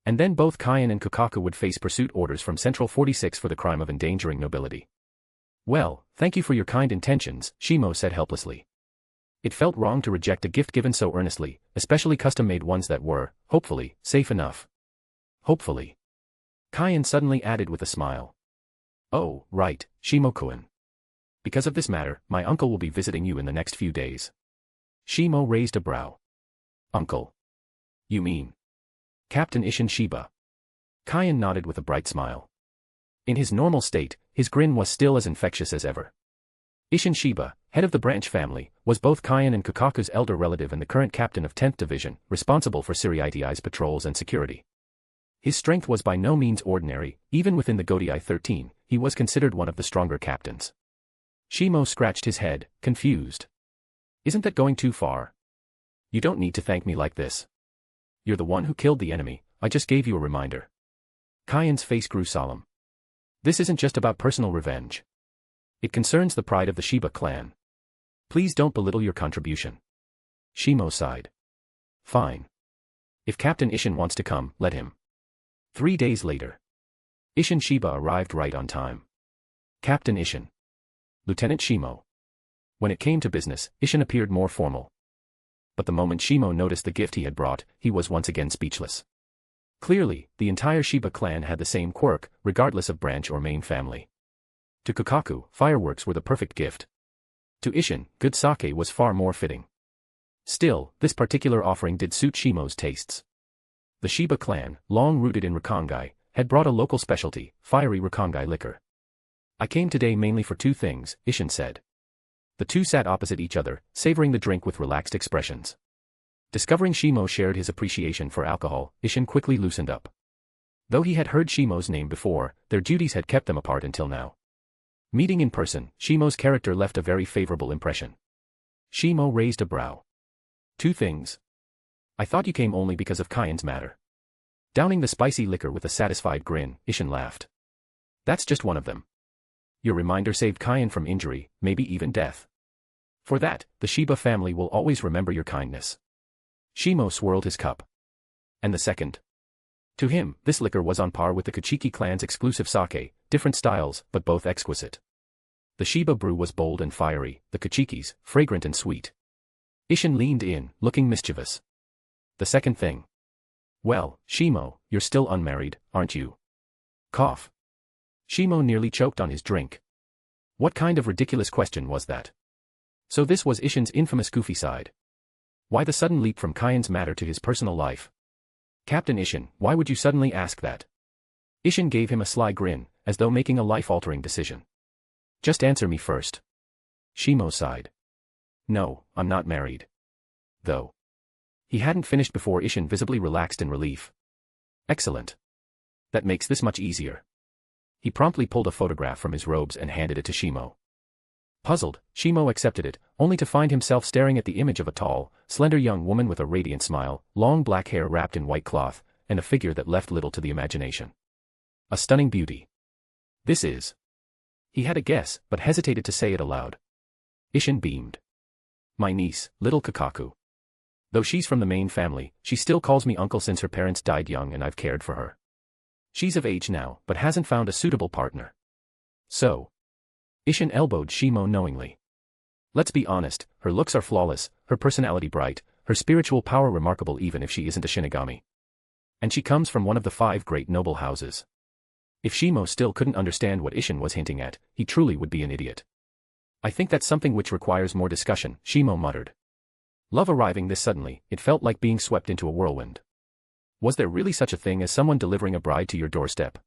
And then both Kaien and Kyoraku would face pursuit orders from Central 46 for the crime of endangering nobility. Well, thank you for your kind intentions, Shimo said helplessly. It felt wrong to reject a gift given so earnestly, especially custom-made ones that were, hopefully, safe enough. Hopefully. Kaien suddenly added with a smile. Oh, right, Shimo-kun. Because of this matter, my uncle will be visiting you in the next few days. Shimo raised a brow. Uncle. You mean Captain Isshin Shiba? Kaien nodded with a bright smile. In his normal state, his grin was still as infectious as ever. Isshin Shiba, head of the branch family, was both Kaien and Kyoraku's elder relative and the current captain of 10th Division, responsible for Siriidi's patrols and security. His strength was by no means ordinary, even within the Godii 13, he was considered one of the stronger captains. Shimo scratched his head, confused. Isn't that going too far? You don't need to thank me like this. You're the one who killed the enemy, I just gave you a reminder. Kaien's face grew solemn. This isn't just about personal revenge. It concerns the pride of the Shiba clan. Please don't belittle your contribution. Shimo sighed. Fine. If Captain Isshin wants to come, let him. 3 days later. Isshin Shiba arrived right on time. Captain Isshin. Lieutenant Shimo. When it came to business, Isshin appeared more formal. But the moment Shimo noticed the gift he had brought, he was once again speechless. Clearly, the entire Shiba clan had the same quirk, regardless of branch or main family. To Kyoraku, fireworks were the perfect gift. To Isshin, good sake was far more fitting. Still, this particular offering did suit Shimo's tastes. The Shiba clan, long rooted in Rakangai, had brought a local specialty, fiery Rakangai liquor. I came today mainly for 2 things, Isshin said. The two sat opposite each other, savoring the drink with relaxed expressions. Discovering Shimo shared his appreciation for alcohol, Isshin quickly loosened up. Though he had heard Shimo's name before, their duties had kept them apart until now. Meeting in person, Shimo's character left a very favorable impression. Shimo raised a brow. Two things. I thought you came only because of Kyan's matter. Downing the spicy liquor with a satisfied grin, Isshin laughed. That's just one of them. Your reminder saved Kyan from injury, maybe even death. For that, the Shiba family will always remember your kindness. Shimo swirled his cup. And the second? To him, this liquor was on par with the Kuchiki clan's exclusive sake, different styles, but both exquisite. The Shiba brew was bold and fiery, the Kuchiki's, fragrant and sweet. Isshin leaned in, looking mischievous. The second thing. Well, Shimo, you're still unmarried, aren't you? Cough. Shimo nearly choked on his drink. What kind of ridiculous question was that? So this was Isshin's infamous goofy side. Why the sudden leap from Kyan's matter to his personal life? Captain Isshin, why would you suddenly ask that? Isshin gave him a sly grin, as though making a life-altering decision. Just answer me first. Shimo sighed. No, I'm not married. Though. He hadn't finished before Isshin visibly relaxed in relief. Excellent. That makes this much easier. He promptly pulled a photograph from his robes and handed it to Shimo. Puzzled, Shimo accepted it, only to find himself staring at the image of a tall, slender young woman with a radiant smile, long black hair wrapped in white cloth, and a figure that left little to the imagination. A stunning beauty. This is. He had a guess, but hesitated to say it aloud. Isshin beamed. My niece, little Kyoraku. Though she's from the main family, she still calls me uncle since her parents died young and I've cared for her. She's of age now, but hasn't found a suitable partner. So. Isshin elbowed Shimo knowingly. Let's be honest, her looks are flawless, her personality bright, her spiritual power remarkable even if she isn't a Shinigami. And she comes from one of the 5 great noble houses. If Shimo still couldn't understand what Isshin was hinting at, he truly would be an idiot. I think that's something which requires more discussion, Shimo muttered. Love arriving this suddenly, it felt like being swept into a whirlwind. Was there really such a thing as someone delivering a bride to your doorstep?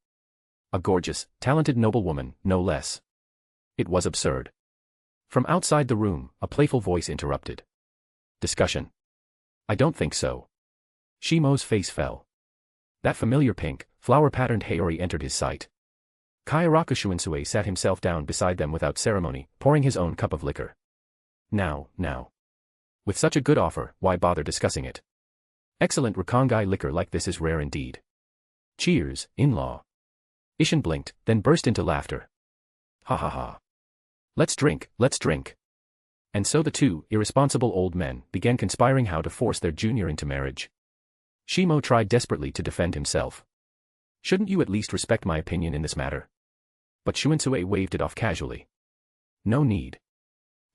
A gorgeous, talented noblewoman, no less. It was absurd. From outside the room, a playful voice interrupted. Discussion. I don't think so. Shimo's face fell. That familiar pink, flower-patterned Haori entered his sight. Kyoraku Shunsui sat himself down beside them without ceremony, pouring his own cup of liquor. Now. With such a good offer, why bother discussing it? Excellent Rakongai liquor like this is rare indeed. Cheers, in-law. Isshin blinked, then burst into laughter. Ha ha ha. Let's drink. And so the two irresponsible old men began conspiring how to force their junior into marriage. Shimo tried desperately to defend himself. Shouldn't you at least respect my opinion in this matter? But Shunsui waved it off casually. No need.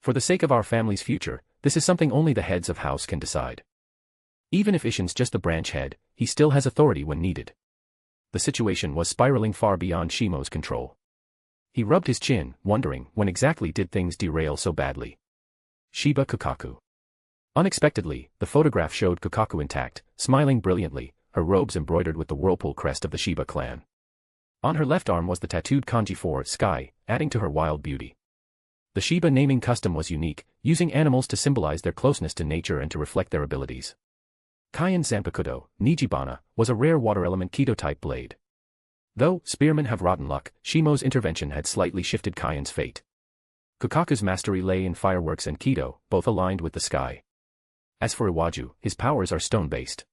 For the sake of our family's future, this is something only the heads of house can decide. Even if Isshin's just the branch head, he still has authority when needed. The situation was spiraling far beyond Shimo's control. He rubbed his chin, wondering when exactly did things derail so badly. Shiba Kyoraku. Unexpectedly, the photograph showed Kyoraku intact, smiling brilliantly, her robes embroidered with the whirlpool crest of the Shiba clan. On her left arm was the tattooed kanji for sky, adding to her wild beauty. The Shiba naming custom was unique, using animals to symbolize their closeness to nature and to reflect their abilities. Captain Zanpakutō, Nijibana, was a rare water-element Kaidō-type blade. Though spearmen have rotten luck, Shimo's intervention had slightly shifted Kyan's fate. Kyoraku's mastery lay in fireworks and Kaidō, both aligned with the sky. As for Iwaju, his powers are stone-based.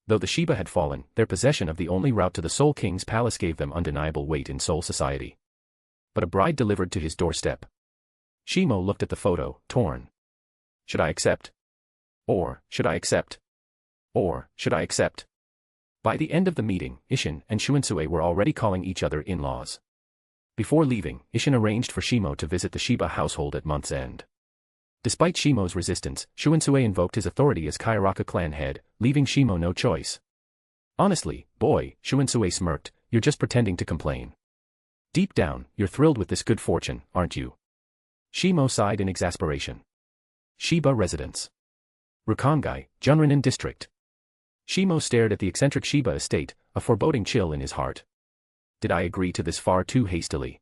Though the Shiba had fallen, their possession of the only route to the Soul King's palace gave them undeniable weight in Soul society. But a bride delivered to his doorstep. Shimo looked at the photo, torn. Should I accept? Or should I accept? Or should I accept? By the end of the meeting, Isshin and Shunsui were already calling each other in-laws. Before leaving, Isshin arranged for Shimo to visit the Shiba household at month's end. Despite Shimo's resistance, Shunsui invoked his authority as Kyoraku clan head, leaving Shimo no choice. Honestly, boy, Shunsui smirked, you're just pretending to complain. Deep down, you're thrilled with this good fortune, aren't you? Shimo sighed in exasperation. Shiba residence. Rakongai, Junranin district. Shimo stared at the eccentric Shiba estate, a foreboding chill in his heart. Did I agree to this far too hastily?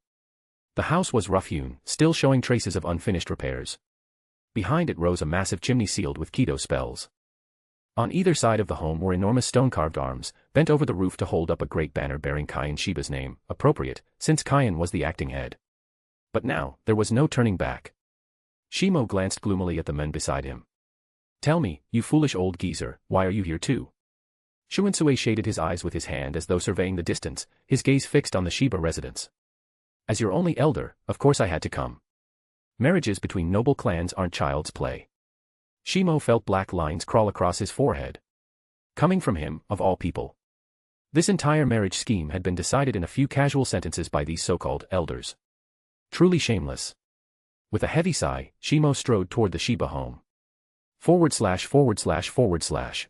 The house was rough-hewn, still showing traces of unfinished repairs. Behind it rose a massive chimney sealed with Kaidō spells. On either side of the home were enormous stone-carved arms, bent over the roof to hold up a great banner bearing Kai and Shiba's name, appropriate, since Kyan was the acting head. But now, there was no turning back. Shimo glanced gloomily at the men beside him. "Tell me, you foolish old geezer, why are you here too?" Shunsui shaded his eyes with his hand as though surveying the distance, his gaze fixed on the Shiba residence. "As your only elder, of course I had to come. Marriages between noble clans aren't child's play." Shimo felt black lines crawl across his forehead. Coming from him, of all people. This entire marriage scheme had been decided in a few casual sentences by these so-called elders. Truly shameless. With a heavy sigh, Shimo strode toward the Shiba home. ////.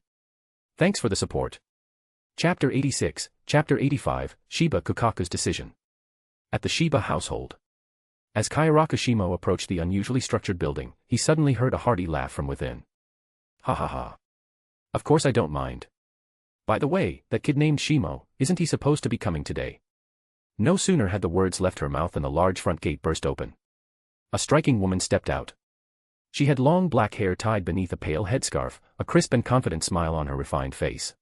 Thanks for the support. Chapter 86, Chapter 85, Shiba Kyoraku's decision. At the Shiba household. As Kyoraku Shimo approached the unusually structured building, he suddenly heard a hearty laugh from within. "Ha ha ha. Of course I don't mind. By the way, that kid named Shimo, isn't he supposed to be coming today?" No sooner had the words left her mouth than the large front gate burst open. A striking woman stepped out. She had long black hair tied beneath a pale headscarf, a crisp and confident smile on her refined face.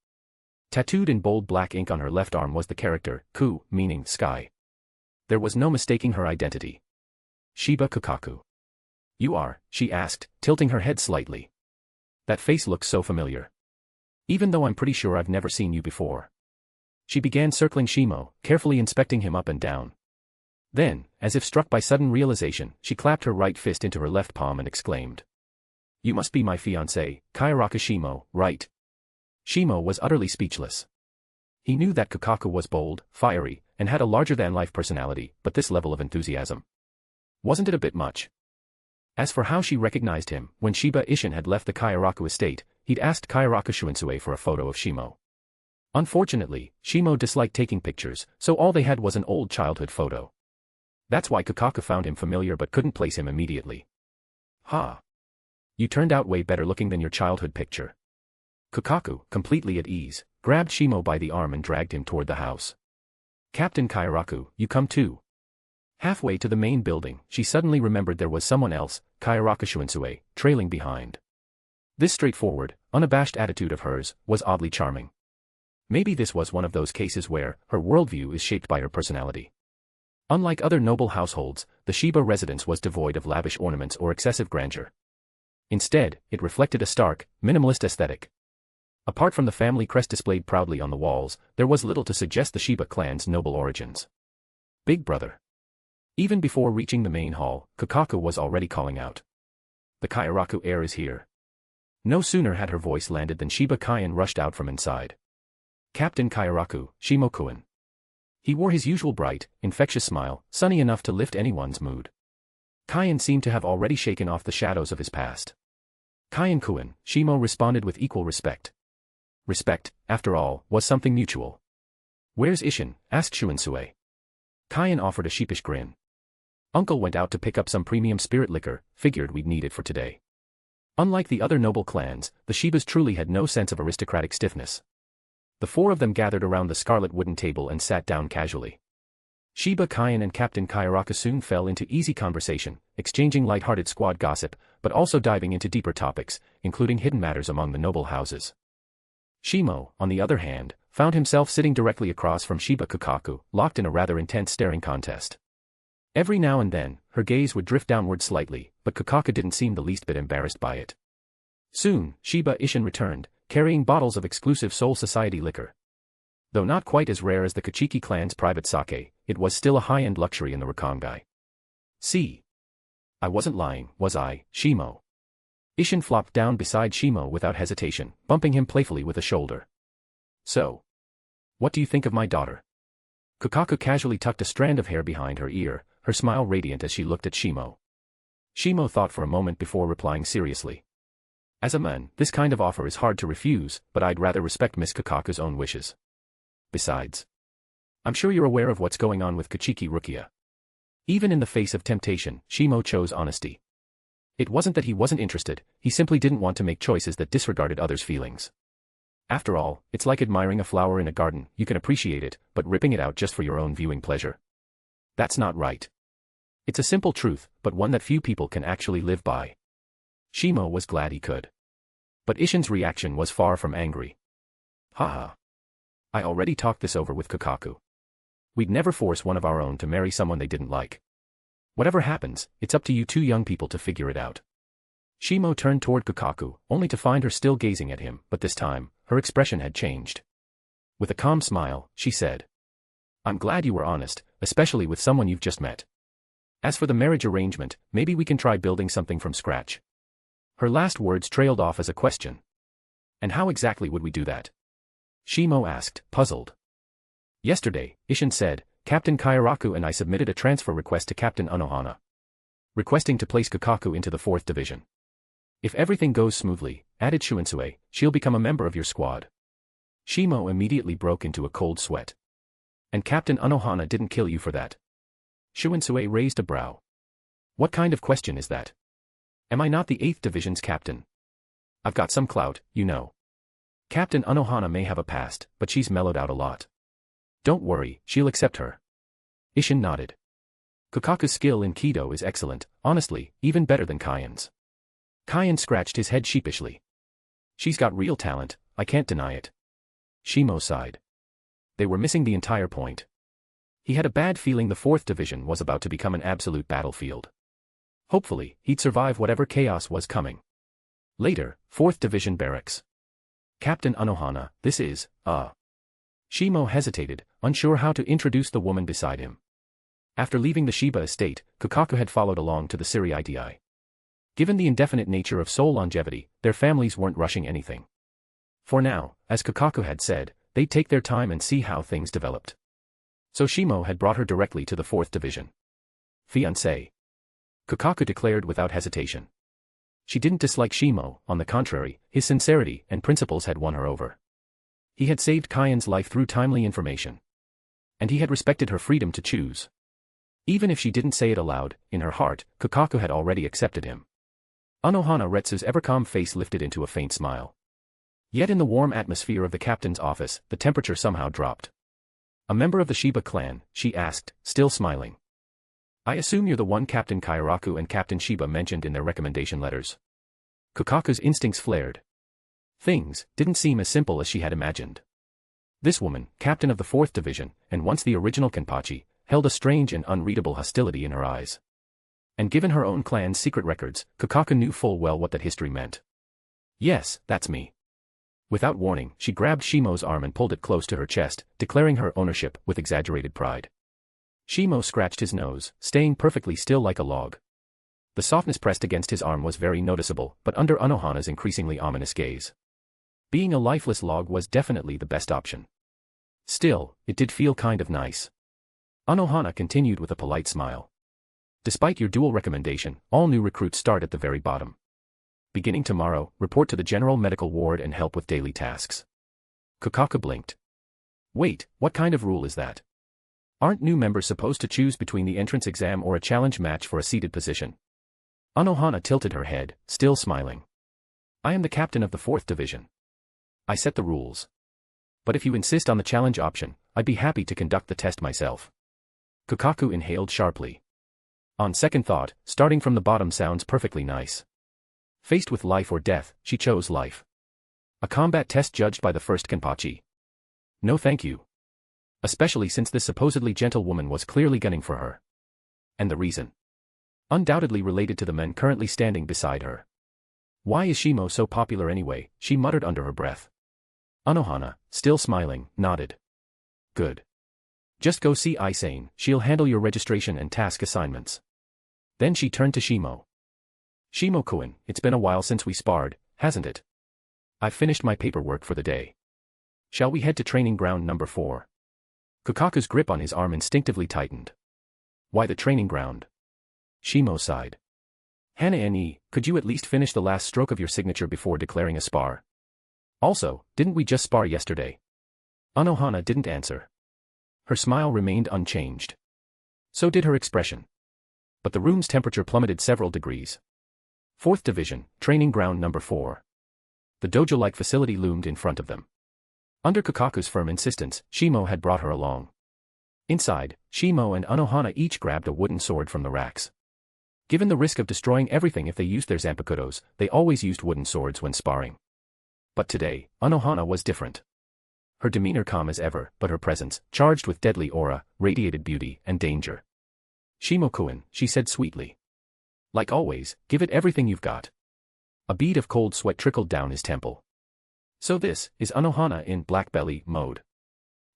Tattooed in bold black ink on her left arm was the character, Ku, meaning sky. There was no mistaking her identity. "Shiba Kyoraku. You are?" she asked, tilting her head slightly. "That face looks so familiar. Even though I'm pretty sure I've never seen you before." She began circling Shimo, carefully inspecting him up and down. Then, as if struck by sudden realization, she clapped her right fist into her left palm and exclaimed. "You must be my fiancé, Kyoraku Shimo, right?" Shimo was utterly speechless. He knew that Kyoraku was bold, fiery, and had a larger-than-life personality, but this level of enthusiasm. Wasn't it a bit much? As for how she recognized him, when Shiba Ishin had left the Kyoraku estate, he'd asked Kyoraku Shunsui for a photo of Shimo. Unfortunately, Shimo disliked taking pictures, so all they had was an old childhood photo. That's why Kyoraku found him familiar but couldn't place him immediately. "Ha! You turned out way better looking than your childhood picture." Kyoraku, completely at ease, grabbed Shimo by the arm and dragged him toward the house. "Captain Kyoraku, you come too." Halfway to the main building, she suddenly remembered there was someone else, Kyoraku Shunsui, trailing behind. This straightforward, unabashed attitude of hers was oddly charming. Maybe this was one of those cases where her worldview is shaped by her personality. Unlike other noble households, the Shiba residence was devoid of lavish ornaments or excessive grandeur. Instead, it reflected a stark, minimalist aesthetic. Apart from the family crest displayed proudly on the walls, there was little to suggest the Shiba clan's noble origins. "Big brother." Even before reaching the main hall, Kyoraku was already calling out. "The Kyoraku heir is here." No sooner had her voice landed than Shiba Kyan rushed out from inside. "Captain Kyoraku, Shimo-kun." He wore his usual bright, infectious smile, sunny enough to lift anyone's mood. Kyan seemed to have already shaken off the shadows of his past. "Kyan-kun," Shimo responded with equal respect. Respect, after all, was something mutual. "Where's Ishin?" asked Shunsui. Kyan offered a sheepish grin. "Uncle went out to pick up some premium spirit liquor, figured we'd need it for today." Unlike the other noble clans, the Shibas truly had no sense of aristocratic stiffness. The four of them gathered around the scarlet wooden table and sat down casually. Shiba Kyan and Captain Kyoraku soon fell into easy conversation, exchanging light-hearted squad gossip, but also diving into deeper topics, including hidden matters among the noble houses. Shimo, on the other hand, found himself sitting directly across from Shiba Kyoraku, locked in a rather intense staring contest. Every now and then, her gaze would drift downward slightly, but Kyoraku didn't seem the least bit embarrassed by it. Soon, Shiba Ishin returned, carrying bottles of exclusive Soul Society liquor. Though not quite as rare as the Kachiki clan's private sake, it was still a high-end luxury in the Rakongai. "See. I wasn't lying, was I, Shimo?" Ishin flopped down beside Shimo without hesitation, bumping him playfully with a shoulder. "So. What do you think of my daughter?" Kyoraku casually tucked a strand of hair behind her ear, her smile radiant as she looked at Shimo. Shimo thought for a moment before replying seriously. "As a man, this kind of offer is hard to refuse, but I'd rather respect Miss Kyoraku's own wishes. Besides, I'm sure you're aware of what's going on with Kachiki Rukia." Even in the face of temptation, Shimo chose honesty. It wasn't that he wasn't interested, he simply didn't want to make choices that disregarded others' feelings. After all, it's like admiring a flower in a garden, you can appreciate it, but ripping it out just for your own viewing pleasure. That's not right. It's a simple truth, but one that few people can actually live by. Shimo was glad he could. But Isshin's reaction was far from angry. Haha. I already talked this over with Kyoraku. We'd never force one of our own to marry someone they didn't like. Whatever happens, it's up to you two young people to figure it out. Shimo turned toward Kyoraku, only to find her still gazing at him, but this time, her expression had changed. With a calm smile, she said, I'm glad you were honest, especially with someone you've just met. As for the marriage arrangement, maybe we can try building something from scratch. Her last words trailed off as a question. And how exactly would we do that? Shimo asked, puzzled. Yesterday, Isshin said, Captain Kyoraku and I submitted a transfer request to Captain Unohana, requesting to place Kyoraku into the 4th Division. If everything goes smoothly, added Shunsui, she'll become a member of your squad. Shimo immediately broke into a cold sweat. And Captain Unohana didn't kill you for that? Shunsui raised a brow. What kind of question is that? Am I not the 8th Division's captain? I've got some clout, you know. Captain Unohana may have a past, but she's mellowed out a lot. Don't worry, she'll accept her. Isshin nodded. Kyoraku's skill in Kaidō is excellent, honestly, even better than Kaien's. Kaien scratched his head sheepishly. She's got real talent, I can't deny it. Shimo sighed. They were missing the entire point. He had a bad feeling the 4th Division was about to become an absolute battlefield. Hopefully, he'd survive whatever chaos was coming. Later, 4th Division Barracks. Captain Unohana, this is, Shimo hesitated, unsure how to introduce the woman beside him. After leaving the Shiba estate, Kyoraku had followed along to the Siri. Given the indefinite nature of soul longevity, their families weren't rushing anything. For now, as Kyoraku had said, they'd take their time and see how things developed. So Shimo had brought her directly to the 4th Division. Fiancé. Kyoraku declared without hesitation. She didn't dislike Shimo, on the contrary, his sincerity and principles had won her over. He had saved Kaien's life through timely information. And he had respected her freedom to choose. Even if she didn't say it aloud, in her heart, Kyoraku had already accepted him. Unohana Retsu's ever-calm face lifted into a faint smile. Yet in the warm atmosphere of the captain's office, the temperature somehow dropped. A member of the Shiba clan, she asked, still smiling. I assume you're the one Captain Kyoraku and Captain Shiba mentioned in their recommendation letters. Kyoraku's instincts flared. Things didn't seem as simple as she had imagined. This woman, captain of the 4th Division, and once the original Kenpachi, held a strange and unreadable hostility in her eyes. And given her own clan's secret records, Kyoraku knew full well what that history meant. Yes, that's me. Without warning, she grabbed Shimo's arm and pulled it close to her chest, declaring her ownership with exaggerated pride. Shimo scratched his nose, staying perfectly still like a log. The softness pressed against his arm was very noticeable, but under Unohana's increasingly ominous gaze. Being a lifeless log was definitely the best option. Still, it did feel kind of nice. Unohana continued with a polite smile. Despite your dual recommendation, all new recruits start at the very bottom. Beginning tomorrow, report to the General Medical Ward and help with daily tasks. Kyoraku blinked. Wait, what kind of rule is that? Aren't new members supposed to choose between the entrance exam or a challenge match for a seated position? Unohana tilted her head, still smiling. I am the captain of the 4th Division. I set the rules. But if you insist on the challenge option, I'd be happy to conduct the test myself. Kyoraku inhaled sharply. On second thought, starting from the bottom sounds perfectly nice. Faced with life or death, she chose life. A combat test judged by the first Kenpachi. No thank you. Especially since this supposedly gentle woman was clearly gunning for her. And the reason? Undoubtedly related to the men currently standing beside her. Why is Shimo so popular anyway? She muttered under her breath. Unohana, still smiling, nodded. Good. Just go see Isane, she'll handle your registration and task assignments. Then she turned to Shimo. Shimo-kun, it's been a while since we sparred, hasn't it? I've finished my paperwork for the day. Shall we head to training ground number 4? Kyoraku's grip on his arm instinctively tightened. Why the training ground? Shimo sighed. Hana-ne, could you at least finish the last stroke of your signature before declaring a spar? Also, didn't we just spar yesterday? Unohana didn't answer. Her smile remained unchanged. So did her expression. But the room's temperature plummeted several degrees. 4th Division, training ground number 4. The dojo-like facility loomed in front of them. Under Kyoraku's firm insistence, Shimo had brought her along. Inside, Shimo and Unohana each grabbed a wooden sword from the racks. Given the risk of destroying everything if they used their Zanpakutōs, they always used wooden swords when sparring. But today, Unohana was different. Her demeanor calm as ever, but her presence, charged with deadly aura, radiated beauty and danger. "Shimo-kun," she said sweetly. "Like always, give it everything you've got." A bead of cold sweat trickled down his temple. So this is Unohana in black belly mode.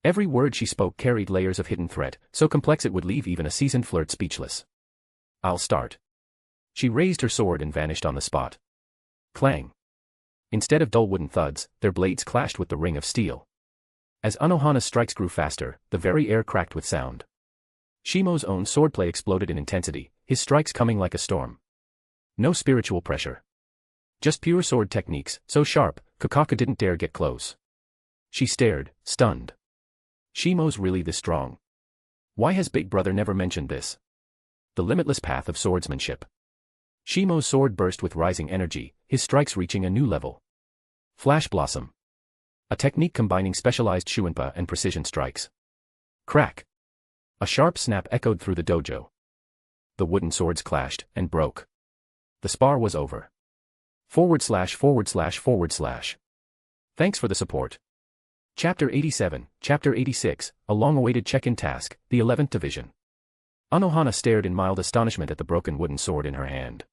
Every word she spoke carried layers of hidden threat, so complex it would leave even a seasoned flirt speechless. "I'll start." She raised her sword and vanished on the spot. Clang. Instead of dull wooden thuds, their blades clashed with the ring of steel. As Unohana's strikes grew faster, the very air cracked with sound. Shimo's own swordplay exploded in intensity, his strikes coming like a storm. No spiritual pressure. Just pure sword techniques, so sharp, Kyoraku didn't dare get close. She stared, stunned. Shimo's really this strong. Why has Big Brother never mentioned this? The limitless path of swordsmanship. Shimo's sword burst with rising energy, his strikes reaching a new level. Flash Blossom. A technique combining specialized shuinpa and precision strikes. Crack. A sharp snap echoed through the dojo. The wooden swords clashed and broke. The spar was over. // Thanks for the support. Chapter 87, Chapter 86, a long-awaited check-in task, the 11th Division. Unohana stared in mild astonishment at the broken wooden sword in her hand.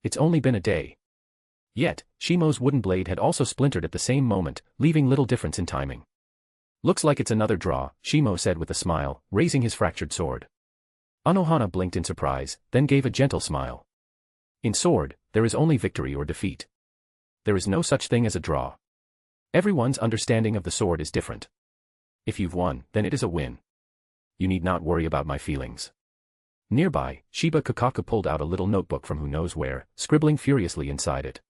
It's only been a day. Yet, Shimo's wooden blade had also splintered at the same moment, leaving little difference in timing. "Looks like it's another draw," Shimo said with a smile, raising his fractured sword. Unohana blinked in surprise, then gave a gentle smile. In sword, there is only victory or defeat. There is no such thing as a draw. Everyone's understanding of the sword is different. If you've won, then it is a win. You need not worry about my feelings. Nearby, Shiba Kyoraku pulled out a little notebook from who knows where, scribbling furiously inside it.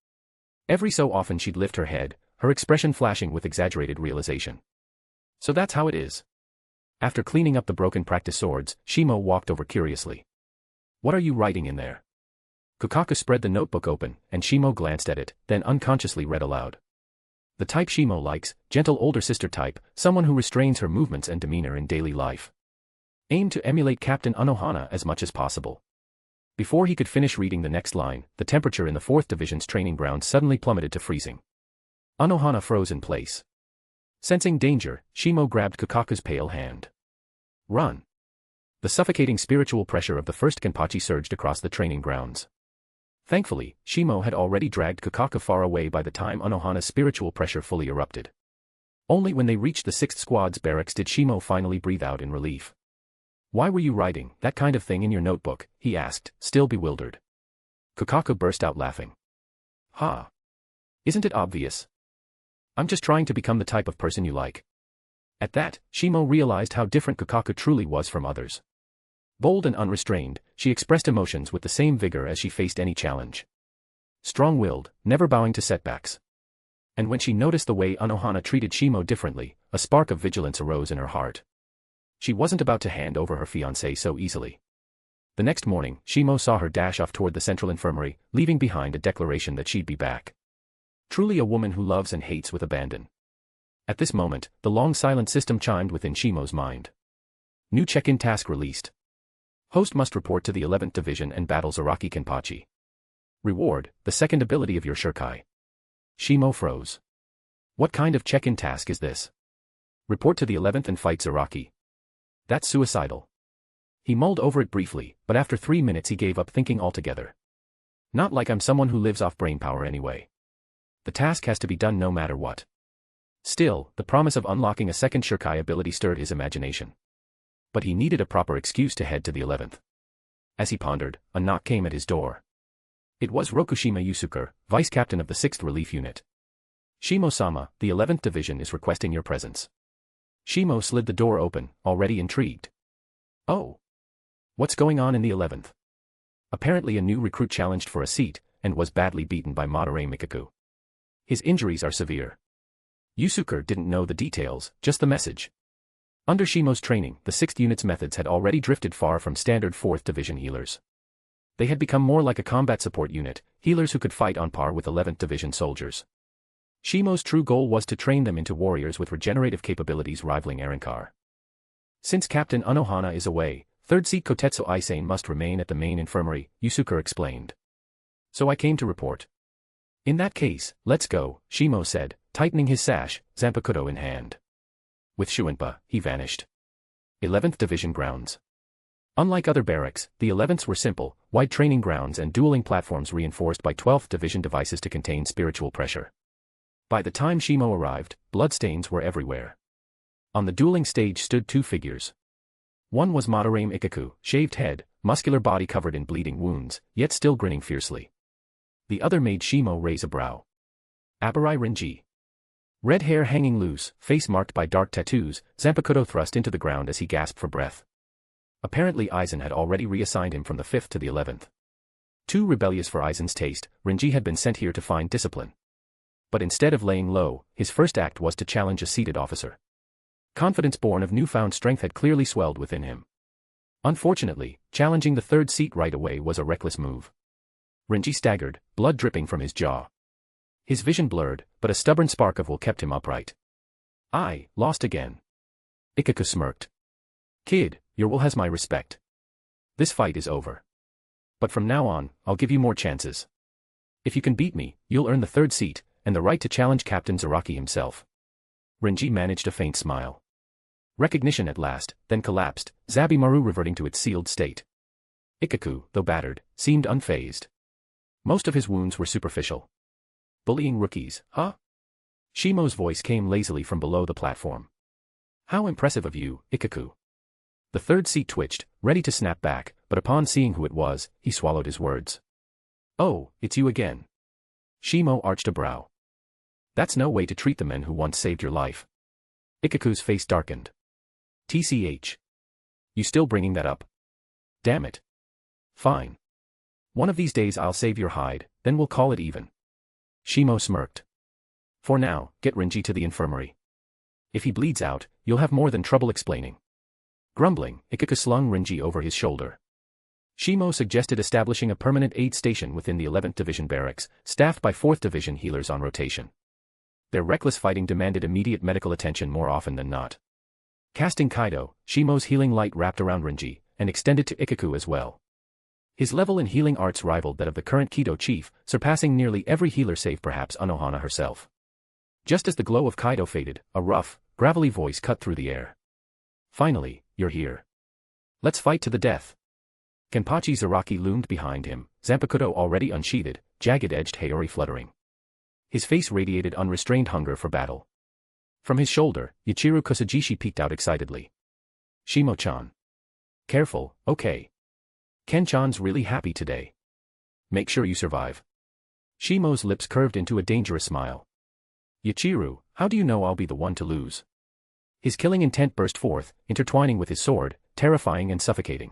Every so often she'd lift her head, her expression flashing with exaggerated realization. So that's how it is. After cleaning up the broken practice swords, Shimo walked over curiously. "What are you writing in there?" Kyoraku spread the notebook open, and Shimo glanced at it, then unconsciously read aloud. The type Shimo likes, gentle older sister type, someone who restrains her movements and demeanor in daily life. Aim to emulate Captain Unohana as much as possible. Before he could finish reading the next line, the temperature in the 4th Division's training ground suddenly plummeted to freezing. Unohana froze in place. Sensing danger, Shimo grabbed Kyoraku's pale hand. "Run." The suffocating spiritual pressure of the first Kenpachi surged across the training grounds. Thankfully, Shimo had already dragged Kyoraku far away by the time Unohana's spiritual pressure fully erupted. Only when they reached the 6th Squad's barracks did Shimo finally breathe out in relief. "Why were you writing that kind of thing in your notebook?" he asked, still bewildered. Kyoraku burst out laughing. "Ha! Isn't it obvious? I'm just trying to become the type of person you like." At that, Shimo realized how different Kyoraku truly was from others. Bold and unrestrained, she expressed emotions with the same vigor as she faced any challenge. Strong-willed, never bowing to setbacks. And when she noticed the way Unohana treated Shimo differently, a spark of vigilance arose in her heart. She wasn't about to hand over her fiancé so easily. The next morning, Shimo saw her dash off toward the central infirmary, leaving behind a declaration that she'd be back. Truly a woman who loves and hates with abandon. At this moment, the long silent system chimed within Shimo's mind. New check-in task released. Host must report to the 11th Division and battle Zaraki Kenpachi. Reward, the second ability of your Shurkai. Shimo froze. What kind of check-in task is this? Report to the 11th and fight Zaraki. That's suicidal. He mulled over it briefly, but after 3 minutes he gave up thinking altogether. Not like I'm someone who lives off brainpower anyway. The task has to be done no matter what. Still, the promise of unlocking a second Shurkai ability stirred his imagination. But he needed a proper excuse to head to the 11th. As he pondered, a knock came at his door. It was Rokushima Yusuke, vice captain of the 6th Relief Unit. "Shimo-sama, the 11th Division is requesting your presence." Shimo slid the door open, already intrigued. "Oh. What's going on in the 11th?" Apparently a new recruit challenged for a seat, and was badly beaten by Madara Mikaku. His injuries are severe. Yusuke didn't know the details, just the message. Under Shimo's training, the 6th Unit's methods had already drifted far from standard 4th Division healers. They had become more like a combat support unit, healers who could fight on par with 11th Division soldiers. Shimo's true goal was to train them into warriors with regenerative capabilities rivaling Arankar. Since Captain Unohana is away, third seat Kotetsu Aisane must remain at the main infirmary, Yusuke explained. So I came to report. In that case, let's go, Shimo said, tightening his sash, Zanpakutō in hand. With Shuinpa, he vanished. 11th Division grounds. Unlike other barracks, the 11ths were simple, wide training grounds and dueling platforms reinforced by 12th Division devices to contain spiritual pressure. By the time Shimo arrived, bloodstains were everywhere. On the dueling stage stood two figures. One was Madarame Ikaku, shaved head, muscular body covered in bleeding wounds, yet still grinning fiercely. The other made Shimo raise a brow. Abarai Renji. Red hair hanging loose, face marked by dark tattoos, Zanpakutō thrust into the ground as he gasped for breath. Apparently Aizen had already reassigned him from the 5th to the 11th. Too rebellious for Aizen's taste, Renji had been sent here to find discipline. But instead of laying low, his first act was to challenge a seated officer. Confidence born of newfound strength had clearly swelled within him. Unfortunately, challenging the third seat right away was a reckless move. Renji staggered, blood dripping from his jaw. His vision blurred, but a stubborn spark of will kept him upright. I lost again. Ikaku smirked. Kid, your will has my respect. This fight is over. But from now on, I'll give you more chances. If you can beat me, you'll earn the third seat, and the right to challenge Captain Zaraki himself. Renji managed a faint smile. Recognition at last, then collapsed, Zabimaru reverting to its sealed state. Ikaku, though battered, seemed unfazed. Most of his wounds were superficial. Bullying rookies, huh? Shimo's voice came lazily from below the platform. How impressive of you, Ikaku. The third seat twitched, ready to snap back, but upon seeing who it was, he swallowed his words. Oh, it's you again. Shimo arched a brow. That's no way to treat the men who once saved your life. Ikaku's face darkened. TCH. You still bringing that up? Damn it. Fine. One of these days I'll save your hide, then we'll call it even. Shimo smirked. For now, get Renji to the infirmary. If he bleeds out, you'll have more than trouble explaining. Grumbling, Ikaku slung Renji over his shoulder. Shimo suggested establishing a permanent aid station within the 11th Division barracks, staffed by 4th Division healers on rotation. Their reckless fighting demanded immediate medical attention more often than not. Casting Kaidō, Shimo's healing light wrapped around Renji, and extended to Ikaku as well. His level in healing arts rivaled that of the current Kaidō chief, surpassing nearly every healer save perhaps Unohana herself. Just as the glow of Kaidō faded, a rough, gravelly voice cut through the air. Finally, you're here. Let's fight to the death. Kenpachi Zaraki loomed behind him, Zanpakutō already unsheathed, jagged-edged Haori fluttering. His face radiated unrestrained hunger for battle. From his shoulder, Yachiru Kusajishi peeked out excitedly. Shimo-chan. Careful, okay. Ken-chan's really happy today. Make sure you survive. Shimo's lips curved into a dangerous smile. Yachiru, how do you know I'll be the one to lose? His killing intent burst forth, intertwining with his sword, terrifying and suffocating.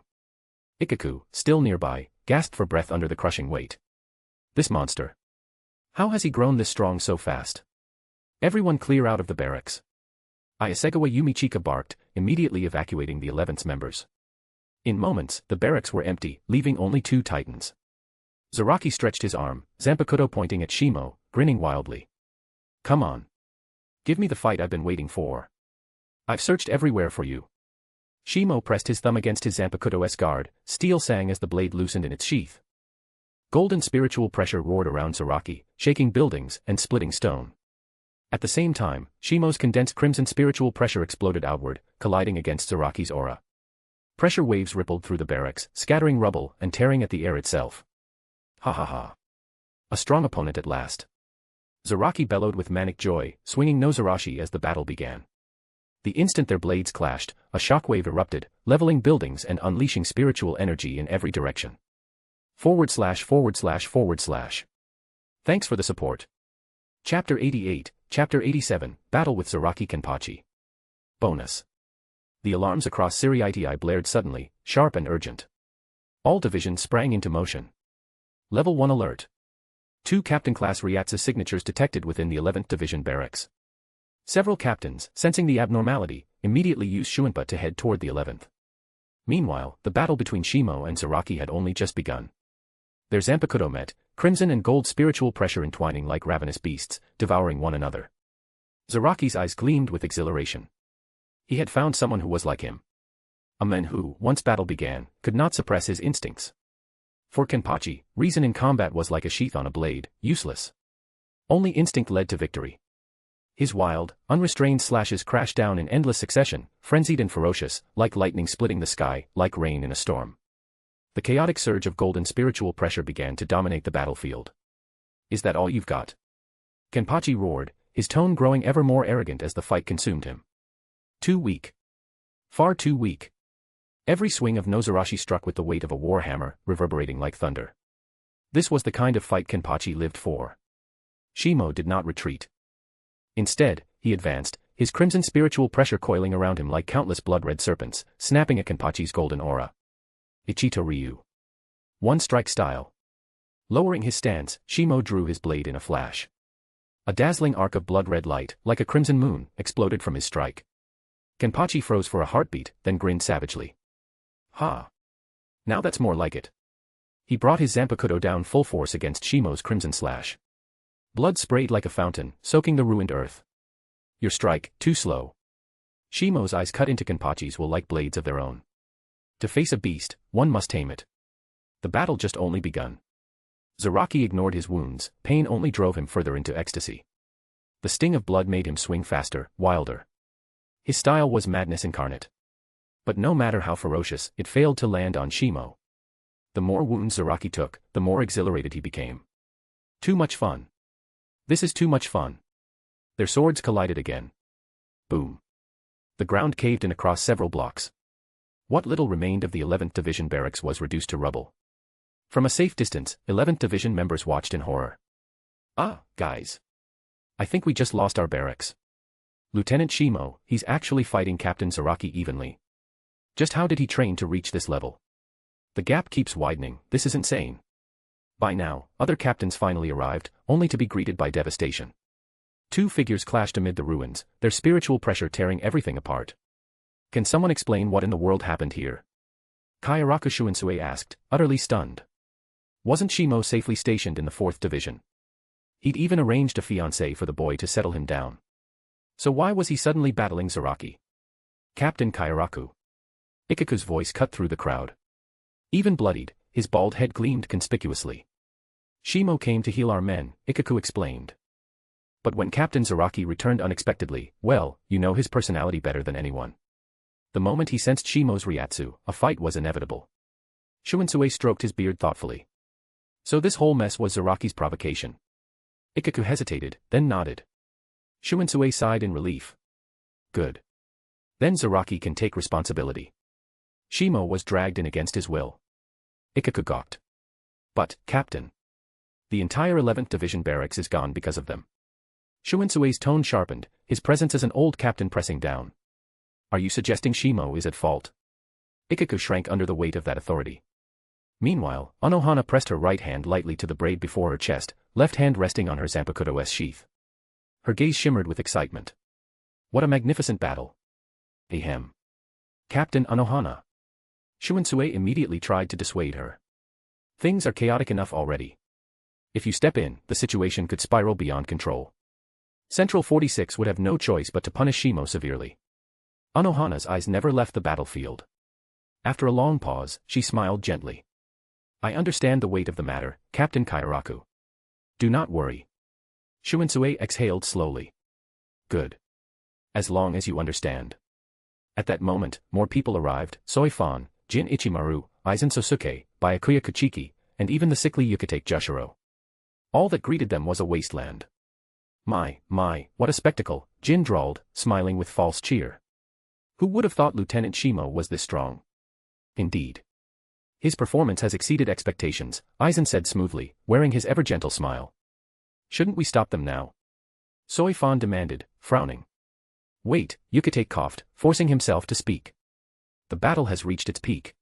Ikaku, still nearby, gasped for breath under the crushing weight. This monster. How has he grown this strong so fast? Everyone clear out of the barracks. Ayasegawa Yumichika barked, immediately evacuating the 11th's members. In moments, the barracks were empty, leaving only two titans. Zaraki stretched his arm, Zanpakutō pointing at Shimo, grinning wildly. Come on. Give me the fight I've been waiting for. I've searched everywhere for you. Shimo pressed his thumb against his Zanpakutō's guard, steel sang as the blade loosened in its sheath. Golden spiritual pressure roared around Zaraki, shaking buildings and splitting stone. At the same time, Shimo's condensed crimson spiritual pressure exploded outward, colliding against Zaraki's aura. Pressure waves rippled through the barracks, scattering rubble and tearing at the air itself. Ha ha ha. A strong opponent at last. Zaraki bellowed with manic joy, swinging Nozarashi as the battle began. The instant their blades clashed, a shockwave erupted, leveling buildings and unleashing spiritual energy in every direction. / Thanks for the support. Chapter 88, Chapter 87, Battle with Zaraki Kenpachi. Bonus. The alarms across Siriitii blared suddenly, sharp and urgent. All divisions sprang into motion. Level 1 alert. 2 Captain-class Ryatsu signatures detected within the 11th Division barracks. Several captains, sensing the abnormality, immediately used Shuinpa to head toward the 11th. Meanwhile, the battle between Shimo and Zaraki had only just begun. Their Zanpakutō met, crimson and gold spiritual pressure entwining like ravenous beasts, devouring one another. Zaraki's eyes gleamed with exhilaration. He had found someone who was like him. A man who, once battle began, could not suppress his instincts. For Kenpachi, reason in combat was like a sheath on a blade, useless. Only instinct led to victory. His wild, unrestrained slashes crashed down in endless succession, frenzied and ferocious, like lightning splitting the sky, like rain in a storm. The chaotic surge of golden spiritual pressure began to dominate the battlefield. Is that all you've got? Kenpachi roared, his tone growing ever more arrogant as the fight consumed him. Too weak. Far too weak. Every swing of Nozarashi struck with the weight of a war hammer, reverberating like thunder. This was the kind of fight Kenpachi lived for. Shimo did not retreat. Instead, he advanced, his crimson spiritual pressure coiling around him like countless blood-red serpents, snapping at Kenpachi's golden aura. Ichito Ryu. One strike style. Lowering his stance, Shimo drew his blade in a flash. A dazzling arc of blood-red light, like a crimson moon, exploded from his strike. Kenpachi froze for a heartbeat, then grinned savagely. Ha! Now that's more like it. He brought his Zanpakutō down full force against Shimo's crimson slash. Blood sprayed like a fountain, soaking the ruined earth. Your strike, too slow. Shimo's eyes cut into Kenpachi's will like blades of their own. To face a beast, one must tame it. The battle just only begun. Zaraki ignored his wounds, pain only drove him further into ecstasy. The sting of blood made him swing faster, wilder. His style was madness incarnate. But no matter how ferocious, it failed to land on Shimo. The more wounds Zaraki took, the more exhilarated he became. Too much fun. This is too much fun. Their swords collided again. Boom. The ground caved in across several blocks. What little remained of the 11th Division barracks was reduced to rubble. From a safe distance, 11th Division members watched in horror. Ah, guys. I think we just lost our barracks. Lieutenant Shimo, he's actually fighting Captain Zaraki evenly. Just how did he train to reach this level? The gap keeps widening, this is insane. By now, other captains finally arrived, only to be greeted by devastation. Two figures clashed amid the ruins, their spiritual pressure tearing everything apart. Can someone explain what in the world happened here? Kyoraku Shunsui asked, utterly stunned. Wasn't Shimo safely stationed in the 4th Division? He'd even arranged a fiancé for the boy to settle him down. So why was he suddenly battling Zaraki? Captain Kyoraku. Ikaku's voice cut through the crowd. Even bloodied, his bald head gleamed conspicuously. Shimo came to heal our men, Ikaku explained. But when Captain Zaraki returned unexpectedly, well, you know his personality better than anyone. The moment he sensed Shimo's Ryatsu, a fight was inevitable. Shunsui stroked his beard thoughtfully. So this whole mess was Zaraki's provocation. Ikaku hesitated, then nodded. Shunsui sighed in relief. Good. Then Zaraki can take responsibility. Shimo was dragged in against his will. Ikaku gawked. But, Captain. The entire 11th Division barracks is gone because of them. Shuansui's tone sharpened, his presence as an old captain pressing down. Are you suggesting Shimo is at fault? Ikaku shrank under the weight of that authority. Meanwhile, Unohana pressed her right hand lightly to the braid before her chest, left hand resting on her Zanpakutō's sheath. Her gaze shimmered with excitement. What a magnificent battle. Ahem. Captain Unohana. Shunsui immediately tried to dissuade her. Things are chaotic enough already. If you step in, the situation could spiral beyond control. Central 46 would have no choice but to punish Shimo severely. Unohana's eyes never left the battlefield. After a long pause, she smiled gently. I understand the weight of the matter, Captain Kyoraku. Do not worry. Shunsui exhaled slowly. Good. As long as you understand. At that moment, more people arrived, Soifan, Jin Ichimaru, Aizen Sosuke, Byakuya Kuchiki, and even the sickly Yukitake Jushiro. All that greeted them was a wasteland. My, what a spectacle, Jin drawled, smiling with false cheer. Who would have thought Lieutenant Shimo was this strong? Indeed. His performance has exceeded expectations, Aizen said smoothly, wearing his ever-gentle smile. Shouldn't we stop them now? Soifan demanded, frowning. Wait, Yukitake coughed, forcing himself to speak. The battle has reached its peak.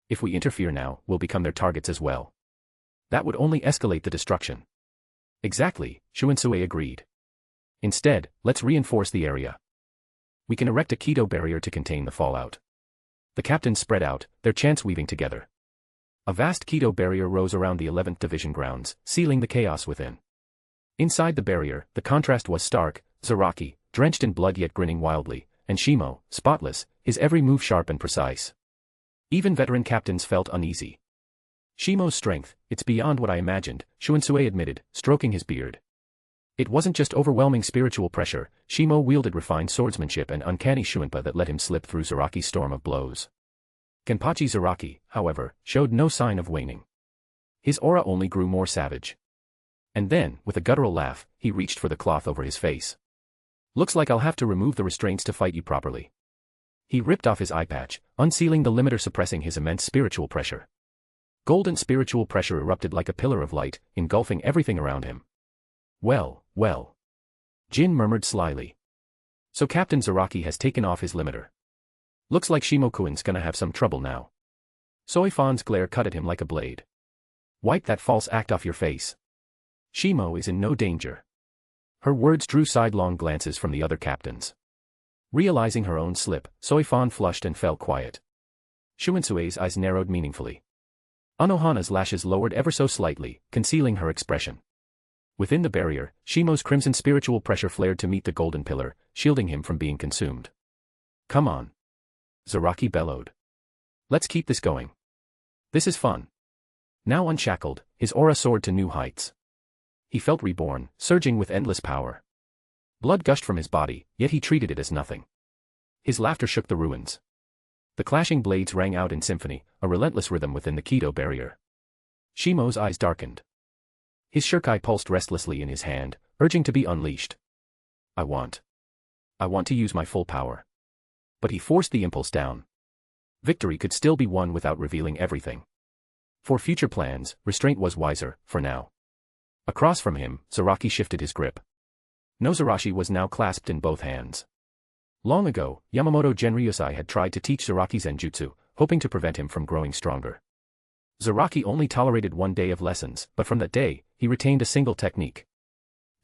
If we interfere now, we'll become their targets as well. That would only escalate the destruction. Exactly, Shunsui agreed. Instead, let's reinforce the area. We can erect a Kaidō barrier to contain the fallout. The captains spread out, their chants weaving together. A vast Kaidō barrier rose around the 11th Division grounds, sealing the chaos within. Inside the barrier, the contrast was stark, Zaraki, drenched in blood yet grinning wildly, and Shimo, spotless, his every move sharp and precise. Even veteran captains felt uneasy. Shimo's strength, it's beyond what I imagined, Shunsui admitted, stroking his beard. It wasn't just overwhelming spiritual pressure, Shimo wielded refined swordsmanship and uncanny shunpa that let him slip through Zaraki's storm of blows. Kenpachi Zaraki, however, showed no sign of waning. His aura only grew more savage. And then, with a guttural laugh, he reached for the cloth over his face. Looks like I'll have to remove the restraints to fight you properly. He ripped off his eye patch, unsealing the limiter suppressing his immense spiritual pressure. Golden spiritual pressure erupted like a pillar of light, engulfing everything around him. Well, well. Jin murmured slyly. So Captain Zaraki has taken off his limiter. Looks like Shimo-kun's gonna have some trouble now. Soifan's glare cut at him like a blade. Wipe that false act off your face. Shimo is in no danger. Her words drew sidelong glances from the other captains. Realizing her own slip, Soifan flushed and fell quiet. Shuansui's eyes narrowed meaningfully. Unohana's lashes lowered ever so slightly, concealing her expression. Within the barrier, Shimo's crimson spiritual pressure flared to meet the golden pillar, shielding him from being consumed. Come on. Zaraki bellowed. Let's keep this going. This is fun. Now unshackled, his aura soared to new heights. He felt reborn, surging with endless power. Blood gushed from his body, yet he treated it as nothing. His laughter shook the ruins. The clashing blades rang out in symphony, a relentless rhythm within the Kaidō barrier. Shimo's eyes darkened. His shuriken pulsed restlessly in his hand, urging to be unleashed. I want to use my full power. But he forced the impulse down. Victory could still be won without revealing everything. For future plans, restraint was wiser, for now. Across from him, Zaraki shifted his grip. Nozarashi was now clasped in both hands. Long ago, Yamamoto Genryusai had tried to teach Zaraki Zenjutsu, hoping to prevent him from growing stronger. Zaraki only tolerated one day of lessons, but from that day, he retained a single technique.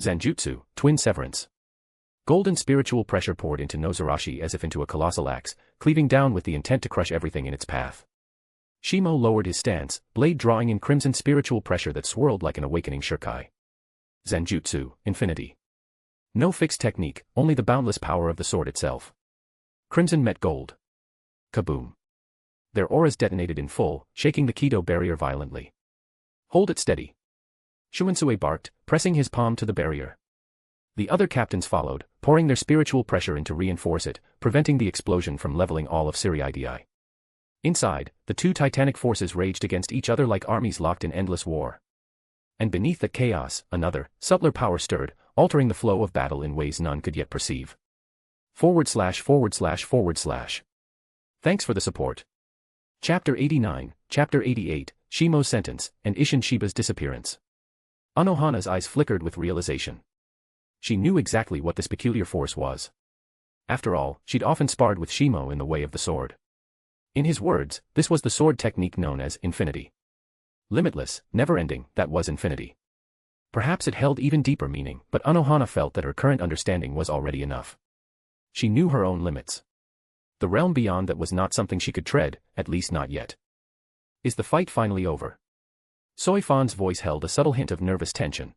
Zanjutsu, Twin Severance. Golden spiritual pressure poured into Nozarashi as if into a colossal axe, cleaving down with the intent to crush everything in its path. Shimo lowered his stance, blade drawing in crimson spiritual pressure that swirled like an awakening shuriken. Zanjutsu, Infinity. No fixed technique, only the boundless power of the sword itself. Crimson met gold. Kaboom. Their auras detonated in full, shaking the Kaidō barrier violently. Hold it steady. Shunsui barked, pressing his palm to the barrier. The other captains followed, pouring their spiritual pressure in to reinforce it, preventing the explosion from leveling all of Siriidi. Inside, the two titanic forces raged against each other like armies locked in endless war. And beneath that chaos, another, subtler power stirred, altering the flow of battle in ways none could yet perceive. / Thanks for the support. Chapter 89, Chapter 88, Shimo's Sentence, and Isshin Shiba's Disappearance. Unohana's eyes flickered with realization. She knew exactly what this peculiar force was. After all, she'd often sparred with Shimo in the way of the sword. In his words, this was the sword technique known as Infinity. Limitless, never-ending, that was Infinity. Perhaps it held even deeper meaning, but Unohana felt that her current understanding was already enough. She knew her own limits. The realm beyond that was not something she could tread, at least not yet. Is the fight finally over? Soifan's voice held a subtle hint of nervous tension.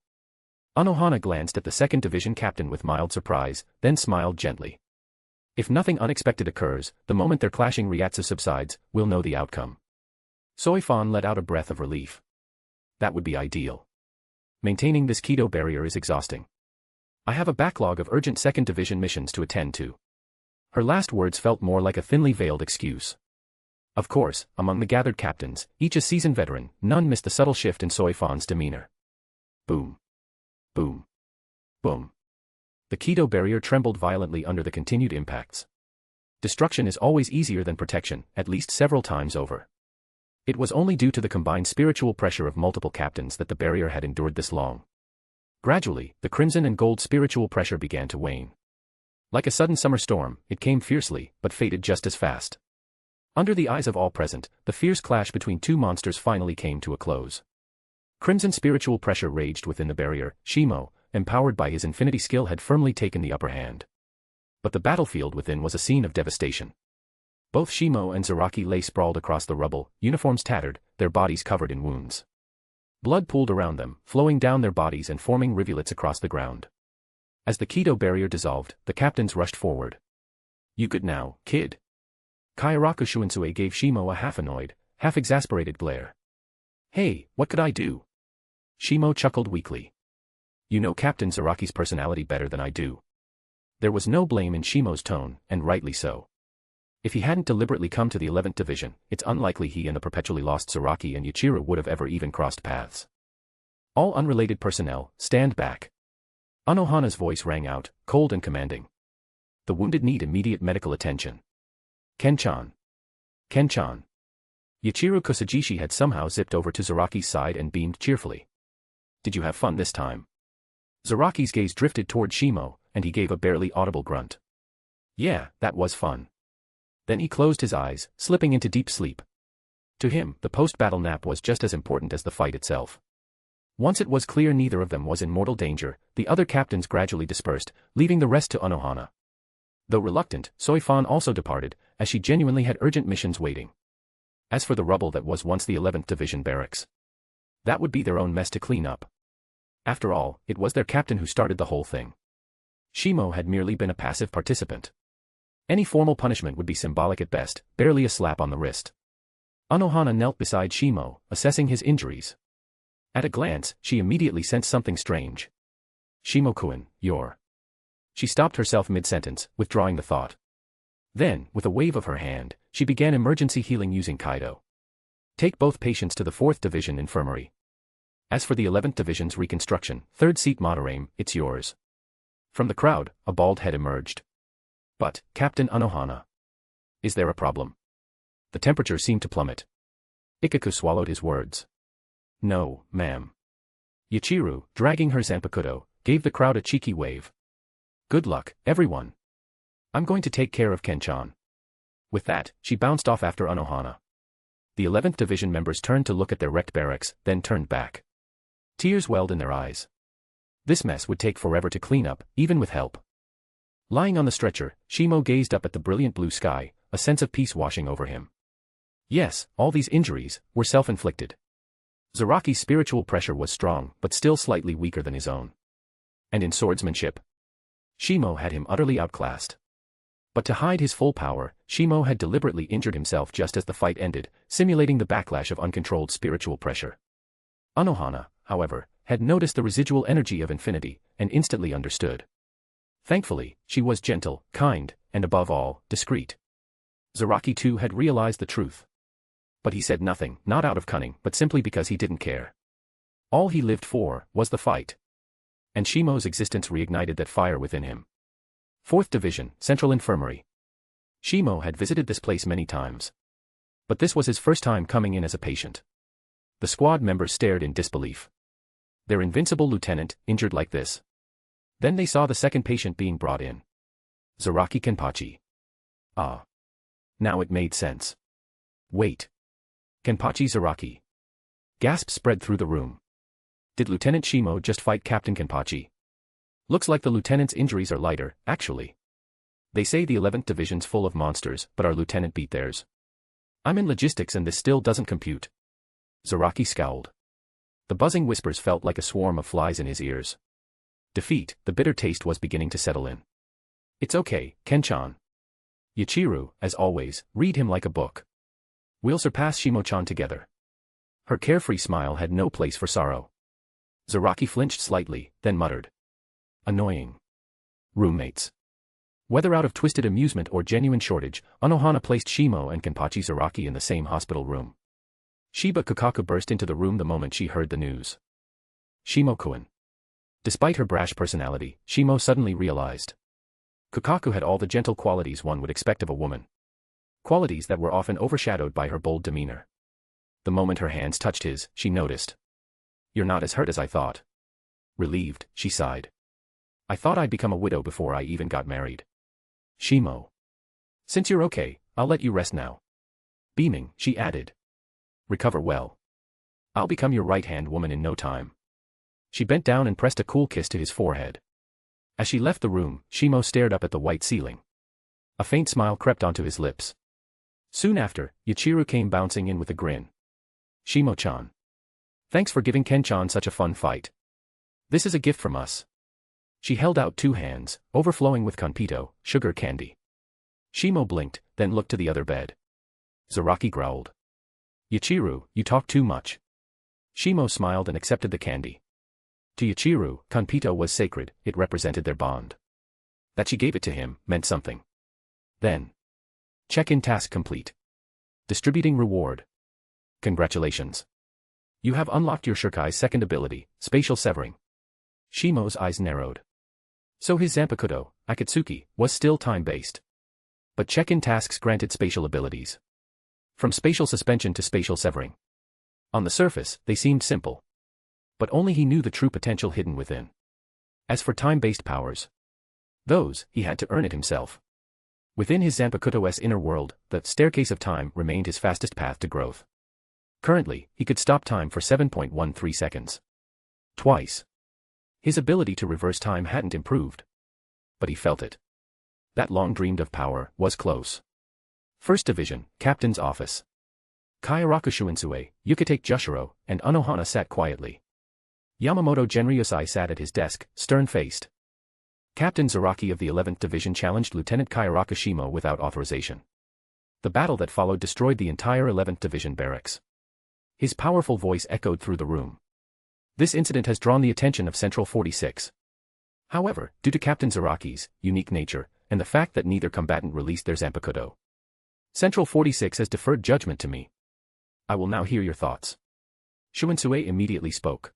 Unohana glanced at the second division captain with mild surprise, then smiled gently. If nothing unexpected occurs, the moment their clashing ryatsu subsides, we'll know the outcome. Soifan let out a breath of relief. That would be ideal. Maintaining this Kaidō barrier is exhausting. I have a backlog of urgent second division missions to attend to. Her last words felt more like a thinly veiled excuse. Of course, among the gathered captains, each a seasoned veteran, none missed the subtle shift in Soifan's demeanor. Boom. Boom. Boom. The Kaidō barrier trembled violently under the continued impacts. Destruction is always easier than protection, at least several times over. It was only due to the combined spiritual pressure of multiple captains that the barrier had endured this long. Gradually, the crimson and gold spiritual pressure began to wane. Like a sudden summer storm, it came fiercely, but faded just as fast. Under the eyes of all present, the fierce clash between two monsters finally came to a close. Crimson spiritual pressure raged within the barrier. Shimo, empowered by his infinity skill, had firmly taken the upper hand. But the battlefield within was a scene of devastation. Both Shimo and Zaraki lay sprawled across the rubble, uniforms tattered, their bodies covered in wounds. Blood pooled around them, flowing down their bodies and forming rivulets across the ground. As the Kaidō barrier dissolved, the captains rushed forward. You good now, kid? Kyoraku Shunsui gave Shimo a half-annoyed, half-exasperated glare. Hey, what could I do? Shimo chuckled weakly. You know Captain Zaraki's personality better than I do. There was no blame in Shimo's tone, and rightly so. If he hadn't deliberately come to the 11th Division, it's unlikely he and the perpetually lost Zaraki and Yuichiro would have ever even crossed paths. All unrelated personnel, stand back. Unohana's voice rang out, cold and commanding. The wounded need immediate medical attention. Ken-chan. Ken-chan. Yuichiro Kusajishi had somehow zipped over to Zaraki's side and beamed cheerfully. Did you have fun this time? Zaraki's gaze drifted toward Shimo, and he gave a barely audible grunt. Yeah, that was fun. Then he closed his eyes, slipping into deep sleep. To him, the post-battle nap was just as important as the fight itself. Once it was clear neither of them was in mortal danger, the other captains gradually dispersed, leaving the rest to Unohana. Though reluctant, Soifan also departed, as she genuinely had urgent missions waiting. As for the rubble that was once the 11th Division barracks, that would be their own mess to clean up. After all, it was their captain who started the whole thing. Shimo had merely been a passive participant. Any formal punishment would be symbolic at best, barely a slap on the wrist. Unohana knelt beside Shimo, assessing his injuries. At a glance, she immediately sensed something strange. Shimo-kun, you're... She stopped herself mid-sentence, withdrawing the thought. Then, with a wave of her hand, she began emergency healing using Kaidō. Take both patients to the 4th Division Infirmary. As for the 11th Division's reconstruction, 3rd seat Motorame, it's yours. From the crowd, a bald head emerged. But, Captain Unohana. Is there a problem? The temperature seemed to plummet. Ikaku swallowed his words. No, ma'am. Yuichiro, dragging her Zanpakutō, gave the crowd a cheeky wave. Good luck, everyone. I'm going to take care of Ken-chan. With that, she bounced off after Unohana. The 11th Division members turned to look at their wrecked barracks, then turned back. Tears welled in their eyes. This mess would take forever to clean up, even with help. Lying on the stretcher, Shimo gazed up at the brilliant blue sky, a sense of peace washing over him. Yes, all these injuries were self-inflicted. Zaraki's spiritual pressure was strong, but still slightly weaker than his own. And in swordsmanship, Shimo had him utterly outclassed. But to hide his full power, Shimo had deliberately injured himself just as the fight ended, simulating the backlash of uncontrolled spiritual pressure. Unohana, however, had noticed the residual energy of infinity, and instantly understood. Thankfully, she was gentle, kind, and above all, discreet. Zaraki too had realized the truth. But he said nothing, not out of cunning, but simply because he didn't care. All he lived for was the fight. And Shimo's existence reignited that fire within him. 4th Division, Central Infirmary. Shimo had visited this place many times. But this was his first time coming in as a patient. The squad members stared in disbelief. Their invincible lieutenant, injured like this. Then they saw the second patient being brought in. Zaraki Kenpachi. Ah. Now it made sense. Wait. Kenpachi Zaraki. Gasps spread through the room. Did Lieutenant Shimo just fight Captain Kenpachi? Looks like the lieutenant's injuries are lighter, actually. They say the 11th Division's full of monsters, but our lieutenant beat theirs. I'm in logistics and this still doesn't compute. Zaraki scowled. The buzzing whispers felt like a swarm of flies in his ears. Defeat, the bitter taste was beginning to settle in. It's okay, Ken-chan. Yuichiro, as always, read him like a book. We'll surpass Shimo-chan together. Her carefree smile had no place for sorrow. Zaraki flinched slightly, then muttered. Annoying. Roommates. Whether out of twisted amusement or genuine shortage, Unohana placed Shimo and Kenpachi Zaraki in the same hospital room. Shiba Kukaku burst into the room the moment she heard the news. Shimo-kun. Despite her brash personality, Shimo suddenly realized. Kukaku had all the gentle qualities one would expect of a woman. Qualities that were often overshadowed by her bold demeanor. The moment her hands touched his, she noticed. You're not as hurt as I thought. Relieved, she sighed. I thought I'd become a widow before I even got married. Shimo. Since you're okay, I'll let you rest now. Beaming, she added. Recover well. I'll become your right-hand woman in no time. She bent down and pressed a cool kiss to his forehead. As she left the room, Shimo stared up at the white ceiling. A faint smile crept onto his lips. Soon after, Yuichiro came bouncing in with a grin. Shimo-chan. Thanks for giving Ken-chan such a fun fight. This is a gift from us. She held out 2 hands, overflowing with konpito, sugar candy. Shimo blinked, then looked to the other bed. Zaraki growled. Yachiru, you talk too much. Shimo smiled and accepted the candy. To Yachiru, Kanpito was sacred, it represented their bond. That she gave it to him meant something. Then. Check-in task complete. Distributing reward. Congratulations. You have unlocked your Shurikai's second ability, spatial severing. Shimo's eyes narrowed. So his Zanpakutō, Akatsuki, was still time-based. But check-in tasks granted spatial abilities. From spatial suspension to spatial severing. On the surface, they seemed simple. But only he knew the true potential hidden within. As for time-based powers, those, he had to earn it himself. Within his Zanpakutō's inner world, the staircase of time remained his fastest path to growth. Currently, he could stop time for 7.13 seconds. Twice. His ability to reverse time hadn't improved. But he felt it. That long-dreamed-of power was close. First Division, Captain's Office. Kyoraku Shunsui, Yukitake Jushiro, and Unohana sat quietly. Yamamoto Genryusai sat at his desk, stern-faced. Captain Zaraki of the 11th Division challenged Lieutenant Kyoraku Shimo without authorization. The battle that followed destroyed the entire 11th Division barracks. His powerful voice echoed through the room. This incident has drawn the attention of Central 46. However, due to Captain Zaraki's unique nature, and the fact that neither combatant released their Zanpakutō, Central 46 has deferred judgment to me. I will now hear your thoughts. Shunsui immediately spoke.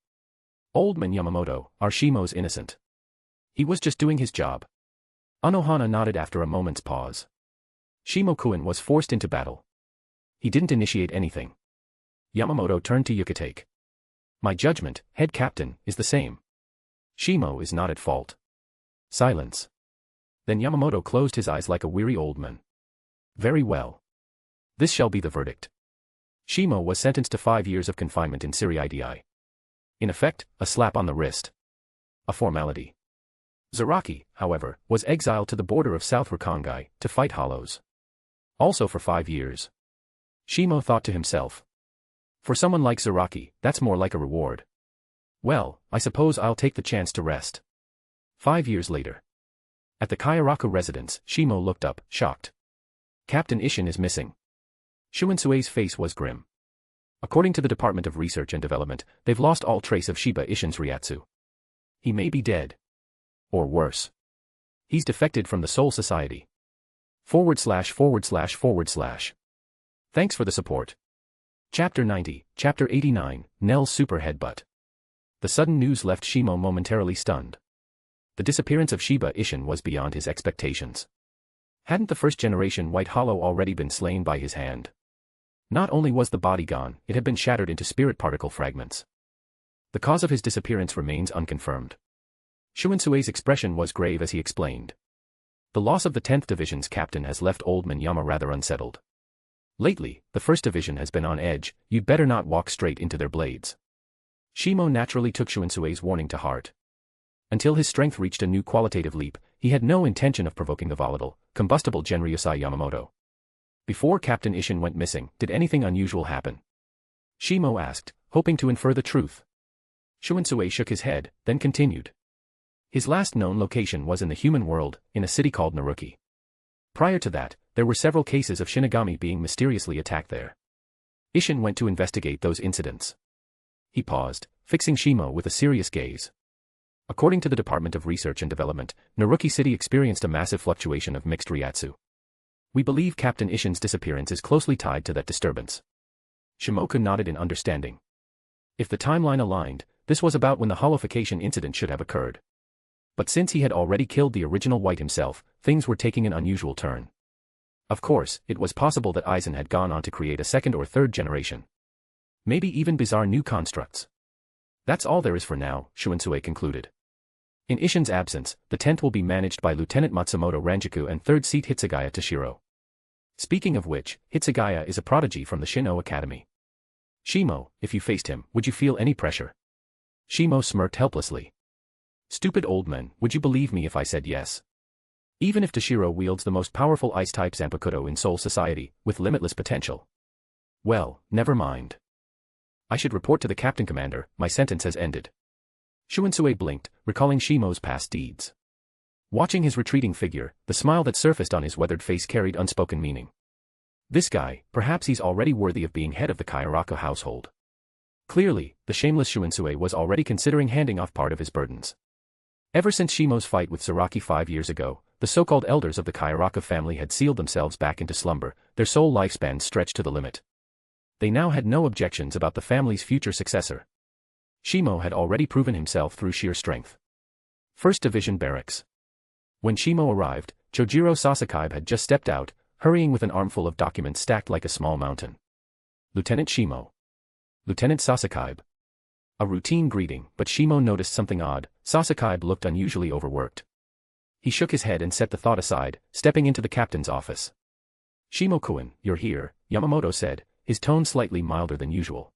Old man Yamamoto, our Shimo's innocent. He was just doing his job. Unohana nodded after a moment's pause. Shimo-kun was forced into battle. He didn't initiate anything. Yamamoto turned to Yukitake. My judgment, head captain, is the same. Shimo is not at fault. Silence. Then Yamamoto closed his eyes like a weary old man. Very well. This shall be the verdict. Shimo was sentenced to 5 years of confinement in Siri-idi. In effect, a slap on the wrist. A formality. Zaraki, however, was exiled to the border of South Rakangai to fight Hollows. Also for 5 years. Shimo thought to himself. For someone like Zaraki, that's more like a reward. Well, I suppose I'll take the chance to rest. 5 years later. At the Kyoraku residence, Shimo looked up, shocked. Captain Ishin is missing. Shuansue's face was grim. According to the Department of Research and Development, they've lost all trace of Shiba Ishin's Ryatsu. He may be dead. Or worse. He's defected from the Soul Society. // Thanks for the support. Chapter 90, Chapter 89, Nell's Super Headbutt. The sudden news left Shimo momentarily stunned. The disappearance of Shiba Ishin was beyond his expectations. Hadn't the first-generation White Hollow already been slain by his hand? Not only was the body gone, it had been shattered into spirit particle fragments. The cause of his disappearance remains unconfirmed. Shuansue's expression was grave as he explained. The loss of the 10th Division's captain has left Old Man Yama rather unsettled. Lately, the 1st Division has been on edge, you'd better not walk straight into their blades. Shimo naturally took Shuansue's warning to heart. Until his strength reached a new qualitative leap, he had no intention of provoking the volatile, combustible Genryusai Yamamoto. Before Captain Ishin went missing, did anything unusual happen? Shimo asked, hoping to infer the truth. Shunsui shook his head, then continued. His last known location was in the human world, in a city called Naruki. Prior to that, there were several cases of Shinigami being mysteriously attacked there. Ishin went to investigate those incidents. He paused, fixing Shimo with a serious gaze. According to the Department of Research and Development, Naruki City experienced a massive fluctuation of mixed Ryatsu. We believe Captain Ishin's disappearance is closely tied to that disturbance. Shimoku nodded in understanding. If the timeline aligned, this was about when the holification incident should have occurred. But since he had already killed the original White himself, things were taking an unusual turn. Of course, it was possible that Aizen had gone on to create a second or third generation. Maybe even bizarre new constructs. That's all there is for now, Shunsui concluded. In Ishin's absence, the 10th will be managed by Lieutenant Matsumoto Ranjaku and 3rd Seat Hitsugaya Toshiro. Speaking of which, Hitsugaya is a prodigy from the Shin-O Academy. Shimo, if you faced him, would you feel any pressure? Shimo smirked helplessly. Stupid old man, would you believe me if I said yes? Even if Toshiro wields the most powerful ice-type Zanpakutō in Soul Society, with limitless potential. Well, never mind. I should report to the Captain Commander, my sentence has ended. Shunsui blinked, recalling Shimo's past deeds. Watching his retreating figure, the smile that surfaced on his weathered face carried unspoken meaning. This guy, perhaps he's already worthy of being head of the Kyoraku household. Clearly, the shameless Shunsui was already considering handing off part of his burdens. Ever since Shimo's fight with Zaraki 5 years ago, the so-called elders of the Kyoraku family had sealed themselves back into slumber, their sole lifespans stretched to the limit. They now had no objections about the family's future successor. Shimo had already proven himself through sheer strength. First Division Barracks. When Shimo arrived, Chojiro Sasakaibe had just stepped out, hurrying with an armful of documents stacked like a small mountain. Lieutenant Shimo. Lieutenant Sasakaibe. A routine greeting, but Shimo noticed something odd. Sasakaibe looked unusually overworked. He shook his head and set the thought aside, stepping into the captain's office. Shimo-kun, you're here, Yamamoto said, his tone slightly milder than usual.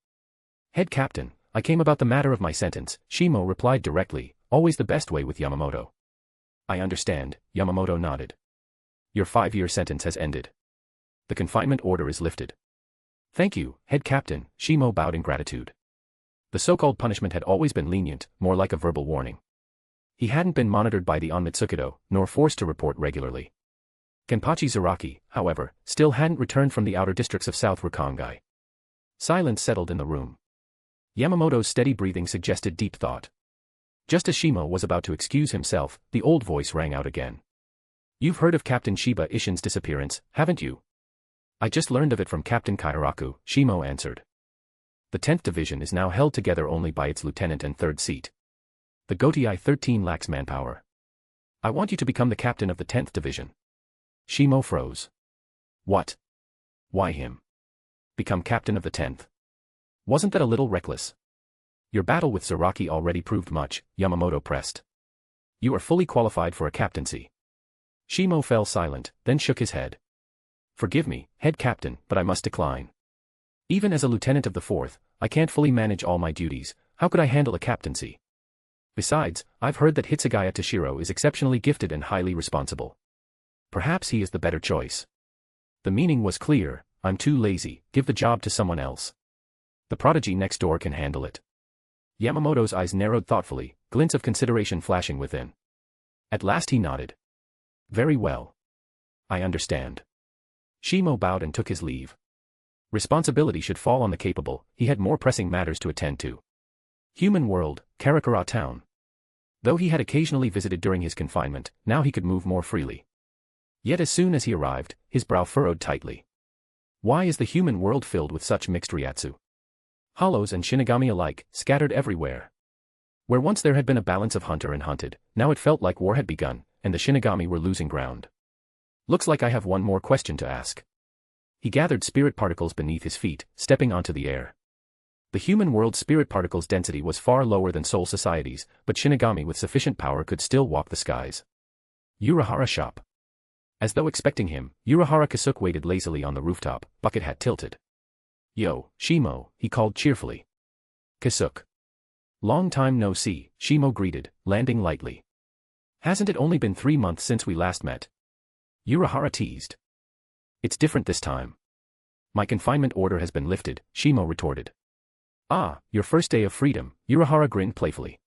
Head captain, I came about the matter of my sentence, Shimo replied directly, always the best way with Yamamoto. I understand, Yamamoto nodded. Your 5-year sentence has ended. The confinement order is lifted. Thank you, head captain, Shimo bowed in gratitude. The so-called punishment had always been lenient, more like a verbal warning. He hadn't been monitored by the Onmitsukido, nor forced to report regularly. Kenpachi Zaraki, however, still hadn't returned from the outer districts of South Rukongai. Silence settled in the room. Yamamoto's steady breathing suggested deep thought. Just as Shimo was about to excuse himself, the old voice rang out again. You've heard of Captain Shiba Ishin's disappearance, haven't you? I just learned of it from Captain Kyoraku, Shimo answered. The 10th Division is now held together only by its lieutenant and 3rd seat. The Gotei 13 lacks manpower. I want you to become the captain of the 10th Division. Shimo froze. What? Why him? Become captain of the 10th? Wasn't that a little reckless? Your battle with Zaraki already proved much, Yamamoto pressed. You are fully qualified for a captaincy. Shimo fell silent, then shook his head. Forgive me, head captain, but I must decline. Even as a lieutenant of the 4th, I can't fully manage all my duties, how could I handle a captaincy? Besides, I've heard that Hitsugaya Toshiro is exceptionally gifted and highly responsible. Perhaps he is the better choice. The meaning was clear, I'm too lazy, give the job to someone else. The prodigy next door can handle it. Yamamoto's eyes narrowed thoughtfully, glints of consideration flashing within. At last he nodded. Very well. I understand. Shimo bowed and took his leave. Responsibility should fall on the capable, he had more pressing matters to attend to. Human world, Karakura town. Though he had occasionally visited during his confinement, now he could move more freely. Yet as soon as he arrived, his brow furrowed tightly. Why is the human world filled with such mixed ryatsu? Hollows and Shinigami alike, scattered everywhere. Where once there had been a balance of hunter and hunted, now it felt like war had begun, and the Shinigami were losing ground. Looks like I have one more question to ask. He gathered spirit particles beneath his feet, stepping onto the air. The human world's spirit particles' density was far lower than Soul Society's, but Shinigami with sufficient power could still walk the skies. Urahara shop. As though expecting him, Urahara Kasuke waited lazily on the rooftop, bucket hat tilted. Yo, Shimo, he called cheerfully. Kasuke. Long time no see, Shimo greeted, landing lightly. Hasn't it only been 3 months since we last met? Urahara teased. It's different this time. My confinement order has been lifted, Shimo retorted. Ah, your first day of freedom, Urahara grinned playfully.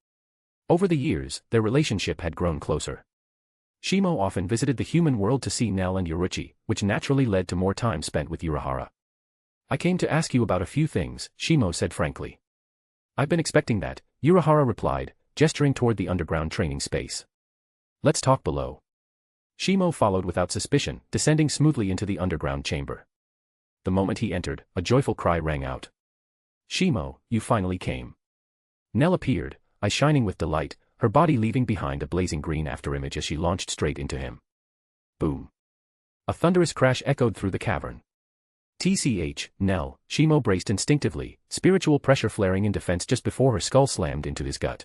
Over the years, their relationship had grown closer. Shimo often visited the human world to see Nell and Yoruichi, which naturally led to more time spent with Urahara. I came to ask you about a few things, Shimo said frankly. I've been expecting that, Urahara replied, gesturing toward the underground training space. Let's talk below. Shimo followed without suspicion, descending smoothly into the underground chamber. The moment he entered, a joyful cry rang out. Shimo, you finally came. Nell appeared, eyes shining with delight, her body leaving behind a blazing green afterimage as she launched straight into him. Boom. A thunderous crash echoed through the cavern. TCH, Nell, Shimo braced instinctively, spiritual pressure flaring in defense just before her skull slammed into his gut.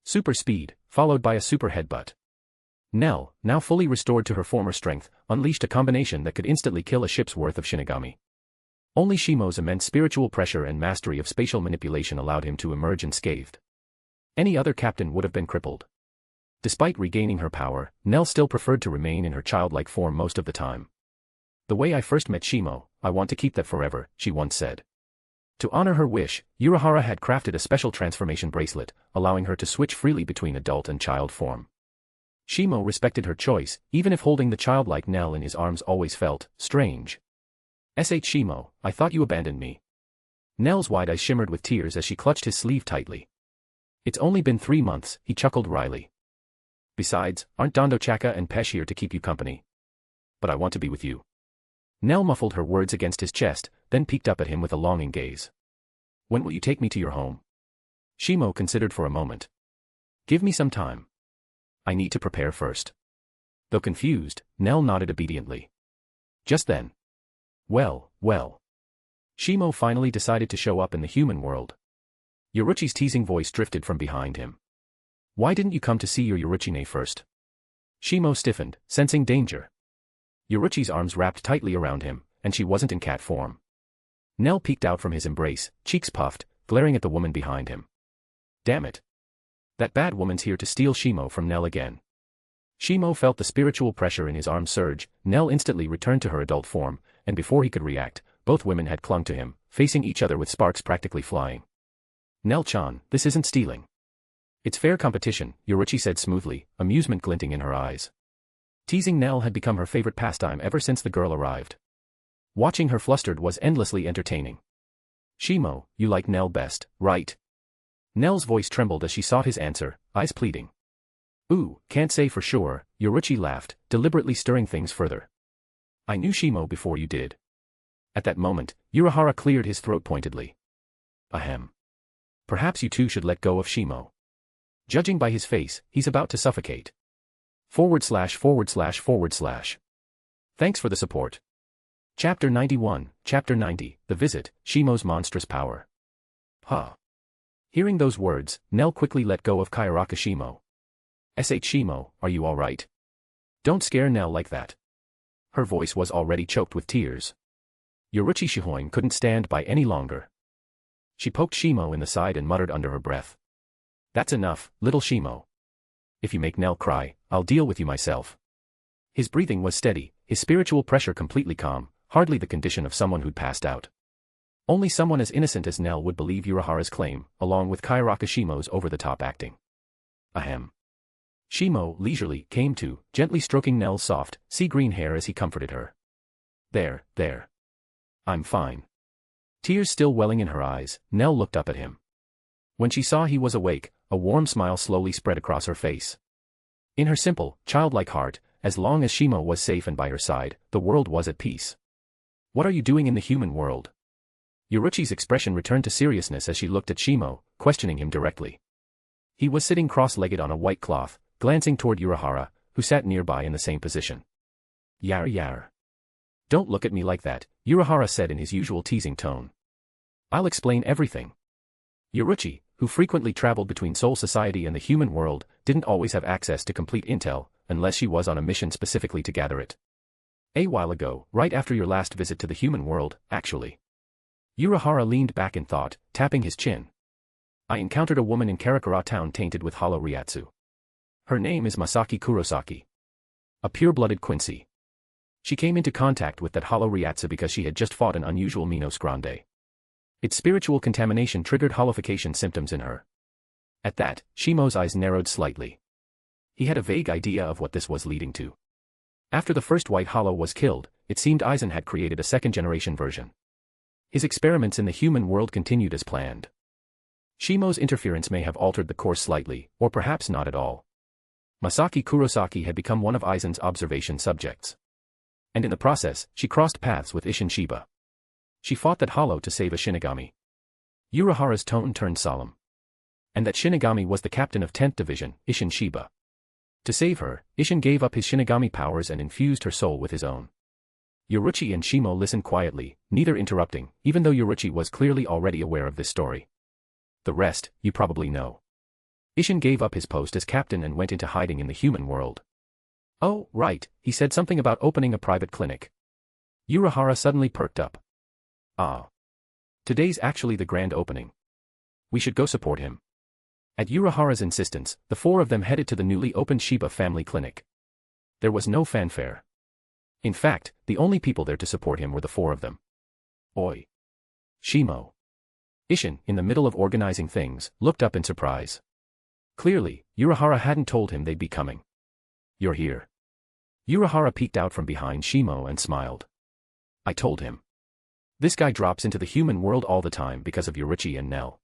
Super speed, followed by a super headbutt. Nell, now fully restored to her former strength, unleashed a combination that could instantly kill a ship's worth of Shinigami. Only Shimo's immense spiritual pressure and mastery of spatial manipulation allowed him to emerge unscathed. Any other captain would have been crippled. Despite regaining her power, Nell still preferred to remain in her childlike form most of the time. The way I first met Shimo, I want to keep that forever, she once said. To honor her wish, Urahara had crafted a special transformation bracelet, allowing her to switch freely between adult and child form. Shimo respected her choice, even if holding the childlike Nell in his arms always felt strange. Shimo, I thought you abandoned me. Nell's wide eyes shimmered with tears as she clutched his sleeve tightly. It's only been 3 months, he chuckled wryly. Besides, aren't Dondo Chaka and Pesh here to keep you company? But I want to be with you. Nell muffled her words against his chest, then peeked up at him with a longing gaze. When will you take me to your home? Shimo considered for a moment. Give me some time. I need to prepare first. Though confused, Nell nodded obediently. Just then. Well. Shimo finally decided to show up in the human world. Yoruchi's teasing voice drifted from behind him. Why didn't you come to see your Yoruchine first? Shimo stiffened, sensing danger. Yoruchi's arms wrapped tightly around him, and she wasn't in cat form. Nell peeked out from his embrace, cheeks puffed, glaring at the woman behind him. Damn it. That bad woman's here to steal Shimo from Nell again. Shimo felt the spiritual pressure in his arms surge. Nell instantly returned to her adult form, and before he could react, both women had clung to him, facing each other with sparks practically flying. Nell-chan, this isn't stealing. It's fair competition, Yoruchi said smoothly, amusement glinting in her eyes. Teasing Nell had become her favorite pastime ever since the girl arrived. Watching her flustered was endlessly entertaining. Shimo, you like Nell best, right? Nell's voice trembled as she sought his answer, eyes pleading. Ooh, can't say for sure, Yoruchi laughed, deliberately stirring things further. I knew Shimo before you did. At that moment, Unohana cleared his throat pointedly. Ahem. Perhaps you two should let go of Shimo. Judging by his face, he's about to suffocate. / Thanks for the support. Chapter 91, Chapter 90, The Visit, Shimo's Monstrous Power. Huh. Hearing those words, Nell quickly let go of Kyoraku Shimo. Shimo, are you alright? Don't scare Nell like that. Her voice was already choked with tears. Yoruchi Shihoin couldn't stand by any longer. She poked Shimo in the side and muttered under her breath. That's enough, little Shimo. If you make Nell cry, I'll deal with you myself. His breathing was steady, his spiritual pressure completely calm, hardly the condition of someone who'd passed out. Only someone as innocent as Nell would believe Unohana's claim, along with Kyoraku Shimo's over-the-top acting. Ahem. Shimo, leisurely, came to, gently stroking Nell's soft, sea-green hair as he comforted her. There. I'm fine. Tears still welling in her eyes, Nell looked up at him. When she saw he was awake, a warm smile slowly spread across her face. In her simple, childlike heart, as long as Shimo was safe and by her side, the world was at peace. What are you doing in the human world? Yoruchi's expression returned to seriousness as she looked at Shimo, questioning him directly. He was sitting cross-legged on a white cloth, glancing toward Unohana, who sat nearby in the same position. Yar. Don't look at me like that, Unohana said in his usual teasing tone. I'll explain everything. Yoruchi, who frequently traveled between Soul Society and the human world, didn't always have access to complete intel, unless she was on a mission specifically to gather it. A while ago, right after your last visit to the human world, actually. Unohana leaned back in thought, tapping his chin. I encountered a woman in Karakura town tainted with hollow Ryatsu. Her name is Masaki Kurosaki. A pure-blooded Quincy. She came into contact with that hollow Ryatsu because she had just fought an unusual Minos Grande. Its spiritual contamination triggered hollowification symptoms in her. At that, Shimo's eyes narrowed slightly. He had a vague idea of what this was leading to. After the first White Hollow was killed, it seemed Aizen had created a second-generation version. His experiments in the human world continued as planned. Shimo's interference may have altered the course slightly, or perhaps not at all. Masaki Kurosaki had become one of Aizen's observation subjects. And in the process, she crossed paths with Isshin Shiba. She fought that hollow to save a Shinigami. Unohana's tone turned solemn. And that Shinigami was the captain of 10th Division, Isshin Shiba. To save her, Isshin gave up his Shinigami powers and infused her soul with his own. Yoruchi and Shimo listened quietly, neither interrupting, even though Yoruchi was clearly already aware of this story. The rest, you probably know. Isshin gave up his post as captain and went into hiding in the human world. Oh, right, he said something about opening a private clinic. Unohana suddenly perked up. Ah. Today's actually the grand opening. We should go support him. At Unohana's insistence, the four of them headed to the newly opened Shiba family clinic. There was no fanfare. In fact, the only people there to support him were the four of them. Oi. Shimo. Isshin, in the middle of organizing things, looked up in surprise. Clearly, Unohana hadn't told him they'd be coming. You're here. Unohana peeked out from behind Shimo and smiled. I told him. This guy drops into the human world all the time because of Yoruichi and Nell.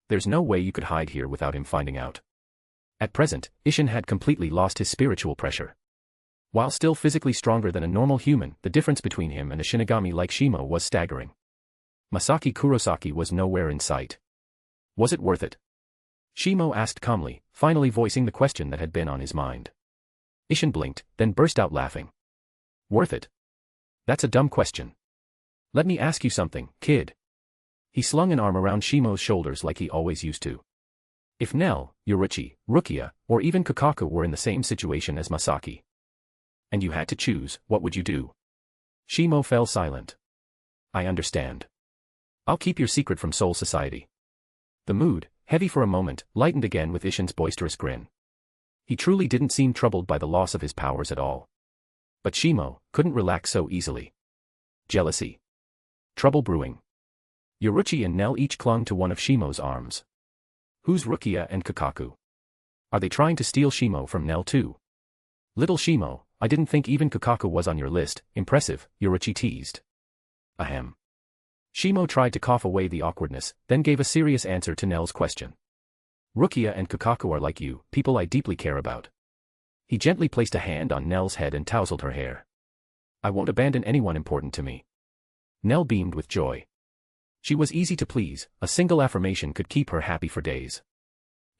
There's no way you could hide here without him finding out. At present, Isshin had completely lost his spiritual pressure. While still physically stronger than a normal human, the difference between him and a Shinigami like Shimo was staggering. Masaki Kurosaki was nowhere in sight. Was it worth it? Shimo asked calmly, finally voicing the question that had been on his mind. Isshin blinked, then burst out laughing. Worth it? That's a dumb question. Let me ask you something, kid. He slung an arm around Shimo's shoulders like he always used to. If Nell, Yoruichi, Rukia, or even Kakaku were in the same situation as Masaki, and you had to choose, what would you do? Shimo fell silent. I understand. I'll keep your secret from Soul Society. The mood, heavy for a moment, lightened again with Isshin's boisterous grin. He truly didn't seem troubled by the loss of his powers at all. But Shimo couldn't relax so easily. Jealousy. Trouble brewing. Yoruichi and Nell each clung to one of Shimo's arms. Who's Rukia and Kakaku? Are they trying to steal Shimo from Nell too? Little Shimo, I didn't think even Kakaku was on your list. Impressive, Yoruichi teased. Ahem. Shimo tried to cough away the awkwardness, then gave a serious answer to Nell's question. Rukia and Kakaku are like you, people I deeply care about. He gently placed a hand on Nell's head and tousled her hair. I won't abandon anyone important to me. Nell beamed with joy. She was easy to please, a single affirmation could keep her happy for days.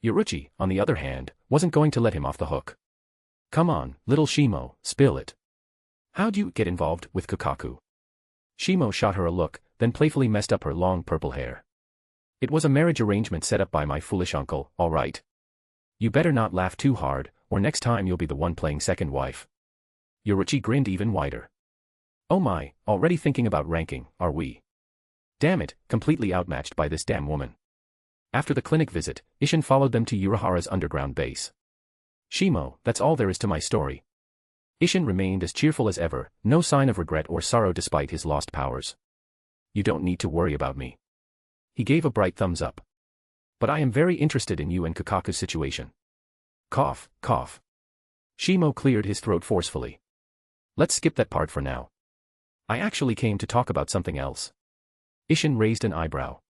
Yoruichi, on the other hand, wasn't going to let him off the hook. Come on, little Shimo, spill it. How'd you get involved with Kakaku? Shimo shot her a look, then playfully messed up her long purple hair. It was a marriage arrangement set up by my foolish uncle, all right. You better not laugh too hard, or next time you'll be the one playing second wife. Yoruichi grinned even wider. Oh my, already thinking about ranking, are we? Damn it, completely outmatched by this damn woman. After the clinic visit, Isshin followed them to Unohana's underground base. Shimo, that's all there is to my story. Isshin remained as cheerful as ever, no sign of regret or sorrow despite his lost powers. You don't need to worry about me. He gave a bright thumbs up. But I am very interested in you and Kakaku's situation. Cough, cough. Shimo cleared his throat forcefully. Let's skip that part for now. I actually came to talk about something else. Isshin raised an eyebrow.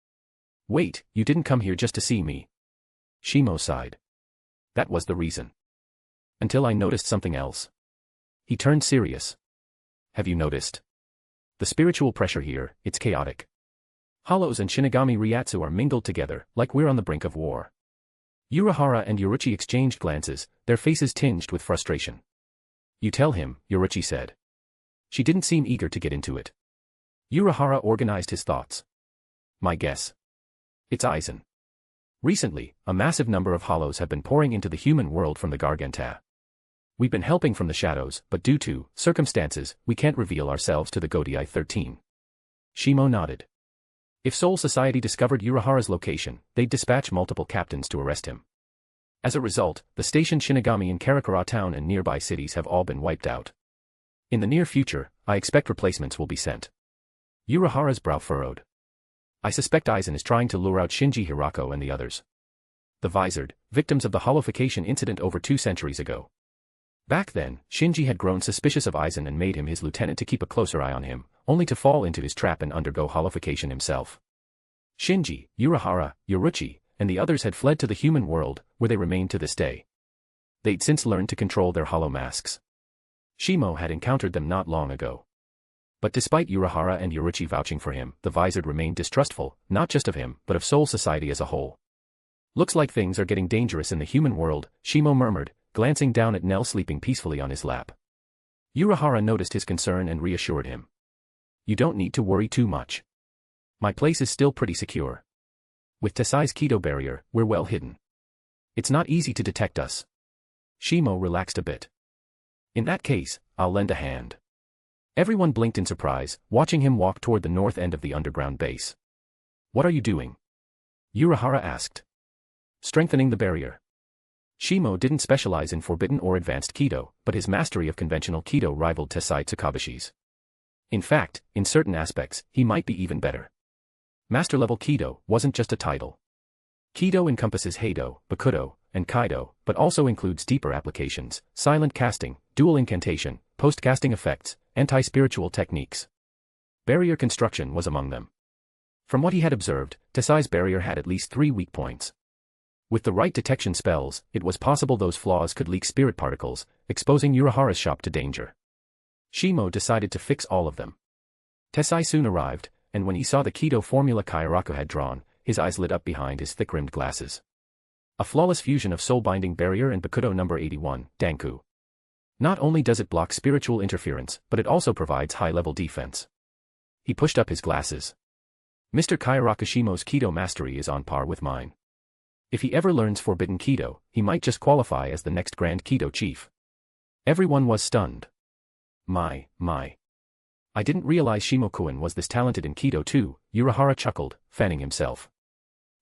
Wait, you didn't come here just to see me. Shimo sighed. That was the reason. Until I noticed something else. He turned serious. Have you noticed? The spiritual pressure here, it's chaotic. Hollows and Shinigami Ryatsu are mingled together, like we're on the brink of war. Unohana and Yoruichi exchanged glances, their faces tinged with frustration. You tell him, Yoruichi said. She didn't seem eager to get into it. Unohana organized his thoughts. My guess. It's Aizen. Recently, a massive number of hollows have been pouring into the human world from the Garganta. We've been helping from the shadows, but due to circumstances, we can't reveal ourselves to the Godii 13. Shimo nodded. If Soul Society discovered Unohana's location, they'd dispatch multiple captains to arrest him. As a result, the station Shinigami in Karakura town and nearby cities have all been wiped out. In the near future, I expect replacements will be sent. Unohana's brow furrowed. I suspect Aizen is trying to lure out Shinji Hirako and the others. The visored, victims of the holification incident over 2 centuries ago. Back then, Shinji had grown suspicious of Aizen and made him his lieutenant to keep a closer eye on him, only to fall into his trap and undergo holification himself. Shinji, Unohana, Yoruichi, and the others had fled to the human world, where they remained to this day. They'd since learned to control their hollow masks. Shimo had encountered them not long ago. But despite Unohana and Yoruichi vouching for him, the visored remained distrustful, not just of him, but of Soul Society as a whole. Looks like things are getting dangerous in the human world, Shimo murmured, glancing down at Nell sleeping peacefully on his lap. Unohana noticed his concern and reassured him. You don't need to worry too much. My place is still pretty secure. With Tesai's Kaidō barrier, we're well hidden. It's not easy to detect us. Shimo relaxed a bit. In that case, I'll lend a hand. Everyone blinked in surprise, watching him walk toward the north end of the underground base. What are you doing? Unohana asked. Strengthening the barrier. Shimo didn't specialize in forbidden or advanced Kaidō, but his mastery of conventional Kaidō rivaled Tesai Tsukabashi's. In fact, in certain aspects, he might be even better. Master-level Kaidō wasn't just a title. Kaidō encompasses Heido, Bakudo, and Kaidō, but also includes deeper applications, silent casting, dual incantation, post-casting effects, anti-spiritual techniques. Barrier construction was among them. From what he had observed, Tesai's barrier had at least 3 weak points. With the right detection spells, it was possible those flaws could leak spirit particles, exposing Unohana's shop to danger. Shimo decided to fix all of them. Tesai soon arrived, and when he saw the Kaidō formula Kyoraku had drawn, his eyes lit up behind his thick-rimmed glasses. A flawless fusion of soul-binding barrier and Bakuto number 81, Danku. Not only does it block spiritual interference, but it also provides high-level defense. He pushed up his glasses. Mr. Kyoraku Shimo's Kaidō mastery is on par with mine. If he ever learns Forbidden Kaidō, he might just qualify as the next Grand Kaidō chief. Everyone was stunned. My. I didn't realize Shimo-kun was this talented in Kaidō too, Unohana chuckled, fanning himself.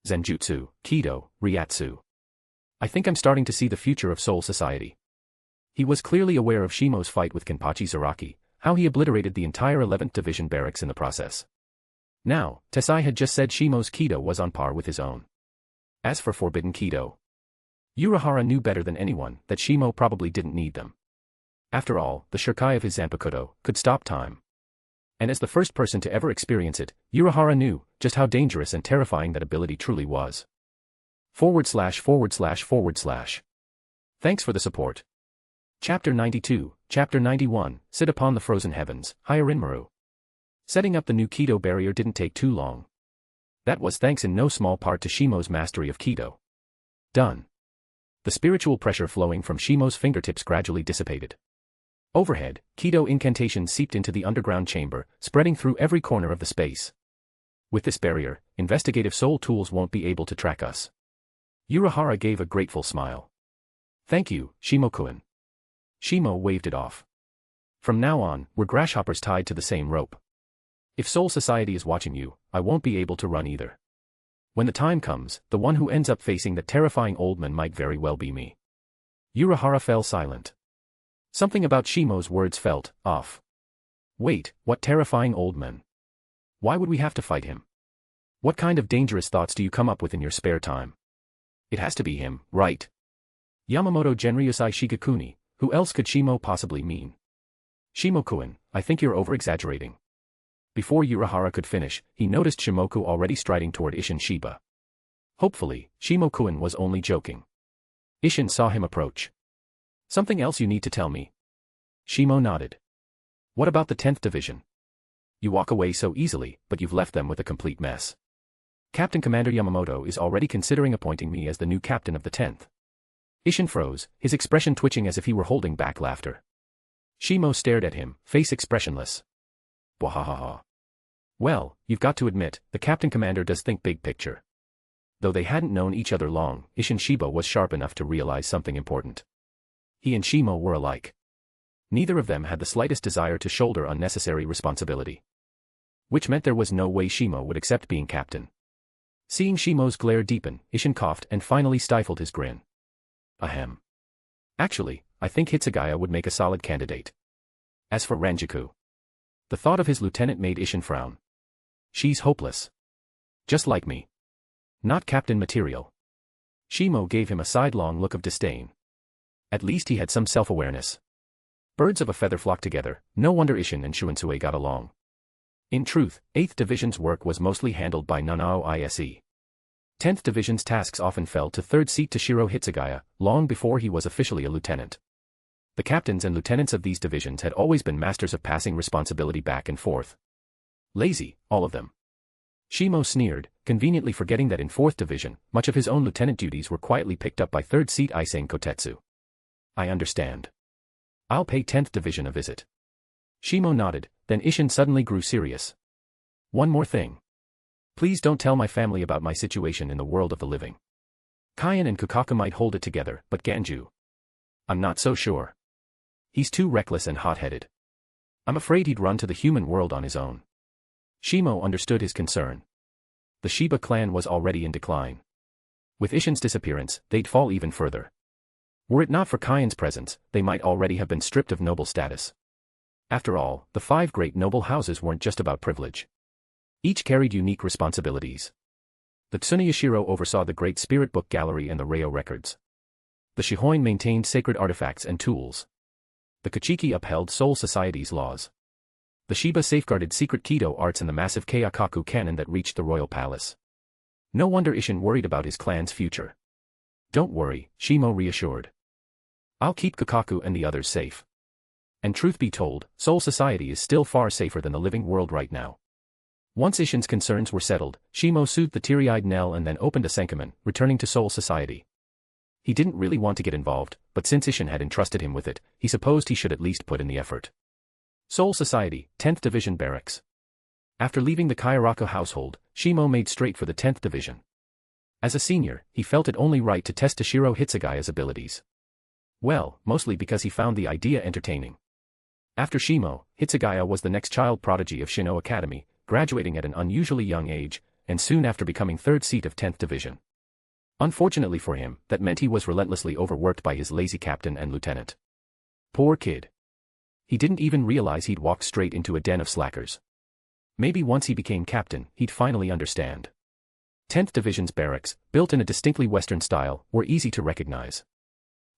Zenjutsu, Kaidō, Ryatsu. I think I'm starting to see the future of Soul Society. He was clearly aware of Shimo's fight with Kenpachi Zaraki, how he obliterated the entire 11th Division barracks in the process. Now, Tesai had just said Shimo's Kaidō was on par with his own. As for Forbidden Kaidō, Unohana knew better than anyone that Shimo probably didn't need them. After all, the Shirkai of his Zanpakutō could stop time. And as the first person to ever experience it, Unohana knew just how dangerous and terrifying that ability truly was. // Thanks for the support. Chapter 92, Chapter 91, Sit Upon the Frozen Heavens, Hyarinmaru. Setting up the new Kaidō barrier didn't take too long. That was thanks in no small part to Shimo's mastery of Kaidō. Done. The spiritual pressure flowing from Shimo's fingertips gradually dissipated. Overhead, Kaidō incantations seeped into the underground chamber, spreading through every corner of the space. With this barrier, investigative soul tools won't be able to track us. Unohana gave a grateful smile. Thank you, Shimo-kun. Shimo waved it off. From now on, we're grasshoppers tied to the same rope. If Soul Society is watching you, I won't be able to run either. When the time comes, the one who ends up facing that terrifying old man might very well be me. Unohana fell silent. Something about Shimo's words felt off. Wait, what terrifying old man? Why would we have to fight him? What kind of dangerous thoughts do you come up with in your spare time? It has to be him, right? Yamamoto Genryusai Shigekuni, who else could Shimo possibly mean? Shimo-kun, I think you're over-exaggerating. Before Unohana could finish, he noticed Shimoku already striding toward Isshin Shiba. Hopefully, Shimo-kun was only joking. Isshin saw him approach. Something else you need to tell me? Shimo nodded. What about the 10th Division? You walk away so easily, but you've left them with a complete mess. Captain Commander Yamamoto is already considering appointing me as the new captain of the 10th. Isshin froze, his expression twitching as if he were holding back laughter. Shimo stared at him, face expressionless. Bwahahaha. Well, you've got to admit, the Captain Commander does think big picture. Though they hadn't known each other long, Isshin Shiba was sharp enough to realize something important. He and Shimo were alike. Neither of them had the slightest desire to shoulder unnecessary responsibility. Which meant there was no way Shimo would accept being captain. Seeing Shimo's glare deepen, Isshin coughed and finally stifled his grin. Ahem. Actually, I think Hitsugaya would make a solid candidate. As for Ranjaku, the thought of his lieutenant made Isshin frown. She's hopeless. Just like me. Not captain material. Shimo gave him a sidelong look of disdain. At least he had some self-awareness. Birds of a feather flock together, no wonder Isshin and Shunsui got along. In truth, 8th Division's work was mostly handled by Nanao Ise. 10th Division's tasks often fell to 3rd Seat Toshiro Hitsugaya, long before he was officially a lieutenant. The captains and lieutenants of these divisions had always been masters of passing responsibility back and forth. Lazy, all of them. Shimo sneered, conveniently forgetting that in 4th Division, much of his own lieutenant duties were quietly picked up by 3rd Seat Isen Kotetsu. I understand. I'll pay 10th Division a visit. Shimo nodded, then Isshin suddenly grew serious. One more thing. Please don't tell my family about my situation in the world of the living. Kaien and Kukaku might hold it together, but Ganju. I'm not so sure. He's too reckless and hot-headed. I'm afraid he'd run to the human world on his own. Shimo understood his concern. The Shiba clan was already in decline. With Isshin's disappearance, they'd fall even further. Were it not for Kaien's presence, they might already have been stripped of noble status. After all, the 5 great noble houses weren't just about privilege. Each carried unique responsibilities. The Tsuneyashiro oversaw the Great Spirit Book Gallery and the Reo records. The Shihoin maintained sacred artifacts and tools. The Kachiki upheld Soul Society's laws. The Shiba safeguarded secret Kaidō arts and the massive Kyoraku cannon that reached the royal palace. No wonder Isshin worried about his clan's future. Don't worry, Shimo reassured. I'll keep Kakaku and the others safe. And truth be told, Soul Society is still far safer than the living world right now. Once Isshin's concerns were settled, Shimo soothed the teary-eyed Nell and then opened a Senkaman, returning to Soul Society. He didn't really want to get involved, but since Isshin had entrusted him with it, he supposed he should at least put in the effort. Soul Society, 10th Division Barracks. After leaving the Kyoraku household, Shimo made straight for the 10th Division. As a senior, he felt it only right to test Toshiro Hitsugaya's abilities. Well, mostly because he found the idea entertaining. After Shimo, Hitsugaya was the next child prodigy of Shino Academy, graduating at an unusually young age, and soon after becoming third seat of 10th Division. Unfortunately for him, that meant he was relentlessly overworked by his lazy captain and lieutenant. Poor kid. He didn't even realize he'd walked straight into a den of slackers. Maybe once he became captain, he'd finally understand. 10th Division's barracks, built in a distinctly Western style, were easy to recognize.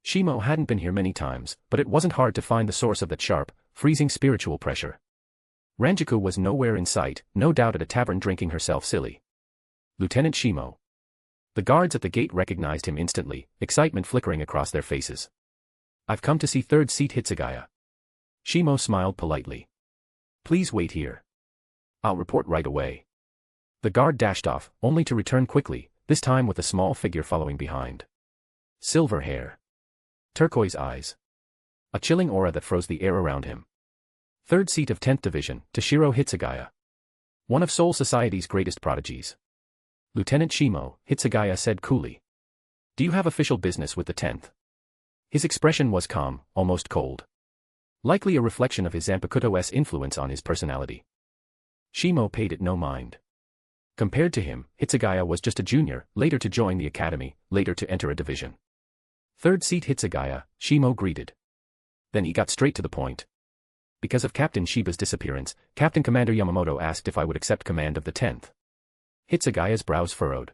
Shimo hadn't been here many times, but it wasn't hard to find the source of that sharp, freezing spiritual pressure. Ranjaku was nowhere in sight, no doubt at a tavern drinking herself silly. Lieutenant Shimo. The guards at the gate recognized him instantly, excitement flickering across their faces. I've come to see third seat Hitsugaya. Shimo smiled politely. Please wait here. I'll report right away. The guard dashed off, only to return quickly, this time with a small figure following behind. Silver hair. Turquoise eyes. A chilling aura that froze the air around him. Third seat of 10th Division, Toshiro Hitsugaya. One of Soul Society's greatest prodigies. Lieutenant Shimo, Hitsugaya said coolly. Do you have official business with the 10th? His expression was calm, almost cold. Likely a reflection of his Zanpakutō's influence on his personality. Shimo paid it no mind. Compared to him, Hitsugaya was just a junior, later to join the academy, later to enter a division. Third seat Hitsugaya, Shimo greeted. Then he got straight to the point. Because of Captain Shiba's disappearance, Captain Commander Yamamoto asked if I would accept command of the 10th. Hitsugaya's brows furrowed.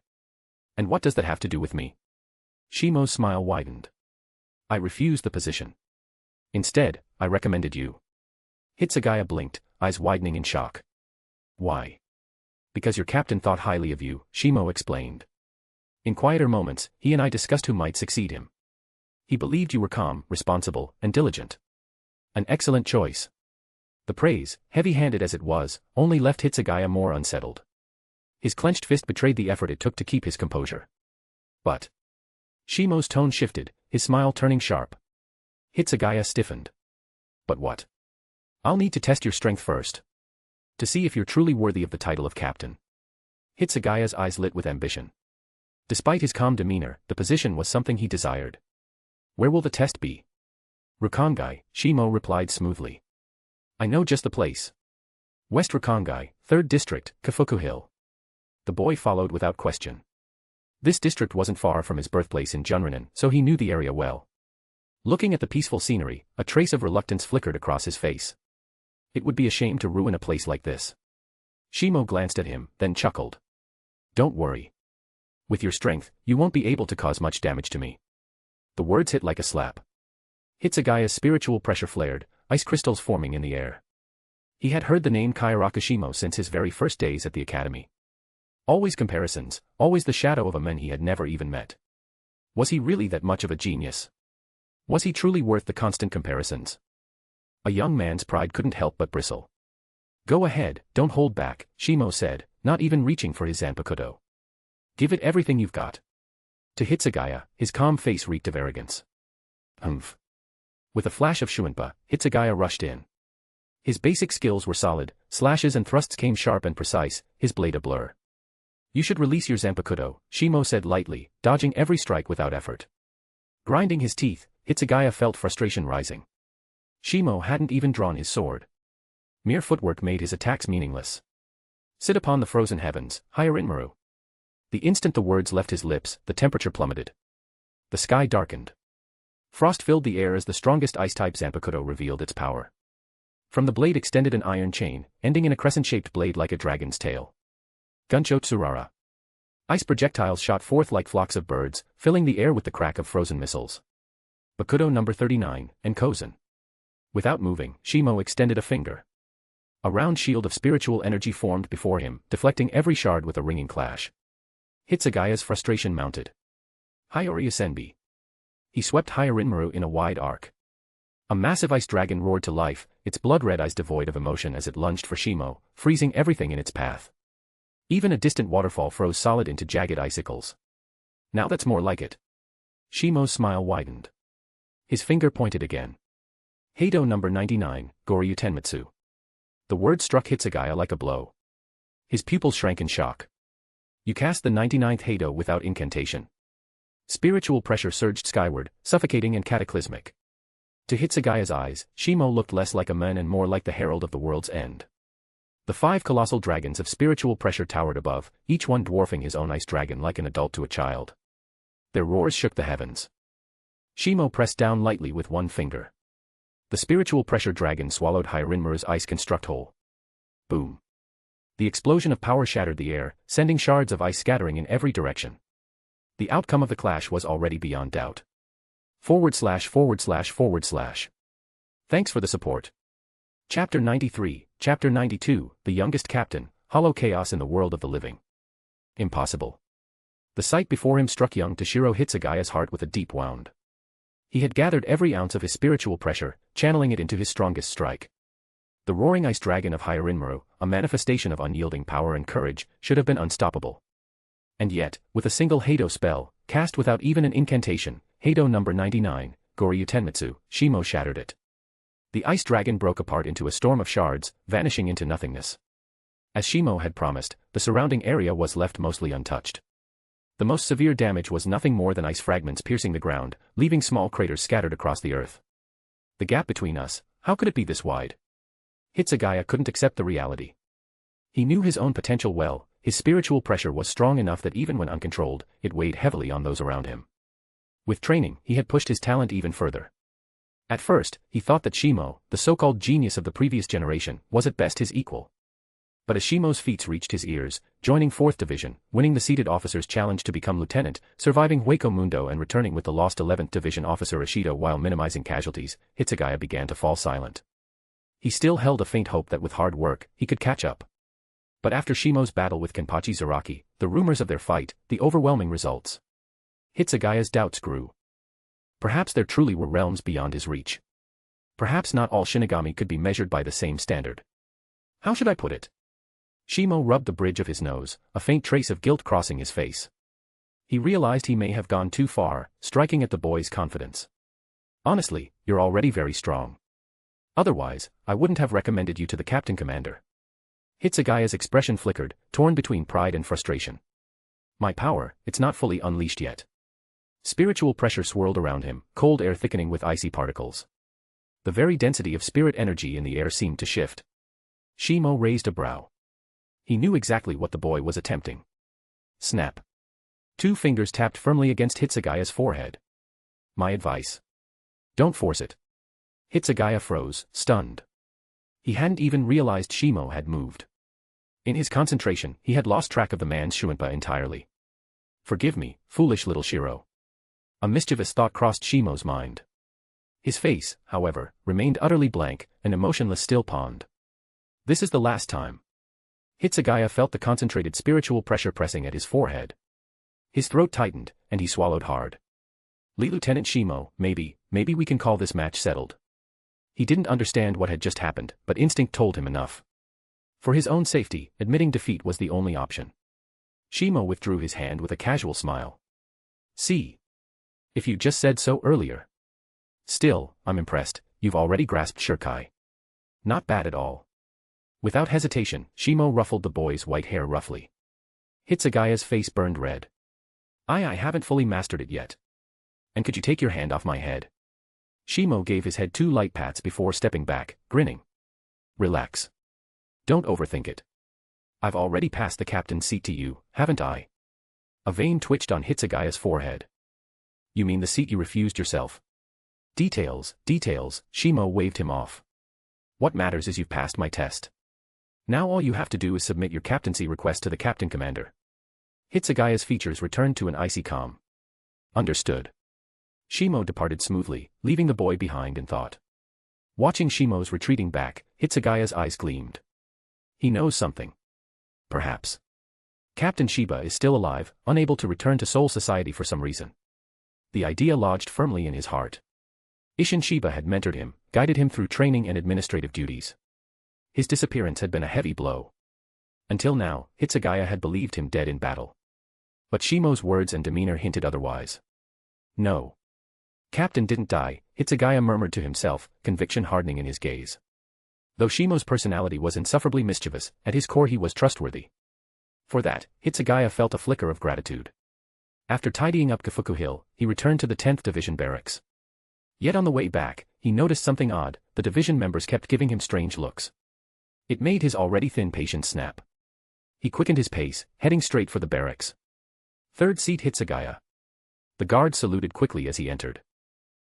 And what does that have to do with me? Shimo's smile widened. I refused the position. Instead, I recommended you. Hitsugaya blinked, eyes widening in shock. Why? Because your captain thought highly of you, Shimo explained. In quieter moments, he and I discussed who might succeed him. He believed you were calm, responsible, and diligent. An excellent choice. The praise, heavy-handed as it was, only left Hitsugaya more unsettled. His clenched fist betrayed the effort it took to keep his composure. But Shimo's tone shifted, his smile turning sharp. Hitsugaya stiffened. But what? I'll need to test your strength first. To see if you're truly worthy of the title of captain. Hitsugaya's eyes lit with ambition. Despite his calm demeanor, the position was something he desired. Where will the test be? Rukongai, Shimo replied smoothly. I know just the place. West Rukongai, 3rd District, Kafuku Hill. The boy followed without question. This district wasn't far from his birthplace in Junranen, so he knew the area well. Looking at the peaceful scenery, a trace of reluctance flickered across his face. It would be a shame to ruin a place like this. Shimo glanced at him, then chuckled. Don't worry. With your strength, you won't be able to cause much damage to me. The words hit like a slap. Hitsugaya's spiritual pressure flared, ice crystals forming in the air. He had heard the name Kyoraku Shimo since his very first days at the academy. Always comparisons, always the shadow of a man he had never even met. Was he really that much of a genius? Was he truly worth the constant comparisons? A young man's pride couldn't help but bristle. Go ahead, don't hold back, Shimo said, not even reaching for his Zanpakutō. Give it everything you've got. To Hitsugaya, his calm face reeked of arrogance. Humph. With a flash of Shuinpa, Hitsugaya rushed in. His basic skills were solid, slashes and thrusts came sharp and precise, his blade a blur. You should release your Zanpakutō, Shimo said lightly, dodging every strike without effort. Grinding his teeth, Hitsugaya felt frustration rising. Shimo hadn't even drawn his sword. Mere footwork made his attacks meaningless. Sit upon the frozen heavens, Hyarinmaru. The instant the words left his lips, the temperature plummeted. The sky darkened. Frost filled the air as the strongest ice-type Zanpakutō revealed its power. From the blade extended an iron chain, ending in a crescent-shaped blade like a dragon's tail. Guncho Tsurara. Ice projectiles shot forth like flocks of birds, filling the air with the crack of frozen missiles. Bakudo number 39, and Kozen. Without moving, Shimo extended a finger. A round shield of spiritual energy formed before him, deflecting every shard with a ringing clash. Hitsugaya's frustration mounted. Hiyori Senbi. He swept Hyarinmaru in a wide arc. A massive ice dragon roared to life, its blood-red eyes devoid of emotion as it lunged for Shimo, freezing everything in its path. Even a distant waterfall froze solid into jagged icicles. Now that's more like it. Shimo's smile widened. His finger pointed again. Kaidō number 99, Goryu Tenmitsu. The word struck Hitsugaya like a blow. His pupils shrank in shock. You cast the 99th Kaidō without incantation. Spiritual pressure surged skyward, suffocating and cataclysmic. To Hitsugaya's eyes, Shimo looked less like a man and more like the herald of the world's end. The 5 colossal dragons of spiritual pressure towered above, each one dwarfing his own ice dragon like an adult to a child. Their roars shook the heavens. Shimo pressed down lightly with one finger. The spiritual pressure dragon swallowed Hyarinmaru's ice construct hole. Boom. The explosion of power shattered the air, sending shards of ice scattering in every direction. The outcome of the clash was already beyond doubt. /////. Thanks for the support. Chapter 93, Chapter 92, The Youngest Captain, Hollow Chaos in the World of the Living. Impossible. The sight before him struck young Toshiro Hitsugaya's heart with a deep wound. He had gathered every ounce of his spiritual pressure, channeling it into his strongest strike. The roaring ice dragon of Hyarinmaru, a manifestation of unyielding power and courage, should have been unstoppable. And yet, with a single Kaidō spell, cast without even an incantation, Kaidō number 99, Goryu Tenmitsu, Shimo shattered it. The ice dragon broke apart into a storm of shards, vanishing into nothingness. As Shimo had promised, the surrounding area was left mostly untouched. The most severe damage was nothing more than ice fragments piercing the ground, leaving small craters scattered across the earth. The gap between us, how could it be this wide? Hitsugaya couldn't accept the reality. He knew his own potential well, his spiritual pressure was strong enough that even when uncontrolled, it weighed heavily on those around him. With training, he had pushed his talent even further. At first, he thought that Shimo, the so-called genius of the previous generation, was at best his equal. But as Shimo's feats reached his ears, joining 4th Division, winning the seated officer's challenge to become lieutenant, surviving Hueco Mundo and returning with the lost 11th Division officer Ishido while minimizing casualties, Hitsugaya began to fall silent. He still held a faint hope that with hard work, he could catch up. But after Shimo's battle with Kenpachi Zaraki, the rumors of their fight, the overwhelming results. Hitsugaya's doubts grew. Perhaps there truly were realms beyond his reach. Perhaps not all Shinigami could be measured by the same standard. How should I put it? Shimo rubbed the bridge of his nose, a faint trace of guilt crossing his face. He realized he may have gone too far, striking at the boy's confidence. Honestly, you're already very strong. Otherwise, I wouldn't have recommended you to the captain commander. Hitsugaya's expression flickered, torn between pride and frustration. My power, it's not fully unleashed yet. Spiritual pressure swirled around him, cold air thickening with icy particles. The very density of spirit energy in the air seemed to shift. Shimo raised a brow. He knew exactly what the boy was attempting. Snap. 2 fingers tapped firmly against Hitsugaya's forehead. My advice. Don't force it. Hitsugaya froze, stunned. He hadn't even realized Shimo had moved. In his concentration, he had lost track of the man's Shuinpa entirely. Forgive me, foolish little Shiro. A mischievous thought crossed Shimo's mind. His face, however, remained utterly blank, an emotionless still pond. This is the last time. Hitsugaya felt the concentrated spiritual pressure pressing at his forehead. His throat tightened, and he swallowed hard. Lieutenant Shimo, maybe we can call this match settled. He didn't understand what had just happened, but instinct told him enough. For his own safety, admitting defeat was the only option. Shimo withdrew his hand with a casual smile. See? If you just said so earlier. Still, I'm impressed, you've already grasped Shirkai. Not bad at all. Without hesitation, Shimo ruffled the boy's white hair roughly. Hitsugaya's face burned red. I haven't fully mastered it yet. And could you take your hand off my head? Shimo gave his head 2 light pats before stepping back, grinning. Relax. Don't overthink it. I've already passed the captain's seat to you, haven't I? A vein twitched on Hitsugaya's forehead. You mean the seat you refused yourself? Details, Shimo waved him off. What matters is you've passed my test. Now all you have to do is submit your captaincy request to the captain commander. Hitsugaya's features returned to an icy calm. Understood. Shimo departed smoothly, leaving the boy behind in thought. Watching Shimo's retreating back, Hitsugaya's eyes gleamed. He knows something. Perhaps Captain Shiba is still alive, unable to return to Soul Society for some reason. The idea lodged firmly in his heart. Isshin Shiba had mentored him, guided him through training and administrative duties. His disappearance had been a heavy blow. Until now, Hitsugaya had believed him dead in battle. But Shimo's words and demeanor hinted otherwise. No. Captain didn't die, Hitsugaya murmured to himself, conviction hardening in his gaze. Though Shimo's personality was insufferably mischievous, at his core he was trustworthy. For that, Hitsugaya felt a flicker of gratitude. After tidying up Gafuku Hill, he returned to the 10th Division barracks. Yet on the way back, he noticed something odd. The division members kept giving him strange looks. It made his already thin patience snap. He quickened his pace, heading straight for the barracks. Third seat Hitsugaya. The guards saluted quickly as he entered.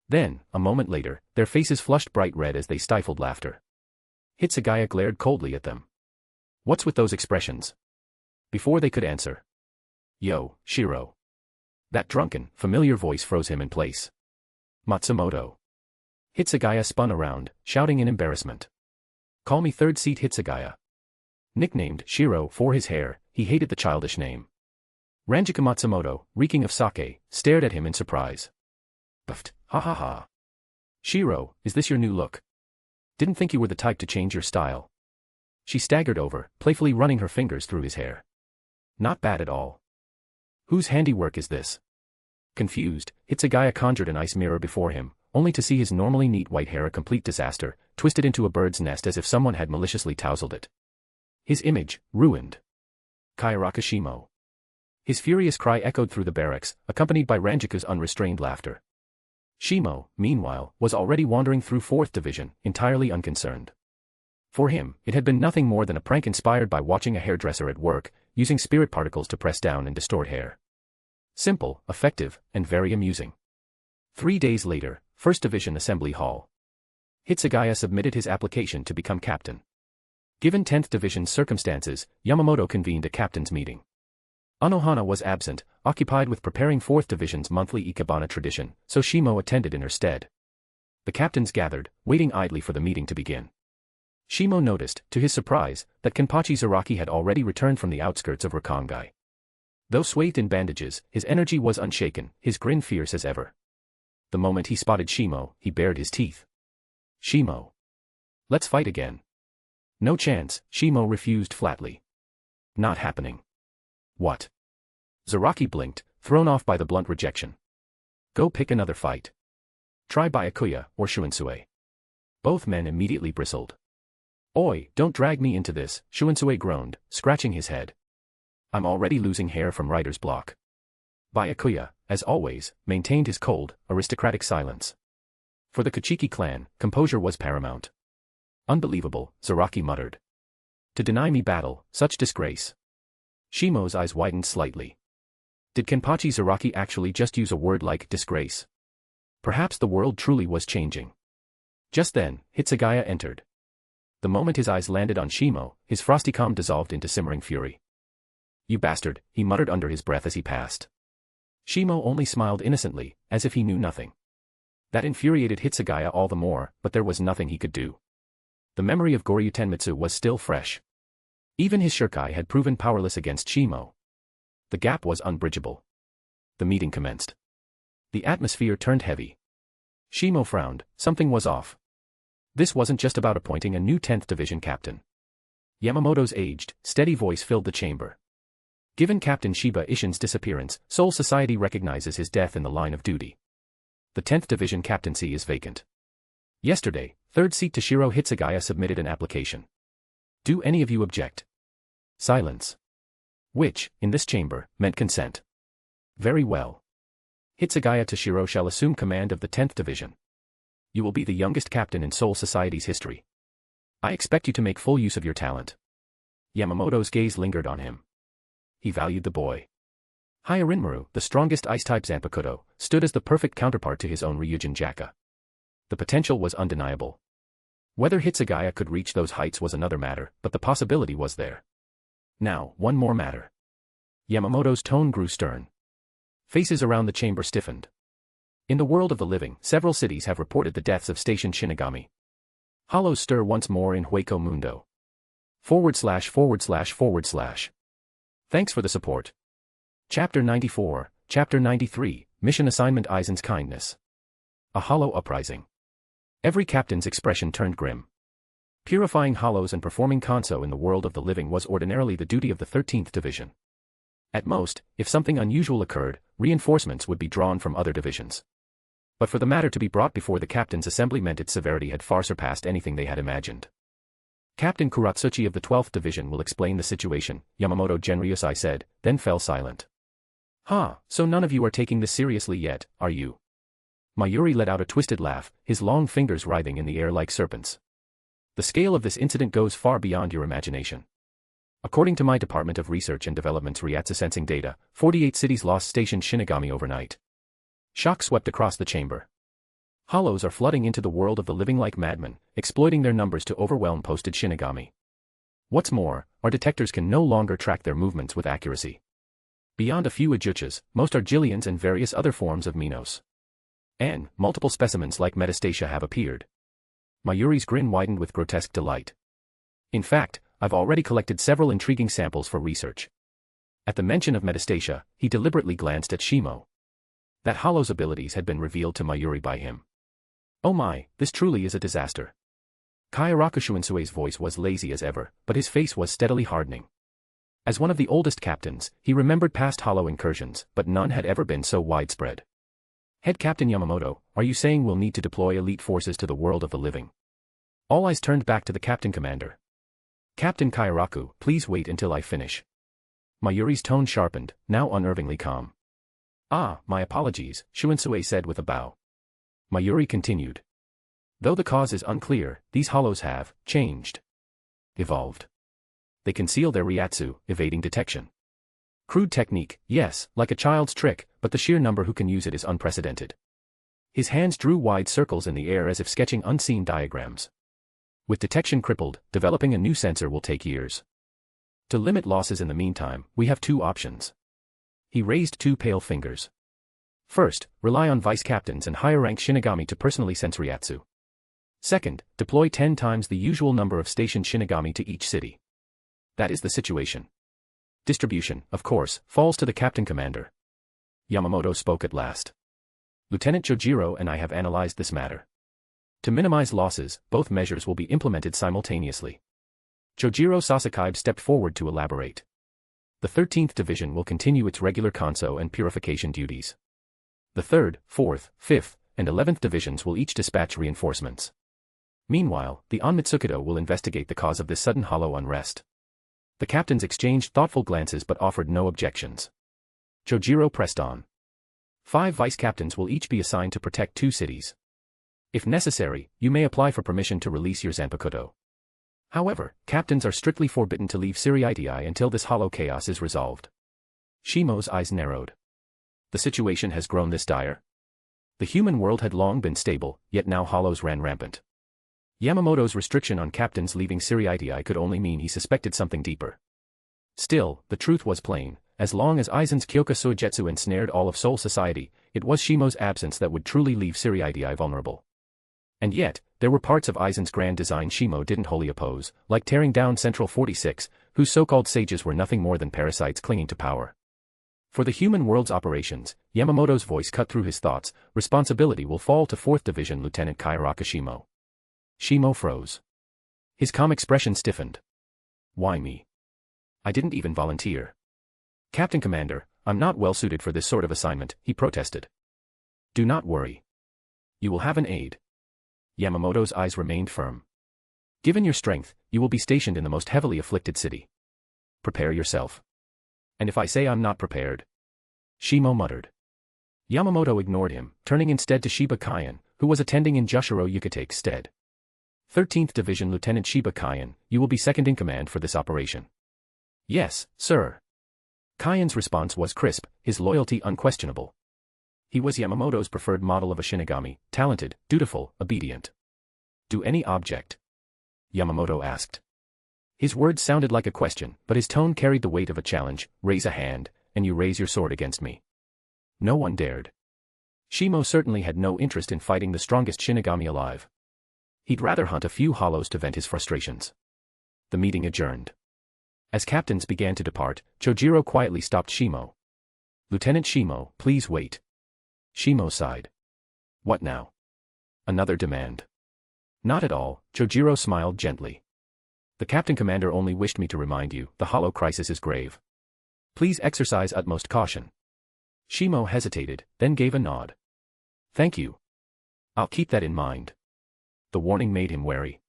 Then, a moment later, their faces flushed bright red as they stifled laughter. Hitsugaya glared coldly at them. What's with those expressions? Before they could answer. Yo, Shiro. That drunken, familiar voice froze him in place. Matsumoto. Hitsugaya spun around, shouting in embarrassment. Call me third seat Hitsugaya. Nicknamed Shiro for his hair, he hated the childish name. Ranjika Matsumoto, reeking of sake, stared at him in surprise. Buffed, ha ha ha. Shiro, is this your new look? Didn't think you were the type to change your style. She staggered over, playfully running her fingers through his hair. Not bad at all. Whose handiwork is this? Confused, Hitsugaya conjured an ice mirror before him, only to see his normally neat white hair a complete disaster, twisted into a bird's nest as if someone had maliciously tousled it. His image, ruined. Kyoraku Shimo. His furious cry echoed through the barracks, accompanied by Ranjika's unrestrained laughter. Shimo, meanwhile, was already wandering through 4th Division, entirely unconcerned. For him, it had been nothing more than a prank inspired by watching a hairdresser at work, using spirit particles to press down and distort hair. Simple, effective, and very amusing. 3 days later, 1st Division Assembly Hall. Hitsugaya submitted his application to become captain. Given 10th Division's circumstances, Yamamoto convened a captain's meeting. Unohana was absent, occupied with preparing 4th Division's monthly Ikebana tradition, so Shimo attended in her stead. The captains gathered, waiting idly for the meeting to begin. Shimo noticed, to his surprise, that Kenpachi Zaraki had already returned from the outskirts of Rakangai. Though swathed in bandages, his energy was unshaken, his grin fierce as ever. The moment he spotted Shimo, he bared his teeth. Shimo. Let's fight again. No chance, Shimo refused flatly. Not happening. What? Zaraki blinked, thrown off by the blunt rejection. Go pick another fight. Try Byakuya or Shunsui. Both men immediately bristled. Oi, don't drag me into this, Shunsui groaned, scratching his head. I'm already losing hair from writer's block. Byakuya, as always, maintained his cold, aristocratic silence. For the Kuchiki clan, composure was paramount. Unbelievable, Zaraki muttered. To deny me battle, such disgrace. Shimo's eyes widened slightly. Did Kenpachi Zaraki actually just use a word like disgrace? Perhaps the world truly was changing. Just then, Hitsugaya entered. The moment his eyes landed on Shimo, his frosty calm dissolved into simmering fury. You bastard, he muttered under his breath as he passed. Shimo only smiled innocently, as if he knew nothing. That infuriated Hitsugaya all the more, but there was nothing he could do. The memory of Goryu Tenmitsu was still fresh. Even his Shirkai had proven powerless against Shimo. The gap was unbridgeable. The meeting commenced. The atmosphere turned heavy. Shimo frowned, something was off. This wasn't just about appointing a new 10th Division captain. Yamamoto's aged, steady voice filled the chamber. Given Captain Shiba Isshin's disappearance, Soul Society recognizes his death in the line of duty. The 10th Division captaincy is vacant. Yesterday, 3rd seat Toshiro Hitsugaya submitted an application. Do any of you object? Silence. Which, in this chamber, meant consent. Very well. Hitsugaya Toshiro shall assume command of the 10th Division. You will be the youngest captain in Soul Society's history. I expect you to make full use of your talent. Yamamoto's gaze lingered on him. He valued the boy. Hyarinmaru, the strongest Ice-Type Zanpakutō, stood as the perfect counterpart to his own Ryujin Jaka. The potential was undeniable. Whether Hitsugaya could reach those heights was another matter, but the possibility was there. Now, one more matter. Yamamoto's tone grew stern. Faces around the chamber stiffened. In the world of the living, several cities have reported the deaths of station Shinigami. Hollows stir once more in Hueco Mundo. // Thanks for the support. Chapter 94, Chapter 93, Mission Assignment Aizen's Kindness. A hollow uprising. Every captain's expression turned grim. Purifying hollows and performing Kanso in the world of the living was ordinarily the duty of the 13th Division. At most, if something unusual occurred, reinforcements would be drawn from other divisions. But for the matter to be brought before the captain's assembly meant its severity had far surpassed anything they had imagined. Captain Kuratsuchi of the 12th Division will explain the situation, Yamamoto Genryusai said, then fell silent. So none of you are taking this seriously yet, are you? Mayuri let out a twisted laugh, his long fingers writhing in the air like serpents. The scale of this incident goes far beyond your imagination. According to my Department of Research and Development's Ryatsu sensing data, 48 cities lost station Shinigami overnight. Shock swept across the chamber. Hollows are flooding into the world of the living like madmen, exploiting their numbers to overwhelm posted Shinigami. What's more, our detectors can no longer track their movements with accuracy. Beyond a few Ajuchas, most are Jillians and various other forms of Minos. And multiple specimens like Metastasia have appeared. Mayuri's grin widened with grotesque delight. In fact, I've already collected several intriguing samples for research. At the mention of Metastasia, he deliberately glanced at Shimo. That Hollow's abilities had been revealed to Mayuri by him. Oh my, this truly is a disaster. Kyoraku Shunsui's voice was lazy as ever, but his face was steadily hardening. As one of the oldest captains, he remembered past Hollow incursions, but none had ever been so widespread. Head Captain Yamamoto, are you saying we'll need to deploy elite forces to the world of the living? All eyes turned back to the Captain Commander. Captain Kyoraku, please wait until I finish. Mayuri's tone sharpened, now unnervingly calm. My apologies, Shunsui said with a bow. Mayuri continued. Though the cause is unclear, these hollows have changed. Evolved. They conceal their Ryatsu, evading detection. Crude technique, yes, like a child's trick, but the sheer number who can use it is unprecedented. His hands drew wide circles in the air as if sketching unseen diagrams. With detection crippled, developing a new sensor will take years. To limit losses in the meantime, we have two options. He raised two pale fingers. First, rely on vice captains and higher-ranked Shinigami to personally sense Ryatsu. Second, deploy 10 times the usual number of stationed Shinigami to each city. That is the situation. Distribution, of course, falls to the Captain Commander. Yamamoto spoke at last. Lieutenant Chojiro and I have analyzed this matter. To minimize losses, both measures will be implemented simultaneously. Chojiro Sasakaibe stepped forward to elaborate. The 13th Division will continue its regular Kanso and purification duties. The 3rd, 4th, 5th, and 11th Divisions will each dispatch reinforcements. Meanwhile, the Onmitsukido will investigate the cause of this sudden hollow unrest. The captains exchanged thoughtful glances but offered no objections. Chojiro pressed on. 5 vice captains will each be assigned to protect 2 cities. If necessary, you may apply for permission to release your Zanpakutō. However, captains are strictly forbidden to leave Siriitii until this hollow chaos is resolved. Shimo's eyes narrowed. The situation has grown this dire. The human world had long been stable, yet now hollows ran rampant. Yamamoto's restriction on captains leaving Siriitii could only mean he suspected something deeper. Still, the truth was plain. As long as Aizen's Kyoka Suigetsu ensnared all of Soul Society, it was Shimo's absence that would truly leave Siriitii vulnerable. And yet, there were parts of Aizen's grand design Shimo didn't wholly oppose, like tearing down Central 46, whose so-called sages were nothing more than parasites clinging to power. For the human world's operations, Yamamoto's voice cut through his thoughts, responsibility will fall to 4th Division Lieutenant Kyoraku Shimo. Shimo froze. His calm expression stiffened. Why me? I didn't even volunteer. Captain Commander, I'm not well suited for this sort of assignment, he protested. Do not worry. You will have an aide. Yamamoto's eyes remained firm. Given your strength, you will be stationed in the most heavily afflicted city. Prepare yourself. And if I say I'm not prepared? Shimo muttered. Yamamoto ignored him, turning instead to Shiba Kyan, who was attending in Jushiro Yukate's stead. 13th Division Lieutenant Shiba Kyan, you will be second in command for this operation. Yes, sir. Kyan's response was crisp, his loyalty unquestionable. He was Yamamoto's preferred model of a Shinigami, talented, dutiful, obedient. Do any object? Yamamoto asked. His words sounded like a question, but his tone carried the weight of a challenge. Raise a hand, and you raise your sword against me. No one dared. Shimo certainly had no interest in fighting the strongest Shinigami alive. He'd rather hunt a few hollows to vent his frustrations. The meeting adjourned. As captains began to depart, Chojiro quietly stopped Shimo. "Lieutenant Shimo, please wait." Shimo sighed. "What now?" "Another demand." "Not at all," Chojiro smiled gently. "The captain commander only wished me to remind you, the hollow crisis is grave. Please exercise utmost caution." Shimo hesitated, then gave a nod. "Thank you. I'll keep that in mind." The warning made him wary.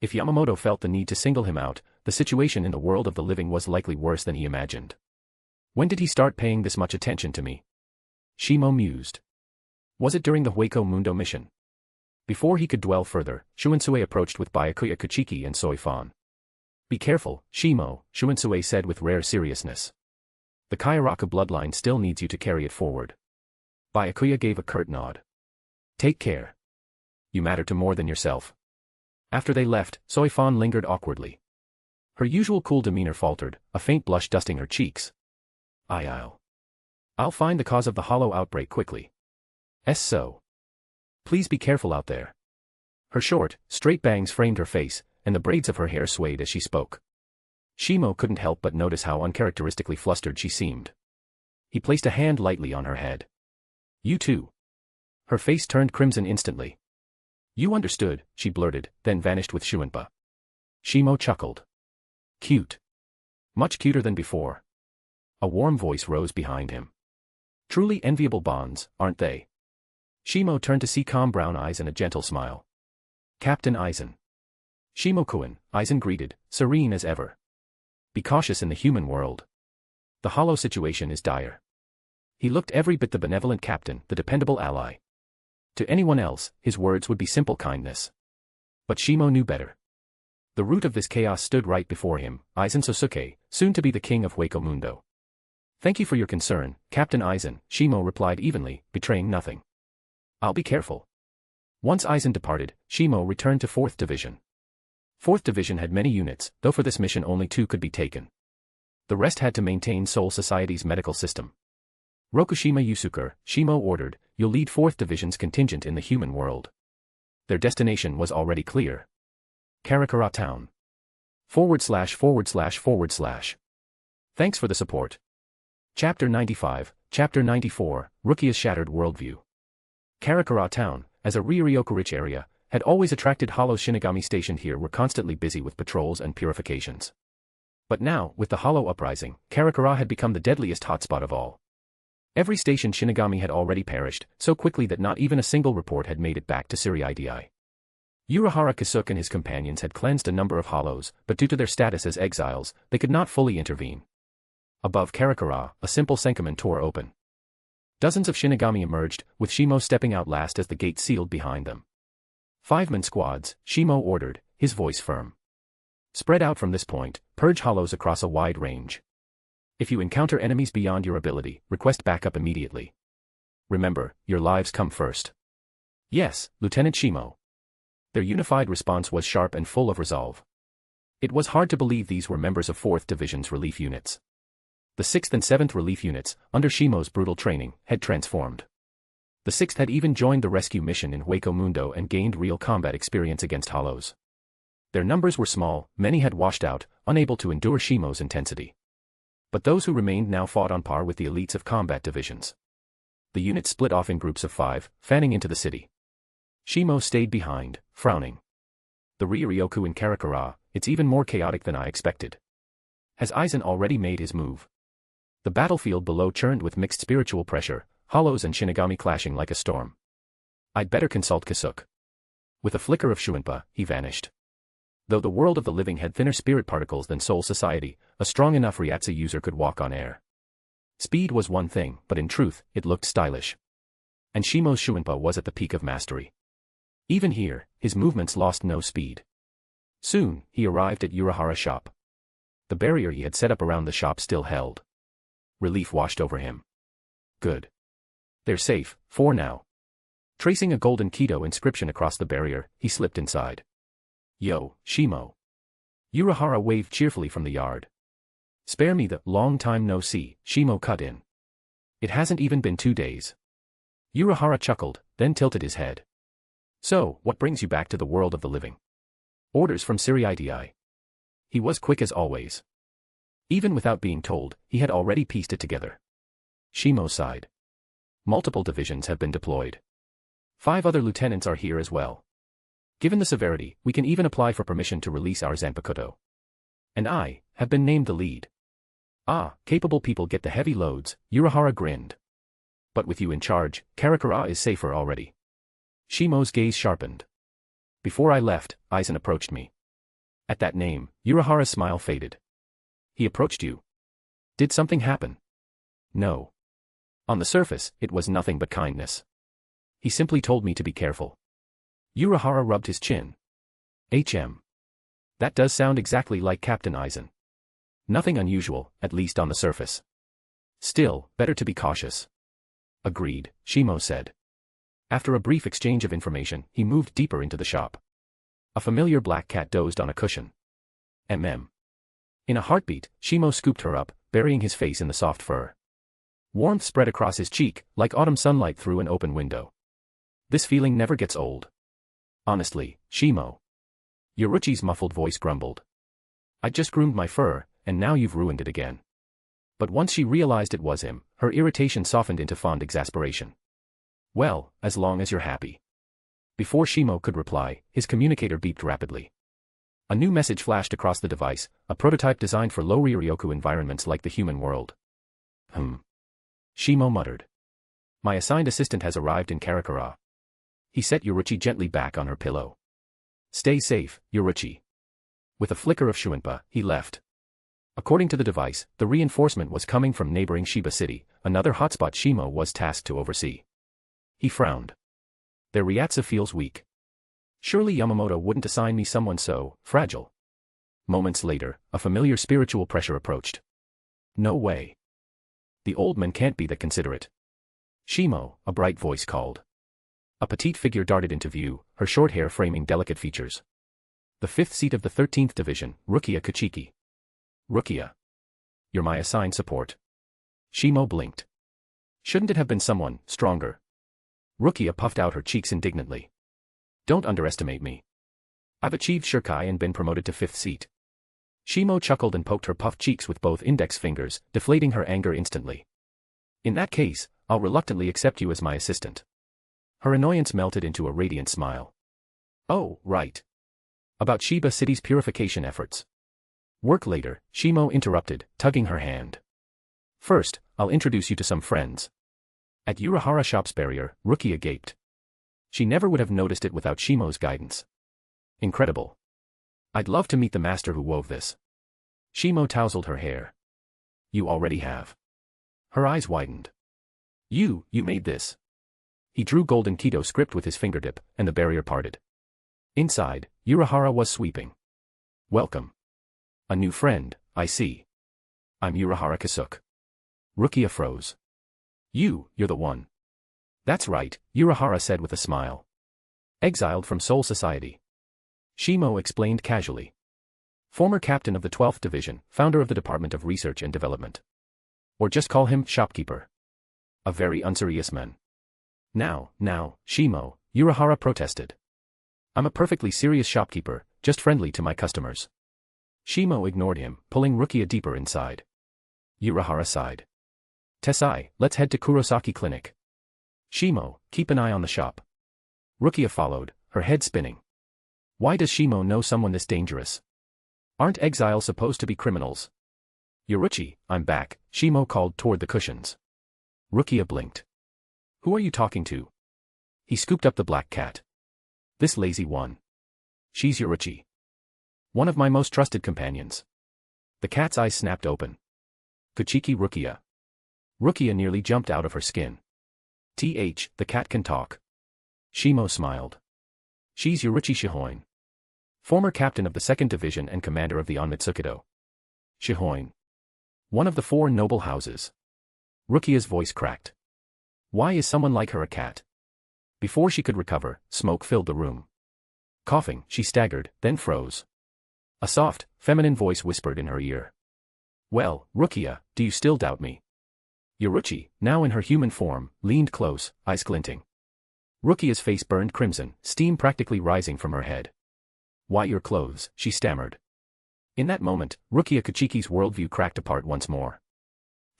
If Yamamoto felt the need to single him out, the situation in the world of the living was likely worse than he imagined. "When did he start paying this much attention to me?" Shimo mused. Was it during the Hueco Mundo mission? Before he could dwell further, Shunsui approached with Byakuya Kuchiki and Soifan. "Be careful, Shimo," Shunsui said with rare seriousness. "The Kyoraku bloodline still needs you to carry it forward." Byakuya gave a curt nod. "Take care. You matter to more than yourself." After they left, Soifan lingered awkwardly. Her usual cool demeanor faltered, a faint blush dusting her cheeks. I'll find the cause of the hollow outbreak quickly." So. "Please be careful out there." Her short, straight bangs framed her face, and the braids of her hair swayed as she spoke. Shimo couldn't help but notice how uncharacteristically flustered she seemed. He placed a hand lightly on her head. "You too." Her face turned crimson instantly. "You understood," she blurted, then vanished with Shuinpa. Shimo chuckled. "Cute. Much cuter than before." A warm voice rose behind him. "Truly enviable bonds, aren't they?" Shimo turned to see calm brown eyes and a gentle smile. "Captain Aizen." "Shimo-kun," Aizen greeted, serene as ever. "Be cautious in the human world. The hollow situation is dire." He looked every bit the benevolent captain, the dependable ally. To anyone else, his words would be simple kindness. But Shimo knew better. The root of this chaos stood right before him, Aizen Sosuke, soon to be the king of Hueco Mundo. "Thank you for your concern, Captain Aizen," Shimo replied evenly, betraying nothing. "I'll be careful." Once Aizen departed, Shimo returned to 4th Division. 4th Division had many units, though for this mission only 2 could be taken. The rest had to maintain Soul Society's medical system. "Rokushima Yusuker," Shimo ordered, "you'll lead 4th Division's contingent in the human world." Their destination was already clear. Karakura Town. // Thanks for the support. Chapter 95, Chapter 94, Rukia's Shattered Worldview. Karakura Town, as a Ryuryoku-rich area, had always attracted hollow Shinigami stationed here were constantly busy with patrols and purifications. But now, with the hollow uprising, Karakura had become the deadliest hotspot of all. Every stationed Shinigami had already perished, so quickly that not even a single report had made it back to Siri-Idi. Urahara Kisuke and his companions had cleansed a number of hollows, but due to their status as exiles, they could not fully intervene. Above Karakura, a simple Senkaman tore open. Dozens of Shinigami emerged, with Shimo stepping out last as the gate sealed behind them. 5-man squads, Shimo ordered, his voice firm. Spread out from this point, purge hollows across a wide range. If you encounter enemies beyond your ability, request backup immediately. Remember, your lives come first. "Yes, Lieutenant Shimo." Their unified response was sharp and full of resolve. It was hard to believe these were members of 4th Division's relief units. The 6th and 7th relief units, under Shimo's brutal training, had transformed. The 6th had even joined the rescue mission in Hueco Mundo and gained real combat experience against hollows. Their numbers were small, many had washed out, unable to endure Shimo's intensity. But those who remained now fought on par with the elites of combat divisions. The units split off in groups of 5, fanning into the city. Shimo stayed behind, frowning. "The Ryuryoku in Karakura, it's even more chaotic than I expected." Has Aizen already made his move? The battlefield below churned with mixed spiritual pressure, hollows and Shinigami clashing like a storm. "I'd better consult Kisuke." With a flicker of Shuinpa, he vanished. Though the world of the living had thinner spirit particles than Soul Society, a strong enough Ryatsu user could walk on air. Speed was one thing, but in truth, it looked stylish. And Shimo's Shuinpa was at the peak of mastery. Even here, his movements lost no speed. Soon, he arrived at Urahara's shop. The barrier he had set up around the shop still held. Relief washed over him. Good. They're safe, for now. Tracing a golden Kaidō inscription across the barrier, he slipped inside. "Yo, Shimo." Urahara waved cheerfully from the yard. "Spare me the long time no see," Shimo cut in. "It hasn't even been 2 days." Unohana chuckled, then tilted his head. So, what brings you back to the world of the living? Orders from Siri. He was quick as always. Even without being told, he had already pieced it together. Shimo sighed. Multiple divisions have been deployed. 5 other lieutenants are here as well. Given the severity, we can even apply for permission to release our Zanpakutō. And I have been named the lead. Ah, capable people get the heavy loads, Unohana grinned. But with you in charge, Karakura is safer already. Shimo's gaze sharpened. Before I left, Aizen approached me. At that name, Unohana's smile faded. He approached you. Did something happen? No. On the surface, it was nothing but kindness. He simply told me to be careful. Unohana rubbed his chin. That does sound exactly like Captain Aizen. Nothing unusual, at least on the surface. Still, better to be cautious. Agreed, Shimo said. After a brief exchange of information, he moved deeper into the shop. A familiar black cat dozed on a cushion. In a heartbeat, Shimo scooped her up, burying his face in the soft fur. Warmth spread across his cheek, like autumn sunlight through an open window. This feeling never gets old. Honestly, Shimo. Yoruchi's muffled voice grumbled. I just groomed my fur, and now you've ruined it again. But once she realized it was him, her irritation softened into fond exasperation. Well, as long as you're happy. Before Shimo could reply, his communicator beeped rapidly. A new message flashed across the device, a prototype designed for low Ryoryoku environments like the human world. Shimo muttered. My assigned assistant has arrived in Karakura. He set Yoruchi gently back on her pillow. Stay safe, Yoruchi. With a flicker of Shuinpa, he left. According to the device, the reinforcement was coming from neighboring Shiba City, another hotspot Shimo was tasked to oversee. He frowned. Their Ryatsu feels weak. Surely Yamamoto wouldn't assign me someone so fragile. Moments later, a familiar spiritual pressure approached. No way. The old man can't be that considerate. Shimo, a bright voice called. A petite figure darted into view, her short hair framing delicate features. The 5th seat of the 13th Division, Rukia Kuchiki. Rukia. You're my assigned support. Shimo blinked. Shouldn't it have been someone stronger? Rukia puffed out her cheeks indignantly. Don't underestimate me. I've achieved Shirkai and been promoted to 5th seat. Shimo chuckled and poked her puffed cheeks with both index fingers, deflating her anger instantly. In that case, I'll reluctantly accept you as my assistant. Her annoyance melted into a radiant smile. Oh, right. About Shiba City's purification efforts. Work later, Shimo interrupted, tugging her hand. First, I'll introduce you to some friends. At Unohana shop's barrier, Rukia gaped. She never would have noticed it without Shimo's guidance. Incredible. I'd love to meet the master who wove this. Shimo tousled her hair. You already have. Her eyes widened. You made this. He drew golden Kaidō script with his fingertip, and the barrier parted. Inside, Unohana was sweeping. Welcome. A new friend, I see. I'm Unohana Kasuke. Rukia froze. You're the one. That's right, Unohana said with a smile. Exiled from Soul Society. Shimo explained casually. Former captain of the 12th Division, founder of the Department of Research and Development. Or just call him shopkeeper. A very unserious man. Now, Shimo, Unohana protested. I'm a perfectly serious shopkeeper, just friendly to my customers. Shimo ignored him, pulling Rukia deeper inside. Unohana sighed. Tessai, let's head to Kurosaki Clinic. Shimo, keep an eye on the shop. Rukia followed, her head spinning. Why does Shimo know someone this dangerous? Aren't exiles supposed to be criminals? Yoruchi, I'm back, Shimo called toward the cushions. Rukia blinked. Who are you talking to? He scooped up the black cat. This lazy one. She's Yoruchi. One of my most trusted companions. The cat's eyes snapped open. Kuchiki Rukia. Rukia nearly jumped out of her skin. The cat can talk. Shimo smiled. She's Yoruchi Shihoin. Former captain of the 2nd Division and commander of the Onmitsukido. Shihoin. One of the 4 noble houses. Rukia's voice cracked. Why is someone like her a cat? Before she could recover, smoke filled the room. Coughing, she staggered, then froze. A soft, feminine voice whispered in her ear. Well, Rukia, do you still doubt me? Yoruchi, now in her human form, leaned close, eyes glinting. Rukia's face burned crimson, steam practically rising from her head. "Why your clothes?" she stammered. In that moment, Rukia Kachiki's worldview cracked apart once more. //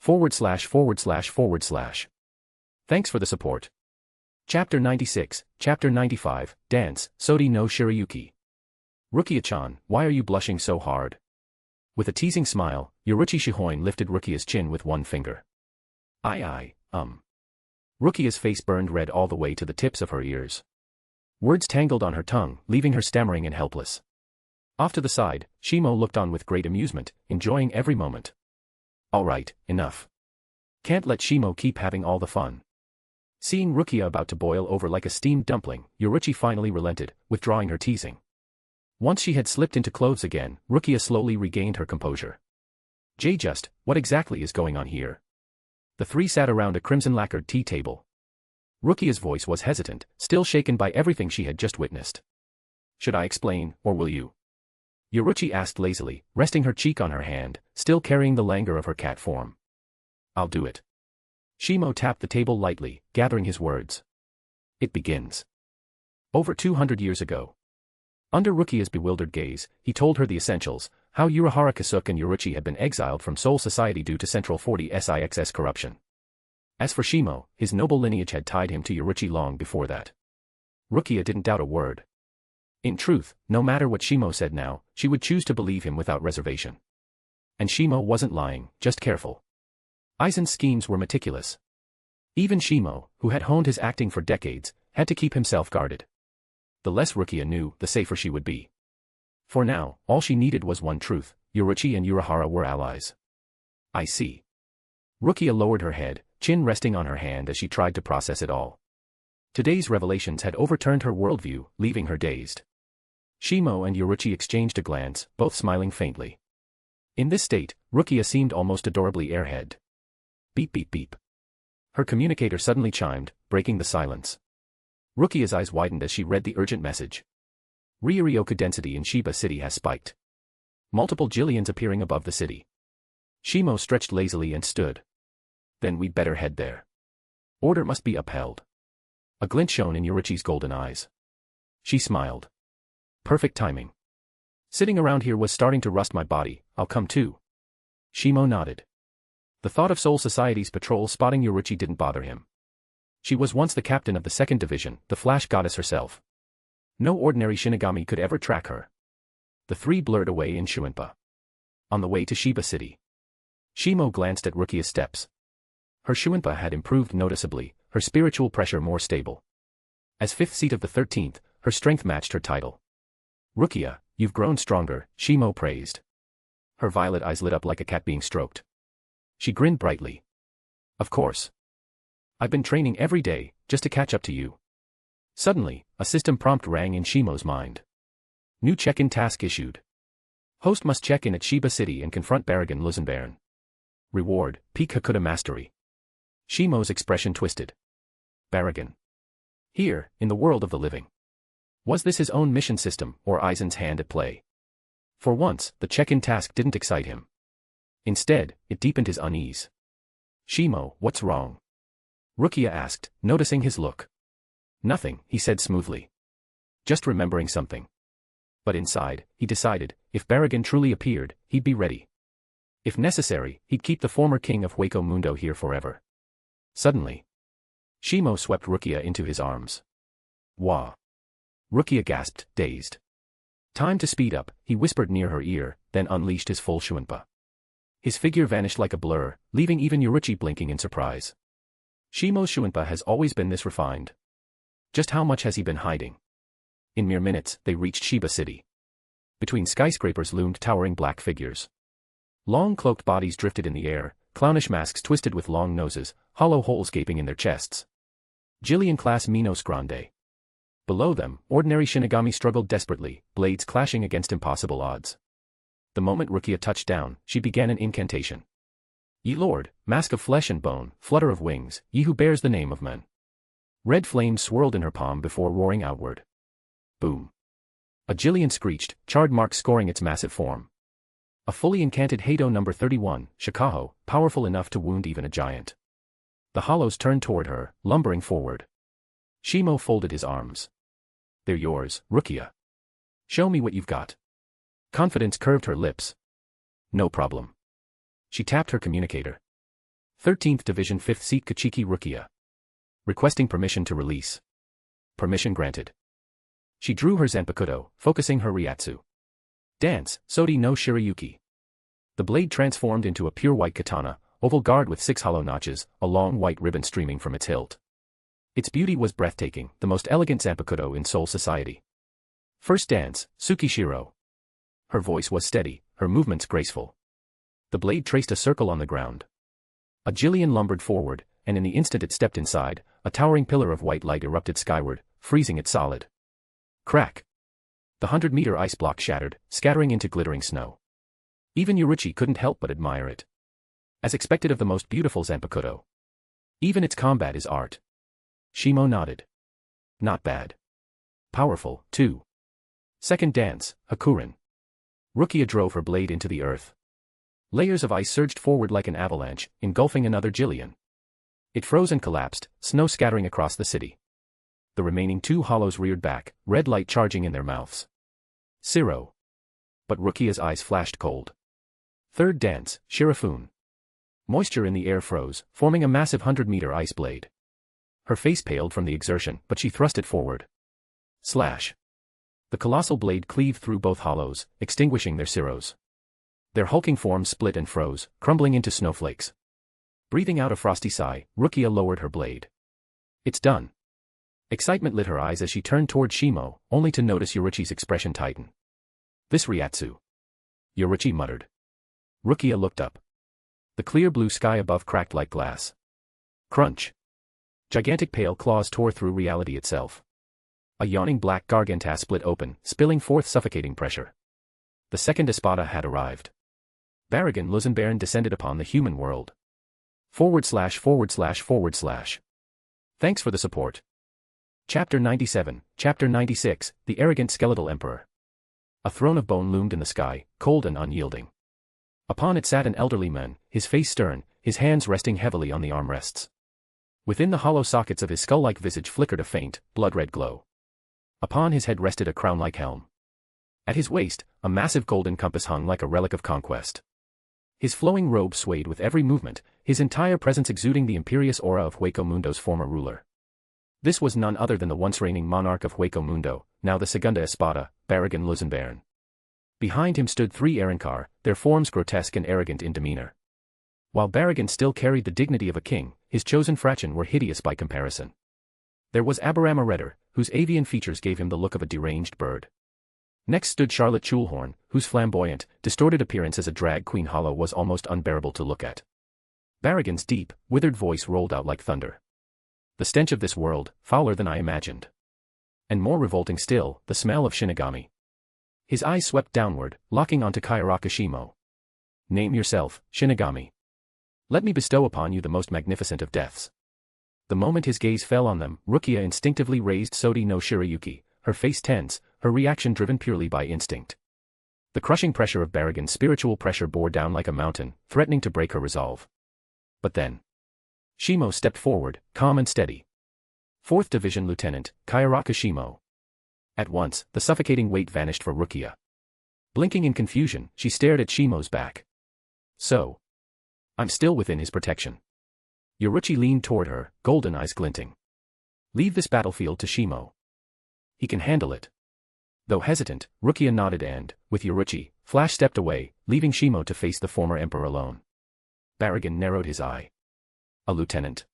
Thanks for the support. Chapter 96, Chapter 95, Dance, Sori no Shirayuki. Rukia-chan, why are you blushing so hard? With a teasing smile, Yoruchi Shihoin lifted Rukia's chin with one finger. Rukia's face burned red all the way to the tips of her ears. Words tangled on her tongue, leaving her stammering and helpless. Off to the side, Shimo looked on with great amusement, enjoying every moment. Alright, enough. Can't let Shimo keep having all the fun. Seeing Rukia about to boil over like a steamed dumpling, Yoruchi finally relented, withdrawing her teasing. Once she had slipped into clothes again, Rukia slowly regained her composure. What exactly is going on here? The three sat around a crimson-lacquered tea table. Rukia's voice was hesitant, still shaken by everything she had just witnessed. Should I explain, or will you? Yoruchi asked lazily, resting her cheek on her hand, still carrying the languor of her cat form. I'll do it. Shimo tapped the table lightly, gathering his words. It begins. Over 200 years ago. Under Rukia's bewildered gaze, he told her the essentials, how Urahara Kasuke and Yoruchi had been exiled from Soul Society due to Central 40SIX's corruption. As for Shimo, his noble lineage had tied him to Yoruchi long before that. Rukia didn't doubt a word. In truth, no matter what Shimo said now, she would choose to believe him without reservation. And Shimo wasn't lying, just careful. Aizen's schemes were meticulous. Even Shimo, who had honed his acting for decades, had to keep himself guarded. The less Rukia knew, the safer she would be. For now, all she needed was one truth: Yoruchi and Urahara were allies. I see. Rukia lowered her head, chin resting on her hand as she tried to process it all. Today's revelations had overturned her worldview, leaving her dazed. Shimo and Yoruchi exchanged a glance, both smiling faintly. In this state, Rukia seemed almost adorably airhead. Beep beep beep. Her communicator suddenly chimed, breaking the silence. Rukia's eyes widened as she read the urgent message. Ryuryoku density in Shiba City has spiked. Multiple Jillians appearing above the city. Shimo stretched lazily and stood. Then we'd better head there. Order must be upheld. A glint shone in Yoruchi's golden eyes. She smiled. Perfect timing. Sitting around here was starting to rust my body, I'll come too. Shimo nodded. The thought of Soul Society's patrol spotting Yoruchi didn't bother him. She was once the captain of the 2nd Division, the Flash Goddess herself. No ordinary Shinigami could ever track her. The three blurred away in Shuinpa. On the way to Shiba City. Shimo glanced at Rukia's steps. Her Shuinpa had improved noticeably, her spiritual pressure more stable. As 5th seat of the 13th, her strength matched her title. Rukia, you've grown stronger, Shimo praised. Her violet eyes lit up like a cat being stroked. She grinned brightly. Of course. I've been training every day, just to catch up to you. Suddenly, a system prompt rang in Shimo's mind. New check-in task issued. Host must check in at Shiba City and confront Baragon Luzenbairn. Reward, Peak Hakuda Mastery. Shimo's expression twisted. Baragon. Here, in the world of the living. Was this his own mission system, or Aizen's hand at play? For once, the check-in task didn't excite him. Instead, it deepened his unease. Shimo, what's wrong? Rukia asked, noticing his look. Nothing, he said smoothly. Just remembering something. But inside, he decided, if Baragon truly appeared, he'd be ready. If necessary, he'd keep the former king of Hueco Mundo here forever. Suddenly, Shimo swept Rukia into his arms. Wah! Rukia gasped, dazed. Time to speed up, he whispered near her ear, then unleashed his full Shuinpa. His figure vanished like a blur, leaving even Yoruchi blinking in surprise. Shimo's Shuinpa has always been this refined. Just how much has he been hiding? In mere minutes, they reached Shiba City. Between skyscrapers loomed towering black figures. Long cloaked bodies drifted in the air, clownish masks twisted with long noses, hollow holes gaping in their chests. Jillian-class Minos Grande. Below them, ordinary Shinigami struggled desperately, blades clashing against impossible odds. The moment Rukia touched down, she began an incantation. Ye Lord, mask of flesh and bone, flutter of wings, ye who bears the name of men. Red flames swirled in her palm before roaring outward. Boom. A Jillian screeched, charred marks scoring its massive form. A fully incanted Kaidō number 31, Shikaho, powerful enough to wound even a giant. The hollows turned toward her, lumbering forward. Shimo folded his arms. They're yours, Rukia. Show me what you've got. Confidence curved her lips. No problem. She tapped her communicator. 13th Division 5th Seat Kachiki Rukia. Requesting permission to release. Permission granted. She drew her Zanpakutō, focusing her Ryatsu. Dance, Sodi no Shirayuki. The blade transformed into a pure white katana, oval guard with 6 hollow notches, a long white ribbon streaming from its hilt. Its beauty was breathtaking, the most elegant Zanpakutō in Soul Society. First dance, Tsukishiro. Her voice was steady, her movements graceful. The blade traced a circle on the ground. A Jillian lumbered forward, and in the instant it stepped inside, a towering pillar of white light erupted skyward, freezing it solid. Crack! The 100-meter ice block shattered, scattering into glittering snow. Even Yoruichi couldn't help but admire it. As expected of the most beautiful Zanpakutō. Even its combat is art. Shimo nodded. Not bad. Powerful, too. Second dance, Hakurin. Rukia drove her blade into the earth. Layers of ice surged forward like an avalanche, engulfing another Jillian. It froze and collapsed, snow scattering across the city. The remaining 2 hollows reared back, red light charging in their mouths. Siro. But Rukia's eyes flashed cold. Third dance, Shirafune. Moisture in the air froze, forming a massive 100-meter ice blade. Her face paled from the exertion, but she thrust it forward. Slash. The colossal blade cleaved through both hollows, extinguishing their Siros. Their hulking forms split and froze, crumbling into snowflakes. Breathing out a frosty sigh, Rukia lowered her blade. It's done. Excitement lit her eyes as she turned toward Shimo, only to notice Yoruichi's expression tighten. This Ryatsu. Yoruichi muttered. Rukia looked up. The clear blue sky above cracked like glass. Crunch. Gigantic pale claws tore through reality itself. A yawning black garganta split open, spilling forth suffocating pressure. The second Espada had arrived. Barragan Luzenbaron descended upon the human world. // Thanks for the support. Chapter 97, Chapter 96, The Arrogant Skeletal Emperor. A throne of bone loomed in the sky, cold and unyielding. Upon it sat an elderly man, his face stern, his hands resting heavily on the armrests. Within the hollow sockets of his skull-like visage flickered a faint, blood-red glow. Upon his head rested a crown-like helm. At his waist, a massive golden compass hung like a relic of conquest. His flowing robe swayed with every movement, his entire presence exuding the imperious aura of Hueco Mundo's former ruler. This was none other than the once reigning monarch of Hueco Mundo, now the Segunda Espada, Barragan Luzenbaron. Behind him stood 3 Arankar, their forms grotesque and arrogant in demeanor. While Barragan still carried the dignity of a king, his chosen Frachin were hideous by comparison. There was Aberama Redder, whose avian features gave him the look of a deranged bird. Next stood Charlotte Chulhorn, whose flamboyant, distorted appearance as a drag queen hollow was almost unbearable to look at. Barragan's deep, withered voice rolled out like thunder. The stench of this world, fouler than I imagined. And more revolting still, the smell of Shinigami. His eyes swept downward, locking onto Kyoraku Shimo. Name yourself, Shinigami. Let me bestow upon you the most magnificent of deaths. The moment his gaze fell on them, Rukia instinctively raised Sodi no Shirayuki, her face tense, her reaction driven purely by instinct. The crushing pressure of Barragan's spiritual pressure bore down like a mountain, threatening to break her resolve. But then Shimo stepped forward, calm and steady. 4th Division Lieutenant, Kyoraku Shimo. At once, the suffocating weight vanished for Rukia. Blinking in confusion, she stared at Shimo's back. So, I'm still within his protection. Yoruichi leaned toward her, golden eyes glinting. Leave this battlefield to Shimo. He can handle it. Though hesitant, Rukia nodded and, with Yoruichi, Flash stepped away, leaving Shimo to face the former emperor alone. Barragan narrowed his eye. A lieutenant.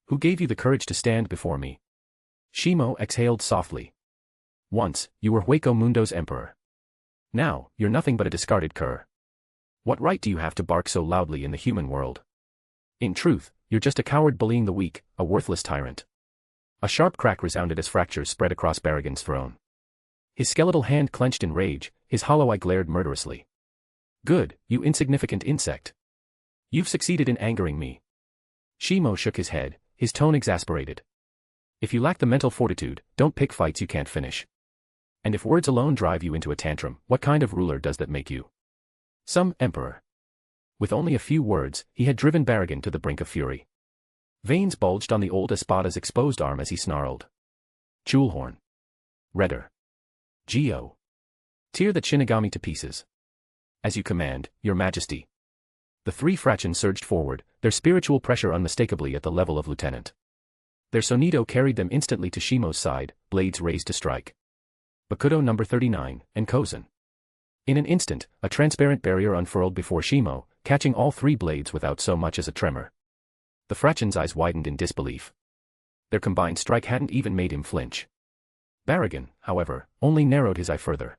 Who gave you the courage to stand before me? Shimo exhaled softly. Once, you were Hueco Mundo's emperor. Now, you're nothing but a discarded cur. What right do you have to bark so loudly in the human world? In truth, you're just a coward bullying the weak, a worthless tyrant. A sharp crack resounded as fractures spread across Barragan's throne. His skeletal hand clenched in rage, his hollow eye glared murderously. Good, you insignificant insect. You've succeeded in angering me. Shimo shook his head, his tone exasperated. If you lack the mental fortitude, don't pick fights you can't finish. And if words alone drive you into a tantrum, what kind of ruler does that make you? Some emperor. With only a few words, he had driven Barragan to the brink of fury. Veins bulged on the old Espada's exposed arm as he snarled. Chulhorn. Redder. Geo. Tear that Shinigami to pieces. As you command, your majesty. The three Frachins surged forward, their spiritual pressure unmistakably at the level of lieutenant. Their sonido carried them instantly to Shimo's side, blades raised to strike. Bakudo number 39, and Kozen. In an instant, a transparent barrier unfurled before Shimo, catching all three blades without so much as a tremor. The Frachin's eyes widened in disbelief. Their combined strike hadn't even made him flinch. Baragon, however, only narrowed his eye further.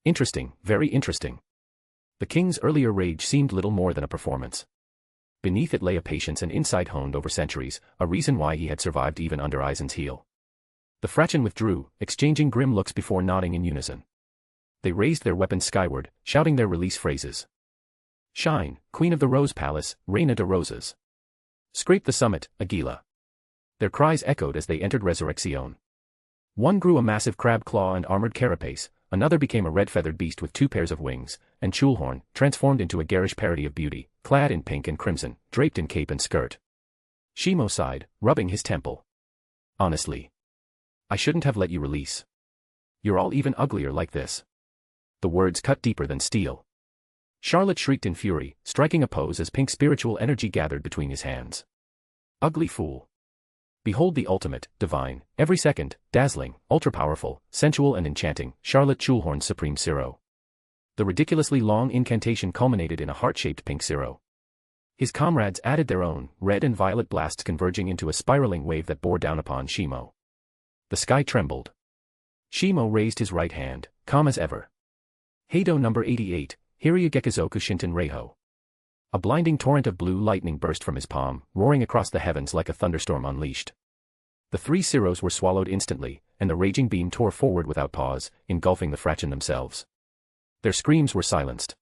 Interesting, very interesting. The king's earlier rage seemed little more than a performance. Beneath it lay a patience and insight honed over centuries, a reason why he had survived even under Aizen's heel. The Frachin withdrew, exchanging grim looks before nodding in unison. They raised their weapons skyward, shouting their release phrases. Shine, Queen of the Rose Palace, Reina de Rosas. Scrape the summit, Aguila. Their cries echoed as they entered Resurrección. One grew a massive crab claw and armored carapace, another became a red-feathered beast with 2 pairs of wings, and Chulhorn, transformed into a garish parody of beauty, clad in pink and crimson, draped in cape and skirt. Shimo sighed, rubbing his temple. Honestly. I shouldn't have let you release. You're all even uglier like this. The words cut deeper than steel. Charlotte shrieked in fury, striking a pose as pink spiritual energy gathered between his hands. Ugly fool. Behold the ultimate, divine, every second, dazzling, ultra-powerful, sensual and enchanting, Charlotte Chulhorn's supreme Zero. The ridiculously long incantation culminated in a heart-shaped pink Zero. His comrades added their own, red and violet blasts converging into a spiraling wave that bore down upon Shimo. The sky trembled. Shimo raised his right hand, calm as ever. Kaidō number 88, Hiryu-Gekizoku Shinten Reiho. A blinding torrent of blue lightning burst from his palm, roaring across the heavens like a thunderstorm unleashed. The 3 Zeros were swallowed instantly, and the raging beam tore forward without pause, engulfing the Frachin themselves. Their screams were silenced.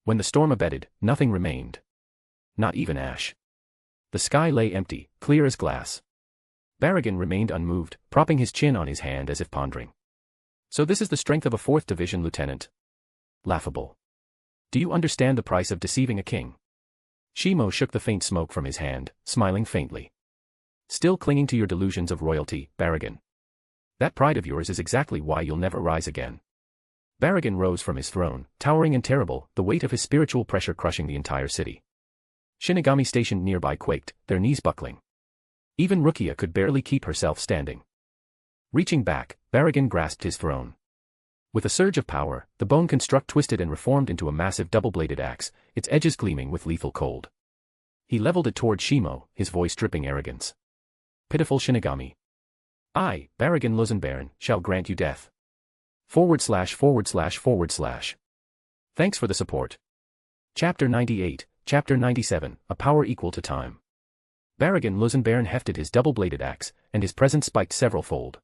When the storm abated, nothing remained. Not even ash. The sky lay empty, clear as glass. Baragon remained unmoved, propping his chin on his hand as if pondering. So this is the strength of a 4th Division lieutenant. Laughable. Do you understand the price of deceiving a king? Shimo shook the faint smoke from his hand, smiling faintly. Still clinging to your delusions of royalty, Baragon. That pride of yours is exactly why you'll never rise again. Baragon rose from his throne, towering and terrible, the weight of his spiritual pressure crushing the entire city. Shinigami stationed nearby quaked, their knees buckling. Even Rukia could barely keep herself standing. Reaching back, Baragon grasped his throne. With a surge of power, the bone construct twisted and reformed into a massive double-bladed axe, its edges gleaming with lethal cold. He leveled it toward Shimo, his voice dripping arrogance. Pitiful Shinigami. I, Baragon Luzenbaron, shall grant you death. / Thanks for the support. Chapter 98, Chapter 97, A Power Equal to Time. Baragon Luzenbaron hefted his double-bladed axe, and his presence spiked several-fold.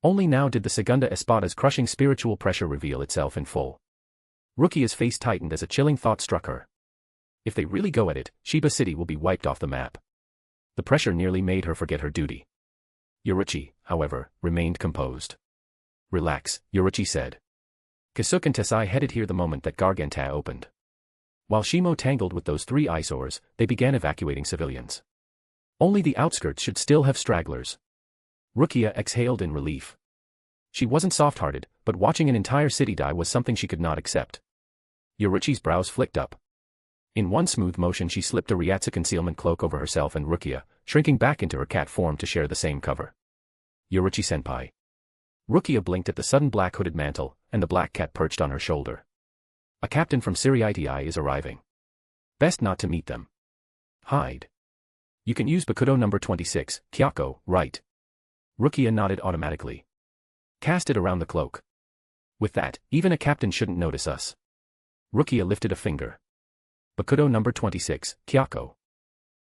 Only now did the Segunda Espada's crushing spiritual pressure reveal itself in full. Rukia's face tightened as a chilling thought struck her. If they really go at it, Shiba City will be wiped off the map. The pressure nearly made her forget her duty. Yoruichi, however, remained composed. Relax, Yoruichi said. Kisuke and Tessai headed here the moment that Garganta opened. While Shimo tangled with those 3 eyesores, they began evacuating civilians. Only the outskirts should still have stragglers. Rukia exhaled in relief. She wasn't soft-hearted, but watching an entire city die was something she could not accept. Yoruichi's brows flicked up. In one smooth motion she slipped a Ryatsu concealment cloak over herself and Rukia, shrinking back into her cat form to share the same cover. Yoruichi-senpai. Rukia blinked at the sudden black hooded mantle, and the black cat perched on her shoulder. A captain from Siriiti is arriving. Best not to meet them. Hide. You can use Bakudo number 26, Kyoko, right? Rukia nodded automatically. Cast it around the cloak. With that, even a captain shouldn't notice us. Rukia lifted a finger. Bakudo number 26, Kyoko.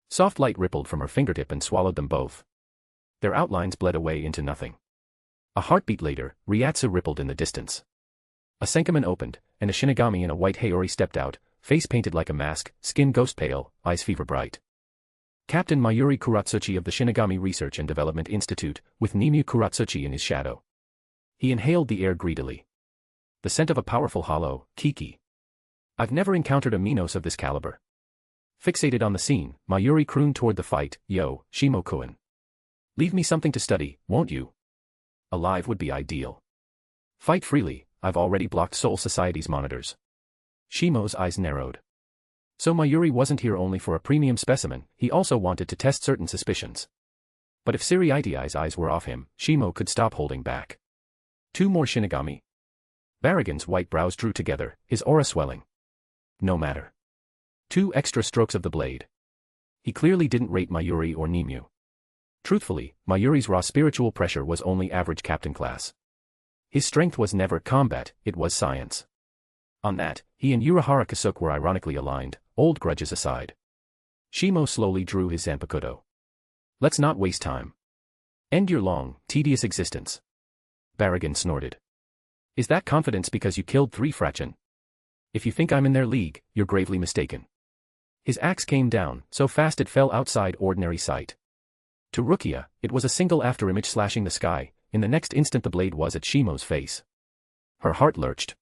Soft light rippled from her fingertip and swallowed them both. Their outlines bled away into nothing. A heartbeat later, Ryatsu rippled in the distance. A Senkaman opened, and a Shinigami in a white Haori stepped out, face painted like a mask, skin ghost pale, eyes fever bright. Captain Mayuri Kuratsuchi of the Shinigami Research and Development Institute, with Nimue Kuratsuchi in his shadow. He inhaled the air greedily. The scent of a powerful hollow, Kiki. I've never encountered a Minos of this caliber. Fixated on the scene, Mayuri crooned toward the fight, "Yo, Shimo-kun. Leave me something to study, won't you? Alive would be ideal. Fight freely, I've already blocked Soul Society's monitors." Shimo's eyes narrowed. So Mayuri wasn't here only for a premium specimen, he also wanted to test certain suspicions. But if Siriiti's eyes were off him, Shimo could stop holding back. 2 more Shinigami? Baragon's white brows drew together, his aura swelling. No matter. 2 extra strokes of the blade. He clearly didn't rate Mayuri or Nimue. Truthfully, Mayuri's raw spiritual pressure was only average captain class. His strength was never combat, it was science. On that, he and Urahara Kasuke were ironically aligned, old grudges aside. Shimo slowly drew his Zanpakutō. "Let's not waste time. End your long, tedious existence." Baragon snorted. "Is that confidence because you killed 3 fraction? If you think I'm in their league, you're gravely mistaken." His axe came down, so fast it fell outside ordinary sight. To Rukia, it was a single afterimage slashing the sky, in the next instant the blade was at Shimo's face. Her heart lurched.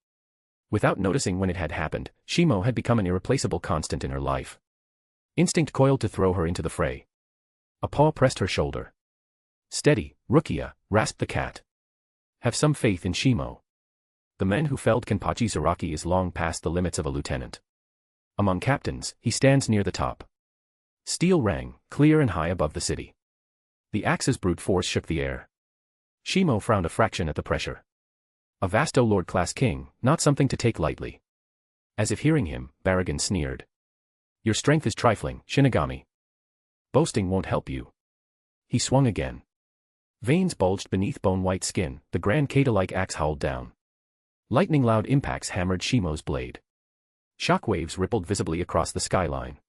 Without noticing when it had happened, Shimo had become an irreplaceable constant in her life. Instinct coiled to throw her into the fray. A paw pressed her shoulder. "Steady, Rukia," rasped the cat. "Have some faith in Shimo. The man who felled Kenpachi Zaraki is long past the limits of a lieutenant. Among captains, he stands near the top." Steel rang, clear and high above the city. The axe's brute force shook the air. Shimo frowned a fraction at the pressure. A Vasto Lord-class king, not something to take lightly. As if hearing him, Baragon sneered. "Your strength is trifling, Shinigami. Boasting won't help you." He swung again. Veins bulged beneath bone-white skin, the grand Kaidō-like axe howled down. Lightning-loud impacts hammered Shimo's blade. Shockwaves rippled visibly across the skyline.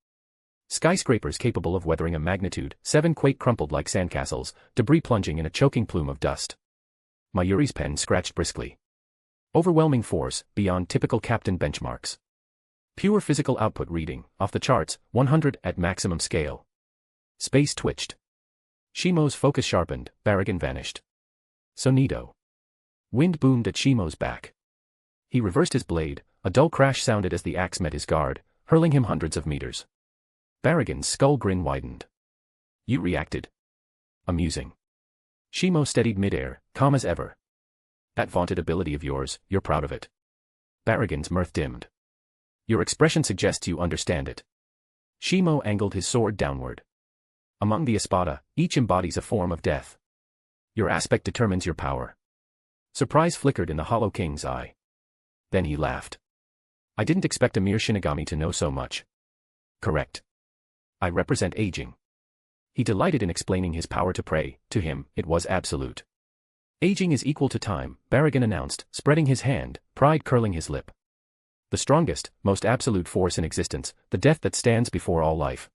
Skyscrapers capable of weathering a magnitude 7 quake crumpled like sandcastles, debris plunging in a choking plume of dust. Mayuri's pen scratched briskly. Overwhelming force, beyond typical captain benchmarks. Pure physical output reading, off the charts, 100 at maximum scale. Space twitched. Shimo's focus sharpened, Baragon vanished. Sonido. Wind boomed at Shimo's back. He reversed his blade, a dull crash sounded as the axe met his guard, hurling him hundreds of meters. Baragon's skull grin widened. "You reacted. Amusing." Shimo steadied midair, calm as ever. "That vaunted ability of yours, you're proud of it." Baragon's mirth dimmed. "Your expression suggests you understand it." Shimo angled his sword downward. "Among the Espada, each embodies a form of death. Your aspect determines your power." Surprise flickered in the Hollow King's eye. Then he laughed. "I didn't expect a mere Shinigami to know so much." "Correct. I represent aging." He delighted in explaining his power to prey, to him, it was absolute. "Aging is equal to time," Baragon announced, spreading his hand, pride curling his lip. "The strongest, most absolute force in existence, the death that stands before all life."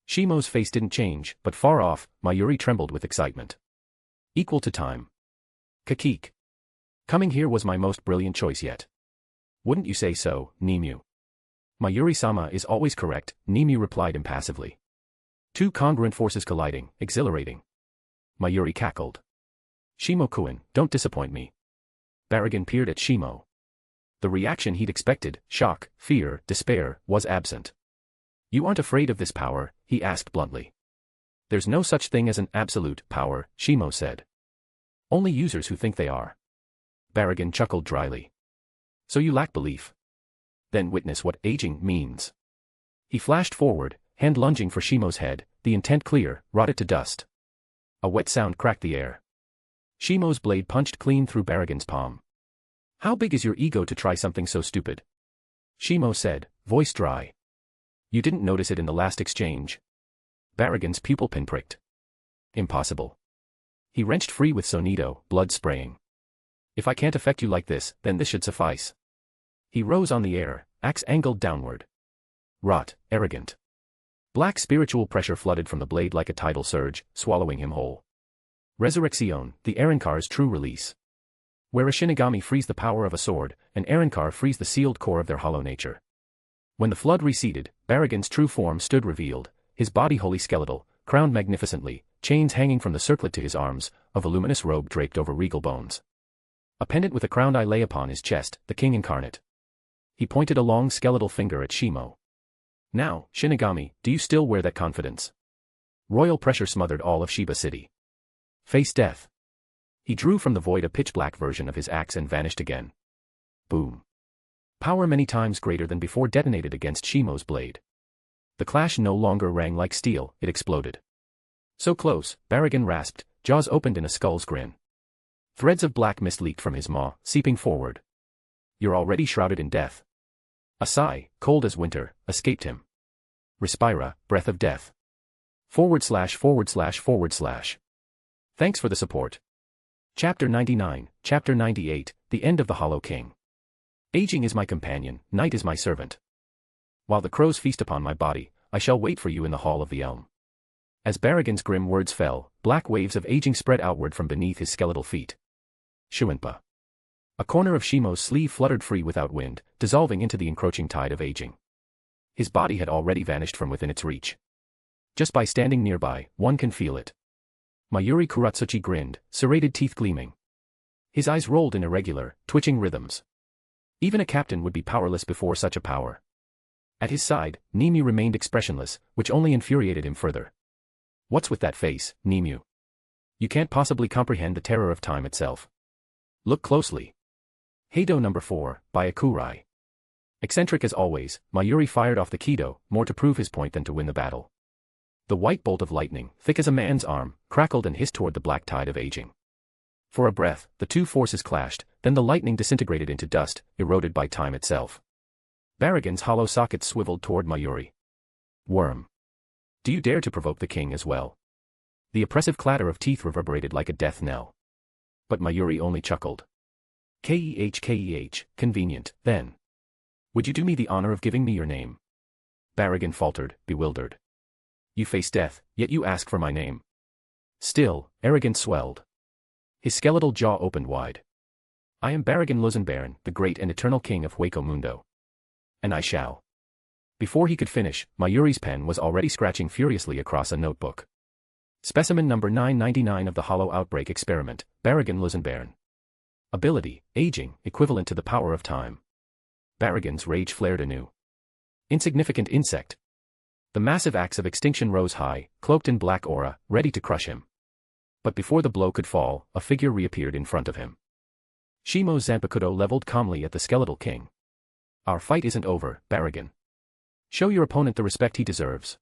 Shimo's face didn't change, but far off, Mayuri trembled with excitement. "Equal to time. Kakik. Coming here was my most brilliant choice yet." "Wouldn't you say so, Nimue?" "Mayuri-sama is always correct," Nimue replied impassively. 2 congruent forces colliding, exhilarating. Mayuri cackled. "Shimo-kun, don't disappoint me." Baragon peered at Shimo. The reaction he'd expected, shock, fear, despair, was absent. "You aren't afraid of this power?" he asked bluntly. "There's no such thing as an absolute power," Shimo said. "Only users who think they are." Baragon chuckled dryly. "So you lack belief? Then witness what aging means." He flashed forward, hand lunging for Shimo's head, the intent clear, wrought it to dust. A wet sound cracked the air. Shimo's blade punched clean through Baragon's palm. "How big is your ego to try something so stupid?" Shimo said, voice dry. "You didn't notice it in the last exchange." Baragon's pupil pinpricked. "Impossible." He wrenched free with Sonido, blood spraying. "If I can't affect you like this, then this should suffice." He rose on the air, axe angled downward. Rot, arrogant. Black spiritual pressure flooded from the blade like a tidal surge, swallowing him whole. Resurrection, the Arrancar's true release. Where a Shinigami frees the power of a sword, an Arrancar frees the sealed core of their hollow nature. When the flood receded, Baragon's true form stood revealed, his body wholly skeletal, crowned magnificently, chains hanging from the circlet to his arms, a voluminous robe draped over regal bones. A pendant with a crowned eye lay upon his chest, the king incarnate. He pointed a long skeletal finger at Shimo. Now, Shinigami, do you still wear that confidence? Royal pressure smothered all of Shiba City. Face death. He drew from the void a pitch-black version of his axe and vanished again. Boom. Power many times greater than before detonated against Shimo's blade. The clash no longer rang like steel, it exploded. So close, Baragon rasped, jaws opened in a skull's grin. Threads of black mist leaked from his maw, seeping forward. You're already shrouded in death. A sigh, cold as winter, escaped him. Respira, breath of death. / Thanks for the support. Chapter 99, Chapter 98, The End of the Hollow King. Aging is my companion, night is my servant. While the crows feast upon my body, I shall wait for you in the Hall of the Elm. As Baragon's grim words fell, black waves of aging spread outward from beneath his skeletal feet. Shuinpa. A corner of Shimo's sleeve fluttered free without wind, dissolving into the encroaching tide of aging. His body had already vanished from within its reach. Just by standing nearby, one can feel it. Mayuri Kuratsuchi grinned, serrated teeth gleaming. His eyes rolled in irregular, twitching rhythms. Even a captain would be powerless before such a power. At his side, Nimue remained expressionless, which only infuriated him further. What's with that face, Nimue? You can't possibly comprehend the terror of time itself. Look closely. Kaidō No. 4, by Akurai. Eccentric as always, Mayuri fired off the Kaidō, more to prove his point than to win the battle. The white bolt of lightning, thick as a man's arm, crackled and hissed toward the black tide of aging. For a breath, the two forces clashed, then the lightning disintegrated into dust, eroded by time itself. Baragon's hollow sockets swiveled toward Mayuri. Worm. Do you dare to provoke the king as well? The oppressive clatter of teeth reverberated like a death knell. But Mayuri only chuckled. Keh, convenient, then. Would you do me the honor of giving me your name? Baragon faltered, bewildered. You face death, yet you ask for my name. Still, arrogance swelled. His skeletal jaw opened wide. I am Baragon Lozenbaron, the great and eternal king of Hueco Mundo. And I shall. Before he could finish, Mayuri's pen was already scratching furiously across a notebook. Specimen number 999 of the Hollow Outbreak Experiment, Baragon Lozenbaron. Ability, aging, equivalent to the power of time. Baragon's rage flared anew. Insignificant insect. The massive axe of extinction rose high, cloaked in black aura, ready to crush him. But before the blow could fall, a figure reappeared in front of him. Shimo's Zanpakutō leveled calmly at the skeletal king. Our fight isn't over, Baragon. Show your opponent the respect he deserves.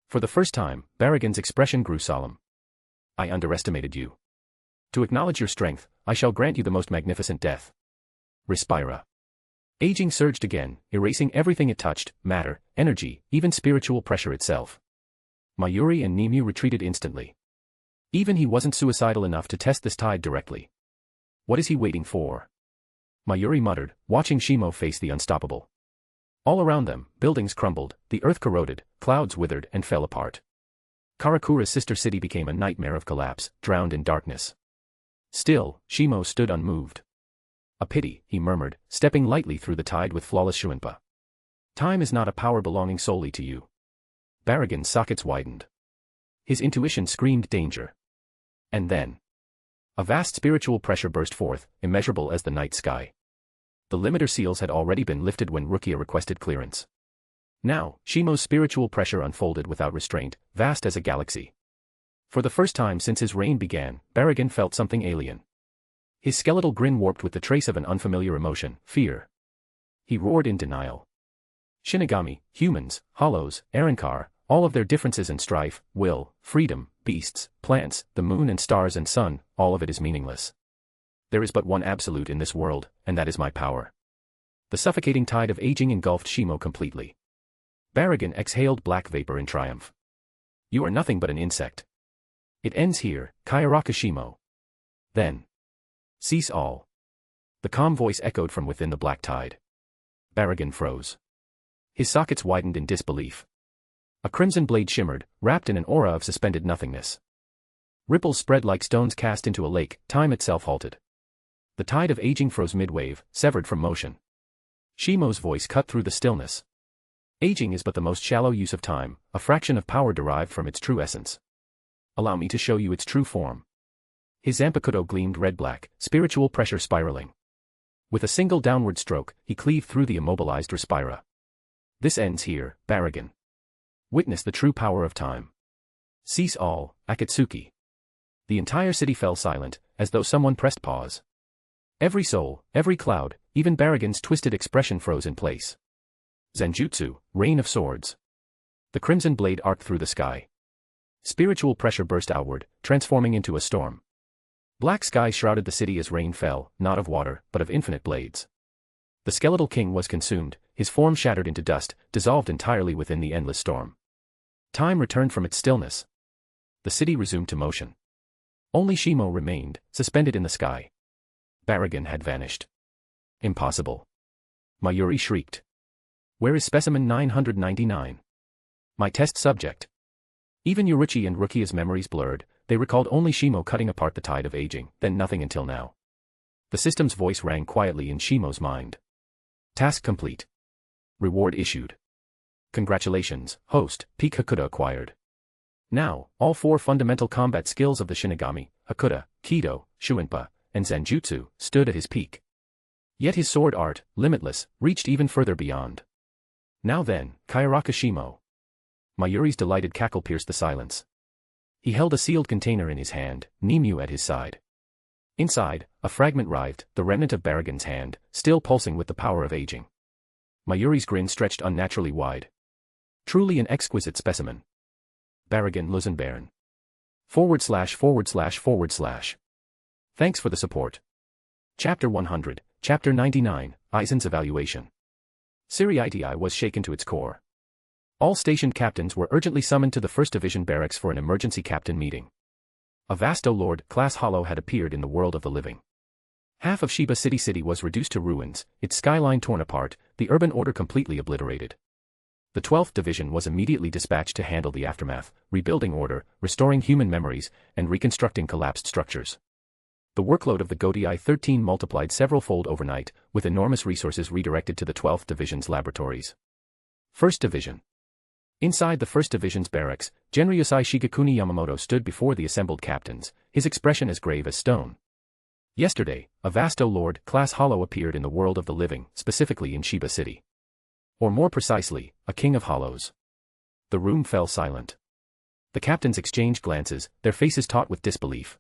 For the first time, Baragon's expression grew solemn. I underestimated you. To acknowledge your strength, I shall grant you the most magnificent death. Respira. Aging surged again, erasing everything it touched, matter, energy, even spiritual pressure itself. Mayuri and Nimue retreated instantly. Even he wasn't suicidal enough to test this tide directly. What is he waiting for? Mayuri muttered, watching Shimo face the unstoppable. All around them, buildings crumbled, the earth corroded, clouds withered and fell apart. Karakura's sister city became a nightmare of collapse, drowned in darkness. Still, Shimo stood unmoved. A pity, he murmured, stepping lightly through the tide with flawless Shuinpa. Time is not a power belonging solely to you. Baragon's sockets widened. His intuition screamed danger. And then. A vast spiritual pressure burst forth, immeasurable as the night sky. The limiter seals had already been lifted when Rukia requested clearance. Now, Shimo's spiritual pressure unfolded without restraint, vast as a galaxy. For the first time since his reign began, Baragon felt something alien. His skeletal grin warped with the trace of an unfamiliar emotion, fear. He roared in denial. Shinigami, humans, hollows, Arankar, all of their differences and strife, will, freedom, beasts, plants, the moon and stars and sun, all of it is meaningless. There is but one absolute in this world, and that is my power. The suffocating tide of aging engulfed Shimo completely. Baragon exhaled black vapor in triumph. You are nothing but an insect. It ends here, Kyoraku Shimo. Then. Cease all. The calm voice echoed from within the black tide. Baragon froze. His sockets widened in disbelief. A crimson blade shimmered, wrapped in an aura of suspended nothingness. Ripples spread like stones cast into a lake, time itself halted. The tide of aging froze mid-wave, severed from motion. Shimo's voice cut through the stillness. Aging is but the most shallow use of time, a fraction of power derived from its true essence. Allow me to show you its true form. His Zanpakutō gleamed red-black, spiritual pressure spiraling. With a single downward stroke, he cleaved through the immobilized Respira. This ends here, Baragon. Witness the true power of time. Cease all, Akatsuki. The entire city fell silent, as though someone pressed pause. Every soul, every cloud, even Baragon's twisted expression froze in place. Zenjutsu, Rain of Swords. The crimson blade arced through the sky. Spiritual pressure burst outward, transforming into a storm. Black sky shrouded the city as rain fell, not of water, but of infinite blades. The skeletal king was consumed, his form shattered into dust, dissolved entirely within the endless storm. Time returned from its stillness. The city resumed to motion. Only Shimo remained, suspended in the sky. Baragon had vanished. Impossible. Mayuri shrieked. Where is specimen 999? My test subject. Even Yoruichi and Rukia's memories blurred, they recalled only Shimo cutting apart the tide of aging, then nothing until now. The system's voice rang quietly in Shimo's mind. Task complete. Reward issued. Congratulations, host, peak Hakuda acquired. Now, all 4 fundamental combat skills of the Shinigami, Hakuda, Kaidō, Shuinpa, and Zenjutsu, stood at his peak. Yet his sword art, limitless, reached even further beyond. Now then, Kyoraku Shimo. Mayuri's delighted cackle pierced the silence. He held a sealed container in his hand, Nimue at his side. Inside, a fragment writhed, the remnant of Baragon's hand, still pulsing with the power of aging. Mayuri's grin stretched unnaturally wide. Truly an exquisite specimen. Baragon Lusenbairn. // Thanks for the support. Chapter 100, Chapter 99, Aizen's Evaluation. Siriiti was shaken to its core. All stationed captains were urgently summoned to the 1st Division barracks for an emergency captain meeting. A Vasto Lord-class hollow had appeared in the world of the living. Half of Shiba City was reduced to ruins, its skyline torn apart, the urban order completely obliterated. The 12th Division was immediately dispatched to handle the aftermath, rebuilding order, restoring human memories, and reconstructing collapsed structures. The workload of the Goti 13 multiplied several-fold overnight, with enormous resources redirected to the 12th Division's laboratories. 1st Division. Inside the 1st Division's barracks, Genryusai Shigekuni Yamamoto stood before the assembled captains, his expression as grave as stone. Yesterday, a Vasto Lord-class hollow appeared in the world of the living, specifically in Shiba City. Or more precisely, a king of hollows. The room fell silent. The captains exchanged glances, their faces taut with disbelief.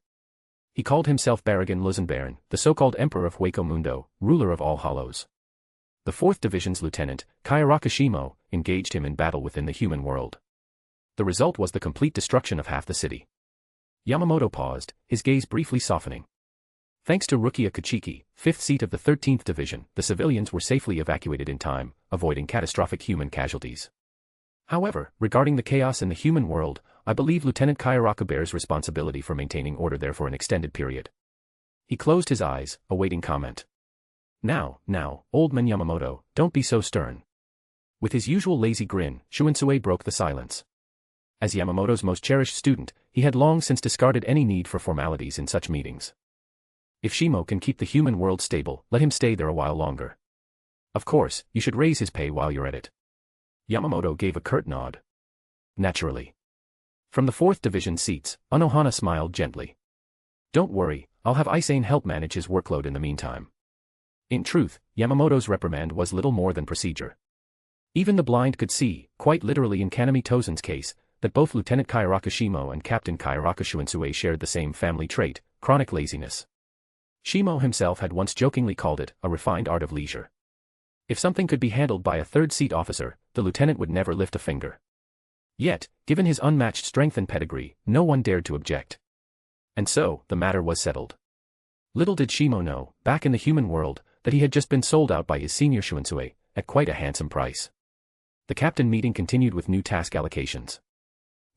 He called himself Baragon Lusenbairn, the so-called Emperor of Hueco Mundo, ruler of all hollows. The 4th Division's lieutenant, Kyoraku Shimo, engaged him in battle within the human world. The result was the complete destruction of half the city. Yamamoto paused, his gaze briefly softening. Thanks to Rukia Kachiki, 5th seat of the 13th Division, the civilians were safely evacuated in time, avoiding catastrophic human casualties. However, regarding the chaos in the human world, I believe Lieutenant Kyoraku bears responsibility for maintaining order there for an extended period. He closed his eyes, awaiting comment. Now, old man Yamamoto, don't be so stern. With his usual lazy grin, Shunsui broke the silence. As Yamamoto's most cherished student, he had long since discarded any need for formalities in such meetings. If Shimo can keep the human world stable, let him stay there a while longer. Of course, you should raise his pay while you're at it. Yamamoto gave a curt nod. Naturally. From the 4th Division seats, Unohana smiled gently. Don't worry, I'll have Aizen help manage his workload in the meantime. In truth, Yamamoto's reprimand was little more than procedure. Even the blind could see, quite literally in Kanami Tozen's case, that both Lieutenant Kyoraku Shimo and Captain Kyoraku Shunsui shared the same family trait, chronic laziness. Shimo himself had once jokingly called it a refined art of leisure. If something could be handled by a 3rd-seat officer, the lieutenant would never lift a finger. Yet, given his unmatched strength and pedigree, no one dared to object. And so, the matter was settled. Little did Shimo know, back in the human world, that he had just been sold out by his senior Shunsui, at quite a handsome price. The captain meeting continued with new task allocations.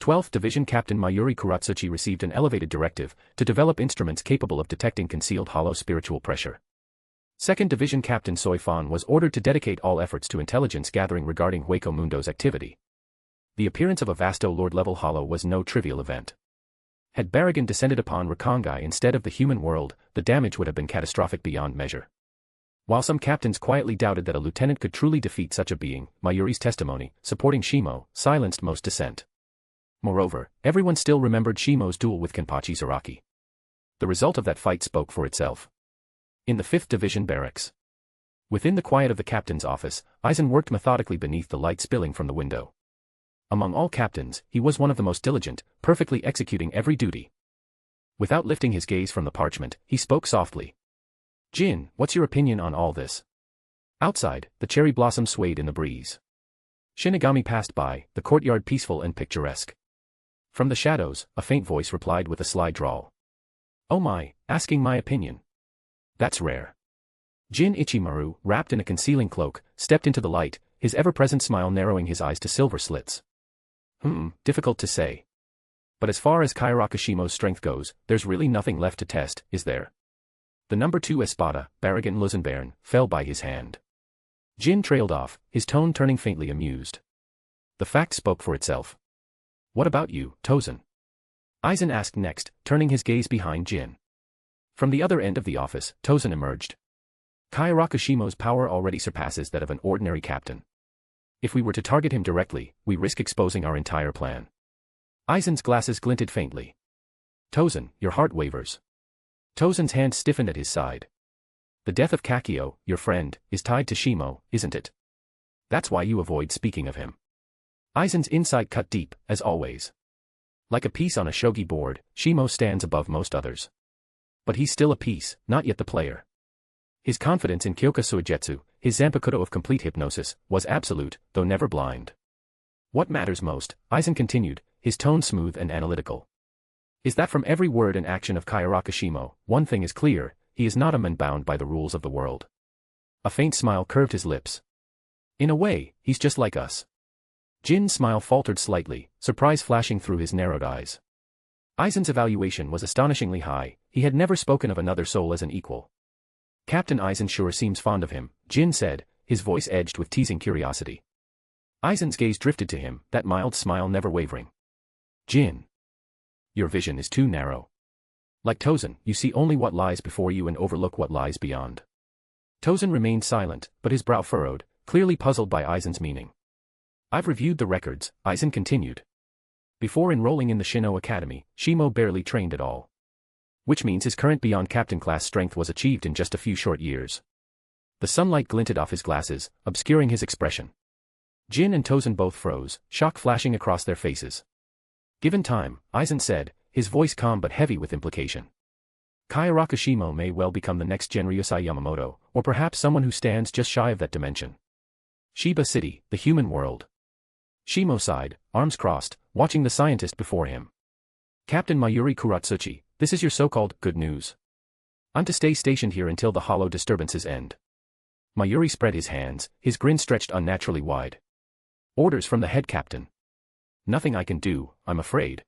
12th Division Captain Mayuri Kuratsuchi received an elevated directive to develop instruments capable of detecting concealed hollow spiritual pressure. 2nd Division Captain Soifan was ordered to dedicate all efforts to intelligence gathering regarding Hueco Mundo's activity. The appearance of a Vasto Lord-level hollow was no trivial event. Had Baragon descended upon Rakangai instead of the human world, the damage would have been catastrophic beyond measure. While some captains quietly doubted that a lieutenant could truly defeat such a being, Mayuri's testimony, supporting Shimo, silenced most dissent. Moreover, everyone still remembered Shimo's duel with Kenpachi Zaraki. The result of that fight spoke for itself. In the 5th Division barracks. Within the quiet of the captain's office, Aizen worked methodically beneath the light spilling from the window. Among all captains, he was one of the most diligent, perfectly executing every duty. Without lifting his gaze from the parchment, he spoke softly. Jin, what's your opinion on all this? Outside, the cherry blossom swayed in the breeze. Shinigami passed by, the courtyard peaceful and picturesque. From the shadows, a faint voice replied with a sly drawl. Oh my, asking my opinion. That's rare. Jin Ichimaru, wrapped in a concealing cloak, stepped into the light, his ever-present smile narrowing his eyes to silver slits. Difficult to say. But as far as Kyoraku Shimo's strength goes, there's really nothing left to test, is there? The number 2 Espada, Barragan Lusenbairn, fell by his hand. Jin trailed off, his tone turning faintly amused. The fact spoke for itself. What about you, Tozen? Aizen asked next, turning his gaze behind Jin. From the other end of the office, Tozen emerged. Kyoraku Shimo's power already surpasses that of an ordinary captain. If we were to target him directly, we risk exposing our entire plan. Aizen's glasses glinted faintly. Tozen, your heart wavers. Tozen's hand stiffened at his side. The death of Kakio, your friend, is tied to Shimo, isn't it? That's why you avoid speaking of him. Aizen's insight cut deep, as always. Like a piece on a shogi board, Shimo stands above most others. But he's still a piece, not yet the player. His confidence in Kyoka Suigetsu, his Zanpakutō of complete hypnosis, was absolute, though never blind. What matters most, Aizen continued, his tone smooth and analytical, is that from every word and action of Kyoraku Shimo, one thing is clear, he is not a man bound by the rules of the world. A faint smile curved his lips. In a way, he's just like us. Jin's smile faltered slightly, surprise flashing through his narrowed eyes. Aizen's evaluation was astonishingly high, he had never spoken of another soul as an equal. Captain Aizen sure seems fond of him, Jin said, his voice edged with teasing curiosity. Aizen's gaze drifted to him, that mild smile never wavering. Jin. Your vision is too narrow. Like Tozen, you see only what lies before you and overlook what lies beyond. Tozen remained silent, but his brow furrowed, clearly puzzled by Aizen's meaning. I've reviewed the records, Aizen continued. Before enrolling in the Shino Academy, Shimo barely trained at all. Which means his current beyond captain class strength was achieved in just a few short years. The sunlight glinted off his glasses, obscuring his expression. Jin and Tozen both froze, shock flashing across their faces. Given time, Aizen said, his voice calm but heavy with implication. Kyoraku Shimo may well become the next Gen Ryusai Yamamoto, or perhaps someone who stands just shy of that dimension. Shiba City, the human world. Shimo sighed, arms crossed, watching the scientist before him. Captain Mayuri Kuratsuchi, this is your so-called good news. I'm to stay stationed here until the hollow disturbances end. Mayuri spread his hands, his grin stretched unnaturally wide. Orders from the head captain. Nothing I can do, I'm afraid.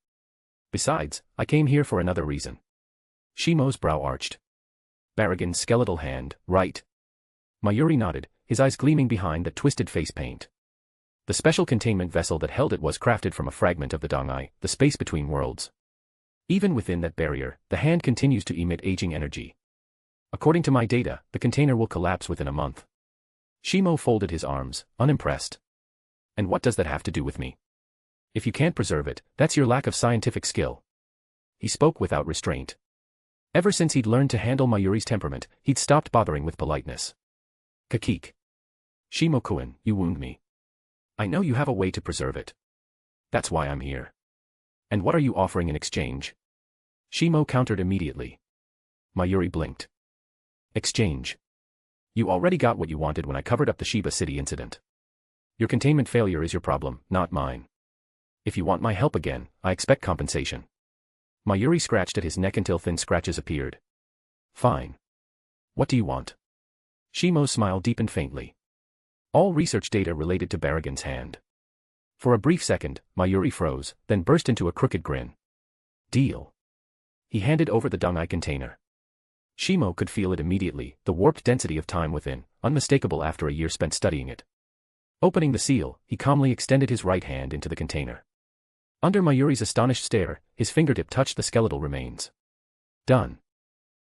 Besides, I came here for another reason. Shimo's brow arched. Barragan's skeletal hand, right. Mayuri nodded, his eyes gleaming behind the twisted face paint. The special containment vessel that held it was crafted from a fragment of the Dangai, the space between worlds. Even within that barrier, the hand continues to emit aging energy. According to my data, the container will collapse within a month. Shimo folded his arms, unimpressed. And what does that have to do with me? If you can't preserve it, that's your lack of scientific skill. He spoke without restraint. Ever since he'd learned to handle Mayuri's temperament, he'd stopped bothering with politeness. Kakik. Shimo-kun, you wound me. I know you have a way to preserve it. That's why I'm here. And what are you offering in exchange? Shimo countered immediately. Mayuri blinked. Exchange. You already got what you wanted when I covered up the Shiba City incident. Your containment failure is your problem, not mine. If you want my help again, I expect compensation. Mayuri scratched at his neck until thin scratches appeared. Fine. What do you want? Shimo's smile deepened faintly. All research data related to Barragan's hand. For a brief second, Mayuri froze, then burst into a crooked grin. Deal. He handed over the Dangai container. Shimo could feel it immediately, the warped density of time within, unmistakable after a year spent studying it. Opening the seal, he calmly extended his right hand into the container. Under Mayuri's astonished stare, his fingertip touched the skeletal remains. Done.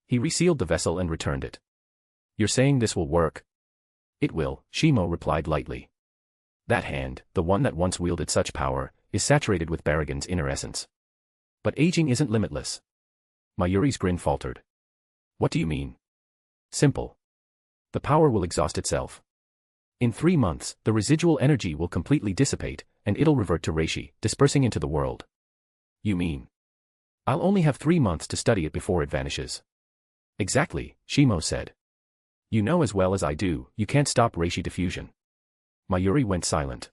He resealed the vessel and returned it. You're saying this will work? It will, Shimo replied lightly. That hand, the one that once wielded such power, is saturated with Barragan's inner essence. But aging isn't limitless. Mayuri's grin faltered. What do you mean? Simple. the power will exhaust itself. In 3 months, the residual energy will completely dissipate, and it'll revert to reishi, dispersing into the world. You mean? I'll only have 3 months to study it before it vanishes. Exactly, Shimo said. You know as well as I do, you can't stop reishi diffusion. Mayuri went silent.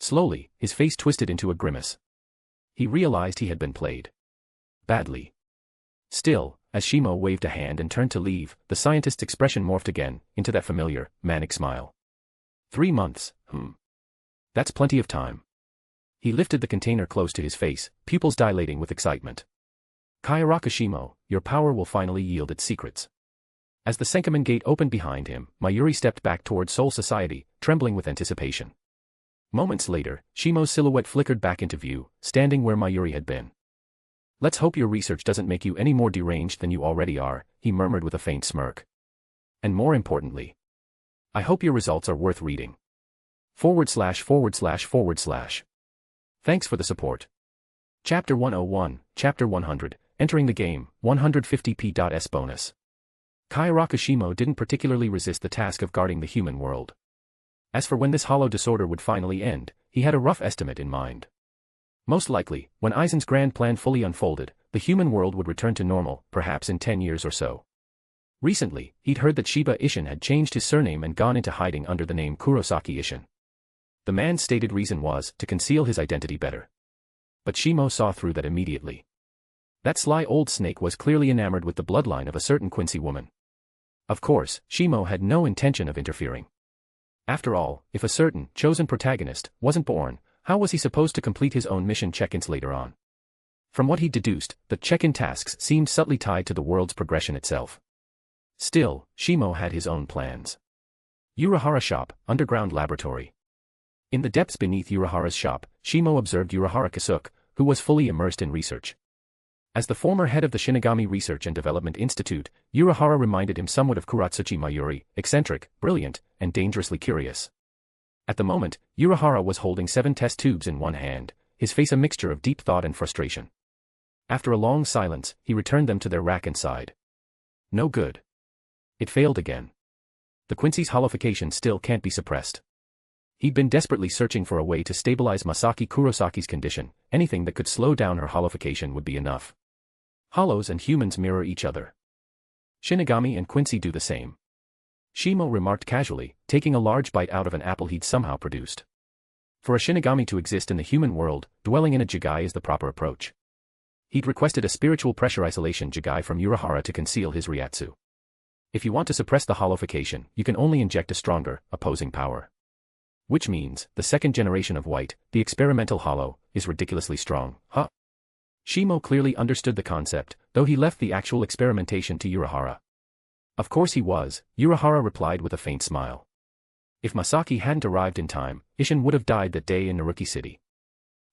Slowly, his face twisted into a grimace. He realized he had been played. Badly. Still, as Shimo waved a hand and turned to leave, the scientist's expression morphed again, into that familiar, manic smile. 3 months, That's plenty of time. He lifted the container close to his face, pupils dilating with excitement. Kyoraku Shimo, your power will finally yield its secrets. As the Senkaman gate opened behind him, Mayuri stepped back toward Soul Society, trembling with anticipation. Moments later, Shimo's silhouette flickered back into view, standing where Mayuri had been. Let's hope your research doesn't make you any more deranged than you already are, he murmured with a faint smirk. And more importantly, I hope your results are worth reading. / Thanks for the support. Chapter 101, Chapter 100, Entering the Game, 150p.s bonus. Kyoraku Shimo didn't particularly resist the task of guarding the human world. As for when this hollow disorder would finally end, he had a rough estimate in mind. Most likely, when Aizen's grand plan fully unfolded, the human world would return to normal, perhaps in 10 years or so. Recently, he'd heard that Shiba Ishin had changed his surname and gone into hiding under the name Kurosaki Ishin. The man's stated reason was to conceal his identity better. But Shimo saw through that immediately. That sly old snake was clearly enamored with the bloodline of a certain Quincy woman. Of course, Shimo had no intention of interfering. After all, if a certain, chosen protagonist wasn't born, how was he supposed to complete his own mission check-ins later on? From what he deduced, the check-in tasks seemed subtly tied to the world's progression itself. Still, Shimo had his own plans. Uruhara Shop, Underground Laboratory. In the depths beneath Uruhara's shop, Shimo observed Kasuke, who was fully immersed in research. As the former head of the Shinigami Research and Development Institute, Uruhara reminded him somewhat of Kuratsuchi Mayuri, eccentric, brilliant, and dangerously curious. At the moment, Uruhara was holding 7 test tubes in one hand, his face a mixture of deep thought and frustration. After a long silence, he returned them to their rack and sighed. No good. It failed again. The Quincy's holification still can't be suppressed. He'd been desperately searching for a way to stabilize Masaki Kurosaki's condition, anything that could slow down her holification would be enough. Hollows and humans mirror each other. Shinigami and Quincy do the same. Shimo remarked casually, taking a large bite out of an apple he'd somehow produced. For a Shinigami to exist in the human world, dwelling in a Jigai is the proper approach. He'd requested a spiritual pressure isolation Jigai from Uruhara to conceal his Ryatsu. If you want to suppress the holification, you can only inject a stronger, opposing power. Which means, the second generation of White, the experimental hollow, is ridiculously strong, huh? Shimo clearly understood the concept, though he left the actual experimentation to Uruhara. Of course he was, Uruhara replied with a faint smile. If Masaki hadn't arrived in time, Ishin would have died that day in Naruki City.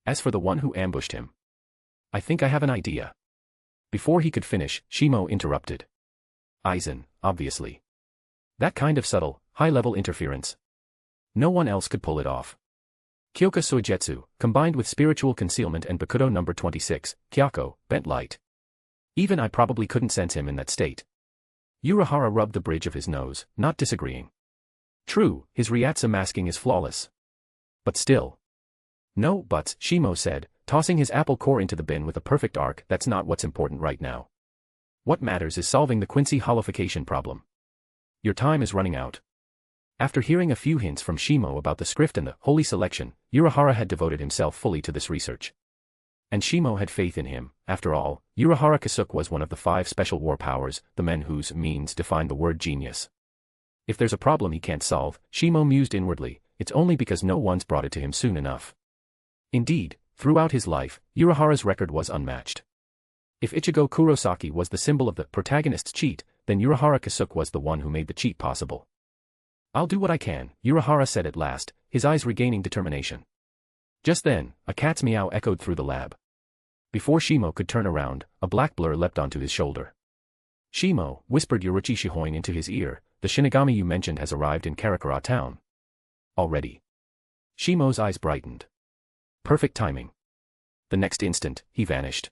As for the one who ambushed him, I think I have an idea. Before he could finish, Shimo interrupted. Aizen, obviously. That kind of subtle, high-level interference. No one else could pull it off. Kyoka Soijetsu, combined with spiritual concealment and Bakudo number 26, Kyoko, bent light. Even I probably couldn't sense him in that state. Uruhara rubbed the bridge of his nose, not disagreeing. True, his Ryatsu masking is flawless. But still. No buts, Shimo said, tossing his apple core into the bin with a perfect arc. That's not what's important right now. What matters is solving the Quincy holification problem. Your time is running out. After hearing a few hints from Shimo about the script and the holy selection, Uruhara had devoted himself fully to this research. And Shimo had faith in him. After all, Kasuke was one of the 5 special war powers, the men whose means define the word genius. If there's a problem he can't solve, Shimo mused inwardly, it's only because no one's brought it to him soon enough. Indeed, throughout his life, Uruhara's record was unmatched. If Ichigo Kurosaki was the symbol of the protagonist's cheat, then Kasuke was the one who made the cheat possible. I'll do what I can, Uruhara said at last, his eyes regaining determination. Just then, a cat's meow echoed through the lab. Before Shimo could turn around, a black blur leapt onto his shoulder. Shimo, whispered Yoruichi Shihoin into his ear, the Shinigami you mentioned has arrived in Karakura town. Already. Shimo's eyes brightened. Perfect timing. The next instant, he vanished.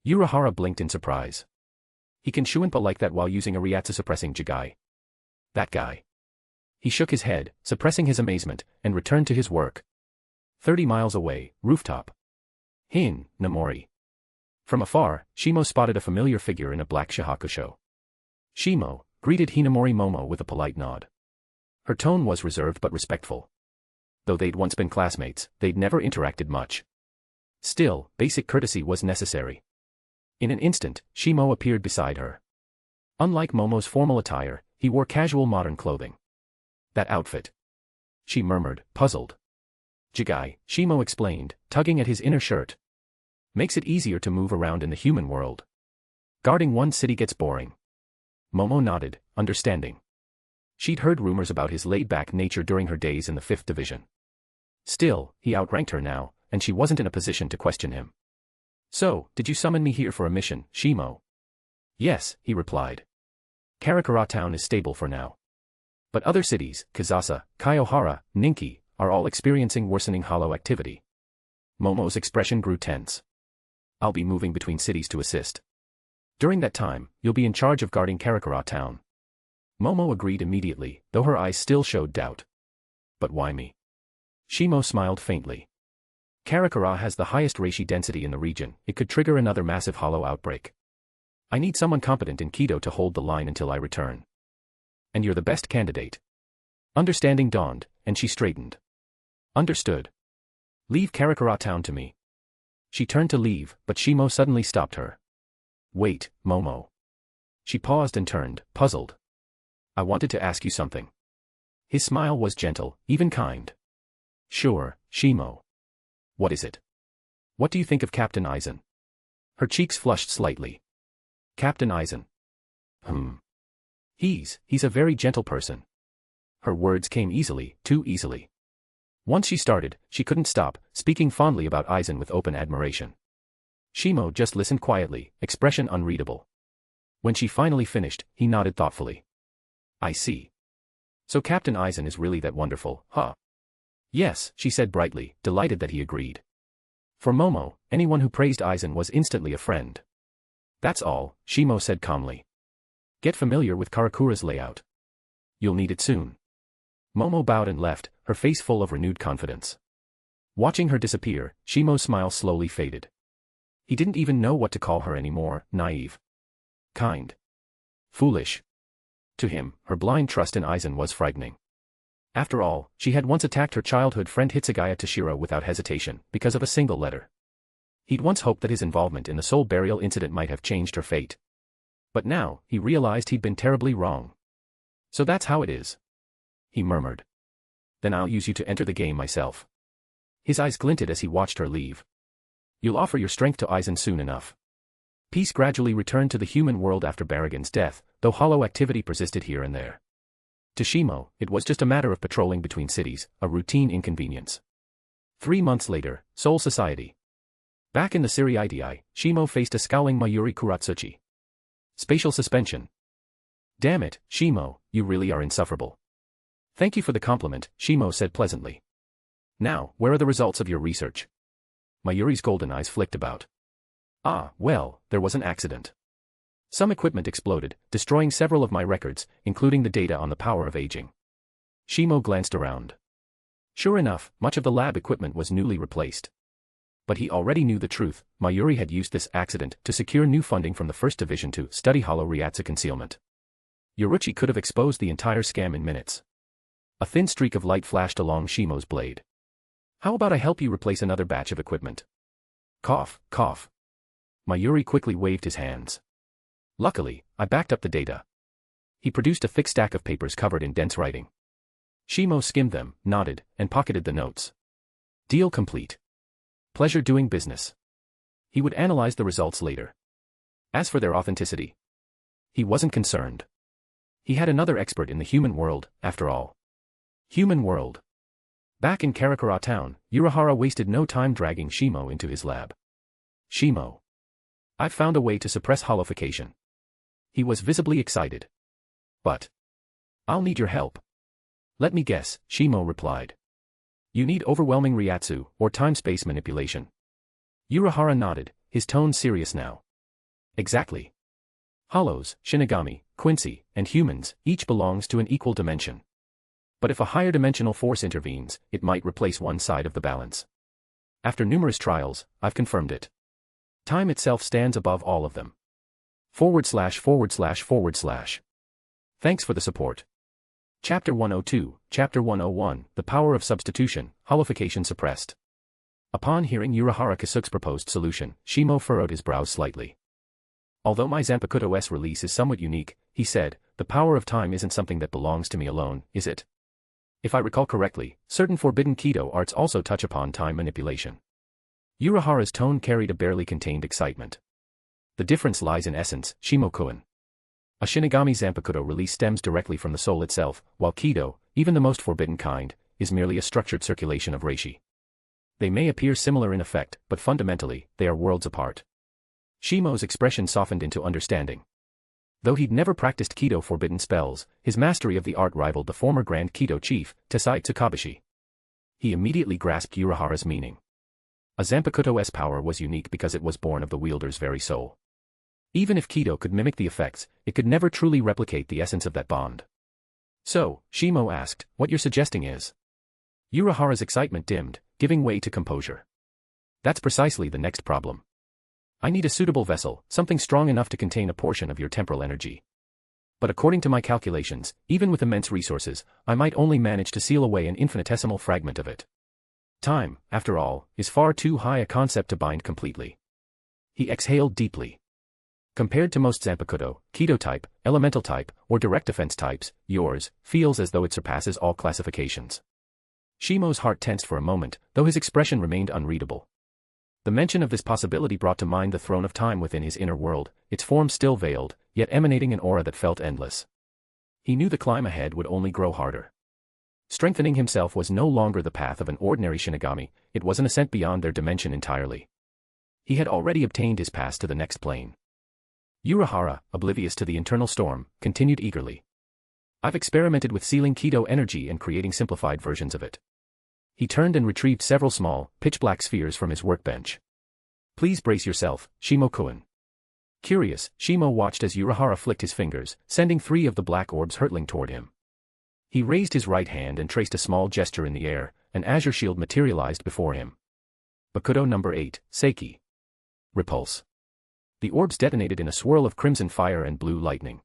Uruhara blinked in surprise. He can Shuinpa like that while using a Ryatsu suppressing Jigai. That guy. He shook his head, suppressing his amazement, and returned to his work. 30 miles away, rooftop. Namori. From afar, Shimo spotted a familiar figure in a black shahakusho. Shimo greeted Hinamori Momo with a polite nod. Her tone was reserved but respectful. Though they'd once been classmates, they'd never interacted much. Still, basic courtesy was necessary. In an instant, Shimo appeared beside her. Unlike Momo's formal attire, he wore casual modern clothing. That outfit. She murmured, puzzled. Jigai, Shimo explained, tugging at his inner shirt. Makes it easier to move around in the human world. Guarding one city gets boring. Momo nodded, understanding. She'd heard rumors about his laid-back nature during her days in the 5th Division. Still, he outranked her now, and she wasn't in a position to question him. So, did you summon me here for a mission, Shimo? Yes, he replied. Karakura town is stable for now. But other cities, Kazasa, Kyohara, Ninki, are all experiencing worsening hollow activity. Momo's expression grew tense. I'll be moving between cities to assist. During that time, you'll be in charge of guarding Karakura town. Momo agreed immediately, though her eyes still showed doubt. But why me? Shimo smiled faintly. Karakura has the highest reishi density in the region. It could trigger another massive hollow outbreak. I need someone competent in Kaidō to hold the line until I return. And you're the best candidate. Understanding dawned, and she straightened. Understood. Leave Karakura town to me. She turned to leave, but Shimo suddenly stopped her. Wait, Momo. She paused and turned, puzzled. I wanted to ask you something. His smile was gentle, even kind. Sure, Shimo. What is it? What do you think of Captain Aizen? Her cheeks flushed slightly. Captain Aizen. He's a very gentle person. Her words came easily, too easily. Once she started, she couldn't stop, speaking fondly about Aizen with open admiration. Shimo just listened quietly, expression unreadable. When she finally finished, he nodded thoughtfully. I see. So Captain Aizen is really that wonderful, huh? Yes, she said brightly, delighted that he agreed. For Momo, anyone who praised Aizen was instantly a friend. That's all, Shimo said calmly. Get familiar with Karakura's layout. You'll need it soon. Momo bowed and left, her face full of renewed confidence. Watching her disappear, Shimo's smile slowly faded. He didn't even know what to call her anymore, naive. Kind. Foolish. To him, her blind trust in Aizen was frightening. After all, she had once attacked her childhood friend Hitsugaya Toshiro without hesitation, because of a single letter. He'd once hoped that his involvement in the soul burial incident might have changed her fate. But now, he realized he'd been terribly wrong. So that's how it is. He murmured. Then I'll use you to enter the game myself. His eyes glinted as he watched her leave. You'll offer your strength to Aizen soon enough. Peace gradually returned to the human world after Baragon's death, though hollow activity persisted here and there. To Shimo, it was just a matter of patrolling between cities, a routine inconvenience. 3 months later, Soul Society. Back in the Siri-IDI, Shimo faced a scowling Mayuri Kuratsuchi. Spatial suspension. Damn it, Shimo, you really are insufferable. Thank you for the compliment, Shimo said pleasantly. Now, where are the results of your research? Mayuri's golden eyes flicked about. Ah, well, there was an accident. Some equipment exploded, destroying several of my records, including the data on the power of aging. Shimo glanced around. Sure enough, much of the lab equipment was newly replaced. But he already knew the truth. Mayuri had used this accident to secure new funding from the 1st Division to study hollow Ryatsu concealment. Yoruchi could have exposed the entire scam in minutes. A thin streak of light flashed along Shimo's blade. How about I help you replace another batch of equipment? Cough, cough. Mayuri quickly waved his hands. Luckily, I backed up the data. He produced a thick stack of papers covered in dense writing. Shimo skimmed them, nodded, and pocketed the notes. Deal complete. Pleasure doing business. He would analyze the results later. As for their authenticity, he wasn't concerned. He had another expert in the human world, after all. Human world. Back in Karakura town, Unohana wasted no time dragging Shimo into his lab. Shimo. I've found a way to suppress hollowification. He was visibly excited. But I'll need your help. Let me guess, Shimo replied. You need overwhelming Ryatsu, or time-space manipulation. Unohana nodded, his tone serious now. Exactly. Hollows, Shinigami, Quincy, and humans, each belongs to an equal dimension. But if a higher dimensional force intervenes, it might replace one side of the balance. After numerous trials, I've confirmed it. Time itself stands above all of them. // Thanks for the support. Chapter 102, Chapter 101, The Power of Substitution, Holification Suppressed. Upon hearing Unohana Kisuke's proposed solution, Shimo furrowed his brows slightly. Although my Zanpakutō's release is somewhat unique, he said, the power of time isn't something that belongs to me alone, is it? If I recall correctly, certain forbidden Kaidō arts also touch upon time manipulation. Unohana's tone carried a barely contained excitement. The difference lies in essence, Shimo-kun. A Shinigami Zanpakutō release stems directly from the soul itself, while Kaidō, even the most forbidden kind, is merely a structured circulation of reishi. They may appear similar in effect, but fundamentally, they are worlds apart. Shimo's expression softened into understanding. Though he'd never practiced Kaidō forbidden spells, his mastery of the art rivaled the former Grand Kaidō chief, Tesai Tsukabashi. He immediately grasped Unohana's meaning. A Zanpakutō's power was unique because it was born of the wielder's very soul. Even if Kaidō could mimic the effects, it could never truly replicate the essence of that bond. So, Shimo asked, what you're suggesting is? Unohana's excitement dimmed, giving way to composure. That's precisely the next problem. I need a suitable vessel, something strong enough to contain a portion of your temporal energy. But according to my calculations, even with immense resources, I might only manage to seal away an infinitesimal fragment of it. Time, after all, is far too high a concept to bind completely. He exhaled deeply. Compared to most Zanpakutō, Kaidō type, elemental type, or direct defense types, yours feels as though it surpasses all classifications. Shimo's heart tensed for a moment, though his expression remained unreadable. The mention of this possibility brought to mind the throne of time within his inner world, its form still veiled, yet emanating an aura that felt endless. He knew the climb ahead would only grow harder. Strengthening himself was no longer the path of an ordinary Shinigami, it was an ascent beyond their dimension entirely. He had already obtained his pass to the next plane. Unohana, oblivious to the internal storm, continued eagerly. I've experimented with sealing Kaidō energy and creating simplified versions of it. He turned and retrieved several small, pitch-black spheres from his workbench. Please brace yourself, Shimo-kun. Curious, Shimo watched as Unohana flicked his fingers, sending 3 of the black orbs hurtling toward him. He raised his right hand and traced a small gesture in the air, an azure shield materialized before him. Bakudo number 8, Seiki. Repulse. The orbs detonated in a swirl of crimson fire and blue lightning.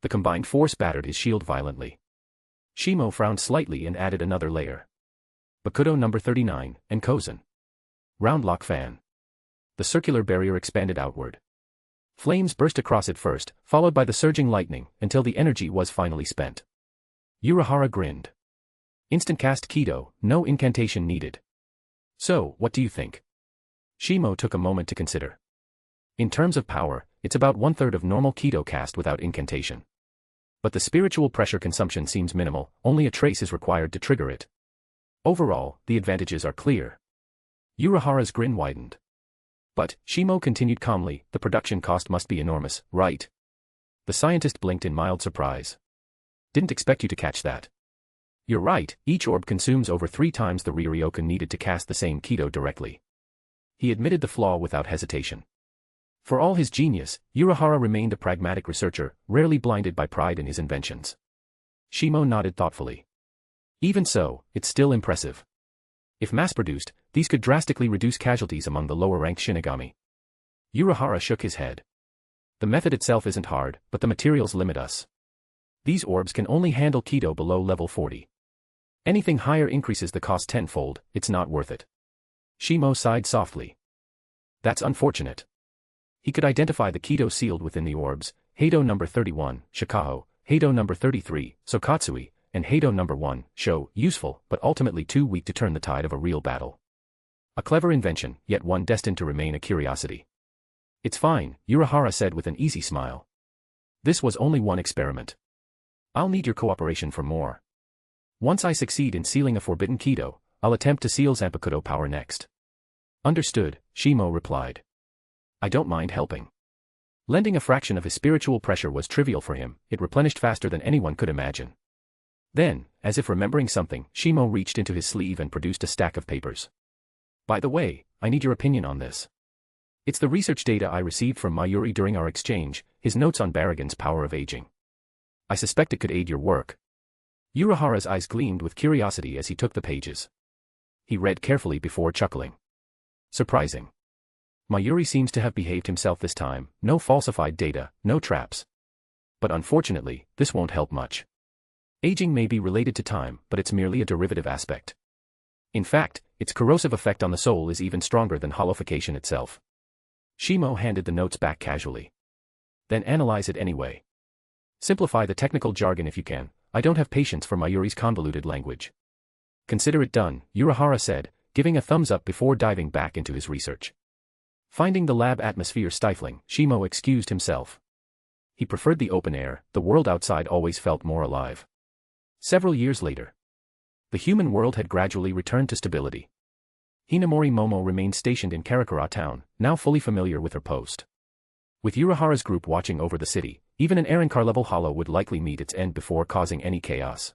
The combined force battered his shield violently. Shimo frowned slightly and added another layer. Bakudo number 39, and Kozen. Round lock fan. The circular barrier expanded outward. Flames burst across it first, followed by the surging lightning, until the energy was finally spent. Unohana grinned. Instant cast Kaidō, no incantation needed. So, what do you think? Shimo took a moment to consider. In terms of power, it's about 1/3 of normal Kaidō cast without incantation. But the spiritual pressure consumption seems minimal, only a trace is required to trigger it. Overall, the advantages are clear. Unohana's grin widened. But, Shimo continued calmly, the production cost must be enormous, right? The scientist blinked in mild surprise. Didn't expect you to catch that. You're right, each orb consumes over 3 times the Ryoryoku needed to cast the same Kaidō directly. He admitted the flaw without hesitation. For all his genius, Unohana remained a pragmatic researcher, rarely blinded by pride in his inventions. Shimo nodded thoughtfully. Even so, it's still impressive. If mass-produced, these could drastically reduce casualties among the lower-ranked Shinigami. Unohana shook his head. The method itself isn't hard, but the materials limit us. These orbs can only handle Kaidō below level 40. Anything higher increases the cost tenfold, it's not worth it. Shimo sighed softly. That's unfortunate. He could identify the Kaidō sealed within the orbs, Kaidō number 31, Shikaho, Kaidō number 33, Sokatsui, and Kaidō number 1, Sho, useful, but ultimately too weak to turn the tide of a real battle. A clever invention, yet one destined to remain a curiosity. It's fine, Unohana said with an easy smile. This was only one experiment. I'll need your cooperation for more. Once I succeed in sealing a forbidden Kaidō, I'll attempt to seal Zanpakutō power next. Understood, Shimo replied. I don't mind helping. Lending a fraction of his spiritual pressure was trivial for him, it replenished faster than anyone could imagine. Then, as if remembering something, Shimo reached into his sleeve and produced a stack of papers. By the way, I need your opinion on this. It's the research data I received from Mayuri during our exchange, his notes on Baragon's power of aging. I suspect it could aid your work. Uruhara's eyes gleamed with curiosity as he took the pages. He read carefully before chuckling. Surprising. Mayuri seems to have behaved himself this time, no falsified data, no traps. But unfortunately, this won't help much. Aging may be related to time, but it's merely a derivative aspect. In fact, its corrosive effect on the soul is even stronger than holification itself. Shimo handed the notes back casually. Then analyze it anyway. Simplify the technical jargon if you can. I don't have patience for Mayuri's convoluted language. Consider it done, Uruhara said, giving a thumbs up before diving back into his research. Finding the lab atmosphere stifling, Shimo excused himself. He preferred the open air, the world outside always felt more alive. Several years later, the human world had gradually returned to stability. Hinamori Momo remained stationed in Karakura town, now fully familiar with her post. With Uruhara's group watching over the city, even an Arrancar-level hollow would likely meet its end before causing any chaos.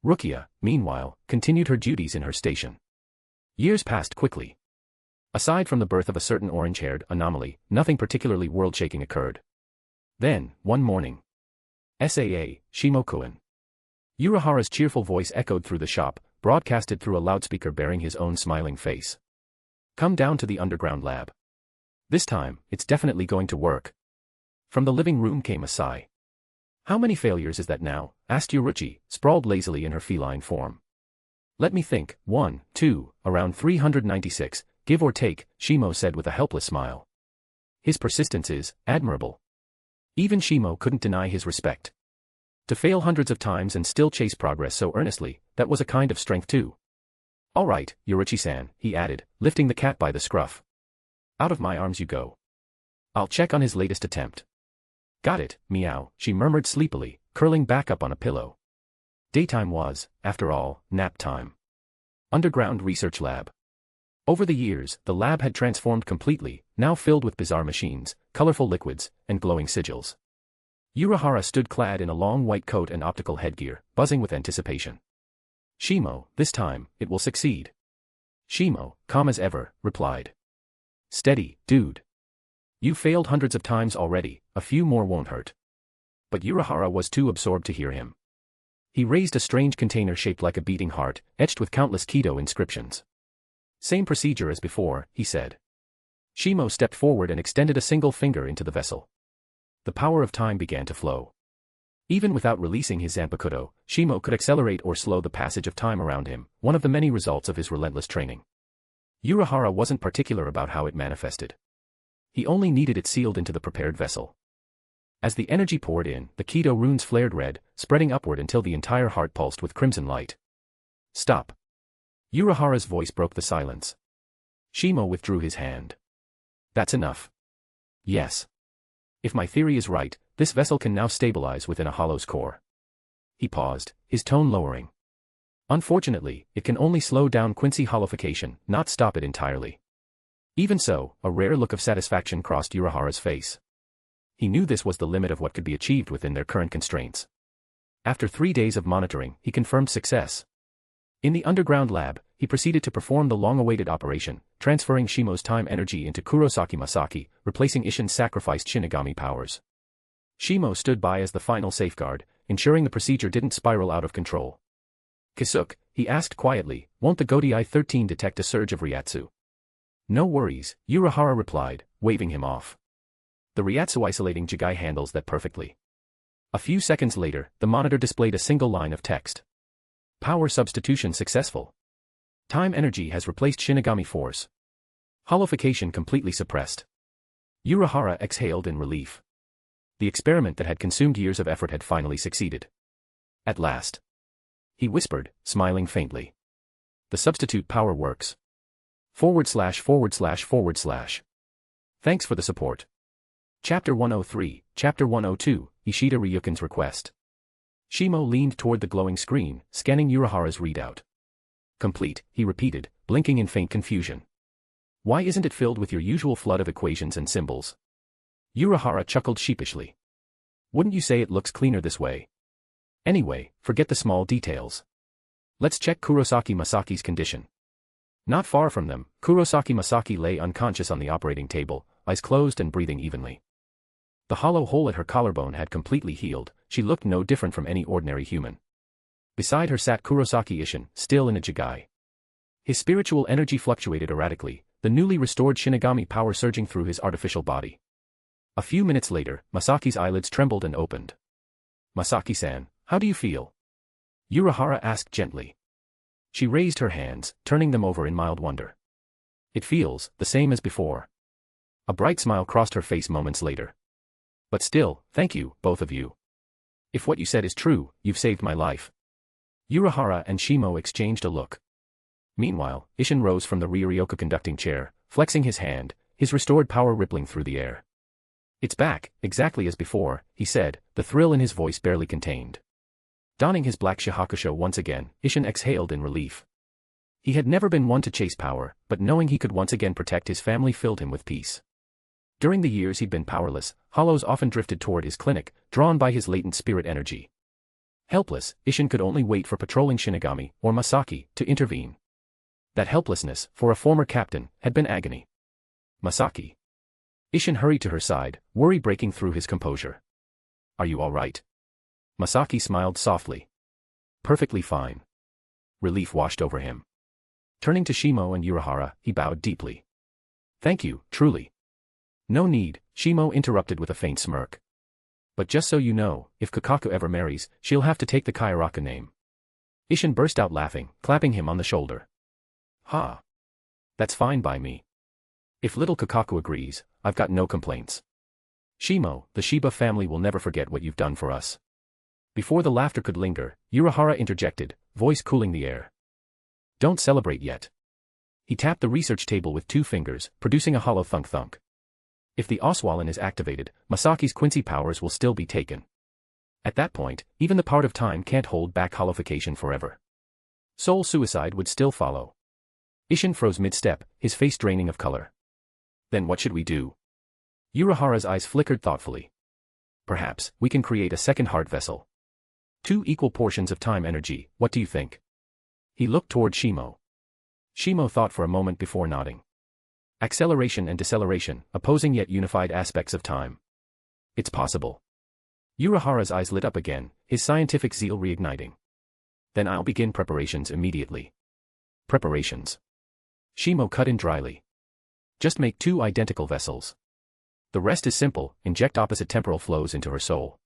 Rukia, meanwhile, continued her duties in her station. Years passed quickly. Aside from the birth of a certain orange-haired anomaly, nothing particularly world-shaking occurred. Then, one morning. SAA, Shimo-kun. Uruhara's cheerful voice echoed through the shop, broadcasted through a loudspeaker bearing his own smiling face. Come down to the underground lab. This time, it's definitely going to work. From the living room came a sigh. How many failures is that now? Asked Uruchi, sprawled lazily in her feline form. Let me think, 1, 2, around 396, give or take, Shimo said with a helpless smile. His persistence is admirable. Even Shimo couldn't deny his respect. To fail hundreds of times and still chase progress so earnestly, that was a kind of strength too. All right, Uruchi-san, he added, lifting the cat by the scruff. Out of my arms you go. I'll check on his latest attempt. Got it, meow, she murmured sleepily, curling back up on a pillow. Daytime was, after all, nap time. Underground research lab. Over the years, the lab had transformed completely, now filled with bizarre machines, colorful liquids, and glowing sigils. Uruhara stood clad in a long white coat and optical headgear, buzzing with anticipation. Shimo, this time, it will succeed. Shimo, calm as ever, replied. Steady, dude. You failed hundreds of times already, a few more won't hurt. But Uruhara was too absorbed to hear him. He raised a strange container shaped like a beating heart, etched with countless Kaidō inscriptions. Same procedure as before, he said. Shimo stepped forward and extended a single finger into the vessel. The power of time began to flow. Even without releasing his Zanpakutō, Shimo could accelerate or slow the passage of time around him, one of the many results of his relentless training. Uruhara wasn't particular about how it manifested. He only needed it sealed into the prepared vessel. As the energy poured in, the Kaidō runes flared red, spreading upward until the entire heart pulsed with crimson light. Stop. Uruhara's voice broke the silence. Shimo withdrew his hand. That's enough. Yes. If my theory is right, this vessel can now stabilize within a hollow's core. He paused, his tone lowering. Unfortunately, it can only slow down Quincy holification, not stop it entirely. Even so, a rare look of satisfaction crossed Uruhara's face. He knew this was the limit of what could be achieved within their current constraints. After 3 days of monitoring, he confirmed success. In the underground lab, he proceeded to perform the long-awaited operation, transferring Shimo's time energy into Kurosaki Masaki, replacing Isshin's sacrificed Shinigami powers. Shimo stood by as the final safeguard, ensuring the procedure didn't spiral out of control. Kisuke, he asked quietly, won't the Godai 13 detect a surge of Ryatsu? No worries, Uruhara replied, waving him off. The Ryatsu isolating Jigai handles that perfectly. A few seconds later, the monitor displayed a single line of text. Power substitution successful. Time energy has replaced Shinigami force. Holification completely suppressed. Uruhara exhaled in relief. The experiment that had consumed years of effort had finally succeeded. At last. He whispered, smiling faintly. The substitute power works. // Thanks for the support. Chapter 103, Chapter 102, Ishida Ryuken's request. Shimo leaned toward the glowing screen, scanning Uruhara's readout. Complete, he repeated, blinking in faint confusion. Why isn't it filled with your usual flood of equations and symbols? Uruhara chuckled sheepishly. Wouldn't you say it looks cleaner this way? Anyway, forget the small details. Let's check Kurosaki Masaki's condition. Not far from them, Kurosaki Masaki lay unconscious on the operating table, eyes closed and breathing evenly. The hollow hole at her collarbone had completely healed, she looked no different from any ordinary human. Beside her sat Kurosaki Isshin, still in a jigai. His spiritual energy fluctuated erratically, the newly restored Shinigami power surging through his artificial body. A few minutes later, Masaki's eyelids trembled and opened. "Masaki-san, how do you feel?" Unohana asked gently. She raised her hands, turning them over in mild wonder. "It feels the same as before." A bright smile crossed her face moments later. "But still, thank you, both of you. If what you said is true, you've saved my life." Unohana and Shimo exchanged a look. Meanwhile, Isshin rose from the Ryoryoku conducting chair, flexing his hand, his restored power rippling through the air. "It's back, exactly as before," he said, the thrill in his voice barely contained. Donning his black shahakusho once again, Isshin exhaled in relief. He had never been one to chase power, but knowing he could once again protect his family filled him with peace. During the years he'd been powerless, hollows often drifted toward his clinic, drawn by his latent spirit energy. Helpless, Isshin could only wait for patrolling Shinigami, or Masaki, to intervene. That helplessness, for a former captain, had been agony. "Masaki." Isshin hurried to her side, worry breaking through his composure. "Are you all right?" Masaki smiled softly. "Perfectly fine." Relief washed over him. Turning to Shimo and Unohana, he bowed deeply. "Thank you, truly." "No need," Shimo interrupted with a faint smirk. "But just so you know, if Kyoraku ever marries, she'll have to take the Kyoraku name." Isshin burst out laughing, clapping him on the shoulder. "Ha! That's fine by me. If little Kyoraku agrees, I've got no complaints. Shimo, the Shiba family will never forget what you've done for us." Before the laughter could linger, Unohana interjected, voice cooling the air. "Don't celebrate yet." He tapped the research table with 2 fingers, producing a hollow thunk-thunk. If the Oswalin is activated, Masaki's Quincy powers will still be taken. At that point, even the part of time can't hold back hollowification forever. Soul suicide would still follow. Isshin froze mid-step, his face draining of color. "Then what should we do?" Unohana's eyes flickered thoughtfully. "Perhaps, we can create a second heart vessel. 2 equal portions of time energy, what do you think?" He looked toward Shimo. Shimo thought for a moment before nodding. Acceleration and deceleration, opposing yet unified aspects of time. "It's possible." Unohana's eyes lit up again, his scientific zeal reigniting. "Then I'll begin preparations immediately." "Preparations?" Shimo cut in dryly. "Just make 2 identical vessels. The rest is simple, inject opposite temporal flows into her soul.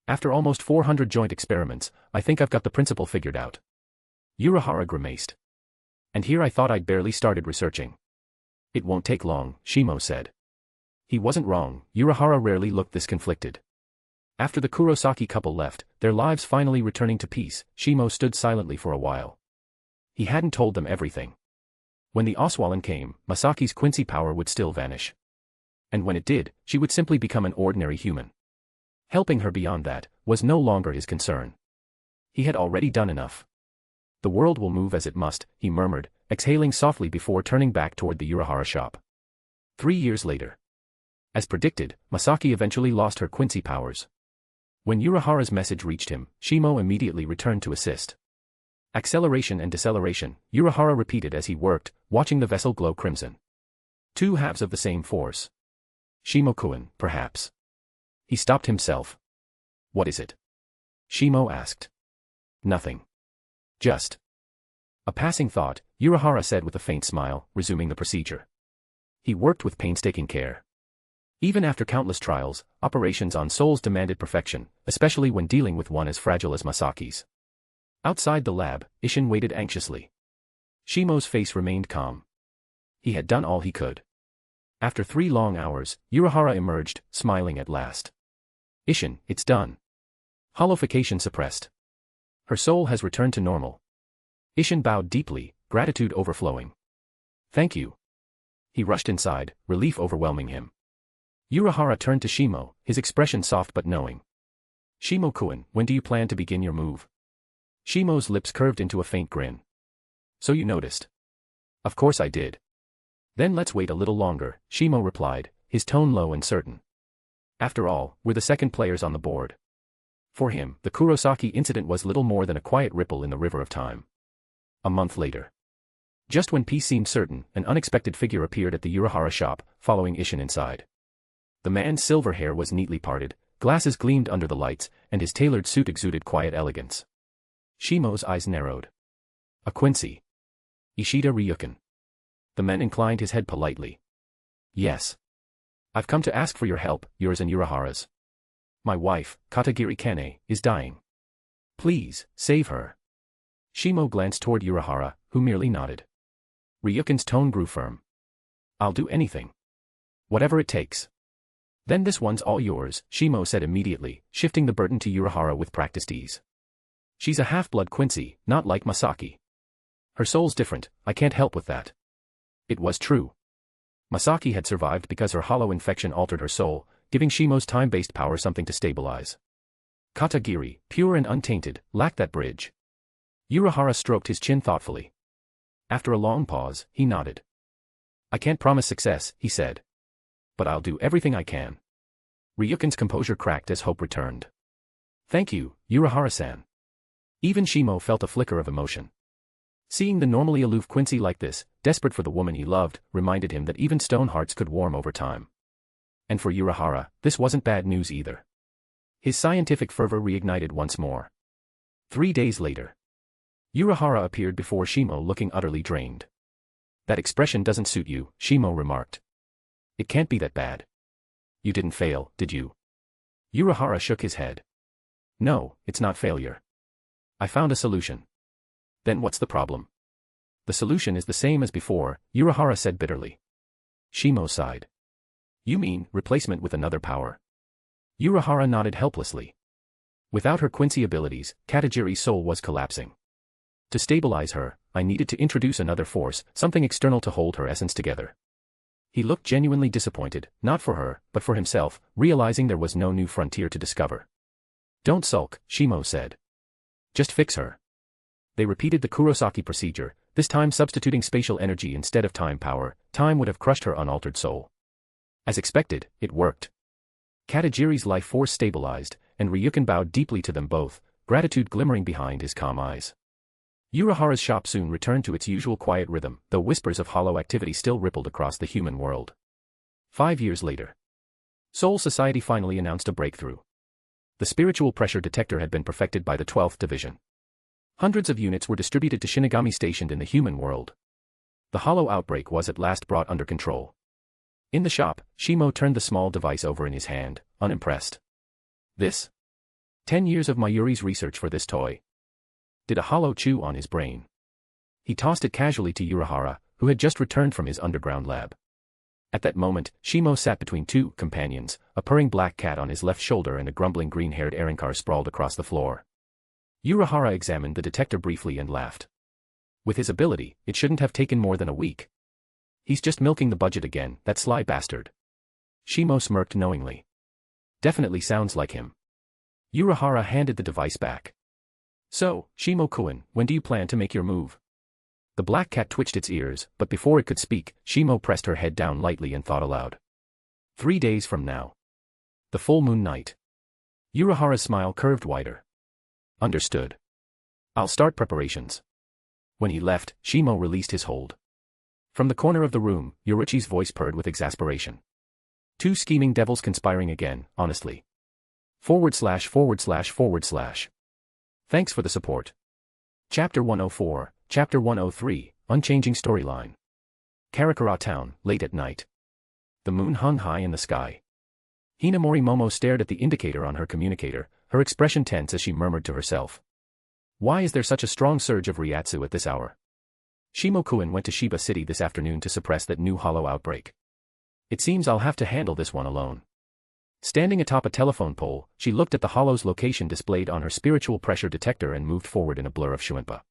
After almost 400 joint experiments, I think I've got the principle figured out." Unohana grimaced. "And here I thought I'd barely started researching." "It won't take long," Shimo said. He wasn't wrong, Unohana rarely looked this conflicted. After the Kurosaki couple left, their lives finally returning to peace, Shimo stood silently for a while. He hadn't told them everything. When the Oswalin came, Masaki's Quincy power would still vanish. And when it did, she would simply become an ordinary human. Helping her beyond that was no longer his concern. He had already done enough. "The world will move as it must," he murmured, exhaling softly before turning back toward the Unohana shop. 3 years later. As predicted, Masaki eventually lost her Quincy powers. When Unohana's message reached him, Shimo immediately returned to assist. Acceleration and deceleration, Unohana repeated as he worked, watching the vessel glow crimson. 2 halves of the same force. Shimo-kun, perhaps. He stopped himself. "What is it?" Shimo asked. "Nothing. Just a passing thought," Unohana said with a faint smile, resuming the procedure. He worked with painstaking care. Even after countless trials, operations on souls demanded perfection, especially when dealing with one as fragile as Masaki's. Outside the lab, Isshin waited anxiously. Shimo's face remained calm. He had done all he could. After 3 long hours, Unohana emerged, smiling at last. "Isshin, it's done. Hollowification suppressed. Her soul has returned to normal." Isshin bowed deeply, gratitude overflowing. "Thank you." He rushed inside, relief overwhelming him. Unohana turned to Shimo, his expression soft but knowing. "Shimo-kun, when do you plan to begin your move?" Shimo's lips curved into a faint grin. "So you noticed?" "Of course I did." "Then let's wait a little longer," Shimo replied, his tone low and certain. After all, we're the second players on the board. For him, the Kurosaki incident was little more than a quiet ripple in the river of time. A month later. Just when peace seemed certain, an unexpected figure appeared at the Unohana shop, following Isshin inside. The man's silver hair was neatly parted, glasses gleamed under the lights, and his tailored suit exuded quiet elegance. Shimo's eyes narrowed. A Quincy. Ishida Ryukin. The man inclined his head politely. Yes. I've come to ask for your help, yours and Urahara's. My wife, Katagiri Kane, is dying. Please, save her. Shimo glanced toward Urahara, who merely nodded. Ryukin's tone grew firm. I'll do anything. Whatever it takes. Then this one's all yours, Shimo said immediately, shifting the burden to Urahara with practiced ease. She's a half-blood Quincy, not like Masaki. Her soul's different, I can't help with that. It was true. Masaki had survived because her hollow infection altered her soul, giving Shimo's time-based power something to stabilize. Katagiri, pure and untainted, lacked that bridge. Urahara stroked his chin thoughtfully. After a long pause, he nodded. I can't promise success, he said. But I'll do everything I can. Ryukin's composure cracked as hope returned. Thank you, Urahara-san. Even Shimo felt a flicker of emotion. Seeing the normally aloof Quincy like this, desperate for the woman he loved, reminded him that even stone hearts could warm over time. And for Urahara, this wasn't bad news either. His scientific fervor reignited once more. 3 days later. Urahara appeared before Shimo looking utterly drained. That expression doesn't suit you, Shimo remarked. It can't be that bad. You didn't fail, did you? Urahara shook his head. No, it's not failure. I found a solution. Then what's the problem? The solution is the same as before, Urahara said bitterly. Shimo sighed. You mean, replacement with another power? Urahara nodded helplessly. Without her Quincy abilities, Katagiri's soul was collapsing. To stabilize her, I needed to introduce another force, something external to hold her essence together. He looked genuinely disappointed, not for her, but for himself, realizing there was no new frontier to discover. Don't sulk, Shimo said. Just fix her. They repeated the Kurosaki procedure, this time substituting spatial energy instead of time power. Time would have crushed her unaltered soul. As expected, it worked. Katagiri's life force stabilized, and Ryukin bowed deeply to them both, gratitude glimmering behind his calm eyes. Urahara's shop soon returned to its usual quiet rhythm, though whispers of hollow activity still rippled across the human world. 5 years later. Soul Society finally announced a breakthrough. The spiritual pressure detector had been perfected by the 12th Division. Hundreds of units were distributed to Shinigami stationed in the human world. The hollow outbreak was at last brought under control. In the shop, Shimo turned the small device over in his hand, unimpressed. This? 10 years of Mayuri's research for this toy. Did a hollow chew on his brain? He tossed it casually to Urahara, who had just returned from his underground lab. At that moment, Shimo sat between two companions, a purring black cat on his left shoulder and a grumbling green-haired Erinkar sprawled across the floor. Urahara examined the detector briefly and laughed. With his ability, it shouldn't have taken more than a week. He's just milking the budget again, that sly bastard. Shimo smirked knowingly. Definitely sounds like him. Urahara handed the device back. So, Shimo-kun, when do you plan to make your move? The black cat twitched its ears, but before it could speak, Shimo pressed her head down lightly and thought aloud. 3 days from now. The full moon night. Urahara's smile curved wider. Understood. I'll start preparations. When he left, Shimo released his hold. From the corner of the room, Yoruichi's voice purred with exasperation. 2 scheming devils conspiring again, honestly. /////. Thanks for the support. Chapter 104, Chapter 103, Unchanging Storyline. Karakura Town, late at night. The moon hung high in the sky. Hinamori Momo stared at the indicator on her communicator, her expression tense as she murmured to herself. Why is there such a strong surge of Ryatsu at this hour? Shimo-kun went to Shiba City this afternoon to suppress that new hollow outbreak. It seems I'll have to handle this one alone. Standing atop a telephone pole, she looked at the hollow's location displayed on her spiritual pressure detector and moved forward in a blur of Shuinpa.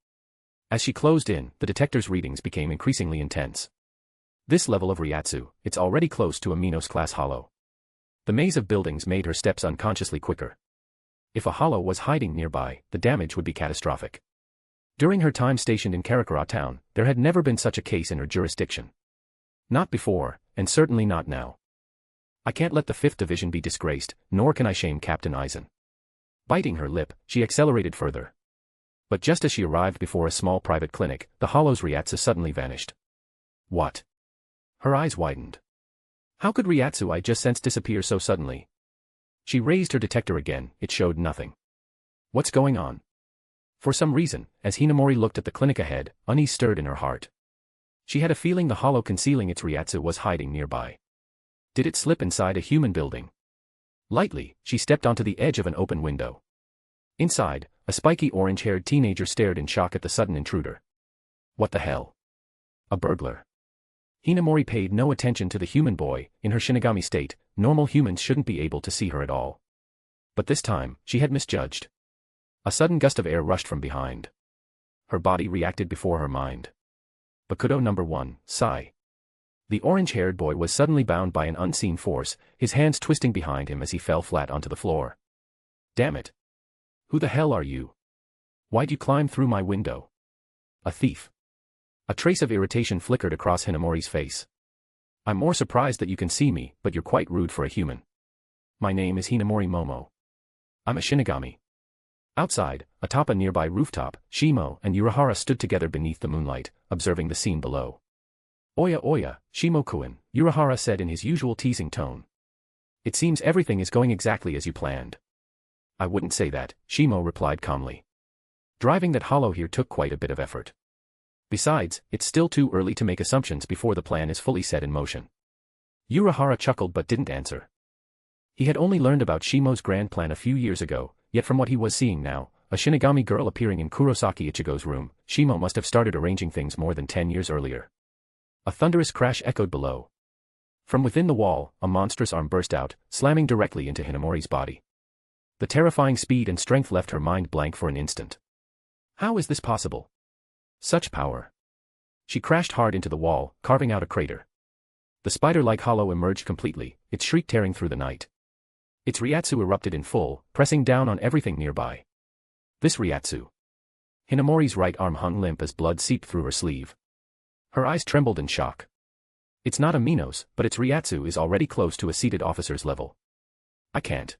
As she closed in, the detector's readings became increasingly intense. This level of Ryatsu, it's already close to a Minos-class hollow. The maze of buildings made her steps unconsciously quicker. If a hollow was hiding nearby, the damage would be catastrophic. During her time stationed in Karakura Town, there had never been such a case in her jurisdiction. Not before, and certainly not now. I can't let the 5th Division be disgraced, nor can I shame Captain Aizen. Biting her lip, she accelerated further. But just as she arrived before a small private clinic, the hollow's Ryatsu suddenly vanished. What? Her eyes widened. How could Ryatsu I just sensed disappear so suddenly? She raised her detector again, it showed nothing. What's going on? For some reason, as Hinamori looked at the clinic ahead, unease stirred in her heart. She had a feeling the hollow concealing its Ryatsu was hiding nearby. Did it slip inside a human building? Lightly, she stepped onto the edge of an open window. Inside, a spiky orange-haired teenager stared in shock at the sudden intruder. What the hell? A burglar. Hinamori paid no attention to the human boy. In her Shinigami state, normal humans shouldn't be able to see her at all. But this time, she had misjudged. A sudden gust of air rushed from behind. Her body reacted before her mind. Bakudo number 1, Sai. The orange-haired boy was suddenly bound by an unseen force, his hands twisting behind him as he fell flat onto the floor. Damn it. Who the hell are you? Why'd you climb through my window? A thief. A trace of irritation flickered across Hinamori's face. I'm more surprised that you can see me, but you're quite rude for a human. My name is Hinamori Momo. I'm a Shinigami. Outside, atop a nearby rooftop, Shimo and Unohana stood together beneath the moonlight, observing the scene below. Oya oya, Shimo-kun, Unohana said in his usual teasing tone. It seems everything is going exactly as you planned. I wouldn't say that, Shimo replied calmly. Driving that hollow here took quite a bit of effort. Besides, it's still too early to make assumptions before the plan is fully set in motion. Unohana chuckled but didn't answer. He had only learned about Shimo's grand plan a few years ago, yet from what he was seeing now, a Shinigami girl appearing in Kurosaki Ichigo's room, Shimo must have started arranging things more than 10 years earlier. A thunderous crash echoed below. From within the wall, a monstrous arm burst out, slamming directly into Hinamori's body. The terrifying speed and strength left her mind blank for an instant. How is this possible? Such power. She crashed hard into the wall, carving out a crater. The spider-like hollow emerged completely, its shriek tearing through the night. Its Ryatsu erupted in full, pressing down on everything nearby. This Ryatsu. Hinamori's right arm hung limp as blood seeped through her sleeve. Her eyes trembled in shock. It's not a Minos, but its Ryatsu is already close to a seated officer's level. I can't.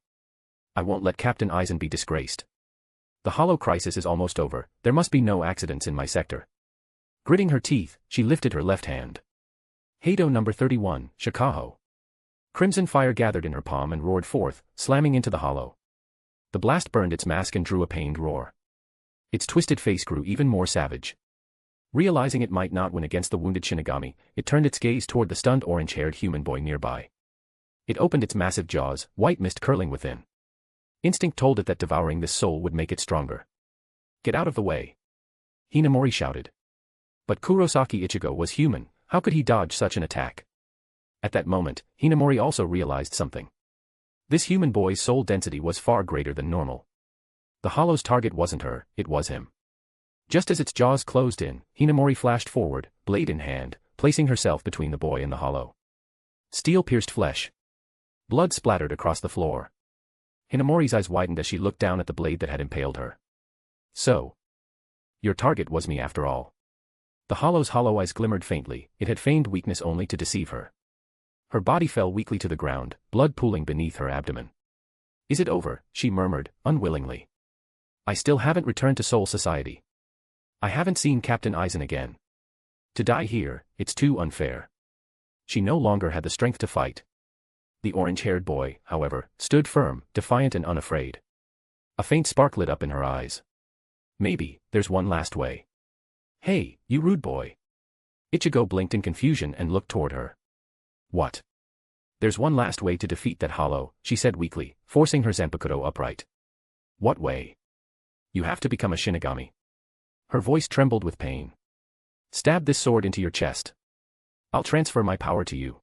I won't let Captain Aizen be disgraced. The hollow crisis is almost over, there must be no accidents in my sector. Gritting her teeth, she lifted her left hand. Kaidō number 31, Shikaho. Crimson fire gathered in her palm and roared forth, slamming into the hollow. The blast burned its mask and drew a pained roar. Its twisted face grew even more savage. Realizing it might not win against the wounded Shinigami, it turned its gaze toward the stunned orange-haired human boy nearby. It opened its massive jaws, white mist curling within. Instinct told it that devouring this soul would make it stronger. Get out of the way. Hinamori shouted. But Kurosaki Ichigo was human, how could he dodge such an attack? At that moment, Hinamori also realized something. This human boy's soul density was far greater than normal. The hollow's target wasn't her, it was him. Just as its jaws closed in, Hinamori flashed forward, blade in hand, placing herself between the boy and the hollow. Steel pierced flesh. Blood splattered across the floor. Hinamori's eyes widened as she looked down at the blade that had impaled her. So. Your target was me after all. The hollow's hollow eyes glimmered faintly, it had feigned weakness only to deceive her. Her body fell weakly to the ground, blood pooling beneath her abdomen. Is it over? She murmured, unwillingly. I still haven't returned to Soul Society. I haven't seen Captain Aizen again. To die here, it's too unfair. She no longer had the strength to fight. The orange-haired boy, however, stood firm, defiant and unafraid. A faint spark lit up in her eyes. Maybe, there's one last way. Hey, you rude boy. Ichigo blinked in confusion and looked toward her. What? There's one last way to defeat that hollow, she said weakly, forcing her Zanpakutō upright. What way? You have to become a Shinigami. Her voice trembled with pain. Stab this sword into your chest. I'll transfer my power to you.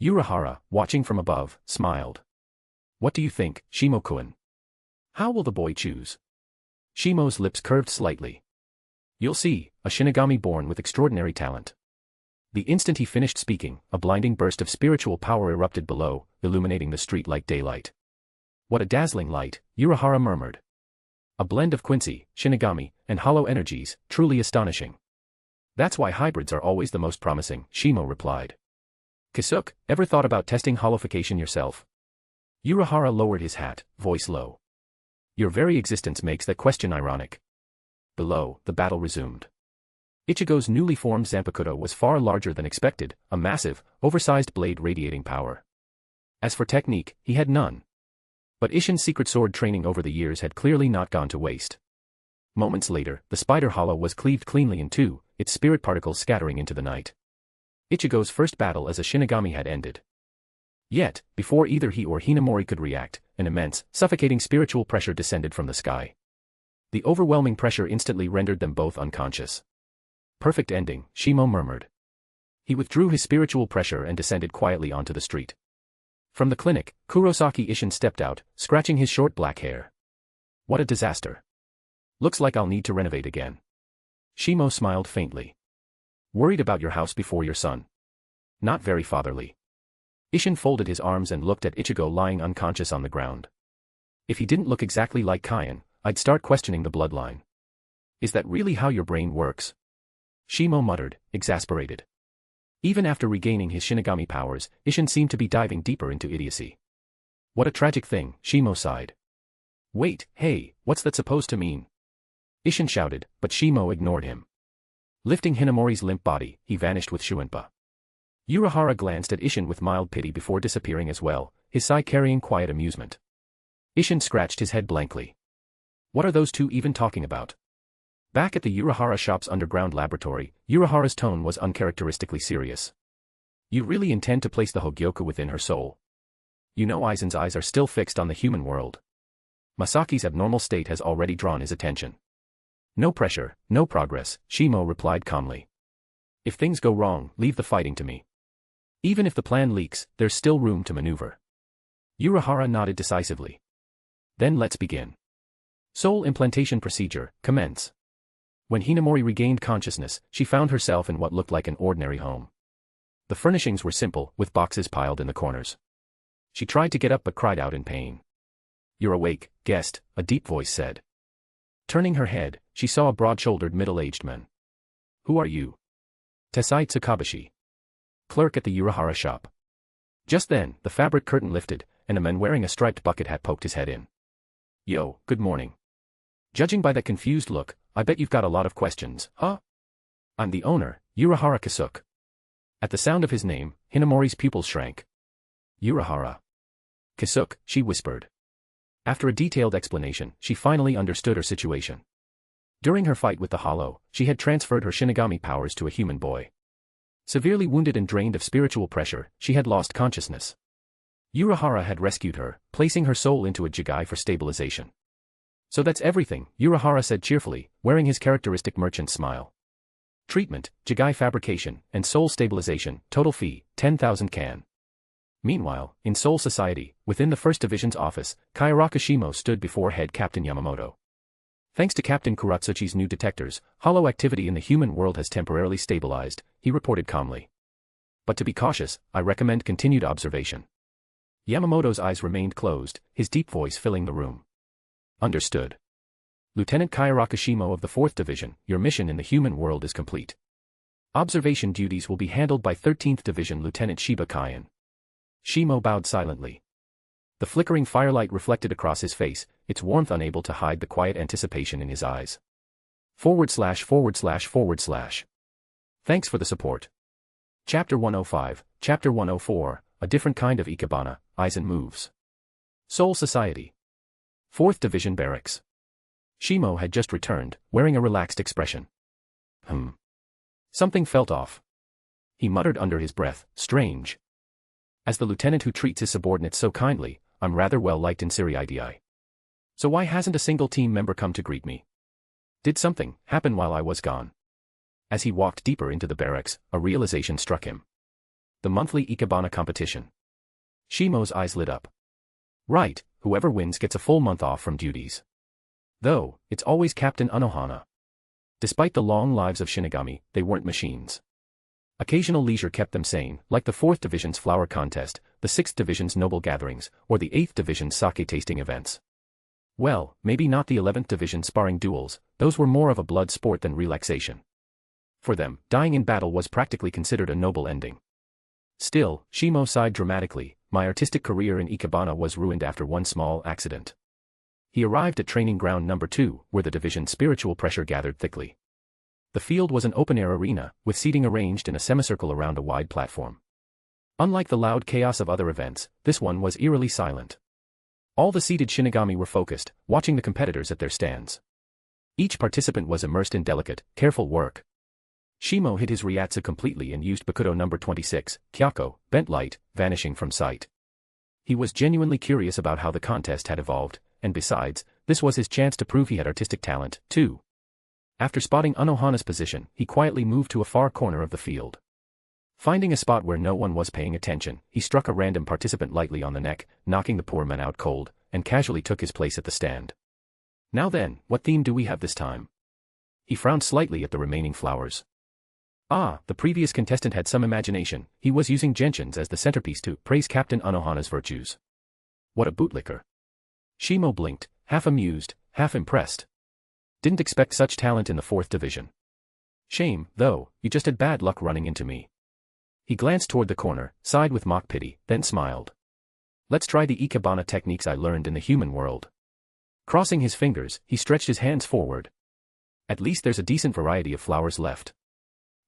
Unohana, watching from above, smiled. What do you think, Shimo-kun? How will the boy choose? Shimo's lips curved slightly. You'll see, a Shinigami born with extraordinary talent. The instant he finished speaking, a blinding burst of spiritual power erupted below, illuminating the street like daylight. What a dazzling light, Unohana murmured. A blend of Quincy, Shinigami, and hollow energies, truly astonishing. That's why hybrids are always the most promising, Shimo replied. Kisuke, ever thought about testing hollowification yourself? Unohana lowered his hat, voice low. Your very existence makes that question ironic. Below, the battle resumed. Ichigo's newly formed Zanpakutō was far larger than expected, a massive, oversized blade radiating power. As for technique, he had none. But Ishin's secret sword training over the years had clearly not gone to waste. Moments later, the spider hollow was cleaved cleanly in two, its spirit particles scattering into the night. Ichigo's first battle as a Shinigami had ended. Yet, before either he or Hinamori could react, an immense, suffocating spiritual pressure descended from the sky. The overwhelming pressure instantly rendered them both unconscious. Perfect ending, Shimo murmured. He withdrew his spiritual pressure and descended quietly onto the street. From the clinic, Kurosaki Ishin stepped out, scratching his short black hair. What a disaster. Looks like I'll need to renovate again. Shimo smiled faintly. Worried about your house before your son. Not very fatherly. Ishin folded his arms and looked at Ichigo lying unconscious on the ground. If he didn't look exactly like Kaien, I'd start questioning the bloodline. Is that really how your brain works? Shimo muttered, exasperated. Even after regaining his Shinigami powers, Ishin seemed to be diving deeper into idiocy. What a tragic thing, Shimo sighed. Wait, hey, what's that supposed to mean? Ishin shouted, but Shimo ignored him. Lifting Hinamori's limp body, he vanished with Shuinpa. Urahara glanced at Ishin with mild pity before disappearing as well, his sigh carrying quiet amusement. Ishin scratched his head blankly. What are those two even talking about? Back at the Urahara shop's underground laboratory, Urahara's tone was uncharacteristically serious. You really intend to place the Hogyoku within her soul? You know Aizen's eyes are still fixed on the human world. Masaki's abnormal state has already drawn his attention. No pressure, no progress, Shimo replied calmly. If things go wrong, leave the fighting to me. Even if the plan leaks, there's still room to maneuver. Urahara nodded decisively. Then let's begin. Soul implantation procedure, commence. When Hinamori regained consciousness, she found herself in what looked like an ordinary home. The furnishings were simple, with boxes piled in the corners. She tried to get up but cried out in pain. You're awake, guest, a deep voice said. Turning her head, she saw a broad-shouldered middle-aged man. Who are you? Tesai Tsukabashi. Clerk at the Urahara shop. Just then, the fabric curtain lifted, and a man wearing a striped bucket hat poked his head in. Yo, good morning. Judging by that confused look, I bet you've got a lot of questions, huh? I'm the owner, Urahara Kasuke. At the sound of his name, Hinamori's pupils shrank. Urahara. Kasuke, she whispered. After a detailed explanation, she finally understood her situation. During her fight with the Hollow, she had transferred her Shinigami powers to a human boy. Severely wounded and drained of spiritual pressure, she had lost consciousness. Urahara had rescued her, placing her soul into a jigai for stabilization. So that's everything, Urahara said cheerfully, wearing his characteristic merchant smile. Treatment, jigai fabrication, and soul stabilization, total fee, 10,000 kan. Meanwhile, in Soul Society, within the 1st Division's office, Kyoraku Shimo stood before head Captain Yamamoto. Thanks to Captain Kuratsuchi's new detectors, hollow activity in the human world has temporarily stabilized, he reported calmly. But to be cautious, I recommend continued observation. Yamamoto's eyes remained closed, his deep voice filling the room. Understood. Lieutenant Kyoraku Shimo of the 4th Division, your mission in the human world is complete. Observation duties will be handled by 13th Division Lieutenant Shiba Kaien. Shimo bowed silently. The flickering firelight reflected across his face, its warmth unable to hide the quiet anticipation in his eyes. // Thanks for the support. Chapter 105, Chapter 104, A Different Kind of Ikebana, Aizen Moves. Soul Society. 4th Division Barracks. Shimo had just returned, wearing a relaxed expression. Something felt off. He muttered under his breath, strange. As the lieutenant who treats his subordinates so kindly, I'm rather well liked in Siriidi. So why hasn't a single team member come to greet me? Did something happen while I was gone? As he walked deeper into the barracks, a realization struck him. The monthly Ikebana competition. Shimo's eyes lit up. Right, whoever wins gets a full month off from duties. Though, it's always Captain Unohana. Despite the long lives of Shinigami, they weren't machines. Occasional leisure kept them sane, like the 4th Division's flower contest, the 6th Division's noble gatherings, or the 8th Division's sake tasting events. Well, maybe not the 11th Division sparring duels, those were more of a blood sport than relaxation. For them, dying in battle was practically considered a noble ending. Still, Shimo sighed dramatically, my artistic career in Ikebana was ruined after one small accident. He arrived at training ground number 2, where the division's spiritual pressure gathered thickly. The field was an open-air arena, with seating arranged in a semicircle around a wide platform. Unlike the loud chaos of other events, this one was eerily silent. All the seated Shinigami were focused, watching the competitors at their stands. Each participant was immersed in delicate, careful work. Shimo hid his Ryatsu completely and used Bakutō number 26, Kyako, bent light, vanishing from sight. He was genuinely curious about how the contest had evolved, and besides, this was his chance to prove he had artistic talent, too. After spotting Unohana's position, he quietly moved to a far corner of the field. Finding a spot where no one was paying attention, he struck a random participant lightly on the neck, knocking the poor man out cold, and casually took his place at the stand. Now then, what theme do we have this time? He frowned slightly at the remaining flowers. Ah, the previous contestant had some imagination. He was using gentians as the centerpiece to praise Captain Unohana's virtues. What a bootlicker. Shimo blinked, half amused, half impressed. Didn't expect such talent in the 4th division. Shame, though, you just had bad luck running into me. He glanced toward the corner, sighed with mock pity, then smiled. Let's try the ikebana techniques I learned in the human world. Crossing his fingers, he stretched his hands forward. At least there's a decent variety of flowers left.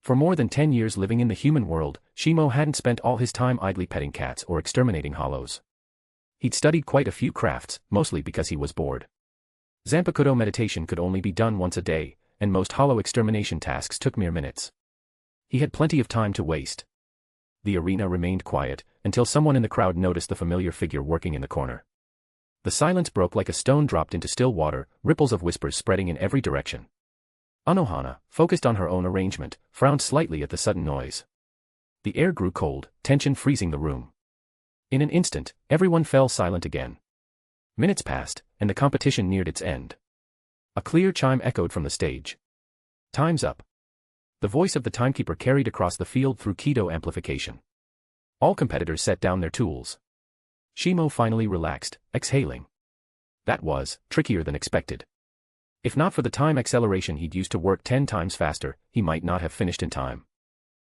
For more than 10 years living in the human world, Shimo hadn't spent all his time idly petting cats or exterminating hollows. He'd studied quite a few crafts, mostly because he was bored. Zanpakutō meditation could only be done once a day, and most hollow extermination tasks took mere minutes. He had plenty of time to waste. The arena remained quiet, until someone in the crowd noticed the familiar figure working in the corner. The silence broke like a stone dropped into still water, ripples of whispers spreading in every direction. Unohana, focused on her own arrangement, frowned slightly at the sudden noise. The air grew cold, tension freezing the room. In an instant, everyone fell silent again. Minutes passed, and the competition neared its end. A clear chime echoed from the stage. Time's up. The voice of the timekeeper carried across the field through Kaidō amplification. All competitors set down their tools. Shimo finally relaxed, exhaling. That was trickier than expected. If not for the time acceleration he'd used to work 10 times faster, he might not have finished in time.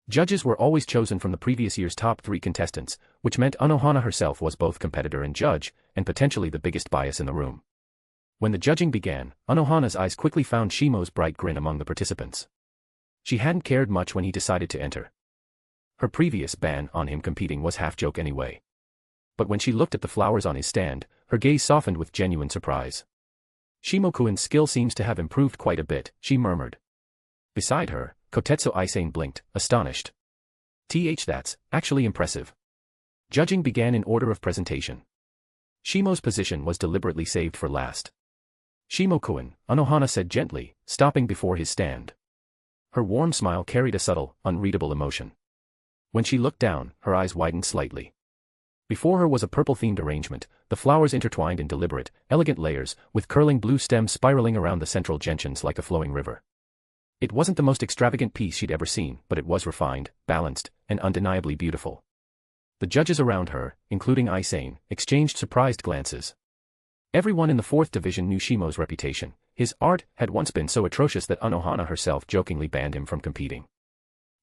Judges were always chosen from the previous year's top 3 contestants, which meant Unohana herself was both competitor and judge, and potentially the biggest bias in the room. When the judging began, Unohana's eyes quickly found Shimo's bright grin among the participants. She hadn't cared much when he decided to enter. Her previous ban on him competing was half-joke anyway. But when she looked at the flowers on his stand, her gaze softened with genuine surprise. Shimo-kun's skill seems to have improved quite a bit, she murmured. Beside her, Kotetsu Aisane blinked, astonished. That's actually impressive. Judging began in order of presentation. Shimo's position was deliberately saved for last. Shimo-kun, Unohana said gently, stopping before his stand. Her warm smile carried a subtle, unreadable emotion. When she looked down, her eyes widened slightly. Before her was a purple-themed arrangement, the flowers intertwined in deliberate, elegant layers, with curling blue stems spiraling around the central gentians like a flowing river. It wasn't the most extravagant piece she'd ever seen, but it was refined, balanced, and undeniably beautiful. The judges around her, including Aisane, exchanged surprised glances. Everyone in the 4th division knew Shimo's reputation. His art had once been so atrocious that Unohana herself jokingly banned him from competing.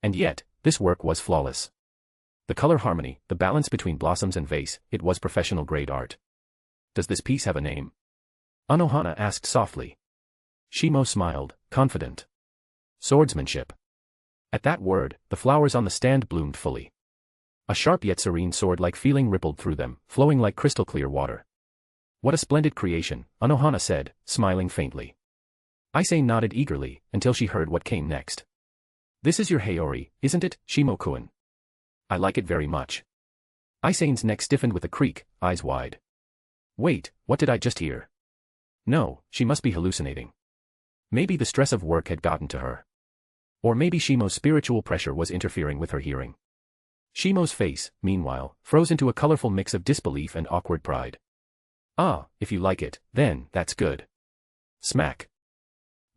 And yet, this work was flawless. The color harmony, the balance between blossoms and vase, it was professional-grade art. Does this piece have a name? Unohana asked softly. Shimo smiled, confident. Swordsmanship. At that word, the flowers on the stand bloomed fully. A sharp yet serene sword-like feeling rippled through them, flowing like crystal-clear water. What a splendid creation, Unohana said, smiling faintly. Aisane nodded eagerly, until she heard what came next. This is your Haori, isn't it, Shimo-kun? I like it very much. Aisane's neck stiffened with a creak, eyes wide. Wait, what did I just hear? No, she must be hallucinating. Maybe the stress of work had gotten to her. Or maybe Shimo's spiritual pressure was interfering with her hearing. Shimo's face, meanwhile, froze into a colorful mix of disbelief and awkward pride. Ah, if you like it, then, that's good. Smack.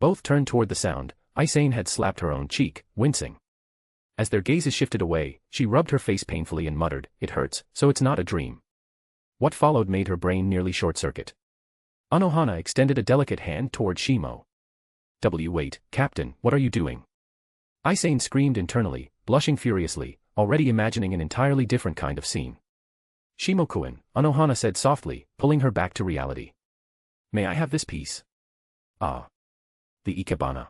Both turned toward the sound. Aisane had slapped her own cheek, wincing. As their gazes shifted away, she rubbed her face painfully and muttered, "It hurts, so it's not a dream." What followed made her brain nearly short-circuit. Unohana extended a delicate hand toward Shimo. Wait, Captain, what are you doing? Aisane screamed internally, blushing furiously, already imagining an entirely different kind of scene. Shimo-kun, Unohana said softly, pulling her back to reality. May I have this piece? Ah. The ikebana.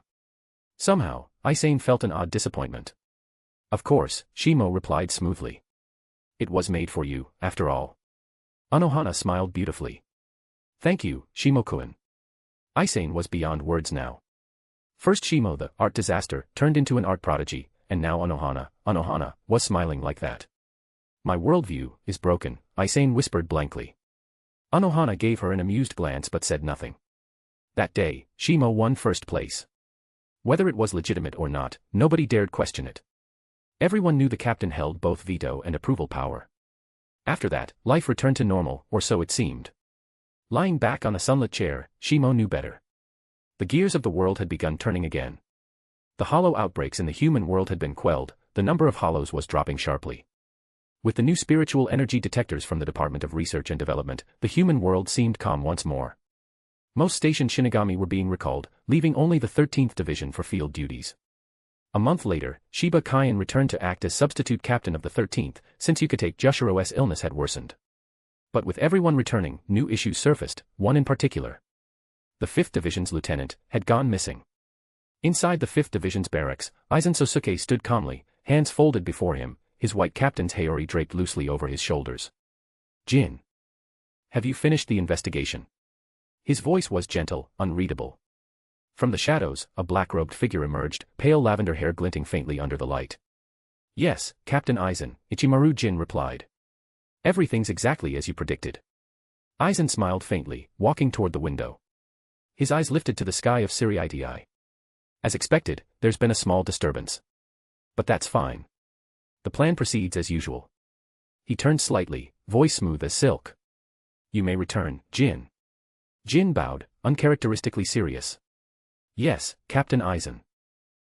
Somehow, Aisane felt an odd disappointment. Of course, Shimo replied smoothly. It was made for you, after all. Unohana smiled beautifully. Thank you, Shimo-kun. Aisane was beyond words now. First Shimo the art disaster turned into an art prodigy, and now Unohana was smiling like that. My worldview is broken, Aisane whispered blankly. Unohana gave her an amused glance but said nothing. That day, Shimo won first place. Whether it was legitimate or not, nobody dared question it. Everyone knew the captain held both veto and approval power. After that, life returned to normal, or so it seemed. Lying back on a sunlit chair, Shimo knew better. The gears of the world had begun turning again. The hollow outbreaks in the human world had been quelled, the number of hollows was dropping sharply. With the new spiritual energy detectors from the Department of Research and Development, the human world seemed calm once more. Most station Shinigami were being recalled, leaving only the 13th Division for field duties. A month later, Shiba Kaiyan returned to act as substitute captain of the 13th, since Yukite Jushiro's illness had worsened. But with everyone returning, new issues surfaced, one in particular. The 5th Division's lieutenant had gone missing. Inside the 5th Division's barracks, Aizen Sosuke stood calmly, hands folded before him, his white captain's haori draped loosely over his shoulders. Jin. Have you finished the investigation? His voice was gentle, unreadable. From the shadows, a black-robed figure emerged, pale lavender hair glinting faintly under the light. Yes, Captain Aizen, Ichimaru Jin replied. Everything's exactly as you predicted. Aizen smiled faintly, walking toward the window. His eyes lifted to the sky of Siriiti. As expected, there's been a small disturbance. But that's fine. The plan proceeds as usual. He turned slightly, voice smooth as silk. You may return, Jin. Jin bowed, uncharacteristically serious. Yes, Captain Aizen.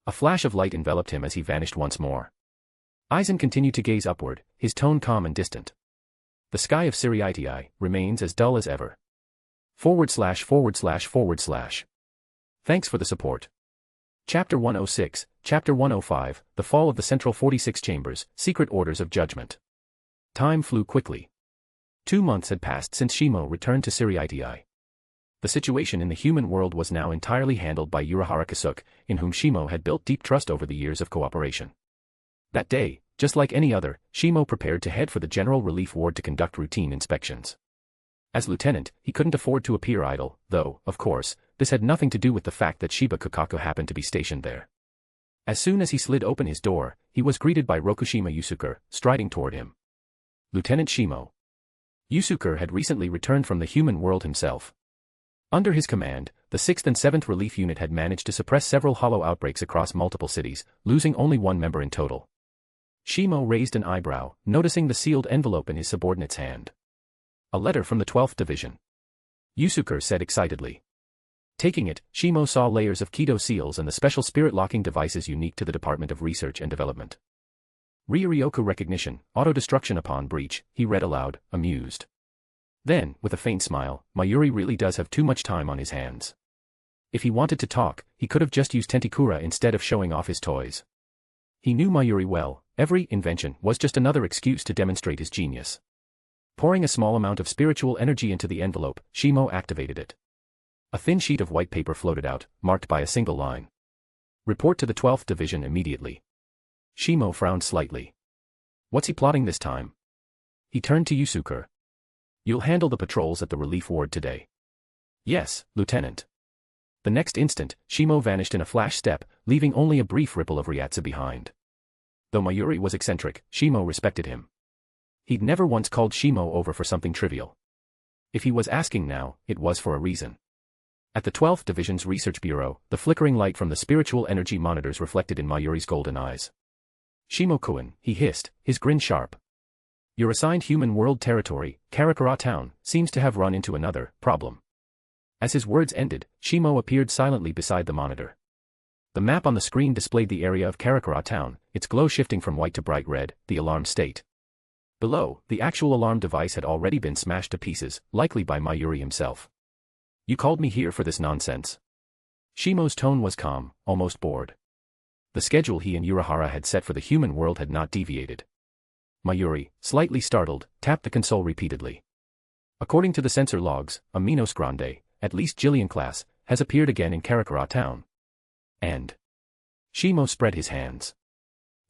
A flash of light enveloped him as he vanished once more. Aizen continued to gaze upward, his tone calm and distant. The sky of Siriiti remains as dull as ever. /////. Thanks for the support. Chapter 106, Chapter 105, The Fall of the Central 46 Chambers, Secret Orders of Judgment. Time flew quickly. 2 months had passed since Shimo returned to Siriiti. The situation in the human world was now entirely handled by Urahara Kasuke, in whom Shimo had built deep trust over the years of cooperation. That day, just like any other, Shimo prepared to head for the General Relief Ward to conduct routine inspections. As lieutenant, he couldn't afford to appear idle, though, of course, this had nothing to do with the fact that Shiba Kakaku happened to be stationed there. As soon as he slid open his door, he was greeted by Rokushima Yusuke, striding toward him. Lieutenant Shimo. Yusuke had recently returned from the human world himself. Under his command, the 6th and 7th Relief Unit had managed to suppress several hollow outbreaks across multiple cities, losing only 1 member in total. Shimo raised an eyebrow, noticing the sealed envelope in his subordinate's hand. A letter from the 12th Division. Yusuke said excitedly. Taking it, Shimo saw layers of Kaidō seals and the special spirit-locking devices unique to the Department of Research and Development. Ryuryoku recognition, auto-destruction upon breach, he read aloud, amused. Then, with a faint smile, Mayuri really does have too much time on his hands. If he wanted to talk, he could have just used Tentikura instead of showing off his toys. He knew Mayuri well, every invention was just another excuse to demonstrate his genius. Pouring a small amount of spiritual energy into the envelope, Shimo activated it. A thin sheet of white paper floated out, marked by a single line. Report to the 12th Division immediately. Shimo frowned slightly. What's he plotting this time? He turned to Yusuke. You'll handle the patrols at the relief ward today. Yes, Lieutenant. The next instant, Shimo vanished in a flash step, leaving only a brief ripple of Ryatsu behind. Though Mayuri was eccentric, Shimo respected him. He'd never once called Shimo over for something trivial. If he was asking now, it was for a reason. At the 12th Division's Research Bureau, the flickering light from the spiritual energy monitors reflected in Mayuri's golden eyes. Shimo-kun, he hissed, his grin sharp. Your assigned human world territory, Karakura Town, seems to have run into another problem. As his words ended, Shimo appeared silently beside the monitor. The map on the screen displayed the area of Karakura Town, its glow shifting from white to bright red, the alarm state. Below, the actual alarm device had already been smashed to pieces, likely by Mayuri himself. You called me here for this nonsense? Shimo's tone was calm, almost bored. The schedule he and Urahara had set for the human world had not deviated. Mayuri, slightly startled, tapped the console repeatedly. According to the sensor logs, a Minos Grande, at least Jillian class, has appeared again in Karakura Town. And Shimo spread his hands.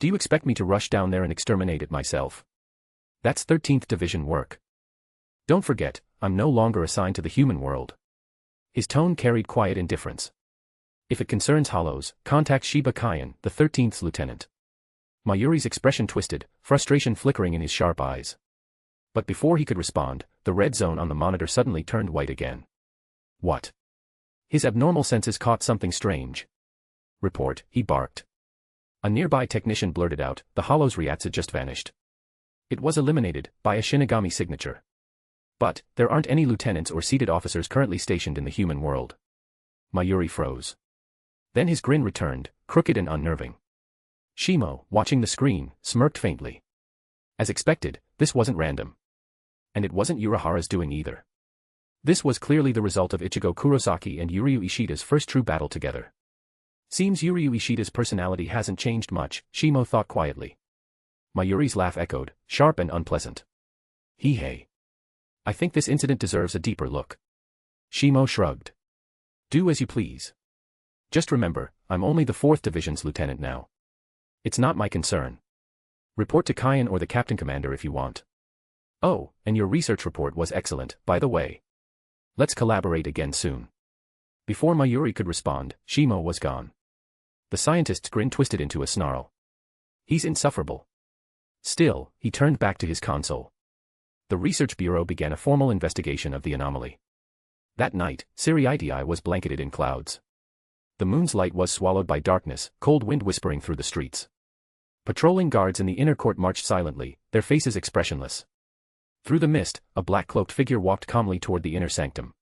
Do you expect me to rush down there and exterminate it myself? That's 13th Division work. Don't forget, I'm no longer assigned to the human world. His tone carried quiet indifference. If it concerns hollows, contact Shiba Kyan, the 13th lieutenant. Mayuri's expression twisted, frustration flickering in his sharp eyes. But before he could respond, the red zone on the monitor suddenly turned white again. What? His abnormal senses caught something strange. Report, he barked. A nearby technician blurted out, the hollow's Ryatsu had just vanished. It was eliminated, by a Shinigami signature. But, there aren't any lieutenants or seated officers currently stationed in the human world. Mayuri froze. Then his grin returned, crooked and unnerving. Shimo, watching the screen, smirked faintly. As expected, this wasn't random. And it wasn't Urahara's doing either. This was clearly the result of Ichigo Kurosaki and Yuryu Ishida's first true battle together. Seems Yuryu Ishida's personality hasn't changed much, Shimo thought quietly. Mayuri's laugh echoed, sharp and unpleasant. Hey. I think this incident deserves a deeper look. Shimo shrugged. Do as you please. Just remember, I'm only the 4th Division's lieutenant now. It's not my concern. Report to Kyan or the Captain Commander if you want. Oh, and your research report was excellent, by the way. Let's collaborate again soon. Before Mayuri could respond, Shimo was gone. The scientist's grin twisted into a snarl. He's insufferable. Still, he turned back to his console. The Research Bureau began a formal investigation of the anomaly. That night, Siriitii was blanketed in clouds. The moon's light was swallowed by darkness, cold wind whispering through the streets. Patrolling guards in the inner court marched silently, their faces expressionless. Through the mist, a black-cloaked figure walked calmly toward the inner sanctum.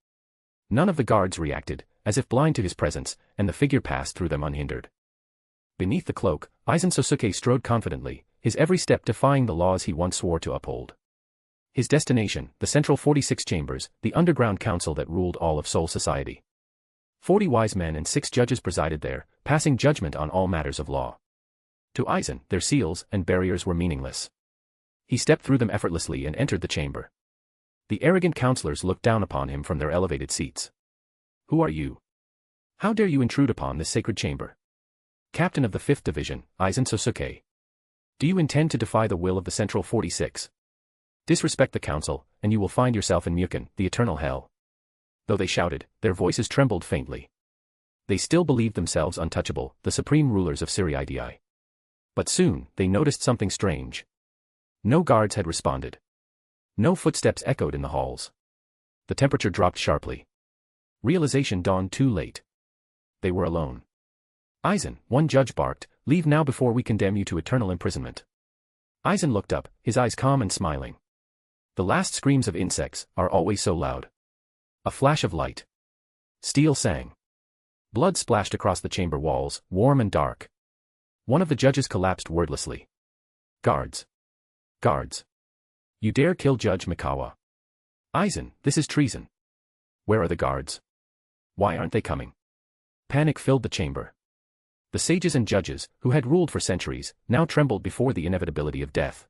None of the guards reacted, as if blind to his presence, and the figure passed through them unhindered. Beneath the cloak, Aizen Sosuke strode confidently, his every step defying the laws he once swore to uphold. His destination, the Central 46 Chambers, the underground council that ruled all of Soul Society. 40 wise men and 6 judges presided there, passing judgment on all matters of law. To Aizen, their seals and barriers were meaningless. He stepped through them effortlessly and entered the chamber. The arrogant counselors looked down upon him from their elevated seats. Who are you? How dare you intrude upon this sacred chamber? Captain of the 5th Division, Aizen Sosuke. Do you intend to defy the will of the Central 46? Disrespect the council, and you will find yourself in Muken, the eternal hell. Though they shouted, their voices trembled faintly. They still believed themselves untouchable, the supreme rulers of Siriitii. But soon, they noticed something strange. No guards had responded. No footsteps echoed in the halls. The temperature dropped sharply. Realization dawned too late. They were alone. Aizen, one judge barked, leave now before we condemn you to eternal imprisonment. Aizen looked up, his eyes calm and smiling. The last screams of insects are always so loud. A flash of light. Steel sang. Blood splashed across the chamber walls, warm and dark. One of the judges collapsed wordlessly. Guards. Guards. You dare kill Judge Mikawa. Aizen, this is treason. Where are the guards? Why aren't they coming? Panic filled the chamber. The sages and judges, who had ruled for centuries, now trembled before the inevitability of death.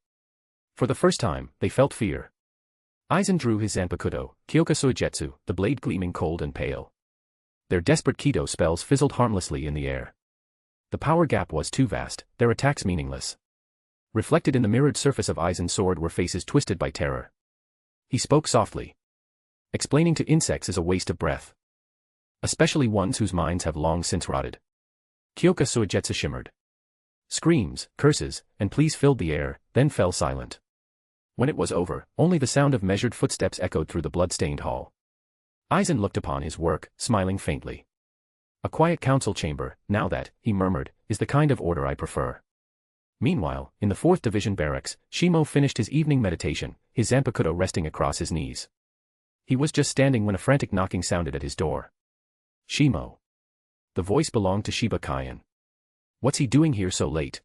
For the first time, they felt fear. Aizen drew his Zanpakutō, Kyoka Suigetsu, the blade gleaming cold and pale. Their desperate Kaidō spells fizzled harmlessly in the air. The power gap was too vast, their attacks meaningless. Reflected in the mirrored surface of Aizen's sword were faces twisted by terror. He spoke softly. Explaining to insects is a waste of breath. Especially ones whose minds have long since rotted. Kyoka Suigetsu shimmered. Screams, curses, and pleas filled the air, then fell silent. When it was over, only the sound of measured footsteps echoed through the blood-stained hall. Aizen looked upon his work, smiling faintly. A quiet council chamber, now that, he murmured, is the kind of order I prefer. Meanwhile, in the 4th Division barracks, Shimo finished his evening meditation, his Zanpakutō resting across his knees. He was just standing when a frantic knocking sounded at his door. Shimo. The voice belonged to Shiba Kyan. What's he doing here so late?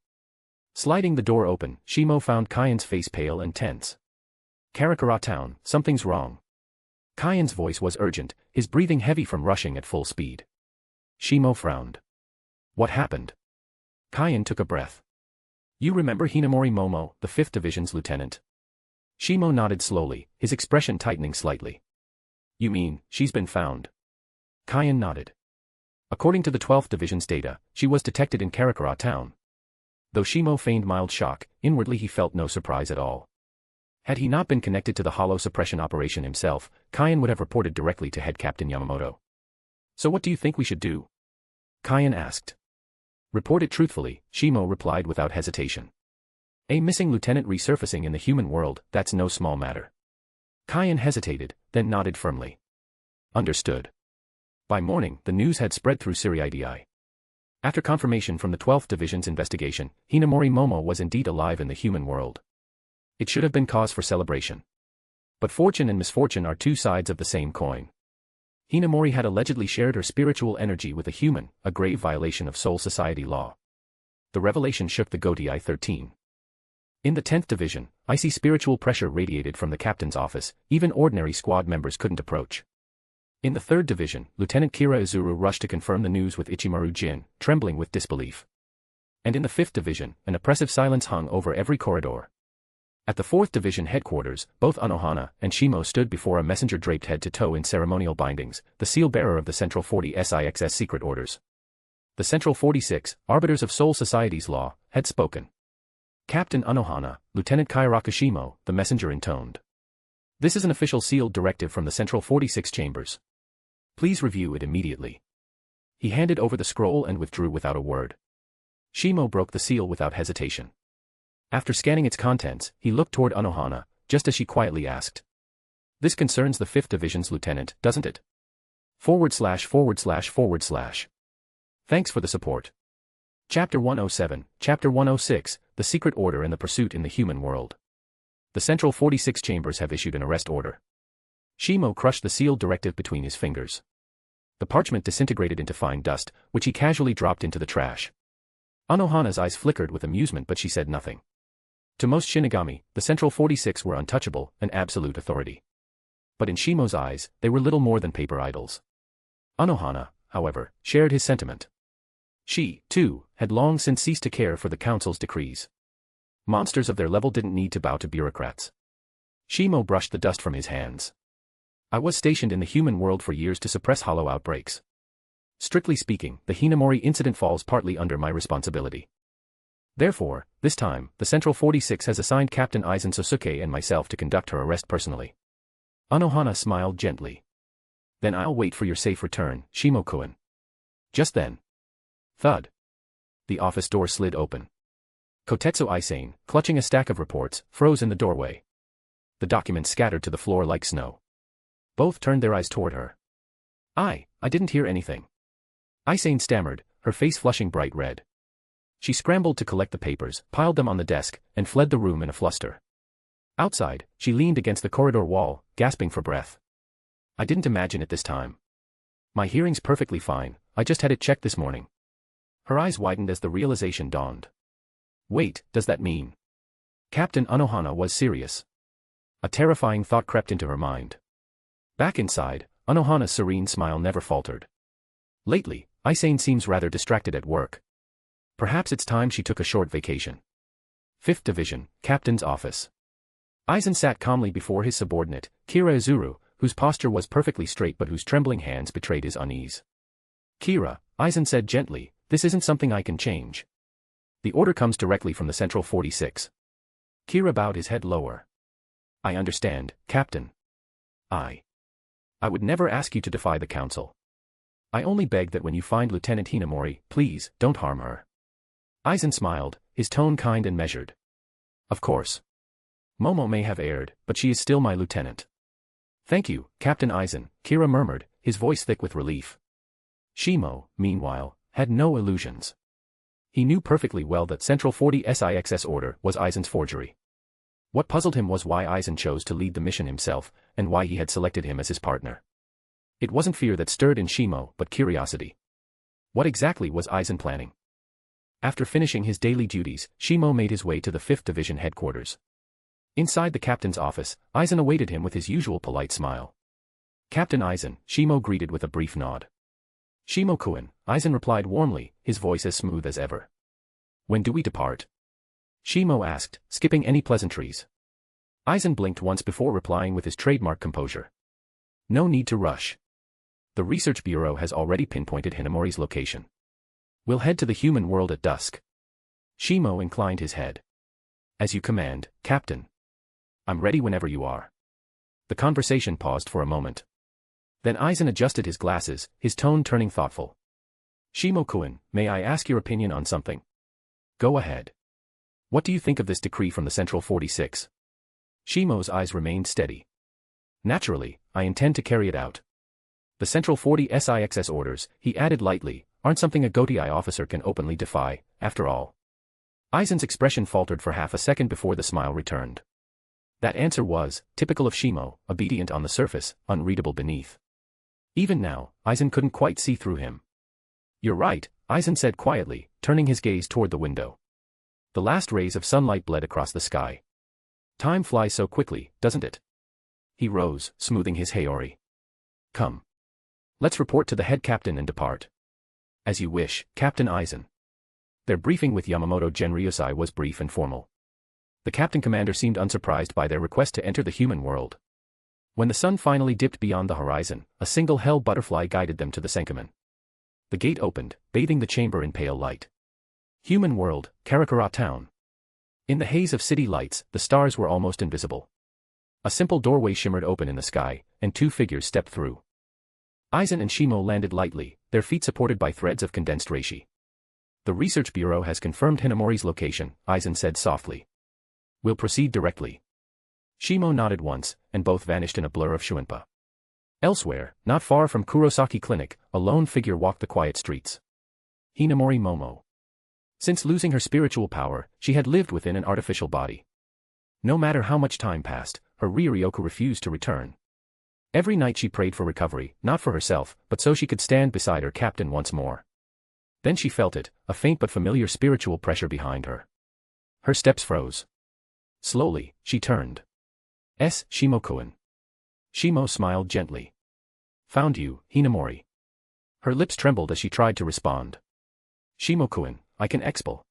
Sliding the door open, Shimo found Kyan's face pale and tense. Karakura Town, something's wrong. Kyan's voice was urgent, his breathing heavy from rushing at full speed. Shimo frowned. What happened? Kyan took a breath. You remember Hinamori Momo, the 5th Division's lieutenant? Shimo nodded slowly, his expression tightening slightly. You mean, she's been found? Kyan nodded. According to the 12th Division's data, she was detected in Karakura Town. Though Shimo feigned mild shock, inwardly he felt no surprise at all. Had he not been connected to the hollow suppression operation himself, Kyan would have reported directly to Head Captain Yamamoto. So what do you think we should do? Kyan asked. Report it truthfully, Shimo replied without hesitation. A missing lieutenant resurfacing in the human world, that's no small matter. Kyan hesitated, then nodded firmly. Understood. By morning, the news had spread through Siriidi. After confirmation from the 12th Division's investigation, Hinamori Momo was indeed alive in the human world. It should have been cause for celebration. But fortune and misfortune are two sides of the same coin. Hinamori had allegedly shared her spiritual energy with a human, a grave violation of Soul Society law. The revelation shook the Goti I-13. In the 10th Division, icy spiritual pressure radiated from the captain's office, even ordinary squad members couldn't approach. In the 3rd Division, Lieutenant Kira Izuru rushed to confirm the news with Ichimaru Jin, trembling with disbelief. And in the 5th Division, an oppressive silence hung over every corridor. At the 4th Division headquarters, both Unohana and Shimo stood before a messenger draped head to toe in ceremonial bindings, the seal-bearer of the Central 40 SIXS secret orders. The Central 46, arbiters of Soul Society's law, had spoken. Captain Unohana, Lieutenant Kyoraku Shimo, the messenger intoned. This is an official sealed directive from the Central 46 chambers. Please review it immediately. He handed over the scroll and withdrew without a word. Shimo broke the seal without hesitation. After scanning its contents, he looked toward Unohana, just as she quietly asked. This concerns the 5th Division's lieutenant, doesn't it? /////. Thanks for the support. Chapter 107, Chapter 106, The Secret Order and the Pursuit in the Human World. The Central 46 chambers have issued an arrest order. Shimo crushed the sealed directive between his fingers. The parchment disintegrated into fine dust, which he casually dropped into the trash. Unohana's eyes flickered with amusement, but she said nothing. To most Shinigami, the Central 46 were untouchable, an absolute authority. But in Shimo's eyes, they were little more than paper idols. Unohana, however, shared his sentiment. She, too, had long since ceased to care for the Council's decrees. Monsters of their level didn't need to bow to bureaucrats. Shimo brushed the dust from his hands. I was stationed in the human world for years to suppress hollow outbreaks. Strictly speaking, the Hinamori incident falls partly under my responsibility. Therefore, this time, the Central 46 has assigned Captain Aizen Sosuke and myself to conduct her arrest personally. Unohana smiled gently. Then I'll wait for your safe return, Shimo-kun. Just then. Thud. The office door slid open. Kotetsu Aizen, clutching a stack of reports, froze in the doorway. The documents scattered to the floor like snow. Both turned their eyes toward her. I didn't hear anything. Aizen stammered, her face flushing bright red. She scrambled to collect the papers, piled them on the desk, and fled the room in a fluster. Outside, she leaned against the corridor wall, gasping for breath. I didn't imagine it this time. My hearing's perfectly fine, I just had it checked this morning. Her eyes widened as the realization dawned. Wait, does that mean? Captain Unohana was serious. A terrifying thought crept into her mind. Back inside, Unohana's serene smile never faltered. Lately, Aizen seems rather distracted at work. Perhaps it's time she took a short vacation. 5th Division, Captain's Office. Aizen sat calmly before his subordinate, Kira Izuru, whose posture was perfectly straight but whose trembling hands betrayed his unease. Kira, Aizen said gently, this isn't something I can change. The order comes directly from the Central 46. Kira bowed his head lower. I understand, Captain. I would never ask you to defy the Council. I only beg that when you find Lieutenant Hinamori, please, don't harm her. Aizen smiled, his tone kind and measured. Of course. Momo may have erred, but she is still my lieutenant. Thank you, Captain Aizen, Kira murmured, his voice thick with relief. Shimo, meanwhile, had no illusions. He knew perfectly well that Central 40 SIXS order was Aizen's forgery. What puzzled him was why Aizen chose to lead the mission himself, and why he had selected him as his partner. It wasn't fear that stirred in Shimo, but curiosity. What exactly was Aizen planning? After finishing his daily duties, Shimo made his way to the 5th Division headquarters. Inside the captain's office, Aizen awaited him with his usual polite smile. Captain Aizen, Shimo greeted with a brief nod. Shimo-kun, Aizen replied warmly, his voice as smooth as ever. When do we depart? Shimo asked, skipping any pleasantries. Aizen blinked once before replying with his trademark composure. No need to rush. The Research Bureau has already pinpointed Hinamori's location. We'll head to the human world at dusk. Shimo inclined his head. As you command, Captain. I'm ready whenever you are. The conversation paused for a moment. Then Aizen adjusted his glasses, his tone turning thoughtful. Shimo-kun, may I ask your opinion on something? Go ahead. What do you think of this decree from the Central 46? Shimo's eyes remained steady. Naturally, I intend to carry it out. The Central 46's orders, he added lightly, aren't something a Gotei officer can openly defy, after all. Aizen's expression faltered for half a second before the smile returned. That answer was, typical of Shimo, obedient on the surface, unreadable beneath. Even now, Aizen couldn't quite see through him. You're right, Aizen said quietly, turning his gaze toward the window. The last rays of sunlight bled across the sky. Time flies so quickly, doesn't it? He rose, smoothing his haori. Come. Let's report to the head captain and depart. As you wish, Captain Aizen. Their briefing with Yamamoto Genryusai was brief and formal. The captain commander seemed unsurprised by their request to enter the human world. When the sun finally dipped beyond the horizon, a single hell butterfly guided them to the Senkamen. The gate opened, bathing the chamber in pale light. Human world, Karakura town. In the haze of city lights, the stars were almost invisible. A simple doorway shimmered open in the sky, and two figures stepped through. Aizen and Shimo landed lightly, their feet supported by threads of condensed reishi. The research bureau has confirmed Hinamori's location, Aizen said softly. We'll proceed directly. Shimo nodded once, and both vanished in a blur of Shuinpa. Elsewhere, not far from Kurosaki Clinic, a lone figure walked the quiet streets. Hinamori Momo. Since losing her spiritual power, she had lived within an artificial body. No matter how much time passed, her Ryuryoku refused to return. Every night she prayed for recovery, not for herself, but so she could stand beside her captain once more. Then she felt it, a faint but familiar spiritual pressure behind her. Her steps froze. Slowly, she turned. Shimo-kun. Shimo smiled gently. Found you, Hinamori. Her lips trembled as she tried to respond. Shimo-kun, I can expel.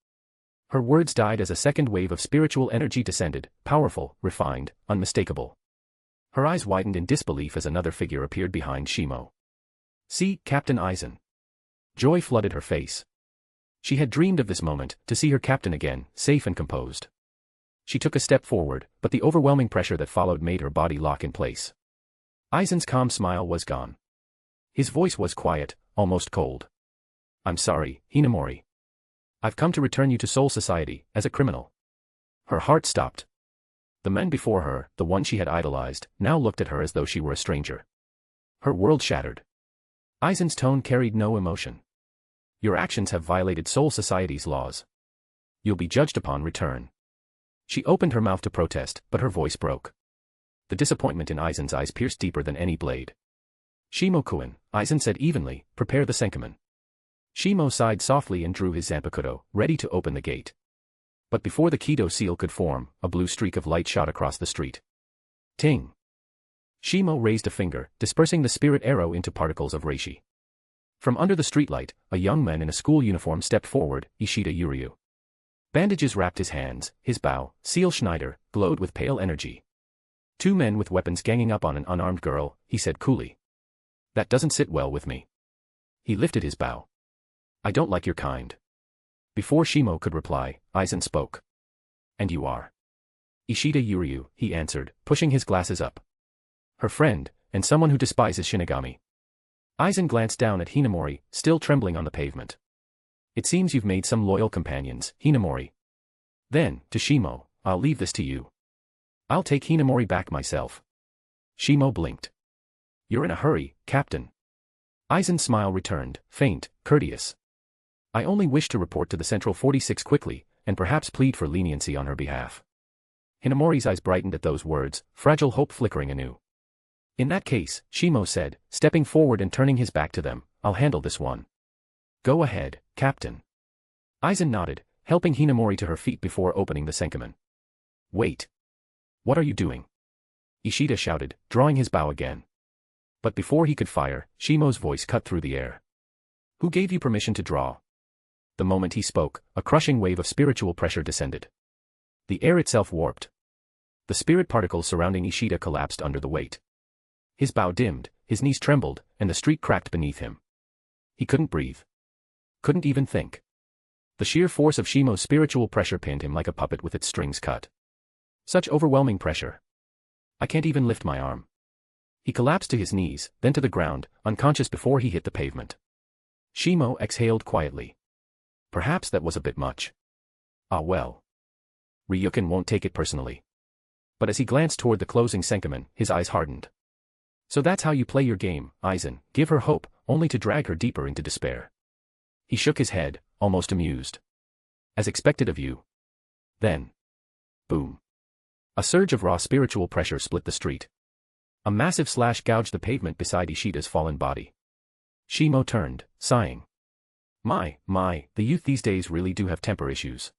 Her words died as a second wave of spiritual energy descended, powerful, refined, unmistakable. Her eyes widened in disbelief as another figure appeared behind Shimo. See, Captain Aizen. Joy flooded her face. She had dreamed of this moment, to see her captain again, safe and composed. She took a step forward, but the overwhelming pressure that followed made her body lock in place. Aizen's calm smile was gone. His voice was quiet, almost cold. I'm sorry, Hinamori. I've come to return you to Soul Society, as a criminal. Her heart stopped. The men before her, the one she had idolized, now looked at her as though she were a stranger. Her world shattered. Aizen's tone carried no emotion. Your actions have violated Soul Society's laws. You'll be judged upon return. She opened her mouth to protest, but her voice broke. The disappointment in Aizen's eyes pierced deeper than any blade. Shimo-kun, Aizen said evenly, prepare the Senkamen. Shimo sighed softly and drew his Zanpakutō, ready to open the gate. But before the Kaidō seal could form, a blue streak of light shot across the street. Ting! Shimo raised a finger, dispersing the spirit arrow into particles of reishi. From under the streetlight, a young man in a school uniform stepped forward, Ishida Yuryu. Bandages wrapped his hands, his bow, Seal Schneider, glowed with pale energy. Two men with weapons ganging up on an unarmed girl, he said coolly. That doesn't sit well with me. He lifted his bow. I don't like your kind. Before Shimo could reply, Aizen spoke. And you are? Ishida Yuryu, he answered, pushing his glasses up. Her friend, and someone who despises Shinigami. Aizen glanced down at Hinamori, still trembling on the pavement. It seems you've made some loyal companions, Hinamori. Then, to Shimo, I'll leave this to you. I'll take Hinamori back myself. Shimo blinked. You're in a hurry, Captain. Aizen's smile returned, faint, courteous. I only wish to report to the Central 46 quickly, and perhaps plead for leniency on her behalf. Hinamori's eyes brightened at those words, fragile hope flickering anew. In that case, Shimo said, stepping forward and turning his back to them, I'll handle this one. Go ahead, Captain. Aizen nodded, helping Hinamori to her feet before opening the Senkamen. Wait. What are you doing? Ishida shouted, drawing his bow again. But before he could fire, Shimo's voice cut through the air. Who gave you permission to draw? The moment he spoke, a crushing wave of spiritual pressure descended. The air itself warped. The spirit particles surrounding Ishida collapsed under the weight. His bow dimmed, his knees trembled, and the street cracked beneath him. He couldn't breathe. Couldn't even think. The sheer force of Shimo's spiritual pressure pinned him like a puppet with its strings cut. Such overwhelming pressure, I can't even lift my arm. He collapsed to his knees, then to the ground, unconscious before he hit the pavement. Shimo exhaled quietly. Perhaps that was a bit much. Ah well. Ryukin won't take it personally. But as he glanced toward the closing Senkaman, his eyes hardened. So that's how you play your game, Aizen, give her hope, only to drag her deeper into despair. He shook his head, almost amused. As expected of you. Then. Boom. A surge of raw spiritual pressure split the street. A massive slash gouged the pavement beside Ishida's fallen body. Shimo turned, sighing. My, the youth these days really do have temper issues.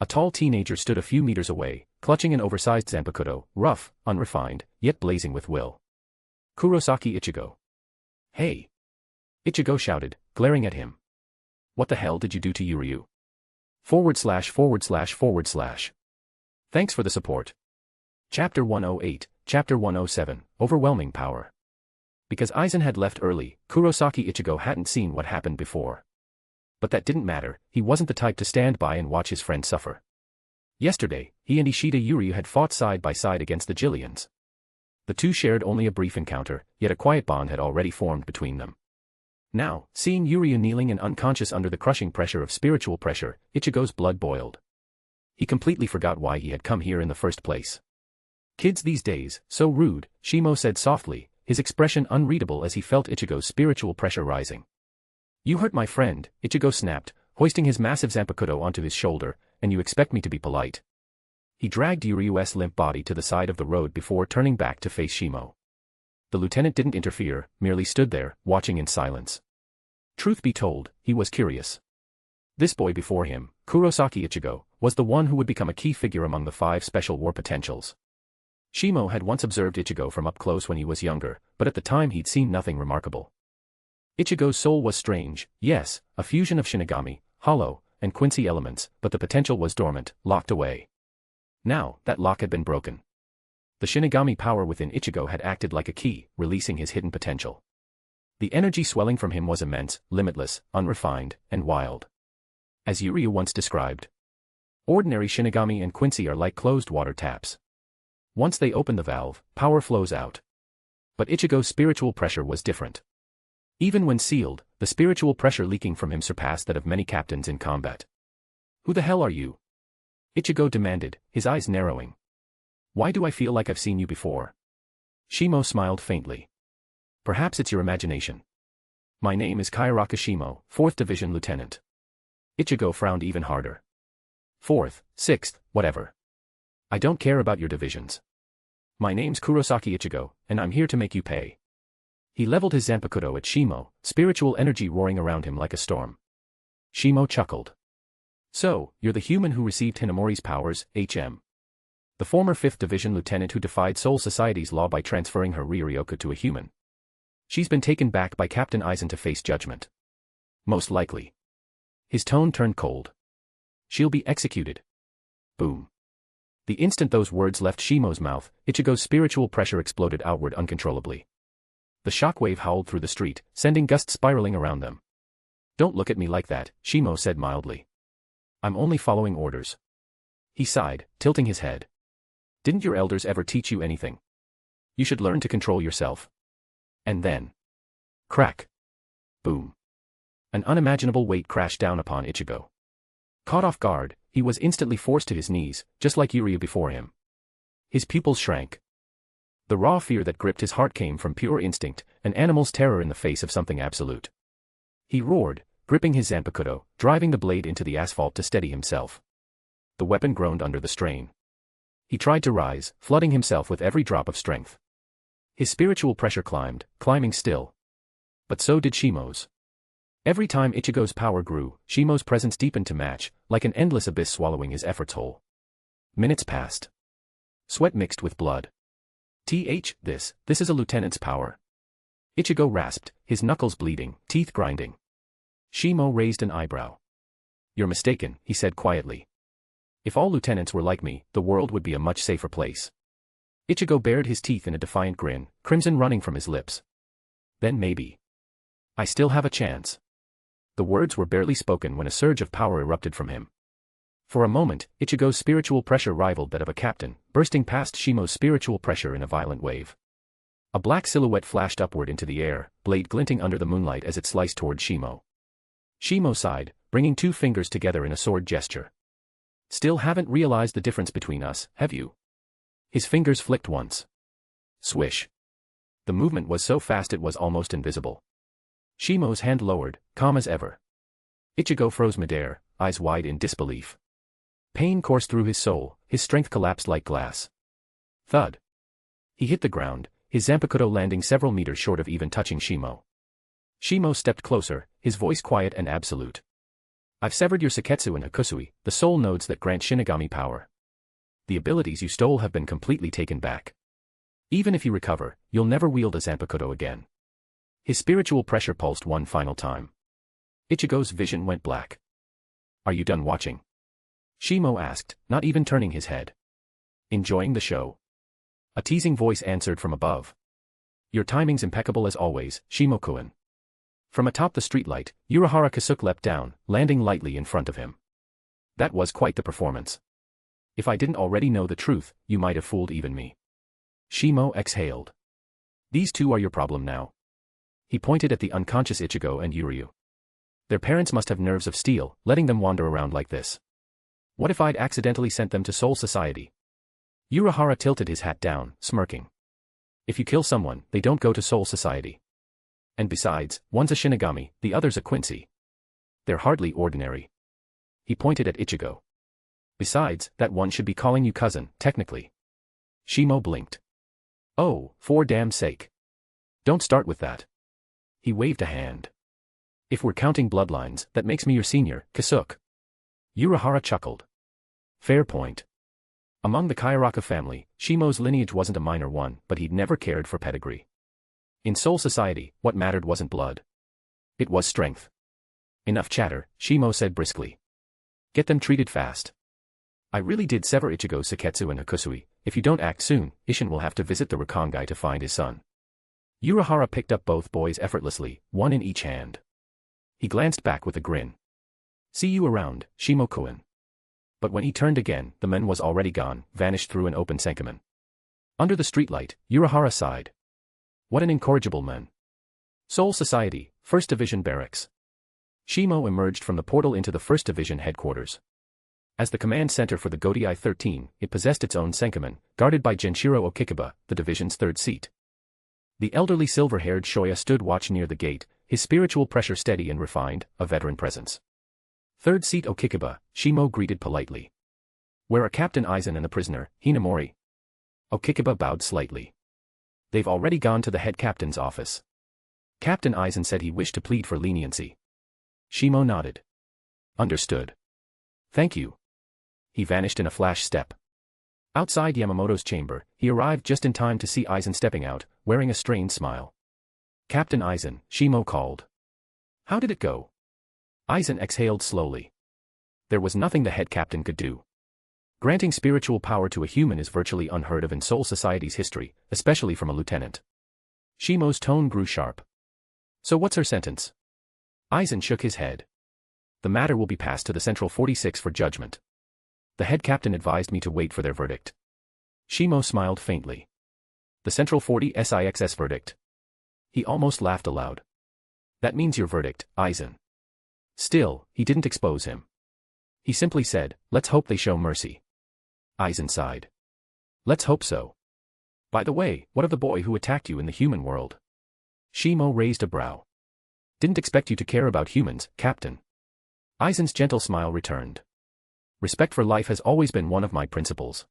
A tall teenager stood a few meters away, clutching an oversized Zanpakutō, rough, unrefined, yet blazing with will. Kurosaki Ichigo. Hey! Ichigo shouted, glaring at him. What the hell did you do to Yuryu? // Thanks for the support. Chapter 108, Chapter 107, Overwhelming Power. Because Aizen had left early, Kurosaki Ichigo hadn't seen what happened before. But that didn't matter, he wasn't the type to stand by and watch his friend suffer. Yesterday, he and Ishida Yuryu had fought side by side against the Jillians. The two shared only a brief encounter, yet a quiet bond had already formed between them. Now, seeing Yuryu kneeling and unconscious under the crushing pressure of spiritual pressure, Ichigo's blood boiled. He completely forgot why he had come here in the first place. Kids these days, so rude, Shimo said softly, his expression unreadable as he felt Ichigo's spiritual pressure rising. You hurt my friend, Ichigo snapped, hoisting his massive Zanpakutō onto his shoulder, and you expect me to be polite. He dragged Yuryu's limp body to the side of the road before turning back to face Shimo. The lieutenant didn't interfere, merely stood there, watching in silence. Truth be told, he was curious. This boy before him, Kurosaki Ichigo, was the one who would become a key figure among the 5 special war potentials. Shimo had once observed Ichigo from up close when he was younger, but at the time he'd seen nothing remarkable. Ichigo's soul was strange, yes, a fusion of Shinigami, Hollow, and Quincy elements, but the potential was dormant, locked away. Now, that lock had been broken. The Shinigami power within Ichigo had acted like a key, releasing his hidden potential. The energy swelling from him was immense, limitless, unrefined, and wild. As Yuryu once described, ordinary Shinigami and Quincy are like closed water taps. Once they open the valve, power flows out. But Ichigo's spiritual pressure was different. Even when sealed, the spiritual pressure leaking from him surpassed that of many captains in combat. Who the hell are you? Ichigo demanded, his eyes narrowing. Why do I feel like I've seen you before? Shimo smiled faintly. Perhaps it's your imagination. My name is Kyoraku Shimo, 4th Division Lieutenant. Ichigo frowned even harder. 4th, 6th, whatever. I don't care about your divisions. My name's Kurosaki Ichigo, and I'm here to make you pay. He leveled his Zanpakutō at Shimo, spiritual energy roaring around him like a storm. Shimo chuckled. So, you're the human who received Hinamori's powers, HM. The former 5th Division lieutenant who defied Soul Society's law by transferring her Ryuryoku to a human. She's been taken back by Captain Aizen to face judgment. Most likely. His tone turned cold. She'll be executed. Boom. The instant those words left Shimo's mouth, Ichigo's spiritual pressure exploded outward uncontrollably. The shockwave howled through the street, sending gusts spiraling around them. Don't look at me like that, Shimo said mildly. I'm only following orders. He sighed, tilting his head. Didn't your elders ever teach you anything? You should learn to control yourself. And then. Crack. Boom. An unimaginable weight crashed down upon Ichigo. Caught off guard, he was instantly forced to his knees, just like Yuryu before him. His pupils shrank. The raw fear that gripped his heart came from pure instinct, an animal's terror in the face of something absolute. He roared, gripping his Zanpakutō, driving the blade into the asphalt to steady himself. The weapon groaned under the strain. He tried to rise, flooding himself with every drop of strength. His spiritual pressure climbed, climbing still. But so did Shimo's. Every time Ichigo's power grew, Shimo's presence deepened to match, like an endless abyss swallowing his efforts whole. Minutes passed. Sweat mixed with blood. This is a lieutenant's power. Ichigo rasped, his knuckles bleeding, teeth grinding. Shimo raised an eyebrow. You're mistaken, he said quietly. If all lieutenants were like me, the world would be a much safer place. Ichigo bared his teeth in a defiant grin, crimson running from his lips. Then maybe. I still have a chance. The words were barely spoken when a surge of power erupted from him. For a moment, Ichigo's spiritual pressure rivaled that of a captain, bursting past Shimo's spiritual pressure in a violent wave. A black silhouette flashed upward into the air, blade glinting under the moonlight as it sliced toward Shimo. Shimo sighed, bringing two fingers together in a sword gesture. Still haven't realized the difference between us, have you? His fingers flicked once. Swish. The movement was so fast it was almost invisible. Shimo's hand lowered, calm as ever. Ichigo froze midair, eyes wide in disbelief. Pain coursed through his soul, his strength collapsed like glass. Thud. He hit the ground, his Zanpakutō landing several meters short of even touching Shimo. Shimo stepped closer, his voice quiet and absolute. I've severed your Seketsu and Hakusui, the soul nodes that grant Shinigami power. The abilities you stole have been completely taken back. Even if you recover, you'll never wield a Zanpakutō again. His spiritual pressure pulsed one final time. Ichigo's vision went black. Are you done watching? Shimo asked, not even turning his head. Enjoying the show? A teasing voice answered from above. Your timing's impeccable as always, Shimo-kun. From atop the streetlight, Unohana Kasuke leapt down, landing lightly in front of him. That was quite the performance. If I didn't already know the truth, you might have fooled even me. Shimo exhaled. These two are your problem now. He pointed at the unconscious Ichigo and Uryu. Their parents must have nerves of steel, letting them wander around like this. What if I'd accidentally sent them to Soul Society? Unohana tilted his hat down, smirking. If you kill someone, they don't go to Soul Society. And besides, one's a Shinigami, the other's a Quincy. They're hardly ordinary. He pointed at Ichigo. Besides, that one should be calling you cousin, technically. Shimo blinked. Oh, for damn's sake. Don't start with that. He waved a hand. If we're counting bloodlines, that makes me your senior, Kasuke. Unohana chuckled. Fair point. Among the Kyoraku family, Shimo's lineage wasn't a minor one, but he'd never cared for pedigree. In Soul Society, what mattered wasn't blood. It was strength. Enough chatter, Shimo said briskly. Get them treated fast. I really did sever Ichigo's Seketsu and Hakusui. If you don't act soon, Isshin will have to visit the Rakongai to find his son. Unohana picked up both boys effortlessly, one in each hand. He glanced back with a grin. See you around, Shimo-kun. But when he turned again, the man was already gone, vanished through an open sankamen. Under the streetlight, Unohana sighed. What an incorrigible man. Soul Society, 1st Division Barracks. Shimo emerged from the portal into the 1st Division headquarters. As the command center for the Gotei 13, it possessed its own sankamen, guarded by Genshiro Okikiba, the division's 3rd seat. The elderly silver-haired Shoya stood watch near the gate, his spiritual pressure steady and refined, a veteran presence. 3rd seat Okikiba, Shimo greeted politely. Where are Captain Aizen and the prisoner, Hinamori? Okikiba bowed slightly. They've already gone to the head captain's office. Captain Aizen said he wished to plead for leniency. Shimo nodded. Understood. Thank you. He vanished in a flash step. Outside Yamamoto's chamber, he arrived just in time to see Aizen stepping out, wearing a strained smile. Captain Aizen, Shimo called. How did it go? Aizen exhaled slowly. There was nothing the head captain could do. Granting spiritual power to a human is virtually unheard of in Soul Society's history, especially from a lieutenant. Shimo's tone grew sharp. So what's her sentence? Aizen shook his head. The matter will be passed to the Central 46 for judgment. The head captain advised me to wait for their verdict. Shimo smiled faintly. The Central 46's verdict. He almost laughed aloud. That means your verdict, Aizen. Still, he didn't expose him. He simply said, let's hope they show mercy. Aizen sighed. Let's hope so. By the way, what of the boy who attacked you in the human world? Shimo raised a brow. Didn't expect you to care about humans, Captain. Aizen's gentle smile returned. Respect for life has always been one of my principles.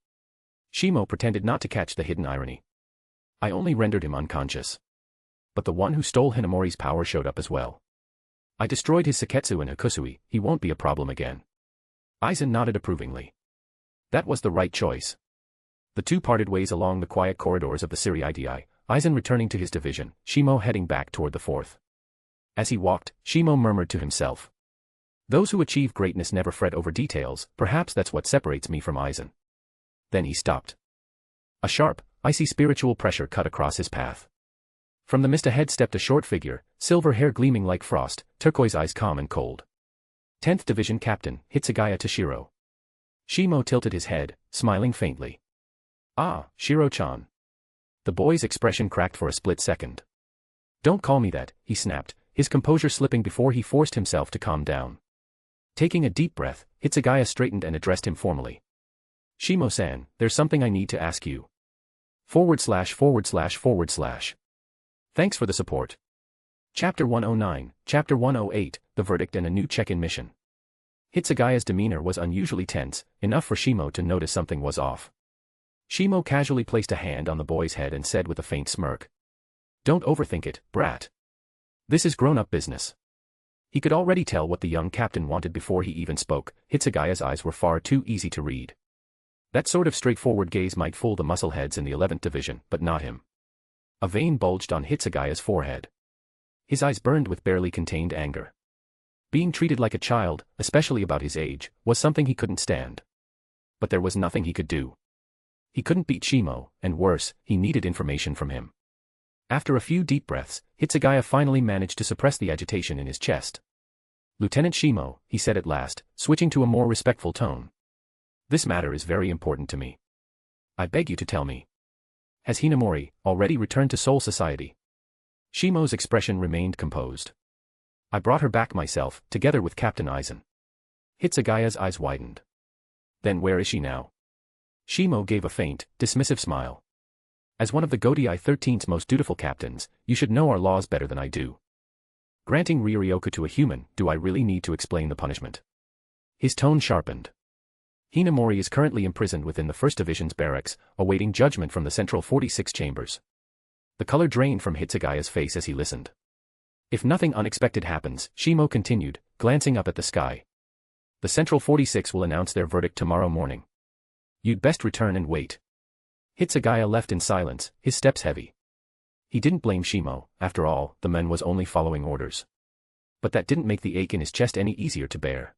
Shimo pretended not to catch the hidden irony. I only rendered him unconscious. But the one who stole Hinamori's power showed up as well. I destroyed his Seketsu and Hakusui, he won't be a problem again. Aizen nodded approvingly. That was the right choice. The two parted ways along the quiet corridors of the Siri-Idi, Aizen returning to his division, Shimo heading back toward the 4th. As he walked, Shimo murmured to himself. Those who achieve greatness never fret over details, perhaps that's what separates me from Aizen. Then he stopped. A sharp, icy spiritual pressure cut across his path. From the mist ahead stepped a short figure, silver hair gleaming like frost, turquoise eyes calm and cold. 10th Division Captain, Hitsugaya Toshiro. Shimo tilted his head, smiling faintly. Ah, Shiro-chan. The boy's expression cracked for a split second. Don't call me that, he snapped, his composure slipping before he forced himself to calm down. Taking a deep breath, Hitsugaya straightened and addressed him formally. Shimo-san, there's something I need to ask you. /////. Thanks for the support. Chapter 109, Chapter 108, The Verdict and a New Check-in Mission. Hitsugaya's demeanor was unusually tense, enough for Shimo to notice something was off. Shimo casually placed a hand on the boy's head and said with a faint smirk. Don't overthink it, brat. This is grown-up business. He could already tell what the young captain wanted before he even spoke. Hitsugaya's eyes were far too easy to read. That sort of straightforward gaze might fool the muscleheads in the 11th Division, but not him. A vein bulged on Hitsugaya's forehead. His eyes burned with barely contained anger. Being treated like a child, especially about his age, was something he couldn't stand. But there was nothing he could do. He couldn't beat Shimo, and worse, he needed information from him. After a few deep breaths, Hitsugaya finally managed to suppress the agitation in his chest. Lieutenant Shimo, he said at last, switching to a more respectful tone. This matter is very important to me. I beg you to tell me. Has Hinamori already returned to Soul Society? Shimo's expression remained composed. I brought her back myself, together with Captain Aizen. Hitsugaya's eyes widened. Then where is she now? Shimo gave a faint, dismissive smile. As one of the Godai 13's most dutiful captains, you should know our laws better than I do. Granting Ryuryoku to a human, do I really need to explain the punishment? His tone sharpened. Hinamori is currently imprisoned within the 1st Division's barracks, awaiting judgment from the Central 46 chambers. The color drained from Hitsugaya's face as he listened. If nothing unexpected happens, Shimo continued, glancing up at the sky. The Central 46 will announce their verdict tomorrow morning. You'd best return and wait. Hitsugaya left in silence, his steps heavy. He didn't blame Shimo, after all, the man was only following orders. But that didn't make the ache in his chest any easier to bear.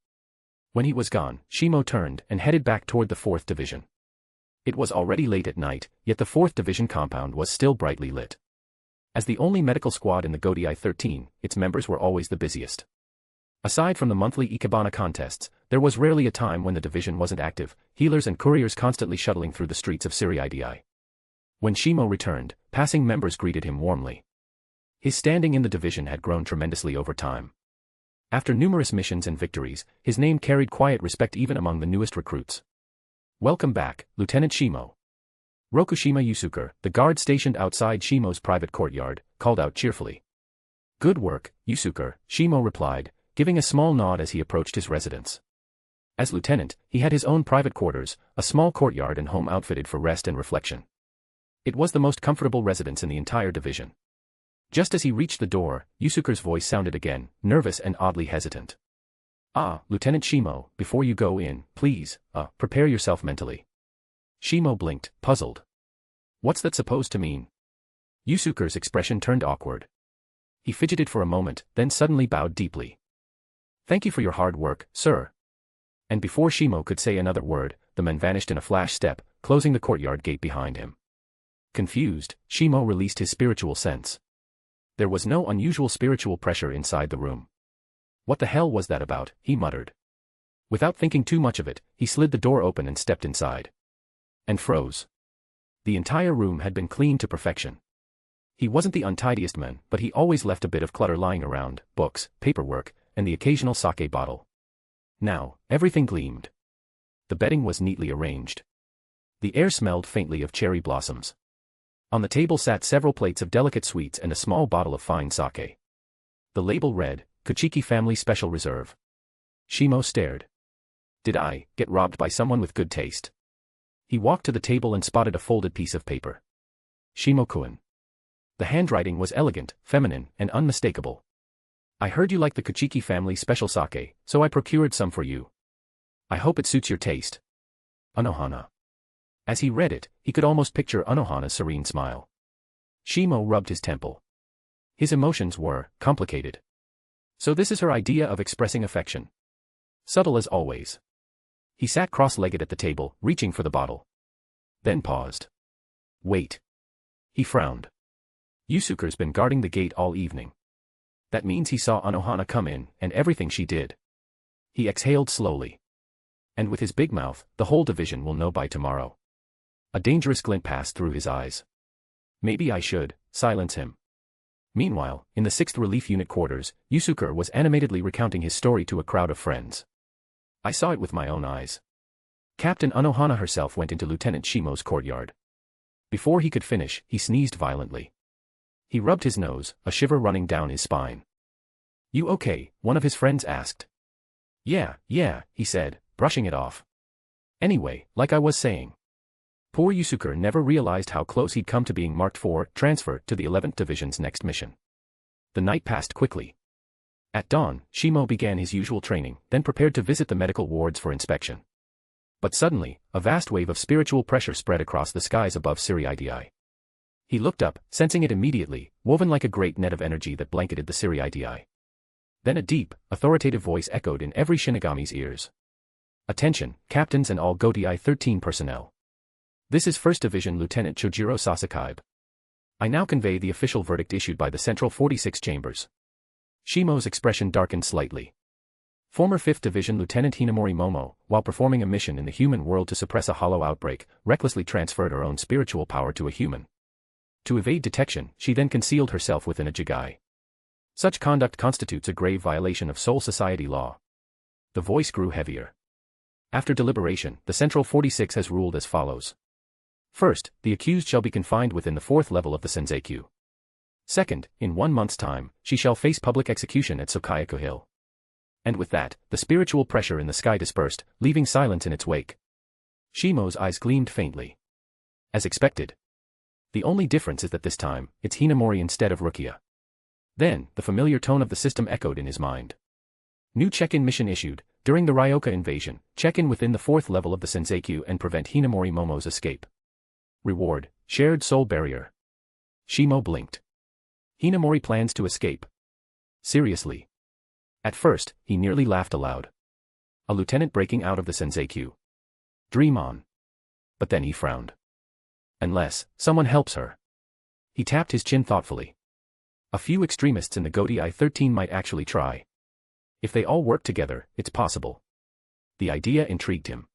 When he was gone, Shimo turned and headed back toward the 4th Division. It was already late at night, yet the 4th Division compound was still brightly lit. As the only medical squad in the Godai 13, its members were always the busiest. Aside from the monthly Ikebana contests, there was rarely a time when the division wasn't active, healers and couriers constantly shuttling through the streets of Siriidi. When Shimo returned, passing members greeted him warmly. His standing in the division had grown tremendously over time. After numerous missions and victories, his name carried quiet respect even among the newest recruits. Welcome back, Lieutenant Shimo. Rokushima Yusuke, the guard stationed outside Shimo's private courtyard, called out cheerfully. Good work, Yusuke, Shimo replied, giving a small nod as he approached his residence. As lieutenant, he had his own private quarters, a small courtyard and home outfitted for rest and reflection. It was the most comfortable residence in the entire division. Just as he reached the door, Yusuke's voice sounded again, nervous and oddly hesitant. Ah, Lieutenant Shimo, before you go in, please, prepare yourself mentally. Shimo blinked, puzzled. What's that supposed to mean? Yusuke's expression turned awkward. He fidgeted for a moment, then suddenly bowed deeply. Thank you for your hard work, sir. And before Shimo could say another word, the man vanished in a flash step, closing the courtyard gate behind him. Confused, Shimo released his spiritual sense. There was no unusual spiritual pressure inside the room. What the hell was that about, he muttered. Without thinking too much of it, he slid the door open and stepped inside. And froze. The entire room had been cleaned to perfection. He wasn't the untidiest man, but he always left a bit of clutter lying around, books, paperwork, and the occasional sake bottle. Now, everything gleamed. The bedding was neatly arranged. The air smelled faintly of cherry blossoms. On the table sat several plates of delicate sweets and a small bottle of fine sake. The label read, Kuchiki Family Special Reserve. Shimo stared. Did I get robbed by someone with good taste? He walked to the table and spotted a folded piece of paper. Shimo-kun. The handwriting was elegant, feminine, and unmistakable. I heard you like the Kuchiki Family Special Sake, so I procured some for you. I hope it suits your taste. Unohana. As he read it, he could almost picture Unohana's serene smile. Shimo rubbed his temple. His emotions were complicated. So this is her idea of expressing affection. Subtle as always. He sat cross-legged at the table, reaching for the bottle. Then paused. Wait. He frowned. Yusuke's been guarding the gate all evening. That means he saw Unohana come in, and everything she did. He exhaled slowly. And with his big mouth, the whole division will know by tomorrow. A dangerous glint passed through his eyes. Maybe I should silence him. Meanwhile, in the 6th Relief Unit quarters, Yusuke was animatedly recounting his story to a crowd of friends. I saw it with my own eyes. Captain Unohana herself went into Lieutenant Shimo's courtyard. Before he could finish, he sneezed violently. He rubbed his nose, a shiver running down his spine. "You okay?" one of his friends asked. Yeah, he said, brushing it off. Anyway, like I was saying. Poor Yusuke never realized how close he'd come to being marked for transfer to the 11th Division's next mission. The night passed quickly. At dawn, Shimo began his usual training, then prepared to visit the medical wards for inspection. But suddenly, a vast wave of spiritual pressure spread across the skies above Siriidii. He looked up, sensing it immediately, woven like a great net of energy that blanketed the Siriidii. Then a deep, authoritative voice echoed in every Shinigami's ears. "Attention, captains and all Gotei 13 personnel. This is 1st Division Lieutenant Chojiro Sasakaibe. I now convey the official verdict issued by the Central 46 Chambers." Shimo's expression darkened slightly. Former 5th Division Lieutenant Hinamori Momo, while performing a mission in the human world to suppress a hollow outbreak, recklessly transferred her own spiritual power to a human. To evade detection, she then concealed herself within a jigai. Such conduct constitutes a grave violation of Soul Society law. The voice grew heavier. After deliberation, the Central 46 has ruled as follows. First, the accused shall be confined within the 4th level of the Senzeikyū. Second, in 1 month's time, she shall face public execution at Sokayaku Hill. And with that, the spiritual pressure in the sky dispersed, leaving silence in its wake. Shimo's eyes gleamed faintly. As expected. The only difference is that this time, it's Hinamori instead of Rukia. Then, the familiar tone of the system echoed in his mind. New check-in mission issued. During the Ryoka invasion, check in within the 4th level of the Senzeikyū and prevent Hinamori Momo's escape. Reward, shared soul barrier. Shimo blinked. Hinamori plans to escape. Seriously. At first, he nearly laughed aloud. A lieutenant breaking out of the Senzeikyū. Dream on. But then he frowned. Unless someone helps her. He tapped his chin thoughtfully. A few extremists in the Gotei 13 might actually try. If they all work together, it's possible. The idea intrigued him.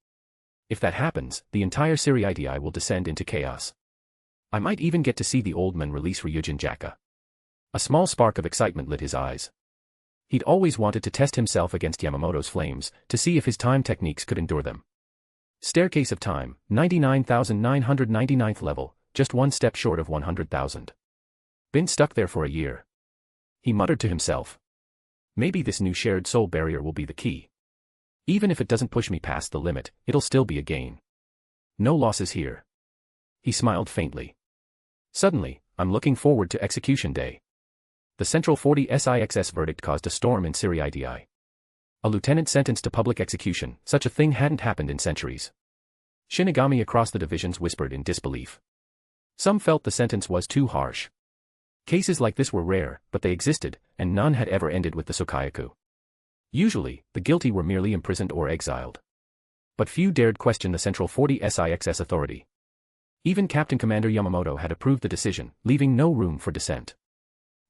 If that happens, the entire Siriidii will descend into chaos. I might even get to see the old man release Ryujin Jaka. A small spark of excitement lit his eyes. He'd always wanted to test himself against Yamamoto's flames, to see if his time techniques could endure them. Staircase of Time, 99,999th level, just 1 step short of 100,000. Been stuck there for a year. He muttered to himself. Maybe this new shared soul barrier will be the key. Even if it doesn't push me past the limit, it'll still be a gain. No losses here. He smiled faintly. Suddenly, I'm looking forward to execution day. The Central 46 verdict caused a storm in Siriidii. A lieutenant sentenced to public execution, such a thing hadn't happened in centuries. Shinigami across the divisions whispered in disbelief. Some felt the sentence was too harsh. Cases like this were rare, but they existed, and none had ever ended with the Sokayaku. Usually, the guilty were merely imprisoned or exiled. But few dared question the Central 46 authority. Even Captain Commander Yamamoto had approved the decision, leaving no room for dissent.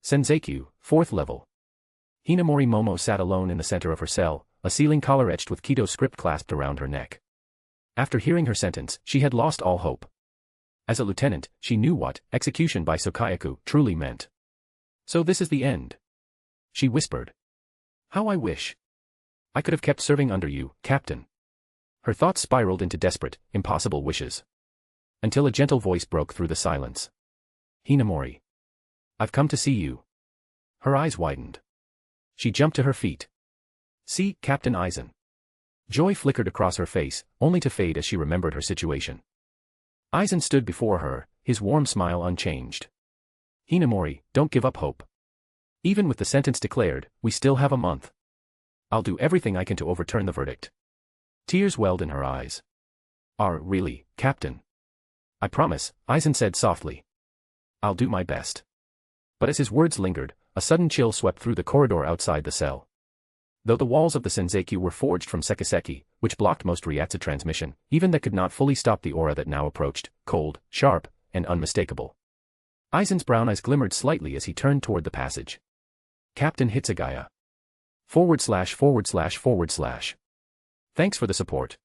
Senzeikyū, 4th level. Hinamori Momo sat alone in the center of her cell, a ceiling collar etched with Kaidō script clasped around her neck. After hearing her sentence, she had lost all hope. As a lieutenant, she knew what execution by Sokayaku truly meant. So this is the end. She whispered. How I wish. I could have kept serving under you, Captain. Her thoughts spiraled into desperate, impossible wishes. Until a gentle voice broke through the silence. Hinamori. I've come to see you. Her eyes widened. She jumped to her feet. See, Captain Aizen. Joy flickered across her face, only to fade as she remembered her situation. Aizen stood before her, his warm smile unchanged. Hinamori, don't give up hope. Even with the sentence declared, we still have a month. I'll do everything I can to overturn the verdict. Tears welled in her eyes. Really, Captain? I promise, Aizen said softly. I'll do my best. But as his words lingered, a sudden chill swept through the corridor outside the cell. Though the walls of the Senzeikyū were forged from sekiseki, which blocked most Ryatsu transmission, even that could not fully stop the aura that now approached, cold, sharp, and unmistakable. Aizen's brown eyes glimmered slightly as he turned toward the passage. Captain Hitsugaya. //////. Thanks for the support.